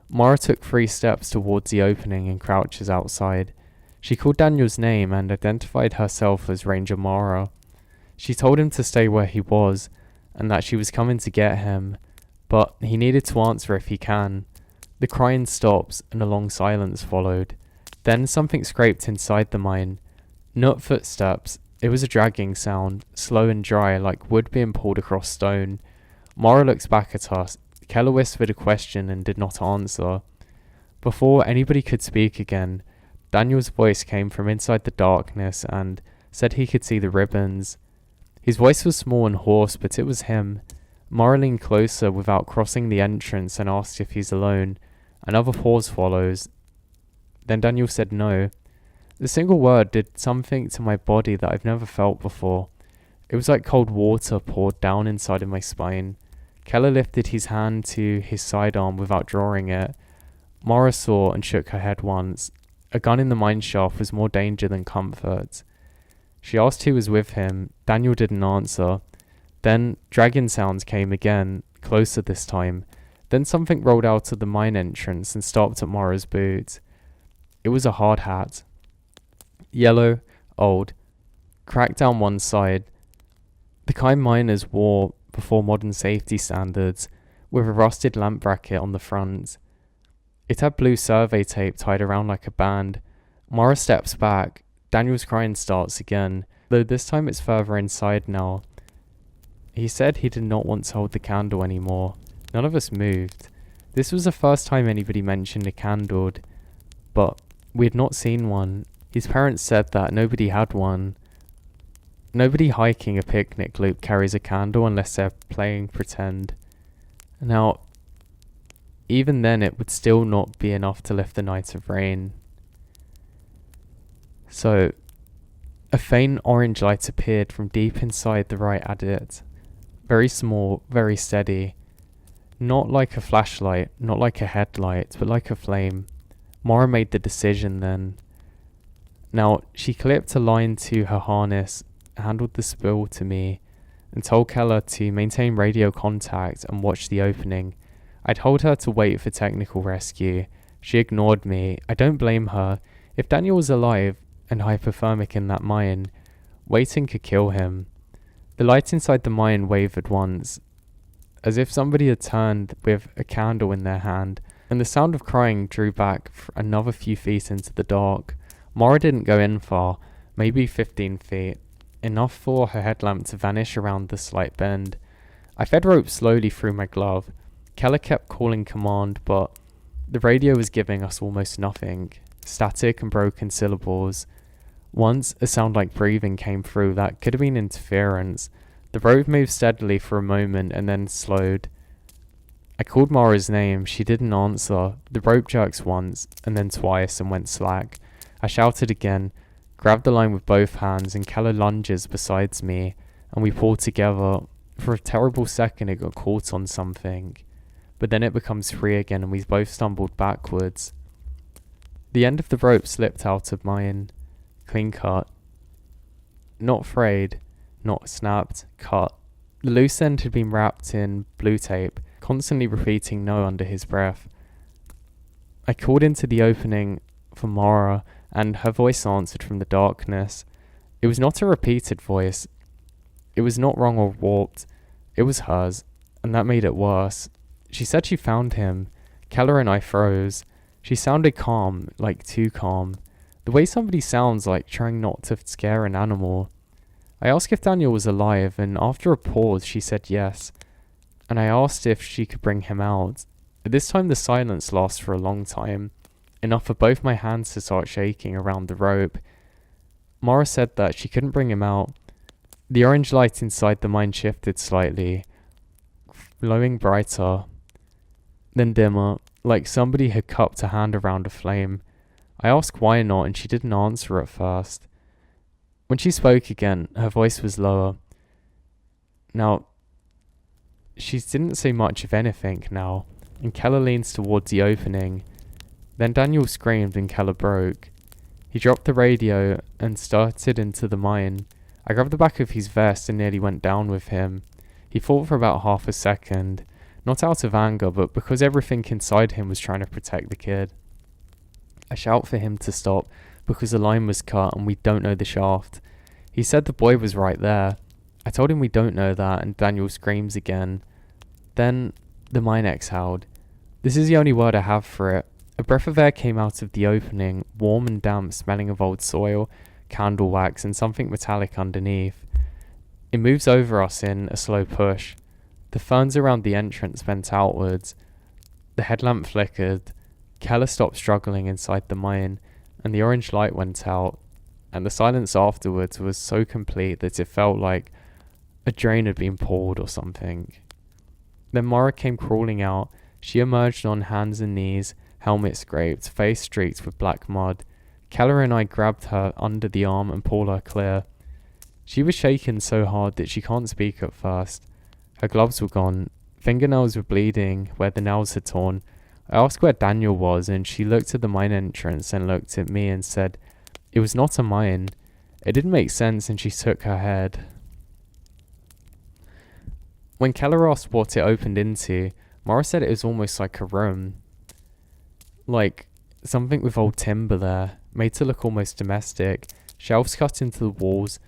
Speaker 1: Mara took 3 steps towards the opening and crouches outside. She called Daniel's name and identified herself as Ranger Mara. She told him to stay where he was, and that she was coming to get him, but he needed to answer if he can. The crying stops, and a long silence followed. Then something scraped inside the mine. Not footsteps, it was a dragging sound, slow and dry, like wood being pulled across stone. Mara looks back at us. Keller whispered a question and did not answer. Before anybody could speak again, Daniel's voice came from inside the darkness and said he could see the ribbons. His voice was small and hoarse, but it was him. Mara leaned closer without crossing the entrance and asked if he's alone. Another pause follows. Then Daniel said no. The single word did something to my body that I've never felt before. It was like cold water poured down inside of my spine. Keller lifted his hand to his sidearm without drawing it. Mara saw and shook her head once. A gun in the mine shaft was more danger than comfort. She asked who was with him. Daniel didn't answer. Then dragging sounds came again, closer this time. Then something rolled out of the mine entrance and stopped at Mara's boot. It was a hard hat. Yellow, old, cracked down one side. The kind miners wore before modern safety standards, with a rusted lamp bracket on the front. It had blue survey tape tied around like a band. Mara steps back. Daniel's crying starts again, though this time it's further inside now. He said he did not want to hold the candle anymore. None of us moved. This was the first time anybody mentioned a candle, but we had not seen one. His parents said that nobody had one. Nobody hiking a picnic loop carries a candle unless they're playing pretend. Now, even then it would still not be enough to lift the night of rain. So, a faint orange light appeared from deep inside the right adit. Very small, very steady. Not like a flashlight, not like a headlight, but like a flame. Mara made the decision then. Now, she clipped a line to her harness, handed the spill to me, and told Keller to maintain radio contact and watch the opening. I told her to wait for technical rescue. She ignored me. I don't blame her. If Daniel was alive and hypothermic in that mine, waiting could kill him. The light inside the mine wavered once, as if somebody had turned with a candle in their hand, and the sound of crying drew back another few feet into the dark. Mara didn't go in far, maybe 15 feet, enough for her headlamp to vanish around the slight bend. I fed rope slowly through my glove. Keller kept calling command, but the radio was giving us almost nothing. Static and broken syllables. Once, a sound like breathing came through that could have been interference. The rope moved steadily for a moment and then slowed. I called Mara's name. She didn't answer. The rope jerked once and then twice and went slack. I shouted again, grabbed the line with both hands, and Keller lunges beside me, and we pulled together. For a terrible second it got caught on something, but then it becomes free again and we both stumbled backwards. The end of the rope slipped out of mine. Clean cut. Not frayed, not snapped, cut. The loose end had been wrapped in blue tape, constantly repeating no under his breath. I called into the opening for Mara, and her voice answered from the darkness. It was not a repeated voice. It was not wrong or warped. It was hers, and that made it worse. She said she found him. Keller and I froze. She sounded calm, like too calm. The way somebody sounds, like trying not to scare an animal. I asked if Daniel was alive, and after a pause she said yes, and I asked if she could bring him out. At this time the silence lasts for a long time, enough for both my hands to start shaking around the rope. Mara said that she couldn't bring him out. The orange light inside the mine shifted slightly, glowing brighter, then dimmer, like somebody had cupped a hand around a flame. I asked why not, and she didn't answer at first. When she spoke again, her voice was lower. Now, she didn't say much of anything now, and Keller leans towards the opening. Then Daniel screamed and Keller broke. He dropped the radio and started into the mine. I grabbed the back of his vest and nearly went down with him. He fought for about half a second, not out of anger, but because everything inside him was trying to protect the kid. I shout for him to stop, because the line was cut and we don't know the shaft. He said the boy was right there. I told him we don't know that, and Daniel screams again. Then the mine exhaled. This is the only word I have for it. A breath of air came out of the opening, warm and damp, smelling of old soil, candle wax, and something metallic underneath. It moves over us in a slow push. The ferns around the entrance bent outwards. The headlamp flickered. Keller stopped struggling inside the mine, and the orange light went out, and the silence afterwards was so complete that it felt like a drain had been pulled or something. Then Mara came crawling out. She emerged on hands and knees, helmet scraped, face streaked with black mud. Keller and I grabbed her under the arm and pulled her clear. She was shaken so hard that she can't speak at first. Her gloves were gone. Fingernails were bleeding where the nails had torn. I asked where Daniel was, and she looked at the mine entrance and looked at me and said, "It was not a mine." It didn't make sense, and she shook her head. When Keller asked what it opened into, Mara said it was almost like a room. Like something with old timber there, made to look almost domestic. Shelves cut into the walls,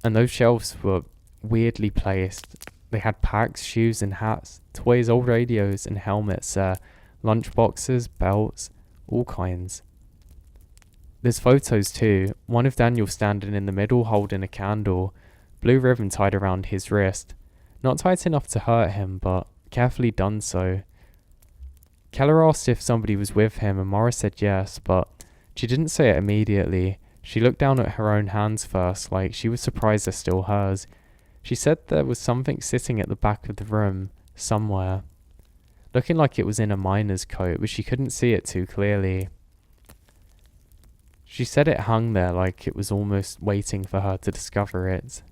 Speaker 1: and those shelves were weirdly placed. They had packs, shoes and hats, toys, old radios and helmets there. Lunch boxes, belts, all kinds. There's photos too, one of Daniel standing in the middle holding a candle, blue ribbon tied around his wrist. Not tight enough to hurt him, but carefully done so. Keller asked if somebody was with him, and Mara said yes, but she didn't say it immediately. She looked down at her own hands first, like she was surprised they're still hers. She said there was something sitting at the back of the room, somewhere. Looking like it was in a miner's coat, but she couldn't see it too clearly. She said it hung there like it was almost waiting for her to discover it.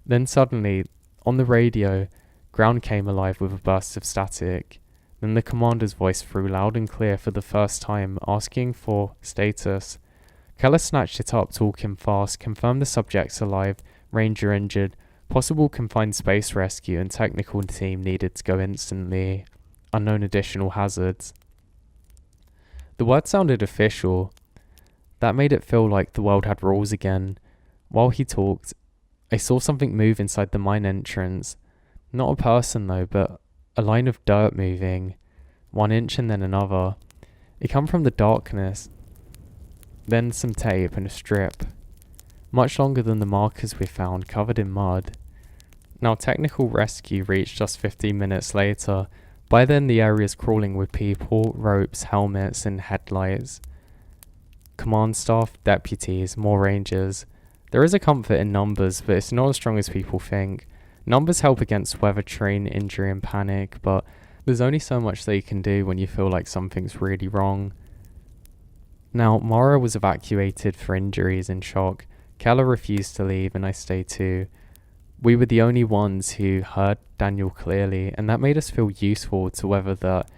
Speaker 1: Then suddenly, on the radio, ground came alive with a burst of static. Then the commander's voice through loud and clear for the first time, asking for status. Keller snatched it up, talking fast, confirmed the subject's alive, Ranger injured,
Speaker 2: Possible confined space rescue and technical team needed to go instantly. Unknown additional hazards. The word sounded official. That made it feel like the world had rules again. While he talked, I saw something move inside the mine entrance. Not a person though, but a line of dirt moving. 1 inch and then another. It came from the darkness. Then some tape and a strip. Much longer than the markers we found, covered in mud. Now technical rescue reached us 15 minutes later. By then the area's crawling with people, ropes, helmets and headlights. Command staff, deputies, more rangers. There is a comfort in numbers, but it's not as strong as people think. Numbers help against weather, train, injury and panic, but there's only so much that you can do when you feel like something's really wrong. Now, Mara was evacuated for injuries and shock. Keller refused to leave and I stayed too. We were the only ones who heard Daniel clearly, and that made us feel useful to whether that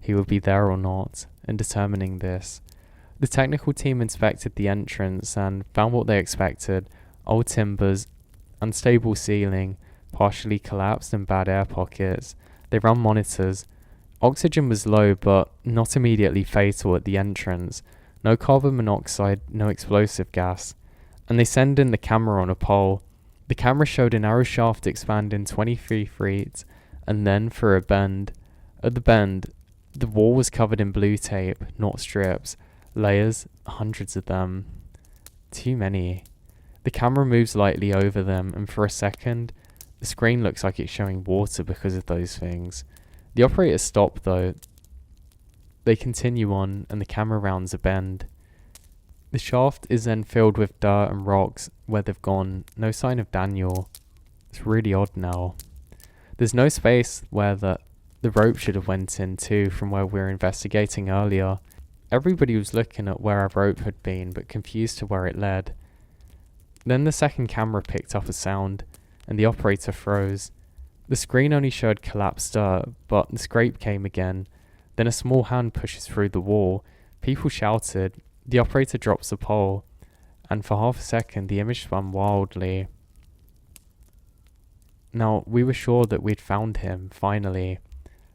Speaker 2: he would be there or not in determining this. The technical team inspected the entrance and found what they expected: old timbers, unstable ceiling, partially collapsed and bad air pockets. They ran monitors. Oxygen was low but not immediately fatal at the entrance. No carbon monoxide, no explosive gas. And they send in the camera on a pole. The camera showed a narrow shaft expanding 23 feet and then for a bend. At the bend, the wall was covered in blue tape, not strips. Layers, hundreds of them. Too many. The camera moves lightly over them and for a second, the screen looks like it's showing water because of those things. The operators stop though. They continue on and the camera rounds a bend. The shaft is then filled with dirt and rocks where they've gone. No sign of Daniel. It's really odd now. There's no space where the rope should have went into from where we were investigating earlier. Everybody was looking at where our rope had been but confused to where it led. Then the second camera picked up a sound and the operator froze. The screen only showed collapsed dirt, but the scrape came again. Then a small hand pushes through the wall. People shouted. The operator drops the pole, and for half a second the image spun wildly. Now, we were sure that we'd found him, finally.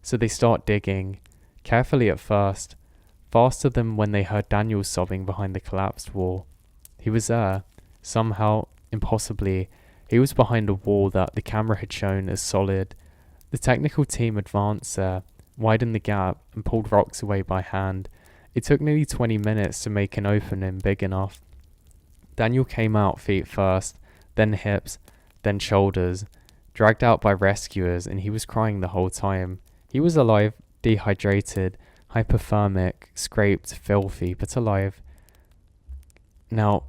Speaker 2: So they start digging, carefully at first, faster than when they heard Daniel sobbing behind the collapsed wall. He was there, somehow, impossibly. He was behind a wall that the camera had shown as solid. The technical team advanced there, widened the gap, and pulled rocks away by hand. It took nearly 20 minutes to make an opening big enough. Daniel came out feet first, then hips, then shoulders, dragged out by rescuers, and he was crying the whole time. He was alive, dehydrated, hypothermic, scraped, filthy, but alive. Now,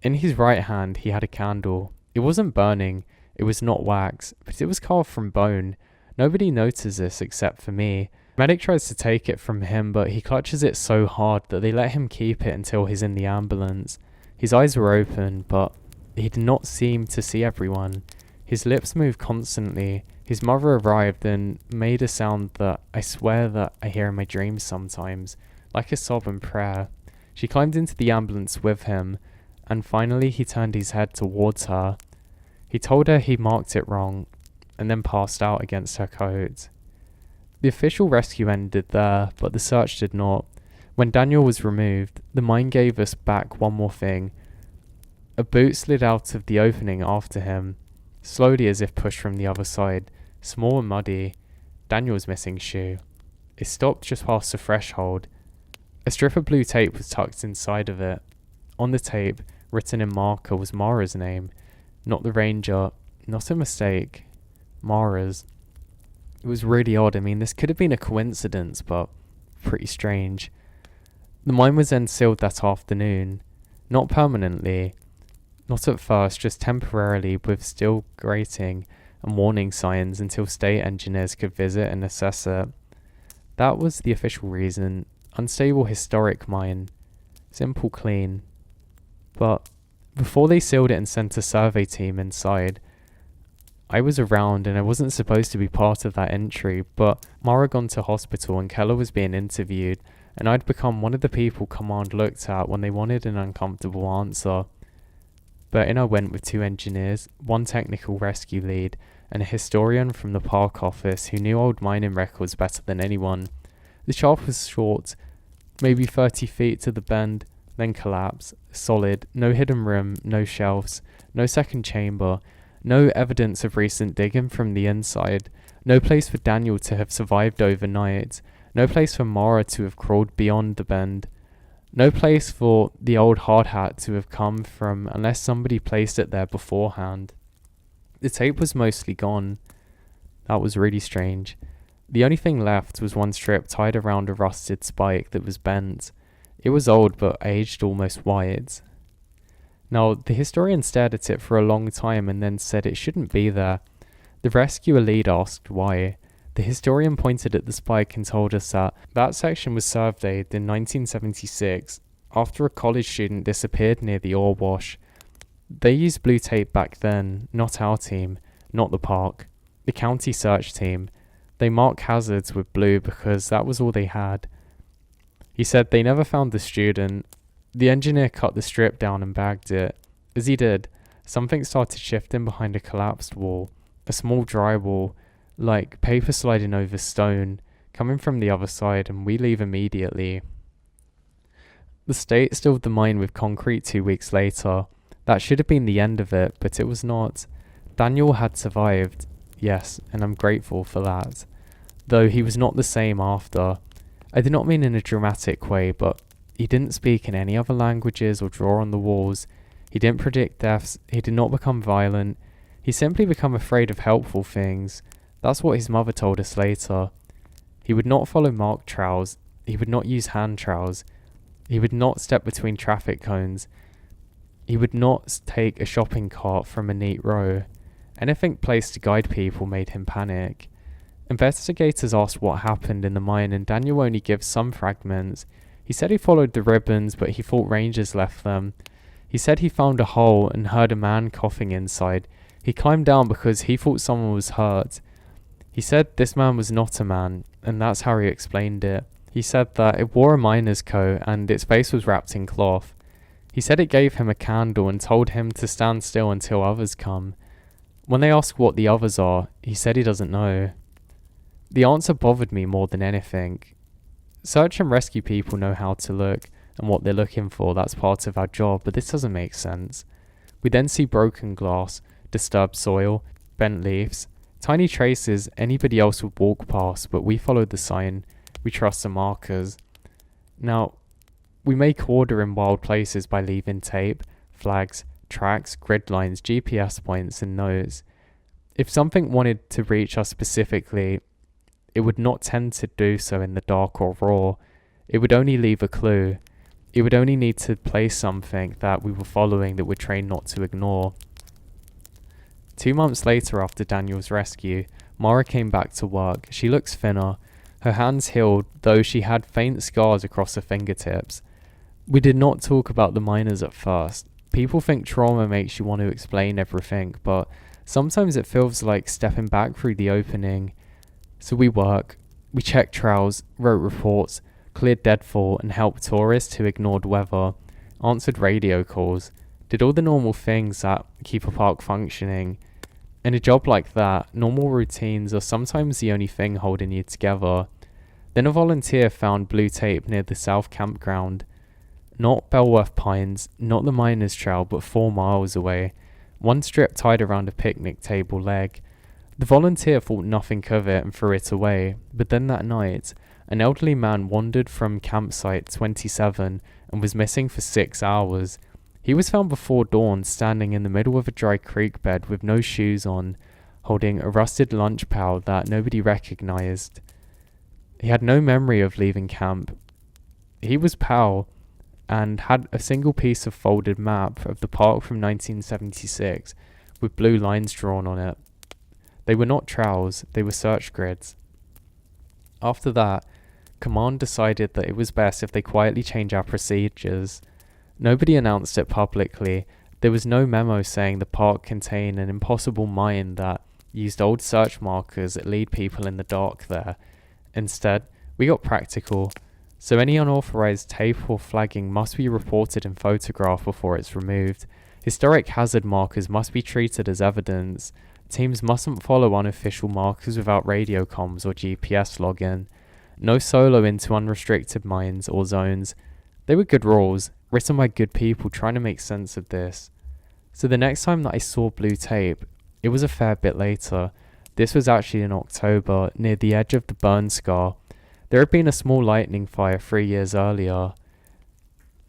Speaker 2: in his right hand he had a candle. It wasn't burning, it was not wax, but it was carved from bone. Nobody noticed this except for me. Medic tries to take it from him, but he clutches it so hard that they let him keep it until he's in the ambulance. His eyes were open, but he did not seem to see everyone. His lips moved constantly. His mother arrived and made a sound that I swear that I hear in my dreams sometimes, like a sob and prayer. She climbed into the ambulance with him, and finally he turned his head towards her. He told her he marked it wrong, and then passed out against her coat. The official rescue ended there, but the search did not. When Daniel was removed, the mine gave us back one more thing. A boot slid out of the opening after him, slowly as if pushed from the other side, small and muddy. Daniel's missing shoe. It stopped just past the threshold. A strip of blue tape was tucked inside of it. On the tape, written in marker, was Mara's name. Not the ranger, not a mistake. Mara's. It was really odd. I mean, this could have been a coincidence, but pretty strange. The mine was then sealed that afternoon. Not permanently. Not at first, just temporarily, with steel grating and warning signs until state engineers could visit and assess it. That was the official reason. Unstable historic mine. Simple, clean. But before they sealed it and sent a survey team inside, I was around and I wasn't supposed to be part of that entry, but Mara gone to hospital and Keller was being interviewed, and I'd become one of the people Command looked at when they wanted an uncomfortable answer.
Speaker 1: Bertina went with 2 engineers, 1 technical rescue lead, and a historian from the park office who knew old mining records better than anyone. The shaft was short, maybe 30 feet to the bend, then collapsed. Solid, no hidden room, no shelves, no second chamber, no evidence of recent digging from the inside, no place for Daniel to have survived overnight, no place for Mara to have crawled beyond the bend, no place for the old hard hat to have come from unless somebody placed it there beforehand. The tape was mostly gone. That was really strange. The only thing left was 1 strip tied around a rusted spike that was bent. It was old but aged almost white. Now, the historian stared at it for a long time and then said it shouldn't be there. The rescuer lead asked why. The historian pointed at the spike and told us that section was surveyed in 1976 after a college student disappeared near the ore wash. They used blue tape back then, not our team, not the park, the county search team. They marked hazards with blue because that was all they had. He said they never found the student. The engineer cut the strip down and bagged it. As he did, something started shifting behind a collapsed wall, a small dry wall, like paper sliding over stone, coming from the other side, and we leave immediately. The state stilled the mine with concrete 2 weeks later. That should have been the end of it, but it was not. Daniel had survived, yes, and I'm grateful for that. Though he was not the same after. I do not mean in a dramatic way, but he didn't speak in any other languages or draw on the walls. He didn't predict deaths. He did not become violent. He simply became afraid of helpful things. That's what his mother told us later. He would not follow marked trails. He would not use hand trails. He would not step between traffic cones. He would not take a shopping cart from a neat row. Anything placed to guide people made him panic. Investigators asked what happened in the mine, and Daniel only gives some fragments. He said he followed the ribbons, but he thought rangers left them. He said he found a hole and heard a man coughing inside. He climbed down because he thought someone was hurt. He said this man was not a man, and that's how he explained it. He said that it wore a miner's coat and its face was wrapped in cloth. He said it gave him a candle and told him to stand still until others come. When they asked what the others are, he said he doesn't know. The answer bothered me more than anything. Search and rescue people know how to look and what they're looking for. That's part of our job, but this doesn't make sense. We then see broken glass, disturbed soil, bent leaves, tiny traces anybody else would walk past, but we followed the sign. We trust the markers. Now, we make order in wild places by leaving tape, flags, tracks, grid lines, GPS points, and notes. If something wanted to reach us specifically, it would not tend to do so in the dark or raw. It would only leave a clue. It would only need to place something that we were following that we're trained not to ignore. 2 months later after Daniel's rescue, Mara came back to work. She looks thinner. Her hands healed, though she had faint scars across her fingertips. We did not talk about the miners at first. People think trauma makes you want to explain everything, but sometimes it feels like stepping back through the opening. So we checked trails, wrote reports, cleared deadfall, and helped tourists who ignored weather, answered radio calls, did all the normal things that keep a park functioning. In a job like that, normal routines are sometimes the only thing holding you together. Then a volunteer found blue tape near the south campground. Not Belworth Pines, not the miners' trail, but 4 miles away. 1 strip tied around a picnic table leg. The volunteer thought nothing of it and threw it away, but then that night, an elderly man wandered from campsite 27 and was missing for 6 hours. He was found before dawn standing in the middle of a dry creek bed with no shoes on, holding a rusted lunch pail that nobody recognized. He had no memory of leaving camp. He was pale and had a single piece of folded map of the park from 1976 with blue lines drawn on it. They were not trails, they were search grids. After that, Command decided that it was best if they quietly change our procedures. Nobody announced it publicly. There was no memo saying the park contained an impossible mine that used old search markers that lead people in the dark there. Instead, we got practical. So any unauthorized tape or flagging must be reported and photographed before it's removed.
Speaker 2: Historic hazard markers must be treated as evidence. Teams mustn't follow unofficial markers without radio comms or GPS login. No solo into unrestricted mines or zones. They were good rules, written by good people trying to make sense of this. So the next time that I saw blue tape, it was a fair bit later. This was actually in October, near the edge of the burn scar. There had been a small lightning fire 3 years earlier.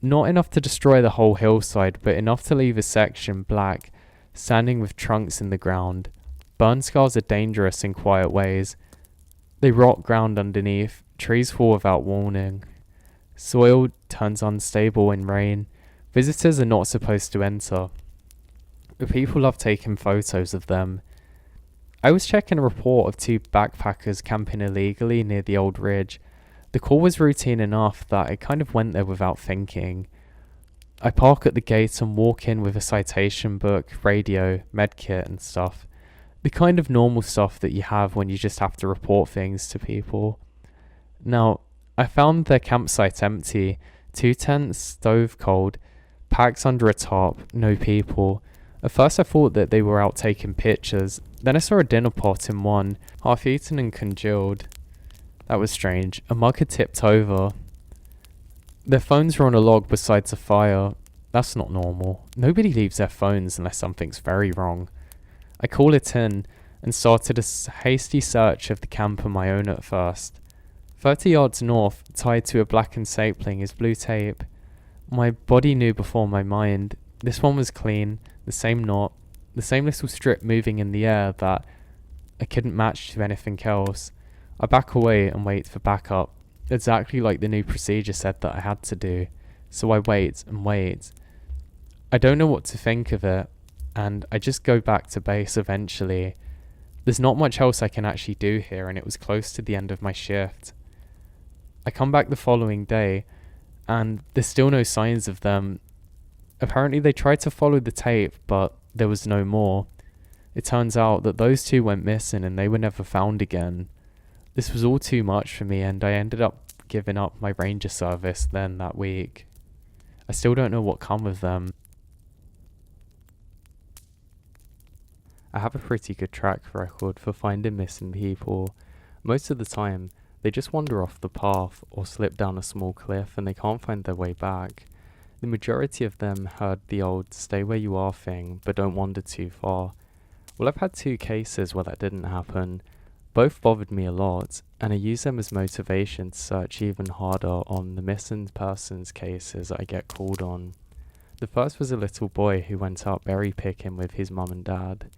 Speaker 2: Not enough to destroy the whole hillside, but enough to leave a section black, standing with trunks in the ground. Burn scars are dangerous in quiet ways. They rot ground underneath, trees fall without warning. Soil turns unstable in rain. Visitors are not supposed to enter. But people love taking photos of them. I was checking a report of 2 backpackers camping illegally near the old ridge. The call was routine enough that I kind of went there without thinking. I park at the gate and walk in with a citation book, radio, medkit and stuff. The kind of normal stuff that you have when you just have to report things to people. Now, I found their campsite empty, 2 tents stove cold, packs under a tarp, no people. At first I thought that they were out taking pictures, then I saw a dinner pot in one, half eaten and congealed. That was strange. A mug had tipped over. Their phones were on a log beside a fire. That's not normal. Nobody leaves their phones unless something's very wrong. I called it in and started a hasty search of the camp on my own at first. 30 yards north, tied to a blackened sapling, is blue tape. My body knew before my mind. This one was clean, the same knot, the same little strip moving in the air that I couldn't match to anything else. I back away and wait for backup, exactly like the new procedure said that I had to do. So I wait and wait. I don't know what to think of it, and I just go back to base eventually. There's not much else I can actually do here, and it was close to the end of my shift. I come back the following day, and there's still no signs of them. Apparently they tried to follow the tape, but there was no more. It turns out that those 2 went missing and they were never found again. This was all too much for me, and I ended up giving up my ranger service then that week. I still don't know what come of them. I have a pretty good track record for finding missing people. Most of the time, they just wander off the path or slip down a small cliff and they can't find their way back. The majority of them heard the old stay where you are thing, but don't wander too far. Well, I've had 2 cases where that didn't happen. Both bothered me a lot, and I use them as motivation to search even harder on the missing persons cases I get called on. The first was a little boy who went out berry picking with his mum and dad.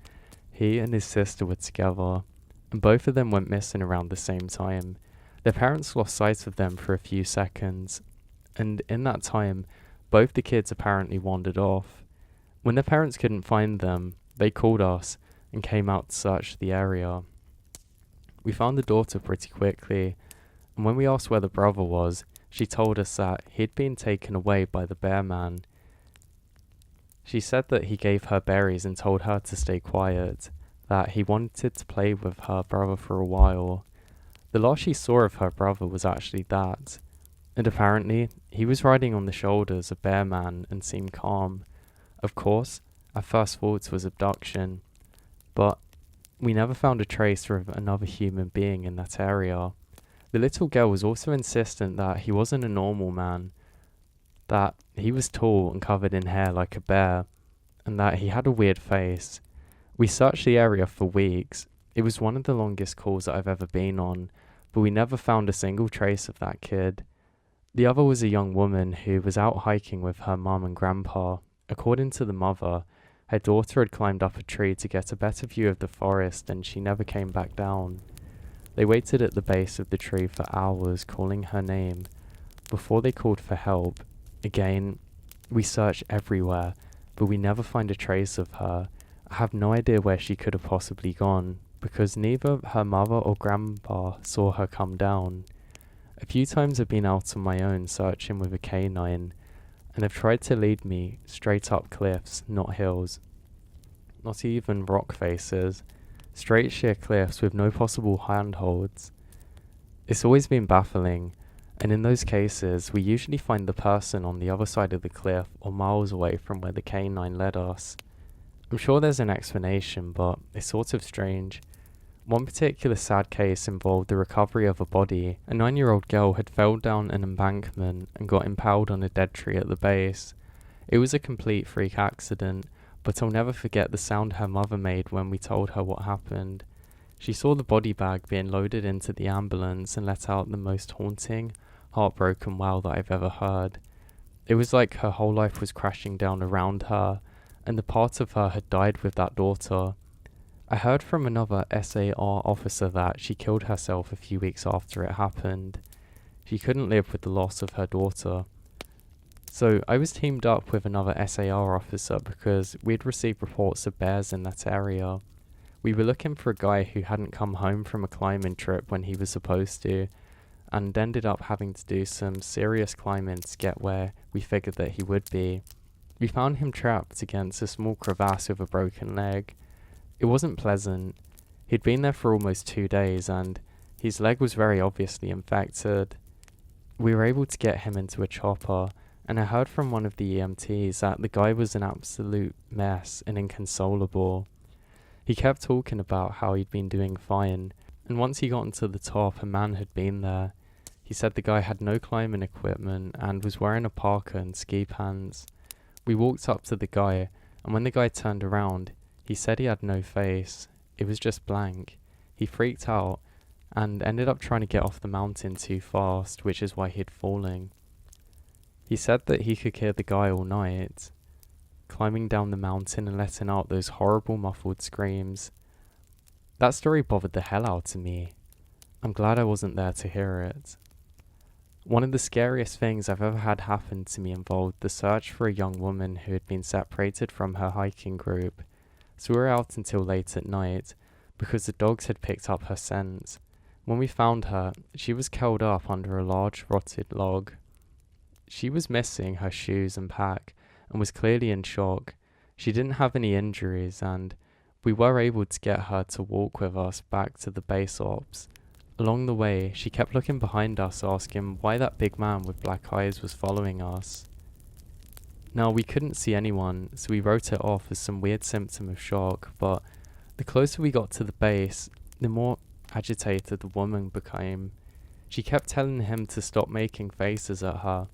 Speaker 2: He and his sister were together, and both of them went missing around the same time. Their parents lost sight of them for a few seconds, and in that time, both the kids apparently wandered off. When their parents couldn't find them, they called us and came out to search the area. We found the daughter pretty quickly, and when we asked where the brother was, she told us that he'd been taken away by the bear man. She said that he gave her berries and told her to stay quiet, that he wanted to play with her brother for a while. The last she saw of her brother was actually that, and apparently he was riding on the shoulders of bear man and seemed calm. Of course, our first thought was abduction, but we never found a trace of another human being in that area. The little girl was also insistent that he wasn't a normal man, that he was tall and covered in hair like a bear, and that he had a weird face. We searched the area for weeks. It was one of the longest calls that I've ever been on, but we never found a single trace of that kid. The other was a young woman who was out hiking with her mum and grandpa. According to the mother, her daughter had climbed up a tree to get a better view of the forest, and she never came back down. They waited at the base of the tree for hours, calling her name, before they called for help. Again, we searched everywhere, but we never find a trace of her. I have no idea where she could have possibly gone, because neither her mother or grandpa saw her come down. A few times I've been out on my own searching with a canine, and have tried to lead me straight up cliffs, not hills. Not even rock faces. Straight sheer cliffs with no possible handholds. It's always been baffling,
Speaker 1: And in those cases, we usually find the person on the other side of the cliff or miles away from where the canine led us. I'm sure there's an explanation, but it's sort of strange. One particular sad case involved the recovery of a body. A 9-year-old girl had fell down an embankment and got impaled on a dead tree at the base. It was a complete freak accident, but I'll never forget the sound her mother made when we told her what happened. She saw the body bag being loaded into the ambulance and let out the most haunting, heartbroken wail that I've ever heard. It was like her whole life was crashing down around her, and the part of her had died with that daughter. I heard from another SAR officer that she killed herself a few weeks after it happened. She couldn't live with the loss of her daughter. So I was teamed up with another SAR officer because we'd received reports of bears in that area. We were looking for a guy who hadn't come home from a climbing trip when he was supposed to, and ended up having to do some serious climbing to get where we figured that he would be. We found him trapped against a small crevasse with a broken leg. It wasn't pleasant. He'd been there for almost 2 days and his leg was very obviously infected. We were able to get him into a chopper, and I heard from one of the EMTs that the guy was an absolute mess and inconsolable. He kept talking about how he'd been doing fine, and once he got into the top, a man had been there. He said the guy had no climbing equipment and was wearing a parka and ski pants. We walked up to the guy, and when the guy turned around, he said he had no face. It was just blank. He freaked out and ended up trying to get off the mountain too fast, which is why he'd fallen. He said that he could hear the guy all night, climbing down the mountain and letting out those horrible muffled screams. That story bothered the hell out of me. I'm glad I wasn't there to hear it. One of the scariest things I've ever had happen to me involved the search for a young woman who had been separated from her hiking group. So we were out until late at night because the dogs had picked up her scent. When we found her, she was curled up under a large rotted log. She was missing her shoes and pack and was clearly in shock. She didn't have any injuries, and we were able to get her to walk with us back to the base ops. Along the way, she kept looking behind us, asking why that big man with black eyes was following us. Now, we couldn't see anyone, so we wrote it off as some weird symptom of shock, but the closer we got to the base, the more agitated the woman became. She kept telling him to stop making faces at her.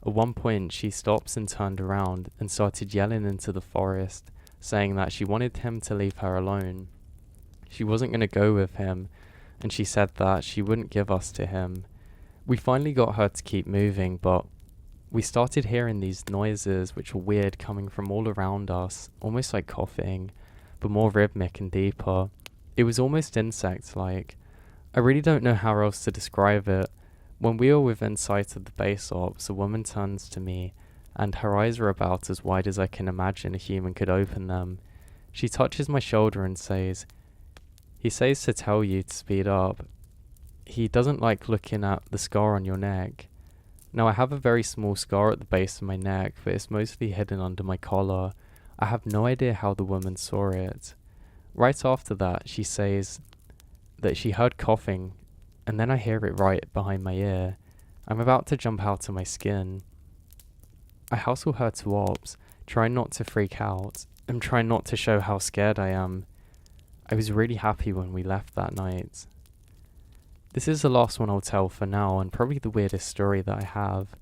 Speaker 1: At one point, she stopped and turned around and started yelling into the forest, saying that she wanted him to leave her alone. She wasn't going to go with him, and she said that she wouldn't give us to him. We finally got her to keep moving, but we started hearing these noises which were weird coming from all around us, almost like coughing, but more rhythmic and deeper. It was almost insect-like. I really don't know how else to describe it. When we were within sight of the base ops, a woman turns to me, and her eyes are about as wide as I can imagine a human could open them. She touches my shoulder and says, "He says to tell you to speed up. He doesn't like looking at the scar on your neck." Now, I have a very small scar at the base of my neck, but it's mostly hidden under my collar. I have no idea how the woman saw it. Right after that, she says that she heard coughing, and then I hear it right behind my ear. I'm about to jump out of my skin. I hustle her to ops, trying not to freak out, and trying not to show how scared I am. I was really happy when we left that night. This is the last one I'll tell for now, and probably the weirdest story that I have.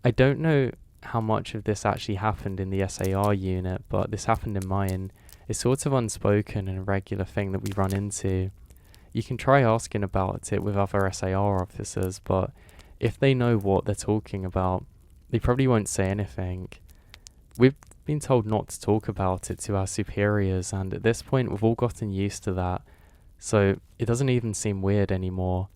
Speaker 1: I don't know how much of this actually happened in the SAR unit, but this happened in mine. It's sort of unspoken and a regular thing that we run into. You can try asking about it with other SAR officers, but if they know what they're talking about, they probably won't say anything. We've been told not to talk about it to our superiors, and at this point we've all gotten used to that, so it doesn't even seem weird anymore.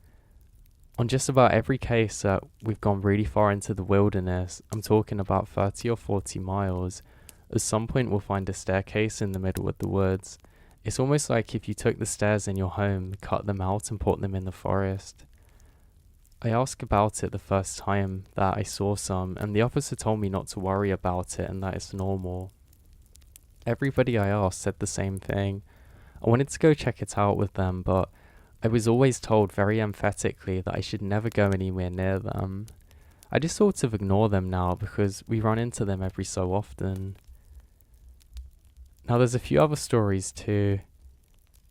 Speaker 1: On just about every case that we've gone really far into the wilderness, I'm talking about 30 or 40 miles, at some point we'll find a staircase in the middle of the woods. It's almost like if you took the stairs in your home, cut them out and put them in the forest. I asked about it the first time that I saw some, and the officer told me not to worry about it and that it's normal. Everybody I asked said the same thing. I wanted to go check it out with them, but I was always told very emphatically that I should never go anywhere near them. I just sort of ignore them now because we run into them every so often. Now, there's a few other stories too.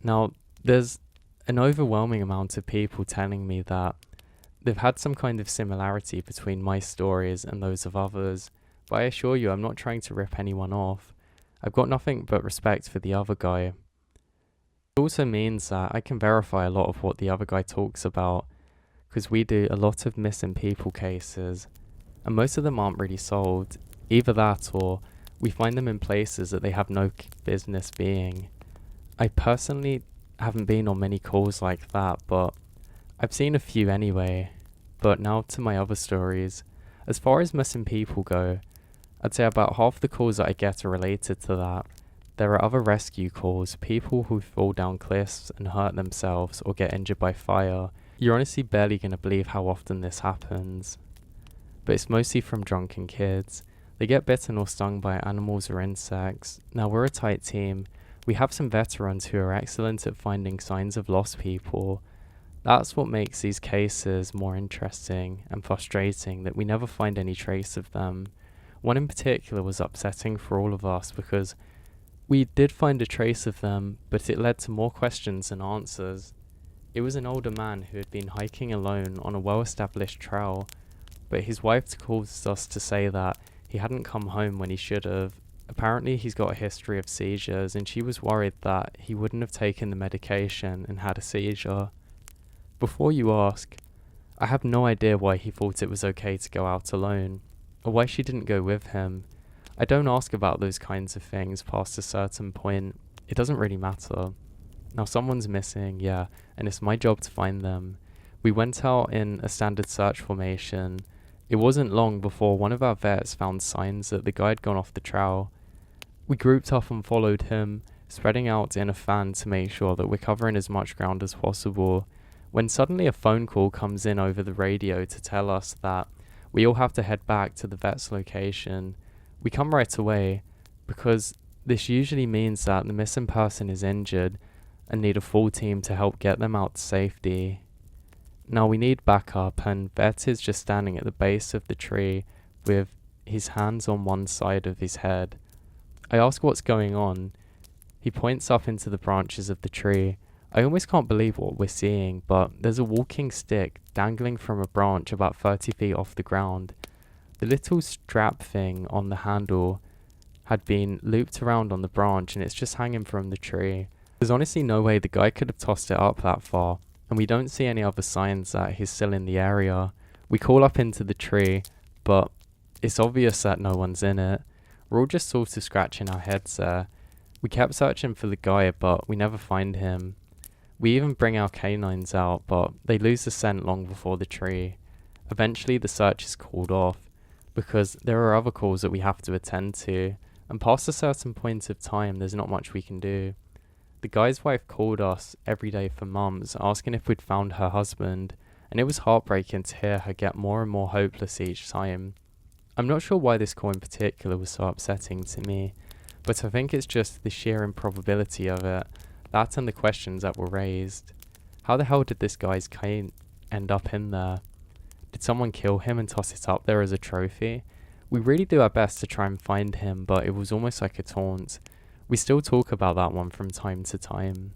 Speaker 1: Now, there's an overwhelming amount of people telling me that they've had some kind of similarity between my stories and those of others, but I assure you I'm not trying to rip anyone off. I've got nothing but respect for the other guy. It also means that I can verify a lot of what the other guy talks about, because we do a lot of missing people cases, and most of them aren't really solved. Either that or we find them in places that they have no business being. I personally haven't been on many calls like that, but I've seen a few anyway. But now to my other stories. As far as missing people go, I'd say about half the calls that I get are related to that. There are other rescue calls, people who fall down cliffs and hurt themselves or get injured by fire. You're honestly barely going to believe how often this happens. But it's mostly from drunken kids. They get bitten or stung by animals or insects. Now, we're a tight team. We have some veterans who are excellent at finding signs of lost people. That's what makes these cases more interesting and frustrating, that we never find any trace of them. One in particular was upsetting for all of us because we did find a trace of them, but it led to more questions than answers. It was an older man who had been hiking alone on a well-established trail, but his wife calls us to say that he hadn't come home when he should have. Apparently he's got a history of seizures, and she was worried that he wouldn't have taken the medication and had a seizure. Before you ask, I have no idea why he thought it was okay to go out alone, or why she didn't go with him. I don't ask about those kinds of things past a certain point. It doesn't really matter. Now, someone's missing, yeah, and it's my job to find them. We went out in a standard search formation. It wasn't long before one of our vets found signs that the guy had gone off the trail. We grouped up and followed him, spreading out in a fan to make sure that we're covering as much ground as possible, when suddenly a phone call comes in over the radio to tell us that we all have to head back to the vet's location. We come right away, because this usually means that the missing person is injured and need a full team to help get them out to safety. Now we need backup, and Vet is just standing at the base of the tree with his hands on one side of his head. I ask what's going on. He points up into the branches of the tree. I almost can't believe what we're seeing, but there's a walking stick dangling from a branch about 30 feet off the ground. The little strap thing on the handle had been looped around on the branch, and it's just hanging from the tree. There's honestly no way the guy could have tossed it up that far, and we don't see any other signs that he's still in the area. We call up into the tree, but it's obvious that no one's in it. We're all just sort of scratching our heads there. We kept searching for the guy, but we never find him. We even bring our canines out, but they lose the scent long before the tree. Eventually the search is called off, because there are other calls that we have to attend to, and past a certain point of time there's not much we can do. The guy's wife called us every day for months, asking if we'd found her husband, and it was heartbreaking to hear her get more and more hopeless each time. I'm not sure why this call in particular was so upsetting to me, but I think it's just the sheer improbability of it, that and the questions that were raised. How the hell did this guy's cane end up in there? Did someone kill him and toss it up there as a trophy? We really do our best to try and find him, but it was almost like a taunt. We still talk about that one from time to time.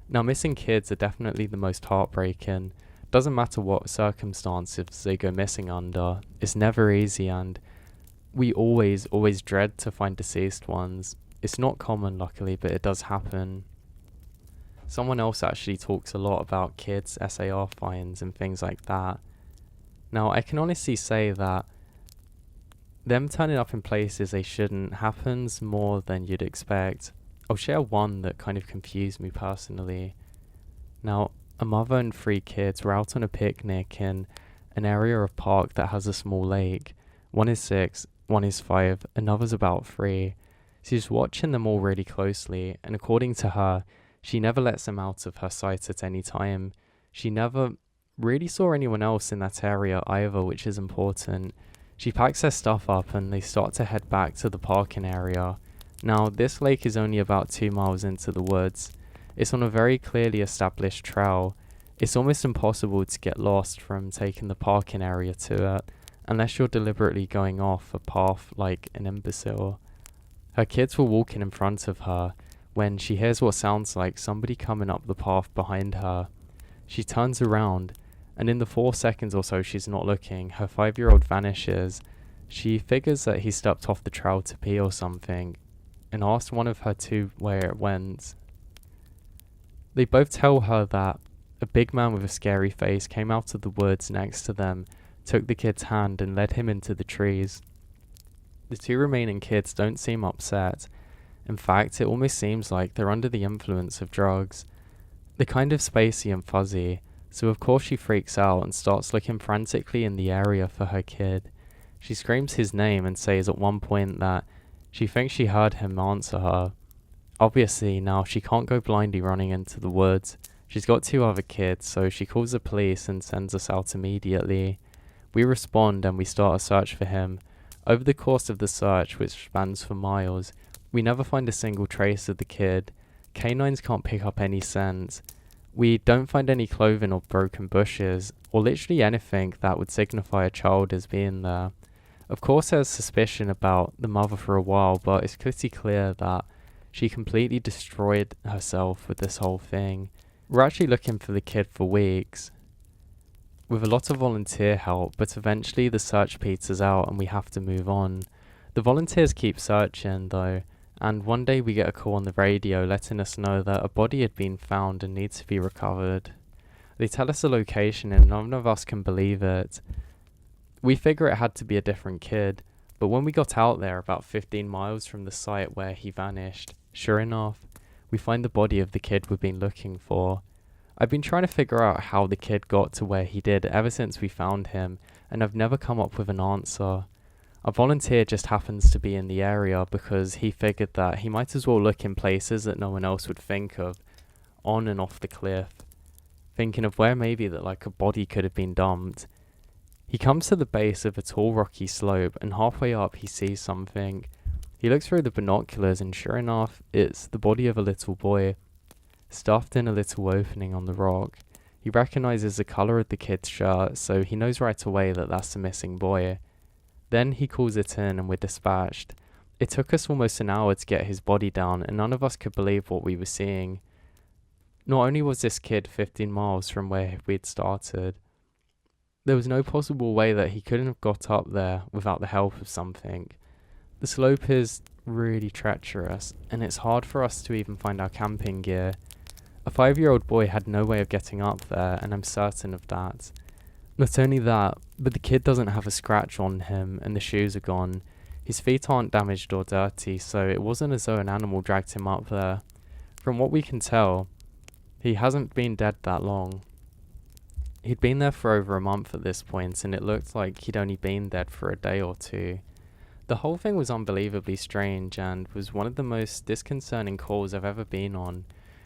Speaker 1: Now, missing kids are definitely the most heartbreaking. Doesn't matter what circumstances they go missing under, it's never easy, and we always dread to find deceased ones. It's not common, luckily, but it does happen. Someone else actually talks a lot about kids' SAR fines and things like that. Now, I can honestly say that them turning up in places they shouldn't happens more than you'd expect. I'll share one that kind of confused me personally. Now, a mother and 3 kids were out on a picnic in an area of park that has a small lake. One is 6, one is 5, another's about 3. She's watching them all really closely, and according to her, she never lets them out of her sight at any time. She never really saw anyone else in that area either, which is important. She packs her stuff up and they start to head back to the parking area. Now, this lake is only about 2 miles into the woods. It's on a very clearly established trail. It's almost impossible to get lost from taking the parking area to it, unless you're deliberately going off a path like an imbecile. Her kids were walking in front of her when she hears what sounds like somebody coming up the path behind her. She turns around, and in the 4 seconds or so she's not looking, her 5-year-old vanishes. She figures that he stepped off the trail to pee or something, and asks one of her two where it went. They both tell her that a big man with a scary face came out of the woods next to them, took the kid's hand and led him into the trees. The two remaining kids don't seem upset. In fact, it almost seems like they're under the influence of drugs. They're kind of spacey and fuzzy, so of course she freaks out and starts looking frantically in the area for her kid. She screams his name and says at one point that she thinks she heard him answer her. Obviously, now she can't go blindly running into the woods. She's got 2 other kids, so she calls the police and sends us out immediately. We respond and we start a search for him. Over the course of the search, which spans for miles, we never find a single trace of the kid. Canines can't pick up any scent. We don't find any clothing or broken bushes, or literally anything that would signify a child as being there. Of course there's suspicion about the mother for a while, but it's pretty clear that she completely destroyed herself with this whole thing. We're actually looking for the kid for weeks, with a lot of volunteer help, but eventually the search peters out and we have to move on. The volunteers keep searching though, and one day we get a call on the radio letting us know that a body had been found and needs to be recovered. They tell us the location and none of us can believe it. We figure it had to be a different kid, but when we got out there about 15 miles from the site where he vanished, sure enough, we find the body of the kid we've been looking for. I've been trying to figure out how the kid got to where he did ever since we found him, and I've never come up with an answer. A volunteer just happens to be in the area because he figured that he might as well look in places that no one else would think of, on and off the cliff, thinking of where maybe that like a body could have been dumped. He comes to the base of a tall rocky slope, and halfway up he sees something. He looks through the binoculars and sure enough, it's the body of a little boy, stuffed in a little opening on the rock. He recognizes the color of the kid's shirt, so he knows right away that that's the missing boy. Then he calls it in and we're dispatched. It took us almost an hour to get his body down, and none of us could believe what we were seeing. Not only was this kid 15 miles from where we'd started, there was no possible way that he couldn't have got up there without the help of something. The slope is really treacherous, and it's hard for us to even find our camping gear. A 5-year-old boy had no way of getting up there, and I'm certain of that. Not only that, but the kid doesn't have a scratch on him, and the shoes are gone. His feet aren't damaged or dirty, so it wasn't as though an animal dragged him up there. From what we can tell, he hasn't been dead that long. He'd been there for over a month at this point, and it looked like he'd only been dead for a day or two. The whole thing was unbelievably strange and was one of the most disconcerting calls I've ever been on.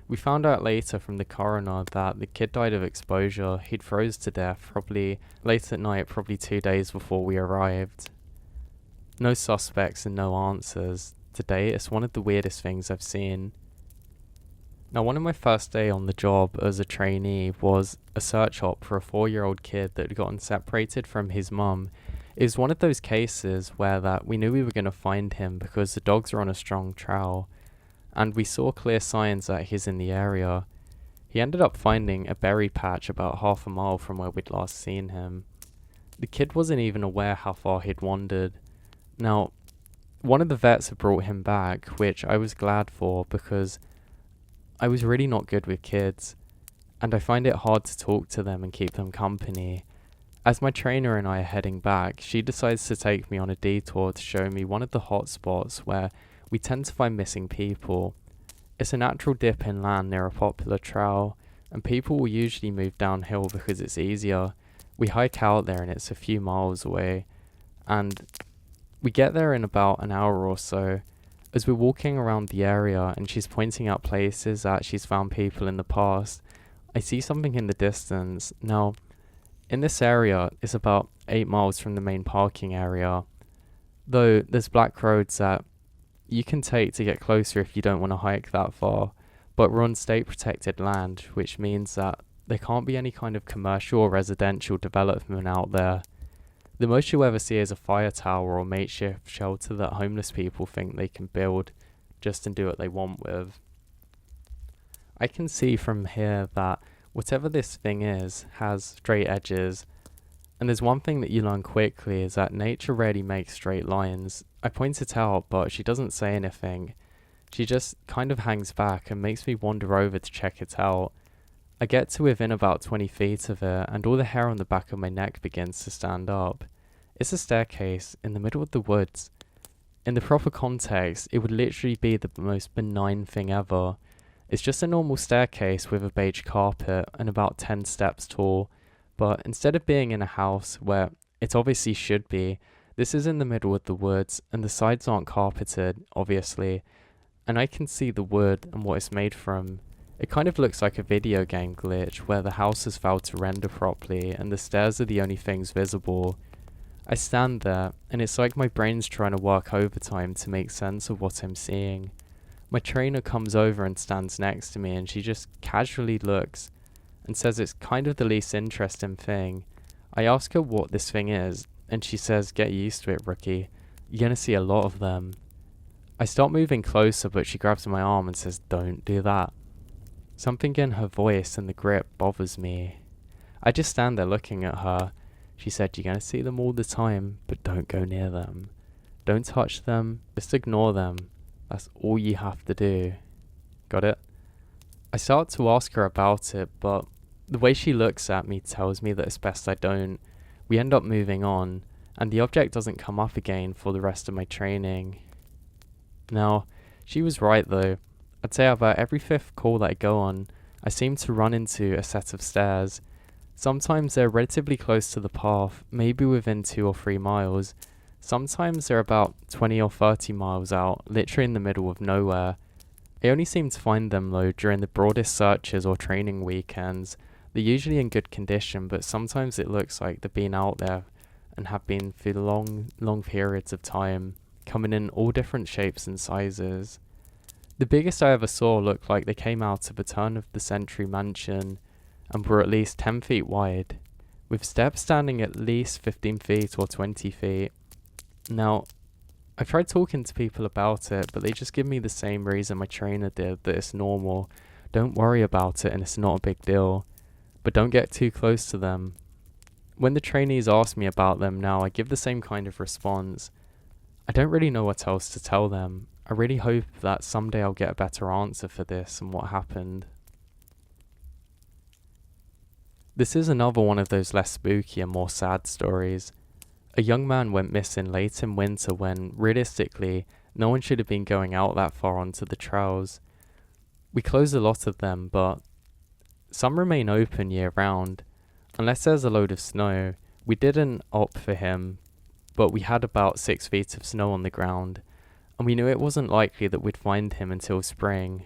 Speaker 1: We found out later from the coroner that the kid died of exposure. He'd froze to death probably late at night, probably 2 days before we arrived. No suspects and no answers. Today, it's one of the weirdest things I've seen. Now, one of my first day on the job as a trainee was a search op for a 4-year-old kid that had gotten separated from his mum. It was one of those cases where that we knew we were going to find him because the dogs are on a strong trail, and we saw clear signs that he's in the area. He ended up finding a berry patch about half a mile from where we'd last seen him. The kid wasn't even aware how far he'd wandered. Now, one of the vets had brought him back, which I was glad for because I was really not good with kids, and I find it hard to talk to them and keep them company. As my trainer and I are heading back, she decides to take me on a detour to show me one of the hot spots where we tend to find missing people. It's a natural dip in land near a popular trail, and people will usually move downhill because it's easier. We hike out there and it's a few miles away, and we get there in about an hour or so. As we're walking around the area and she's pointing out places that she's found people in the past, I see something in the distance. Now, in this area, it's about 8 miles from the main parking area, though there's black roads that you can take to get closer if you don't want to hike that far. but we're on state protected land, which means that there can't be any kind of commercial or residential development out there. The most you'll ever see is a fire tower or makeshift shelter that homeless people think they can build just and do what they want with. I can see from here that whatever this thing is has straight edges, and there's one thing that you learn quickly is that nature rarely makes straight lines. I point it out, but she doesn't say anything. She just kind of hangs back and makes me wander over to check it out. I get to within about 20 feet of it, and all the hair on the back of my neck begins to stand up. It's a staircase in the middle of the woods. In the proper context, it would literally be the most benign thing ever. It's just a normal staircase with a beige carpet and about 10 steps tall, but instead of being in a house where it obviously should be, this is in the middle of the woods, and the sides aren't carpeted, obviously, and I can see the wood and what it's made from. It kind of looks like a video game glitch where the house has failed to render properly and the stairs are the only things visible. I stand there, and it's like my brain's trying to work overtime to make sense of what I'm seeing. My trainer comes over and stands next to me, and she just casually looks and says it's kind of the least interesting thing. I ask her what this thing is, and she says, "Get used to it, rookie. You're gonna see a lot of them." I start moving closer, but she grabs my arm and says, "Don't do that." Something in her voice and the grip bothers me. I just stand there looking at her. She said, "You're gonna see them all the time, but don't go near them. Don't touch them, just ignore them. That's all you have to do." Got it? I start to ask her about it, but the way she looks at me tells me that it's best I don't. We end up moving on, and the object doesn't come up again for the rest of my training. Now, she was right though. I'd say about every 5th call that I go on, I seem to run into a set of stairs. Sometimes they're relatively close to the path, maybe within 2 or 3 miles. Sometimes they're about 20 or 30 miles out, literally in the middle of nowhere. I only seem to find them though during the broadest searches or training weekends. They're usually in good condition, but sometimes it looks like they've been out there and have been for long periods of time, coming in all different shapes and sizes. The biggest I ever saw looked like they came out of a turn-of-the-century mansion and were at least 10 feet wide, with steps standing at least 15 feet or 20 feet. Now, I've tried talking to people about it, but they just give me the same reason my trainer did, that it's normal. Don't worry about it and it's not a big deal, but don't get too close to them. When the trainees ask me about them now, I give the same kind of response. I don't really know what else to tell them. I really hope that someday I'll get a better answer for this and what happened. This is another one of those less spooky and more sad stories. A young man went missing late in winter when, realistically, no one should have been going out that far onto the trails. We close a lot of them, but some remain open year round. Unless there's a load of snow, we didn't opt for him, but we had about 6 feet of snow on the ground, and we knew it wasn't likely that we'd find him until spring.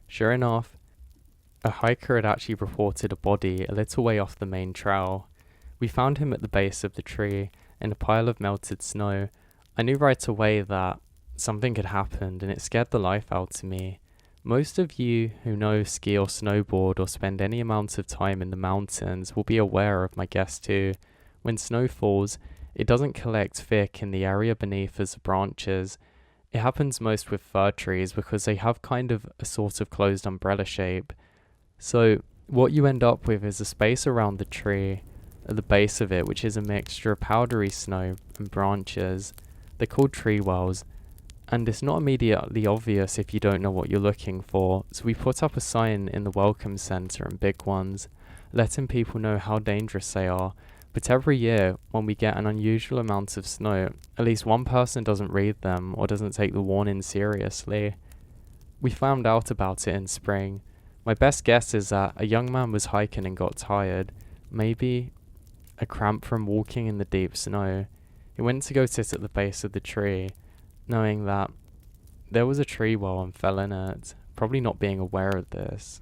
Speaker 1: Sure enough, a hiker had actually reported a body a little way off the main trail. We found him at the base of the tree, in a pile of melted snow. I knew right away that something had happened, and it scared the life out of me. Most of you who know ski or snowboard or spend any amount of time in the mountains will be aware of my guess too. When snow falls, it doesn't collect thick in the area beneath as branches. It happens most with fir trees because they have kind of a sort of closed umbrella shape. So what you end up with is a space around the tree at the base of it, which is a mixture of powdery snow and branches. They're called tree wells, and it's not immediately obvious if you don't know what you're looking for, so we put up a sign in the welcome centre and big ones, letting people know how dangerous they are. But every year, when we get an unusual amount of snow, at least one person doesn't read them or doesn't take the warning seriously. We found out about it in spring. My best guess is that a young man was hiking and got tired, maybe a cramp from walking in the deep snow. He went to go sit at the base of the tree, knowing that there was a tree well and fell in it, probably not being aware of this.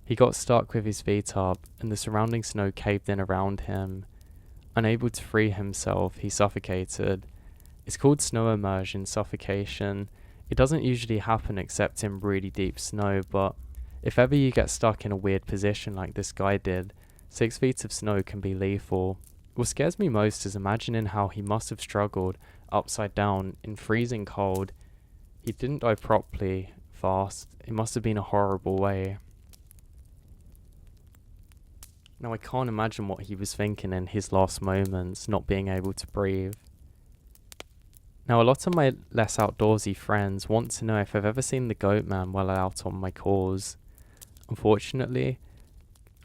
Speaker 1: He got stuck with his feet up, and the surrounding snow caved in around him. Unable to free himself, he suffocated. It's called snow immersion suffocation. It doesn't usually happen except in really deep snow, but if ever you get stuck in a weird position like this guy did, 6 feet of snow can be lethal. What scares me most is imagining how he must have struggled upside down in freezing cold. He didn't die properly fast. It must have been a horrible way. Now I can't imagine what he was thinking in his last moments, not being able to breathe. Now a lot of my less outdoorsy friends want to know if I've ever seen the goat man while out on my calls. Unfortunately,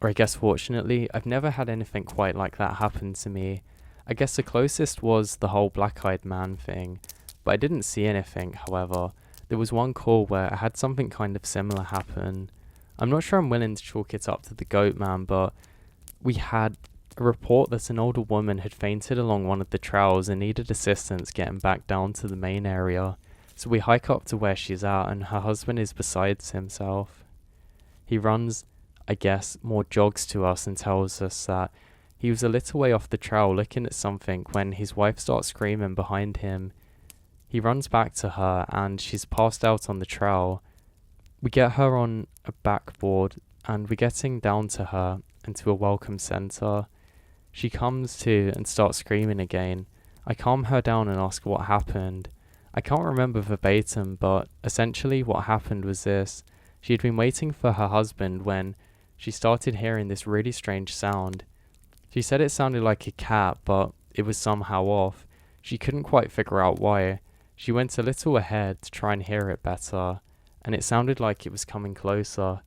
Speaker 1: or I guess fortunately, I've never had anything quite like that happen to me. I guess the closest was the whole black-eyed man thing, but I didn't see anything, however. There was one call where I had something kind of similar happen. I'm not sure I'm willing to chalk it up to the goat man, but we had a report that an older woman had fainted along one of the trails and needed assistance getting back down to the main area. So we hike up to where she's at and her husband is besides himself. He runs, I guess, more jogs to us and tells us that he was a little way off the trail looking at something when his wife starts screaming behind him. He runs back to her and she's passed out on the trail. We get her on a backboard and we're getting down to her into a welcome centre. She comes to and starts screaming again. I calm her down and ask what happened. I can't remember verbatim, but essentially what happened was this. She had been waiting for her husband when she started hearing this really strange sound. She said it sounded like a cat, but it was somehow off. She couldn't quite figure out why. She went a little ahead to try and hear it better, and it sounded like it was coming closer.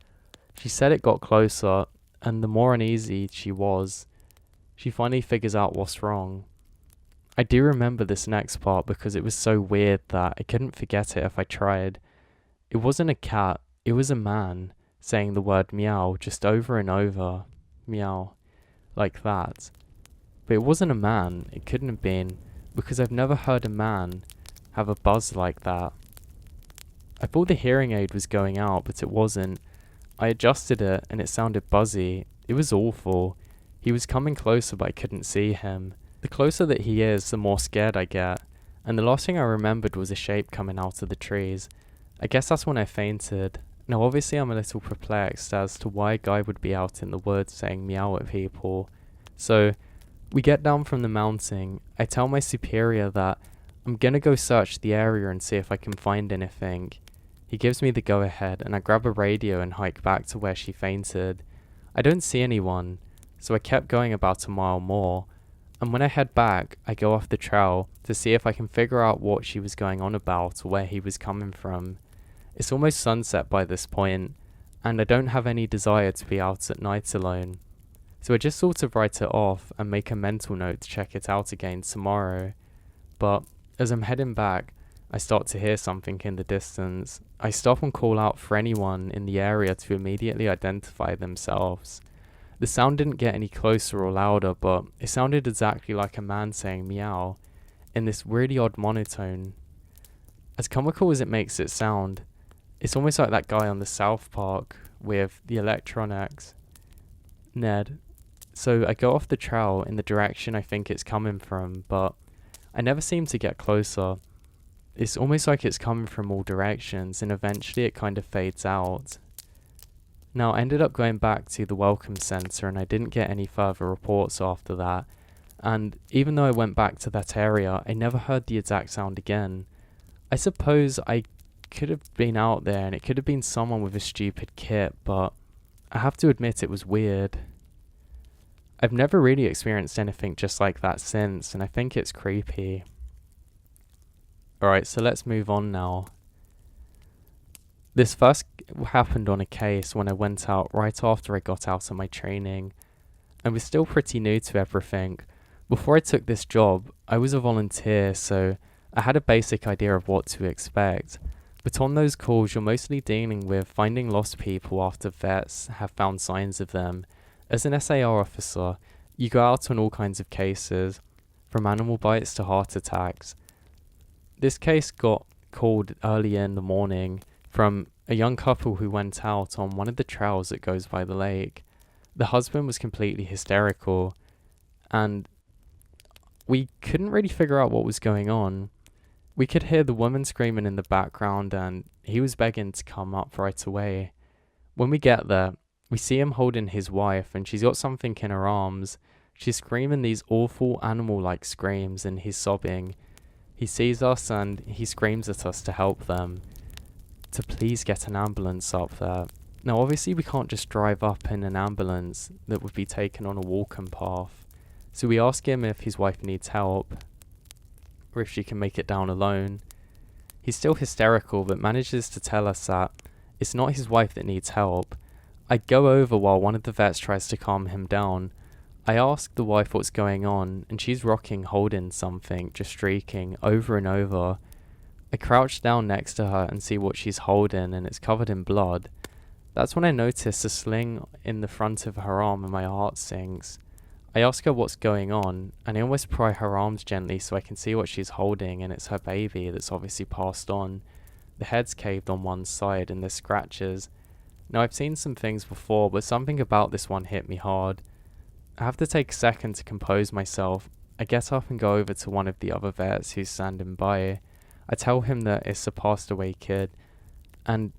Speaker 1: She said it got closer, and the more uneasy she was, she finally figures out what's wrong. I do remember this next part because it was so weird that I couldn't forget it if I tried. It wasn't a cat, it was a man saying the word meow just over and over. Meow. Like that. But it wasn't a man, it couldn't have been, because I've never heard a man have a buzz like that. I thought the hearing aid was going out, but it wasn't. I adjusted it and it sounded buzzy. It was awful. He was coming closer, but I couldn't see him. The closer that he is, the more scared I get. And the last thing I remembered was a shape coming out of the trees. I guess that's when I fainted. Now obviously I'm a little perplexed as to why a guy would be out in the woods saying meow at people. So we get down from the mountain. I tell my superior that I'm gonna go search the area and see if I can find anything. He gives me the go ahead and I grab a radio and hike back to where she fainted. I don't see anyone, so I kept going about a mile more. And when I head back, I go off the trail to see if I can figure out what she was going on about or where he was coming from. It's almost sunset by this point, and I don't have any desire to be out at night alone. So I just sort of write it off and make a mental note to check it out again tomorrow. But as I'm heading back, I start to hear something in the distance. I stop and call out for anyone in the area to immediately identify themselves. The sound didn't get any closer or louder, but it sounded exactly like a man saying meow in this really odd monotone. As comical as it makes it sound, it's almost like that guy on the South Park with the electronics, Ned. So I go off the trail in the direction I think it's coming from, but I never seem to get closer. It's almost like it's coming from all directions, and eventually it kind of fades out. Now, I ended up going back to the Welcome Centre and I didn't get any further reports after that. And even though I went back to that area, I never heard the exact sound again. I suppose I could have been out there and it could have been someone with a stupid kit, but I have to admit it was weird. I've never really experienced anything just like that since, and I think it's creepy. Alright, so let's move on now. This first happened on a case when I went out right after I got out of my training. I was still pretty new to everything. Before I took this job, I was a volunteer, so I had a basic idea of what to expect. But on those calls, you're mostly dealing with finding lost people after vets have found signs of them. As an SAR officer, you go out on all kinds of cases, from animal bites to heart attacks. This case got called early in the morning from a young couple who went out on one of the trails that goes by the lake. The husband was completely hysterical, and we couldn't really figure out what was going on. We could hear the woman screaming in the background, and he was begging to come up right away. When we get there, we see him holding his wife, and she's got something in her arms. She's screaming these awful animal-like screams, and he's sobbing. He sees us, and he screams at us to help them, to please get an ambulance up there. Now, obviously, we can't just drive up in an ambulance that would be taken on a walking path. So we ask him if his wife needs help, or if she can make it down alone. He's still hysterical, but manages to tell us that it's not his wife that needs help. I go over while one of the vets tries to calm him down. I ask the wife what's going on, and she's rocking, holding something, just shrieking over and over. I crouch down next to her and see what she's holding, and it's covered in blood. That's when I notice a sling in the front of her arm, and my heart sinks. I ask her what's going on, and I almost pry her arms gently so I can see what she's holding, and it's her baby that's obviously passed on. The head's caved on one side, and there's scratches. Now, I've seen some things before, but something about this one hit me hard. I have to take a second to compose myself. I get up and go over to one of the other vets who's standing by. I tell him that it's a passed away kid, and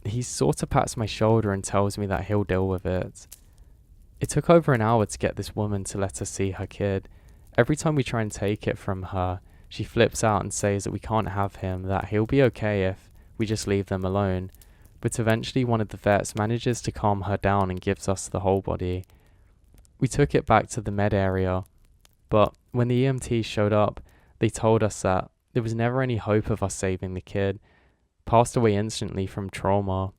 Speaker 1: he sort of pats my shoulder and tells me that he'll deal with it. It took over an hour to get this woman to let us see her kid. Every time we try and take it from her, she flips out and says that we can't have him, that he'll be okay if we just leave them alone. But eventually one of the vets manages to calm her down and gives us the whole body. We took it back to the med area, but when the EMTs showed up, they told us that there was never any hope of us saving the kid. Passed away instantly from trauma.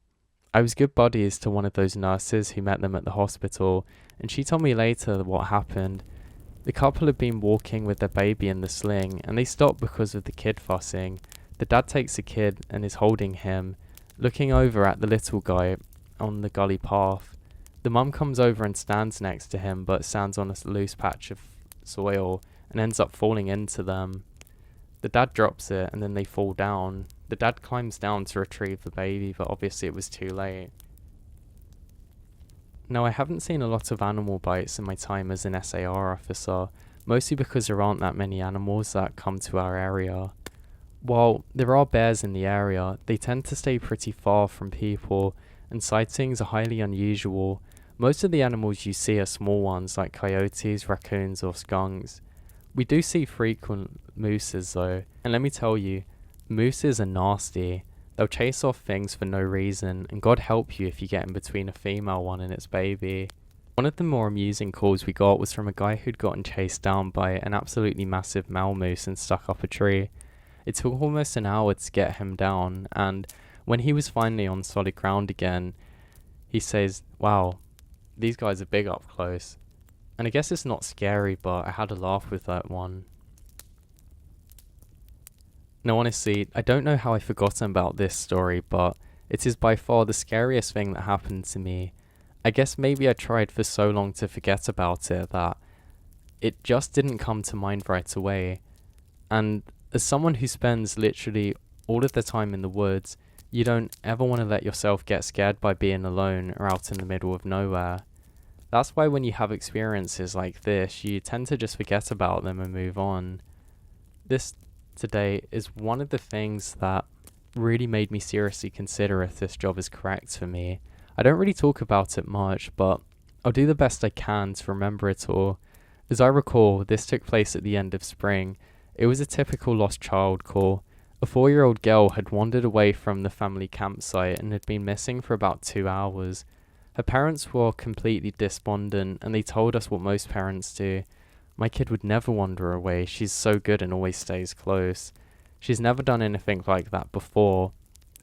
Speaker 1: I was good buddies to one of those nurses who met them at the hospital, and she told me later what happened. The couple had been walking with their baby in the sling, and they stopped because of the kid fussing. The dad takes the kid and is holding him, looking over at the little guy on the gully path. The mum comes over and stands next to him, but stands on a loose patch of soil and ends up falling into them. The dad drops it, and then they fall down. The dad climbs down to retrieve the baby, but obviously it was too late. Now, I haven't seen a lot of animal bites in my time as an SAR officer, mostly because there aren't that many animals that come to our area. While there are bears in the area, they tend to stay pretty far from people, and sightings are highly unusual. Most of the animals you see are small ones like coyotes, raccoons, or skunks. We do see frequent mooses though, and let me tell you, mooses are nasty. They'll chase off things for no reason, and God help you if you get in between a female one and its baby. One of the more amusing calls we got was from a guy who'd gotten chased down by an absolutely massive male moose and stuck up a tree. It took almost an hour to get him down, and when he was finally on solid ground again, he says, "Wow, these guys are big up close." And I guess it's not scary, but I had a laugh with that one. Now, honestly, I don't know how I've forgotten about this story, but it is by far the scariest thing that happened to me. I guess maybe I tried for so long to forget about it that it just didn't come to mind right away. And as someone who spends literally all of their time in the woods, you don't ever want to let yourself get scared by being alone or out in the middle of nowhere. That's why when you have experiences like this, you tend to just forget about them and move on. This today is one of the things that really made me seriously consider if this job is correct for me. I don't really talk about it much, but I'll do the best I can to remember it all. As I recall, this took place at the end of spring. It was a typical lost child call. A 4-year-old girl had wandered away from the family campsite and had been missing for about 2 hours. Her parents were completely despondent, and they told us what most parents do. "My kid would never wander away. She's so good and always stays close. She's never done anything like that before."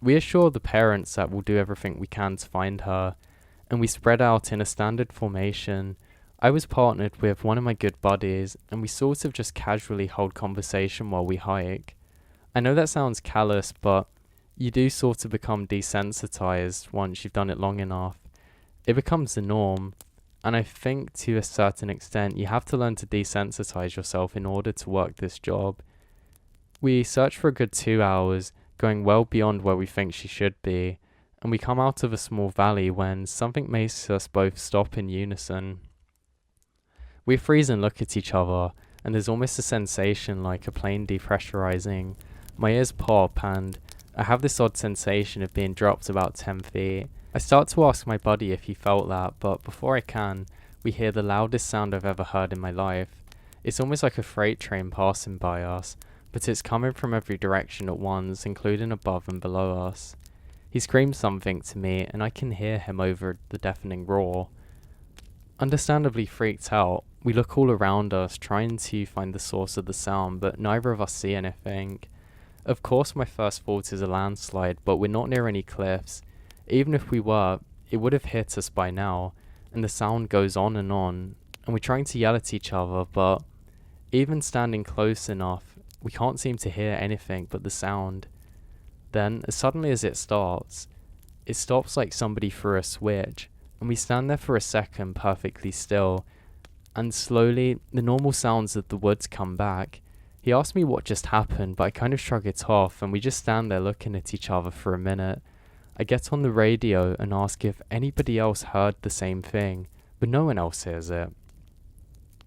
Speaker 1: We assured the parents that we'll do everything we can to find her, and we spread out in a standard formation. I was partnered with one of my good buddies, and we sort of just casually hold conversation while we hike. I know that sounds callous, but you do sort of become desensitized once you've done it long enough. It becomes the norm, and I think to a certain extent you have to learn to desensitize yourself in order to work this job. We search for a good 2 hours, going well beyond where we think she should be, and we come out of a small valley when something makes us both stop in unison. We freeze and look at each other, and there's almost a sensation like a plane depressurizing. My ears pop, and I have this odd sensation of being dropped about 10 feet. I start to ask my buddy if he felt that, but before I can, we hear the loudest sound I've ever heard in my life. It's almost like a freight train passing by us, but it's coming from every direction at once, including above and below us. He screams something to me, and I can hear him over the deafening roar. Understandably freaked out, we look all around us, trying to find the source of the sound, but neither of us see anything. Of course, my first thought is a landslide, but we're not near any cliffs. Even if we were, it would have hit us by now, and the sound goes on, and we're trying to yell at each other, but even standing close enough, we can't seem to hear anything but the sound. Then, as suddenly as it stops like somebody threw a switch, and we stand there for a second perfectly still, and slowly, the normal sounds of the woods come back. He asked me what just happened, but I kind of shrug it off, and we just stand there looking at each other for a minute. I get on the radio and ask if anybody else heard the same thing, but no one else hears it.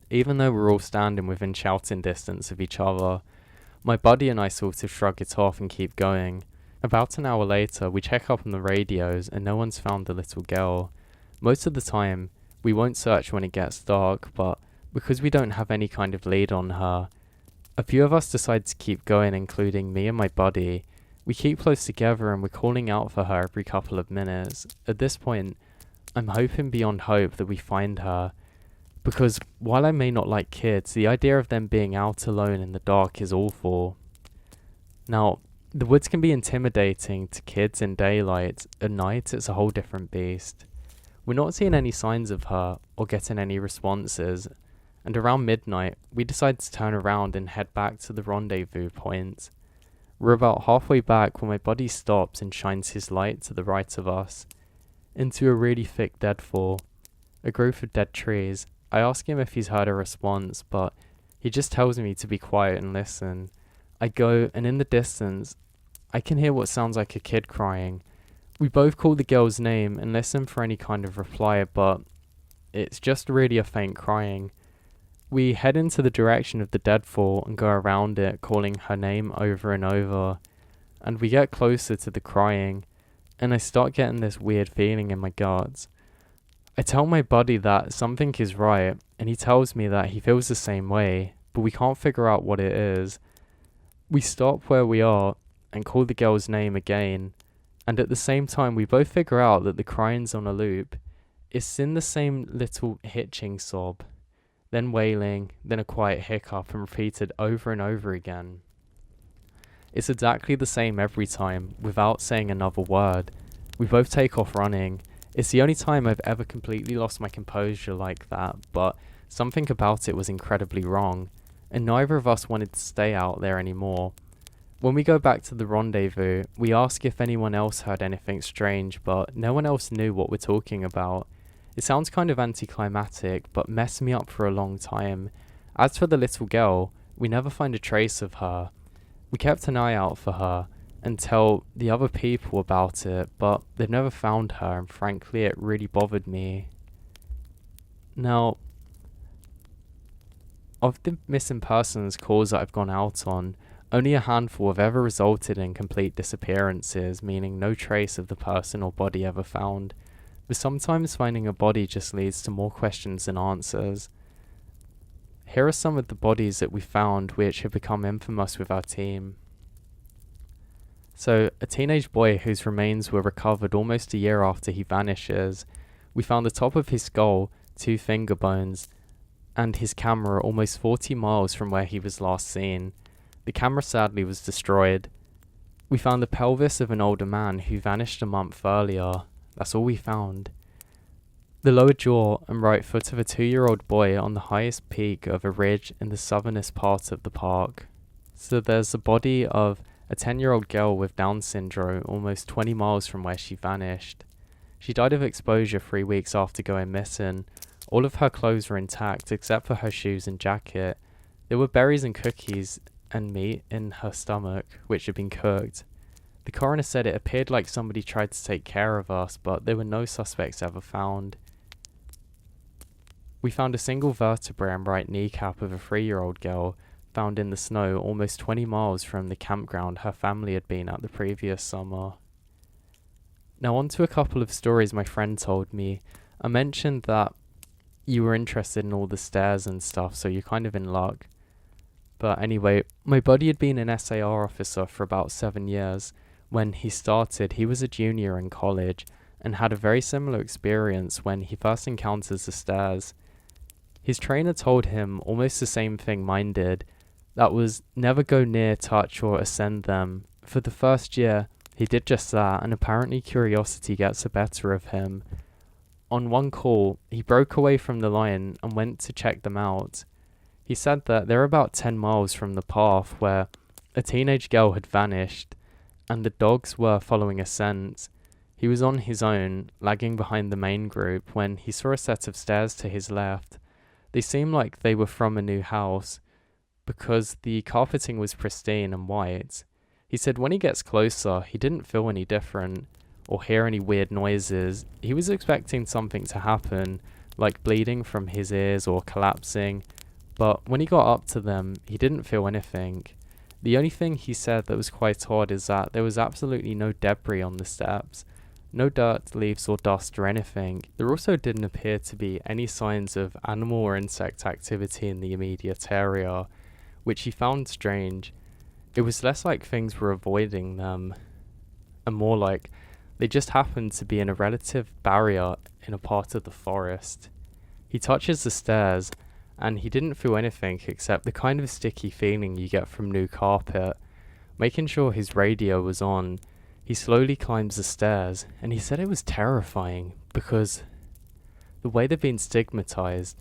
Speaker 1: Even though we're all standing within shouting distance of each other, my buddy and I sort of shrug it off and keep going. About an hour later, we check up on the radios and no one's found the little girl. Most of the time, we won't search when it gets dark, but because we don't have any kind of lead on her, a few of us decide to keep going, including me and my buddy. We keep close together and we're calling out for her every couple of minutes. At this point, I'm hoping beyond hope that we find her, because while I may not like kids, the idea of them being out alone in the dark is awful. Now, the woods can be intimidating to kids in daylight. At night, it's a whole different beast. We're not seeing any signs of her or getting any responses, and around midnight, we decide to turn around and head back to the rendezvous point. We're about halfway back when my buddy stops and shines his light to the right of us, into a really thick deadfall, a growth of dead trees. I ask him if he's heard a response, but he just tells me to be quiet and listen. I go, and in the distance, I can hear what sounds like a kid crying. We both call the girl's name and listen for any kind of reply, but it's just really a faint crying. We head into the direction of the deadfall and go around it, calling her name over and over, and we get closer to the crying, and I start getting this weird feeling in my guts. I tell my buddy that something is right, and he tells me that he feels the same way, but we can't figure out what it is. We stop where we are and call the girl's name again, and at the same time we both figure out that the crying's on a loop. It's in the same little hitching sob, then wailing, then a quiet hiccup, and repeated over and over again. It's exactly the same every time, without saying another word. We both take off running. It's the only time I've ever completely lost my composure like that, but something about it was incredibly wrong, and neither of us wanted to stay out there anymore. When we go back to the rendezvous, we ask if anyone else heard anything strange, but no one else knew what we're talking about. It sounds kind of anticlimactic, but messed me up for a long time. As for the little girl, we never find a trace of her. We kept an eye out for her and tell the other people about it, but they've never found her, and frankly it really bothered me. Now, of the missing persons calls that I've gone out on, only a handful have ever resulted in complete disappearances, meaning no trace of the person or body ever found. But sometimes finding a body just leads to more questions than answers. Here are some of the bodies that we found which have become infamous with our team. So, a teenage boy whose remains were recovered almost a year after he vanishes. We found the top of his skull, 2 finger bones, and his camera almost 40 miles from where he was last seen. The camera sadly was destroyed. We found the pelvis of an older man who vanished a month earlier. That's all we found. The lower jaw and right foot of a 2-year-old boy on the highest peak of a ridge in the southernest part of the park. So there's the body of a 10-year-old girl with Down syndrome almost 20 miles from where she vanished. She died of exposure 3 weeks after going missing. All of her clothes were intact except for her shoes and jacket. There were berries and cookies and meat in her stomach, which had been cooked. The coroner said it appeared like somebody tried to take care of us, but there were no suspects ever found. We found a single vertebrae and right kneecap of a 3-year-old girl found in the snow almost 20 miles from the campground her family had been at the previous summer. Now on to a couple of stories my friend told me. I mentioned that you were interested in all the stairs and stuff, so you're kind of in luck. But anyway, my buddy had been an SAR officer for about 7 years. When he started, he was a junior in college and had a very similar experience when he first encounters the stairs. His trainer told him almost the same thing mine did, that was never go near, touch or ascend them. For the first year, he did just that, and apparently curiosity gets the better of him. On one call, he broke away from the line and went to check them out. He said that they're about 10 miles from the path where a teenage girl had vanished, and the dogs were following a scent. He was on his own, lagging behind the main group, when he saw a set of stairs to his left. They seemed like they were from a new house, because the carpeting was pristine and white. He said when he gets closer, he didn't feel any different or hear any weird noises. He was expecting something to happen, like bleeding from his ears or collapsing, but when he got up to them, he didn't feel anything. The only thing he said that was quite odd is that there was absolutely no debris on the steps, no dirt, leaves or dust or anything. There also didn't appear to be any signs of animal or insect activity in the immediate area, which he found strange. It was less like things were avoiding them, and more like they just happened to be in a relative barrier in a part of the forest. He touches the stairs, and he didn't feel anything except the kind of sticky feeling you get from new carpet. Making sure his radio was on, he slowly climbs the stairs, and he said it was terrifying because the way they've been stigmatized,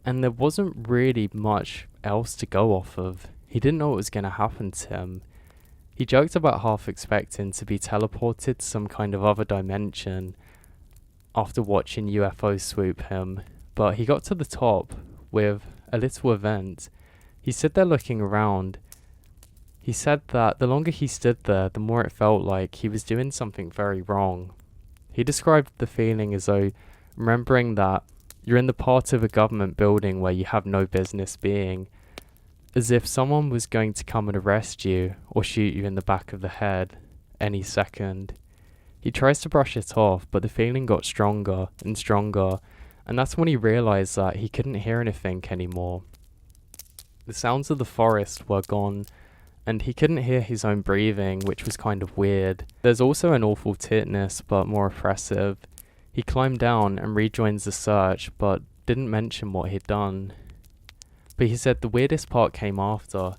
Speaker 1: and there wasn't really much else to go off of. He didn't know what was going to happen to him. He joked about half expecting to be teleported to some kind of other dimension after watching UFOs swoop him, but he got to the top with a little event. He stood there looking around. He said that the longer he stood there, the more it felt like he was doing something very wrong. He described the feeling as though remembering that you're in the part of a government building where you have no business being, as if someone was going to come and arrest you or shoot you in the back of the head any second. He tries to brush it off, but the feeling got stronger and stronger, and that's when he realized that he couldn't hear anything anymore. The sounds of the forest were gone, and he couldn't hear his own breathing, which was kind of weird. There's also an awful tinnitus, but more oppressive. He climbed down and rejoins the search, but didn't mention what he'd done. But he said the weirdest part came after.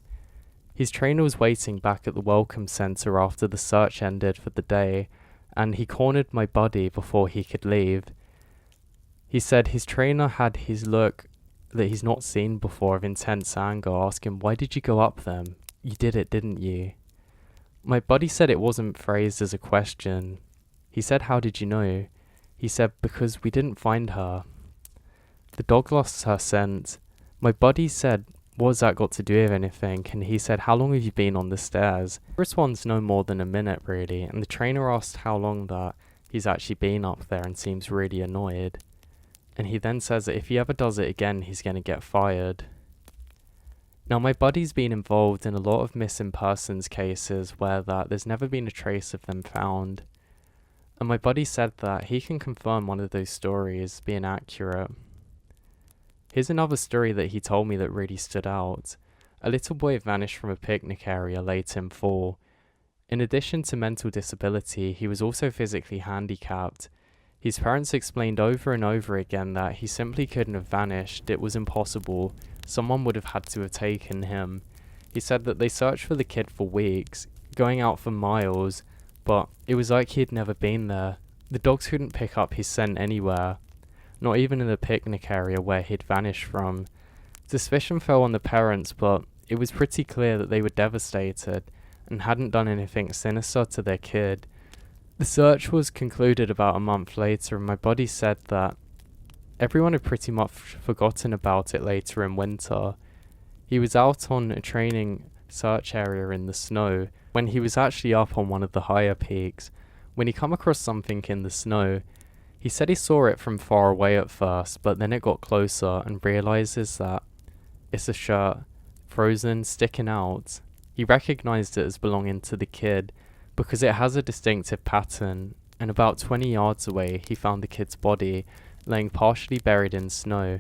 Speaker 1: His trainer was waiting back at the welcome centre after the search ended for the day, and he cornered my buddy before he could leave. He said his trainer had his look that he's not seen before of intense anger, asking, "Why did you go up them? You did it, didn't you?" My buddy said it wasn't phrased as a question. He said, "How did you know?" He said, "Because we didn't find her. The dog lost her scent." My buddy said, "What's that got to do with anything?" And he said, "How long have you been on the stairs?" He responds, "No more than a minute, really." And the trainer asked how long that he's actually been up there and seems really annoyed. And he then says that if he ever does it again, he's going to get fired. Now, my buddy's been involved in a lot of missing persons cases where there's never been a trace of them found. And my buddy said that he can confirm one of those stories being accurate. Here's another story that he told me that really stood out. A little boy vanished from a picnic area late in fall. In addition to mental disability, he was also physically handicapped. His parents explained over and over again that he simply couldn't have vanished. It was impossible. Someone would have had to have taken him. He said that they searched for the kid for weeks, going out for miles, but it was like he had never been there. The dogs couldn't pick up his scent anywhere, not even in the picnic area where he'd vanished from. Suspicion fell on the parents, but it was pretty clear that they were devastated and hadn't done anything sinister to their kid. The search was concluded about a month later, and my buddy said that everyone had pretty much forgotten about it later in winter. He was out on a training search area in the snow when he was actually up on one of the higher peaks. When he come across something in the snow, He said he saw it from far away at first, but then it got closer and realizes that it's a shirt, frozen, sticking out. He recognized it as belonging to the kid because it has a distinctive pattern, and about 20 yards away he found the kid's body laying partially buried in snow.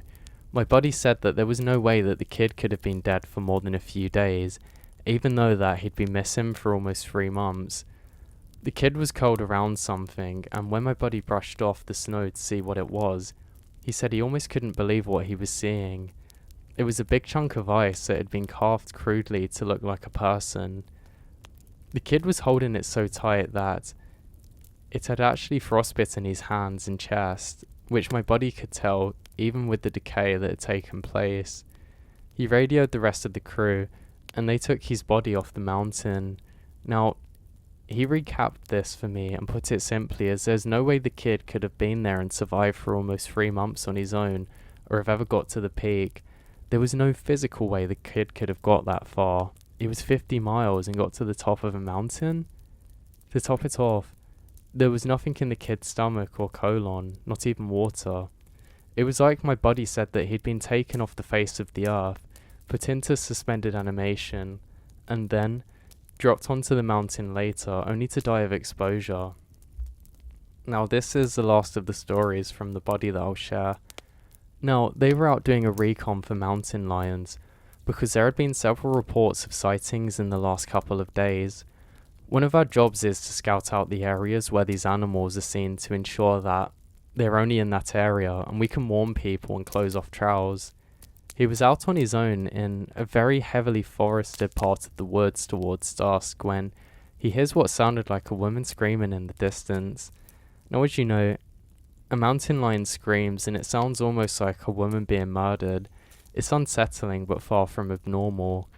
Speaker 1: My buddy said that there was no way that the kid could have been dead for more than a few days, even though that he'd been missing for almost 3 months. The kid was curled around something, and when my buddy brushed off the snow to see what it was, he said he almost couldn't believe what he was seeing. It was a big chunk of ice that had been carved crudely to look like a person. The kid was holding it so tight that it had actually frostbitten his hands and chest, which my buddy could tell even with the decay that had taken place. He radioed the rest of the crew, and they took his body off the mountain. Now, he recapped this for me and put it simply as there's no way the kid could have been there and survived for almost 3 months on his own, or have ever got to the peak. There was no physical way the kid could have got that far. It was 50 miles and got to the top of a mountain? To top it off, there was nothing in the kid's stomach or colon, not even water. It was like my buddy said that he'd been taken off the face of the earth, put into suspended animation, and then dropped onto the mountain later, only to die of exposure. Now, this is the last of the stories from the body that I'll share. Now, they were out doing a recon for mountain lions, because there had been several reports of sightings in the last couple of days. One of our jobs is to scout out the areas where these animals are seen to ensure that they're only in that area and we can warn people and close off trails. He was out on his own in a very heavily forested part of the woods towards dusk when he hears what sounded like a woman screaming in the distance. Now, as you know, a mountain lion screams and it sounds almost like a woman being murdered. It's unsettling but far from abnormal.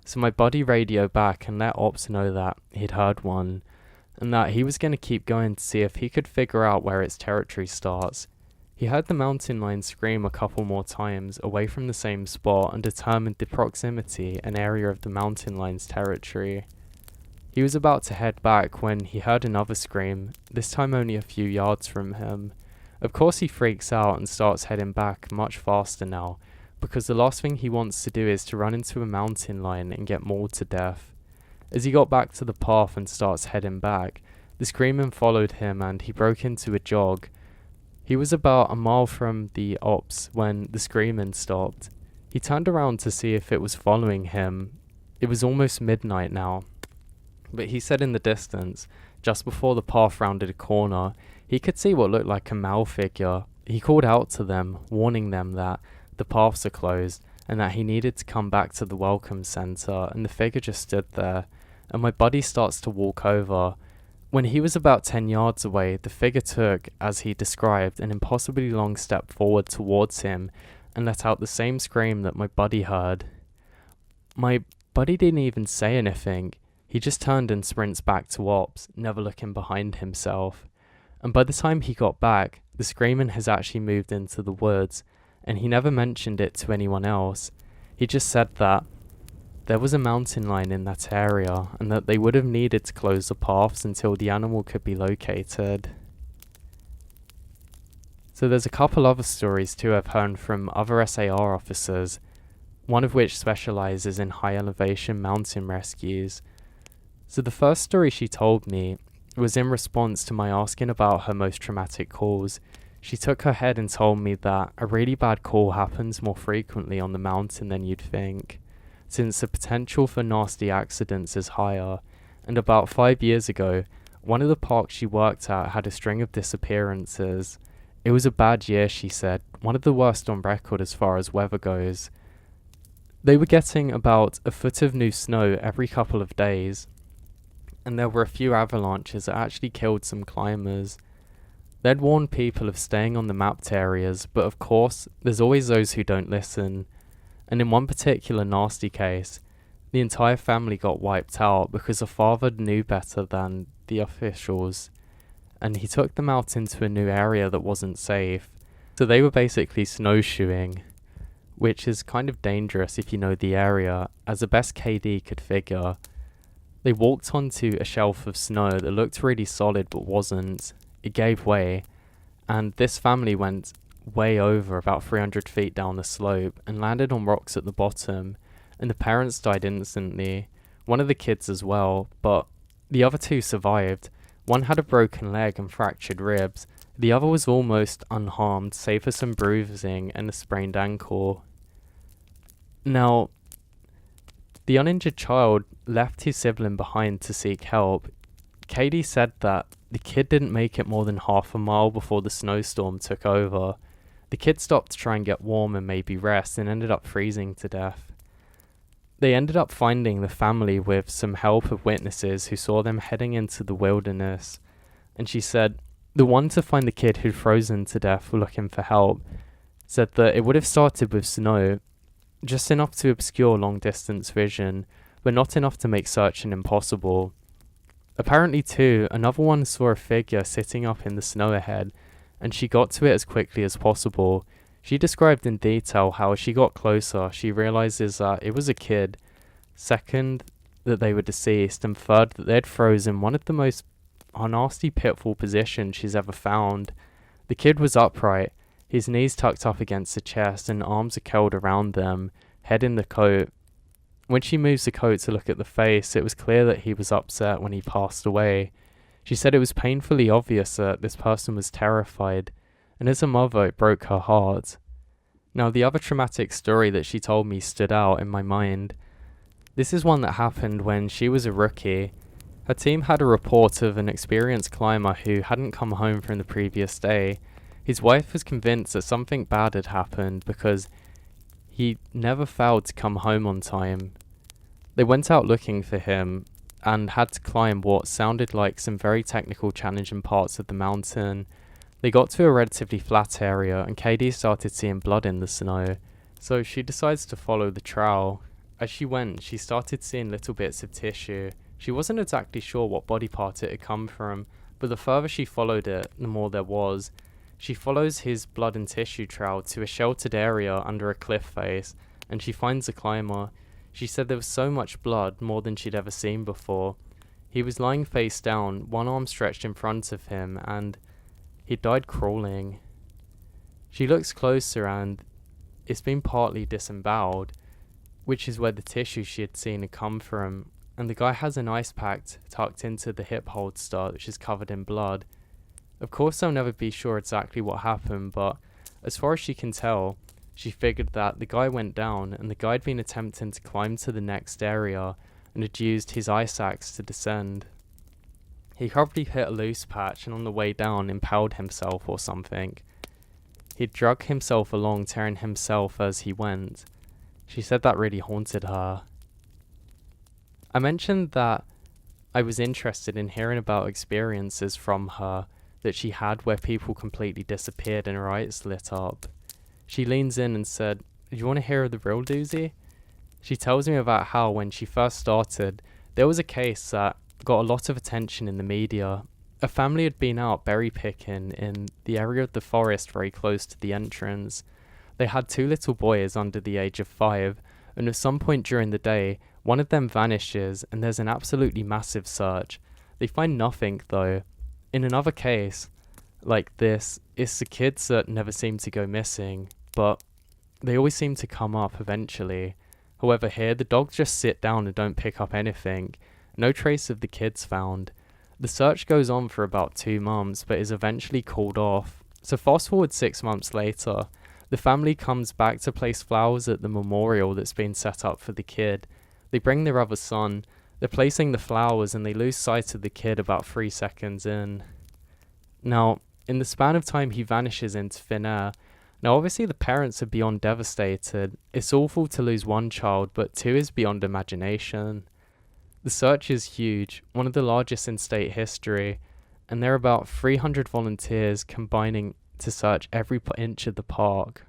Speaker 1: So my buddy radioed back and let Ops know that he'd heard one, and that he was going to keep going to see if he could figure out where its territory starts. He heard the mountain lion scream a couple more times away from the same spot and determined the proximity and area of the mountain lion's territory. He was about to head back when he heard another scream, this time only a few yards from him. Of course he freaks out and starts heading back much faster now, because the last thing he wants to do is to run into a mountain lion and get mauled to death. As he got back to the path and starts heading back, the screaming followed him and he broke into a jog. He was about a mile from the Ops when the screaming stopped. He turned around to see if it was following him. It was almost midnight now, but he said in the distance, just before the path rounded a corner, he could see what looked like a male figure. He called out to them, warning them that the paths are closed and that he needed to come back to the welcome center, and the figure just stood there, and my buddy starts to walk over. When he was about 10 yards away, the figure took, as he described, an impossibly long step forward towards him and let out the same scream that my buddy heard. My buddy didn't even say anything. He just turned and sprints back to Ops, never looking behind himself. And by the time he got back, the screaming has actually moved into the woods, and he never mentioned it to anyone else. He just said that there was a mountain lion in that area and that they would have needed to close the paths until the animal could be located. So there's a couple other stories too I've heard from other SAR officers, one of which specializes in high elevation mountain rescues. So the first story she told me was in response to my asking about her most traumatic calls. She took her head and told me that a really bad call happens more frequently on the mountain than you'd think, since the potential for nasty accidents is higher, and about 5 years ago, one of the parks she worked at had a string of disappearances. It was a bad year, she said, one of the worst on record as far as weather goes. They were getting about a foot of new snow every couple of days, and there were a few avalanches that actually killed some climbers. They'd warned people of staying on the mapped areas, but of course, there's always those who don't listen. And in one particular nasty case, the entire family got wiped out because the father knew better than the officials, and he took them out into a new area that wasn't safe. So they were basically snowshoeing, which is kind of dangerous if you know the area, as the best KD could figure. They walked onto a shelf of snow that looked really solid but wasn't. It gave way, and this family went way over about 300 feet down the slope and landed on rocks at the bottom, and the parents died instantly, one of the kids as well, but the other two survived. One had a broken leg and fractured ribs, the other was almost unharmed save for some bruising and a sprained ankle. Now, the uninjured child left his sibling behind to seek help. Katie said that the kid didn't make it more than half a mile before the snowstorm took over. The kid stopped to try and get warm and maybe rest and ended up freezing to death. They ended up finding the family with some help of witnesses who saw them heading into the wilderness. And she said the one to find the kid who'd frozen to death looking for help said that it would have started with snow, just enough to obscure long-distance vision, but not enough to make searching impossible. Apparently too, another one saw a figure sitting up in the snow ahead, and she got to it as quickly as possible. She described in detail how as she got closer, she realizes that it was a kid. Second, that they were deceased, and third, that they'd frozen one of the most nasty pitfall positions she's ever found. The kid was upright, his knees tucked up against the chest and arms are curled around them, head in the coat. When she moves the coat to look at the face, it was clear that he was upset when he passed away. She said it was painfully obvious that this person was terrified, and as a mother it broke her heart. Now the other traumatic story that she told me stood out in my mind. This is one that happened when she was a rookie. Her team had a report of an experienced climber who hadn't come home from the previous day. His wife was convinced that something bad had happened because he never failed to come home on time. They went out looking for him and had to climb what sounded like some very technical, challenging parts of the mountain. They got to a relatively flat area and Katie started seeing blood in the snow, so she decides to follow the trail. As she went, she started seeing little bits of tissue. She wasn't exactly sure what body part it had come from, but the further she followed it, the more there was. She follows his blood and tissue trail to a sheltered area under a cliff face, and she finds the climber. She said there was so much blood, more than she'd ever seen before. He was lying face down, one arm stretched in front of him, and he died crawling. She looks closer and it's been partly disemboweled, which is where the tissue she had seen had come from, and the guy has an ice pack tucked into the hip holster which is covered in blood. Of course they'll never be sure exactly what happened, but as far as she can tell, she figured that the guy went down and the guy had been attempting to climb to the next area and had used his ice axe to descend. He probably hit a loose patch and on the way down impaled himself or something. He drug himself along, tearing himself as he went. She said that really haunted her. I mentioned that I was interested in hearing about experiences from her that she had where people completely disappeared and her eyes lit up. She leans in and said, "Do you want to hear the real doozy?" She tells me about how when she first started, there was a case that got a lot of attention in the media. A family had been out berry picking in the area of the forest very close to the entrance. They had two little boys under the age of 5, and at some point during the day, one of them vanishes and there's an absolutely massive search. They find nothing though. In another case like this, it's the kids that never seem to go missing, but they always seem to come up eventually. However, here the dogs just sit down and don't pick up anything. No trace of the kids found. The search goes on for about 2 months, but is eventually called off. So fast forward 6 months later, the family comes back to place flowers at the memorial that's been set up for the kid. They bring their other son. They're placing the flowers and they lose sight of the kid about 3 seconds in. Now, in the span of time he vanishes into thin air. Now obviously the parents are beyond devastated. It's awful to lose one child, but 2 is beyond imagination. The search is huge, one of the largest in state history, and there are about 300 volunteers combining to search every inch of the park,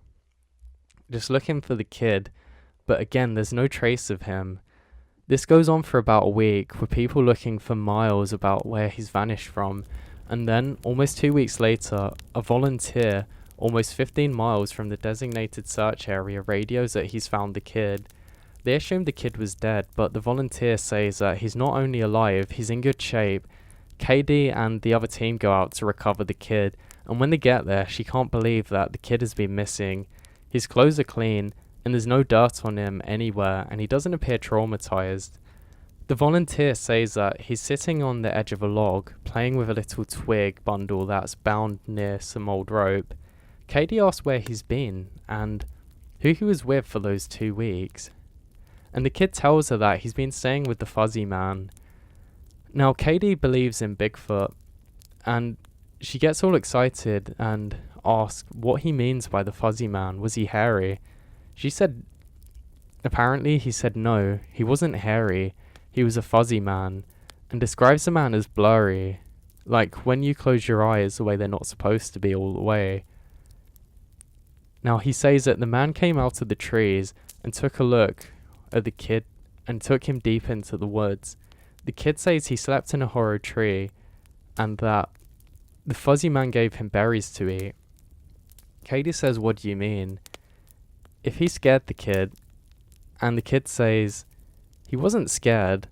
Speaker 1: just looking for the kid, but again there's no trace of him. This goes on for about a week, with people looking for miles about where he's vanished from, and then, almost 2 weeks later, a volunteer, almost 15 miles from the designated search area, radios that he's found the kid. They assumed the kid was dead, but the volunteer says that he's not only alive, he's in good shape. KD and the other team go out to recover the kid, And when they get there, she can't believe that the kid has been missing. His clothes are clean, and there's no dirt on him anywhere, and he doesn't appear traumatized. The volunteer says that he's sitting on the edge of a log, playing with a little twig bundle that's bound near some old rope. Katie asks where he's been, and who he was with for those 2 weeks. And the kid tells her that he's been staying with the fuzzy man. Now, Katie believes in Bigfoot, and she gets all excited and asks what he means by the fuzzy man. Was he hairy? She said, apparently he said no, he wasn't hairy, he was a fuzzy man, and describes the man as blurry, like when you close your eyes the way they're not supposed to be all the way. Now he says that the man came out of the trees and took a look at the kid and took him deep into the woods. The kid says he slept in a hollow tree and that the fuzzy man gave him berries to eat. Katie says, what do you mean? If he scared the kid, and the kid says he wasn't scared,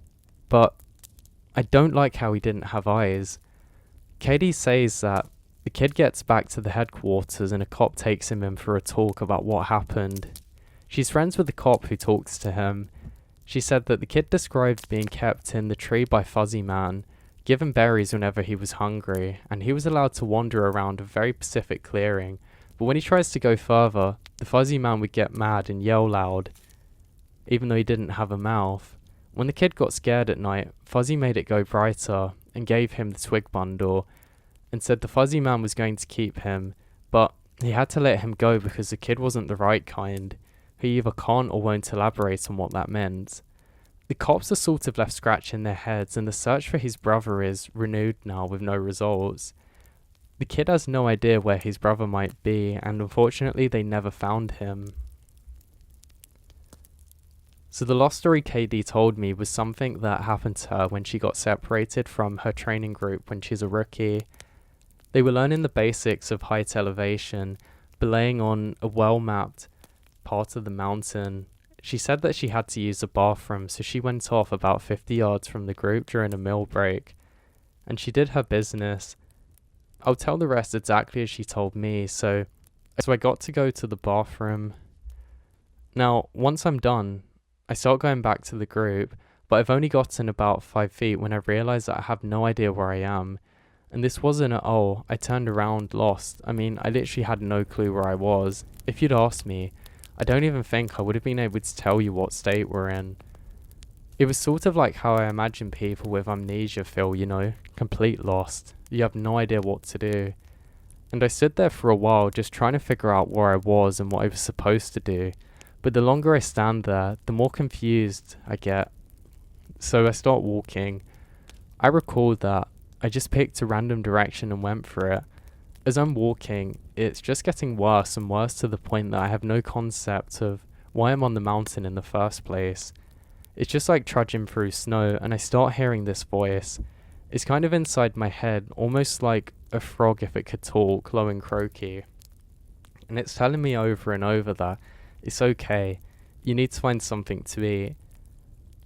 Speaker 1: but I don't like how he didn't have eyes. Katie says that the kid gets back to the headquarters and a cop takes him in for a talk about what happened. She's friends with the cop who talks to him. She said that the kid described being kept in the tree by Fuzzy Man, given berries whenever he was hungry, and he was allowed to wander around a very specific clearing. But when he tries to go further, the Fuzzy Man would get mad and yell loud, even though he didn't have a mouth. When the kid got scared at night, Fuzzy made it go brighter and gave him the twig bundle and said the Fuzzy Man was going to keep him, but he had to let him go because the kid wasn't the right kind, who either can't or won't elaborate on what that meant. The cops are sort of left scratching their heads, and the search for his brother is renewed now with no results. The kid has no idea where his brother might be, and unfortunately they never found him. So the lost story KD told me was something that happened to her when she got separated from her training group when she's a rookie. They were learning the basics of height elevation, belaying on a well-mapped part of the mountain. She said that she had to use the bathroom, so she went off about 50 yards from the group during a meal break, and she did her business. I'll tell the rest exactly as she told me. So I got to go to the bathroom. Now, once I'm done, I start going back to the group, but I've only gotten about 5 feet when I realise that I have no idea where I am. And this wasn't a, oh, I turned around, lost. I mean, I literally had no clue where I was. If you'd asked me, I don't even think I would have been able to tell you what state we're in. It was sort of like how I imagine people with amnesia feel, you know, complete lost. You have no idea what to do. And I stood there for a while just trying to figure out where I was and what I was supposed to do. But the longer I stand there, the more confused I get. So I start walking. I recall that I just picked a random direction and went for it. As I'm walking, it's just getting worse and worse to the point that I have no concept of why I'm on the mountain in the first place. It's just like trudging through snow, and I start hearing this voice. It's kind of inside my head, almost like a frog if it could talk, low and croaky. And it's telling me over and over that it's okay, you need to find something to eat.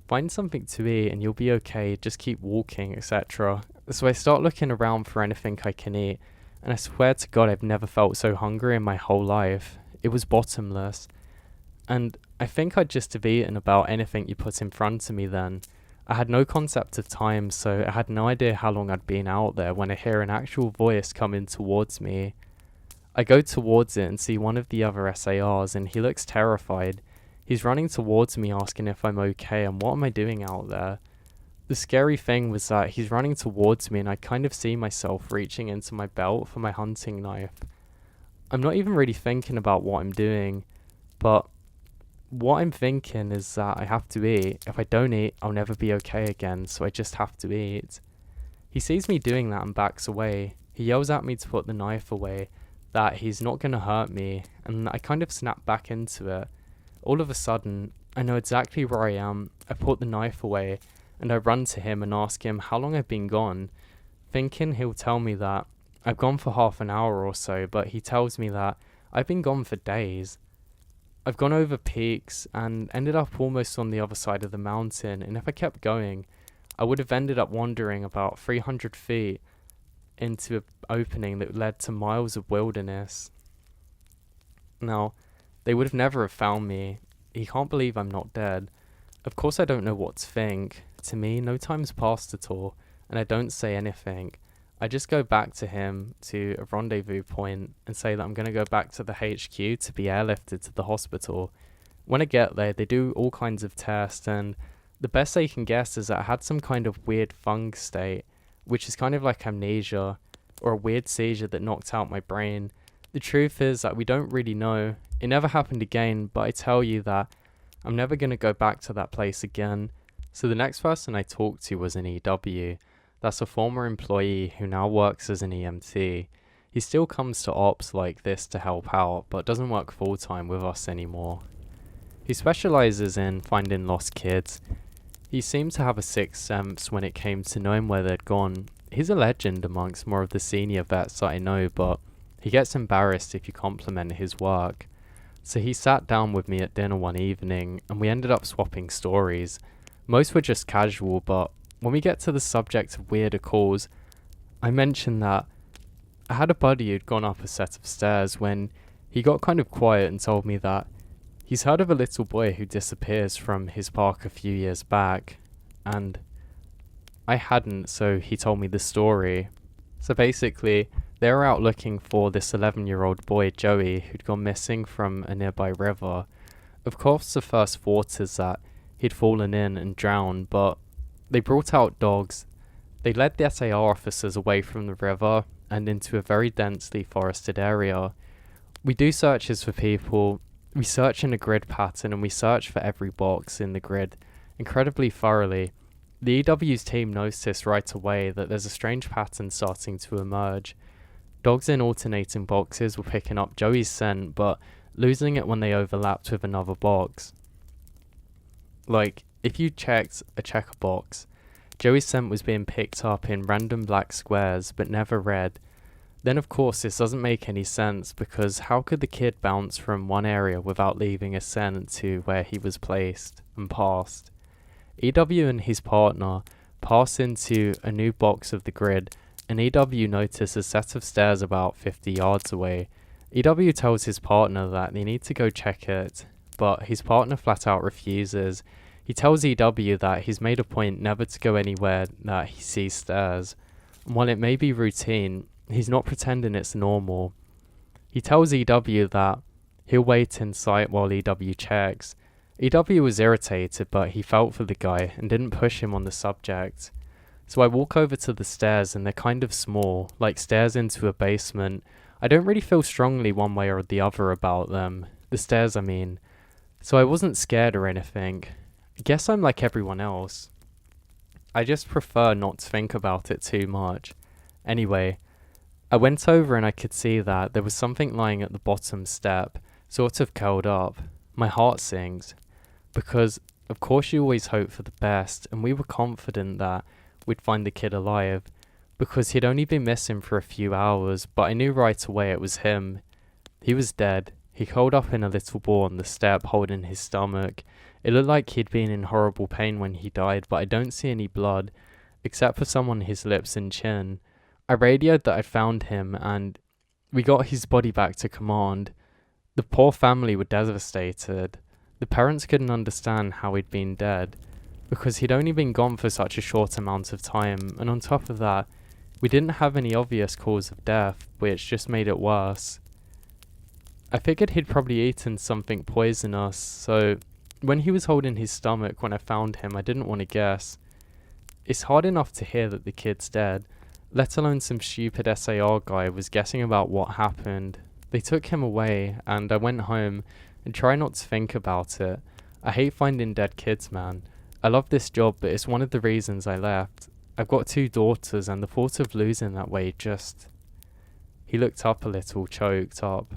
Speaker 1: Find something to eat and you'll be okay, just keep walking, etc. So I start looking around for anything I can eat, and I swear to God I've never felt so hungry in my whole life. It was bottomless. And I think I'd just have eaten about anything you put in front of me then. I had no concept of time, so I had no idea how long I'd been out there when I hear an actual voice coming towards me. I go towards it and see one of the other SARs, and he looks terrified. He's running towards me asking if I'm okay and what am I doing out there. The scary thing was that he's running towards me and I kind of see myself reaching into my belt for my hunting knife. I'm not even really thinking about what I'm doing, but what I'm thinking is that I have to eat. If I don't eat, I'll never be okay again, so I just have to eat. He sees me doing that and backs away. He yells at me to put the knife away, that he's not going to hurt me, and I kind of snap back into it. All of a sudden, I know exactly where I am. I put the knife away, and I run to him and ask him how long I've been gone, thinking he'll tell me that I've gone for half an hour or so, but he tells me that I've been gone for days. I've gone over peaks and ended up almost on the other side of the mountain, and if I kept going, I would have ended up wandering about 300 feet into an opening that led to miles of wilderness. Now, they would have never have found me. He can't believe I'm not dead. Of course I don't know what to think. To me, no time's passed at all, and I don't say anything. I just go back to him to a rendezvous point and say that I'm going to go back to the HQ to be airlifted to the hospital. When I get there, they do all kinds of tests, and the best they can guess is that I had some kind of weird funk state, which is kind of like amnesia, or a weird seizure that knocked out my brain. The truth is that we don't really know. It never happened again, but I tell you that I'm never going to go back to that place again. So the next person I talked to was an EW. That's a former employee who now works as an EMT. He still comes to ops like this to help out, but doesn't work full-time with us anymore. He specializes in finding lost kids. He seemed to have a sixth sense when it came to knowing where they'd gone. He's a legend amongst more of the senior vets that I know, but he gets embarrassed if you compliment his work. So he sat down with me at dinner one evening, and we ended up swapping stories. Most were just casual, but when we get to the subject of weirder calls, I mentioned that I had a buddy who'd gone up a set of stairs when he got kind of quiet and told me that he's heard of a little boy who disappears from his park a few years back, and I hadn't, so he told me the story. So basically, they were out looking for this 11-year-old boy, Joey, who'd gone missing from a nearby river. Of course, the first thought is that he'd fallen in and drowned, but they brought out dogs. They led the SAR officers away from the river and into a very densely forested area. We do searches for people. We search in a grid pattern, and we search for every box in the grid incredibly thoroughly. The EW's team noticed right away that there's a strange pattern starting to emerge. Dogs in alternating boxes were picking up Joey's scent, but losing it when they overlapped with another box. Like, if you checked a checker box, Joey's scent was being picked up in random black squares, but never red. Then of course this doesn't make any sense, because how could the kid bounce from one area without leaving a scent to where he was placed and passed? EW and his partner pass into a new box of the grid, and EW notices a set of stairs about 50 yards away. EW tells his partner that they need to go check it, but his partner flat out refuses. He tells EW that he's made a point never to go anywhere that he sees stairs. And while it may be routine, he's not pretending it's normal. He tells EW that he'll wait in sight while EW checks. EW was irritated, but he felt for the guy and didn't push him on the subject. So I walk over to the stairs, and they're kind of small, like stairs into a basement. I don't really feel strongly one way or the other about them. The stairs, I mean. So I wasn't scared or anything. I guess I'm like everyone else. I just prefer not to think about it too much. Anyway, I went over and I could see that there was something lying at the bottom step, sort of curled up. My heart sings. Because, of course, you always hope for the best, and we were confident that we'd find the kid alive, because he'd only been missing for a few hours, but I knew right away it was him. He was dead. He curled up in a little ball on the step, holding his stomach. It looked like he'd been in horrible pain when he died, but I don't see any blood, except for some on his lips and chin. I radioed that I'd found him, and we got his body back to command. The poor family were devastated. The parents couldn't understand how he'd been dead, because he'd only been gone for such a short amount of time, and on top of that, we didn't have any obvious cause of death, which just made it worse. I figured he'd probably eaten something poisonous, so when he was holding his stomach when I found him, I didn't want to guess. It's hard enough to hear that the kid's dead, let alone some stupid SAR guy was guessing about what happened. They took him away, and I went home and tried not to think about it. I hate finding dead kids, man. I love this job, but it's one of the reasons I left. I've got 2 daughters, and the thought of losing that way just... He looked up a little, choked up.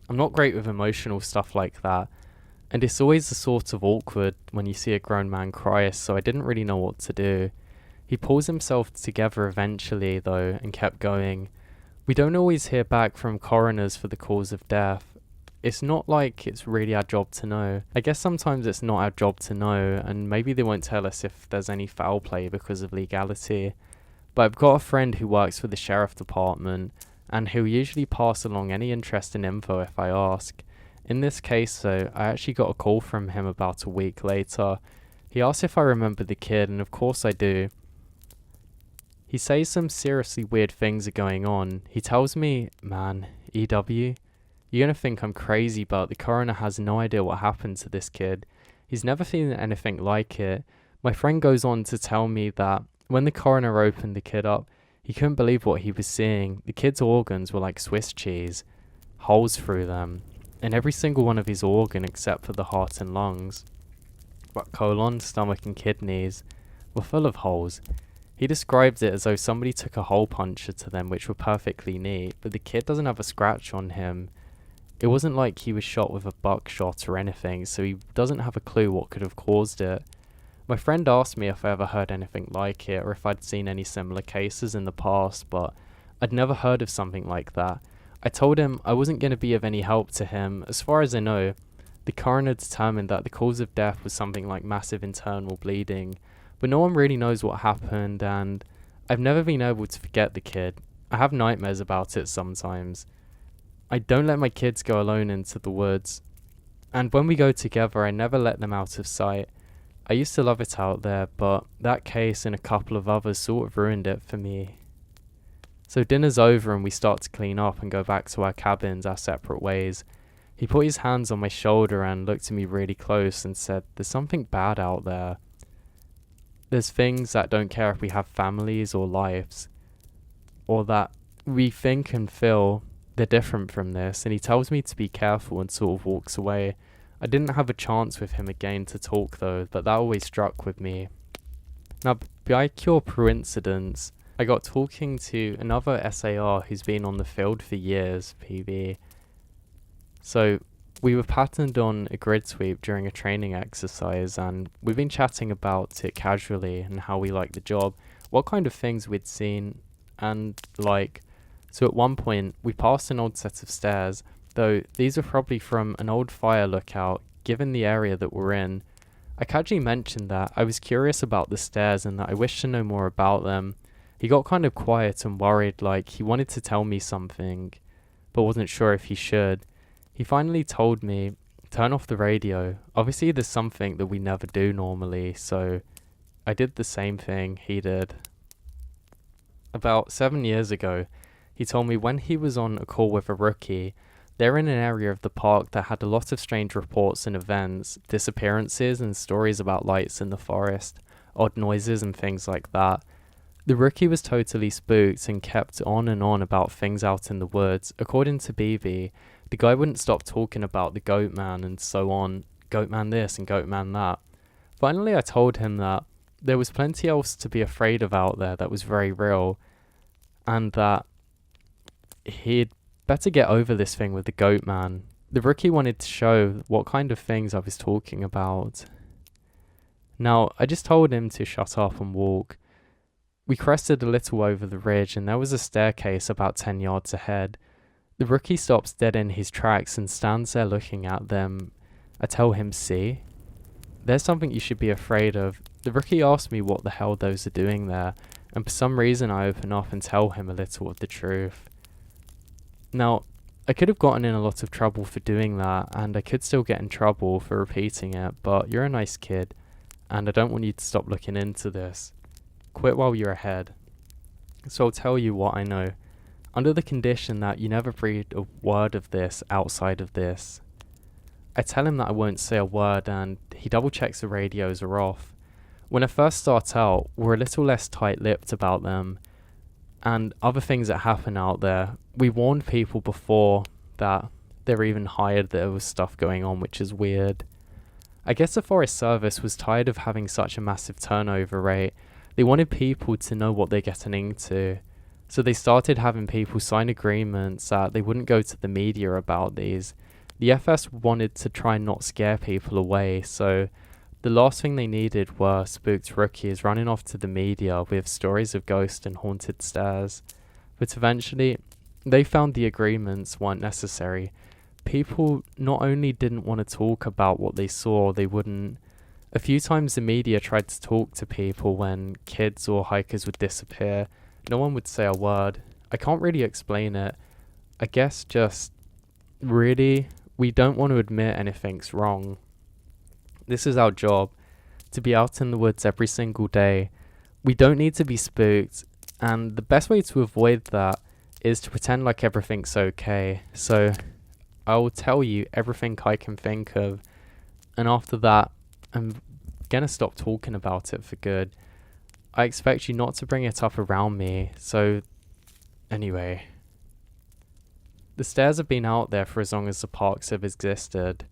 Speaker 1: I'm not great with emotional stuff like that, and it's always the sort of awkward when you see a grown man cry, so I didn't really know what to do. He pulls himself together eventually, though, and kept going. We don't always hear back from coroners for the cause of death. It's not like it's really our job to know. I guess sometimes it's not our job to know, and maybe they won't tell us if there's any foul play because of legality. but I've got a friend who works for the sheriff department, and he'll usually pass along any interesting info if I ask. In this case, though, I actually got a call from him about a week later. He asked if I remember the kid, and of course I do. He says some seriously weird things are going on. He tells me, "Man, EW, you're gonna think I'm crazy, but the coroner has no idea what happened to this kid. He's never seen anything like it." My friend goes on to tell me that when the coroner opened the kid up, he couldn't believe what he was seeing. The kid's organs were like Swiss cheese, holes through them, and every single one of his organ except for the heart and lungs, but colon, stomach and kidneys, were full of holes. He described it as though somebody took a hole puncher to them, which were perfectly neat, but the kid doesn't have a scratch on him. It wasn't like he was shot with a buckshot or anything, so he doesn't have a clue what could have caused it. My friend asked me if I ever heard anything like it or if I'd seen any similar cases in the past, but I'd never heard of something like that. I told him I wasn't going to be of any help to him. As far as I know, the coroner determined that the cause of death was something like massive internal bleeding, but no one really knows what happened, and I've never been able to forget the kid. I have nightmares about it sometimes. I don't let my kids go alone into the woods, and when we go together, I never let them out of sight. I used to love it out there, but that case and a couple of others sort of ruined it for me. So dinner's over and we start to clean up and go back to our cabins our separate ways. He put his hands on my shoulder and looked at me really close and said, "There's something bad out there. There's things that don't care if we have families or lives, or that we think and feel they're different from this," and he tells me to be careful and sort of walks away. I didn't have a chance with him again to talk though, but that always struck with me. Now, by pure coincidence, I got talking to another SAR who's been on the field for years, PB. So we were patterned on a grid sweep during a training exercise, and we've been chatting about it casually and how we like the job, what kind of things we'd seen, and like. So at one point, we passed an old set of stairs, though these were probably from an old fire lookout, given the area that we're in. I casually mentioned that I was curious about the stairs and that I wished to know more about them. He got kind of quiet and worried, like he wanted to tell me something, but wasn't sure if he should. He finally told me, "Turn off the radio." Obviously there's something that we never do normally, so I did the same thing he did. About 7 years ago, he told me when he was on a call with a rookie, they're in an area of the park that had a lot of strange reports and events, disappearances and stories about lights in the forest, odd noises and things like that. The rookie was totally spooked and kept on and on about things out in the woods. According to BB, the guy wouldn't stop talking about the goat man and so on, goat man this and goat man that. Finally, I told him that there was plenty else to be afraid of out there that was very real, and that he'd better get over this thing with the goat man. The rookie wanted to show what kind of things I was talking about. Now, I just told him to shut up and walk. We crested a little over the ridge and there was a staircase about 10 yards ahead. The rookie stops dead in his tracks and stands there looking at them. I tell him, "See? There's something you should be afraid of." The rookie asks me what the hell those are doing there, and for some reason I open up and tell him a little of the truth. Now, I could have gotten in a lot of trouble for doing that, and I could still get in trouble for repeating it, but you're a nice kid, and I don't want you to stop looking into this. Quit while you're ahead. So I'll tell you what I know, under the condition that you never breathe a word of this outside of this. I tell him that I won't say a word, and he double checks the radios are off. When I first start out, we're a little less tight-lipped about them, and other things that happen out there. We warned people before that they're even hired there was stuff going on, which is weird. I guess the Forest Service was tired of having such a massive turnover rate. They wanted people to know what they're getting into, so they started having people sign agreements that they wouldn't go to the media about these. The FS wanted to try and not scare people away, so the last thing they needed were spooked rookies running off to the media with stories of ghosts and haunted stairs. But eventually, they found the agreements weren't necessary. People not only didn't want to talk about what they saw, they wouldn't A few times the media tried to talk to people when kids or hikers would disappear. No one would say a word. I can't really explain it. I guess just really, we don't want to admit anything's wrong. This is our job, to be out in the woods every single day. We don't need to be spooked, and the best way to avoid that is to pretend like everything's okay. So I will tell you everything I can think of, and after that, I'm gonna stop talking about it for good. I expect you not to bring it up around me, so anyway. The stairs have been out there for as long as the parks have existed.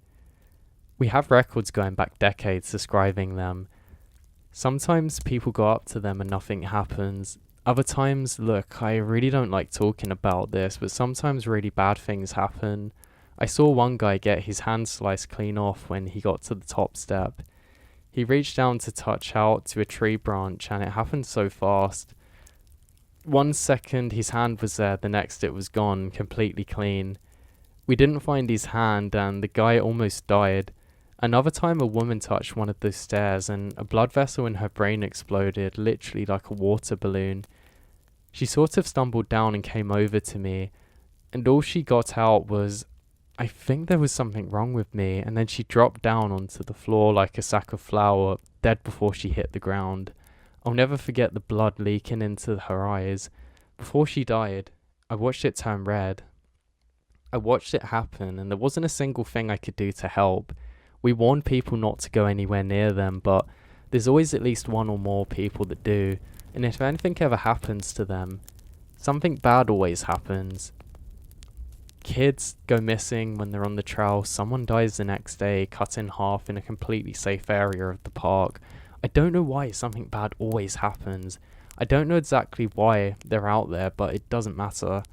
Speaker 1: We have records going back decades describing them. Sometimes people go up to them and nothing happens. Other times, look, I really don't like talking about this, but sometimes really bad things happen. I saw one guy get his hand sliced clean off when he got to the top step. He reached down to touch out to a tree branch and it happened so fast. 1 second his hand was there, the next it was gone, completely clean. We didn't find his hand and the guy almost died. Another time a woman touched one of those stairs and a blood vessel in her brain exploded, literally like a water balloon. She sort of stumbled down and came over to me, and all she got out was, I think there was something wrong with me, and then she dropped down onto the floor like a sack of flour, dead before she hit the ground. I'll never forget the blood leaking into her eyes. Before she died, I watched it turn red. I watched it happen, and there wasn't a single thing I could do to help. We warn people not to go anywhere near them, but there's always at least one or more people that do, and if anything ever happens to them, something bad always happens. Kids go missing when they're on the trail, someone dies the next day, cut in half in a completely safe area of the park. I don't know why something bad always happens. I don't know exactly why they're out there, but it doesn't matter.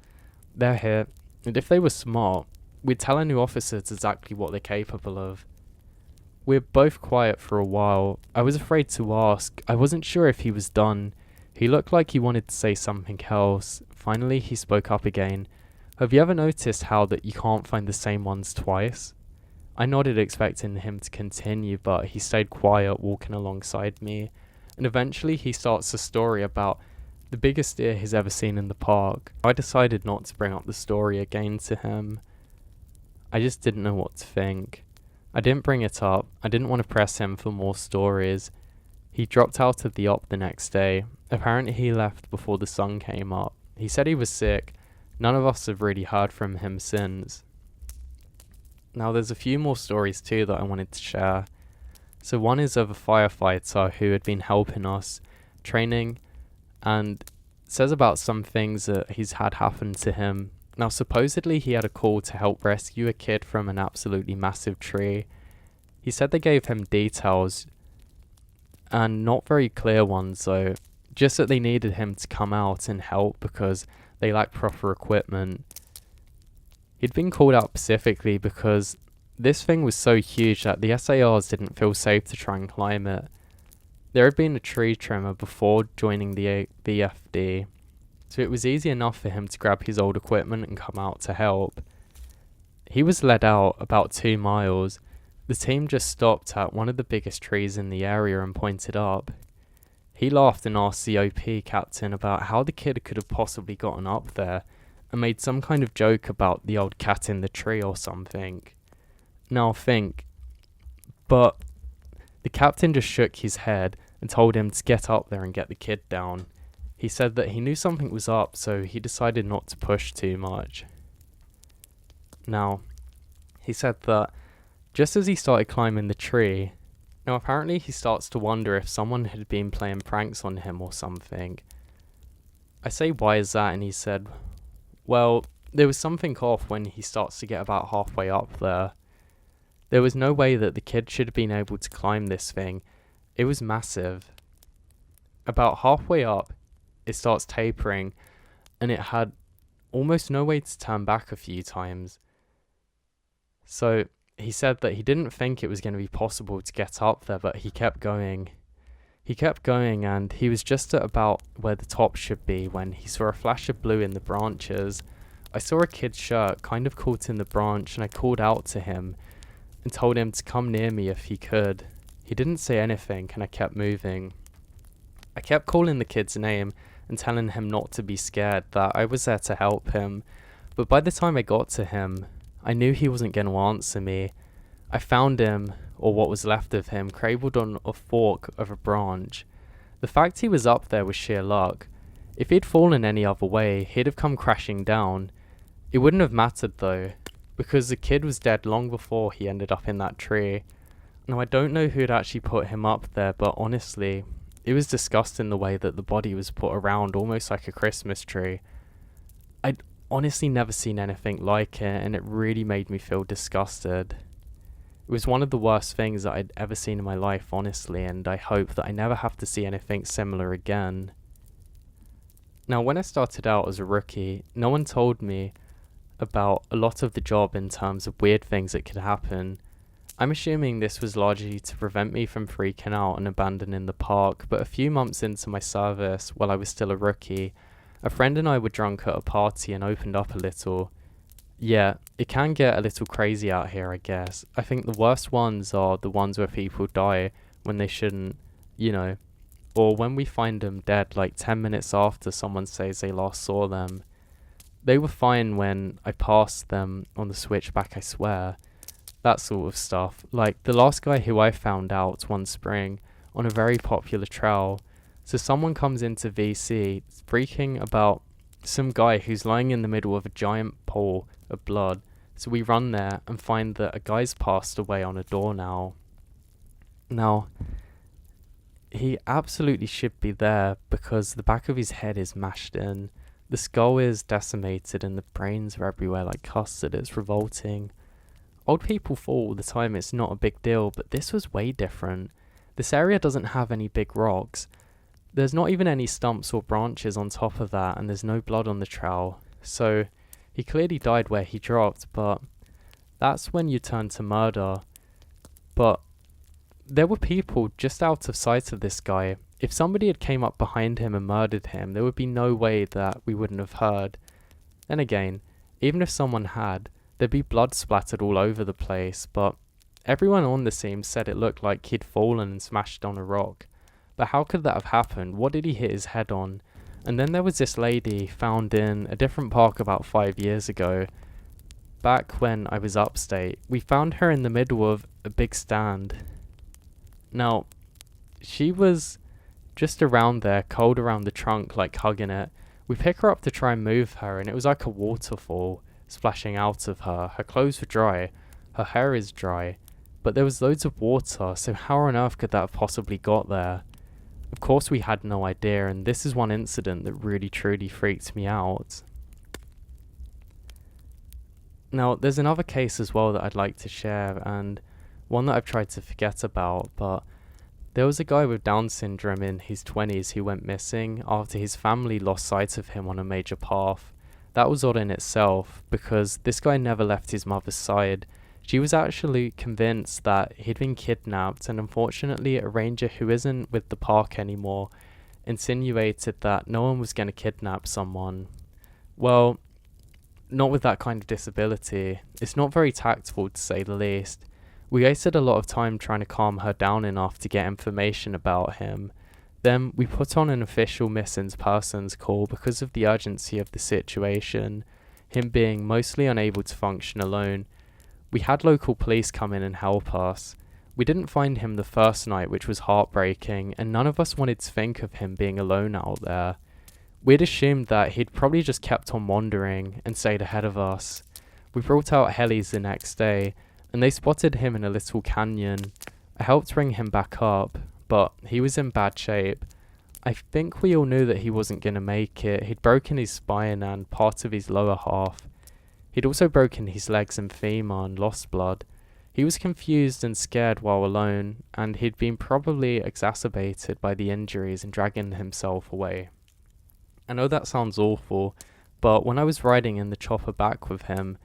Speaker 1: They're here, and if they were smart, we'd tell our new officers exactly what they're capable of. We're both quiet for a while. I was afraid to ask. I wasn't sure if he was done. He looked like he wanted to say something else. Finally, he spoke up again. Have you ever noticed how that you can't find the same ones twice? I nodded, expecting him to continue, but he stayed quiet, walking alongside me. And eventually he starts a story about the biggest deer he's ever seen in the park. I decided not to bring up the story again to him. I just didn't know what to think. I didn't bring it up. I didn't want to press him for more stories. He dropped out of the op the next day. Apparently he left before the sun came up. He said he was sick. None of us have really heard from him since. Now there's a few more stories too that I wanted to share. So one is of a firefighter who had been helping us, training, and says about some things that he's had happen to him. Now supposedly he had a call to help rescue a kid from an absolutely massive tree. He said they gave him details, and not very clear ones though, just that they needed him to come out and help because they lacked proper equipment. He'd been called out specifically because this thing was so huge that the SARs didn't feel safe to try and climb it. There had been a tree trimmer before joining the BFD, so it was easy enough for him to grab his old equipment and come out to help. He was led out about 2 miles. The team just stopped at one of the biggest trees in the area and pointed up. He laughed and asked the OP captain about how the kid could have possibly gotten up there, and made some kind of joke about the old cat in the tree or something. Now think, but the captain just shook his head and told him to get up there and get the kid down. He said that he knew something was up, so he decided not to push too much. Now, he said that just as he started climbing the tree, now apparently he starts to wonder if someone had been playing pranks on him or something. I say, why is that? And he said, well, there was something off when he starts to get about halfway up there. There was no way that the kid should have been able to climb this thing. It was massive. About halfway up, it starts tapering, and it had almost no way to turn back a few times. So he said that he didn't think it was going to be possible to get up there, but he kept going. He kept going, and he was just at about where the top should be when he saw a flash of blue in the branches. I saw a kid's shirt kind of caught in the branch, and I called out to him and told him to come near me if he could. He didn't say anything, and I kept moving. I kept calling the kid's name and telling him not to be scared, that I was there to help him. But by the time I got to him, I knew he wasn't going to answer me. I found him, or what was left of him, cradled on a fork of a branch. The fact he was up there was sheer luck. If he'd fallen any other way, he'd have come crashing down. It wouldn't have mattered though, because the kid was dead long before he ended up in that tree. Now I don't know who'd actually put him up there, but honestly, it was disgusting the way that the body was put around, almost like a Christmas tree. I'd honestly never seen anything like it, and it really made me feel disgusted. It was one of the worst things that I'd ever seen in my life, honestly, and I hope that I never have to see anything similar again. Now, when I started out as a rookie, no one told me about a lot of the job in terms of weird things that could happen. I'm assuming this was largely to prevent me from freaking out and abandoning the park, but a few months into my service, while I was still a rookie, a friend and I were drunk at a party and opened up a little. Yeah, it can get a little crazy out here, I guess. I think the worst ones are the ones where people die when they shouldn't, or when we find them dead like 10 minutes after someone says they last saw them. They were fine when I passed them on the switchback, I swear. That sort of stuff. Like the last guy who I found out one spring on a very popular trail. So someone comes into VC freaking about some guy who's lying in the middle of a giant pool of blood. So we run there and find that a guy's passed away on a door now. Now, he absolutely should be there because the back of his head is mashed in. The skull is decimated and the brains are everywhere like custard. It's revolting. Old people fall all the time, it's not a big deal, but this was way different. This area doesn't have any big rocks. There's not even any stumps or branches on top of that, and there's no blood on the trail. So he clearly died where he dropped, but that's when you turn to murder. But there were people just out of sight of this guy. If somebody had came up behind him and murdered him, there would be no way that we wouldn't have heard. Then again, even if someone had, there'd be blood splattered all over the place, but everyone on the scene said it looked like he'd fallen and smashed on a rock. But how could that have happened? What did he hit his head on? And then there was this lady found in a different park about 5 years ago. Back when I was upstate, we found her in the middle of a big stand. Now, she was just around there, cold around the trunk, like hugging it. We pick her up to try and move her, and it was like a waterfall splashing out of her. Her clothes were dry, her hair is dry, but there was loads of water, so how on earth could that have possibly got there? Of course we had no idea, and this is one incident that really truly freaked me out. Now, there's another case as well that I'd like to share, and one that I've tried to forget about, but there was a guy with Down syndrome in his 20s who went missing after his family lost sight of him on a major path. That was odd in itself, because this guy never left his mother's side. She was actually convinced that he'd been kidnapped, and unfortunately a ranger who isn't with the park anymore insinuated that no one was going to kidnap someone. Well, not with that kind of disability. It's not very tactful, to say the least. We wasted a lot of time trying to calm her down enough to get information about him. Then we put on an official missing persons call because of the urgency of the situation, him being mostly unable to function alone. We had local police come in and help us. We didn't find him the first night, which was heartbreaking, and none of us wanted to think of him being alone out there. We'd assumed that he'd probably just kept on wandering and stayed ahead of us. We brought out helis the next day, and they spotted him in a little canyon. I helped bring him back up, but he was in bad shape. I think we all knew that he wasn't going to make it. He'd broken his spine and part of his lower half. He'd also broken his legs and femur and lost blood. He was confused and scared while alone, and he'd been probably exacerbated by the injuries and dragging himself away. I know that sounds awful, but when I was riding in the chopper back with him,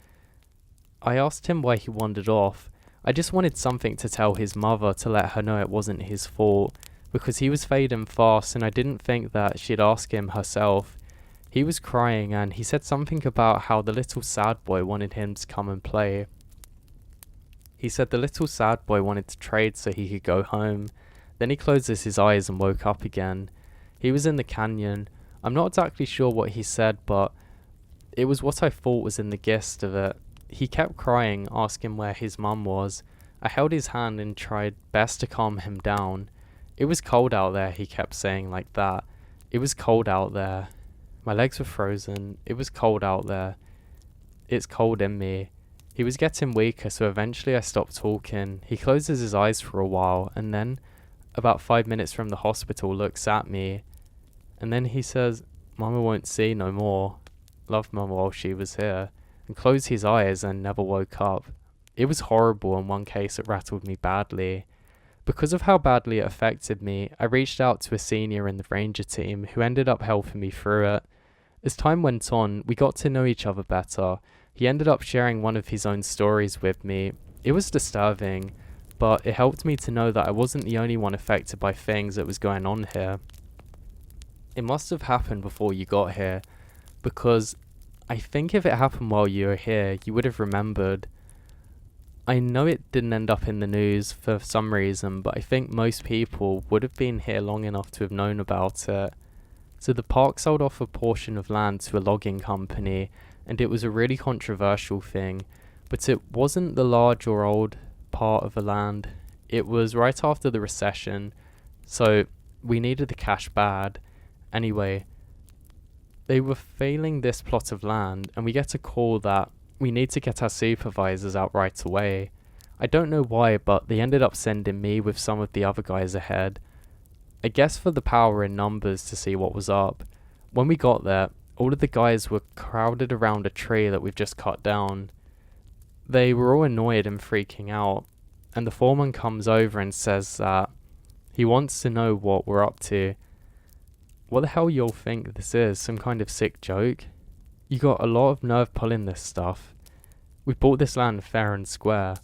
Speaker 1: I asked him why he wandered off. I just wanted something to tell his mother to let her know it wasn't his fault, because he was fading fast and I didn't think that she'd ask him herself. He was crying and he said something about how the little sad boy wanted him to come and play. He said the little sad boy wanted to trade so he could go home. Then he closes his eyes and woke up again. He was in the canyon. I'm not exactly sure what he said, but it was what I thought was in the gist of it. He kept crying, asking where his mum was. I held his hand and tried best to calm him down. It was cold out there, he kept saying like that. It was cold out there. My legs were frozen. It was cold out there. It's cold in me. He was getting weaker, so eventually I stopped talking. He closes his eyes for a while, and then, about 5 minutes from the hospital, looks at me. And then he says, "Mama won't see no more. Loved Mama while she was here," and closed his eyes and never woke up. It was horrible. In one case, it rattled me badly. Because of how badly it affected me, I reached out to a senior in the ranger team who ended up helping me through it. As time went on, we got to know each other better. He ended up sharing one of his own stories with me. It was disturbing, but it helped me to know that I wasn't the only one affected by things that was going on here. It must have happened before you got here, because I think if it happened while you were here, you would have remembered. I know it didn't end up in the news for some reason, but I think most people would have been here long enough to have known about it. So the park sold off a portion of land to a logging company, and it was a really controversial thing, but it wasn't the large or old part of the land. It was right after the recession, so we needed the cash bad. Anyway, they were failing this plot of land, and we get a call that we need to get our supervisors out right away. I don't know why, but they ended up sending me with some of the other guys ahead. I guess for the power in numbers to see what was up. When we got there, all of the guys were crowded around a tree that we've just cut down. They were all annoyed and freaking out, and the foreman comes over and says that he wants to know what we're up to. What the hell y'all think this is? Some kind of sick joke? You got a lot of nerve pulling this stuff. We bought this land fair and square.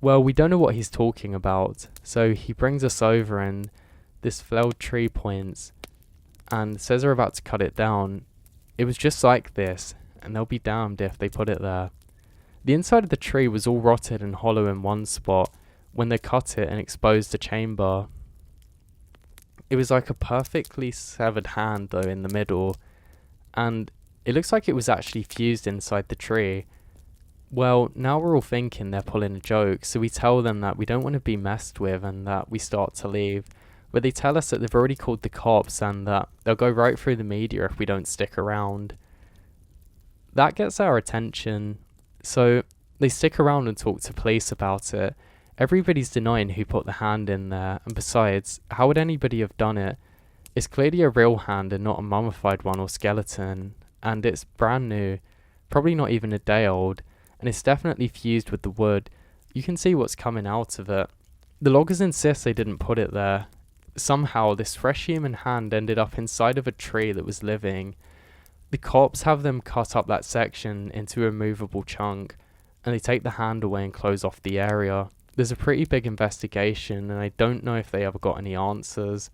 Speaker 1: Well, we don't know what he's talking about, so he brings us over and this felled tree points and says they're about to cut it down. It was just like this, and they'll be damned if they put it there. The inside of the tree was all rotted and hollow in one spot when they cut it and exposed the chamber. It was like a perfectly severed hand though in the middle, and it looks like it was actually fused inside the tree. Well, now we're all thinking they're pulling a joke, so we tell them that we don't want to be messed with and that we start to leave. But they tell us that they've already called the cops and that they'll go right through the media if we don't stick around. That gets our attention, so they stick around and talk to police about it. Everybody's denying who put the hand in there, and besides, how would anybody have done it? It's clearly a real hand and not a mummified one or skeleton, and it's brand new, probably not even a day old, and it's definitely fused with the wood. You can see what's coming out of it. The loggers insist they didn't put it there. Somehow, this fresh human hand ended up inside of a tree that was living. The cops have them cut up that section into a movable chunk, and they take the hand away and close off the area. There's a pretty big investigation, and I don't know if they ever got any answers.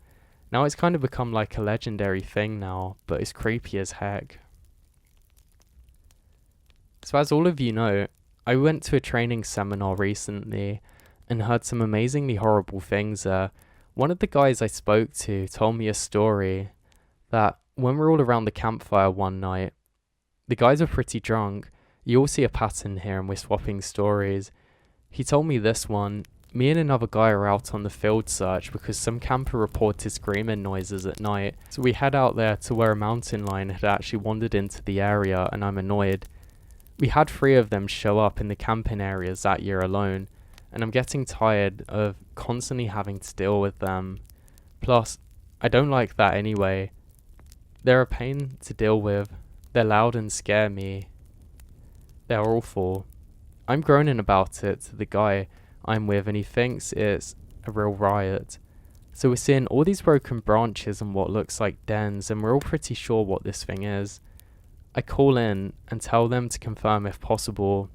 Speaker 1: Now it's kind of become like a legendary thing now, but it's creepy as heck. So as all of you know, I went to a training seminar recently and heard some amazingly horrible things there. One of the guys I spoke to told me a story that when we're all around the campfire one night, the guys are pretty drunk. You all see a pattern here and we're swapping stories. He told me this one. Me and another guy are out on the field search because some camper reported screaming noises at night. So we head out there to where a mountain lion had actually wandered into the area, and I'm annoyed. We had 3 of them show up in the camping areas that year alone, and I'm getting tired of constantly having to deal with them. Plus, I don't like that anyway. They're a pain to deal with. They're loud and scare me. They're awful. I'm groaning about it to the guy I'm with, and he thinks it's a real riot. So we're seeing all these broken branches and what looks like dens, and we're all pretty sure what this thing is. I call in and tell them to confirm if possible,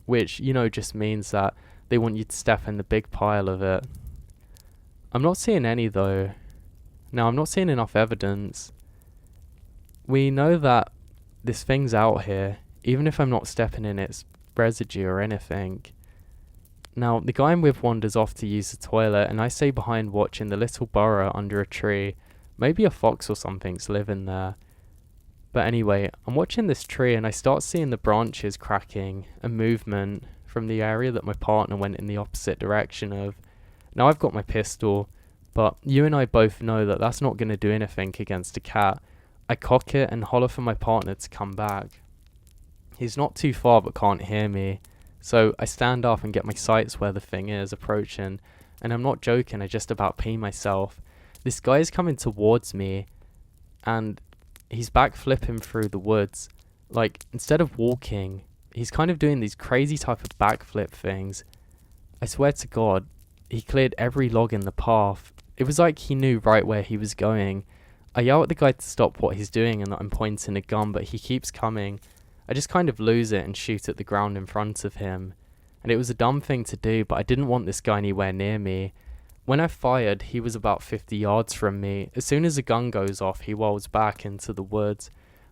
Speaker 1: which, just means that they want you to step in the big pile of it. I'm not seeing any though. Now, I'm not seeing enough evidence. We know that this thing's out here, even if I'm not stepping in its residue or anything. Now, the guy I'm with wanders off to use the toilet, and I stay behind watching the little burrow under a tree. Maybe a fox or something's living there. But anyway, I'm watching this tree and I start seeing the branches cracking and movement from the area that my partner went in the opposite direction of. Now I've got my pistol, but you and I both know that that's not going to do anything against a cat. I cock it and holler for my partner to come back. He's not too far but can't hear me. So I stand up and get my sights where the thing is approaching, and I'm not joking, I just about pee myself. This guy is coming towards me and he's backflipping through the woods. Like, instead of walking, he's kind of doing these crazy type of backflip things. I swear to God, he cleared every log in the path. It was like he knew right where he was going. I yell at the guy to stop what he's doing and that I'm pointing a gun, but he keeps coming. I just kind of lose it and shoot at the ground in front of him. And it was a dumb thing to do, but I didn't want this guy anywhere near me. When I fired, he was about 50 yards from me. As soon as the gun goes off, he rolls back into the woods.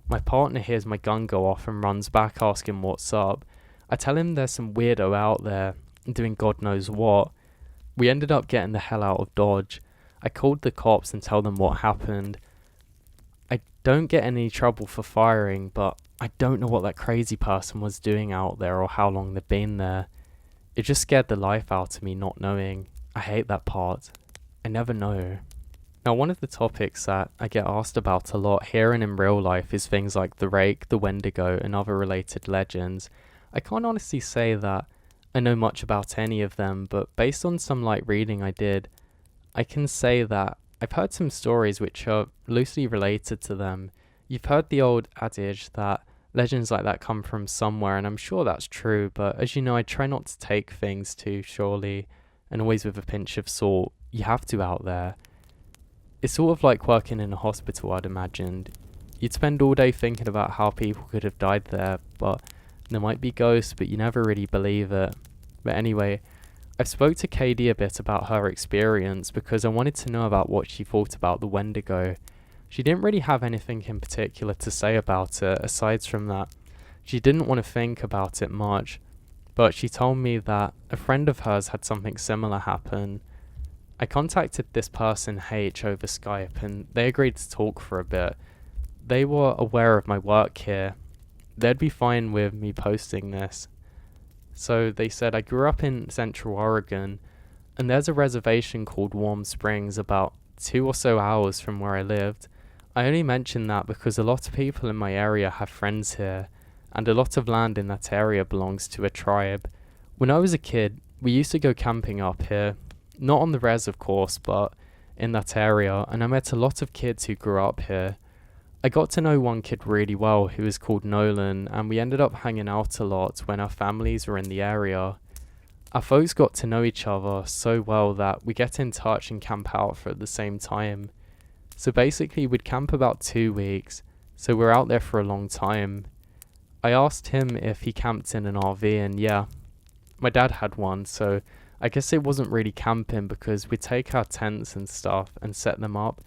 Speaker 1: My partner hears my gun go off and runs back asking what's up. I tell him there's some weirdo out there doing God knows what. We ended up getting the hell out of Dodge. I called the cops and tell them what happened. I don't get any trouble for firing, but I don't know what that crazy person was doing out there or how long they've been there. It just scared the life out of me not knowing. I hate that part. I never know. Now, one of the topics that I get asked about a lot here and in real life is things like the rake, the wendigo, and other related legends. I can't honestly say that I know much about any of them, but based on some light reading I did, I can say that I've heard some stories which are loosely related to them. You've heard the old adage that legends like that come from somewhere, and I'm sure that's true, but as you know, I try not to take things too surely, and always with a pinch of salt. You have to out there. It's sort of like working in a hospital, I'd imagined. You'd spend all day thinking about how people could have died there, but there might be ghosts, but you never really believe it. But anyway, I've spoke to Katie a bit about her experience because I wanted to know about what she thought about the Wendigo. She didn't really have anything in particular to say about it, aside from that she didn't want to think about it much. But she told me that a friend of hers had something similar happen. I contacted this person H over Skype and they agreed to talk for a bit. They were aware of my work here. They'd be fine with me posting this. So they said I grew up in Central Oregon and there's a reservation called Warm Springs about 2 or so hours from where I lived. I only mention that because a lot of people in my area have friends here, and a lot of land in that area belongs to a tribe. When I was a kid, we used to go camping up here, not on the res of course, but in that area, and I met a lot of kids who grew up here. I got to know one kid really well who was called Nolan, and we ended up hanging out a lot when our families were in the area. Our folks got to know each other so well that we get in touch and camp out for the same time. So basically we'd camp about 2 weeks, so we're out there for a long time. I asked him if he camped in an RV, and yeah, my dad had one, so I guess it wasn't really camping because we'd take our tents and stuff and set them up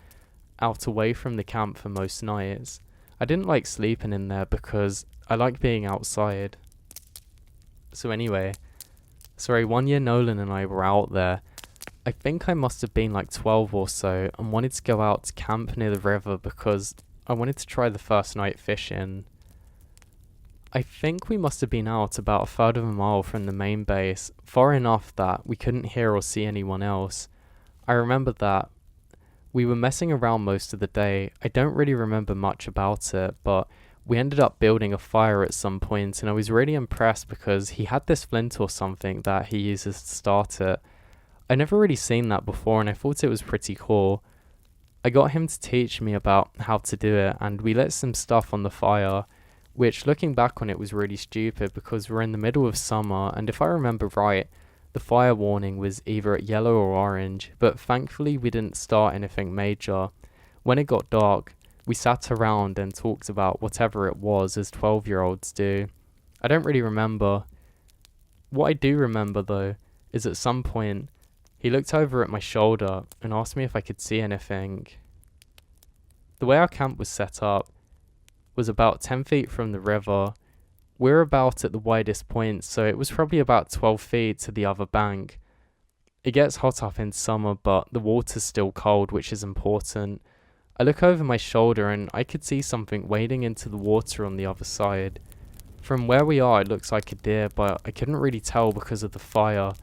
Speaker 1: out away from the camp for most nights. I didn't like sleeping in there because I like being outside. So anyway, 1 year Nolan and I were out there. I think I must have been like 12 or so and wanted to go out to camp near the river because I wanted to try the first night fishing. I think we must have been out about a third of a mile from the main base, far enough that we couldn't hear or see anyone else. I remember that we were messing around most of the day. I don't really remember much about it, but we ended up building a fire at some point, and I was really impressed because he had this flint or something that he uses to start it. I never really seen that before, and I thought it was pretty cool. I got him to teach me about how to do it, and we lit some stuff on the fire, which looking back on it was really stupid because we're in the middle of summer, and if I remember right, the fire warning was either at yellow or orange, but thankfully we didn't start anything major. When it got dark, we sat around and talked about whatever it was, as 12-year-olds do. I don't really remember. What I do remember though, is at some point, he looked over at my shoulder and asked me if I could see anything. The way our camp was set up was about 10 feet from the river, We're about at the widest point, so it was probably about 12 feet to the other bank. It gets hot up in summer, but the water's still cold, which is important. I look over my shoulder and I could see something wading into the water on the other side. From where we are, it looks like a deer, but I couldn't really tell because of the fire.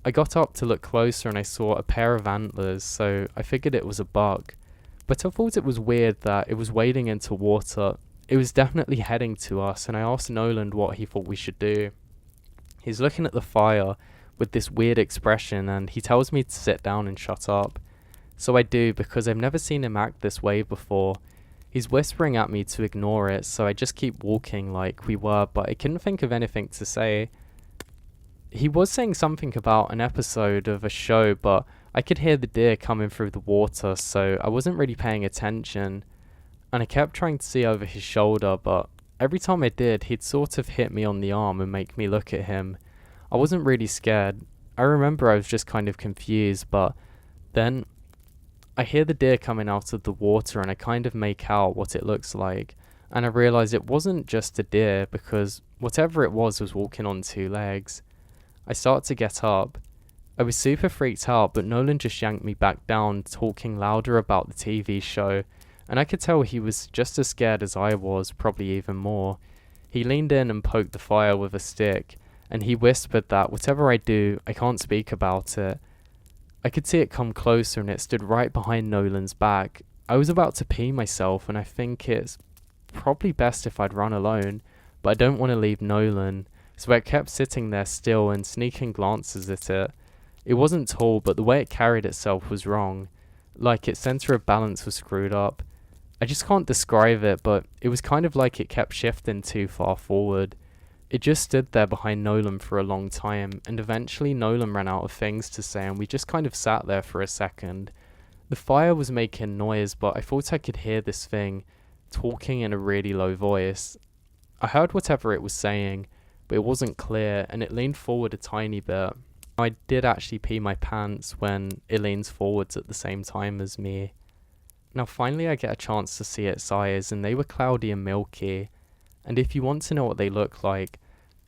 Speaker 1: I got up to look closer and I saw a pair of antlers, so I figured it was a buck. But I thought it was weird that it was wading into water. It was definitely heading to us, and I asked Nolan what he thought we should do. He's looking at the fire with this weird expression, and he tells me to sit down and shut up. So I do, because I've never seen him act this way before. He's whispering at me to ignore it, so I just keep walking like we were, but I couldn't think of anything to say. He was saying something about an episode of a show, but I could hear the deer coming through the water, so I wasn't really paying attention. And I kept trying to see over his shoulder, but every time I did, he'd sort of hit me on the arm and make me look at him. I wasn't really scared. I remember I was just kind of confused, but then I hear the deer coming out of the water and I kind of make out what it looks like. And I realise it wasn't just a deer, because whatever it was walking on two legs. I start to get up. I was super freaked out, but Nolan just yanked me back down, talking louder about the TV show, and I could tell he was just as scared as I was, probably even more. He leaned in and poked the fire with a stick, and he whispered that whatever I do, I can't speak about it. I could see it come closer, and it stood right behind Nolan's back. I was about to pee myself, and I think it's probably best if I'd run alone, but I don't want to leave Nolan, so I kept sitting there still and sneaking glances at it. It wasn't tall, but the way it carried itself was wrong. Like its center of balance was screwed up. I just can't describe it, but it was kind of like it kept shifting too far forward. It just stood there behind Nolan for a long time, and eventually Nolan ran out of things to say and we just kind of sat there for a second. The fire was making noise, but I thought I could hear this thing talking in a really low voice. I heard whatever it was saying, but it wasn't clear, and it leaned forward a tiny bit. I did actually pee my pants when it leans forwards at the same time as me. Now finally I get a chance to see its eyes, and they were cloudy and milky. And if you want to know what they look like,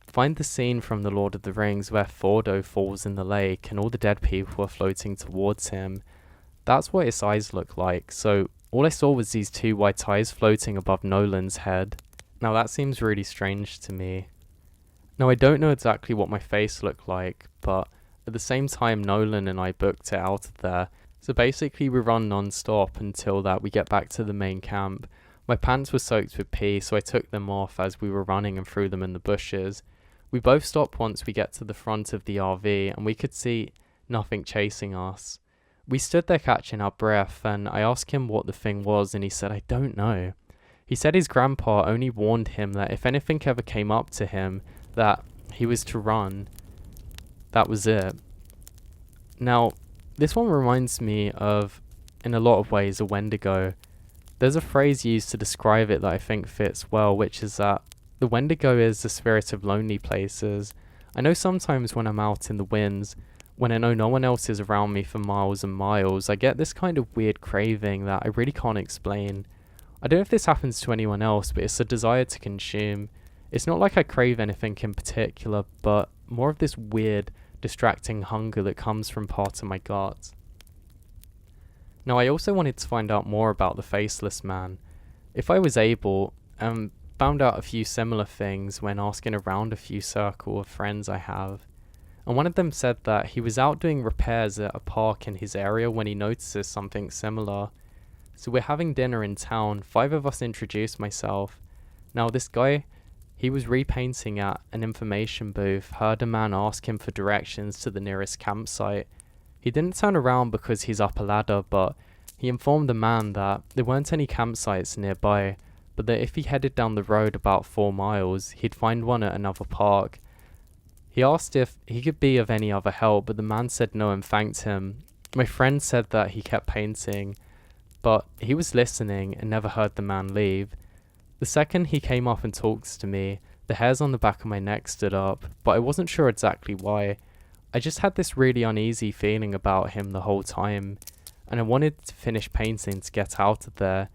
Speaker 1: find the scene from The Lord of the Rings where Frodo falls in the lake and all the dead people are floating towards him. That's what its eyes look like, so all I saw was these two white eyes floating above Nolan's head. Now that seems really strange to me. Now I don't know exactly what my face looked like, but at the same time Nolan and I booked it out of there. So basically we run non-stop until that we get back to the main camp. My pants were soaked with pee, so I took them off as we were running and threw them in the bushes. We both stopped once we get to the front of the RV, and we could see nothing chasing us. We stood there catching our breath, and I asked him what the thing was, and he said, I don't know. He said his grandpa only warned him that if anything ever came up to him, that he was to run. That was it. Now, this one reminds me of, in a lot of ways, a Wendigo. There's a phrase used to describe it that I think fits well, which is that the Wendigo is the spirit of lonely places. I know sometimes when I'm out in the winds, when I know no one else is around me for miles and miles, I get this kind of weird craving that I really can't explain. I don't know if this happens to anyone else, but it's a desire to consume. It's not like I crave anything in particular, but more of this weird, distracting hunger that comes from part of my gut. Now I also wanted to find out more about the Faceless Man. If I was able, found out a few similar things when asking around a few circle of friends I have. And one of them said that he was out doing repairs at a park in his area when he notices something similar. So we're having dinner in town, 5 of us introduced myself. Now this guy, he was repainting at an information booth, heard a man ask him for directions to the nearest campsite. He didn't turn around because he's up a ladder, but he informed the man that there weren't any campsites nearby, but that if he headed down the road about 4 miles, he'd find one at another park. He asked if he could be of any other help, but the man said no and thanked him. My friend said that he kept painting, but he was listening and never heard the man leave. The second he came up and talked to me, the hairs on the back of my neck stood up, but I wasn't sure exactly why. I just had this really uneasy feeling about him the whole time, and I wanted to finish painting to get out of there.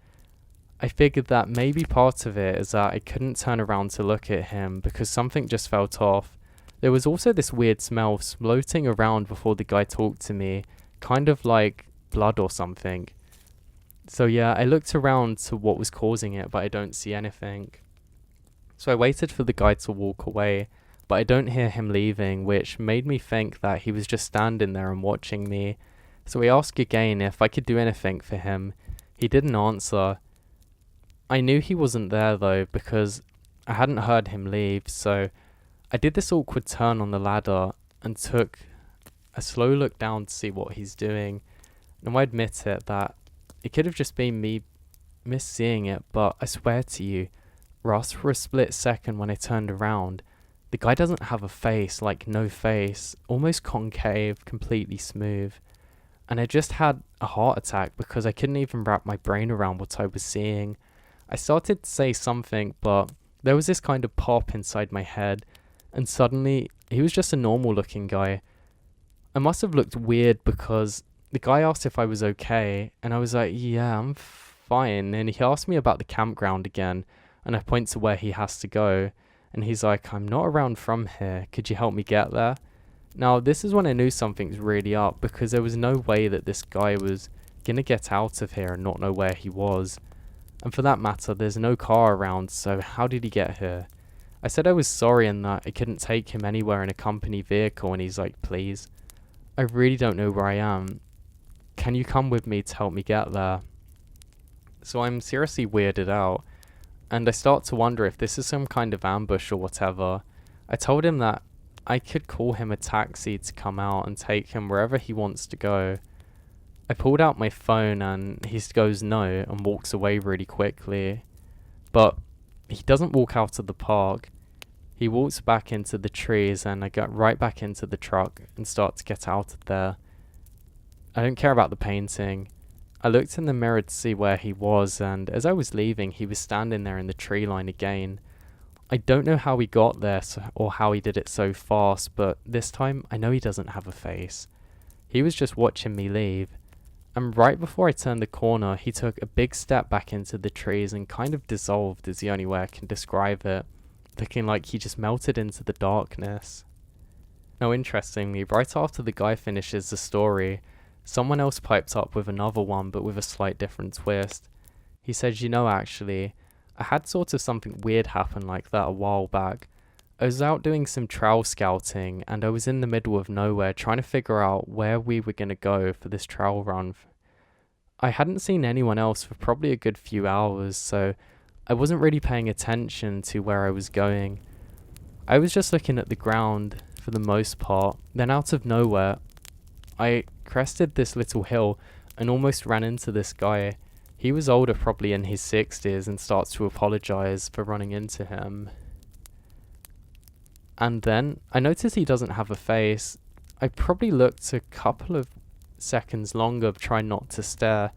Speaker 1: I figured that maybe part of it is that I couldn't turn around to look at him because something just felt off. There was also this weird smell floating around before the guy talked to me, kind of like blood or something. So yeah, I looked around to what was causing it, but I don't see anything. So I waited for the guy to walk away, but I don't hear him leaving, which made me think that he was just standing there and watching me. So I asked again if I could do anything for him. He didn't answer. I knew he wasn't there though, because I hadn't heard him leave, so I did this awkward turn on the ladder and took a slow look down to see what he's doing. And I admit it that it could have just been me misseeing it, but I swear to you, Ross, for a split second when I turned around, the guy doesn't have a face, like no face, almost concave, completely smooth. And I just had a heart attack because I couldn't even wrap my brain around what I was seeing. I started to say something, but there was this kind of pop inside my head, and suddenly he was just a normal looking guy. I must have looked weird because the guy asked if I was okay, and I was like, yeah, I'm fine. And he asked me about the campground again, and I point to where he has to go, and he's like, I'm not around from here, could you help me get there? Now, this is when I knew something's really up, because there was no way that this guy was gonna get out of here and not know where he was. And for that matter, there's no car around, so how did he get here? I said I was sorry and that I couldn't take him anywhere in a company vehicle, and he's like, please, I really don't know where I am. Can you come with me to help me get there? So I'm seriously weirded out, and I start to wonder if this is some kind of ambush or whatever. I told him that I could call him a taxi to come out and take him wherever he wants to go. I pulled out my phone and he goes no and walks away really quickly. But he doesn't walk out of the park. He walks back into the trees, and I get right back into the truck and start to get out of there. I don't care about the painting. I looked in the mirror to see where he was, and as I was leaving, he was standing there in the tree line again. I don't know how he got there or how he did it so fast, but this time I know he doesn't have a face. He was just watching me leave. And right before I turned the corner, he took a big step back into the trees and kind of dissolved, is the only way I can describe it, looking like he just melted into the darkness. Now, interestingly, right after the guy finishes the story, someone else piped up with another one, but with a slight different twist. He said, you know, actually, I had sort of something weird happen like that a while back. I was out doing some trail scouting, and I was in the middle of nowhere trying to figure out where we were going to go for this trail run. I hadn't seen anyone else for probably a good few hours, so I wasn't really paying attention to where I was going. I was just looking at the ground for the most part. Then out of nowhere, I crested this little hill and almost ran into this guy. He was older, probably in his 60s, and starts to apologize for running into him. And then I noticed he doesn't have a face. I probably looked a couple of seconds longer, trying not to stare,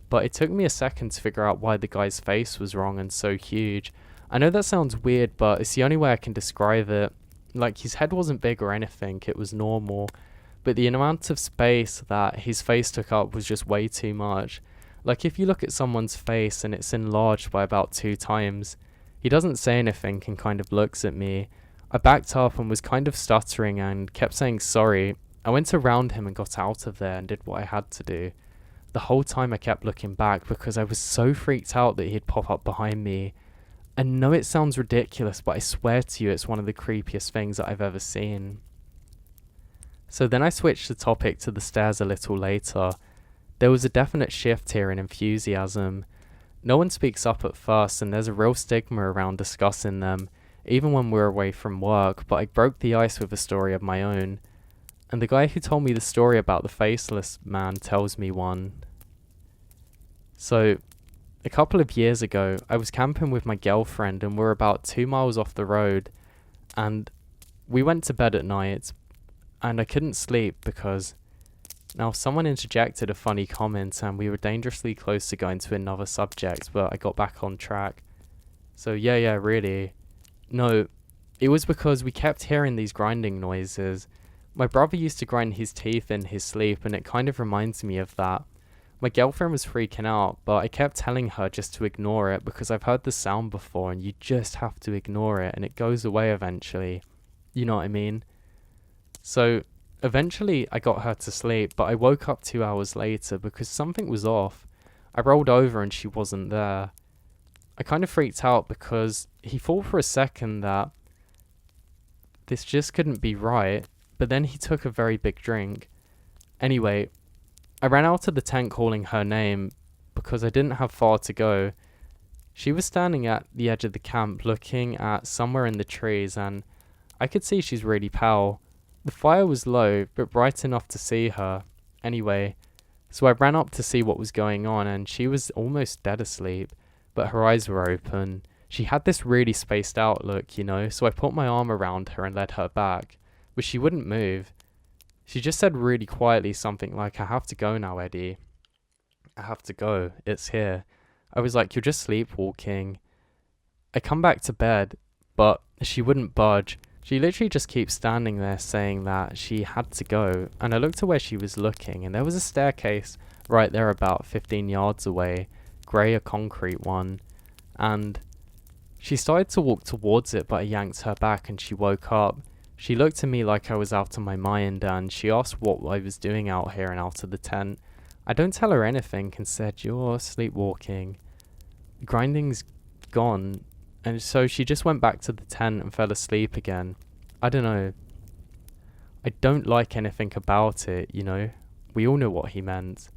Speaker 1: but it took me a second to figure out why the guy's face was wrong and so huge. I know that sounds weird, but it's the only way I can describe it. Like, his head wasn't big or anything, it was normal, but the amount of space that his face took up was just way too much. Like, if you look at someone's face and it's enlarged by about 2 times, he doesn't say anything and kind of looks at me. I backed up and was kind of stuttering and kept saying sorry. I went around him and got out of there and did what I had to do. The whole time I kept looking back because I was so freaked out that he'd pop up behind me. I know it sounds ridiculous, but I swear to you it's one of the creepiest things that I've ever seen. So then I switched the topic to the stairs a little later. There was a definite shift here in enthusiasm. No one speaks up at first, and there's a real stigma around discussing them, even when we're away from work, but I broke the ice with a story of my own. And the guy who told me the story about the faceless man tells me one. So, a couple of years ago, I was camping with my girlfriend, and we're about 2 miles off the road, and we went to bed at night, and I couldn't sleep because now someone interjected a funny comment, and we were dangerously close to going to another subject, but I got back on track. So yeah, really. No, it was because we kept hearing these grinding noises. My brother used to grind his teeth in his sleep, and it kind of reminds me of that. My girlfriend was freaking out, but I kept telling her just to ignore it because I've heard the sound before and you just have to ignore it and it goes away eventually. You know what I mean? So eventually I got her to sleep, but I woke up 2 hours later because something was off. I rolled over and she wasn't there. I kind of freaked out because he thought for a second that this just couldn't be right, but then he took a very big drink. Anyway, I ran out of the tent calling her name because I didn't have far to go. She was standing at the edge of the camp looking at somewhere in the trees, and I could see she's really pale. The fire was low, but bright enough to see her. Anyway, so I ran up to see what was going on, and she was almost dead asleep, but her eyes were open. She had this really spaced out look, you know, so I put my arm around her and led her back, but she wouldn't move. She just said really quietly something like, "I have to go now, Eddie. I have to go. It's here." I was like, "You're just sleepwalking." I come back to bed, but she wouldn't budge. She literally just keeps standing there saying that she had to go. And I looked to where she was looking, and there was a staircase right there about 15 yards away, grey, a concrete one. And she started to walk towards it, but I yanked her back and she woke up. She looked at me like I was out of my mind, and she asked what I was doing out here and out of the tent. I don't tell her anything and said, "You're sleepwalking. Grinding's gone." And so she just went back to the tent and fell asleep again. I don't know. I don't like anything about it, you know. We all know what he meant.